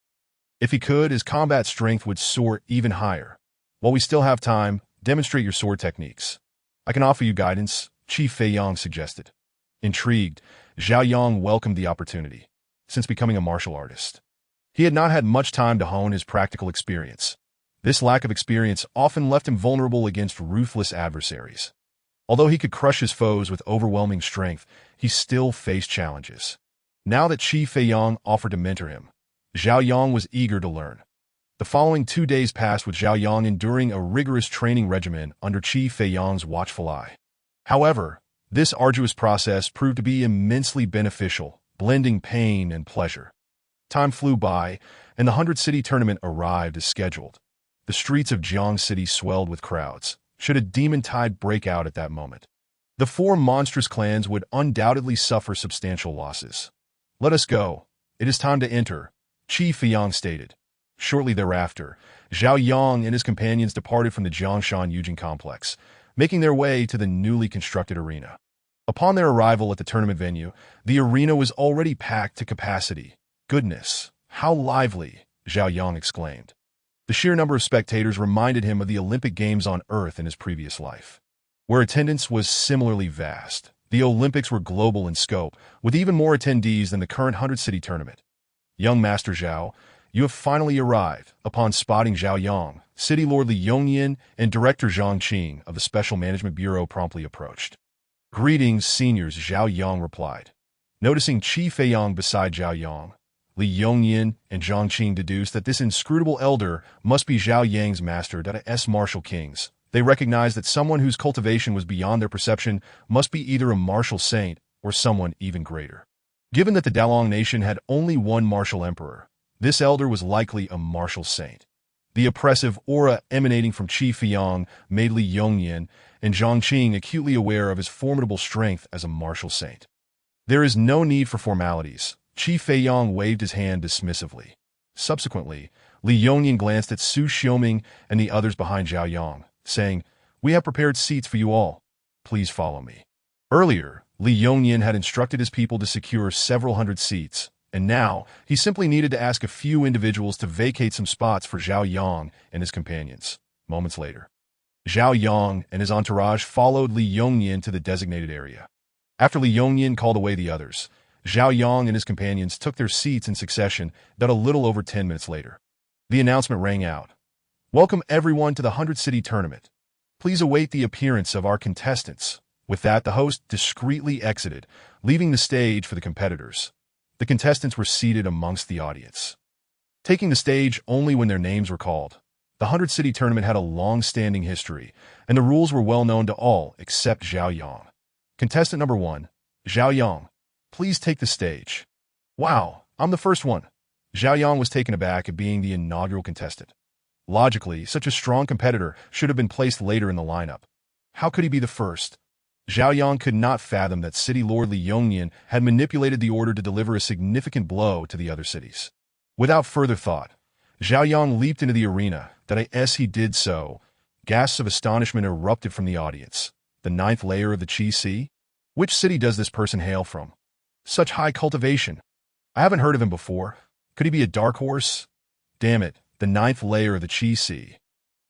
If he could, his combat strength would soar even higher. While we still have time, demonstrate your sword techniques. I can offer you guidance, Qi Feiyang suggested. Intrigued, Zhao Yang welcomed the opportunity. Since becoming a martial artist, he had not had much time to hone his practical experience. This lack of experience often left him vulnerable against ruthless adversaries. Although he could crush his foes with overwhelming strength, he still faced challenges. Now that Qi Feiyang offered to mentor him, Zhao Yang was eager to learn. The following 2 days passed with Zhao Yang enduring a rigorous training regimen under Qi Feiyang's watchful eye. However, this arduous process proved to be immensely beneficial, blending pain and pleasure. Time flew by, and the 100-city tournament arrived as scheduled. The streets of Jiang City swelled with crowds, should a demon tide break out at that moment. The 4 monstrous clans would undoubtedly suffer substantial losses. "Let us go. It is time to enter," Qi Feiyang stated. Shortly thereafter, Zhao Yang and his companions departed from the Jiangshan Yujing complex, making their way to the newly constructed arena. Upon their arrival at the tournament venue, the arena was already packed to capacity. "Goodness, how lively!" Zhao Yang exclaimed. The sheer number of spectators reminded him of the Olympic Games on Earth in his previous life, where attendance was similarly vast. The Olympics were global in scope, with even more attendees than the current 100-city tournament. "Young Master Zhao, you have finally arrived." Upon spotting Zhao Yang, City Lord Li Yongyan and Director Zhang Qing of the Special Management Bureau promptly approached. "Greetings, seniors," Zhao Yang replied. Noticing Qi Feiyang beside Zhao Yang, Li Yongyan and Zhang Qing deduced that this inscrutable elder must be Zhao Yang's master, S martial kings. They recognized that someone whose cultivation was beyond their perception must be either a martial saint or someone even greater. Given that the Dalong nation had only one martial emperor, this elder was likely a martial saint. The oppressive aura emanating from Qi Feiyang made Li Yongyan and Zhang Qing acutely aware of his formidable strength as a martial saint. "There is no need for formalities." Qi Feiyang waved his hand dismissively. Subsequently, Li Yongyan glanced at Su Xiaoming and the others behind Zhao Yang, saying, "We have prepared seats for you all. Please follow me." Earlier, Li Yongyan had instructed his people to secure several hundred seats, and now he simply needed to ask a few individuals to vacate some spots for Zhao Yang and his companions. Moments later, Zhao Yang and his entourage followed Li Yongyan to the designated area. After Li Yongyan called away the others, Zhao Yang and his companions took their seats in succession about a little over 10 minutes later. The announcement rang out. "Welcome everyone to the 100-city tournament. Please await the appearance of our contestants." With that, the host discreetly exited, leaving the stage for the competitors. The contestants were seated amongst the audience, taking the stage only when their names were called. The 100-city tournament had a long-standing history, and the rules were well known to all except Zhao Yang. Contestant number 1, Zhao Yang. Please take the stage. "Wow, I'm the first one." Zhao Yang was taken aback at being the inaugural contestant. Logically, such a strong competitor should have been placed later in the lineup. How could he be the first? Zhao Yang could not fathom that City Lord Li Yongyan had manipulated the order to deliver a significant blow to the other cities. Without further thought, Zhao Yang leaped into the arena. As he did so, gasps of astonishment erupted from the audience. The 9th layer of the Qi Sea? Which city does this person hail from? Such high cultivation. I haven't heard of him before. Could he be a dark horse? Damn it, the 9th layer of the Qi Sea.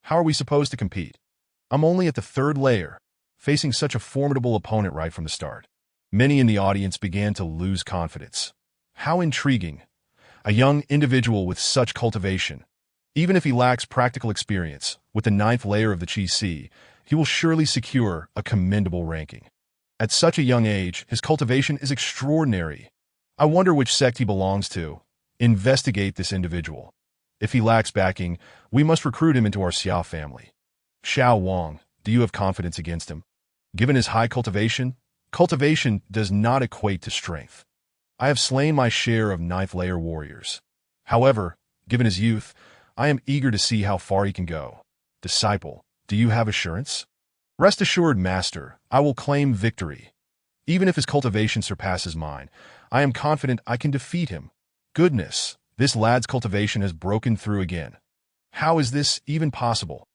How are we supposed to compete? I'm only at the 3rd layer, facing such a formidable opponent right from the start. Many in the audience began to lose confidence. How intriguing. A young individual with such cultivation. Even if he lacks practical experience, with the 9th layer of the Qi Sea, he will surely secure a commendable ranking. At such a young age, his cultivation is extraordinary. I wonder which sect he belongs to. Investigate this individual. If he lacks backing, we must recruit him into our Xiao family. Xiao Wang, do you have confidence against him? Given his high cultivation, cultivation does not equate to strength. I have slain my share of 9th layer warriors. However, given his youth, I am eager to see how far he can go. Disciple, do you have assurance? Rest assured, Master, I will claim victory. Even if his cultivation surpasses mine, I am confident I can defeat him. Goodness, this lad's cultivation has broken through again. How is this even possible?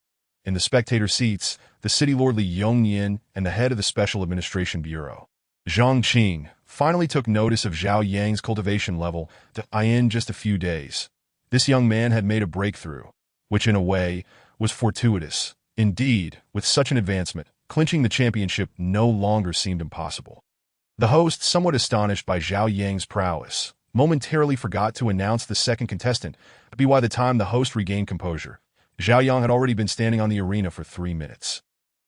In the spectator seats, the City Lord Li Yongyan and the head of the Special Administration Bureau, Zhang Qing, finally took notice of Zhao Yang's cultivation level in just a few days. This young man had made a breakthrough, which in a way was fortuitous. Indeed, with such an advancement, clinching the championship no longer seemed impossible. The host, somewhat astonished by Zhao Yang's prowess, momentarily forgot to announce the second contestant, but by the time the host regained composure, Zhao Yang had already been standing on the arena for 3 minutes.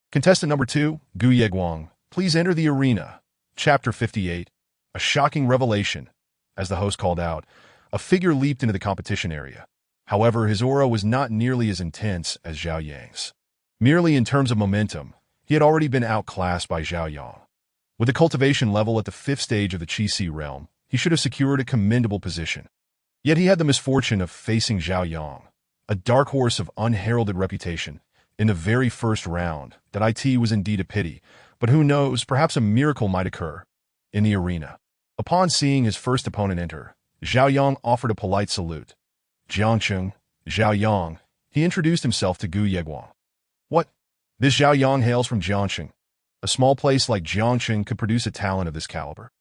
Contestant number 2, Gu Yeguang, please enter the arena. Chapter 58, A Shocking Revelation. As the host called out, a figure leaped into the competition area. However, his aura was not nearly as intense as Zhao Yang's. Merely in terms of momentum, he had already been outclassed by Zhao Yang. With a cultivation level at the 5th stage of the Qi realm, he should have secured a commendable position. Yet he had the misfortune of facing Zhao Yang, a dark horse of unheralded reputation, in the very first round. That it was indeed a pity, but who knows, perhaps a miracle might occur. In the arena, upon seeing his first opponent enter, Zhao Yang offered a polite salute. Jiangcheng, Zhao Yang, he introduced himself to Gu Yeguang. What? This Zhao Yang hails from Jiangcheng. A small place like Jiangcheng could produce a talent of this caliber.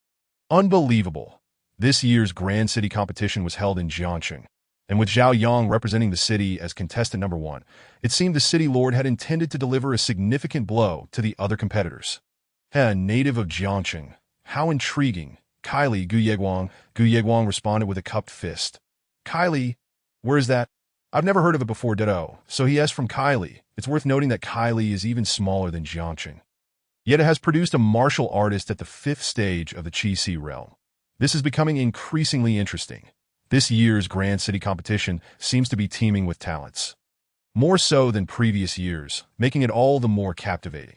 Unbelievable. This year's Grand City competition was held in Jiangcheng, and with Zhao Yang representing the city as contestant number 1, it seemed the city lord had intended to deliver a significant blow to the other competitors. A native of Jiangcheng. How intriguing. Kylie, Gu Yeguang responded with a cupped fist. Kylie? Where is that? I've never heard of it before, ditto. So he asked from Kylie. It's worth noting that Kylie is even smaller than Jiangcheng. Yet it has produced a martial artist at the 5th stage of the Qi realm. This is becoming increasingly interesting. This year's Grand City competition seems to be teeming with talents. More so than previous years, making it all the more captivating.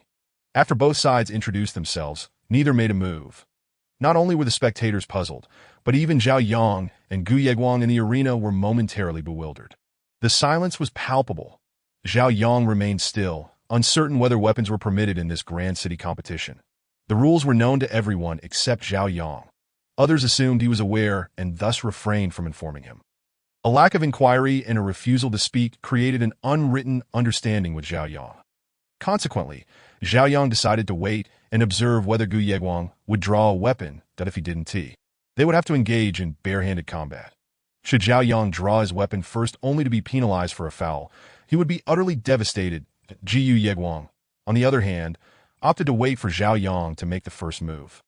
After both sides introduced themselves, neither made a move. Not only were the spectators puzzled, but even Zhao Yang and Gu Yeguang in the arena were momentarily bewildered. The silence was palpable. Zhao Yang remained still, uncertain whether weapons were permitted in this Grand City competition. The rules were known to everyone except Zhao Yang. Others assumed he was aware and thus refrained from informing him. A lack of inquiry and a refusal to speak created an unwritten understanding with Zhao Yang. Consequently, Zhao Yang decided to wait and observe whether Gu Yeguang would draw a weapon that if he didn't, they would have to engage in barehanded combat. Should Zhao Yang draw his weapon first only to be penalized for a foul, he would be utterly devastated. Gu Yeguang, on the other hand, opted to wait for Zhao Yang to make the first move.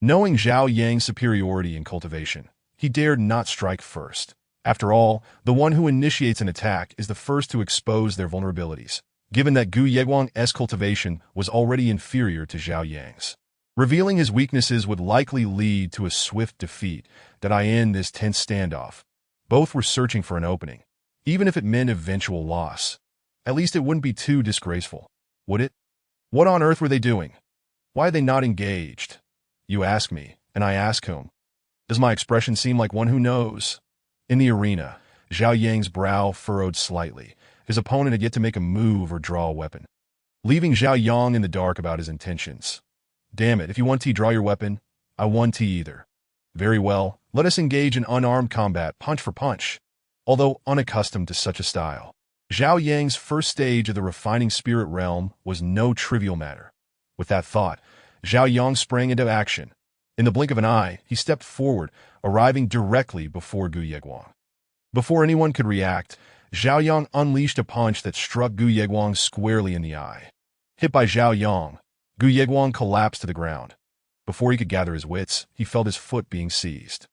Knowing Zhao Yang's superiority in cultivation, he dared not strike first. After all, the one who initiates an attack is the first to expose their vulnerabilities, given that Gu Yeguang's cultivation was already inferior to Zhao Yang's. Revealing his weaknesses would likely lead to a swift defeat that in this tense standoff. Both were searching for an opening, even if it meant eventual loss. At least it wouldn't be too disgraceful, would it? What on earth were they doing? Why had they not engaged? You ask me, and I ask whom. Does my expression seem like one who knows? In the arena, Zhao Yang's brow furrowed slightly. His opponent had yet to make a move or draw a weapon, leaving Zhao Yang in the dark about his intentions. Damn it, if you want to draw your weapon, I want to either. Very well, let us engage in unarmed combat, punch for punch. Although unaccustomed to such a style, Zhao Yang's first stage of the refining spirit realm was no trivial matter. With that thought, Zhao Yang sprang into action. In the blink of an eye, he stepped forward, arriving directly before Gu Yeguang. Before anyone could react, Zhao Yang unleashed a punch that struck Gu Yeguang squarely in the eye. Hit by Zhao Yang, Gu Yeguang collapsed to the ground. Before he could gather his wits, he felt his foot being seized.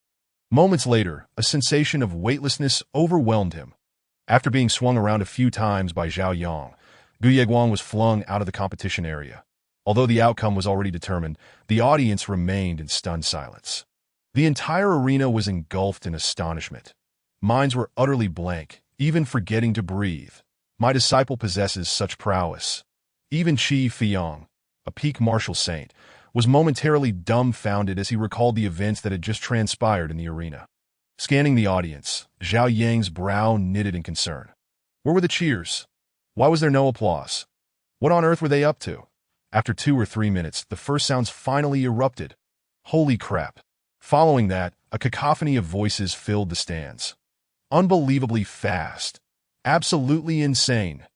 Moments later, a sensation of weightlessness overwhelmed him. After being swung around a few times by Zhao Yang, Gu Yeguang was flung out of the competition area. Although the outcome was already determined, the audience remained in stunned silence. The entire arena was engulfed in astonishment. Minds were utterly blank, even forgetting to breathe. My disciple possesses such prowess. Even Qi Fiyang, a peak martial saint, was momentarily dumbfounded as he recalled the events that had just transpired in the arena. Scanning the audience, Zhao Yang's brow knitted in concern. Where were the cheers? Why was there no applause? What on earth were they up to? After 2 or 3 minutes, the first sounds finally erupted. Holy crap. Following that, a cacophony of voices filled the stands. Unbelievably fast. Absolutely insane.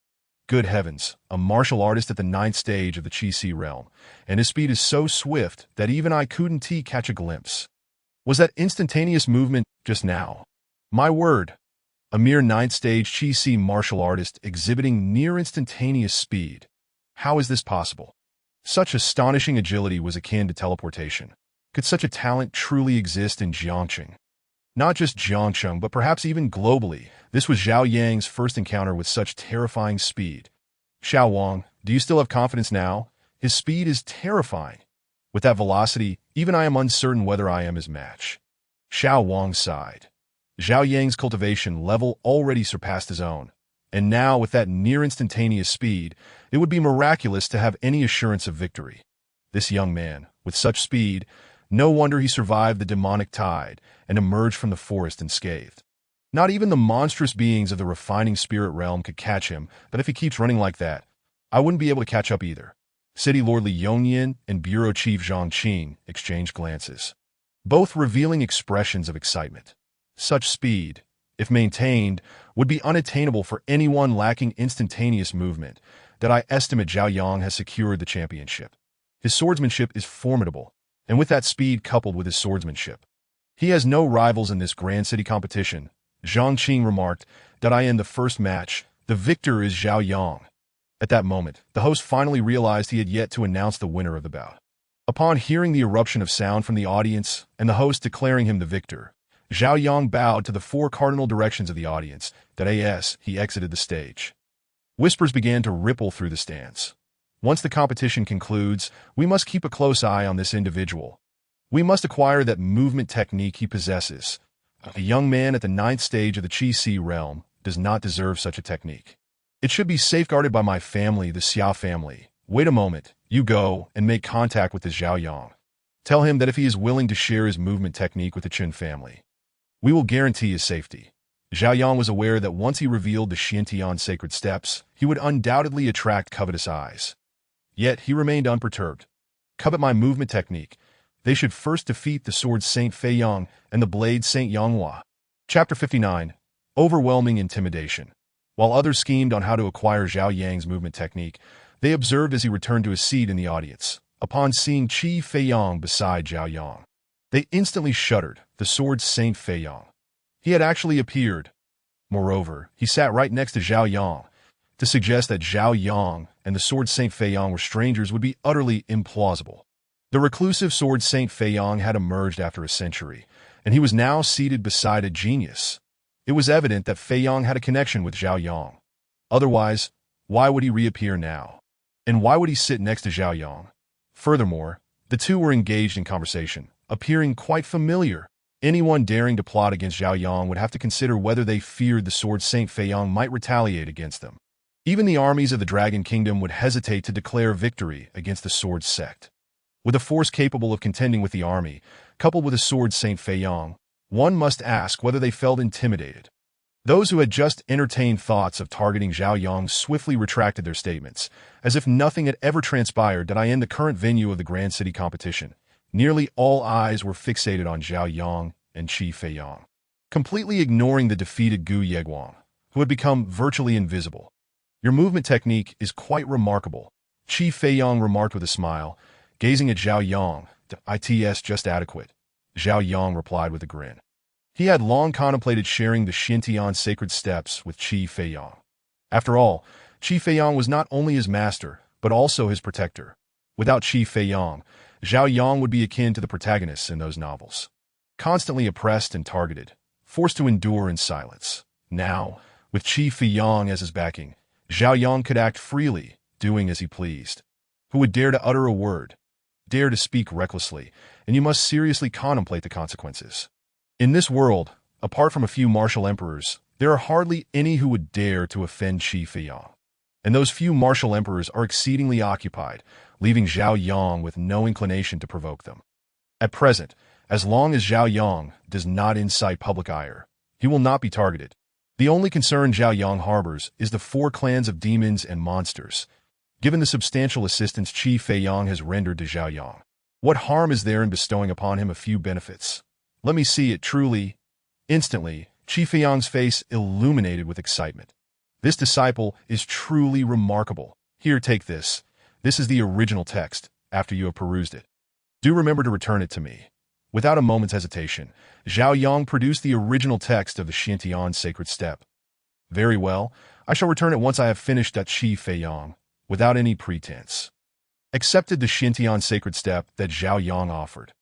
Good heavens, a martial artist at the 9th stage of the Qi realm, and his speed is so swift that even I couldn't catch a glimpse. Was that instantaneous movement just now? My word. A mere 9th stage Qi martial artist exhibiting near instantaneous speed. How is this possible? Such astonishing agility was akin to teleportation. Could such a talent truly exist in Jiangcheng? Not just Jiangcheng, but perhaps even globally, this was Zhao Yang's first encounter with such terrifying speed. Xiao Wang, do you still have confidence now? His speed is terrifying. With that velocity, even I am uncertain whether I am his match. Xiao Wang sighed. Zhao Yang's cultivation level already surpassed his own. And now, with that near-instantaneous speed, it would be miraculous to have any assurance of victory. This young man, with such speed, no wonder he survived the demonic tide and emerged from the forest unscathed. Not even the monstrous beings of the refining spirit realm could catch him, but if he keeps running like that, I wouldn't be able to catch up either. City Lord Li Yongyan and Bureau Chief Zhang Qing exchanged glances, both revealing expressions of excitement. Such speed, if maintained, would be unattainable for anyone lacking instantaneous movement, that I estimate Zhao Yang has secured the championship. His swordsmanship is formidable, and with that speed coupled with his swordsmanship, he has no rivals in this Grand City competition. Zhang Qing remarked that I end the first match. The victor is Zhao Yang. At that moment, the host finally realized he had yet to announce the winner of the bout. Upon hearing the eruption of sound from the audience and the host declaring him the victor, Zhao Yang bowed to the four cardinal directions of the audience, that as he exited the stage. Whispers began to ripple through the stands. Once the competition concludes, we must keep a close eye on this individual. We must acquire that movement technique he possesses. A young man at the 9th stage of the Qi realm does not deserve such a technique. It should be safeguarded by my family, the Xia family. Wait a moment, you go and make contact with the Zhao Yang. Tell him that if he is willing to share his movement technique with the Chen family, we will guarantee his safety. Zhao Yang was aware that once he revealed the Xiantian sacred steps, he would undoubtedly attract covetous eyes. Yet he remained unperturbed. Covet my movement technique. They should first defeat the sword Saint Fei Yang and the blade Saint Yanghua. Chapter 59. Overwhelming Intimidation. While others schemed on how to acquire Zhao Yang's movement technique, they observed as he returned to his seat in the audience. Upon seeing Qi Fei Yang beside Zhao Yang, they instantly shuddered. The sword Saint Fei Yang. He had actually appeared. Moreover, he sat right next to Zhao Yang. To suggest that Zhao Yang and the sword Saint Fei Yang were strangers would be utterly implausible. The reclusive sword Saint Fei Yang had emerged after a century, and he was now seated beside a genius. It was evident that Fei Yang had a connection with Zhao Yang. Otherwise, why would he reappear now? And why would he sit next to Zhao Yang? Furthermore, the two were engaged in conversation, appearing quite familiar. Anyone daring to plot against Zhao Yang would have to consider whether they feared the sword Saint Fei Yang might retaliate against them. Even the armies of the Dragon Kingdom would hesitate to declare victory against the sword sect. With a force capable of contending with the army, coupled with a sword Saint Fei Yang, one must ask whether they felt intimidated. Those who had just entertained thoughts of targeting Zhao Yang swiftly retracted their statements, as if nothing had ever transpired that I in the current venue of the Grand City competition. Nearly all eyes were fixated on Zhao Yang and Qi Fei Yang, completely ignoring the defeated Gu Yeguang, who had become virtually invisible. Your movement technique is quite remarkable, Qi Fei Yang remarked with a smile, gazing at Zhao Yang. It's just adequate, Zhao Yang replied with a grin. He had long contemplated sharing the Xiantian sacred steps with Qi Fei Yang. After all, Qi Fei Yang was not only his master, but also his protector. Without Qi Fei Yang, Zhao Yang would be akin to the protagonists in those novels. Constantly oppressed and targeted, forced to endure in silence. Now, with Qi Fei Yang as his backing, Zhao Yang could act freely, doing as he pleased. Who would dare to utter a word? Dare to speak recklessly, and you must seriously contemplate the consequences. In this world, apart from a few martial emperors, there are hardly any who would dare to offend Qi Fei Yang. And those few martial emperors are exceedingly occupied, leaving Zhao Yang with no inclination to provoke them. At present, as long as Zhao Yang does not incite public ire, he will not be targeted. The only concern Zhao Yang harbors is the 4 clans of demons and monsters. Given the substantial assistance Qi Fei Yang has rendered to Zhao Yang, what harm is there in bestowing upon him a few benefits? Let me see it truly. Instantly, Qi Fei Yang's face illuminated with excitement. This disciple is truly remarkable. Here, take this. This is the original text, after you have perused it. Do remember to return it to me. Without a moment's hesitation, Zhao Yang produced the original text of the Xiantian sacred step. Very well, I shall return it once I have finished that Qi Fei Yang, without any pretense. Accepted the Xiantian sacred step that Zhao Yang offered.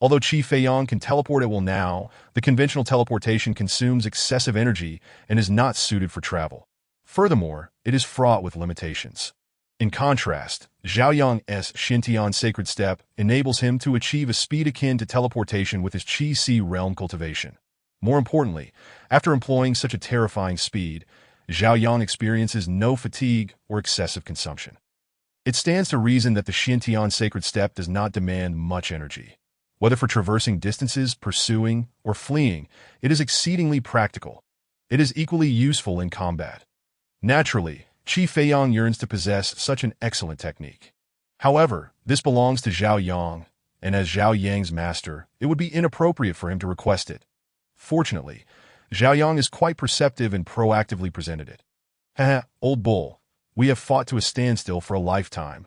Although Qi Feiyang can teleport at will now, the conventional teleportation consumes excessive energy and is not suited for travel. Furthermore, it is fraught with limitations. In contrast, Zhao Yang's Xintian Sacred Step enables him to achieve a speed akin to teleportation with his Qi Si realm cultivation. More importantly, after employing such a terrifying speed, Zhao Yang experiences no fatigue or excessive consumption. It stands to reason that the Xintian Sacred Step does not demand much energy. Whether for traversing distances, pursuing, or fleeing, it is exceedingly practical. It is equally useful in combat. Naturally, Qi Feiyang yearns to possess such an excellent technique. However, this belongs to Zhao Yang, and as Zhao Yang's master, it would be inappropriate for him to request it. Fortunately, Zhao Yang is quite perceptive and proactively presented it. Haha, old bull, we have fought to a standstill for a lifetime.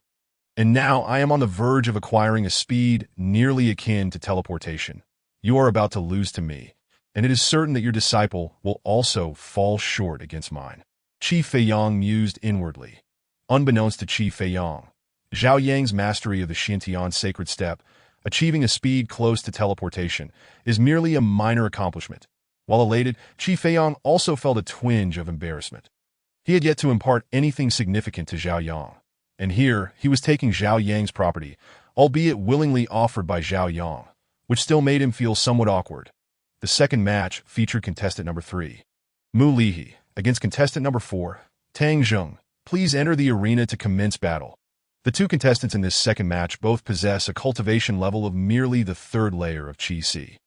And now I am on the verge of acquiring a speed nearly akin to teleportation. You are about to lose to me, and it is certain that your disciple will also fall short against mine. Qi Feiyang mused inwardly. Unbeknownst to Qi Feiyang, Zhao Yang's mastery of the Xintian Sacred Step, achieving a speed close to teleportation, is merely a minor accomplishment. While elated, Qi Feiyang also felt a twinge of embarrassment. He had yet to impart anything significant to Zhao Yang, and here he was taking Zhao Yang's property, albeit willingly offered by Zhao Yang, which still made him feel somewhat awkward. The second match featured contestant number 3, Mu Lihi, against contestant number 4, Tang Zheng. Please enter the arena to commence battle. The two contestants in this second match both possess a cultivation level of merely the third layer of Qi Si,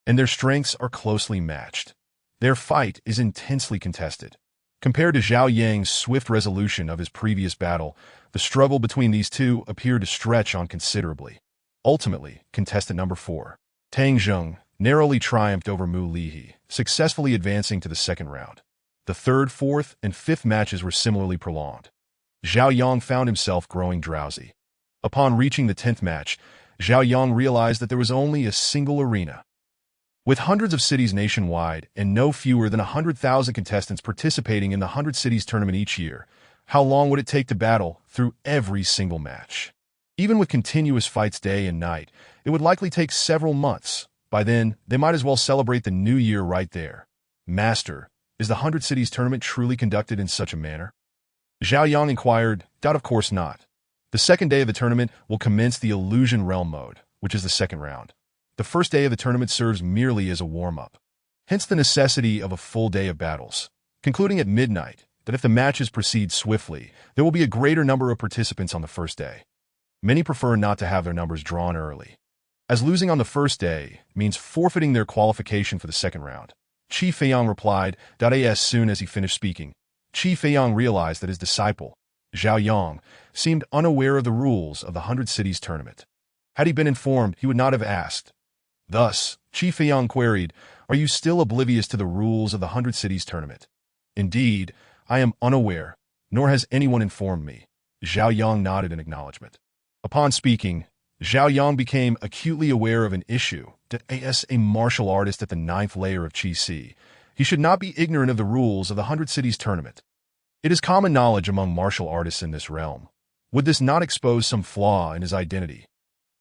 and their strengths are closely matched. Their fight is intensely contested. Compared to Zhao Yang's swift resolution of his previous battle, the struggle between these two appeared to stretch on considerably. Ultimately, contestant number 4, Tang Zheng, narrowly triumphed over Mu Lihi, successfully advancing to the second round. The third, fourth, and fifth matches were similarly prolonged. Zhao Yang found himself growing drowsy. Upon reaching the 10th match, Zhao Yang realized that there was only a single arena. With hundreds of cities nationwide and no fewer than 100,000 contestants participating in the 100 Cities tournament each year, how long would it take to battle through every single match? Even with continuous fights day and night, it would likely take several months. By then, they might as well celebrate the new year right there. Master, is the 100 Cities tournament truly conducted in such a manner? Zhao Yang inquired. Of course not. The second day of the tournament will commence the Illusion Realm mode, which is the second round. The first day of the tournament serves merely as a warm-up. Hence the necessity of a full day of battles, concluding at midnight that if the matches proceed swiftly, there will be a greater number of participants on the first day. Many prefer not to have their numbers drawn early, as losing on the first day means forfeiting their qualification for the second round. Qi Feiyang replied. As soon as he finished speaking, Qi Feiyang realized that his disciple, Zhao Yang, seemed unaware of the rules of the 100 Cities tournament. Had he been informed, he would not have asked. Thus, Qi Feiyang queried, "Are you still oblivious to the rules of the 100 Cities tournament?" "Indeed, I am unaware, nor has anyone informed me." Zhao Yang nodded in acknowledgement. Upon speaking, Zhao Yang became acutely aware of an issue. As a martial artist at the 9th layer of Qi Si, he should not be ignorant of the rules of the 100 Cities tournament. It is common knowledge among martial artists in this realm. Would this not expose some flaw in his identity?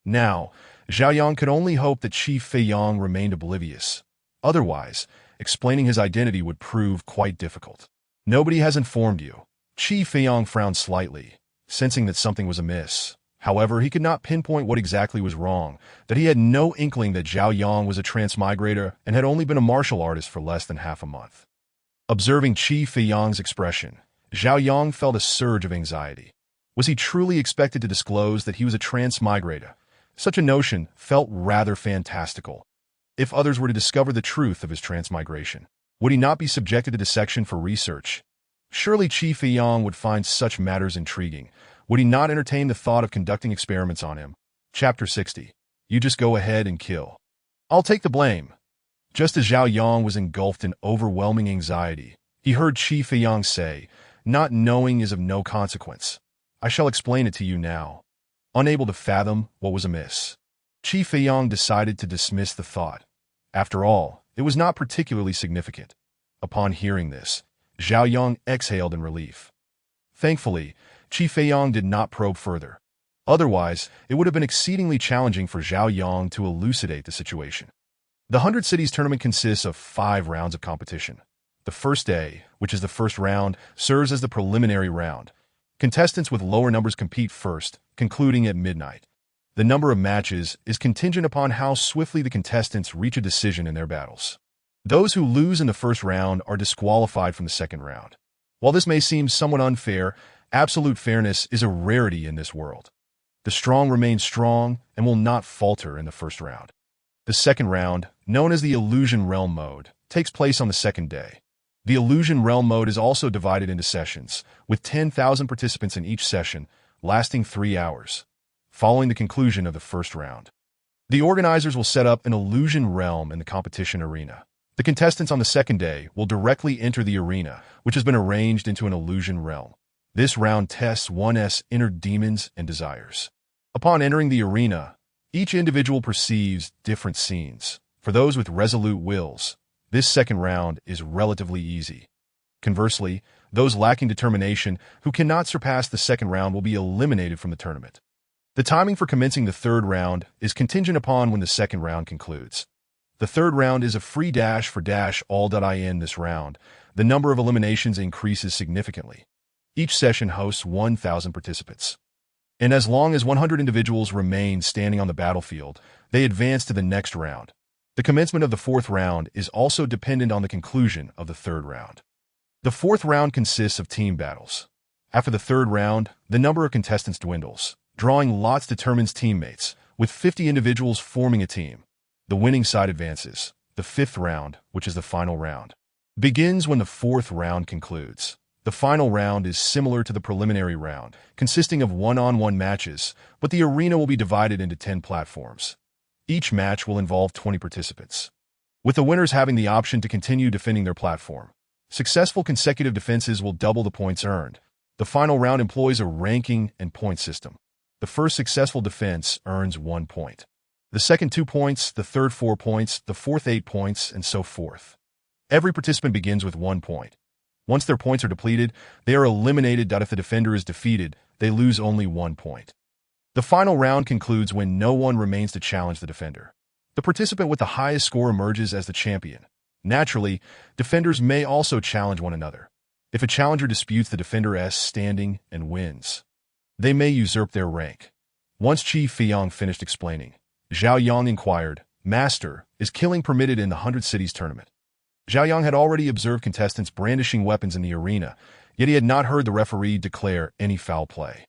Now, Zhao Yang could only hope that Qi Feiyang remained oblivious. Otherwise, explaining his identity would prove quite difficult. "Nobody has informed you." Qi Feiyang frowned slightly, sensing that something was amiss. However, he could not pinpoint what exactly was wrong, that he had no inkling that Zhao Yang was a transmigrator and had only been a martial artist for less than half a month. Observing Qi Feiyang's expression, Zhao Yang felt a surge of anxiety. Was he truly expected to disclose that he was a transmigrator? Such a notion felt rather fantastical. If others were to discover the truth of his transmigration, would he not be subjected to dissection for research? Surely Qi Feiyang would find such matters intriguing. Would he not entertain the thought of conducting experiments on him? Chapter 60. You just go ahead and kill. I'll take the blame. Just as Zhao Yang was engulfed in overwhelming anxiety, he heard Qi Feiyang say, "Not knowing is of no consequence. I shall explain it to you now." Unable to fathom what was amiss, Qi Feiyang decided to dismiss the thought. After all, it was not particularly significant. Upon hearing this, Zhao Yang exhaled in relief. Thankfully, Qi Feiyang did not probe further. Otherwise, it would have been exceedingly challenging for Zhao Yang to elucidate the situation. The 100 Cities tournament consists of 5 rounds of competition. The first day, which is the first round, serves as the preliminary round. Contestants with lower numbers compete first, concluding at midnight. The number of matches is contingent upon how swiftly the contestants reach a decision in their battles. Those who lose in the first round are disqualified from the second round. While this may seem somewhat unfair, absolute fairness is a rarity in this world. The strong remain strong and will not falter in the first round. The second round, known as the Illusion Realm mode, takes place on the second day. The Illusion Realm mode is also divided into sessions, with 10,000 participants in each session, lasting 3 hours, following the conclusion of the first round. The organizers will set up an Illusion Realm in the competition arena. The contestants on the second day will directly enter the arena, which has been arranged into an Illusion Realm. This round tests one's inner demons and desires. Upon entering the arena, each individual perceives different scenes. For those with resolute wills, this second round is relatively easy. Conversely, those lacking determination who cannot surpass the second round will be eliminated from the tournament. The timing for commencing the third round is contingent upon when the second round concludes. The third round is a free dash for dash all.in this round. The number of eliminations increases significantly. Each session hosts 1,000 participants. And as long as 100 individuals remain standing on the battlefield, they advance to the next round. The commencement of the fourth round is also dependent on the conclusion of the third round. The fourth round consists of team battles. After the third round, the number of contestants dwindles. Drawing lots determines teammates, with 50 individuals forming a team. The winning side advances. The fifth round, which is the final round, begins when the fourth round concludes. The final round is similar to the preliminary round, consisting of one-on-one matches, but the arena will be divided into 10 platforms. Each match will involve 20 participants, with the winners having the option to continue defending their platform. Successful consecutive defenses will double the points earned. The final round employs a ranking and point system. The first successful defense earns 1 point. The second 2 points, the third 4 points, the fourth 8 points, and so forth. Every participant begins with 1 point. Once their points are depleted, they are eliminated. If the defender is defeated, they lose only 1 point. The final round concludes when no one remains to challenge the defender. The participant with the highest score emerges as the champion. Naturally, defenders may also challenge one another. If a challenger disputes the defender's standing and wins, they may usurp their rank. Once Qi Fiyang finished explaining, Zhao Yang inquired, "Master, is killing permitted in the 100 Cities tournament?" Zhao Yang had already observed contestants brandishing weapons in the arena, yet he had not heard the referee declare any foul play.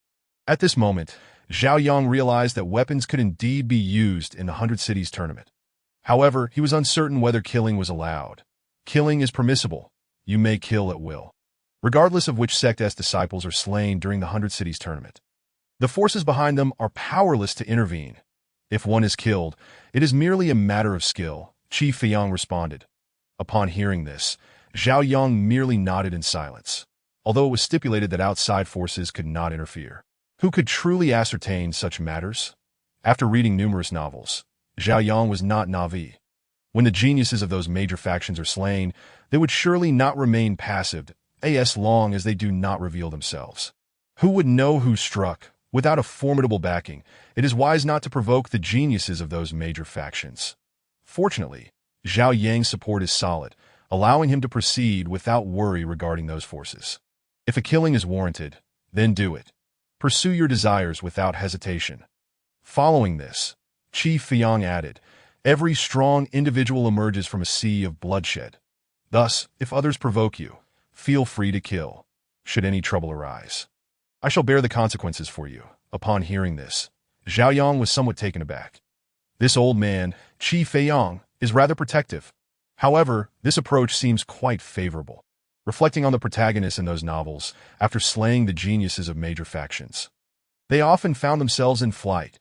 At this moment, Zhao Yang realized that weapons could indeed be used in the 100 Cities tournament. However, he was uncertain whether killing was allowed. Killing is permissible. You may kill at will, regardless of which sect's disciples are slain during the 100 Cities tournament. The forces behind them are powerless to intervene. If one is killed, it is merely a matter of skill, Qi Fiyang responded. Upon hearing this, Zhao Yang merely nodded in silence, although it was stipulated that outside forces could not interfere. Who could truly ascertain such matters? After reading numerous novels, Zhao Yang was not naive. When the geniuses of those major factions are slain, they would surely not remain passive, as long as they do not reveal themselves. Who would know who struck? Without a formidable backing, it is wise not to provoke the geniuses of those major factions. Fortunately, Zhao Yang's support is solid, allowing him to proceed without worry regarding those forces. If a killing is warranted, then do it. Pursue your desires without hesitation. Following this, Qi Fiyang added, every strong individual emerges from a sea of bloodshed. Thus, if others provoke you, feel free to kill, should any trouble arise. I shall bear the consequences for you. Upon hearing this, Zhao Yang was somewhat taken aback. This old man, Qi Fiyang, is rather protective. However, this approach seems quite favorable, reflecting on the protagonists in those novels after slaying the geniuses of major factions. They often found themselves in flight.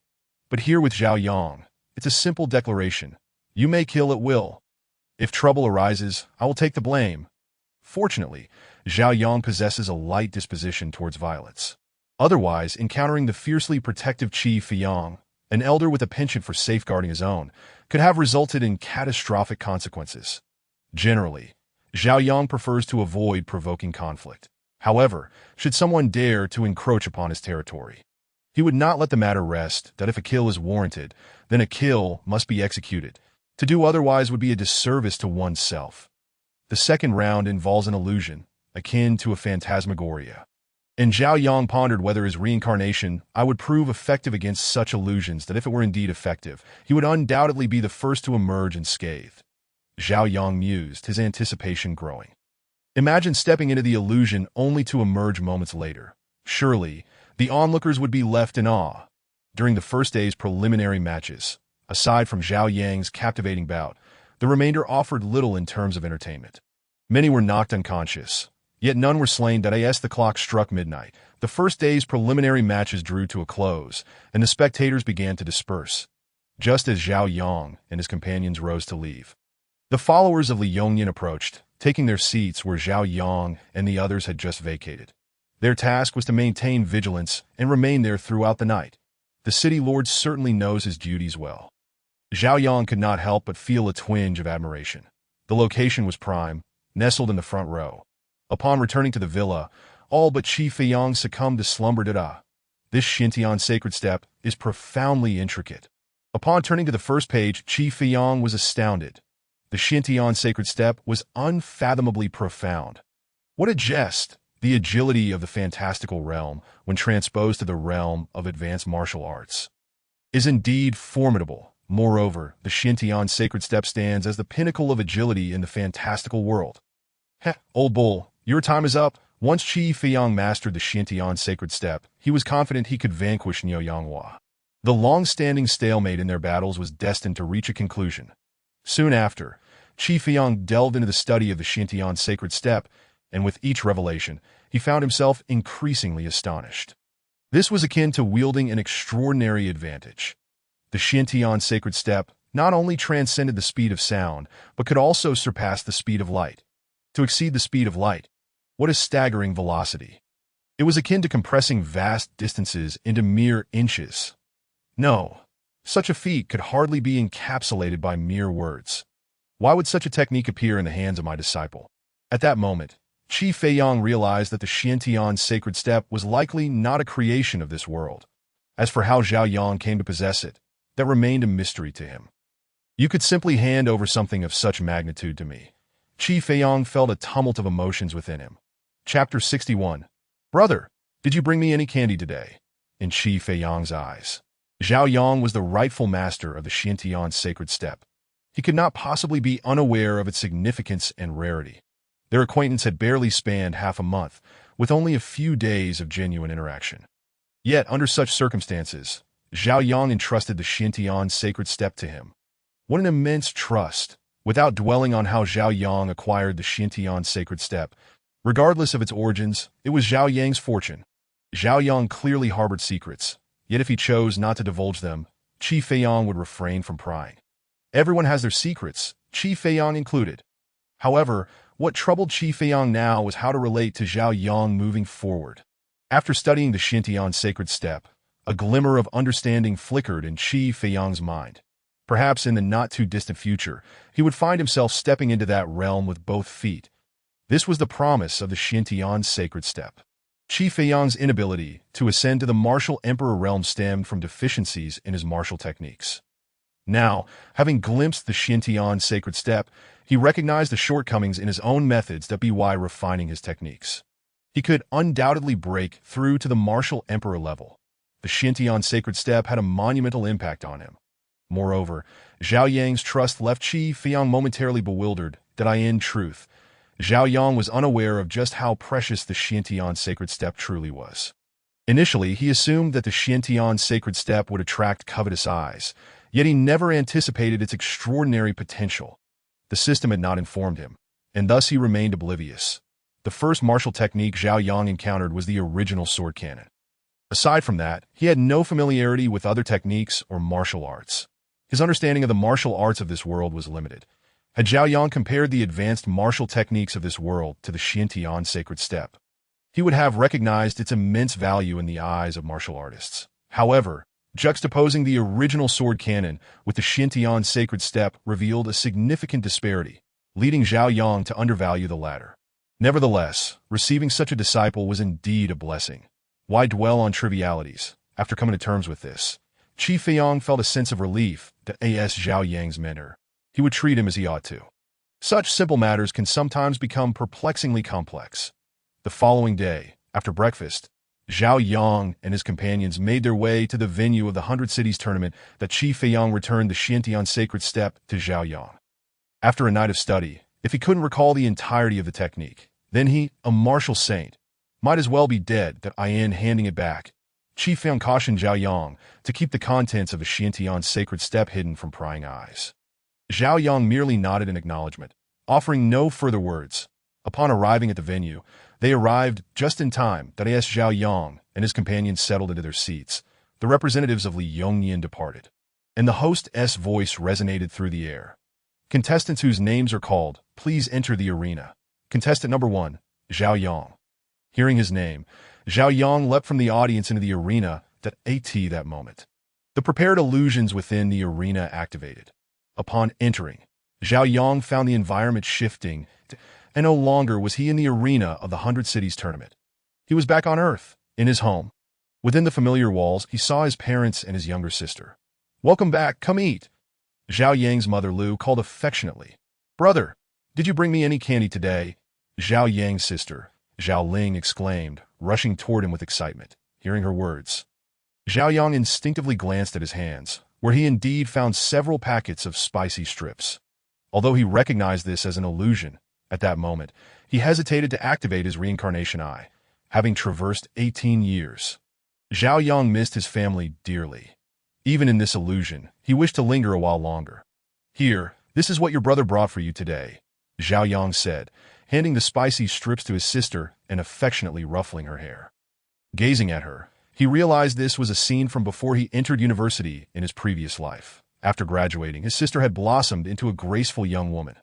But here with Zhao Yang, it's a simple declaration. You may kill at will. If trouble arises, I will take the blame. Fortunately, Zhao Yang possesses a light disposition towards violence. Otherwise, encountering the fiercely protective Qi Fiyang, an elder with a penchant for safeguarding his own, could have resulted in catastrophic consequences. Generally, Zhao Yang prefers to avoid provoking conflict. However, should someone dare to encroach upon his territory, He would not let the matter rest that if a kill is warranted, then a kill must be executed. To do otherwise would be a disservice to oneself. The second round involves an illusion, akin to a phantasmagoria. And Zhao Yang pondered whether his reincarnation would prove effective against such illusions that if it were indeed effective, he would undoubtedly be the first to emerge unscathed. Zhao Yang mused, his anticipation growing. Imagine stepping into the illusion only to emerge moments later. Surely, the onlookers would be left in awe. During the first day's preliminary matches, aside from Zhao Yang's captivating bout, the remainder offered little in terms of entertainment. Many were knocked unconscious, yet none were slain. As the clock struck midnight, the first day's preliminary matches drew to a close, and the spectators began to disperse, just as Zhao Yang and his companions rose to leave. The followers of Li Yongyan approached, taking their seats where Zhao Yang and the others had just vacated. Their task was to maintain vigilance and remain there throughout the night. The city lord certainly knows his duties well. Zhao Yang could not help but feel a twinge of admiration. The location was prime, nestled in the front row. Upon returning to the villa, all but Qi Feiyang succumbed to slumber. This Xintian sacred step is profoundly intricate. Upon turning to the first page, Qi Feiyang was astounded. The Xintian sacred step was unfathomably profound. What a jest! The agility of the fantastical realm, when transposed to the realm of advanced martial arts, is indeed formidable. Moreover, the Xintian sacred step stands as the pinnacle of agility in the fantastical world. Old bull, your time is up. Once Qi Feiyang mastered the Xintian sacred step, he was confident he could vanquish Niu Yanghua. The long-standing stalemate in their battles was destined to reach a conclusion. Soon after, Qi Feiyang delved into the study of the Xintian sacred step, and with each revelation, he found himself increasingly astonished. This was akin to wielding an extraordinary advantage. The Xintian sacred step not only transcended the speed of sound, but could also surpass the speed of light. To exceed the speed of light, what a staggering velocity! It was akin to compressing vast distances into mere inches. No, such a feat could hardly be encapsulated by mere words. Why would such a technique appear in the hands of my disciple? At that moment, Qi Feiyang realized that the Xintian sacred step was likely not a creation of this world. As for how Zhao Yang came to possess it, that remained a mystery to him. You could simply hand over something of such magnitude to me. Qi Feiyang felt a tumult of emotions within him. Chapter 61. Brother, did you bring me any candy today? In Qi Feiyang's eyes, Zhao Yang was the rightful master of the Xintian sacred step. He could not possibly be unaware of its significance and rarity. Their acquaintance had barely spanned half a month, with only a few days of genuine interaction. Yet, under such circumstances, Zhao Yang entrusted the Xintian sacred step to him. What an immense trust! Without dwelling on how Zhao Yang acquired the Xintian sacred step, regardless of its origins, it was Zhao Yang's fortune. Zhao Yang clearly harbored secrets, yet if he chose not to divulge them, Qi Feiyang would refrain from prying. Everyone has their secrets, Qi Feiyang included. However, what troubled Qi Feiyang now was how to relate to Zhao Yang moving forward. After studying the Xintian sacred step, a glimmer of understanding flickered in Qi Feiyang's mind. Perhaps in the not-too-distant future, he would find himself stepping into that realm with both feet. This was the promise of the Xintian sacred step. Qi Feiyang's inability to ascend to the martial emperor realm stemmed from deficiencies in his martial techniques. Now, having glimpsed the Xintian sacred step, he recognized the shortcomings in his own methods by refining his techniques. He could undoubtedly break through to the martial emperor level. The Xintian sacred step had a monumental impact on him. Moreover, Zhao Yang's trust left Qi Feiyang momentarily bewildered. In truth, Zhao Yang was unaware of just how precious the Xintian sacred step truly was. Initially, he assumed that the Xintian sacred step would attract covetous eyes, yet he never anticipated its extraordinary potential. The system had not informed him, and thus he remained oblivious. The first martial technique Zhao Yang encountered was the original sword cannon. Aside from that, he had no familiarity with other techniques or martial arts. His understanding of the martial arts of this world was limited. Had Zhao Yang compared the advanced martial techniques of this world to the Xintian sacred step, he would have recognized its immense value in the eyes of martial artists. However, juxtaposing the original sword cannon with the Xintian sacred step revealed a significant disparity, leading Zhao Yang to undervalue the latter. Nevertheless, receiving such a disciple was indeed a blessing. Why dwell on trivialities? After coming to terms with this, Qi Feiyang felt a sense of relief that A.S. Zhao Yang's mentor. He would treat him as he ought to. Such simple matters can sometimes become perplexingly complex. The following day, after breakfast, Zhao Yang and his companions made their way to the venue of the 100 Cities tournament that Qi Feiyang returned the Xiantian sacred step to Zhao Yang. After a night of study, if he couldn't recall the entirety of the technique, then he, a martial saint, might as well be dead that I am handing it back. Qi Feiyang cautioned Zhao Yang to keep the contents of a Xiantian sacred step hidden from prying eyes. Zhao Yang merely nodded in acknowledgement, offering no further words. Upon arriving at the venue, they arrived just in time that A.S. Zhao Yang and his companions settled into their seats. The representatives of Li Yongnian departed, and the host's voice resonated through the air. Contestants whose names are called, please enter the arena. Contestant number 1, Zhao Yang. Hearing his name, Zhao Yang leapt from the audience into the arena that moment. The prepared illusions within the arena activated. Upon entering, Zhao Yang found the environment shifting, and no longer was he in the arena of the 100 Cities tournament. He was back on Earth, in his home. Within the familiar walls, he saw his parents and his younger sister. "Welcome back, come eat." Zhao Yang's mother Lu called affectionately. "Brother, did you bring me any candy today?" Zhao Yang's sister, Zhao Ling, exclaimed, rushing toward him with excitement. Hearing her words, Zhao Yang instinctively glanced at his hands, where he indeed found several packets of spicy strips. Although he recognized this as an illusion, at that moment, he hesitated to activate his reincarnation eye, having traversed 18 years. Zhao Yang missed his family dearly. Even in this illusion, he wished to linger a while longer. "Here, this is what your brother brought for you today," Zhao Yang said, handing the spicy strips to his sister and affectionately ruffling her hair. Gazing at her, he realized this was a scene from before he entered university in his previous life. After graduating, his sister had blossomed into a graceful young woman.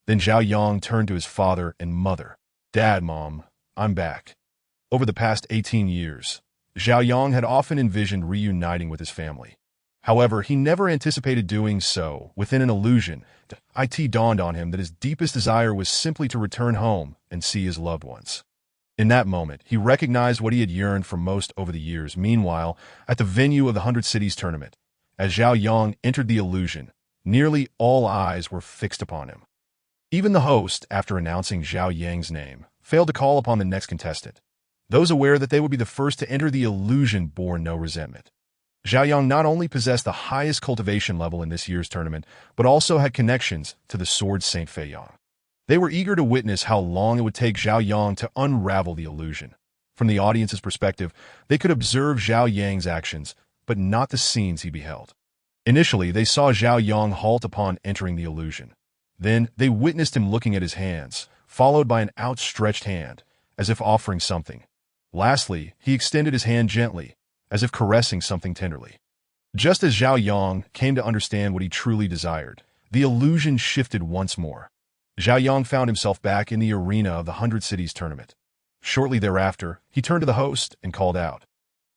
Then Zhao Yang turned to his father and mother. "Dad, Mom, I'm back." Over the past 18 years, Zhao Yang had often envisioned reuniting with his family. However, he never anticipated doing so within an illusion. It dawned on him that his deepest desire was simply to return home and see his loved ones. In that moment, he recognized what he had yearned for most over the years. Meanwhile, at the venue of the 100 Cities tournament, as Zhao Yang entered the illusion, nearly all eyes were fixed upon him. Even the host, after announcing Zhao Yang's name, failed to call upon the next contestant. Those aware that they would be the first to enter the illusion bore no resentment. Zhao Yang not only possessed the highest cultivation level in this year's tournament, but also had connections to the Sword Saint Feiyang. They were eager to witness how long it would take Zhao Yang to unravel the illusion. From the audience's perspective, they could observe Zhao Yang's actions, but not the scenes he beheld. Initially, they saw Zhao Yang halt upon entering the illusion. Then, they witnessed him looking at his hands, followed by an outstretched hand, as if offering something. Lastly, he extended his hand gently, as if caressing something tenderly. Just as Zhao Yang came to understand what he truly desired, the illusion shifted once more. Zhao Yang found himself back in the arena of the 100 Cities tournament. Shortly thereafter, he turned to the host and called out,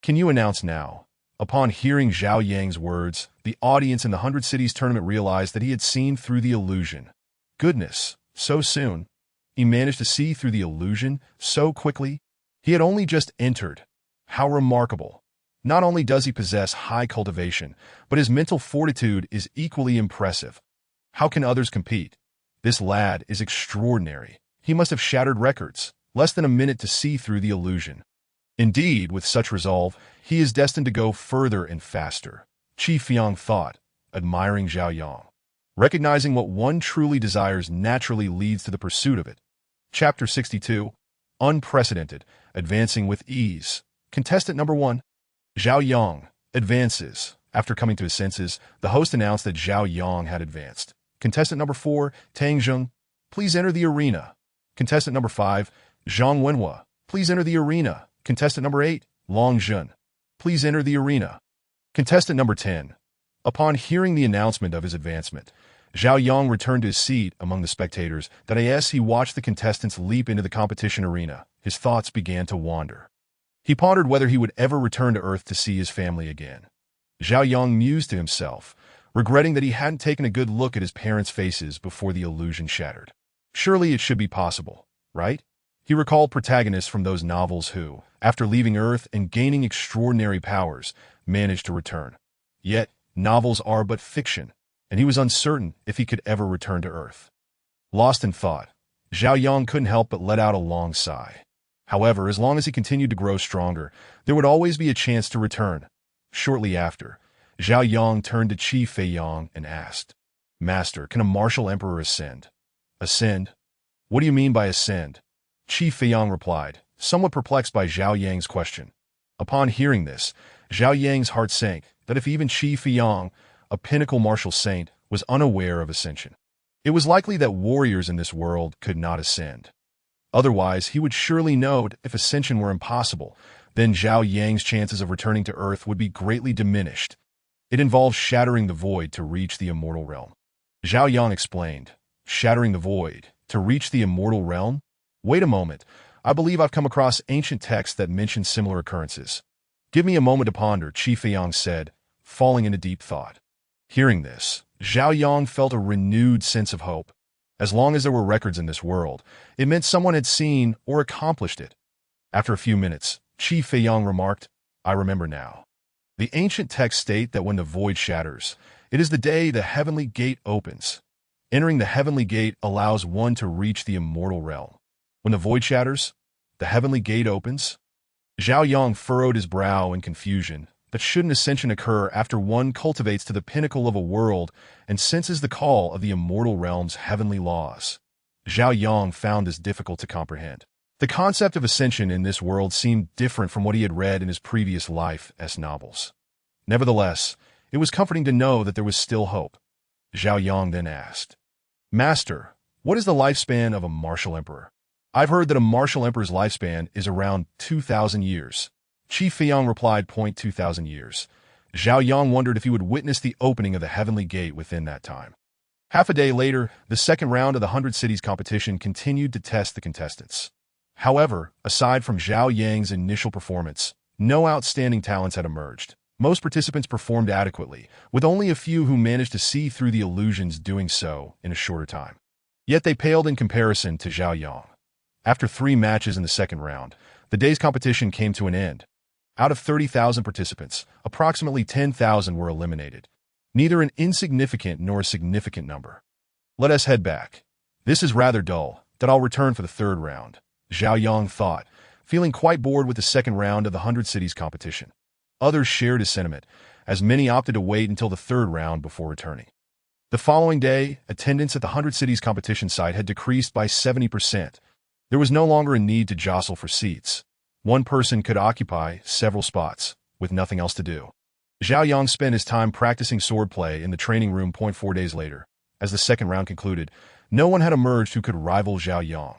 "Can you announce now?" Upon hearing Zhao Yang's words, the audience in the 100 Cities tournament realized that he had seen through the illusion. Goodness, so soon. He managed to see through the illusion so quickly. He had only just entered. How remarkable. Not only does he possess high cultivation, but his mental fortitude is equally impressive. How can others compete? This lad is extraordinary. He must have shattered records, less than a minute to see through the illusion. Indeed, with such resolve, he is destined to go further and faster, Qi Feiyang thought, admiring Zhao Yang. Recognizing what one truly desires naturally leads to the pursuit of it. Chapter 62, Unprecedented, Advancing with Ease. Contestant number 1, Zhao Yang, advances. After coming to his senses, the host announced that Zhao Yang had advanced. Contestant number 4, Tang Zheng, please enter the arena. Contestant number 5, Zhang Wenhua, please enter the arena. Contestant number 8, Long Zhen, please enter the arena. Contestant number 10. Upon hearing the announcement of his advancement, Zhao Yang returned to his seat among the spectators. As he watched the contestants leap into the competition arena, his thoughts began to wander. He pondered whether he would ever return to Earth to see his family again. Zhao Yang mused to himself, regretting that he hadn't taken a good look at his parents' faces before the illusion shattered. Surely it should be possible, right? He recalled protagonists from those novels who, after leaving Earth and gaining extraordinary powers, managed to return. Yet, novels are but fiction, and he was uncertain if he could ever return to Earth. Lost in thought, Zhao Yang couldn't help but let out a long sigh. However, as long as he continued to grow stronger, there would always be a chance to return. Shortly after, Zhao Yang turned to Qi Feiyang and asked, "Master, can a martial emperor ascend?" "Ascend? What do you mean by ascend?" Qi Feiyang replied, somewhat perplexed by Zhao Yang's question. Upon hearing this, Zhao Yang's heart sank that if even Qi Feiyang, a pinnacle martial saint, was unaware of ascension, it was likely that warriors in this world could not ascend. Otherwise, he would surely know if ascension were impossible, then Zhao Yang's chances of returning to Earth would be greatly diminished. It involves shattering the void to reach the immortal realm. Zhao Yang explained, "Shattering the void to reach the immortal realm? Wait a moment, I believe I've come across ancient texts that mention similar occurrences." "Give me a moment to ponder," Qi Feiyang said, falling into deep thought. Hearing this, Zhao Yang felt a renewed sense of hope. As long as there were records in this world, it meant someone had seen or accomplished it. After a few minutes, Qi Feiyang remarked, "I remember now. The ancient texts state that when the void shatters, it is the day the heavenly gate opens. Entering the heavenly gate allows one to reach the immortal realm. When the void shatters, the heavenly gate opens?" Zhao Yang furrowed his brow in confusion. That shouldn't ascension occur after one cultivates to the pinnacle of a world and senses the call of the immortal realm's heavenly laws? Zhao Yang found this difficult to comprehend. The concept of ascension in this world seemed different from what he had read in his previous life's novels. Nevertheless, it was comforting to know that there was still hope. Zhao Yang then asked, "Master, what is the lifespan of a martial emperor?" "I've heard that a martial emperor's lifespan is around 2,000 years. Qi Feiyang replied, 2,000 years. Zhao Yang wondered if he would witness the opening of the heavenly gate within that time. Half a day later, the second round of the 100 Cities competition continued to test the contestants. However, aside from Zhao Yang's initial performance, no outstanding talents had emerged. Most participants performed adequately, with only a few who managed to see through the illusions doing so in a shorter time. Yet they paled in comparison to Zhao Yang. After 3 matches in the second round, the day's competition came to an end. Out of 30,000 participants, approximately 10,000 were eliminated. Neither an insignificant nor a significant number. "Let us head back. This is rather dull, that I'll return for the third round," Zhao Yang thought, feeling quite bored with the second round of the 100 Cities competition. Others shared his sentiment, as many opted to wait until the third round before returning. The following day, attendance at the 100 Cities competition site had decreased by 70%. There was no longer a need to jostle for seats. One person could occupy several spots, with nothing else to do. Zhao Yang spent his time practicing swordplay in the training room. 4 days later, as the second round concluded, no one had emerged who could rival Zhao Yang.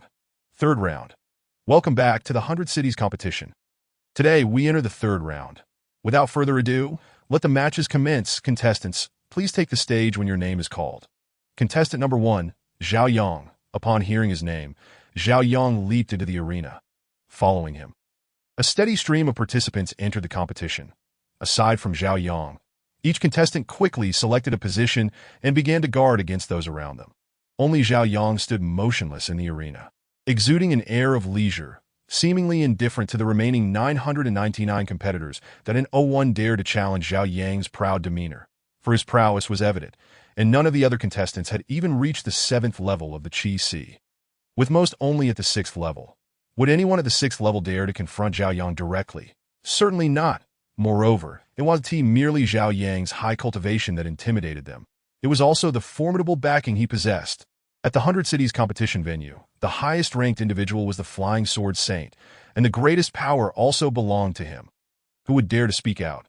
Third round. Welcome back to the 100 Cities competition. Today, we enter the third round. Without further ado, let the matches commence. Contestants, please take the stage when your name is called. Contestant number 1, Zhao Yang. Upon hearing his name, Zhao Yang leaped into the arena. Following him, a steady stream of participants entered the competition. Aside from Zhao Yang, each contestant quickly selected a position and began to guard against those around them. Only Zhao Yang stood motionless in the arena, exuding an air of leisure, seemingly indifferent to the remaining 999 competitors that in 01 dared to challenge Zhao Yang's proud demeanor. For his prowess was evident, and none of the other contestants had even reached the 7th level of the Qi Si, with most only at the 6th level. Would anyone at the 6th level dare to confront Zhao Yang directly? Certainly not. Moreover, it wasn't merely Zhao Yang's high cultivation that intimidated them. It was also the formidable backing he possessed. At the 100 Cities competition venue, the highest-ranked individual was the Flying Sword Saint, and the greatest power also belonged to him. Who would dare to speak out?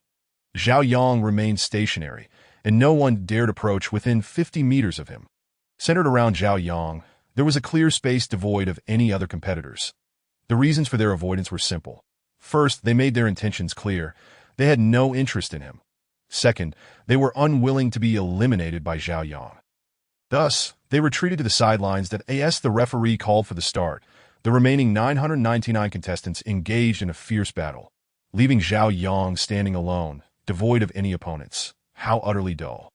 Zhao Yang remained stationary, and no one dared approach within 50 meters of him. Centered around Zhao Yang, there was a clear space devoid of any other competitors. The reasons for their avoidance were simple. First, they made their intentions clear. They had no interest in him. Second, they were unwilling to be eliminated by Zhao Yang. Thus, they retreated to the sidelines as the referee called for the start. The remaining 999 contestants engaged in a fierce battle, leaving Zhao Yang standing alone, devoid of any opponents. How utterly dull.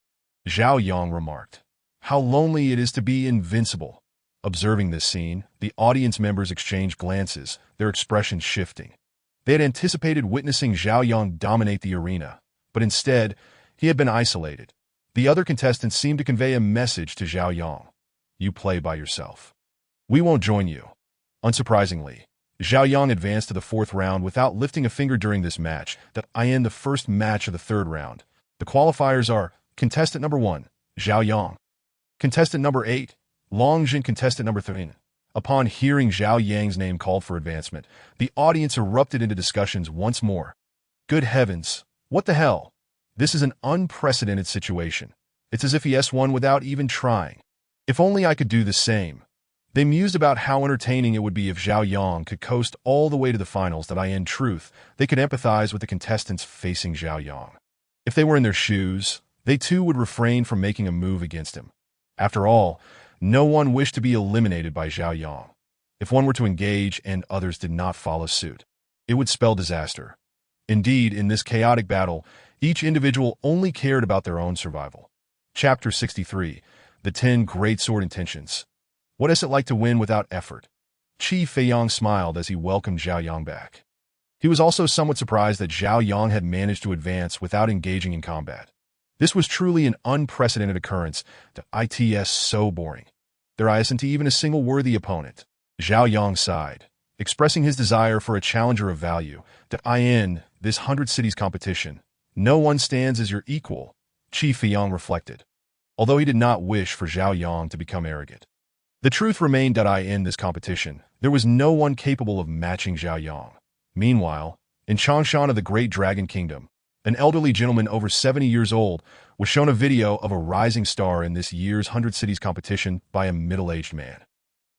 Zhao Yang remarked. How lonely it is to be invincible. Observing this scene, the audience members exchanged glances, their expressions shifting. They had anticipated witnessing Zhao Yang dominate the arena, but instead, he had been isolated. The other contestants seemed to convey a message to Zhao Yang. You play by yourself. We won't join you. Unsurprisingly, Zhao Yang advanced to the fourth round without lifting a finger during this match that ended the first match of the third round. The qualifiers are contestant number 1, Zhao Yang. Contestant number 8, Long Jin. Contestant number 13. Upon hearing Zhao Yang's name called for advancement, the audience erupted into discussions once more. Good heavens, what the hell? This is an unprecedented situation. It's as if he S1 without even trying. If only I could do the same. They mused about how entertaining it would be if Zhao Yang could coast all the way to the finals. That in truth, they could empathize with the contestants facing Zhao Yang. If they were in their shoes, they too would refrain from making a move against him. After all, no one wished to be eliminated by Zhao Yang. If one were to engage and others did not follow suit, it would spell disaster. Indeed, in this chaotic battle, each individual only cared about their own survival. Chapter 63, The 10 Great Sword Intentions. What is it like to win without effort? Qi Feiyang smiled as he welcomed Zhao Yang back. He was also somewhat surprised that Zhao Yang had managed to advance without engaging in combat. This was truly an unprecedented occurrence. It's so boring. There isn't even a single worthy opponent. Zhao Yang sighed, expressing his desire for a challenger of value. In this 100 cities competition, no one stands as your equal, Qi Feiyang reflected, although he did not wish for Zhao Yang to become arrogant. The truth remained that in this competition, there was no one capable of matching Zhao Yang. Meanwhile, in Changshan of the Great Dragon Kingdom, an elderly gentleman over 70 years old was shown a video of a rising star in this year's 100 Cities competition by a middle-aged man.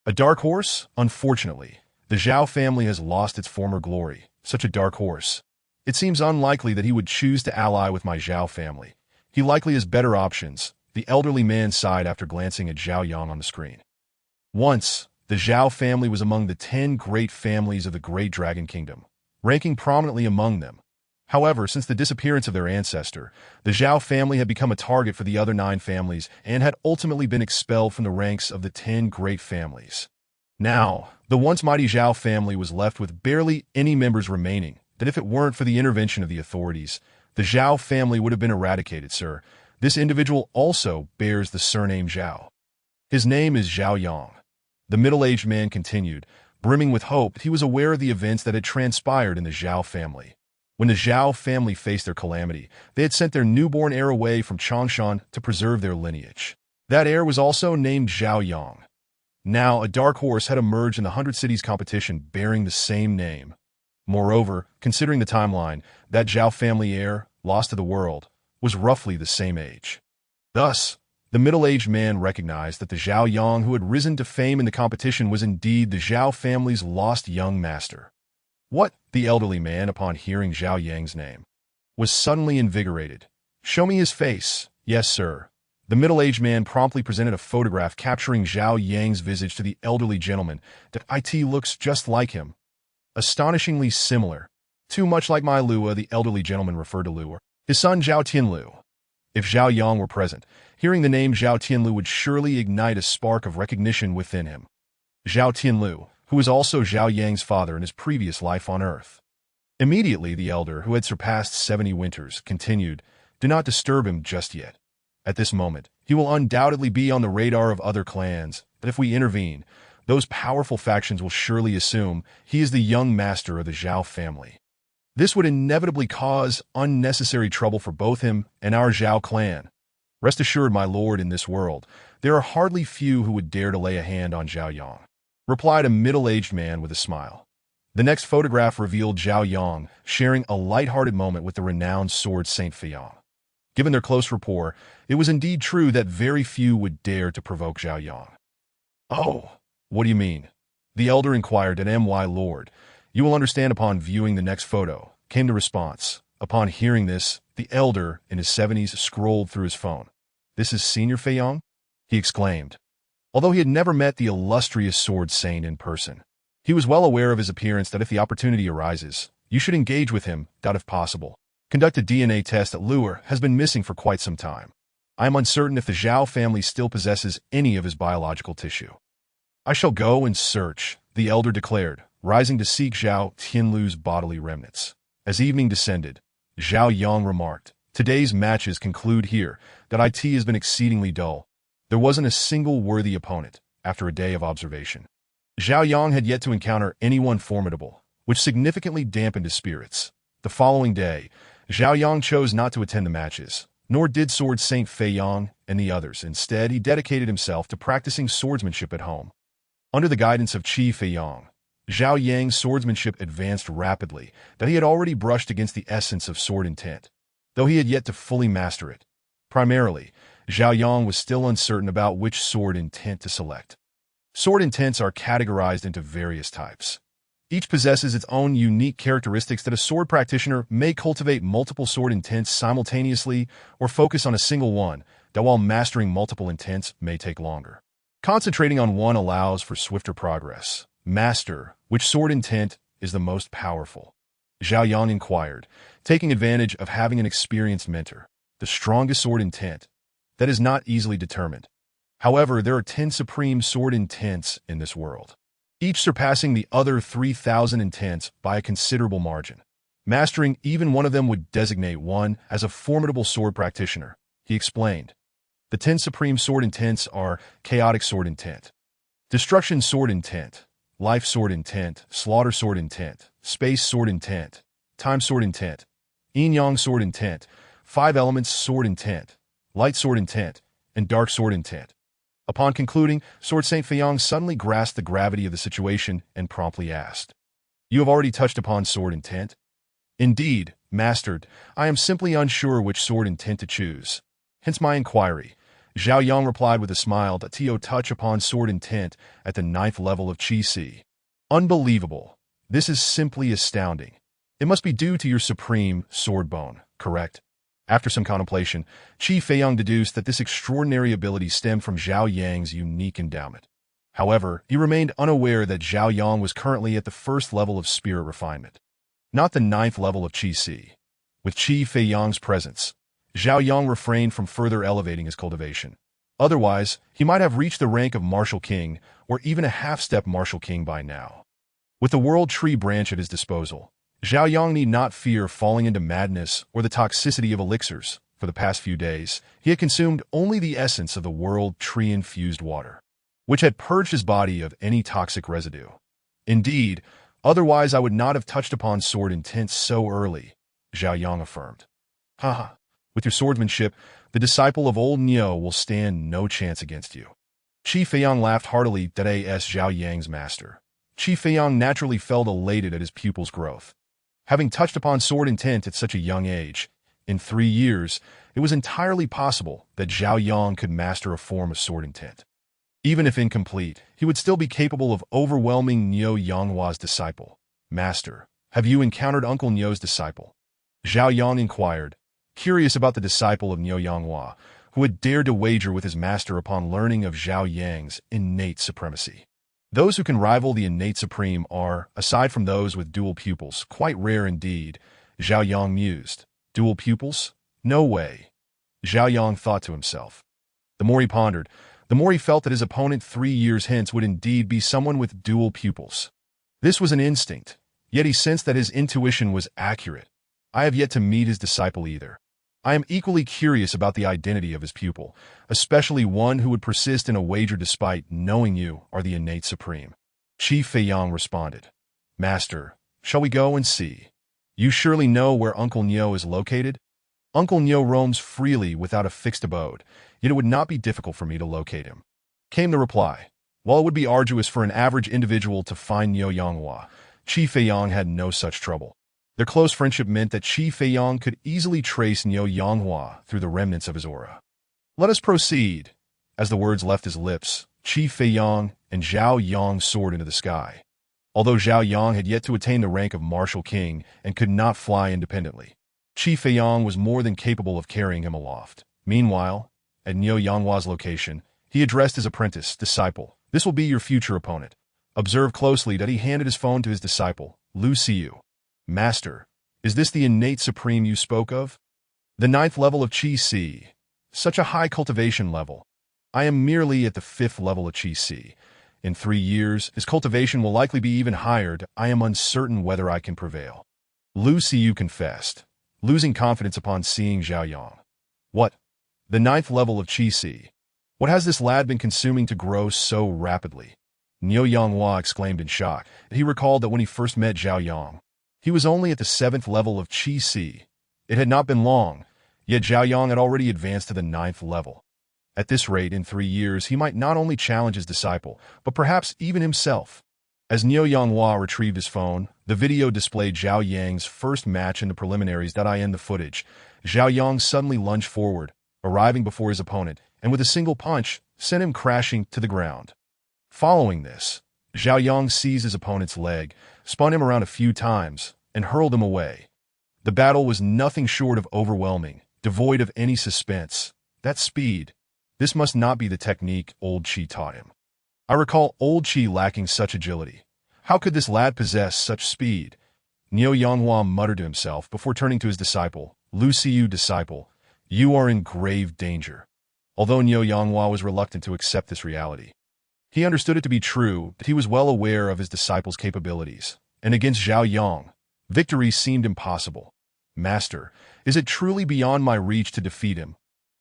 A dark horse? Unfortunately, the Zhao family has lost its former glory. Such a dark horse. It seems unlikely that he would choose to ally with my Zhao family. He likely has better options, the elderly man sighed after glancing at Zhao Yang on the screen. Once, the Zhao family was among the 10 great families of the Great Dragon Kingdom, ranking prominently among them. However, since the disappearance of their ancestor, the Zhao family had become a target for the other 9 families and had ultimately been expelled from the ranks of the 10 great families. Now, the once mighty Zhao family was left with barely any members remaining, that if it weren't for the intervention of the authorities, the Zhao family would have been eradicated, sir. This individual also bears the surname Zhao. His name is Zhao Yang. The middle-aged man continued, brimming with hope. He was aware of the events that had transpired in the Zhao family. When the Zhao family faced their calamity, they had sent their newborn heir away from Changshan to preserve their lineage. That heir was also named Zhao Yang. Now, a dark horse had emerged in the 100 Cities competition bearing the same name. Moreover, considering the timeline, that Zhao family heir, lost to the world, was roughly the same age. Thus, the middle-aged man recognized that the Zhao Yang who had risen to fame in the competition was indeed the Zhao family's lost young master. What? The elderly man, upon hearing Zhao Yang's name, was suddenly invigorated. Show me his face. Yes, sir. The middle-aged man promptly presented a photograph capturing Zhao Yang's visage to the elderly gentleman. It looks just like him. Astonishingly similar. Too much like my Lua, the elderly gentleman referred to Lua, his son Zhao Tianlu. If Zhao Yang were present, hearing the name Zhao Tianlu would surely ignite a spark of recognition within him. Zhao Tianlu, who was also Zhao Yang's father in his previous life on Earth. Immediately, the elder, who had surpassed 70 winters, continued, Do not disturb him just yet. At this moment, he will undoubtedly be on the radar of other clans, but if we intervene, those powerful factions will surely assume he is the young master of the Zhao family. This would inevitably cause unnecessary trouble for both him and our Zhao clan. Rest assured, my lord, in this world, there are hardly few who would dare to lay a hand on Zhao Yang, replied a middle-aged man with a smile. The next photograph revealed Zhao Yang sharing a light-hearted moment with the renowned sword Saint Feiyang. Given their close rapport, it was indeed true that very few would dare to provoke Zhao Yang. Oh, what do you mean? The elder inquired. My lord, you will understand upon viewing the next photo, came the response. Upon hearing this, the elder, in his 70s, scrolled through his phone. This is Senior Feiyang? He exclaimed. Although he had never met the illustrious sword saint in person, he was well aware of his appearance. That if the opportunity arises, you should engage with him, if possible. Conduct a DNA test that Lure has been missing for quite some time. I am uncertain if the Zhao family still possesses any of his biological tissue. I shall go and search, the elder declared, rising to seek Zhao Tianlu's bodily remnants. As evening descended, Zhao Yang remarked, "Today's matches conclude here, that IT has been exceedingly dull. There wasn't a single worthy opponent, after a day of observation." Zhao Yang had yet to encounter anyone formidable, which significantly dampened his spirits. The following day, Zhao Yang chose not to attend the matches, nor did Sword Saint Fei Yang and the others. Instead, he dedicated himself to practicing swordsmanship at home. Under the guidance of Qi Feiyang, Zhao Yang's swordsmanship advanced rapidly, that he had already brushed against the essence of sword intent, though he had yet to fully master it. Primarily, Zhao Yang was still uncertain about which sword intent to select. Sword intents are categorized into various types. Each possesses its own unique characteristics that a sword practitioner may cultivate multiple sword intents simultaneously or focus on a single one, that while mastering multiple intents may take longer. Concentrating on one allows for swifter progress. Master, which sword intent is the most powerful? Zhao Yang inquired, taking advantage of having an experienced mentor. The strongest sword intent. That is not easily determined. However, there are 10 supreme sword intents in this world, each surpassing the other 3,000 intents by a considerable margin. Mastering even one of them would designate one as a formidable sword practitioner, he explained. The 10 supreme sword intents are Chaotic Sword Intent, Destruction Sword Intent, Life Sword Intent, Slaughter Sword Intent, Space Sword Intent, Time Sword Intent, Yin-Yang Sword Intent, Five Elements Sword Intent, Light Sword Intent, and Dark Sword Intent. Upon concluding, Sword Saint Feiyang suddenly grasped the gravity of the situation and promptly asked, "You have already touched upon sword intent?" "Indeed, mastered. I am simply unsure which sword intent to choose. Hence my inquiry." Zhao Yang replied with a smile that Tio touch upon sword intent at the 9th level of Qi Si. "Unbelievable. This is simply astounding. It must be due to your supreme sword bone, correct?" After some contemplation, Qi Feiyang deduced that this extraordinary ability stemmed from Zhao Yang's unique endowment. However, he remained unaware that Zhao Yang was currently at the 1st level of spirit refinement, not the 9th level of Qi Si. With Qi Feiyang's presence, Zhao Yang refrained from further elevating his cultivation. Otherwise, he might have reached the rank of Martial King or even a half-step Martial King by now. With the World Tree branch at his disposal, Zhao Yang need not fear falling into madness or the toxicity of elixirs. For the past few days, he had consumed only the essence of the World Tree-infused water, which had purged his body of any toxic residue. Indeed, otherwise I would not have touched upon sword intent so early, Zhao Yang affirmed. "Haha. With your swordsmanship, the disciple of old Niu will stand no chance against you." Qi Feiyang laughed heartily that as Zhao Yang's master. Qi Feiyang naturally felt elated at his pupil's growth. Having touched upon sword intent at such a young age, in 3 years, it was entirely possible that Zhao Yang could master a form of sword intent. Even if incomplete, he would still be capable of overwhelming Niu Yanghua's disciple. "Master, have you encountered Uncle Niu's disciple?" Zhao Yang inquired, curious about the disciple of Niu Yanghua, who had dared to wager with his master upon learning of Zhao Yang's innate supremacy. Those who can rival the innate supreme are, aside from those with dual pupils, quite rare indeed, Zhao Yang mused. Dual pupils? No way. Zhao Yang thought to himself. The more he pondered, the more he felt that his opponent 3 years hence would indeed be someone with dual pupils. This was an instinct, yet he sensed that his intuition was accurate. I have yet to meet his disciple either. I am equally curious about the identity of his pupil, especially one who would persist in a wager despite knowing you are the innate supreme. Qi Feiyang responded, "Master, shall we go and see? You surely know where Uncle Niu is located?" "Uncle Niu roams freely without a fixed abode, yet it would not be difficult for me to locate him," came the reply. While it would be arduous for an average individual to find Niu Yanghua, Qi Feiyang had no such trouble. Their close friendship meant that Qi Feiyang could easily trace Niu Yanghua through the remnants of his aura. "Let us proceed." As the words left his lips, Qi Feiyang and Zhao Yang soared into the sky. Although Zhao Yang had yet to attain the rank of Martial King and could not fly independently, Qi Feiyang was more than capable of carrying him aloft. Meanwhile, at Niu Yanghua's location, he addressed his apprentice, "Disciple, this will be your future opponent. Observe closely that he handed his phone to his disciple, Lu Xiu. Master, is this the innate supreme you spoke of?" "The 9th level of Qi Si. Such a high cultivation level. I am merely at the 5th level of Qi Si. In 3 years, his cultivation will likely be even higher. I am uncertain whether I can prevail. Lu Xiyu confessed, losing confidence upon seeing Zhao Yang. What? The 9th level of Qi Si. What has this lad been consuming to grow so rapidly? Niu Yanghua exclaimed in shock. He recalled that when he first met Zhao Yang, he was only at the 7th level of Qi Si. It had not been long, yet Zhao Yang had already advanced to the 9th level. At this rate, in 3 years, he might not only challenge his disciple, but perhaps even himself. As Niu Yanghua retrieved his phone, the video displayed Zhao Yang's first match in the preliminaries. In the footage, Zhao Yang suddenly lunged forward, arriving before his opponent, and with a single punch, sent him crashing to the ground. Following this, Zhao Yang seized his opponent's leg, spun him around a few times, and hurled him away. The battle was nothing short of overwhelming, devoid of any suspense. That speed. This must not be the technique old Qi taught him. I recall old Qi lacking such agility. How could this lad possess such speed? Niu Yanghua muttered to himself before turning to his disciple. Lu Xiyu, disciple, you are in grave danger. Although Niu Yanghua was reluctant to accept this reality, he understood it to be true that he was well aware of his disciple's capabilities, and against Zhao Yang, victory seemed impossible. Master, is it truly beyond my reach to defeat him?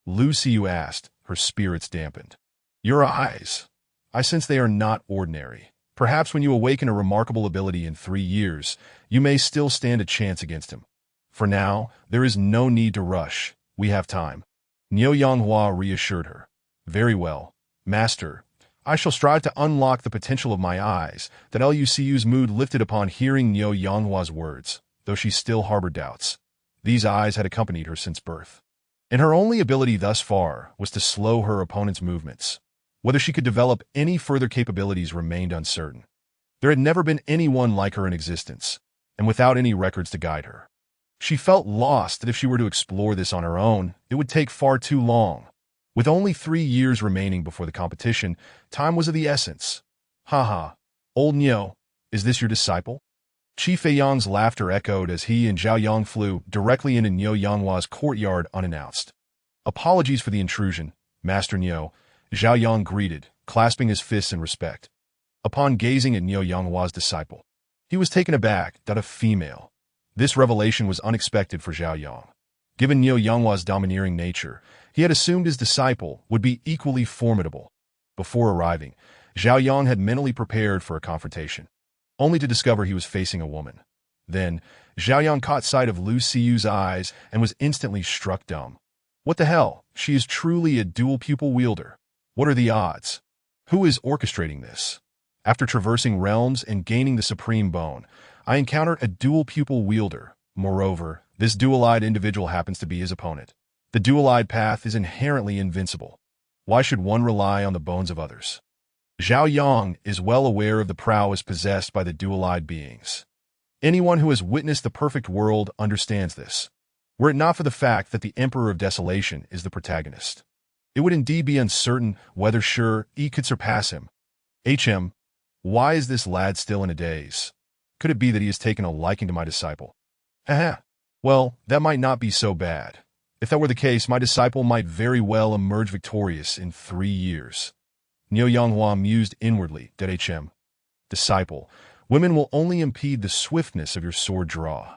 Lu Xiyu asked, her spirits dampened. Your eyes. I sense they are not ordinary. Perhaps when you awaken a remarkable ability in 3 years, you may still stand a chance against him. For now, there is no need to rush. We have time. Niu Yanghua reassured her. Very well, Master. I shall strive to unlock the potential of my eyes. That Lu Xiyu's mood lifted upon hearing Niu Yanghua's words, though she still harbored doubts. These eyes had accompanied her since birth, and her only ability thus far was to slow her opponent's movements. Whether she could develop any further capabilities remained uncertain. There had never been anyone like her in existence, and without any records to guide her. She felt lost that if she were to explore this on her own, it would take far too long. With only 3 years remaining before the competition, time was of the essence. Haha, old Niu, is this your disciple? Qi Feiyang's laughter echoed as he and Zhao Yang flew directly into Niu Yanghua's courtyard unannounced. Apologies for the intrusion, Master Niu, Zhao Yang greeted, clasping his fists in respect. Upon gazing at Niu Yanghua's disciple, he was taken aback that a female. This revelation was unexpected for Zhao Yang. Given Niu Yanghua's domineering nature, he had assumed his disciple would be equally formidable. Before arriving, Zhao Yang had mentally prepared for a confrontation, only to discover he was facing a woman. Then, Zhao Yang caught sight of Lu Xiyu's eyes and was instantly struck dumb. What the hell? She is truly a dual-pupil wielder. What are the odds? Who is orchestrating this? After traversing realms and gaining the supreme bone, I encountered a dual-pupil wielder. Moreover, this dual-eyed individual happens to be his opponent. The dual-eyed path is inherently invincible. Why should one rely on the bones of others? Zhao Yang is well aware of the prowess possessed by the dual-eyed beings. Anyone who has witnessed the perfect world understands this. Were it not for the fact that the Emperor of Desolation is the protagonist, it would indeed be uncertain whether he could surpass him. Why is this lad still in a daze? Could it be that he has taken a liking to my disciple? Haha. Well, that might not be so bad. If that were the case, my disciple might very well emerge victorious in 3 years. Niu Yanghua mused inwardly. Disciple, women will only impede the swiftness of your sword draw.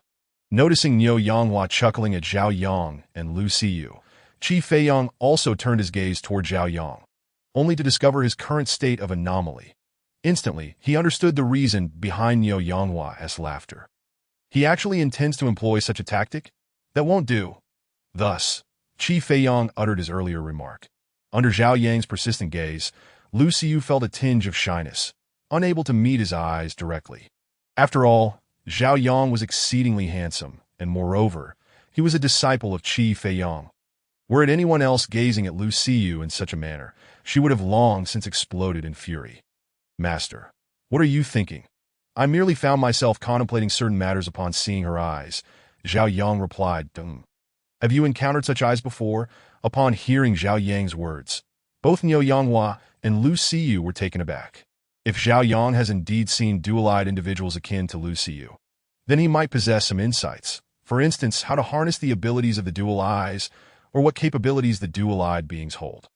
Noticing Niu Yanghua chuckling at Zhao Yang and Lu Xiyu, Qi Feiyang also turned his gaze toward Zhao Yang, only to discover his current state of anomaly. Instantly, he understood the reason behind Niu Yanghua's laughter. He actually intends to employ such a tactic? That won't do. Thus, Qi Feiyang uttered his earlier remark. Under Zhao Yang's persistent gaze, Lu Xiyu felt a tinge of shyness, unable to meet his eyes directly. After all, Zhao Yang was exceedingly handsome, and moreover, he was a disciple of Qi Feiyang. Were it anyone else gazing at Lu Xiyu in such a manner, she would have long since exploded in fury. Master, what are you thinking? I merely found myself contemplating certain matters upon seeing her eyes. Zhao Yang replied, Have you encountered such eyes before? Upon hearing Zhao Yang's words, both Niu Yanghua and Lu Xiyu were taken aback. If Zhao Yang has indeed seen dual-eyed individuals akin to Lu Xiyu, then he might possess some insights. For instance, how to harness the abilities of the dual eyes, or what capabilities the dual-eyed beings hold.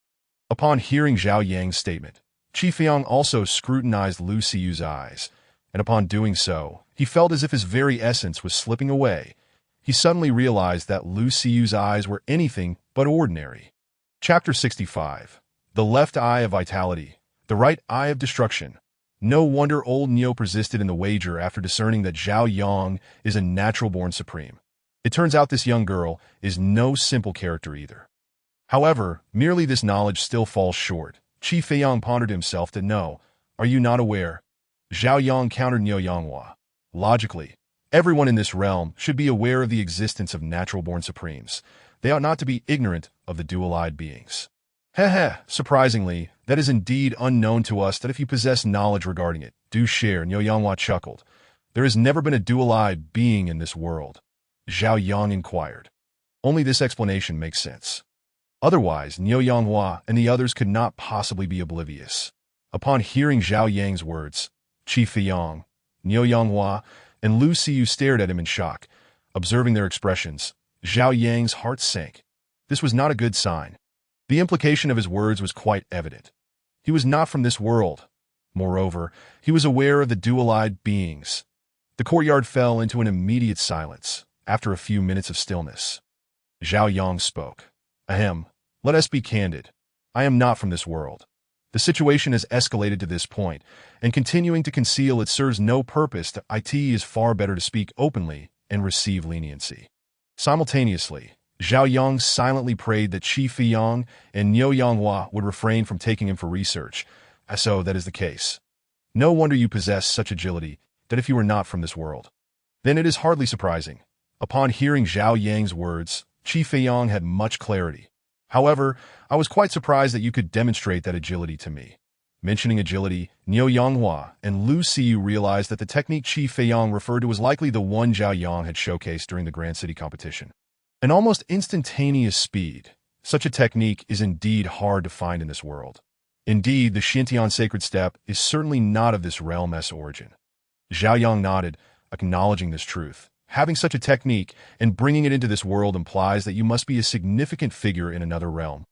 Upon hearing Zhao Yang's statement, Qi Feiyang also scrutinized Lu Siyu's eyes, and upon doing so, he felt as if his very essence was slipping away. He suddenly realized that Lu Siyu's eyes were anything but ordinary. Chapter 65. The left eye of vitality, the right eye of destruction. No wonder old Niu persisted in the wager after discerning that Zhao Yang is a natural-born supreme. It turns out this young girl is no simple character either. However, merely this knowledge still falls short. Qi Feiyang pondered himself to know, are you not aware? Zhao Yang countered Niu Yanghua. Logically, everyone in this realm should be aware of the existence of natural-born supremes. They ought not to be ignorant of the dual-eyed beings. Surprisingly, that is indeed unknown to us that if you possess knowledge regarding it, do share, Niu Yanghua chuckled. There has never been a dual-eyed being in this world. Zhao Yang inquired. Only this explanation makes sense. Otherwise, Niu Yanghua and the others could not possibly be oblivious. Upon hearing Zhao Yang's words, Qi Feiyang, Niu Yanghua, and Lu Siyu stared at him in shock. Observing their expressions, Zhao Yang's heart sank. This was not a good sign. The implication of his words was quite evident. He was not from this world. Moreover, he was aware of the dual-eyed beings. The courtyard fell into an immediate silence, after a few minutes of stillness. Zhao Yang spoke. Ahem, let us be candid. I am not from this world. The situation has escalated to this point, and continuing to conceal it serves no purpose. It is far better to speak openly and receive leniency. Simultaneously, Zhao Yang silently prayed that Qi Feiyang and Niu Yanghua would refrain from taking him for research. So that is the case. No wonder you possess such agility, that if you were not from this world. Then it is hardly surprising. Upon hearing Zhao Yang's words, Qi Feiyang had much clarity. However, I was quite surprised that you could demonstrate that agility to me. Mentioning agility, Niu Yanghua and Lu Siyu realized that the technique Qi Feiyang referred to was likely the one Zhao Yang had showcased during the Grand City competition. An almost instantaneous speed. Such a technique is indeed hard to find in this world. Indeed, the Xintian sacred step is certainly not of this realm's origin. Zhao Yang nodded, acknowledging this truth. Having such a technique and bringing it into this world implies that you must be a significant figure in another realm.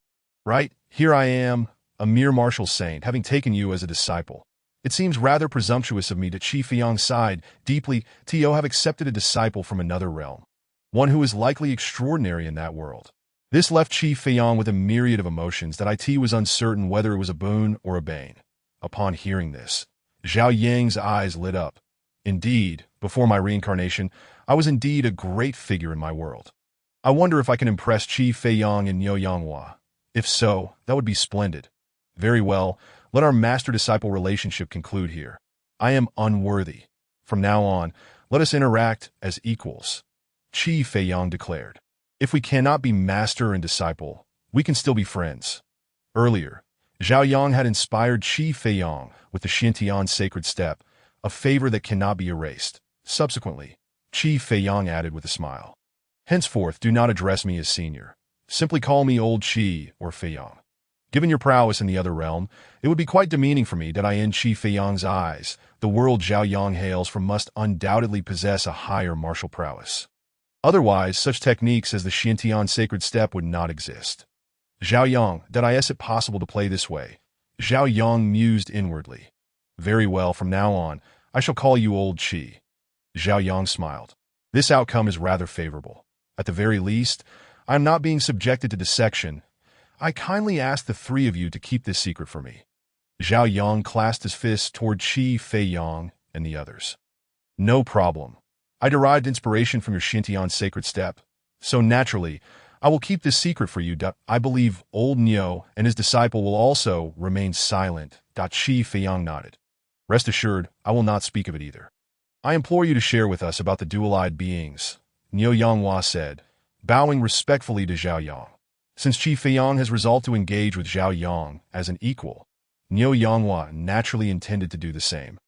Right? Here I am, a mere martial saint, having taken you as a disciple. It seems rather presumptuous of me to Qi Feiyang sighed deeply to have accepted a disciple from another realm. One who is likely extraordinary in that world. This left Qi Feiyang with a myriad of emotions that was uncertain whether it was a boon or a bane. Upon hearing this, Zhao Yang's eyes lit up. Indeed, before my reincarnation, I was indeed a great figure in my world. I wonder if I can impress Qi Feiyang and Niu Yanghua. If so, that would be splendid. Very well, let our master-disciple relationship conclude here. I am unworthy. From now on, let us interact as equals. Qi Feiyang declared. If we cannot be master and disciple, we can still be friends. Earlier, Zhao Yang had inspired Qi Feiyang with the Xintian sacred step, a favor that cannot be erased. Subsequently, Qi Feiyang added with a smile. Henceforth, do not address me as senior. Simply call me Old Qi or Feiyang. Given your prowess in the other realm, it would be quite demeaning for me that in Qi Feiyang's eyes, the world Zhao Yang hails from must undoubtedly possess a higher martial prowess. Otherwise, such techniques as the Xintian sacred step would not exist. Zhao Yang, is it possible to play this way? Zhao Yang mused inwardly. Very well, from now on, I shall call you Old Qi. Zhao Yang smiled. This outcome is rather favorable. At the very least, I am not being subjected to dissection. I kindly ask the three of you to keep this secret for me. Zhao Yang clasped his fists toward Qi Feiyang and the others. No problem. I derived inspiration from your Xintian sacred step, so naturally, I will keep this secret for you. I believe old Niu and his disciple will also remain silent. Qi Feiyang nodded. Rest assured, I will not speak of it either. I implore you to share with us about the dual-eyed beings, Niu Yanghua said, bowing respectfully to Zhao Yang. Since Qi Feiyang has resolved to engage with Zhao Yang as an equal, Niu Yanghua naturally intended to do the same,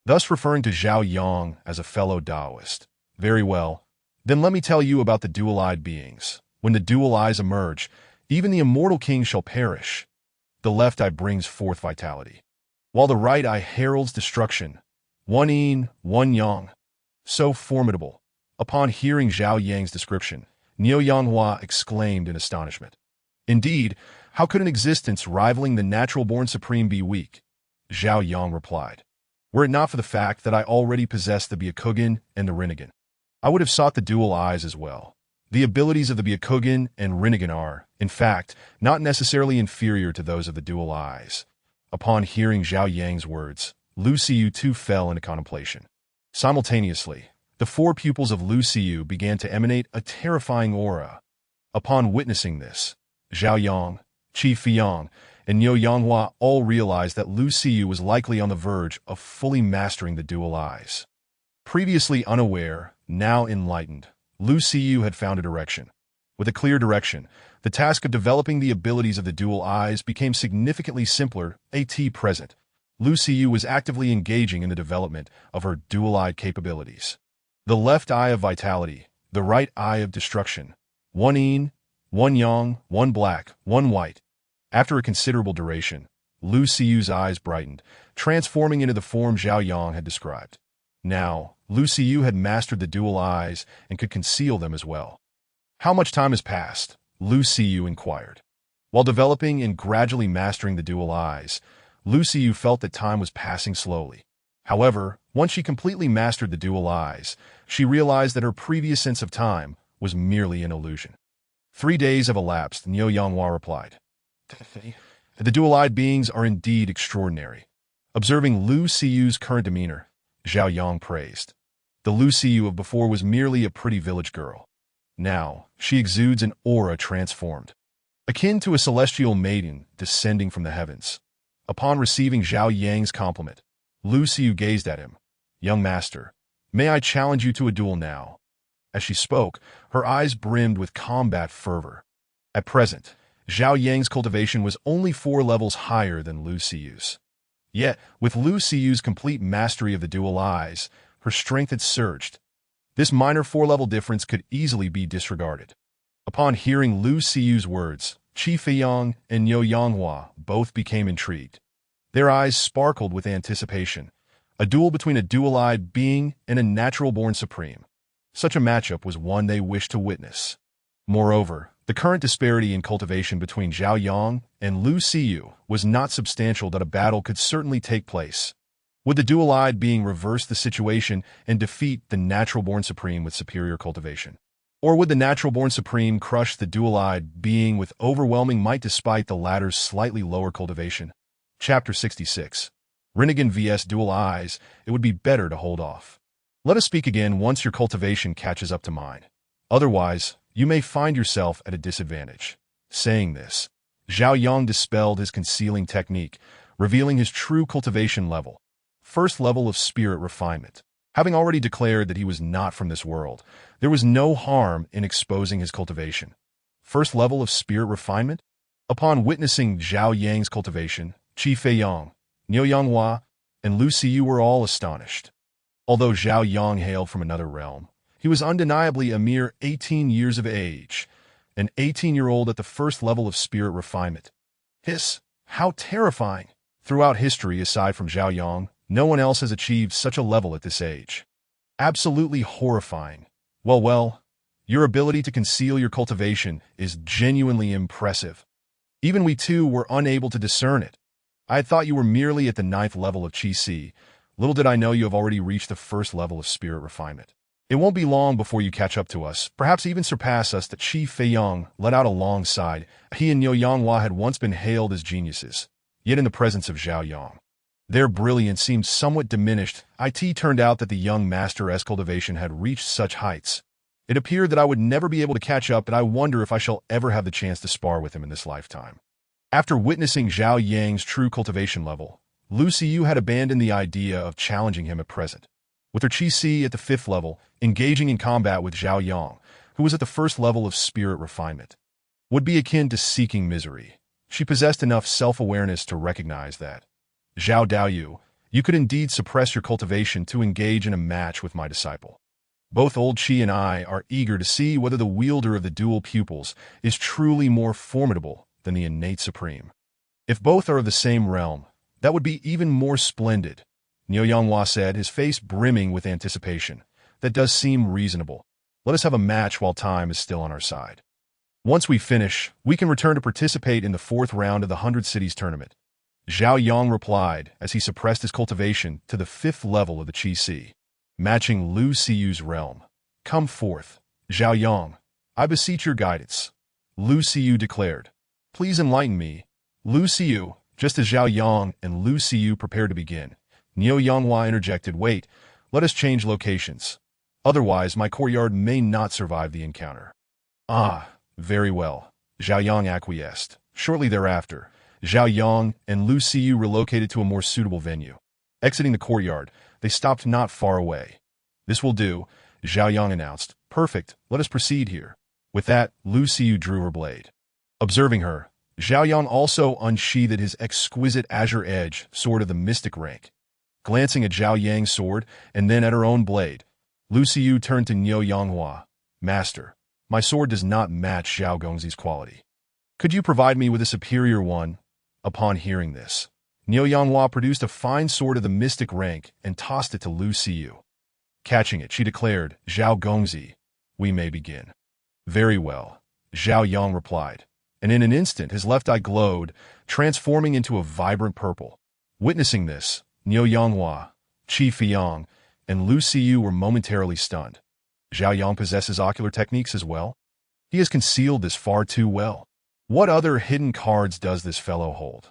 thus referring to Zhao Yang as a fellow Taoist. Very well, then let me tell you about the dual-eyed beings. When the dual eyes emerge, even the immortal king shall perish. The left eye brings forth vitality, while the right eye heralds destruction. One yin, one yang. So formidable. Upon hearing Zhao Yang's description, Niu Yanghua exclaimed in astonishment. Indeed, how could an existence rivaling the natural-born supreme be weak? Zhao Yang replied. Were it not for the fact that I already possess the Byakugan and the Rinnegan, I would have sought the dual eyes as well. The abilities of the Byakugan and Rinnegan are, in fact, not necessarily inferior to those of the dual eyes. Upon hearing Zhao Yang's words, Lu Xiyu too fell into contemplation. Simultaneously, the four pupils of Lu Xiyu began to emanate a terrifying aura. Upon witnessing this, Zhao Yang, Qi Fiyang, and Niu Yanghua all realized that Lu Xiyu was likely on the verge of fully mastering the dual eyes. Previously unaware, now enlightened, Lu Xiyu had found a direction. With a clear direction, the task of developing the abilities of the dual eyes became significantly simpler. At present, Lu Xiyu was actively engaging in the development of her dual-eyed capabilities. The left eye of vitality, the right eye of destruction, one yin, one yang, one black, one white. After a considerable duration, Lu Xiyu's eyes brightened, transforming into the form Zhao Yang had described. Now, Lu Xiyu had mastered the dual eyes and could conceal them as well. How much time has passed? Lu Xiyu inquired. While developing and gradually mastering the dual eyes, Lu Xiyu felt that time was passing slowly. However, once she completely mastered the dual eyes, she realized that her previous sense of time was merely an illusion. 3 days have elapsed, Niu Yanghua replied. The dual-eyed beings are indeed extraordinary. Observing Lu Xiyu's current demeanor, Zhao Yang praised. The Lu Xiyu of before was merely a pretty village girl. Now, she exudes an aura transformed, akin to a celestial maiden descending from the heavens. Upon receiving Zhao Yang's compliment, Lu Xiyu gazed at him. Young master, may I challenge you to a duel now? As she spoke, her eyes brimmed with combat fervor. At present, Zhao Yang's cultivation was only 4 levels higher than Lu Xiyu's. Yet, with Lu Xiyu's complete mastery of the dual eyes, her strength had surged. This minor 4-level difference could easily be disregarded. Upon hearing Lu Xiyu's words, Qi Fiyang and Niu Yanghua both became intrigued. Their eyes sparkled with anticipation. A duel between a dual-eyed being and a natural-born supreme. Such a matchup was one they wished to witness. Moreover, the current disparity in cultivation between Zhao Yang and Lu Xiyu was not substantial that a battle could certainly take place. Would the dual-eyed being reverse the situation and defeat the natural-born supreme with superior cultivation? Or would the natural-born supreme crush the dual-eyed being with overwhelming might despite the latter's slightly lower cultivation? Chapter 66. Rinnegan vs. Dual Eyes, it would be better to hold off. Let us speak again once your cultivation catches up to mine. Otherwise, you may find yourself at a disadvantage. Saying this, Zhao Yang dispelled his concealing technique, revealing his true cultivation level. First level of spirit refinement. Having already declared that he was not from this world, there was no harm in exposing his cultivation. First level of spirit refinement? Upon witnessing Zhao Yang's cultivation, Qi Feiyang, Niu Yanghua, and Lu Xiyu were all astonished. Although Zhao Yang hailed from another realm, he was undeniably a mere 18 years of age, an 18-year-old at the first level of spirit refinement. Hiss, how terrifying! Throughout history, aside from Zhao Yang, no one else has achieved such a level at this age. Absolutely horrifying. Well, your ability to conceal your cultivation is genuinely impressive. Even we too were unable to discern it. I had thought you were merely at the 9th level of Qi Si. Little did I know you have already reached the first level of spirit refinement. It won't be long before you catch up to us, perhaps even surpass us. That Qi Feiyang let out alongside. He and Niu Yanghua had once been hailed as geniuses, yet in the presence of Zhao Yang, their brilliance seemed somewhat diminished. It turned out that the young master's cultivation had reached such heights. It appeared that I would never be able to catch up, and I wonder if I shall ever have the chance to spar with him in this lifetime. After witnessing Zhao Yang's true cultivation level, Lu Xiyu had abandoned the idea of challenging him at present. With her Qi Si at the 5th level, engaging in combat with Zhao Yang, who was at the first level of spirit refinement, would be akin to seeking misery. She possessed enough self-awareness to recognize that. Zhao Daoyu, you could indeed suppress your cultivation to engage in a match with my disciple. Both Old Qi and I are eager to see whether the wielder of the dual pupils is truly more formidable than the innate supreme. If both are of the same realm, that would be even more splendid, Niu Yanghua said, his face brimming with anticipation. That does seem reasonable. Let us have a match while time is still on our side. Once we finish, we can return to participate in the 4th round of the 100 Cities tournament. Zhao Yang replied as he suppressed his cultivation to the 5th level of the Qi Si, matching Lu Siyu's realm. Come forth, Zhao Yang. I beseech your guidance, Lu Siyu declared. Please enlighten me. Lu Siyu, just as Zhao Yang and Lu Siyu prepared to begin, Niu Yanghua interjected, wait, let us change locations. Otherwise, my courtyard may not survive the encounter. Ah, very well, Zhao Yang acquiesced. Shortly thereafter, Zhao Yang and Lu Siyu relocated to a more suitable venue. Exiting the courtyard, they stopped not far away. This will do, Zhao Yang announced. Perfect, let us proceed here. With that, Lu Siyu drew her blade. Observing her, Zhao Yang also unsheathed his exquisite azure edge sword of the mystic rank. Glancing at Zhao Yang's sword and then at her own blade, Lu Siyu turned to Niu Yanghua. Master, my sword does not match Zhao Gongzi's quality. Could you provide me with a superior one? Upon hearing this, Niu Yanghua produced a fine sword of the mystic rank and tossed it to Lu Siyu. Catching it, she declared, Zhao Gongzi, we may begin. Very well, Zhao Yang replied, and in an instant his left eye glowed, transforming into a vibrant purple. Witnessing this, Niu Yanghua, Qi Fiyang, and Lu Siyu were momentarily stunned. Zhao Yang possesses ocular techniques as well? He has concealed this far too well. What other hidden cards does this fellow hold?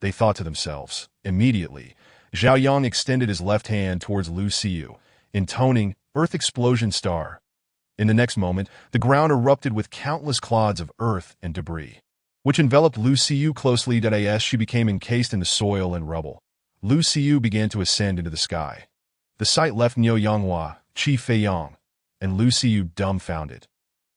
They thought to themselves. Immediately, Zhao Yang extended his left hand towards Lu Siyu, intoning Earth Explosion Star. In the next moment, the ground erupted with countless clods of earth and debris, which enveloped Lu Siyu closely. As she became encased in the soil and rubble, Lu Siyu began to ascend into the sky. The sight left Niu Yanghua, Qi Feiyang, and Lu Siyu dumbfounded.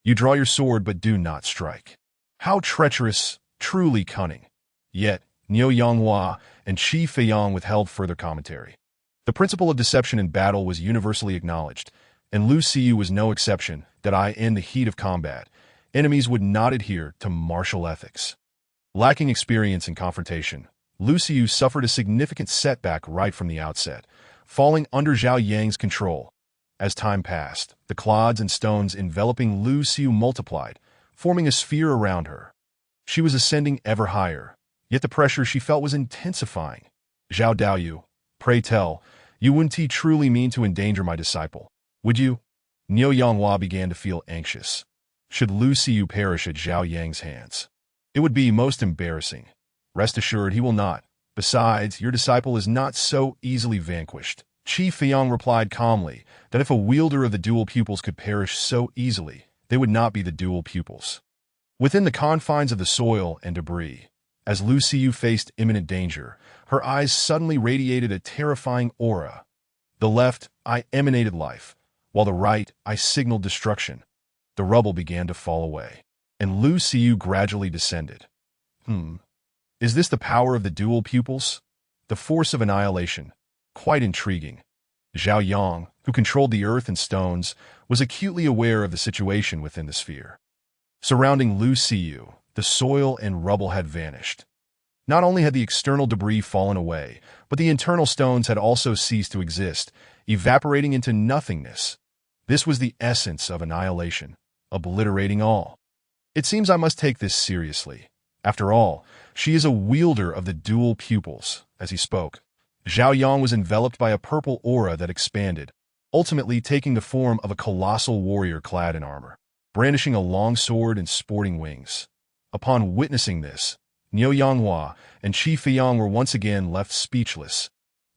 You draw your sword but do not strike. How treacherous, truly cunning. Yet, Niu Yanghua and Qi Feiyang withheld further commentary. The principle of deception in battle was universally acknowledged, and Lu Siyu was no exception. In the heat of combat, enemies would not adhere to martial ethics. Lacking experience in confrontation, Lu Siyu suffered a significant setback right from the outset, falling under Zhao Yang's control. As time passed, the clods and stones enveloping Lu Siyu multiplied, forming a sphere around her. She was ascending ever higher, yet the pressure she felt was intensifying. Zhao Daoyu, pray tell, you wouldn't truly mean to endanger my disciple, would you? Niu Yanghua began to feel anxious. Should Lu Siyu perish at Zhao Yang's hands? It would be most embarrassing. Rest assured he will not. Besides, your disciple is not so easily vanquished. Qi Feiyang replied calmly that if a wielder of the dual pupils could perish so easily, they would not be the dual pupils. Within the confines of the soil and debris, as Lu Siyu faced imminent danger, her eyes suddenly radiated a terrifying aura. The left eye emanated life, while the right eye signaled destruction. The rubble began to fall away, and Lu Siyu gradually descended. Is this the power of the dual pupils? The force of annihilation? Quite intriguing. Zhao Yang, who controlled the earth and stones, was acutely aware of the situation within the sphere. Surrounding Lu Siyu, the soil and rubble had vanished. Not only had the external debris fallen away, but the internal stones had also ceased to exist, evaporating into nothingness. This was the essence of annihilation, obliterating all. It seems I must take this seriously. After all, she is a wielder of the dual pupils. As he spoke, Zhao Yang was enveloped by a purple aura that expanded, ultimately taking the form of a colossal warrior clad in armor, brandishing a long sword and sporting wings. Upon witnessing this, Niu Yanghua and Qi Fiyang were once again left speechless.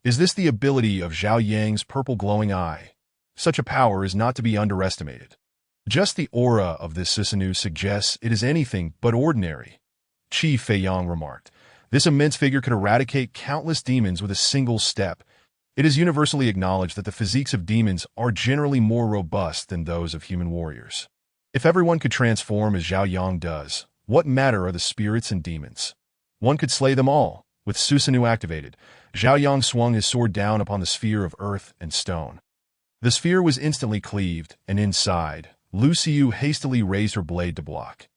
Is this the ability of Zhao Yang's purple glowing eye? Such a power is not to be underestimated. Just the aura of this Susanoo suggests it is anything but ordinary. Qi Feiyang remarked, this immense figure could eradicate countless demons with a single step. It is universally acknowledged that the physiques of demons are generally more robust than those of human warriors. If everyone could transform as Zhao Yang does, what matter are the spirits and demons? One could slay them all. With Susanoo activated, Zhao Yang swung his sword down upon the sphere of earth and stone. The sphere was instantly cleaved, and inside, Lu Siyu hastily raised her blade to block.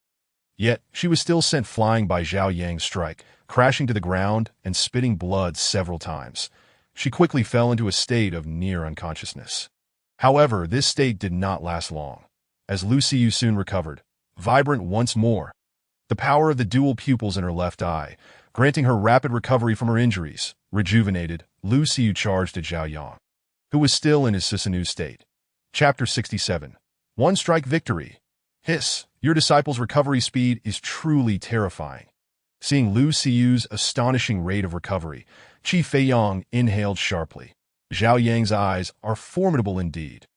Yet, she was still sent flying by Zhao Yang's strike, crashing to the ground and spitting blood several times. She quickly fell into a state of near unconsciousness. However, this state did not last long, as Lu Siyu soon recovered, vibrant once more. The power of the dual pupils in her left eye granting her rapid recovery from her injuries. Rejuvenated, Lu Xiyu charged at Zhao Yang, who was still in his Susanoo state. Chapter 67. One Strike Victory. Hiss, your disciple's recovery speed is truly terrifying. Seeing Lu Xiyu's astonishing rate of recovery, Qi Feiyang inhaled sharply. Zhao Yang's eyes are formidable indeed.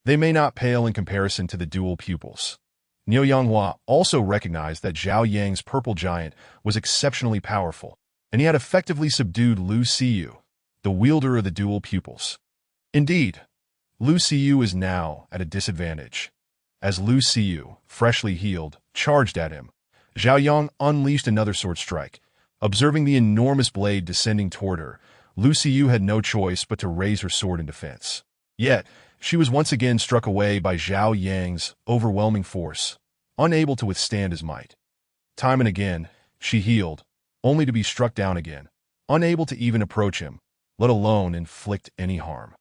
They may not pale in comparison to the dual pupils. Niu Yanghua also recognized that Zhao Yang's purple giant was exceptionally powerful, and he had effectively subdued Lu Xiyu, the wielder of the dual pupils. Indeed, Lu Xiyu is now at a disadvantage. As Lu Xiyu, freshly healed, charged at him, Zhao Yang unleashed another sword strike. Observing the enormous blade descending toward her, Lu Xiyu had no choice but to raise her sword in defense. Yet, she was once again struck away by Zhao Yang's overwhelming force, unable to withstand his might. Time and again, she healed, only to be struck down again, unable to even approach him, let alone inflict any harm.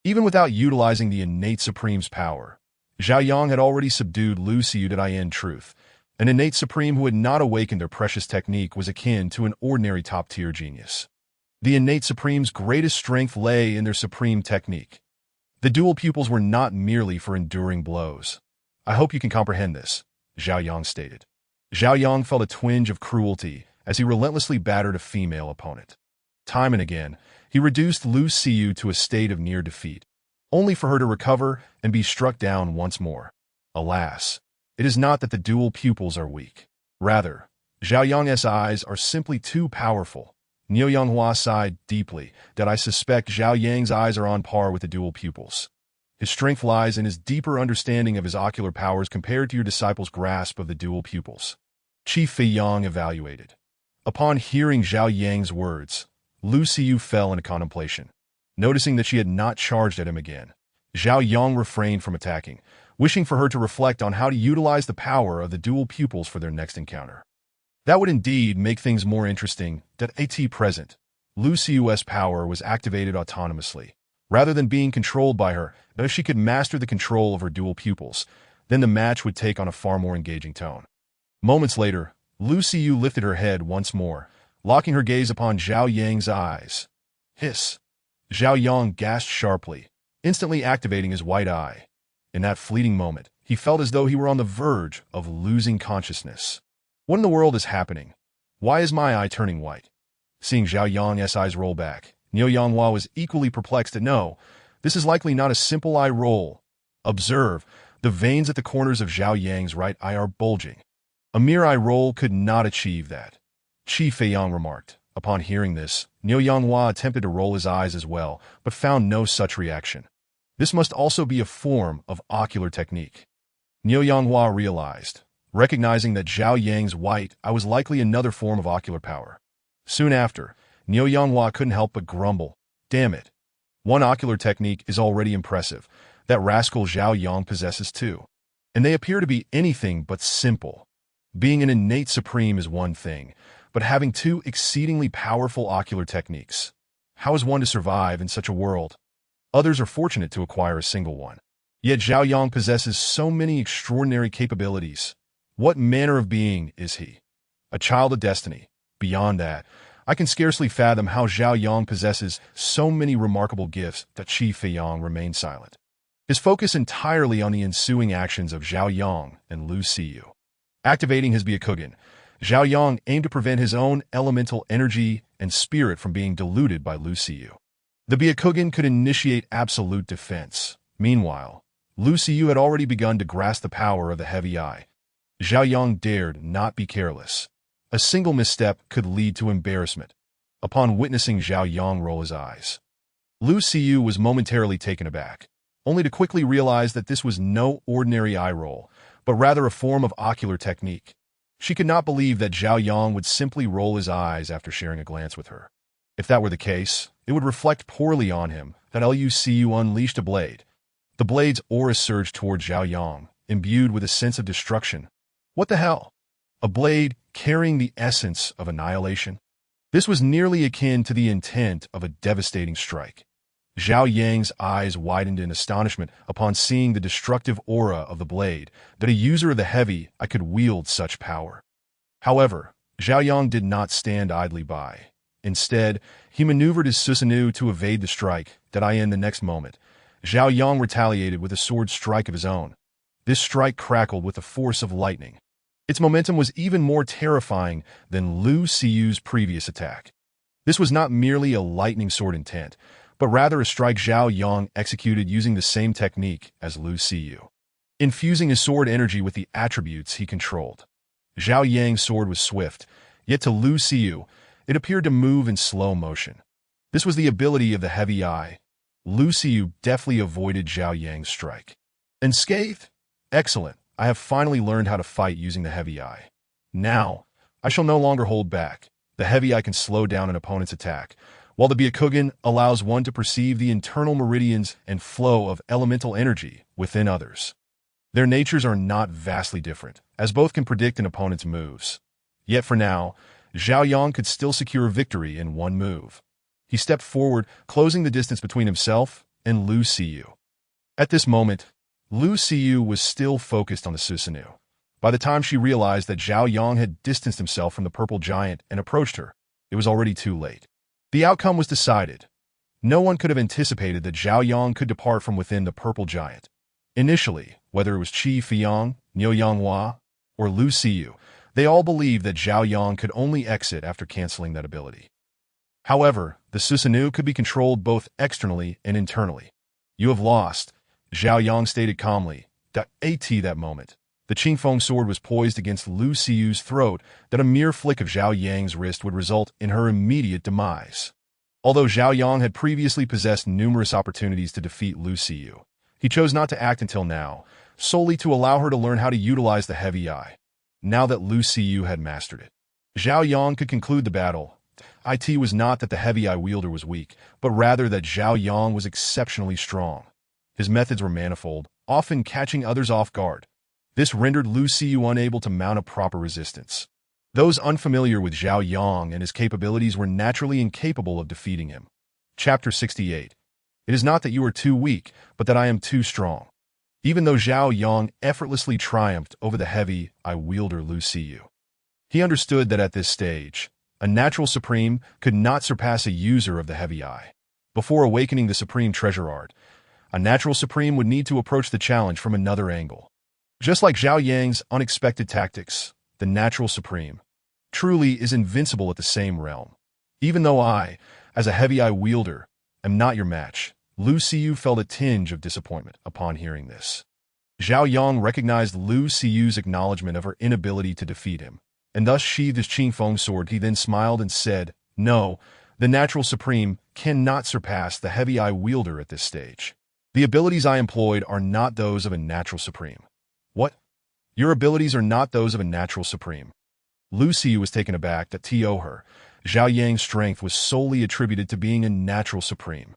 Even without utilizing the innate Supreme's power, Zhao Yang had already subdued Lu Xiyu to in truth. An innate Supreme who had not awakened their precious technique was akin to an ordinary top-tier genius. The innate Supreme's greatest strength lay in their supreme technique. The dual pupils were not merely for enduring blows. I hope you can comprehend this, Zhao Yang stated. Zhao Yang felt a twinge of cruelty as he relentlessly battered a female opponent. Time and again, he reduced Lu Xiyu to a state of near defeat, only for her to recover and be struck down once more. Alas, it is not that the dual pupils are weak. Rather, Zhao Yang's eyes are simply too powerful. Niu Yanghua sighed deeply that I suspect Zhao Yang's eyes are on par with the dual pupils. His strength lies in his deeper understanding of his ocular powers compared to your disciple's grasp of the dual pupils. Qi Feiyang evaluated. Upon hearing Zhao Yang's words, Lu Xiyu fell into contemplation. Noticing that she had not charged at him again, Zhao Yang refrained from attacking, wishing for her to reflect on how to utilize the power of the dual pupils for their next encounter. That would indeed make things more interesting. At present, Lu Xiyu's power was activated autonomously. Rather than being controlled by her, but if she could master the control of her dual pupils, then the match would take on a far more engaging tone. Moments later, Lu Xiyu lifted her head once more, locking her gaze upon Zhao Yang's eyes. Hiss! Zhao Yang gasped sharply, instantly activating his white eye. In that fleeting moment, he felt as though he were on the verge of losing consciousness. What in the world is happening? Why is my eye turning white? Seeing Zhao Yang's eyes roll back, Niu Yanghua was equally perplexed to know this is likely not a simple eye roll. Observe, the veins at the corners of Zhao Yang's right eye are bulging. A mere eye roll could not achieve that, Qi Feiyang remarked. Upon hearing this, Niu Yanghua attempted to roll his eyes as well, but found no such reaction. This must also be a form of ocular technique. Niu Yanghua realized, recognizing that Zhao Yang's white eye was likely another form of ocular power. Soon after, Niu Yanghua couldn't help but grumble, "Damn it. One ocular technique is already impressive. That rascal Zhao Yang possesses two. And they appear to be anything but simple. Being an innate supreme is one thing, but having two exceedingly powerful ocular techniques. How is one to survive in such a world? Others are fortunate to acquire a single one. Yet Zhao Yang possesses so many extraordinary capabilities. What manner of being is he? A child of destiny. Beyond that, I can scarcely fathom how Zhao Yang possesses so many remarkable gifts." That Qi Feiyang remained silent, his focus entirely on the ensuing actions of Zhao Yang and Lu Xiyu. Activating his Byakugan, Zhao Yang aimed to prevent his own elemental energy and spirit from being diluted by Lu Xiyu. The Byakugan could initiate absolute defense. Meanwhile, Lu Xiyu had already begun to grasp the power of the heavy eye. Zhao Yang dared not be careless. A single misstep could lead to embarrassment. Upon witnessing Zhao Yang roll his eyes, Lu Xiyu was momentarily taken aback, only to quickly realize that this was no ordinary eye roll, but rather a form of ocular technique. She could not believe that Zhao Yang would simply roll his eyes after sharing a glance with her. If that were the case, it would reflect poorly on him that Lu Xiyu unleashed a blade. The blade's aura surged toward Zhao Yang, imbued with a sense of destruction. What the hell? A blade carrying the essence of annihilation? This was nearly akin to the intent of a devastating strike. Zhao Yang's eyes widened in astonishment upon seeing the destructive aura of the blade, that a user of the heavy eye could wield such power. However, Zhao Yang did not stand idly by. Instead, he maneuvered his Susanoo to evade the strike that I in the next moment. Zhao Yang retaliated with a sword strike of his own. This strike crackled with the force of lightning. Its momentum was even more terrifying than Lu Siyu's previous attack. This was not merely a lightning sword intent, but rather a strike Zhao Yang executed using the same technique as Lu Siyu, infusing his sword energy with the attributes he controlled. Zhao Yang's sword was swift, yet to Lu Siyu, it appeared to move in slow motion. This was the ability of the heavy eye. Lu Siyu deftly avoided Zhao Yang's strike. Unscathed? Excellent. I have finally learned how to fight using the heavy eye. Now, I shall no longer hold back. The heavy eye can slow down an opponent's attack, while the Byakugan allows one to perceive the internal meridians and flow of elemental energy within others. Their natures are not vastly different, as both can predict an opponent's moves. Yet for now, Zhao Yang could still secure victory in one move. He stepped forward, closing the distance between himself and Lu Siyu. At this moment, Lu Siyu was still focused on the Susanoo. By the time she realized that Zhao Yang had distanced himself from the purple giant and approached her, it was already too late. The outcome was decided. No one could have anticipated that Zhao Yang could depart from within the purple giant. Initially, whether it was Qi Fiyang, Niu Yanghua, or Lu Siyu, they all believed that Zhao Yang could only exit after canceling that ability. However, the Susanoo could be controlled both externally and internally. You have lost, Zhao Yang stated calmly. At that moment, the Qingfeng sword was poised against Lu Siyu's throat that a mere flick of Zhao Yang's wrist would result in her immediate demise. Although Zhao Yang had previously possessed numerous opportunities to defeat Lu Siyu, he chose not to act until now, solely to allow her to learn how to utilize the heavy eye. Now that Lu Siyu had mastered it, Zhao Yang could conclude the battle. It was not that the heavy eye wielder was weak, but rather that Zhao Yang was exceptionally strong. His methods were manifold, often catching others off guard. This rendered Lu Siyu unable to mount a proper resistance. Those unfamiliar with Zhao Yang and his capabilities were naturally incapable of defeating him. Chapter 68. It is not that you are too weak, but that I am too strong. Even though Zhao Yang effortlessly triumphed over the heavy eye wielder Lu Siyu, he understood that at this stage, a natural supreme could not surpass a user of the heavy eye. Before awakening the supreme treasure art, a natural supreme would need to approach the challenge from another angle. Just like Zhao Yang's unexpected tactics, the natural supreme truly is invincible at the same realm. Even though I, as a heavy eye wielder, am not your match, Lu Siyu felt a tinge of disappointment upon hearing this. Zhao Yang recognized Lu Siyu's acknowledgement of her inability to defeat him, and thus sheathed his Qingfeng sword. He then smiled and said, "No, the natural supreme cannot surpass the heavy eye wielder at this stage. The abilities I employed are not those of a natural supreme." What? Your abilities are not those of a natural supreme? Lu Siyu was taken aback that her. Zhao Yang's strength was solely attributed to being a natural supreme.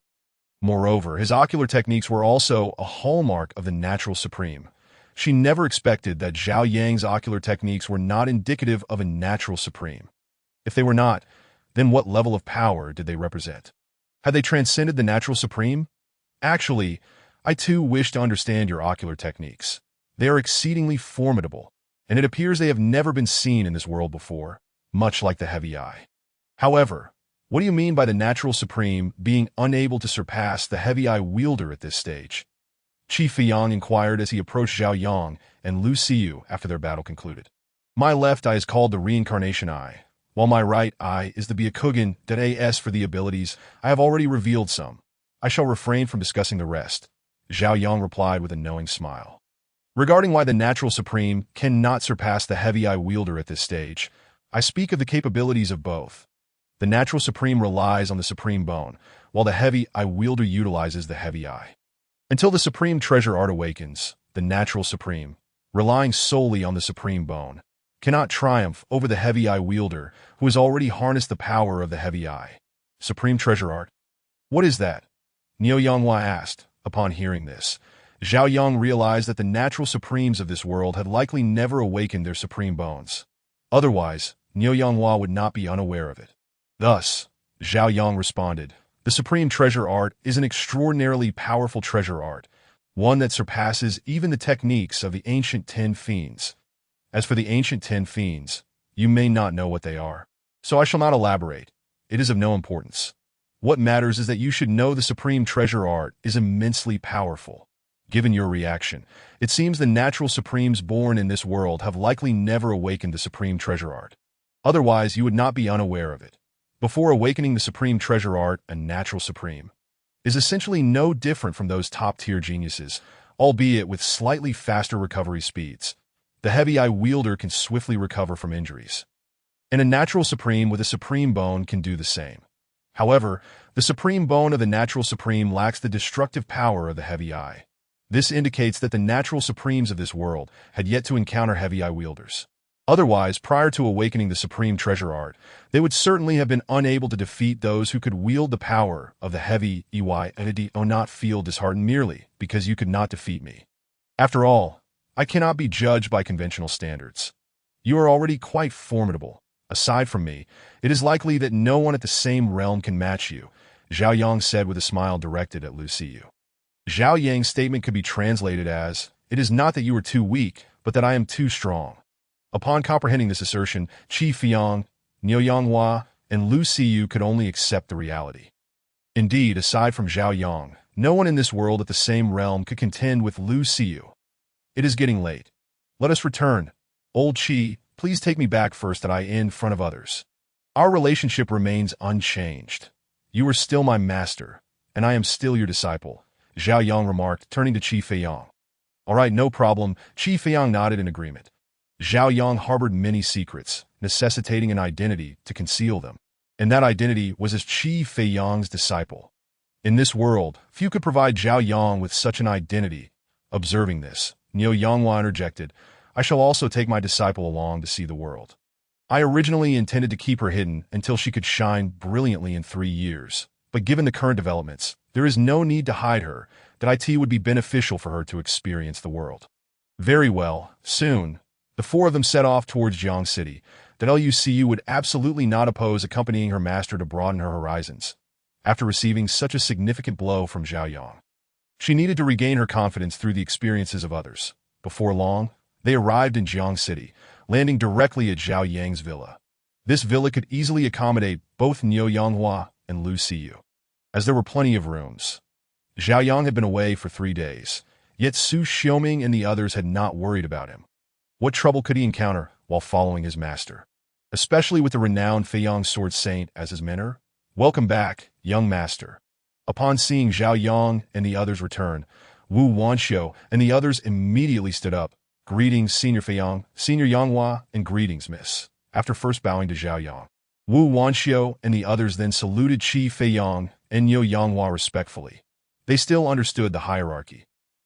Moreover, his ocular techniques were also a hallmark of the natural supreme. She never expected that Zhao Yang's ocular techniques were not indicative of a natural supreme. If they were not, then what level of power did they represent? Had they transcended the natural supreme? Actually, I too wish to understand your ocular techniques. They are exceedingly formidable, and it appears they have never been seen in this world before, much like the heavy eye. However, what do you mean by the natural supreme being unable to surpass the heavy eye wielder at this stage? Qi Fiyang inquired as he approached Zhao Yang and Lu Siyu after their battle concluded. My left eye is called the reincarnation eye, while my right eye is the Byakugan. As for the abilities, I have already revealed some. I shall refrain from discussing the rest, Zhao Yang replied with a knowing smile. Regarding why the natural supreme cannot surpass the heavy eye wielder at this stage, I speak of the capabilities of both. The natural supreme relies on the supreme bone, while the heavy eye wielder utilizes the heavy eye. Until the supreme treasure art awakens, the natural supreme, relying solely on the supreme bone, cannot triumph over the heavy eye wielder who has already harnessed the power of the heavy eye. Supreme treasure art? What is that? Niu Yanghua asked. Upon hearing this, Zhao Yang realized that the natural supremes of this world had likely never awakened their supreme bones. Otherwise, Niu Yanghua would not be unaware of it. Thus, Zhao Yang responded, the supreme treasure art is an extraordinarily powerful treasure art, one that surpasses even the techniques of the ancient 10 fiends. As for the ancient 10 fiends, You may not know what they are, so I shall not elaborate. It is of no importance. What matters is that you should know the supreme treasure art is immensely powerful. Given your reaction, it seems the natural supremes born in this world have likely never awakened the supreme treasure art. Otherwise, you would not be unaware of it. Before awakening the supreme treasure art, a natural supreme is essentially no different from those top-tier geniuses, albeit with slightly faster recovery speeds. The heavy eye wielder can swiftly recover from injuries, and a natural supreme with a supreme bone can do the same. However, the supreme bone of the natural supreme lacks the destructive power of the heavy eye. This indicates that the natural supremes of this world had yet to encounter heavy eye wielders. Otherwise, prior to awakening the supreme treasure art, they would certainly have been unable to defeat those who could wield the power of the heavy ey o not feel disheartened merely because you could not defeat me. After all, I cannot be judged by conventional standards. You are already quite formidable. Aside from me, it is likely that no one at the same realm can match you, Zhao Yang said with a smile directed at Lu Xiyu. Zhao Yang's statement could be translated as, "It is not that you are too weak, but that I am too strong." Upon comprehending this assertion, Qi Feiang, Niu Yanghua, and Lu Xiyu could only accept the reality. Indeed, aside from Zhao Yang, no one in this world at the same realm could contend with Lu Xiyu. It is getting late. Let us return. Old Qi, please take me back first that I in front of others. Our relationship remains unchanged. You are still my master, and I am still your disciple, Zhao Yang remarked, turning to Qi Feiang. All right, no problem. Qi Feiang nodded in agreement. Zhao Yang harbored many secrets, necessitating an identity to conceal them, and that identity was as Qi Feiyang's disciple. In this world, few could provide Zhao Yang with such an identity. Observing this, Niu Yanghua interjected, I shall also take my disciple along to see the world. I originally intended to keep her hidden until she could shine brilliantly in 3 years, but given the current developments, there is no need to hide her, that it would be beneficial for her to experience the world. Very well, soon. The four of them set off towards Jiang City. That Lucu would absolutely not oppose accompanying her master to broaden her horizons. After receiving such a significant blow from Zhao Yang, she needed to regain her confidence through the experiences of others. Before long, they arrived in Jiang City, landing directly at Zhao Yang's villa. This villa could easily accommodate both Niu Yanghua and Lu Xiyu, as there were plenty of rooms. Zhao Yang had been away for 3 days, yet Su Xiuming and the others had not worried about him. What trouble could he encounter while following his master, especially with the renowned Feiyang Sword Saint as his mentor? Welcome back, young master. Upon seeing Zhao Yang and the others return, Wu Wanxiu and the others immediately stood up. Greetings, Senior Feiyang, Senior Yanghua, and greetings, Miss. After first bowing to Zhao Yang, Wu Wanxiu and the others then saluted Qi Feiyang and Niu Yanghua respectfully. They still understood the hierarchy.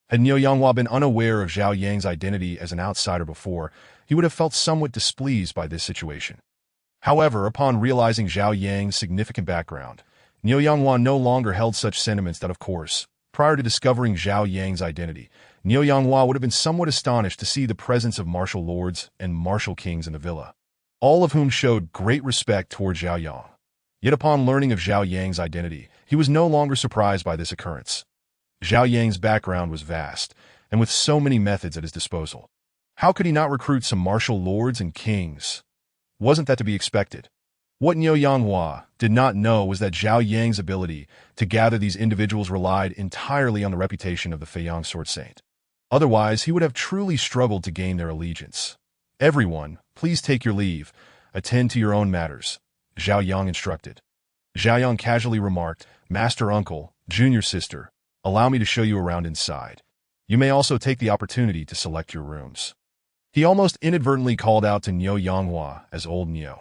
Had Niu Yanghua been unaware of Zhao Yang's identity as an outsider before, he would have felt somewhat displeased by this situation. However, upon realizing Zhao Yang's significant background, Niu Yanghua no longer held such sentiments that, of course, prior to discovering Zhao Yang's identity, Niu Yanghua would have been somewhat astonished to see the presence of martial lords and martial kings in the villa, all of whom showed great respect toward Zhao Yang. Yet upon learning of Zhao Yang's identity, he was no longer surprised by this occurrence. Zhao Yang's background was vast, and with so many methods at his disposal, how could he not recruit some martial lords and kings? Wasn't that to be expected? What Niu Yanghua did not know was that Zhao Yang's ability to gather these individuals relied entirely on the reputation of the Feiyang Sword Saint. Otherwise, he would have truly struggled to gain their allegiance. Everyone, please take your leave. Attend to your own matters, Zhao Yang instructed. Zhao Yang casually remarked, Master Uncle, Junior Sister, allow me to show you around inside. You may also take the opportunity to select your rooms. He almost inadvertently called out to Niu Yanghua as Old Niu.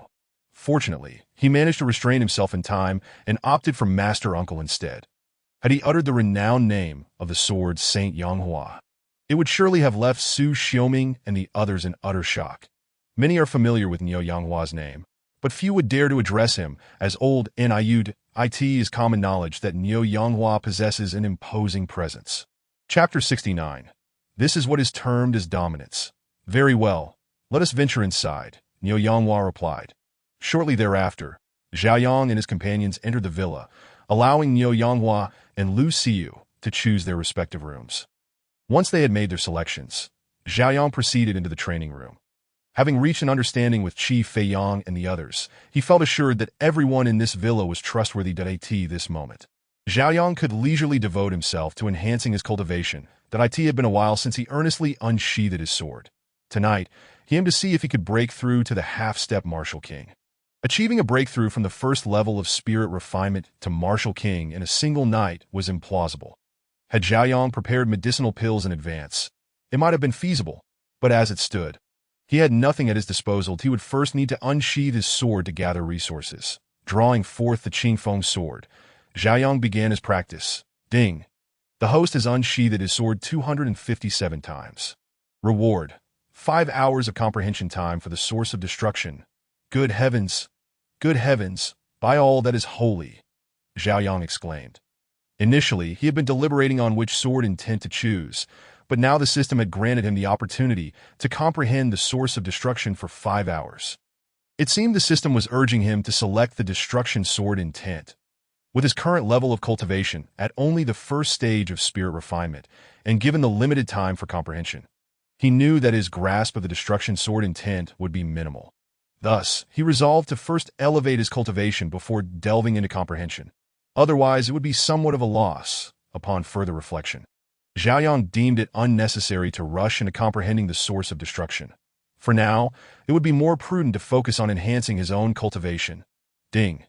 Fortunately, he managed to restrain himself in time and opted for Master Uncle instead. Had he uttered the renowned name of the sword Saint Yanghua, it would surely have left Su Xiuming and the others in utter shock. Many are familiar with Niu Yanghua's name, but few would dare to address him as Old Niu. It is common knowledge that Niu Yanghua possesses an imposing presence. Chapter 69. This is what is termed as dominance. Very well, let us venture inside, Niu Yanghua replied. Shortly thereafter, Zhao Yang and his companions entered the villa, allowing Niu Yanghua and Lu Xiyu to choose their respective rooms. Once they had made their selections, Zhao Yang proceeded into the training room. Having reached an understanding with Qi Feiyang and the others, he felt assured that everyone in this villa was trustworthy. At this moment, Zhaoyang could leisurely devote himself to enhancing his cultivation. It had been a while since he earnestly unsheathed his sword. Tonight, he aimed to see if he could break through to the half-step Martial King. Achieving a breakthrough from the first level of spirit refinement to Martial King in a single night was implausible. Had Zhaoyang prepared medicinal pills in advance, it might have been feasible, but as it stood, he had nothing at his disposal. He would first need to unsheath his sword to gather resources. Drawing forth the Qingfeng sword, Zhaoyang began his practice. Ding! The host has unsheathed his sword 257 times. Reward: 5 hours of comprehension time for the source of destruction. Good heavens! Good heavens! By all that is holy! Zhaoyang exclaimed. Initially, he had been deliberating on which sword intent to choose, but now the system had granted him the opportunity to comprehend the source of destruction for 5 hours. It seemed the system was urging him to select the destruction sword intent. With his current level of cultivation at only the first stage of spirit refinement, and given the limited time for comprehension, he knew that his grasp of the destruction sword intent would be minimal. Thus, he resolved to first elevate his cultivation before delving into comprehension. Otherwise, it would be somewhat of a loss. Upon further reflection, Zhaoyang deemed it unnecessary to rush into comprehending the source of destruction. For now, it would be more prudent to focus on enhancing his own cultivation. Ding!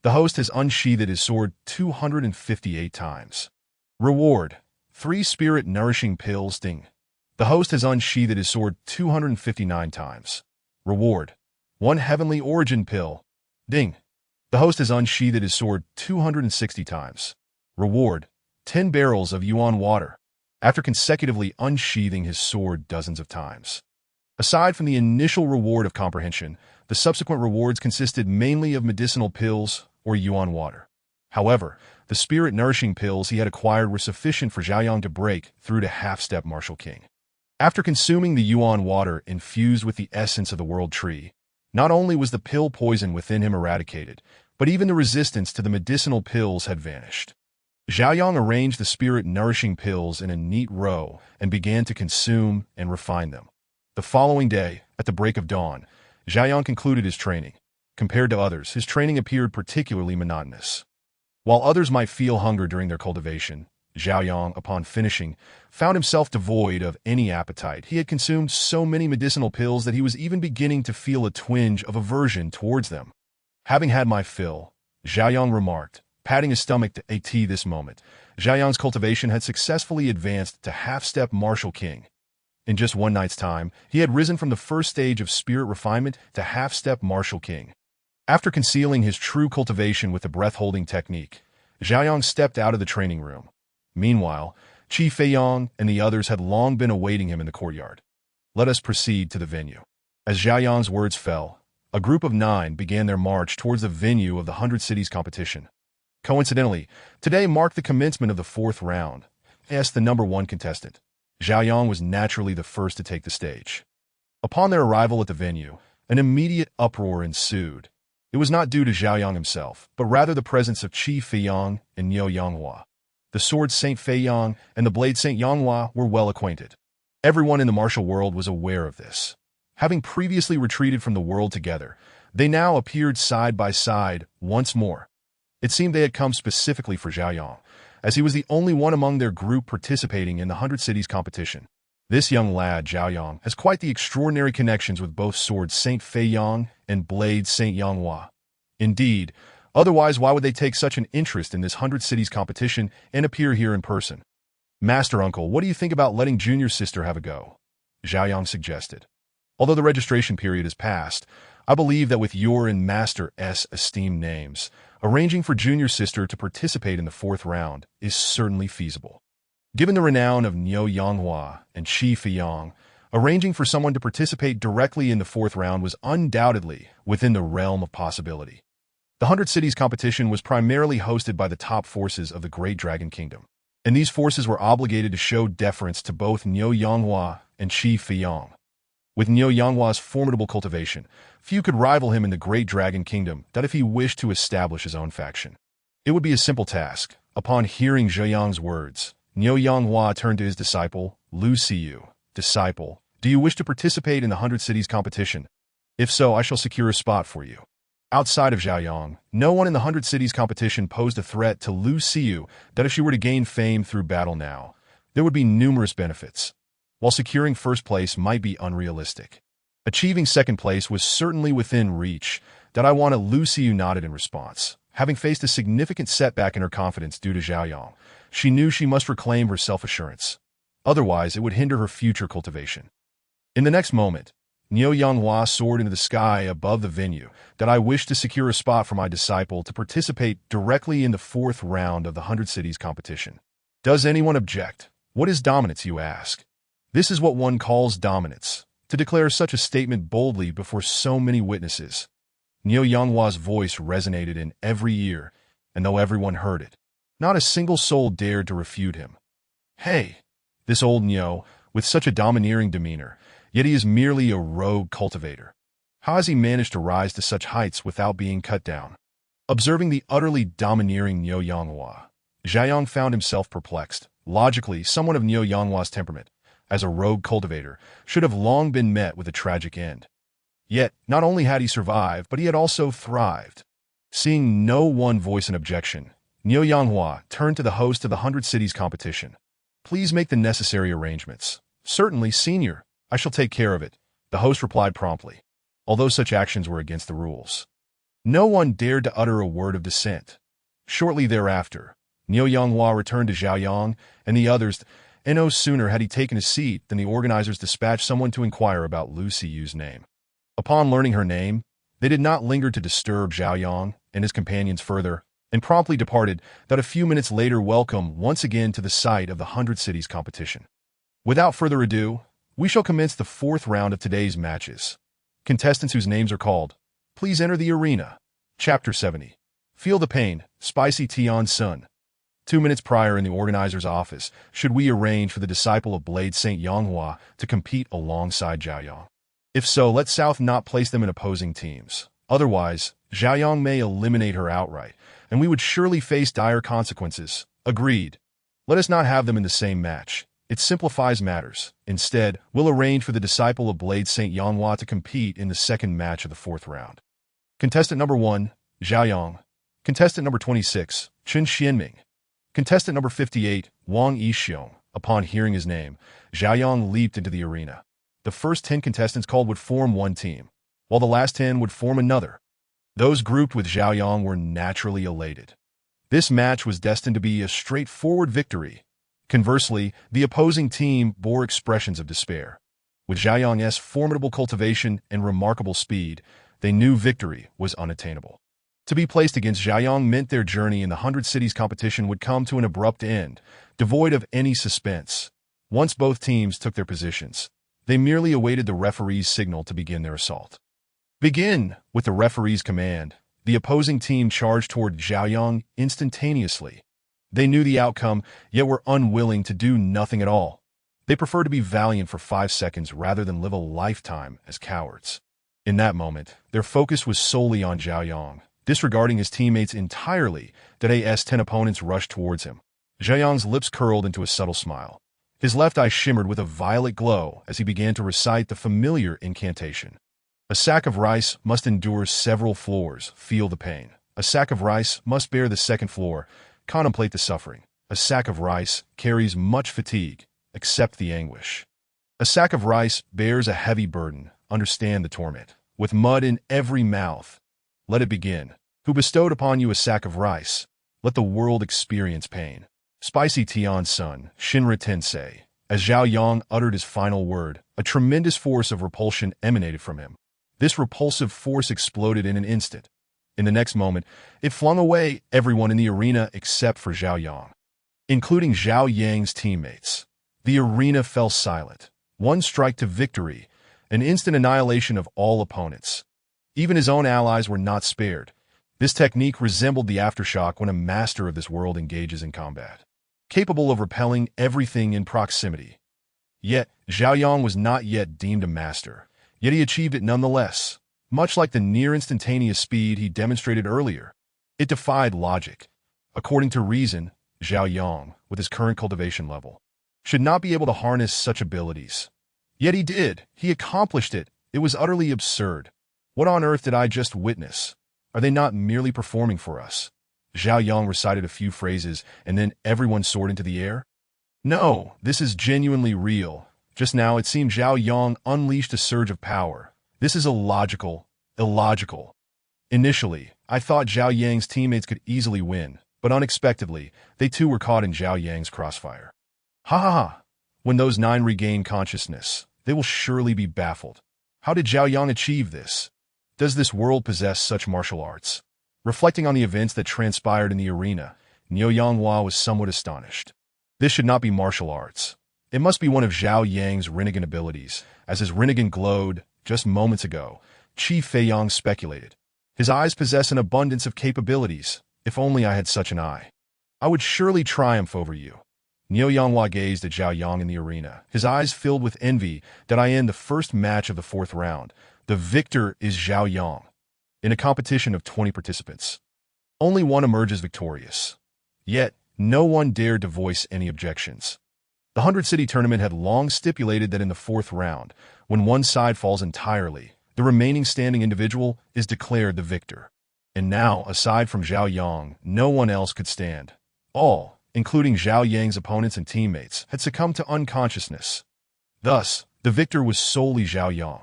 The host has unsheathed his sword 258 times. Reward: 3 spirit nourishing pills. Ding! The host has unsheathed his sword 259 times. Reward: 1 heavenly origin pill. Ding! The host has unsheathed his sword 260 times. Reward: 10 barrels of yuan water. After consecutively unsheathing his sword dozens of times. Aside from the initial reward of comprehension, the subsequent rewards consisted mainly of medicinal pills or yuan water. However, the spirit-nourishing pills he had acquired were sufficient for Zhaoyang to break through to half-step Martial King. After consuming the yuan water infused with the essence of the world tree, not only was the pill poison within him eradicated, but even the resistance to the medicinal pills had vanished. Zhaoyang arranged the spirit-nourishing pills in a neat row and began to consume and refine them. The following day, at the break of dawn, Zhaoyang concluded his training. Compared to others, his training appeared particularly monotonous. While others might feel hunger during their cultivation, Zhaoyang, upon finishing, found himself devoid of any appetite. He had consumed so many medicinal pills that he was even beginning to feel a twinge of aversion towards them. Having had my fill, Zhaoyang remarked, patting his stomach. At this moment, Zhaoyang's cultivation had successfully advanced to half-step Martial King. In just one night's time, he had risen from the first stage of spirit refinement to half-step Martial King. After concealing his true cultivation with the breath-holding technique, Zhaoyang stepped out of the training room. Meanwhile, Qi Feiyang and the others had long been awaiting him in the courtyard. Let us proceed to the venue. As Zhaoyang's words fell, a group of 9 began their march towards the venue of the 100 Cities competition. Coincidentally, today marked the commencement of the 4th round. As the number 1 contestant, Zhaoyang was naturally the first to take the stage. Upon their arrival at the venue, an immediate uproar ensued. It was not due to Zhaoyang himself, but rather the presence of Qi Feiyang and Niu Yanghua. The sword Saint Feiyang and the blade Saint Yanghua were well acquainted. Everyone in the martial world was aware of this. Having previously retreated from the world together, they now appeared side by side once more. It seemed they had come specifically for Zhaoyang, as he was the only one among their group participating in the 100 Cities competition. This young lad, Zhaoyang, has quite the extraordinary connections with both swords Saint Feiyang and blade Saint Yanghua. Indeed, otherwise why would they take such an interest in this 100 Cities competition and appear here in person? Master Uncle, what do you think about letting Junior Sister have a go? Zhaoyang suggested. Although the registration period has passed, I believe that with your and Master S esteemed names, arranging for Junior Sister to participate in the 4th round is certainly feasible. Given the renown of Niu Yanghua and Qi Feiyang, arranging for someone to participate directly in the 4th round was undoubtedly within the realm of possibility. The 100 Cities competition was primarily hosted by the top forces of the Great Dragon Kingdom, and these forces were obligated to show deference to both Niu Yanghua and Qi Feiyang. With Niu Yanghua's formidable cultivation, few could rival him in the Great Dragon Kingdom, that if he wished to establish his own faction. It would be a simple task. Upon hearing Zhaoyang's words, Niu Yanghua turned to his disciple, Lu Siyu. Disciple, Do you wish to participate in the 100 Cities competition? If so, I shall secure a spot for you. Outside of Zhaoyang, no one in the 100 Cities competition posed a threat to Lu Xiu that if she were to gain fame through battle now, there would be numerous benefits, while securing first place might be unrealistic. Achieving second place was certainly within reach. That I wanted. Lu Xiu nodded in response. Having faced a significant setback in her confidence due to Zhaoyang, she knew she must reclaim her self-assurance. Otherwise, it would hinder her future cultivation. In the next moment, Niu Yanghua soared into the sky above the venue. That I wished to secure a spot for my disciple to participate directly in the fourth round of the 100 Cities competition. Does anyone object? What is dominance, you ask? This is what one calls dominance, to declare such a statement boldly before so many witnesses. Niu Yanghua's voice resonated in every ear, and though everyone heard it, not a single soul dared to refute him. Hey, this old Niu, with such a domineering demeanor, yet he is merely a rogue cultivator. How has he managed to rise to such heights without being cut down? Observing the utterly domineering Niu Yanghua, Zhaoyang found himself perplexed. Logically, someone of Niu Yanghua's temperament, as a rogue cultivator, should have long been met with a tragic end. Yet, not only had he survived, but he had also thrived. Seeing no one voice an objection, Niu Yanghua turned to the host of the 100 Cities competition. Please make the necessary arrangements. Certainly, senior. I shall take care of it, the host replied promptly, although such actions were against the rules. No one dared to utter a word of dissent. Shortly thereafter, Niu Yanghua returned to Zhaoyang and the others, and no sooner had he taken his seat than the organizers dispatched someone to inquire about Lu Xiu's name. Upon learning her name, they did not linger to disturb Zhaoyang and his companions further, and promptly departed that a few minutes later welcome once again to the site of the 100 Cities competition. Without further ado, we shall commence the fourth round of today's matches. Contestants whose names are called, please enter the arena. Chapter 70. Feel the pain, Spicy Tian Sun. 2 minutes prior in the organizer's office, should we arrange for the disciple of Blade Saint Yanghua to compete alongside Zhaoyang? If so, let South not place them in opposing teams. Otherwise, Zhaoyang may eliminate her outright, and we would surely face dire consequences. Agreed. Let us not have them in the same match. It simplifies matters. Instead, we'll arrange for the disciple of Blade Saint Yanghua to compete in the second match of the fourth round. Contestant number 1, Zhaoyang. Contestant number 26, Chen Xianming. Contestant number 58, Wang Yixiong. Upon hearing his name, Zhaoyang leaped into the arena. The first 10 contestants called would form one team, while the last 10 would form another. Those grouped with Zhaoyang were naturally elated. This match was destined to be a straightforward victory. Conversely, the opposing team bore expressions of despair. With Zhaoyang's formidable cultivation and remarkable speed, they knew victory was unattainable. To be placed against Zhaoyang meant their journey in the 100 Cities competition would come to an abrupt end, devoid of any suspense. Once both teams took their positions, they merely awaited the referee's signal to begin their assault. Begin! With the referee's command, the opposing team charged toward Zhaoyang instantaneously. They knew the outcome, yet were unwilling to do nothing at all. They preferred to be valiant for 5 seconds rather than live a lifetime as cowards. In that moment, their focus was solely on Zhaoyang. Disregarding his teammates entirely, that AS-10 opponents rushed towards him. Zhaoyang's lips curled into a subtle smile. His left eye shimmered with a violet glow as he began to recite the familiar incantation. A sack of rice must endure several floors, feel the pain. A sack of rice must bear the second floor, contemplate the suffering. A sack of rice carries much fatigue, accept the anguish. A sack of rice bears a heavy burden, understand the torment. With mud in every mouth, let it begin. Who bestowed upon you a sack of rice? Let the world experience pain. Spicy Tian Sun, Shinra Tensei. As Zhaoyang uttered his final word, a tremendous force of repulsion emanated from him. This repulsive force exploded in an instant. In the next moment, it flung away everyone in the arena except for Zhaoyang, including Zhao Yang's teammates. The arena fell silent. One strike to victory, an instant annihilation of all opponents. Even his own allies were not spared. This technique resembled the aftershock when a master of this world engages in combat, capable of repelling everything in proximity. Yet, Zhaoyang was not yet deemed a master, yet he achieved it nonetheless, much like the near-instantaneous speed he demonstrated earlier. It defied logic. According to reason, Zhaoyang, with his current cultivation level, should not be able to harness such abilities. Yet he did. He accomplished it. It was utterly absurd. What on earth did I just witness? Are they not merely performing for us? Zhao Yang recited a few phrases, and then everyone soared into the air. No, this is genuinely real. Just now it seemed Zhao Yang unleashed a surge of power. This is illogical. Initially, I thought Zhao Yang's teammates could easily win, but unexpectedly, they too were caught in Zhao Yang's crossfire. Ha ha ha! When those 9 regain consciousness, they will surely be baffled. How did Zhao Yang achieve this? Does this world possess such martial arts? Reflecting on the events that transpired in the arena, Niu Yanghua was somewhat astonished. This should not be martial arts. It must be one of Zhao Yang's Rinnegan abilities. As his Rinnegan glowed just moments ago, Qi Feiyang speculated. His eyes possess an abundance of capabilities. If only I had such an eye. I would surely triumph over you. Niu Yanghua gazed at Zhao Yang in the arena, his eyes filled with envy. Did I end the first match of the 4th round? The victor is Zhao Yang. In a competition of 20 participants, only one emerges victorious. Yet, no one dared to voice any objections. The 100-city tournament had long stipulated that in the 4th round, when one side falls entirely, the remaining standing individual is declared the victor. And now, aside from Zhao Yang, no one else could stand. All, including Zhao Yang's opponents and teammates, had succumbed to unconsciousness. Thus, the victor was solely Zhao Yang.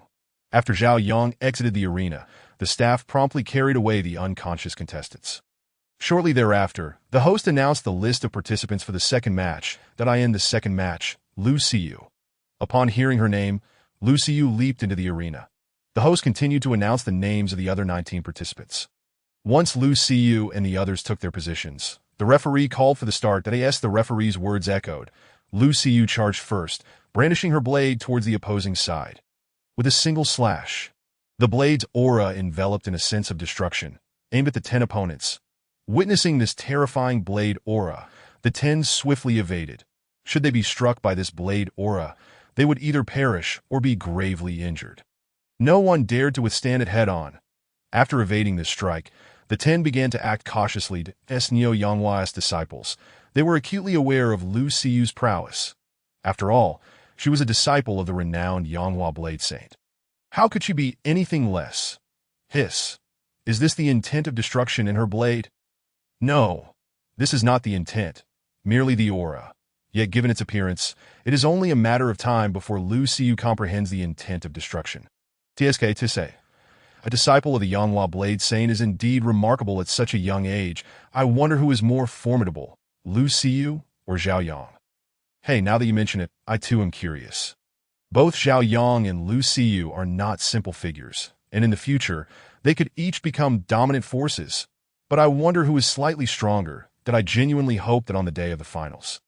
After Zhao Yang exited the arena, the staff promptly carried away the unconscious contestants. Shortly thereafter, the host announced the list of participants for the second match. That I end the second match, Lu Xiyu. Upon hearing her name, Lu Xiyu leaped into the arena. The host continued to announce the names of the other 19 participants. Once Lu Xiyu and the others took their positions, the referee called for the start. As the referee's words echoed, Lu Xiyu charged first, brandishing her blade towards the opposing side. With a single slash, the blade's aura enveloped in a sense of destruction, aimed at the 10 opponents. Witnessing this terrifying blade aura, the 10 swiftly evaded. Should they be struck by this blade aura, they would either perish or be gravely injured. No one dared to withstand it head-on. After evading this strike, the 10 began to act cautiously as Niu Yanghua's disciples. They were acutely aware of Lu Xiyu's prowess. After all, she was a disciple of the renowned Yanghua Blade Saint. How could she be anything less? Hiss. Is this the intent of destruction in her blade? No, this is not the intent, merely the aura. Yet given its appearance, it is only a matter of time before Lu Xiyu comprehends the intent of destruction. TSK to say, a disciple of the Yanghua Blade Saint is indeed remarkable at such a young age. I wonder who is more formidable, Lu Xiyu or Zhao Yang. Hey, now that you mention it, I too am curious. Both Zhao Yang and Lu Xiyu are not simple figures, and in the future, they could each become dominant forces. But I wonder who is slightly stronger. That I genuinely hope that on the day of the finals,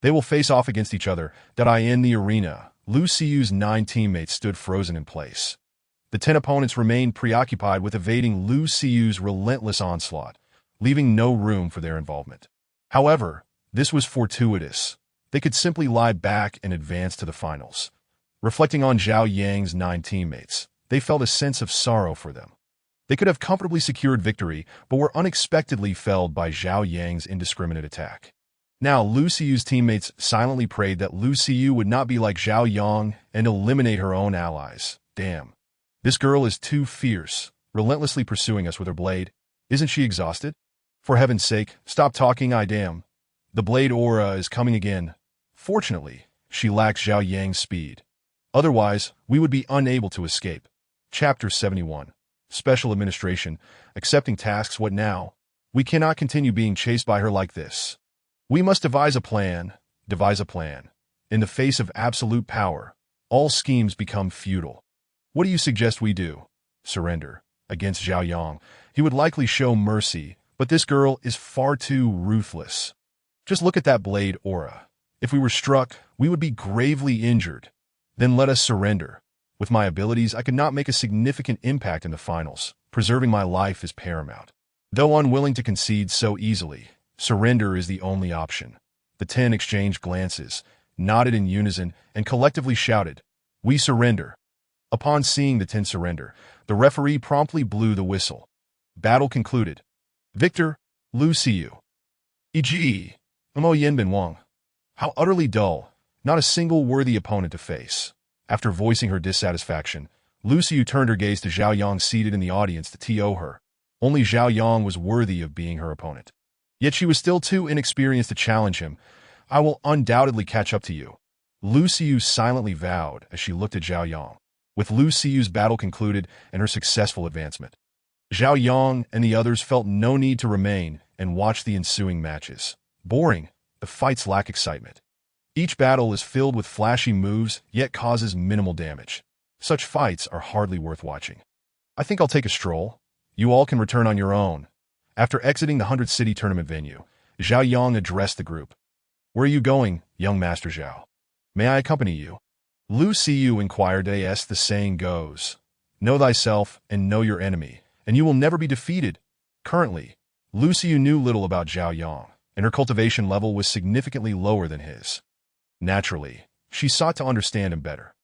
they will face off against each other. That I in the arena, Lu Xiyu's 9 teammates stood frozen in place. The 10 opponents remained preoccupied with evading Lu Xiyu's relentless onslaught, leaving no room for their involvement. However, this was fortuitous. They could simply lie back and advance to the finals. Reflecting on Zhao Yang's 9 teammates, they felt a sense of sorrow for them. They could have comfortably secured victory, but were unexpectedly felled by Zhao Yang's indiscriminate attack. Now, Lu Xiyu's teammates silently prayed that Lu Xiyu would not be like Zhao Yang and eliminate her own allies. Damn. This girl is too fierce, relentlessly pursuing us with her blade. Isn't she exhausted? For heaven's sake, stop talking, I damn. The blade aura is coming again. Fortunately, she lacks Zhao Yang's speed. Otherwise, we would be unable to escape. Chapter 71. Special Administration. Accepting tasks. What now? We cannot continue being chased by her like this. We must devise a plan. In the face of absolute power, all schemes become futile. What do you suggest we do? Surrender. Against Zhao Yang, he would likely show mercy, but this girl is far too ruthless. Just look at that blade aura. If we were struck, we would be gravely injured. Then let us surrender. With my abilities, I could not make a significant impact in the finals. Preserving my life is paramount. Though unwilling to concede so easily, surrender is the only option. The 10 exchanged glances, nodded in unison, and collectively shouted, "We surrender." Upon seeing the 10 surrender, the referee promptly blew the whistle. Battle concluded. Victor, Lu Xiyu. E.g. Mo Yinbin Wang. How utterly dull. Not a single worthy opponent to face. After voicing her dissatisfaction, Lu Xiu turned her gaze to Zhao Yang seated in the audience to TO her. Only Zhao Yang was worthy of being her opponent. Yet she was still too inexperienced to challenge him. I will undoubtedly catch up to you. Lu Xiu silently vowed as she looked at Zhao Yang. With Lu Xiu's battle concluded and her successful advancement, Zhao Yang and the others felt no need to remain and watch the ensuing matches. Boring, the fights lack excitement. Each battle is filled with flashy moves, yet causes minimal damage. Such fights are hardly worth watching. I think I'll take a stroll. You all can return on your own. After exiting the 100th City Tournament venue, Zhao Yang addressed the group. Where are you going, young Master Zhao? May I accompany you? Lu Xiu inquired as the saying goes. Know thyself and know your enemy, and you will never be defeated. Currently, Lu Xiu knew little about Zhao Yang, and her cultivation level was significantly lower than his. Naturally, she sought to understand him better.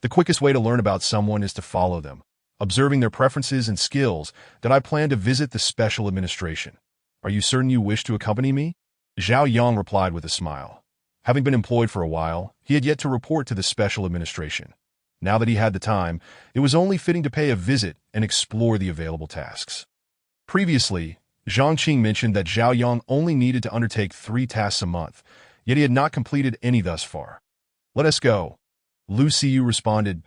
The quickest way to learn about someone is to follow them, observing their preferences and skills. That I plan to visit the special administration. Are you certain you wish to accompany me? Zhao Yang replied with a smile. Having been employed for a while, he had yet to report to the special administration. Now that he had the time, it was only fitting to pay a visit and explore the available tasks. Previously, Zhang Qing mentioned that Zhao Yang only needed to undertake 3 tasks a month, yet he had not completed any thus far. Let us go. Lu Xiu responded.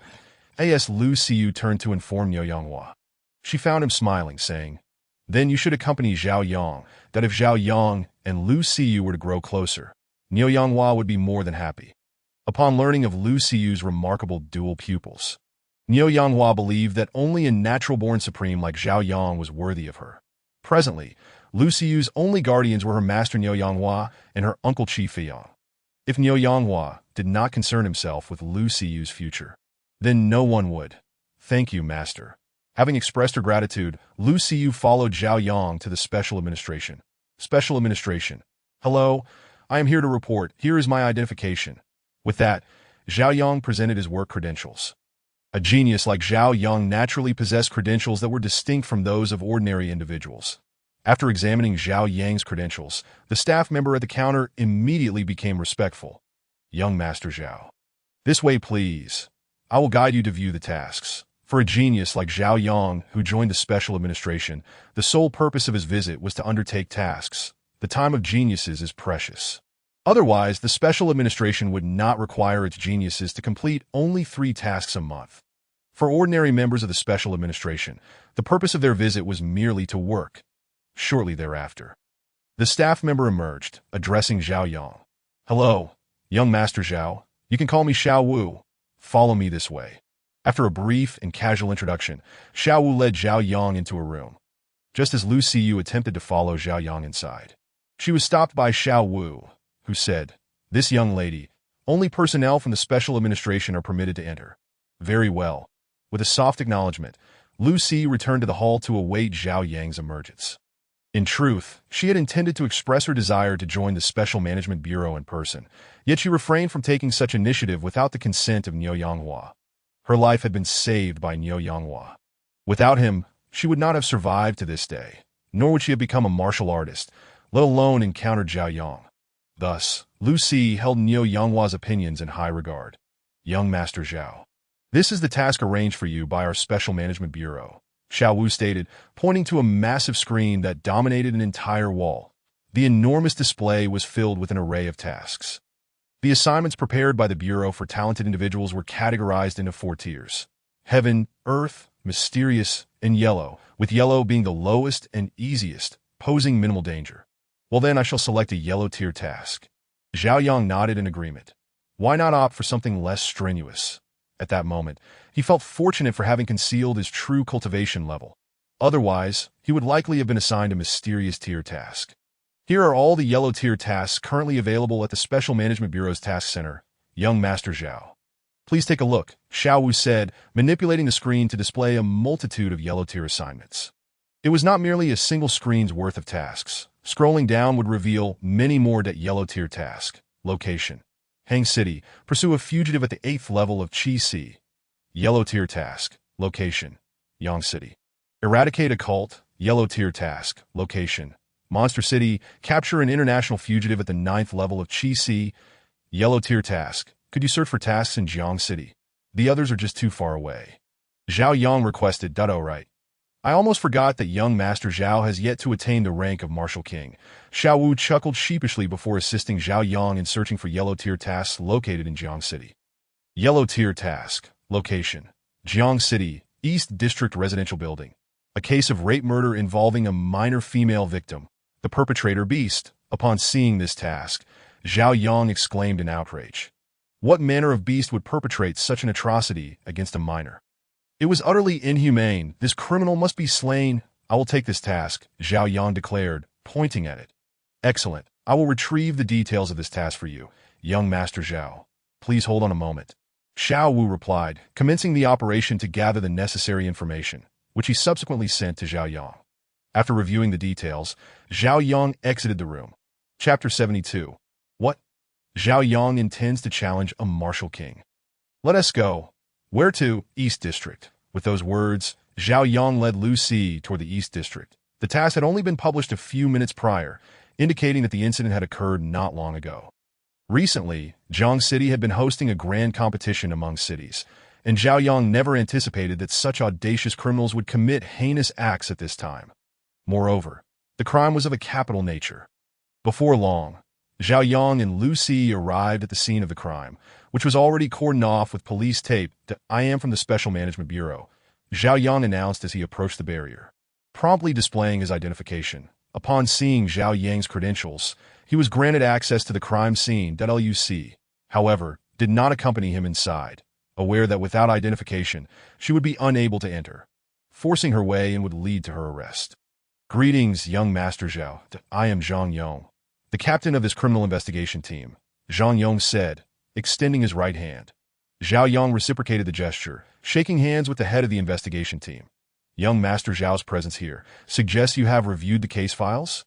As Lu Xiu turned to inform Niu Yanghua. She found him smiling, saying, Then you should accompany Zhao Yang, that if Zhao Yang and Lu Xiu were to grow closer, Niu Yanghua would be more than happy. Upon learning of Lu Xiu's remarkable dual pupils, Niu Yanghua believed that only a natural-born supreme like Zhao Yang was worthy of her. Presently, Lu Xiu's only guardians were her master Niu Yanghua and her uncle Qi Feiyang. If Niu Yanghua did not concern himself with Lu Xiu's future, then no one would. Thank you, master. Having expressed her gratitude, Lu Xiu followed Zhao Yang to the special administration. Special administration. Hello, I am here to report. Here is my identification. With that, Zhao Yang presented his work credentials. A genius like Zhao Yang naturally possessed credentials that were distinct from those of ordinary individuals. After examining Zhao Yang's credentials, the staff member at the counter immediately became respectful. Young Master Zhao. This way, please. I will guide you to view the tasks. For a genius like Zhao Yang, who joined the special administration, the sole purpose of his visit was to undertake tasks. The time of geniuses is precious. Otherwise, the special administration would not require its geniuses to complete only 3 tasks a month. For ordinary members of the special administration, the purpose of their visit was merely to work. Shortly thereafter, the staff member emerged, addressing Zhao Yang. Hello, young Master Zhao. You can call me Xiao Wu. Follow me this way. After a brief and casual introduction, Xiao Wu led Zhao Yang into a room. Just as Lu Xiu attempted to follow Zhao Yang inside, she was stopped by Xiao Wu, who said, This young lady, only personnel from the special administration are permitted to enter. Very well. With a soft acknowledgement, Lu Xiu returned to the hall to await Zhao Yang's emergence. In truth, she had intended to express her desire to join the Special Management Bureau in person, yet she refrained from taking such initiative without the consent of Niu Yanghua. Her life had been saved by Niu Yanghua. Without him, she would not have survived to this day, nor would she have become a martial artist, let alone encountered Zhao Yang. Thus, Lu Xiu held Niu Yanghua's opinions in high regard. Young Master Zhao. This is the task arranged for you by our Special Management Bureau, Xiao Wu stated, pointing to a massive screen that dominated an entire wall. The enormous display was filled with an array of tasks. The assignments prepared by the Bureau for talented individuals were categorized into 4 tiers: Heaven, Earth, Mysterious, and Yellow, with Yellow being the lowest and easiest, posing minimal danger. Well then, I shall select a Yellow tier task. Zhao Yang nodded in agreement. Why not opt for something less strenuous? At that moment, he felt fortunate for having concealed his true cultivation level. Otherwise, he would likely have been assigned a Mysterious tier task. Here are all the Yellow tier tasks currently available at the Special Management Bureau's Task Center, Young Master Zhao. Please take a look, Xiao Wu said, manipulating the screen to display a multitude of Yellow tier assignments. It was not merely a single screen's worth of tasks. Scrolling down would reveal many more at Yellow tier task. Location: Hang City. Pursue a fugitive at the 8th level of Qi Si. Yellow tier task. Location: Yang City. Eradicate a cult. Yellow tier task. Location: Monster City. Capture an international fugitive at the 9th level of Qi Si. Yellow tier task. Could you search for tasks in Jiang City? The others are just too far away. Zhao Yang requested, "Oh right. I almost forgot that young Master Zhao has yet to attain the rank of Martial King." Xiao Wu chuckled sheepishly before assisting Zhao Yang in searching for yellow tier tasks located in Jiang City. Yellow tier task. Location: Jiang City, East District Residential Building. A case of rape murder involving a minor female victim. The perpetrator beast. Upon seeing this task, Zhao Yang exclaimed in outrage. What manner of beast would perpetrate such an atrocity against a minor? It was utterly inhumane. This criminal must be slain. I will take this task, Zhao Yang declared, pointing at it. Excellent. I will retrieve the details of this task for you, young Master Zhao. Please hold on a moment. Xiao Wu replied, commencing the operation to gather the necessary information, which he subsequently sent to Zhao Yang. After reviewing the details, Zhao Yang exited the room. Chapter 72. What? Zhao Yang intends to challenge a martial king. Let us go. Where to? East District. With those words, Zhao Yang led Lu Si toward the East District. The task had only been published a few minutes prior, indicating that the incident had occurred not long ago. Recently, Jiang City had been hosting a grand competition among cities, and Zhao Yang never anticipated that such audacious criminals would commit heinous acts at this time. Moreover, the crime was of a capital nature. Before long, Zhao Yang and Lu Si arrived at the scene of the crime, which was already cordoned off with police tape. "I am from the Special Management Bureau," Zhao Yang announced as he approached the barrier, promptly displaying his identification. Upon seeing Zhao Yang's credentials, he was granted access to the crime scene. Luc, however, did not accompany him inside, aware that without identification, she would be unable to enter, forcing her way and would lead to her arrest. "Greetings, young Master Zhao. I am Zhang Yong, the captain of this criminal investigation team," Zhang Yong said, extending his right hand. Zhao Yang reciprocated the gesture, shaking hands with the head of the investigation team. "Young Master Zhao's presence here suggests you have reviewed the case files?"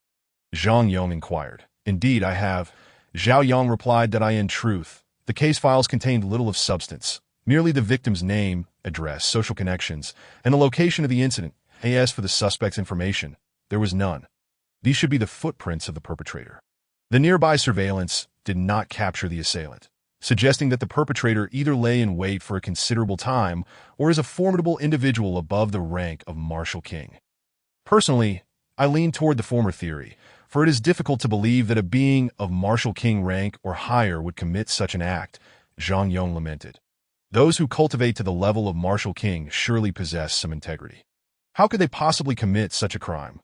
Zhang Yong inquired. "Indeed, I have." Zhao Yang replied that in truth, the case files contained little of substance, merely the victim's name, address, social connections, and the location of the incident. As for the suspect's information, there was none. These should be the footprints of the perpetrator. The nearby surveillance did not capture the assailant, suggesting that the perpetrator either lay in wait for a considerable time or is a formidable individual above the rank of Martial King. Personally, I lean toward the former theory, for it is difficult to believe that a being of Martial King rank or higher would commit such an act, Zhang Yong lamented. Those who cultivate to the level of Martial King surely possess some integrity. How could they possibly commit such a crime?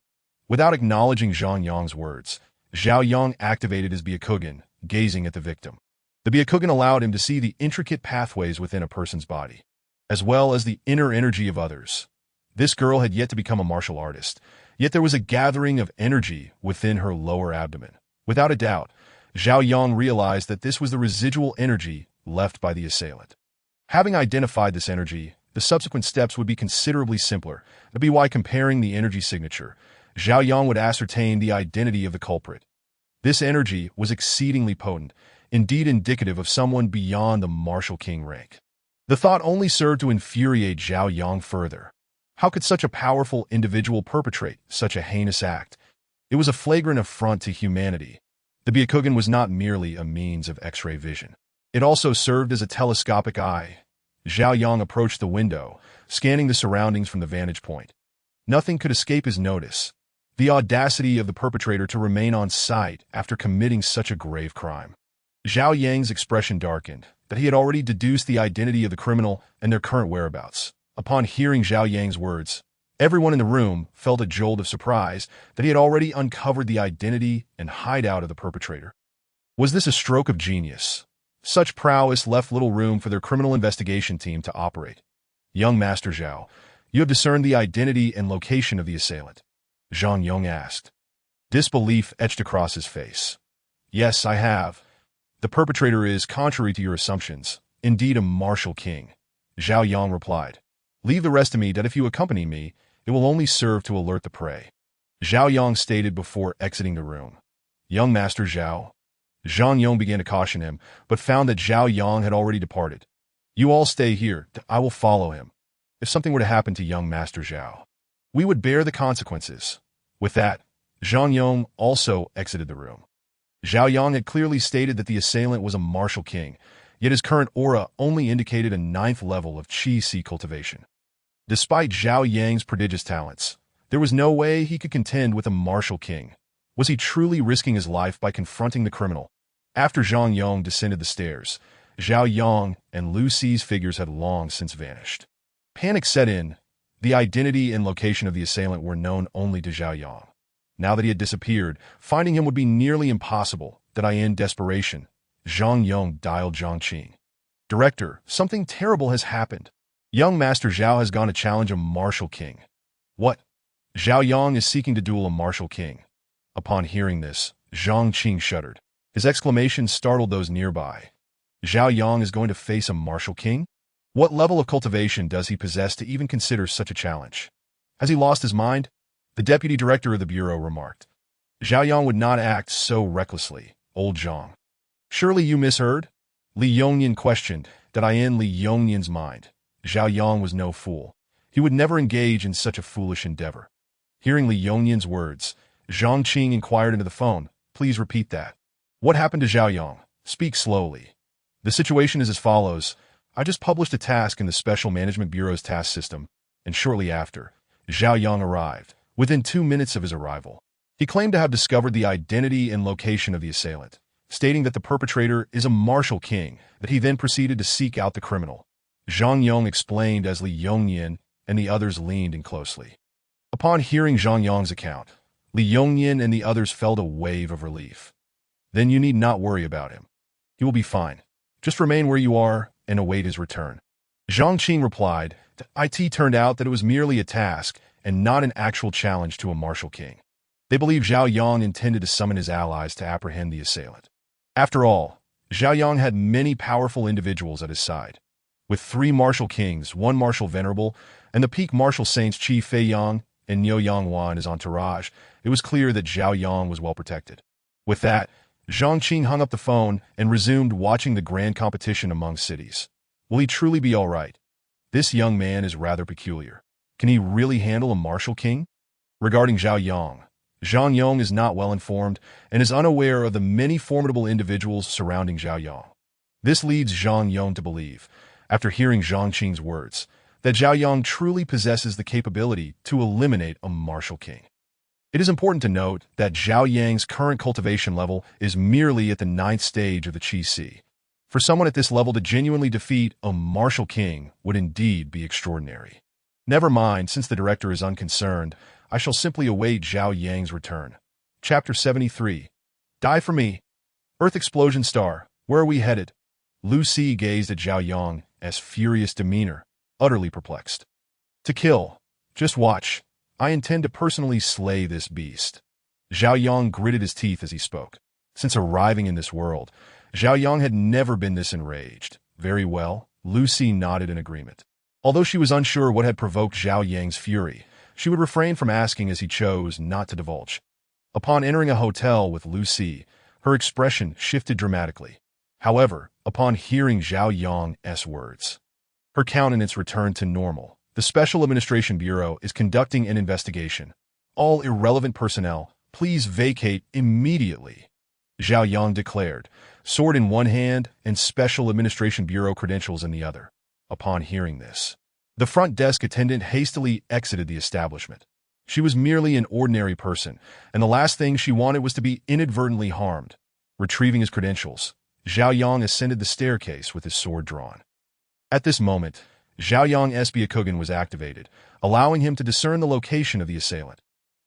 Without acknowledging Zhang Yong's words, Zhao Yang activated his Byakugan, gazing at the victim. The Byakugan allowed him to see the intricate pathways within a person's body, as well as the inner energy of others. This girl had yet to become a martial artist, yet there was a gathering of energy within her lower abdomen. Without a doubt, Zhao Yang realized that this was the residual energy left by the assailant. Having identified this energy, the subsequent steps would be considerably simpler. That'd be why comparing the energy signature, Zhao Yang would ascertain the identity of the culprit. This energy was exceedingly potent, indeed indicative of someone beyond the Martial King rank. The thought only served to infuriate Zhao Yang further. How could such a powerful individual perpetrate such a heinous act? It was a flagrant affront to humanity. The Byakugan was not merely a means of X-ray vision. It also served as a telescopic eye. Zhao Yang approached the window, scanning the surroundings from the vantage point. Nothing could escape his notice. The audacity of the perpetrator to remain on site after committing such a grave crime. Zhao Yang's expression darkened, that he had already deduced the identity of the criminal and their current whereabouts. Upon hearing Zhao Yang's words, everyone in the room felt a jolt of surprise that he had already uncovered the identity and hideout of the perpetrator. Was this a stroke of genius? Such prowess left little room for their criminal investigation team to operate. "Young Master Zhao, you have discerned the identity and location of the assailant?" Zhang Yong asked. Disbelief etched across his face. "Yes, I have. The perpetrator is, contrary to your assumptions, indeed a Martial King," Zhao Yang replied. "Leave the rest to me, that if you accompany me, it will only serve to alert the prey," Zhao Yang stated before exiting the room. "Young Master Zhao." Zhang Yong began to caution him, but found that Zhao Yang had already departed. "You all stay here. I will follow him. If something were to happen to young Master Zhao, we would bear the consequences." With that, Zhang Yong also exited the room. Zhao Yang had clearly stated that the assailant was a Martial King, yet his current aura only indicated a 9th level of Qi cultivation. Despite Zhao Yang's prodigious talents, there was no way he could contend with a martial king. Was he truly risking his life by confronting the criminal? After Zhang Yong descended the stairs, Zhao Yang and Lu Si's figures had long since vanished. Panic set in. The identity and location of the assailant were known only to Zhao Yang. Now that he had disappeared, finding him would be nearly impossible. In desperation, Zhang Yong dialed Zhang Qing. Director, something terrible has happened. Young Master Zhao has gone to challenge a martial king. What? Zhao Yang is seeking to duel a martial king. Upon hearing this, Zhang Qing shuddered. His exclamation startled those nearby. Zhao Yang is going to face a martial king? What level of cultivation does he possess to even consider such a challenge? Has he lost his mind? The deputy director of the bureau remarked. Zhao Yang would not act so recklessly, old Zhang. Surely you misheard? Li Yongnian questioned. In Li Yongnian's mind, Zhao Yang was no fool. He would never engage in such a foolish endeavor. Hearing Li Yongnian's words, Zhang Qing inquired into the phone. Please repeat that. What happened to Zhao Yang? Speak slowly. The situation is as follows. I just published a task in the Special Management Bureau's task system, and shortly after, Zhao Yang arrived. Within 2 minutes of his arrival, he claimed to have discovered the identity and location of the assailant, stating that the perpetrator is a martial king, that he then proceeded to seek out the criminal. Zhang Yong explained as Li Yongnian and the others leaned in closely. Upon hearing Zhang Yong's account, Li Yongnian and the others felt a wave of relief. Then you need not worry about him. He will be fine. Just remain where you are and await his return. Zhang Qing replied. It turned out that it was merely a task and not an actual challenge to a martial king. They believe Zhao Yang intended to summon his allies to apprehend the assailant. After all, Zhao Yang had many powerful individuals at his side. With 3 martial kings, 1 martial venerable, and the peak martial saints Qi Feiyang and Niu Yanghua in his entourage, it was clear that Zhao Yang was well protected. With that, Zhang Qing hung up the phone and resumed watching the grand competition among cities. Will he truly be all right? This young man is rather peculiar. Can he really handle a martial king? Regarding Zhao Yang, Zhang Yong is not well informed and is unaware of the many formidable individuals surrounding Zhao Yang. This leads Zhang Yong to believe, after hearing Zhang Qing's words, that Zhao Yang truly possesses the capability to eliminate a martial king. It is important to note that Zhao Yang's current cultivation level is merely at the 9th stage of the Qi. For someone at this level to genuinely defeat a martial king would indeed be extraordinary. Never mind, since the director is unconcerned, I shall simply await Zhao Yang's return. Chapter 73. Die for me. Earth Explosion Star, where are we headed? Lu Si gazed at Zhao Yang's furious demeanor, utterly perplexed. To kill. Just watch. I intend to personally slay this beast. Zhao Yang gritted his teeth as he spoke. Since arriving in this world, Zhao Yang had never been this enraged. Very well, Lu Si nodded in agreement. Although she was unsure what had provoked Zhao Yang's fury, she would refrain from asking as he chose not to divulge. Upon entering a hotel with Lu Si, her expression shifted dramatically. However, upon hearing Zhao Yang's words, her countenance returned to normal. The Special Administration Bureau is conducting an investigation. All irrelevant personnel, please vacate immediately, Zhao Yang declared, sword in one hand and Special Administration Bureau credentials in the other. Upon hearing this, the front desk attendant hastily exited the establishment. She was merely an ordinary person, and the last thing she wanted was to be inadvertently harmed. Retrieving his credentials, Zhao Yang ascended the staircase with his sword drawn. At this moment, Zhao Yang's Byakugan was activated, allowing him to discern the location of the assailant.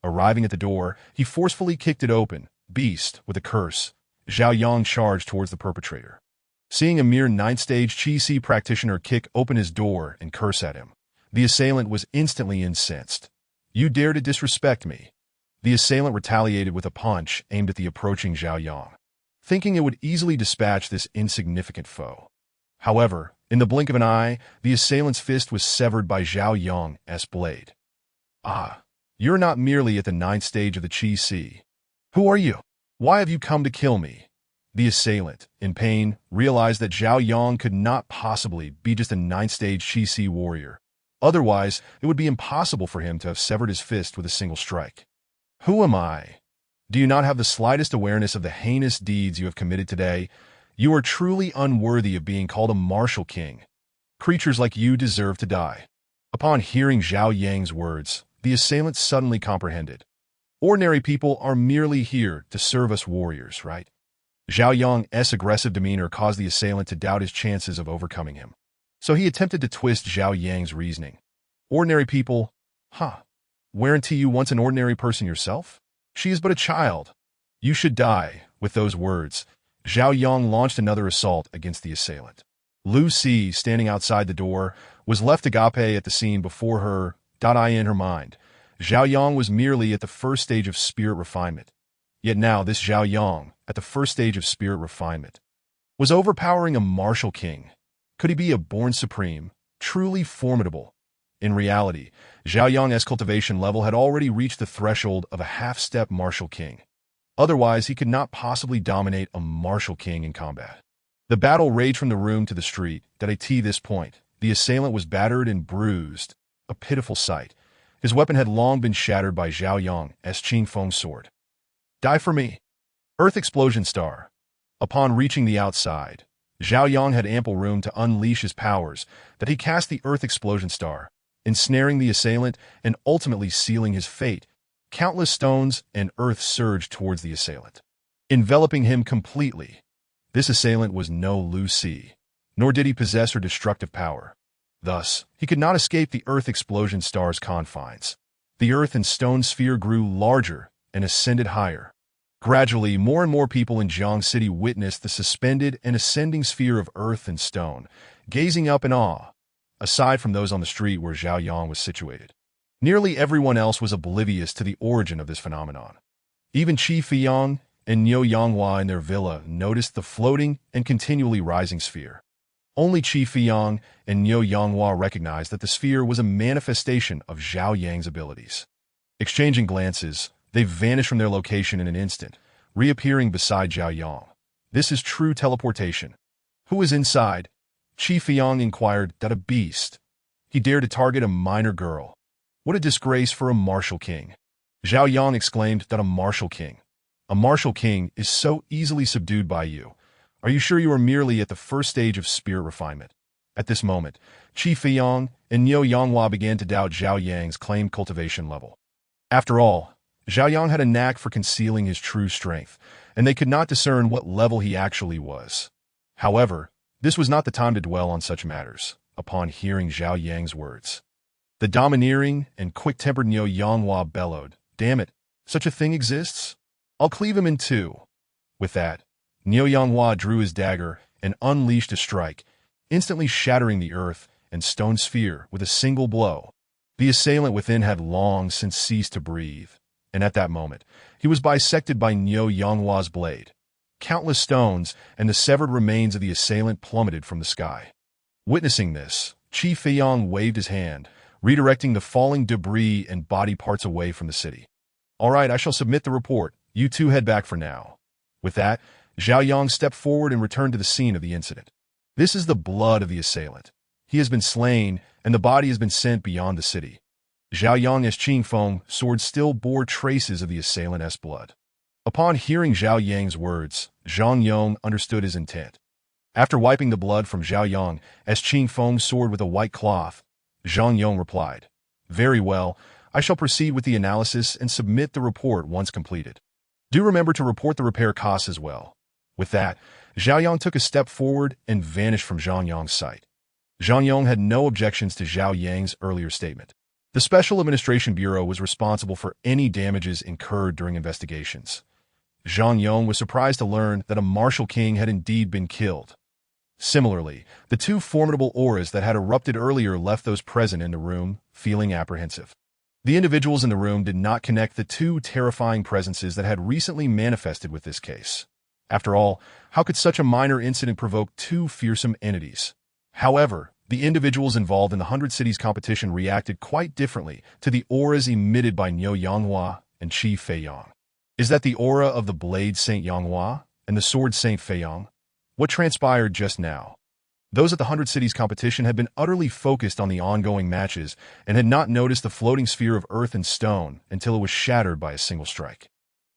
Arriving at the door, he forcefully kicked it open. Beast, with a curse, Zhao Yang charged towards the perpetrator. Seeing a mere 9th-stage Qi practitioner kick open his door and curse at him, the assailant was instantly incensed. You dare to disrespect me? The assailant retaliated with a punch aimed at the approaching Zhao Yang, thinking it would easily dispatch this insignificant foe. However, in the blink of an eye, the assailant's fist was severed by Zhao Yang's blade. Ah, you're not merely at the 9th stage of the Qi. Who are you? Why have you come to kill me? The assailant, in pain, realized that Zhao Yang could not possibly be just a 9th-stage Qi warrior. Otherwise, it would be impossible for him to have severed his fist with a single strike. Who am I? Do you not have the slightest awareness of the heinous deeds you have committed today? You are truly unworthy of being called a martial king. Creatures like you deserve to die." Upon hearing Zhao Yang's words, the assailant suddenly comprehended. Ordinary people are merely here to serve us warriors, right? Zhao Yang's aggressive demeanor caused the assailant to doubt his chances of overcoming him. So he attempted to twist Zhao Yang's reasoning. "Ordinary people? Huh. Weren't you once an ordinary person yourself? She is but a child. You should die." With those words, Zhao Yang launched another assault against the assailant. Lu Si, standing outside the door, was left agape at the scene before her. In her mind, Zhao Yang was merely at the first stage of spirit refinement. Yet now this Zhao Yang, at the first stage of spirit refinement, was overpowering a martial king. Could he be a born supreme, truly formidable? In reality, Zhao Yang's cultivation level had already reached the threshold of a half-step martial king. Otherwise, he could not possibly dominate a martial king in combat. The battle raged from the room to the street. At this point, the assailant was battered and bruised, a pitiful sight. His weapon had long been shattered by Zhao Yang's Qing Feng sword. "Die for me." Earth Explosion Star. Upon reaching the outside, Zhao Yang had ample room to unleash his powers. He cast the Earth Explosion Star, ensnaring the assailant and ultimately sealing his fate. Countless stones and earth surged towards the assailant, enveloping him completely. This assailant was no Lu Si, nor did he possess her destructive power. Thus, he could not escape the Earth Explosion Star's confines. The earth and stone sphere grew larger and ascended higher. Gradually, more and more people in Jiang City witnessed the suspended and ascending sphere of earth and stone, gazing up in awe, aside from those on the street where Zhao Yang was situated. Nearly everyone else was oblivious to the origin of this phenomenon. Even Qi Fiyang and Niu Yanghua in their villa noticed the floating and continually rising sphere. Only Qi Fiyang and Niu Yanghua recognized that the sphere was a manifestation of Zhao Yang's abilities. Exchanging glances, they vanished from their location in an instant, reappearing beside Zhao Yang. "This is true teleportation." "Who is inside?" Qi Fiyang inquired. "A beast. He dared to target a minor girl. What a disgrace for a martial king." Zhao Yang exclaimed. "A martial king? A martial king is so easily subdued by you. Are you sure you are merely at the first stage of spirit refinement?" At this moment, Qi Fiyang and Niu Yanghua began to doubt Zhao Yang's claimed cultivation level. After all, Zhao Yang had a knack for concealing his true strength, and they could not discern what level he actually was. However, this was not the time to dwell on such matters. Upon hearing Zhao Yang's words, the domineering and quick-tempered Niu Yanghua bellowed, "Damn it, such a thing exists? I'll cleave him in two." With that, Niu Yanghua drew his dagger and unleashed a strike, instantly shattering the earth and stone sphere with a single blow. The assailant within had long since ceased to breathe, and at that moment, he was bisected by Niu Yanghua's blade. Countless stones and the severed remains of the assailant plummeted from the sky. Witnessing this, Qi Fiyang waved his hand, redirecting the falling debris and body parts away from the city. "All right, I shall submit the report. You two head back for now." With that, Zhao Yang stepped forward and returned to the scene of the incident. "This is the blood of the assailant. He has been slain, and the body has been sent beyond the city." Zhao Yang's Qing Feng sword still bore traces of the assailant's blood. Upon hearing Zhao Yang's words, Zhang Yong understood his intent. After wiping the blood from Zhao Yang's Qing Feng sword with a white cloth, Zhang Yong replied, "Very well, I shall proceed with the analysis and submit the report once completed. Do remember to report the repair costs as well." With that, Zhao Yang took a step forward and vanished from Zhang Yong's sight. Zhang Yong had no objections to Zhao Yang's earlier statement. The Special Administration Bureau was responsible for any damages incurred during investigations. Zhang Yong was surprised to learn that a martial king had indeed been killed. Similarly, the two formidable auras that had erupted earlier left those present in the room feeling apprehensive. The individuals in the room did not connect the two terrifying presences that had recently manifested with this case. After all, how could such a minor incident provoke two fearsome entities? However, the individuals involved in the 100 Cities competition reacted quite differently to the auras emitted by Niu Yanghua and Qi Feiyang. Is that the aura of the blade Saint Yanghua and the sword Saint Feiyang? What transpired just now? Those at the 100 Cities competition had been utterly focused on the ongoing matches and had not noticed the floating sphere of earth and stone until it was shattered by a single strike,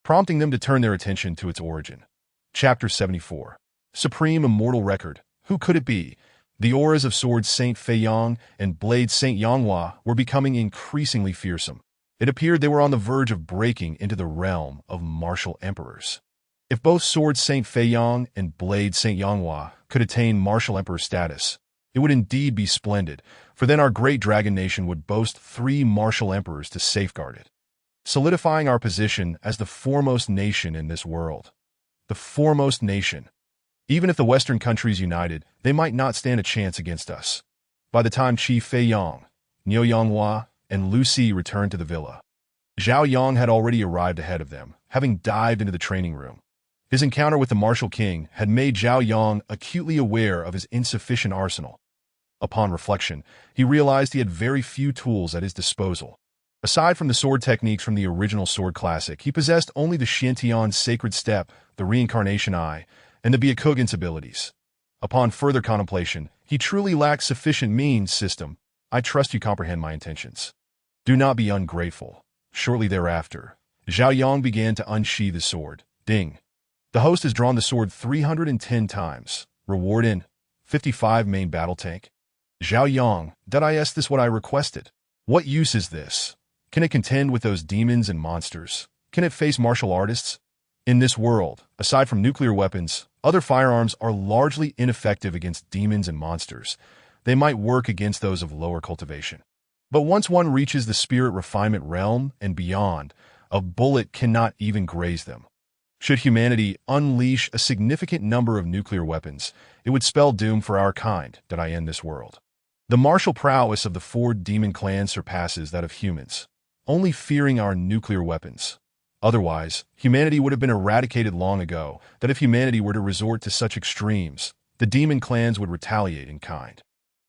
prompting them to turn their attention to its origin. Chapter 74. Supreme immortal record. Who could it be? The auras of swords Saint Fei Yang and blades Saint Yanghua were becoming increasingly fearsome. It appeared they were on the verge of breaking into the realm of martial emperors. If both swords Saint Fei Yang and blades Saint Yanghua could attain martial emperor status, it would indeed be splendid, for then our great dragon nation would boast 3 martial emperors to safeguard it, solidifying our position as the foremost nation in this world. The foremost nation. Even if the Western countries united, they might not stand a chance against us. By the time Qi Fei Yang, Niu Yanghua, and Lu Si returned to the villa, Zhao Yang had already arrived ahead of them, having dived into the training room. His encounter with the martial king had made Zhao Yang acutely aware of his insufficient arsenal. Upon reflection, he realized he had very few tools at his disposal. Aside from the sword techniques from the original sword classic, he possessed only the Xiantian Sacred Step, the Reincarnation Eye, and the Byakugan's abilities. Upon further contemplation, he truly lacked sufficient means. System, I trust you comprehend my intentions. Do not be ungrateful. Shortly thereafter, Zhao Yang began to unsheathe the sword. Ding. The host has drawn the sword 310 times. Reward in 55 main battle tank. Zhao Yang, did I ask this what I requested? What use is this? Can it contend with those demons and monsters? Can it face martial artists? In this world, aside from nuclear weapons, other firearms are largely ineffective against demons and monsters. They might work against those of lower cultivation. But once one reaches the spirit refinement realm and beyond, a bullet cannot even graze them. Should humanity unleash a significant number of nuclear weapons, it would spell doom for our kind that I end this world. The martial prowess of the 4 demon clans surpasses that of humans, only fearing our nuclear weapons. Otherwise, humanity would have been eradicated long ago. That if humanity were to resort to such extremes, the demon clans would retaliate in kind.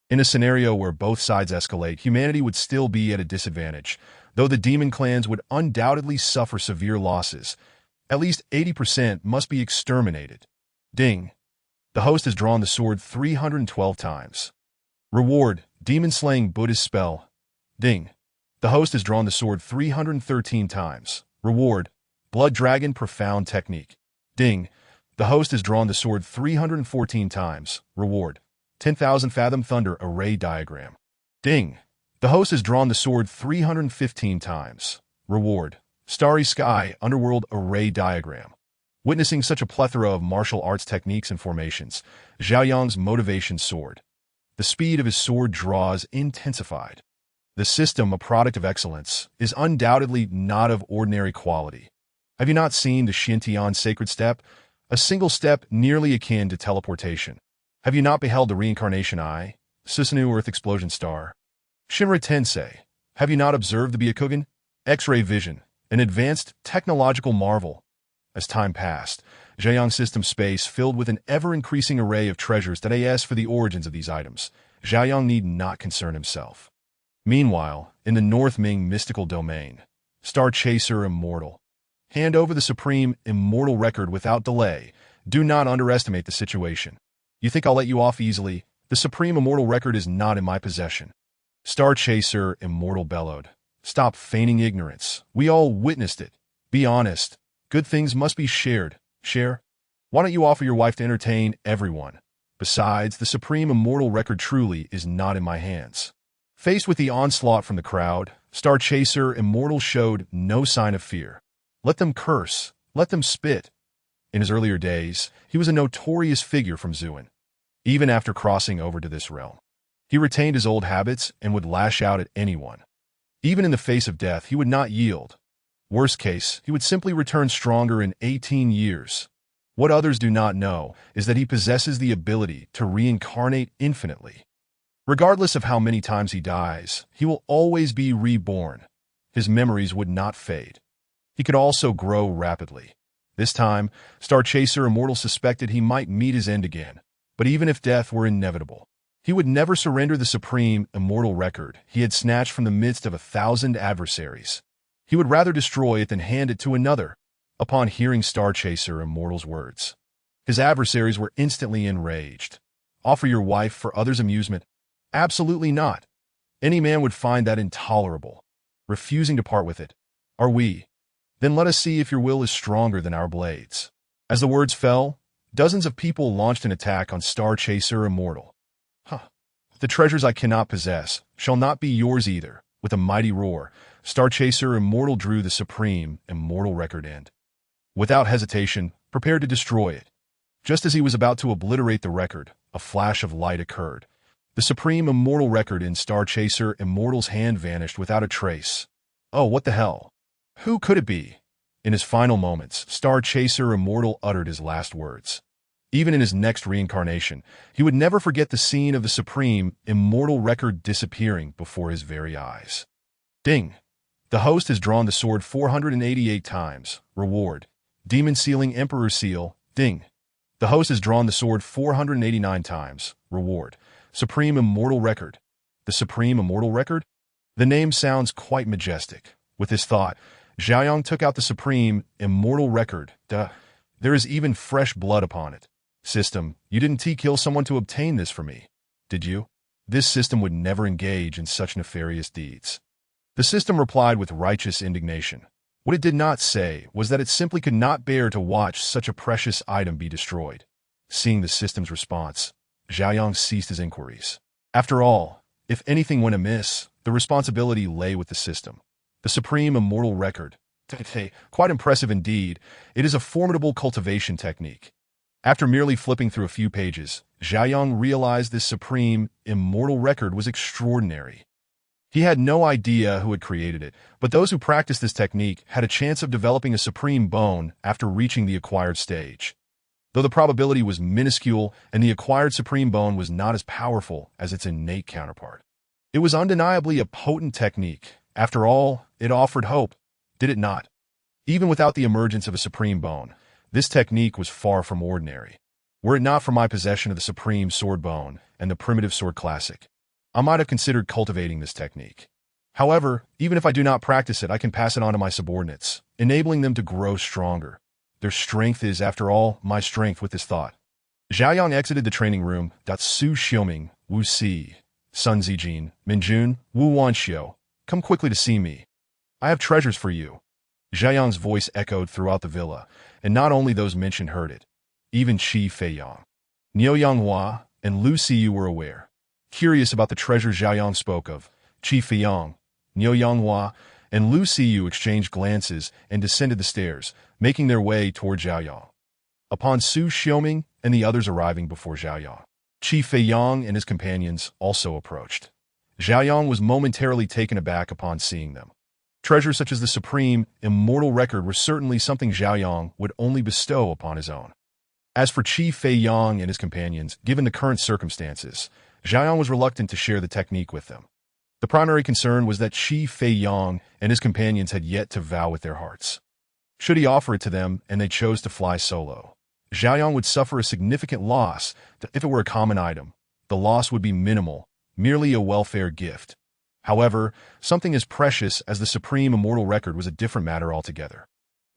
In a scenario where both sides escalate, humanity would still be at a disadvantage, though the demon clans would undoubtedly suffer severe losses. At least 80% must be exterminated. Ding. The host has drawn the sword 312 times. Reward, demon-slaying Buddhist spell. Ding. The host has drawn the sword 313 times. Reward, blood dragon profound technique. Ding. The host has drawn the sword 314 times. Reward, 10,000 fathom thunder array diagram. Ding. The host has drawn the sword 315 times. Reward, starry sky underworld array diagram. Witnessing such a plethora of martial arts techniques and formations, Zhao Yang's motivation soared. The speed of his sword draws intensified. The system, a product of excellence, is undoubtedly not of ordinary quality. Have you not seen the Xiantian Sacred Step? A single step nearly akin to teleportation. Have you not beheld the Reincarnation Eye, Susanoo Earth Explosion Star? Shinra Tensei, have you not observed the Byakugan? X-ray vision, an advanced technological marvel. As time passed, Zhejiang system space filled with an ever-increasing array of treasures that asked for the origins of these items. Zhejiang need not concern himself. Meanwhile, in the North Ming mystical domain, Star Chaser Immortal. Hand over the supreme immortal record without delay. Do not underestimate the situation. You think I'll let you off easily? The supreme immortal record is not in my possession. Star Chaser Immortal bellowed. Stop feigning ignorance. We all witnessed it. Be honest. Good things must be shared. Share? Why don't you offer your wife to entertain everyone? Besides, the supreme immortal record truly is not in my hands. Faced with the onslaught from the crowd, Star Chaser Immortal showed no sign of fear. Let them curse. Let them spit. In his earlier days, he was a notorious figure from Zuin. Even after crossing over to this realm, he retained his old habits and would lash out at anyone. Even in the face of death, he would not yield. Worst case, he would simply return stronger in 18 years. What others do not know is that he possesses the ability to reincarnate infinitely. Regardless of how many times he dies, he will always be reborn. His memories would not fade. He could also grow rapidly. This time, Star Chaser Immortal suspected he might meet his end again. But even if death were inevitable, he would never surrender the supreme immortal record he had snatched from the midst of 1,000 adversaries. He would rather destroy it than hand it to another. Upon hearing Star Chaser Immortal's words, his adversaries were instantly enraged. Offer your wife for others' amusement? Absolutely not. Any man would find that intolerable. Refusing to part with it. Are we? Then let us see if your will is stronger than our blades. As the words fell, Dozens of people launched an attack on Star Chaser Immortal. The treasures I cannot possess shall not be yours either. With a mighty roar, Star Chaser Immortal drew the supreme immortal record and, without hesitation, prepared to destroy it. Just as he was about to obliterate the record, a flash of light occurred. The supreme immortal record in Star Chaser Immortal's hand vanished without a trace. Oh, what the hell? Who could it be? In his final moments, Star Chaser Immortal uttered his last words. Even in his next reincarnation, he would never forget the scene of the supreme immortal record disappearing before his very eyes. Ding! The host has drawn the sword 488 times. Reward: Demon Sealing Emperor Seal. Ding! The host has drawn the sword 489 times. Reward: Supreme Immortal Record. The Supreme Immortal Record? The name sounds quite majestic. With this thought, Xiaoyang took out the Supreme Immortal Record. There is even fresh blood upon it. System, you didn't kill someone to obtain this for me, did you? This system would never engage in such nefarious deeds. The system replied with righteous indignation. What it did not say was that it simply could not bear to watch such a precious item be destroyed. Seeing the system's response, Xiaoyang ceased his inquiries. After all, if anything went amiss, the responsibility lay with the system. The Supreme Immortal Record. Quite impressive indeed. It is a formidable cultivation technique. After merely flipping through a few pages, Xiaoyang realized this Supreme Immortal Record was extraordinary. He had no idea who had created it, but those who practiced this technique had a chance of developing a supreme bone after reaching the acquired stage. Though the probability was minuscule and the acquired supreme bone was not as powerful as its innate counterpart. It was undeniably a potent technique. After all, it offered hope, did it not? Even without the emergence of a supreme bone, this technique was far from ordinary. Were it not for my possession of the supreme sword bone and the primitive sword classic, I might have considered cultivating this technique. However, even if I do not practice it, I can pass it on to my subordinates, enabling them to grow stronger. Their strength is, after all, my strength. With this thought, Xiaoyang exited the training room. Su Xiuming, Wu Si, Sun Zijin, Minjun, Wu Wanxiu, come quickly to see me. I have treasures for you. Xiaoyang's voice echoed throughout the villa, and not only those mentioned heard it. Even Qi Feiyang, Niu Yanghua, and Lu Siyu were aware. Curious about the treasure Xiaoyang spoke of, Qi Feiyang, Niu Yanghua, and Lu Siyu exchanged glances and descended the stairs, making their way toward Xiaoyang. Upon Su Xiuming and the others arriving before Xiaoyang, Qi Feiyang and his companions also approached. Xiaoyang was momentarily taken aback upon seeing them. Treasures such as the Supreme Immortal Record were certainly something Xiaoyang would only bestow upon his own. As for Qi Feiyang and his companions, given the current circumstances, Xiaoyang was reluctant to share the technique with them. The primary concern was that Qi Feiyang and his companions had yet to vow with their hearts. Should he offer it to them and they chose to fly solo, Xiaoyang would suffer a significant loss. If it were a common item, the loss would be minimal, merely a welfare gift. However, something as precious as the Supreme Immortal Record was a different matter altogether.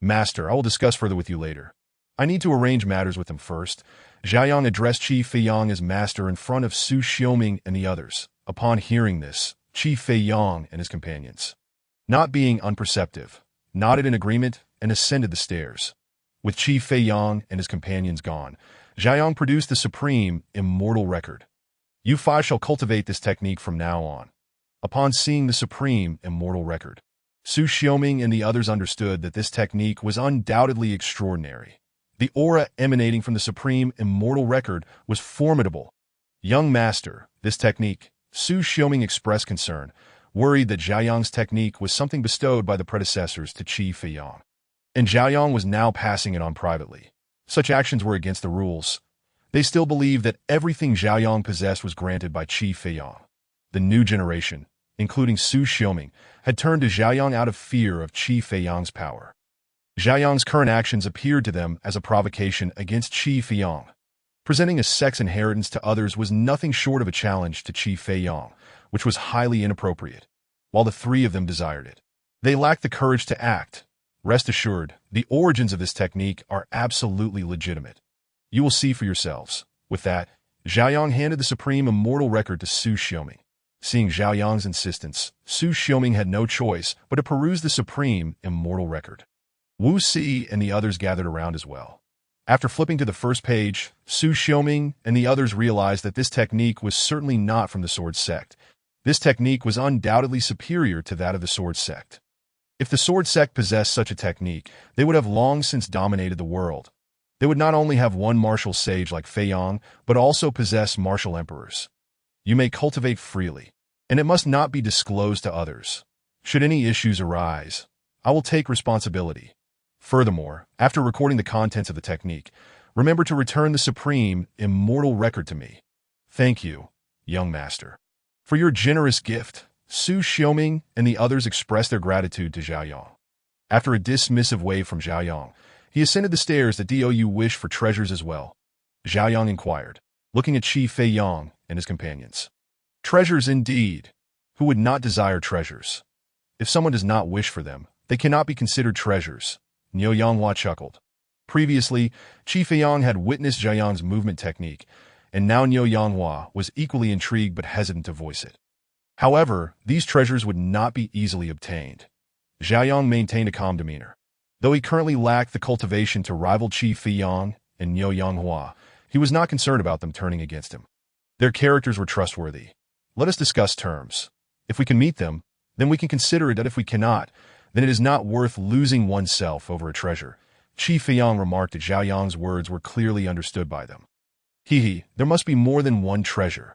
Master, I will discuss further with you later. I need to arrange matters with him first. Xiaoyang addressed Qi Feiyang as master in front of Su Xiuming and the others. Upon hearing this, Qi Feiyang and his companions, not being unperceptive, nodded in agreement and ascended the stairs. With Qi Feiyang and his companions gone, Xiaoyang produced the Supreme Immortal Record. You five shall cultivate this technique from now on. Upon seeing the Supreme Immortal Record, Su Xiuming and the others understood that this technique was undoubtedly extraordinary. The aura emanating from the Supreme Immortal Record was formidable. Young master, this technique, Su Xiuming expressed concern, worried that Xiaoyang's technique was something bestowed by the predecessors to Qi Feiyang. And Xiaoyang was now passing it on privately. Such actions were against the rules. They still believed that everything Xiaoyang possessed was granted by Qi Feiyang. The new generation, including Su Xiuming, had turned to Xiaoyang out of fear of Qi Feiyang's power. Xiaoyang's current actions appeared to them as a provocation against Qi Feiyang. Presenting a sex inheritance to others was nothing short of a challenge to Qi Feiyang, which was highly inappropriate, while the three of them desired it. They lacked the courage to act. Rest assured, the origins of this technique are absolutely legitimate. You will see for yourselves. With that, Xiaoyang handed the Supreme Immortal Record to Su Xiuming. Seeing Xiaoyang's insistence, Su Xiuming had no choice but to peruse the Supreme Immortal Record. Wu Si and the others gathered around as well. After flipping to the first page, Su Xiaoming and the others realized that this technique was certainly not from the sword sect. This technique was undoubtedly superior to that of the sword sect. If the sword sect possessed such a technique, they would have long since dominated the world. They would not only have one martial sage like Fei Yong, but also possess martial emperors. You may cultivate freely, and it must not be disclosed to others. Should any issues arise, I will take responsibility. Furthermore, after recording the contents of the technique, remember to return the supreme, immortal record to me. Thank you, young master. For your generous gift, Su Xiaoming and the others expressed their gratitude to Zhao Yang. After a dismissive wave from Zhao Yang, he ascended the stairs. Do you wish for treasures as well? Zhao Yang inquired, looking at Qi Fei Yang and his companions. Treasures indeed. Who would not desire treasures? If someone does not wish for them, they cannot be considered treasures. Niu Yanghua chuckled. Previously, Qi Fei Yang had witnessed Zhao Yang's movement technique, and now Niu Yanghua was equally intrigued but hesitant to voice it. However, these treasures would not be easily obtained. Zhao Yang maintained a calm demeanor. Though he currently lacked the cultivation to rival Qi Fei Yang and Niu Yanghua, he was not concerned about them turning against him. Their characters were trustworthy. Let us discuss terms. If we can meet them, then we can consider it, that if we cannot, then it is not worth losing oneself over a treasure. Qi Fei Yang remarked that Zhao Yang's words were clearly understood by them. There must be more than one treasure.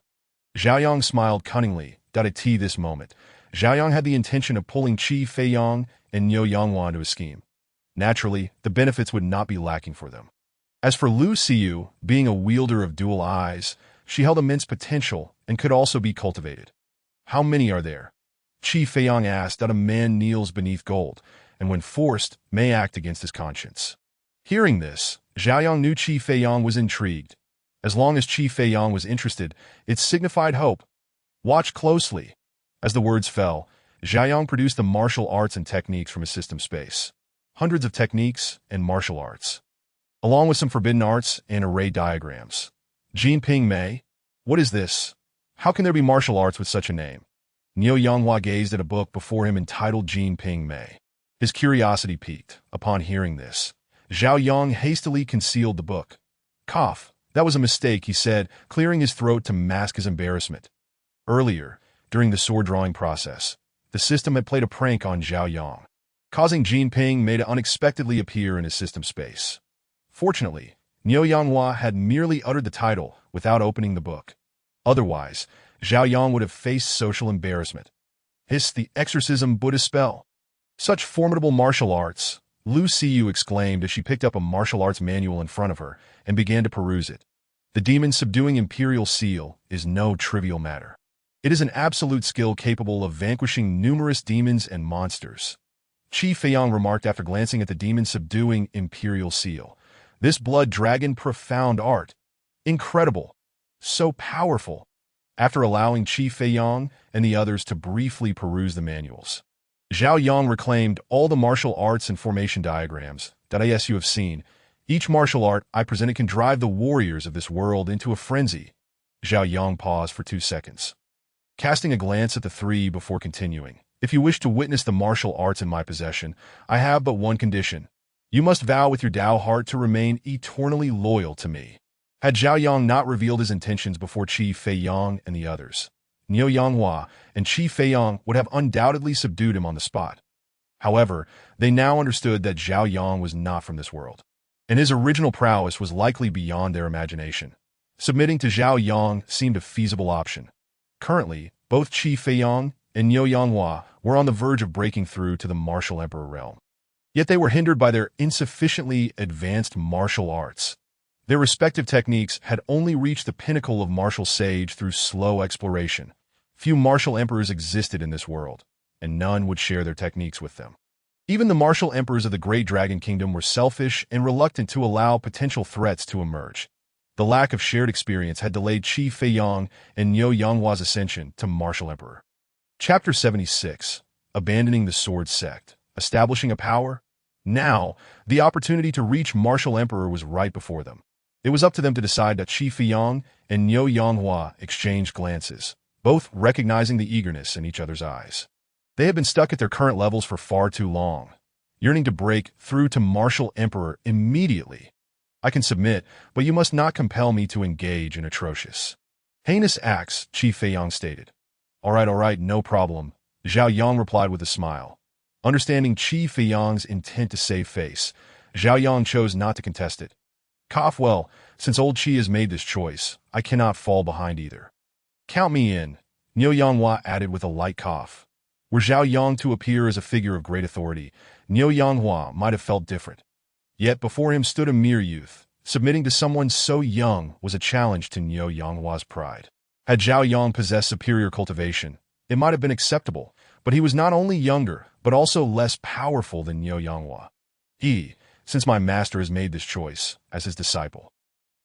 Zhao Yang smiled cunningly. At this moment, Zhao Yang had the intention of pulling Qi Fei Yang and Niu Yanghua into a scheme. Naturally, the benefits would not be lacking for them. As for Lu Xiu, being a wielder of dual eyes, she held immense potential and could also be cultivated. How many are there? Qi Fei Yang asked. A man kneels beneath gold, and when forced, may act against his conscience. Hearing this, Zhao Yang knew Qi Fei Yang was intrigued. As long as Qi Fei Yang was interested, it signified hope. Watch closely. As the words fell, Zhao Yang produced the martial arts and techniques from his system space. Hundreds of techniques and martial arts, along with some forbidden arts and array diagrams. Jinping Mei? What is this? How can there be martial arts with such a name? Niu Yanghua gazed at a book before him entitled Jinping Mei. His curiosity piqued. Upon hearing this, Zhao Yang hastily concealed the book. Cough. That was a mistake, he said, clearing his throat to mask his embarrassment. Earlier, during the sword drawing process, the system had played a prank on Zhao Yang, causing Jinping Mei to unexpectedly appear in his system space. Fortunately, Niu Yanghua had merely uttered the title without opening the book. Otherwise, Zhao Yang would have faced social embarrassment. Hiss, the exorcism Buddhist spell. Such formidable martial arts, Lu Xiu exclaimed as she picked up a martial arts manual in front of her and began to peruse it. The demon subduing imperial seal is no trivial matter. It is an absolute skill capable of vanquishing numerous demons and monsters. Qi Fei Yang remarked after glancing at the demon subduing imperial seal. This blood dragon profound art. Incredible. So powerful. After allowing Qi Fei Yang and the others to briefly peruse the manuals, Zhao Yang reclaimed all the martial arts and formation diagrams that you have seen. Each martial art I presented can drive the warriors of this world into a frenzy. Zhao Yang paused for 2 seconds, casting a glance at the three before continuing. If you wish to witness the martial arts in my possession, I have but one condition. You must vow with your Tao heart to remain eternally loyal to me. Had Zhao Yang not revealed his intentions before Qi Fei Yang and the others, Niu Yanghua and Qi Fei Yang would have undoubtedly subdued him on the spot. However, they now understood that Zhao Yang was not from this world, and his original prowess was likely beyond their imagination. Submitting to Zhao Yang seemed a feasible option. Currently, both Qi Fei Yang and Niu Yanghua were on the verge of breaking through to the martial emperor realm. Yet they were hindered by their insufficiently advanced martial arts. Their respective techniques had only reached the pinnacle of martial sage through slow exploration. Few martial emperors existed in this world, and none would share their techniques with them. Even the martial emperors of the Great Dragon Kingdom were selfish and reluctant to allow potential threats to emerge. The lack of shared experience had delayed Qi Fei Yang and Niu Yanghua's ascension to martial emperor. Chapter 76. Abandoning the Sword Sect. Establishing a power? Now, the opportunity to reach martial emperor was right before them. It was up to them to decide. That Qi Fei Yang and Niu Yanghua exchanged glances, both recognizing the eagerness in each other's eyes. They had been stuck at their current levels for far too long, yearning to break through to martial emperor immediately. I can submit, but you must not compel me to engage in atrocious, heinous acts, Qi Feiyang stated. All right, no problem, Zhao Yang replied with a smile. Understanding Qi Feiyang's intent to save face, Zhao Yang chose not to contest it. Cough, well, since old Qi has made this choice, I cannot fall behind either. Count me in, Niu Yanghua added with a light cough. Were Zhao Yang to appear as a figure of great authority, Niu Yanghua might have felt different. Yet before him stood a mere youth. Submitting to someone so young was a challenge to Niu Yanghua's pride. Had Zhao Yang possessed superior cultivation, it might have been acceptable, but he was not only younger, but also less powerful than Niu Yanghua. Since my master has made this choice, as his disciple,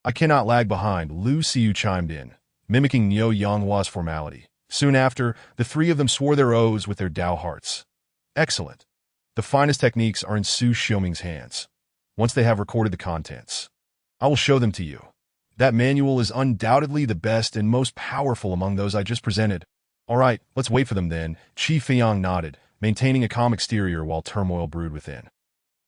I cannot lag behind, Lu Xiu chimed in, mimicking Niu Yanghua's formality. Soon after, the three of them swore their oaths with their Dao hearts. Excellent. The finest techniques are in Su Xiuming's hands. Once they have recorded the contents, I will show them to you. That manual is undoubtedly the best and most powerful among those I just presented. All right, let's wait for them then, Qi Feiyang nodded, maintaining a calm exterior while turmoil brewed within.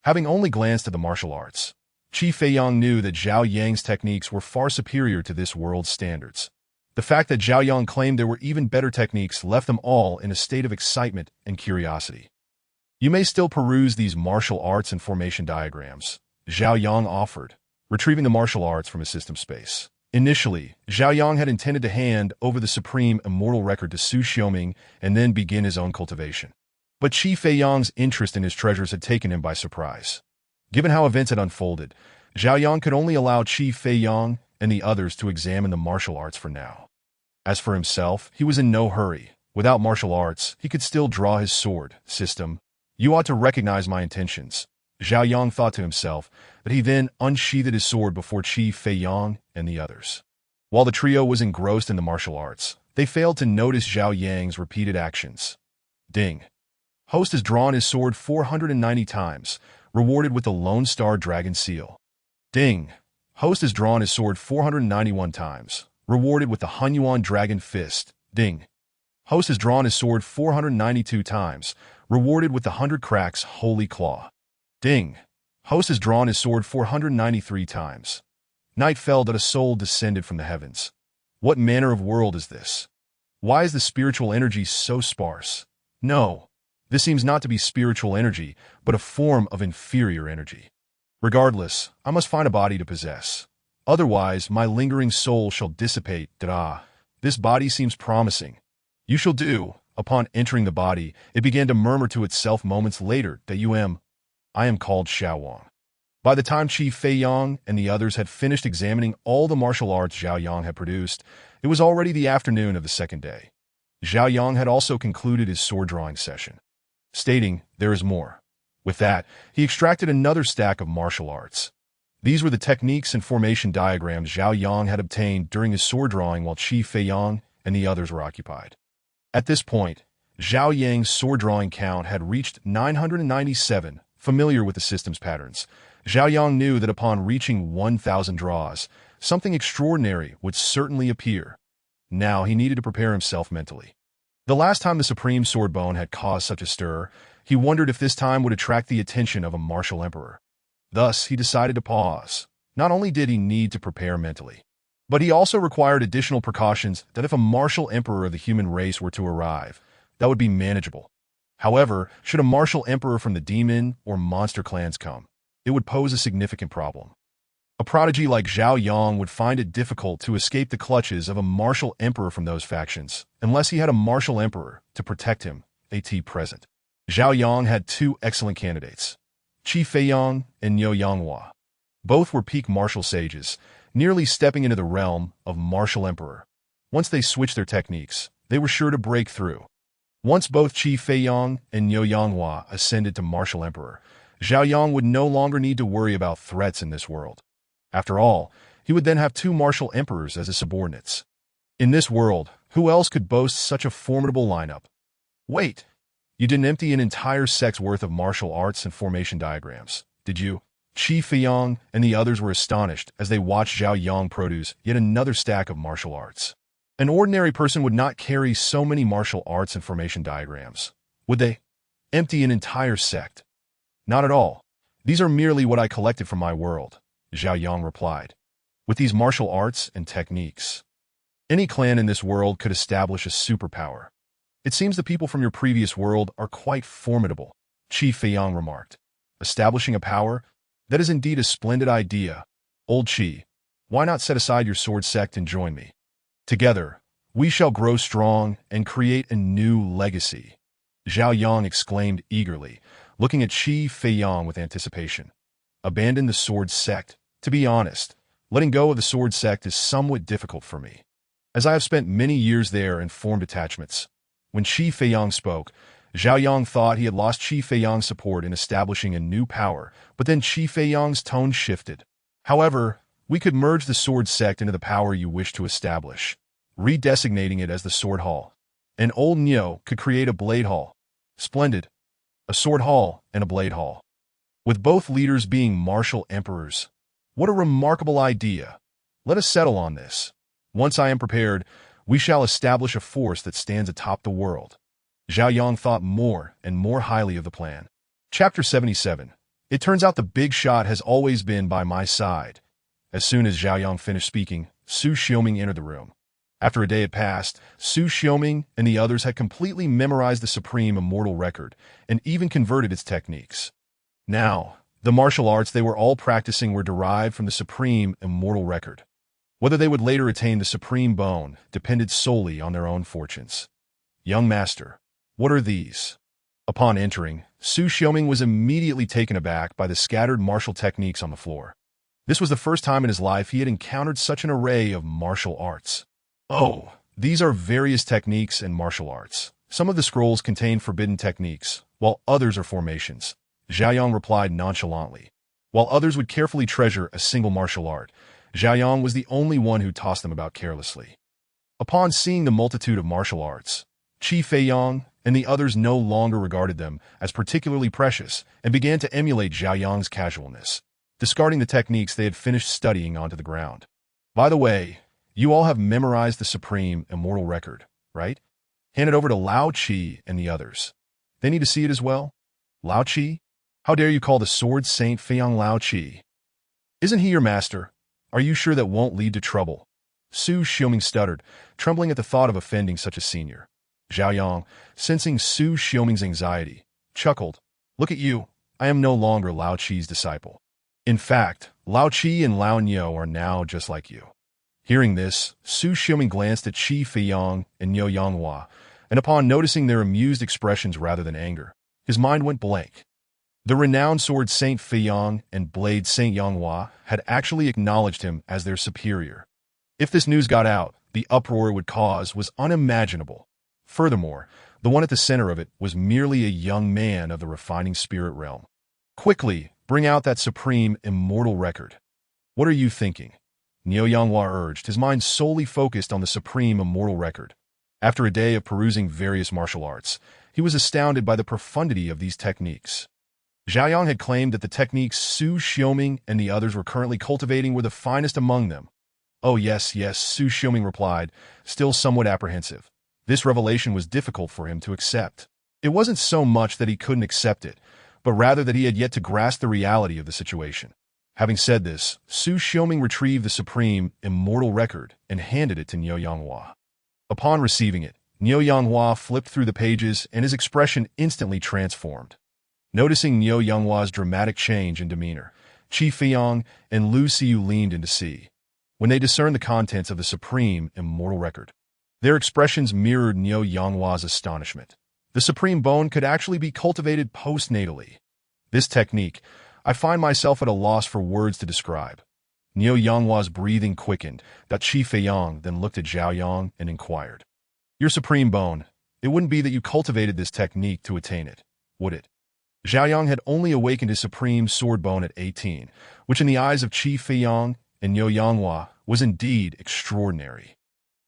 Having only glanced at the martial arts, Qi Feiyang knew that Zhao Yang's techniques were far superior to this world's standards. The fact that Zhao Yang claimed there were even better techniques left them all in a state of excitement and curiosity. You may still peruse these martial arts and formation diagrams, Zhao Yang offered, retrieving the martial arts from his system space. Initially, Zhao Yang had intended to hand over the supreme immortal record to Su Xiuming and then begin his own cultivation. But Qi Feiyang's interest in his treasures had taken him by surprise. Given how events had unfolded, Zhao Yang could only allow Qi Feiyang and the others to examine the martial arts for now. As for himself, he was in no hurry. Without martial arts, he could still draw his sword. System, you ought to recognize my intentions, Zhao Yang thought to himself, but he then unsheathed his sword before Qi Feiyang and the others. While the trio was engrossed in the martial arts, they failed to notice Zhao Yang's repeated actions. Ding. Host has drawn his sword 490 times, rewarded with the Lone Star Dragon Seal. Ding. Host has drawn his sword 491 times, rewarded with the Hunyuan Dragon Fist. Ding. Host has drawn his sword 492 times, rewarded with the 100 Cracks Holy Claw. Ding. Host has drawn his sword 493 times. Night fell that a soul descended from the heavens. What manner of world is this? Why is the spiritual energy so sparse? No. This seems not to be spiritual energy, but a form of inferior energy. Regardless, I must find a body to possess. Otherwise, my lingering soul shall dissipate. This body seems promising. You shall do. Upon entering the body, it began to murmur to itself moments later that I am called Xiaowang. By the time Qi Feiyang and the others had finished examining all the martial arts Zhao Yang had produced, it was already the afternoon of the second day. Zhao Yang had also concluded his sword drawing session, stating, "There is more." With that, he extracted another stack of martial arts. These were the techniques and formation diagrams Zhao Yang had obtained during his sword drawing while Qi Feiyang and the others were occupied. At this point, Zhao Yang's sword drawing count had reached 997. Familiar with the system's patterns, Zhao Yang knew that upon reaching 1,000 draws, something extraordinary would certainly appear. Now he needed to prepare himself mentally. The last time the Supreme Sword Bone had caused such a stir, he wondered if this time would attract the attention of a martial emperor. Thus, he decided to pause. Not only did he need to prepare mentally, but he also required additional precautions that if a martial emperor of the human race were to arrive, that would be manageable. However, should a martial emperor from the demon or monster clans come, it would pose a significant problem. A prodigy like Zhao Yang would find it difficult to escape the clutches of a martial emperor from those factions, unless he had a martial emperor to protect him, present. Zhao Yang had two excellent candidates, Qi Feiyang and Niu Yanghua. Both were peak martial sages, nearly stepping into the realm of martial emperor. Once they switched their techniques, they were sure to break through. Once both Qi Feiyang and Niu Yanghua ascended to martial emperor, Zhao Yang would no longer need to worry about threats in this world. After all, he would then have two martial emperors as his subordinates. In this world, who else could boast such a formidable lineup? Wait, you didn't empty an entire sect's worth of martial arts and formation diagrams, did you? Qi Feiyang and the others were astonished as they watched Zhao Yang produce yet another stack of martial arts. An ordinary person would not carry so many martial arts and formation diagrams, would they? Empty an entire sect? Not at all. These are merely what I collected from my world. Zhao Yang replied. With these martial arts and techniques, any clan in this world could establish a superpower. It seems the people from your previous world are quite formidable, Qi Feiyang remarked. Establishing a power? That is indeed a splendid idea. Old Qi, why not set aside your sword sect and join me? Together, we shall grow strong and create a new legacy. Zhao Yang exclaimed eagerly, looking at Qi Feiyang with anticipation. Abandon the sword sect. To be honest, letting go of the sword sect is somewhat difficult for me, as I have spent many years there and formed attachments. When Qi Feiyang spoke, Zhao Yang thought he had lost Qi Feiyang's support in establishing a new power, but then Qi Feiyang's tone shifted. However, we could merge the sword sect into the power you wish to establish, redesignating it as the Sword Hall. And old Nyo could create a Blade Hall. Splendid. A Sword Hall and a Blade Hall. With both leaders being martial emperors. What a remarkable idea. Let us settle on this. Once I am prepared, we shall establish a force that stands atop the world. Zhao Yang thought more and more highly of the plan. Chapter 77. It turns out the big shot has always been by my side. As soon as Zhao Yang finished speaking, Su Xiaoming entered the room. After a day had passed, Su Xiaoming and the others had completely memorized the supreme immortal record and even converted its techniques. Now, the martial arts they were all practicing were derived from the supreme immortal record. Whether they would later attain the supreme bone depended solely on their own fortunes. Young master, what are these? Upon entering, Su Xiaoming was immediately taken aback by the scattered martial techniques on the floor. This was the first time in his life he had encountered such an array of martial arts. Oh, these are various techniques and martial arts. Some of the scrolls contain forbidden techniques, while others are formations. Zhao Yang replied nonchalantly. While others would carefully treasure a single martial art, Zhao Yang was the only one who tossed them about carelessly. Upon seeing the multitude of martial arts, Qi Feiyang and the others no longer regarded them as particularly precious and began to emulate Zhao Yang's casualness, discarding the techniques they had finished studying onto the ground. By the way, you all have memorized the supreme immortal record, right? Hand it over to Lao Qi and the others. They need to see it as well. Lao Qi? How dare you call the sword saint Feiyang Lao Qi? Isn't he your master? Are you sure that won't lead to trouble? Su Xiaoming stuttered, trembling at the thought of offending such a senior. Zhao Yang, sensing Su Xiaoming's anxiety, chuckled. Look at you. I am no longer Lao Qi's disciple. In fact, Lao Qi and Lao Nyo are now just like you. Hearing this, Su Xiaoming glanced at Qi Feiyang and Niu Yanghua, and upon noticing their amused expressions rather than anger, his mind went blank. The renowned sword Saint Feiyang and blade Saint Yanghua had actually acknowledged him as their superior. If this news got out, the uproar it would cause was unimaginable. Furthermore, the one at the center of it was merely a young man of the refining spirit realm. Quickly, bring out that supreme immortal record. What are you thinking? Niu Yanghua urged, his mind solely focused on the supreme immortal record. After a day of perusing various martial arts, he was astounded by the profundity of these techniques. Zhao Yang had claimed that the techniques Su Xiaoming and the others were currently cultivating were the finest among them. Oh yes, Su Xiaoming replied, still somewhat apprehensive. This revelation was difficult for him to accept. It wasn't so much that he couldn't accept it, but rather that he had yet to grasp the reality of the situation. Having said this, Su Xiaoming retrieved the supreme immortal record and handed it to Niu Yanghua. Upon receiving it, Niu Yanghua flipped through the pages and his expression instantly transformed. Noticing Niu Yanghua's dramatic change in demeanor, Qi Feiyang and Lu Xiu leaned in to see. When they discerned the contents of the supreme immortal record, their expressions mirrored Niu Yanghua's astonishment. The supreme bone could actually be cultivated postnatally. This technique, I find myself at a loss for words to describe. Niu Yanghua's breathing quickened, that Qi Feiyang then looked at Zhao Yang and inquired. Your supreme bone, it wouldn't be that you cultivated this technique to attain it, would it? Zhao Yang had only awakened his supreme sword bone at 18, which in the eyes of Qi Feiyang and Niu Yanghua was indeed extraordinary.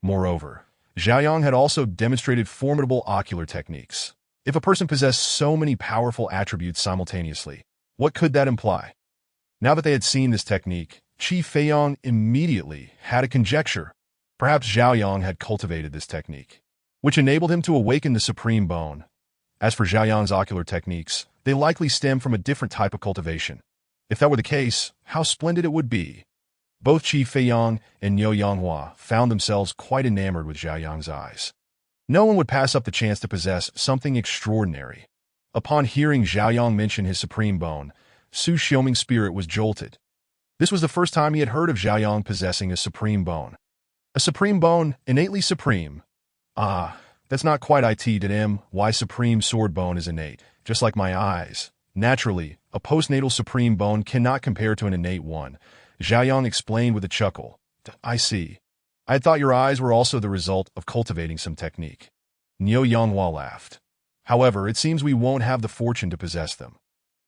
Moreover, Zhao Yang had also demonstrated formidable ocular techniques. If a person possessed so many powerful attributes simultaneously, what could that imply? Now that they had seen this technique, Qi Feiyang immediately had a conjecture. Perhaps Zhao Yang had cultivated this technique, which enabled him to awaken the supreme bone. As for Zhao Yang's ocular techniques, they likely stem from a different type of cultivation. If that were the case, How splendid it would be! Both Qi Feiyang and Niu Yanghua found themselves quite enamored with Zhao Yang's eyes. No one would pass up the chance to possess something extraordinary. Upon hearing Zhao Yang mention his supreme bone, Su Xiuming's spirit was jolted. This was the first time he had heard of Zhao Yang possessing a supreme bone. A supreme bone, innately supreme. Ah, that's not quite it to him. Why supreme sword bone is innate, just like my eyes. Naturally, a postnatal supreme bone cannot compare to an innate one. Zhao Yang explained with a chuckle. I see. I had thought your eyes were also the result of cultivating some technique. Niu Yanghua laughed. However, it seems we won't have the fortune to possess them.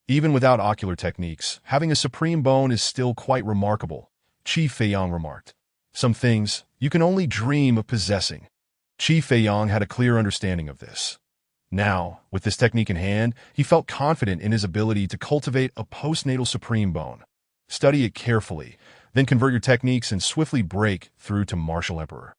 Even without ocular techniques, having a supreme bone is still quite remarkable, Qi Feiyang remarked. Some things you can only dream of possessing. Qi Feiyang had a clear understanding of this. Now, with this technique in hand, he felt confident in his ability to cultivate a postnatal supreme bone. Study it carefully, then convert your techniques and swiftly break through to martial emperor.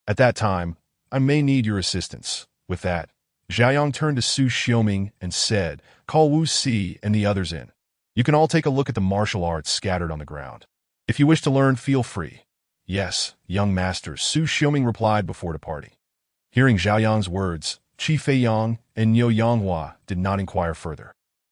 At that time, I may need your assistance. With that, Zhao Yang turned to Su Xiuming and said, call Wu Si and the others in. You can all take a look at the martial arts scattered on the ground. If you wish to learn, feel free. Yes, young masters, Su Xiuming replied before departing. Hearing Zhao Yang's words, Qi Feiyang and Niu Yanghua did not inquire further.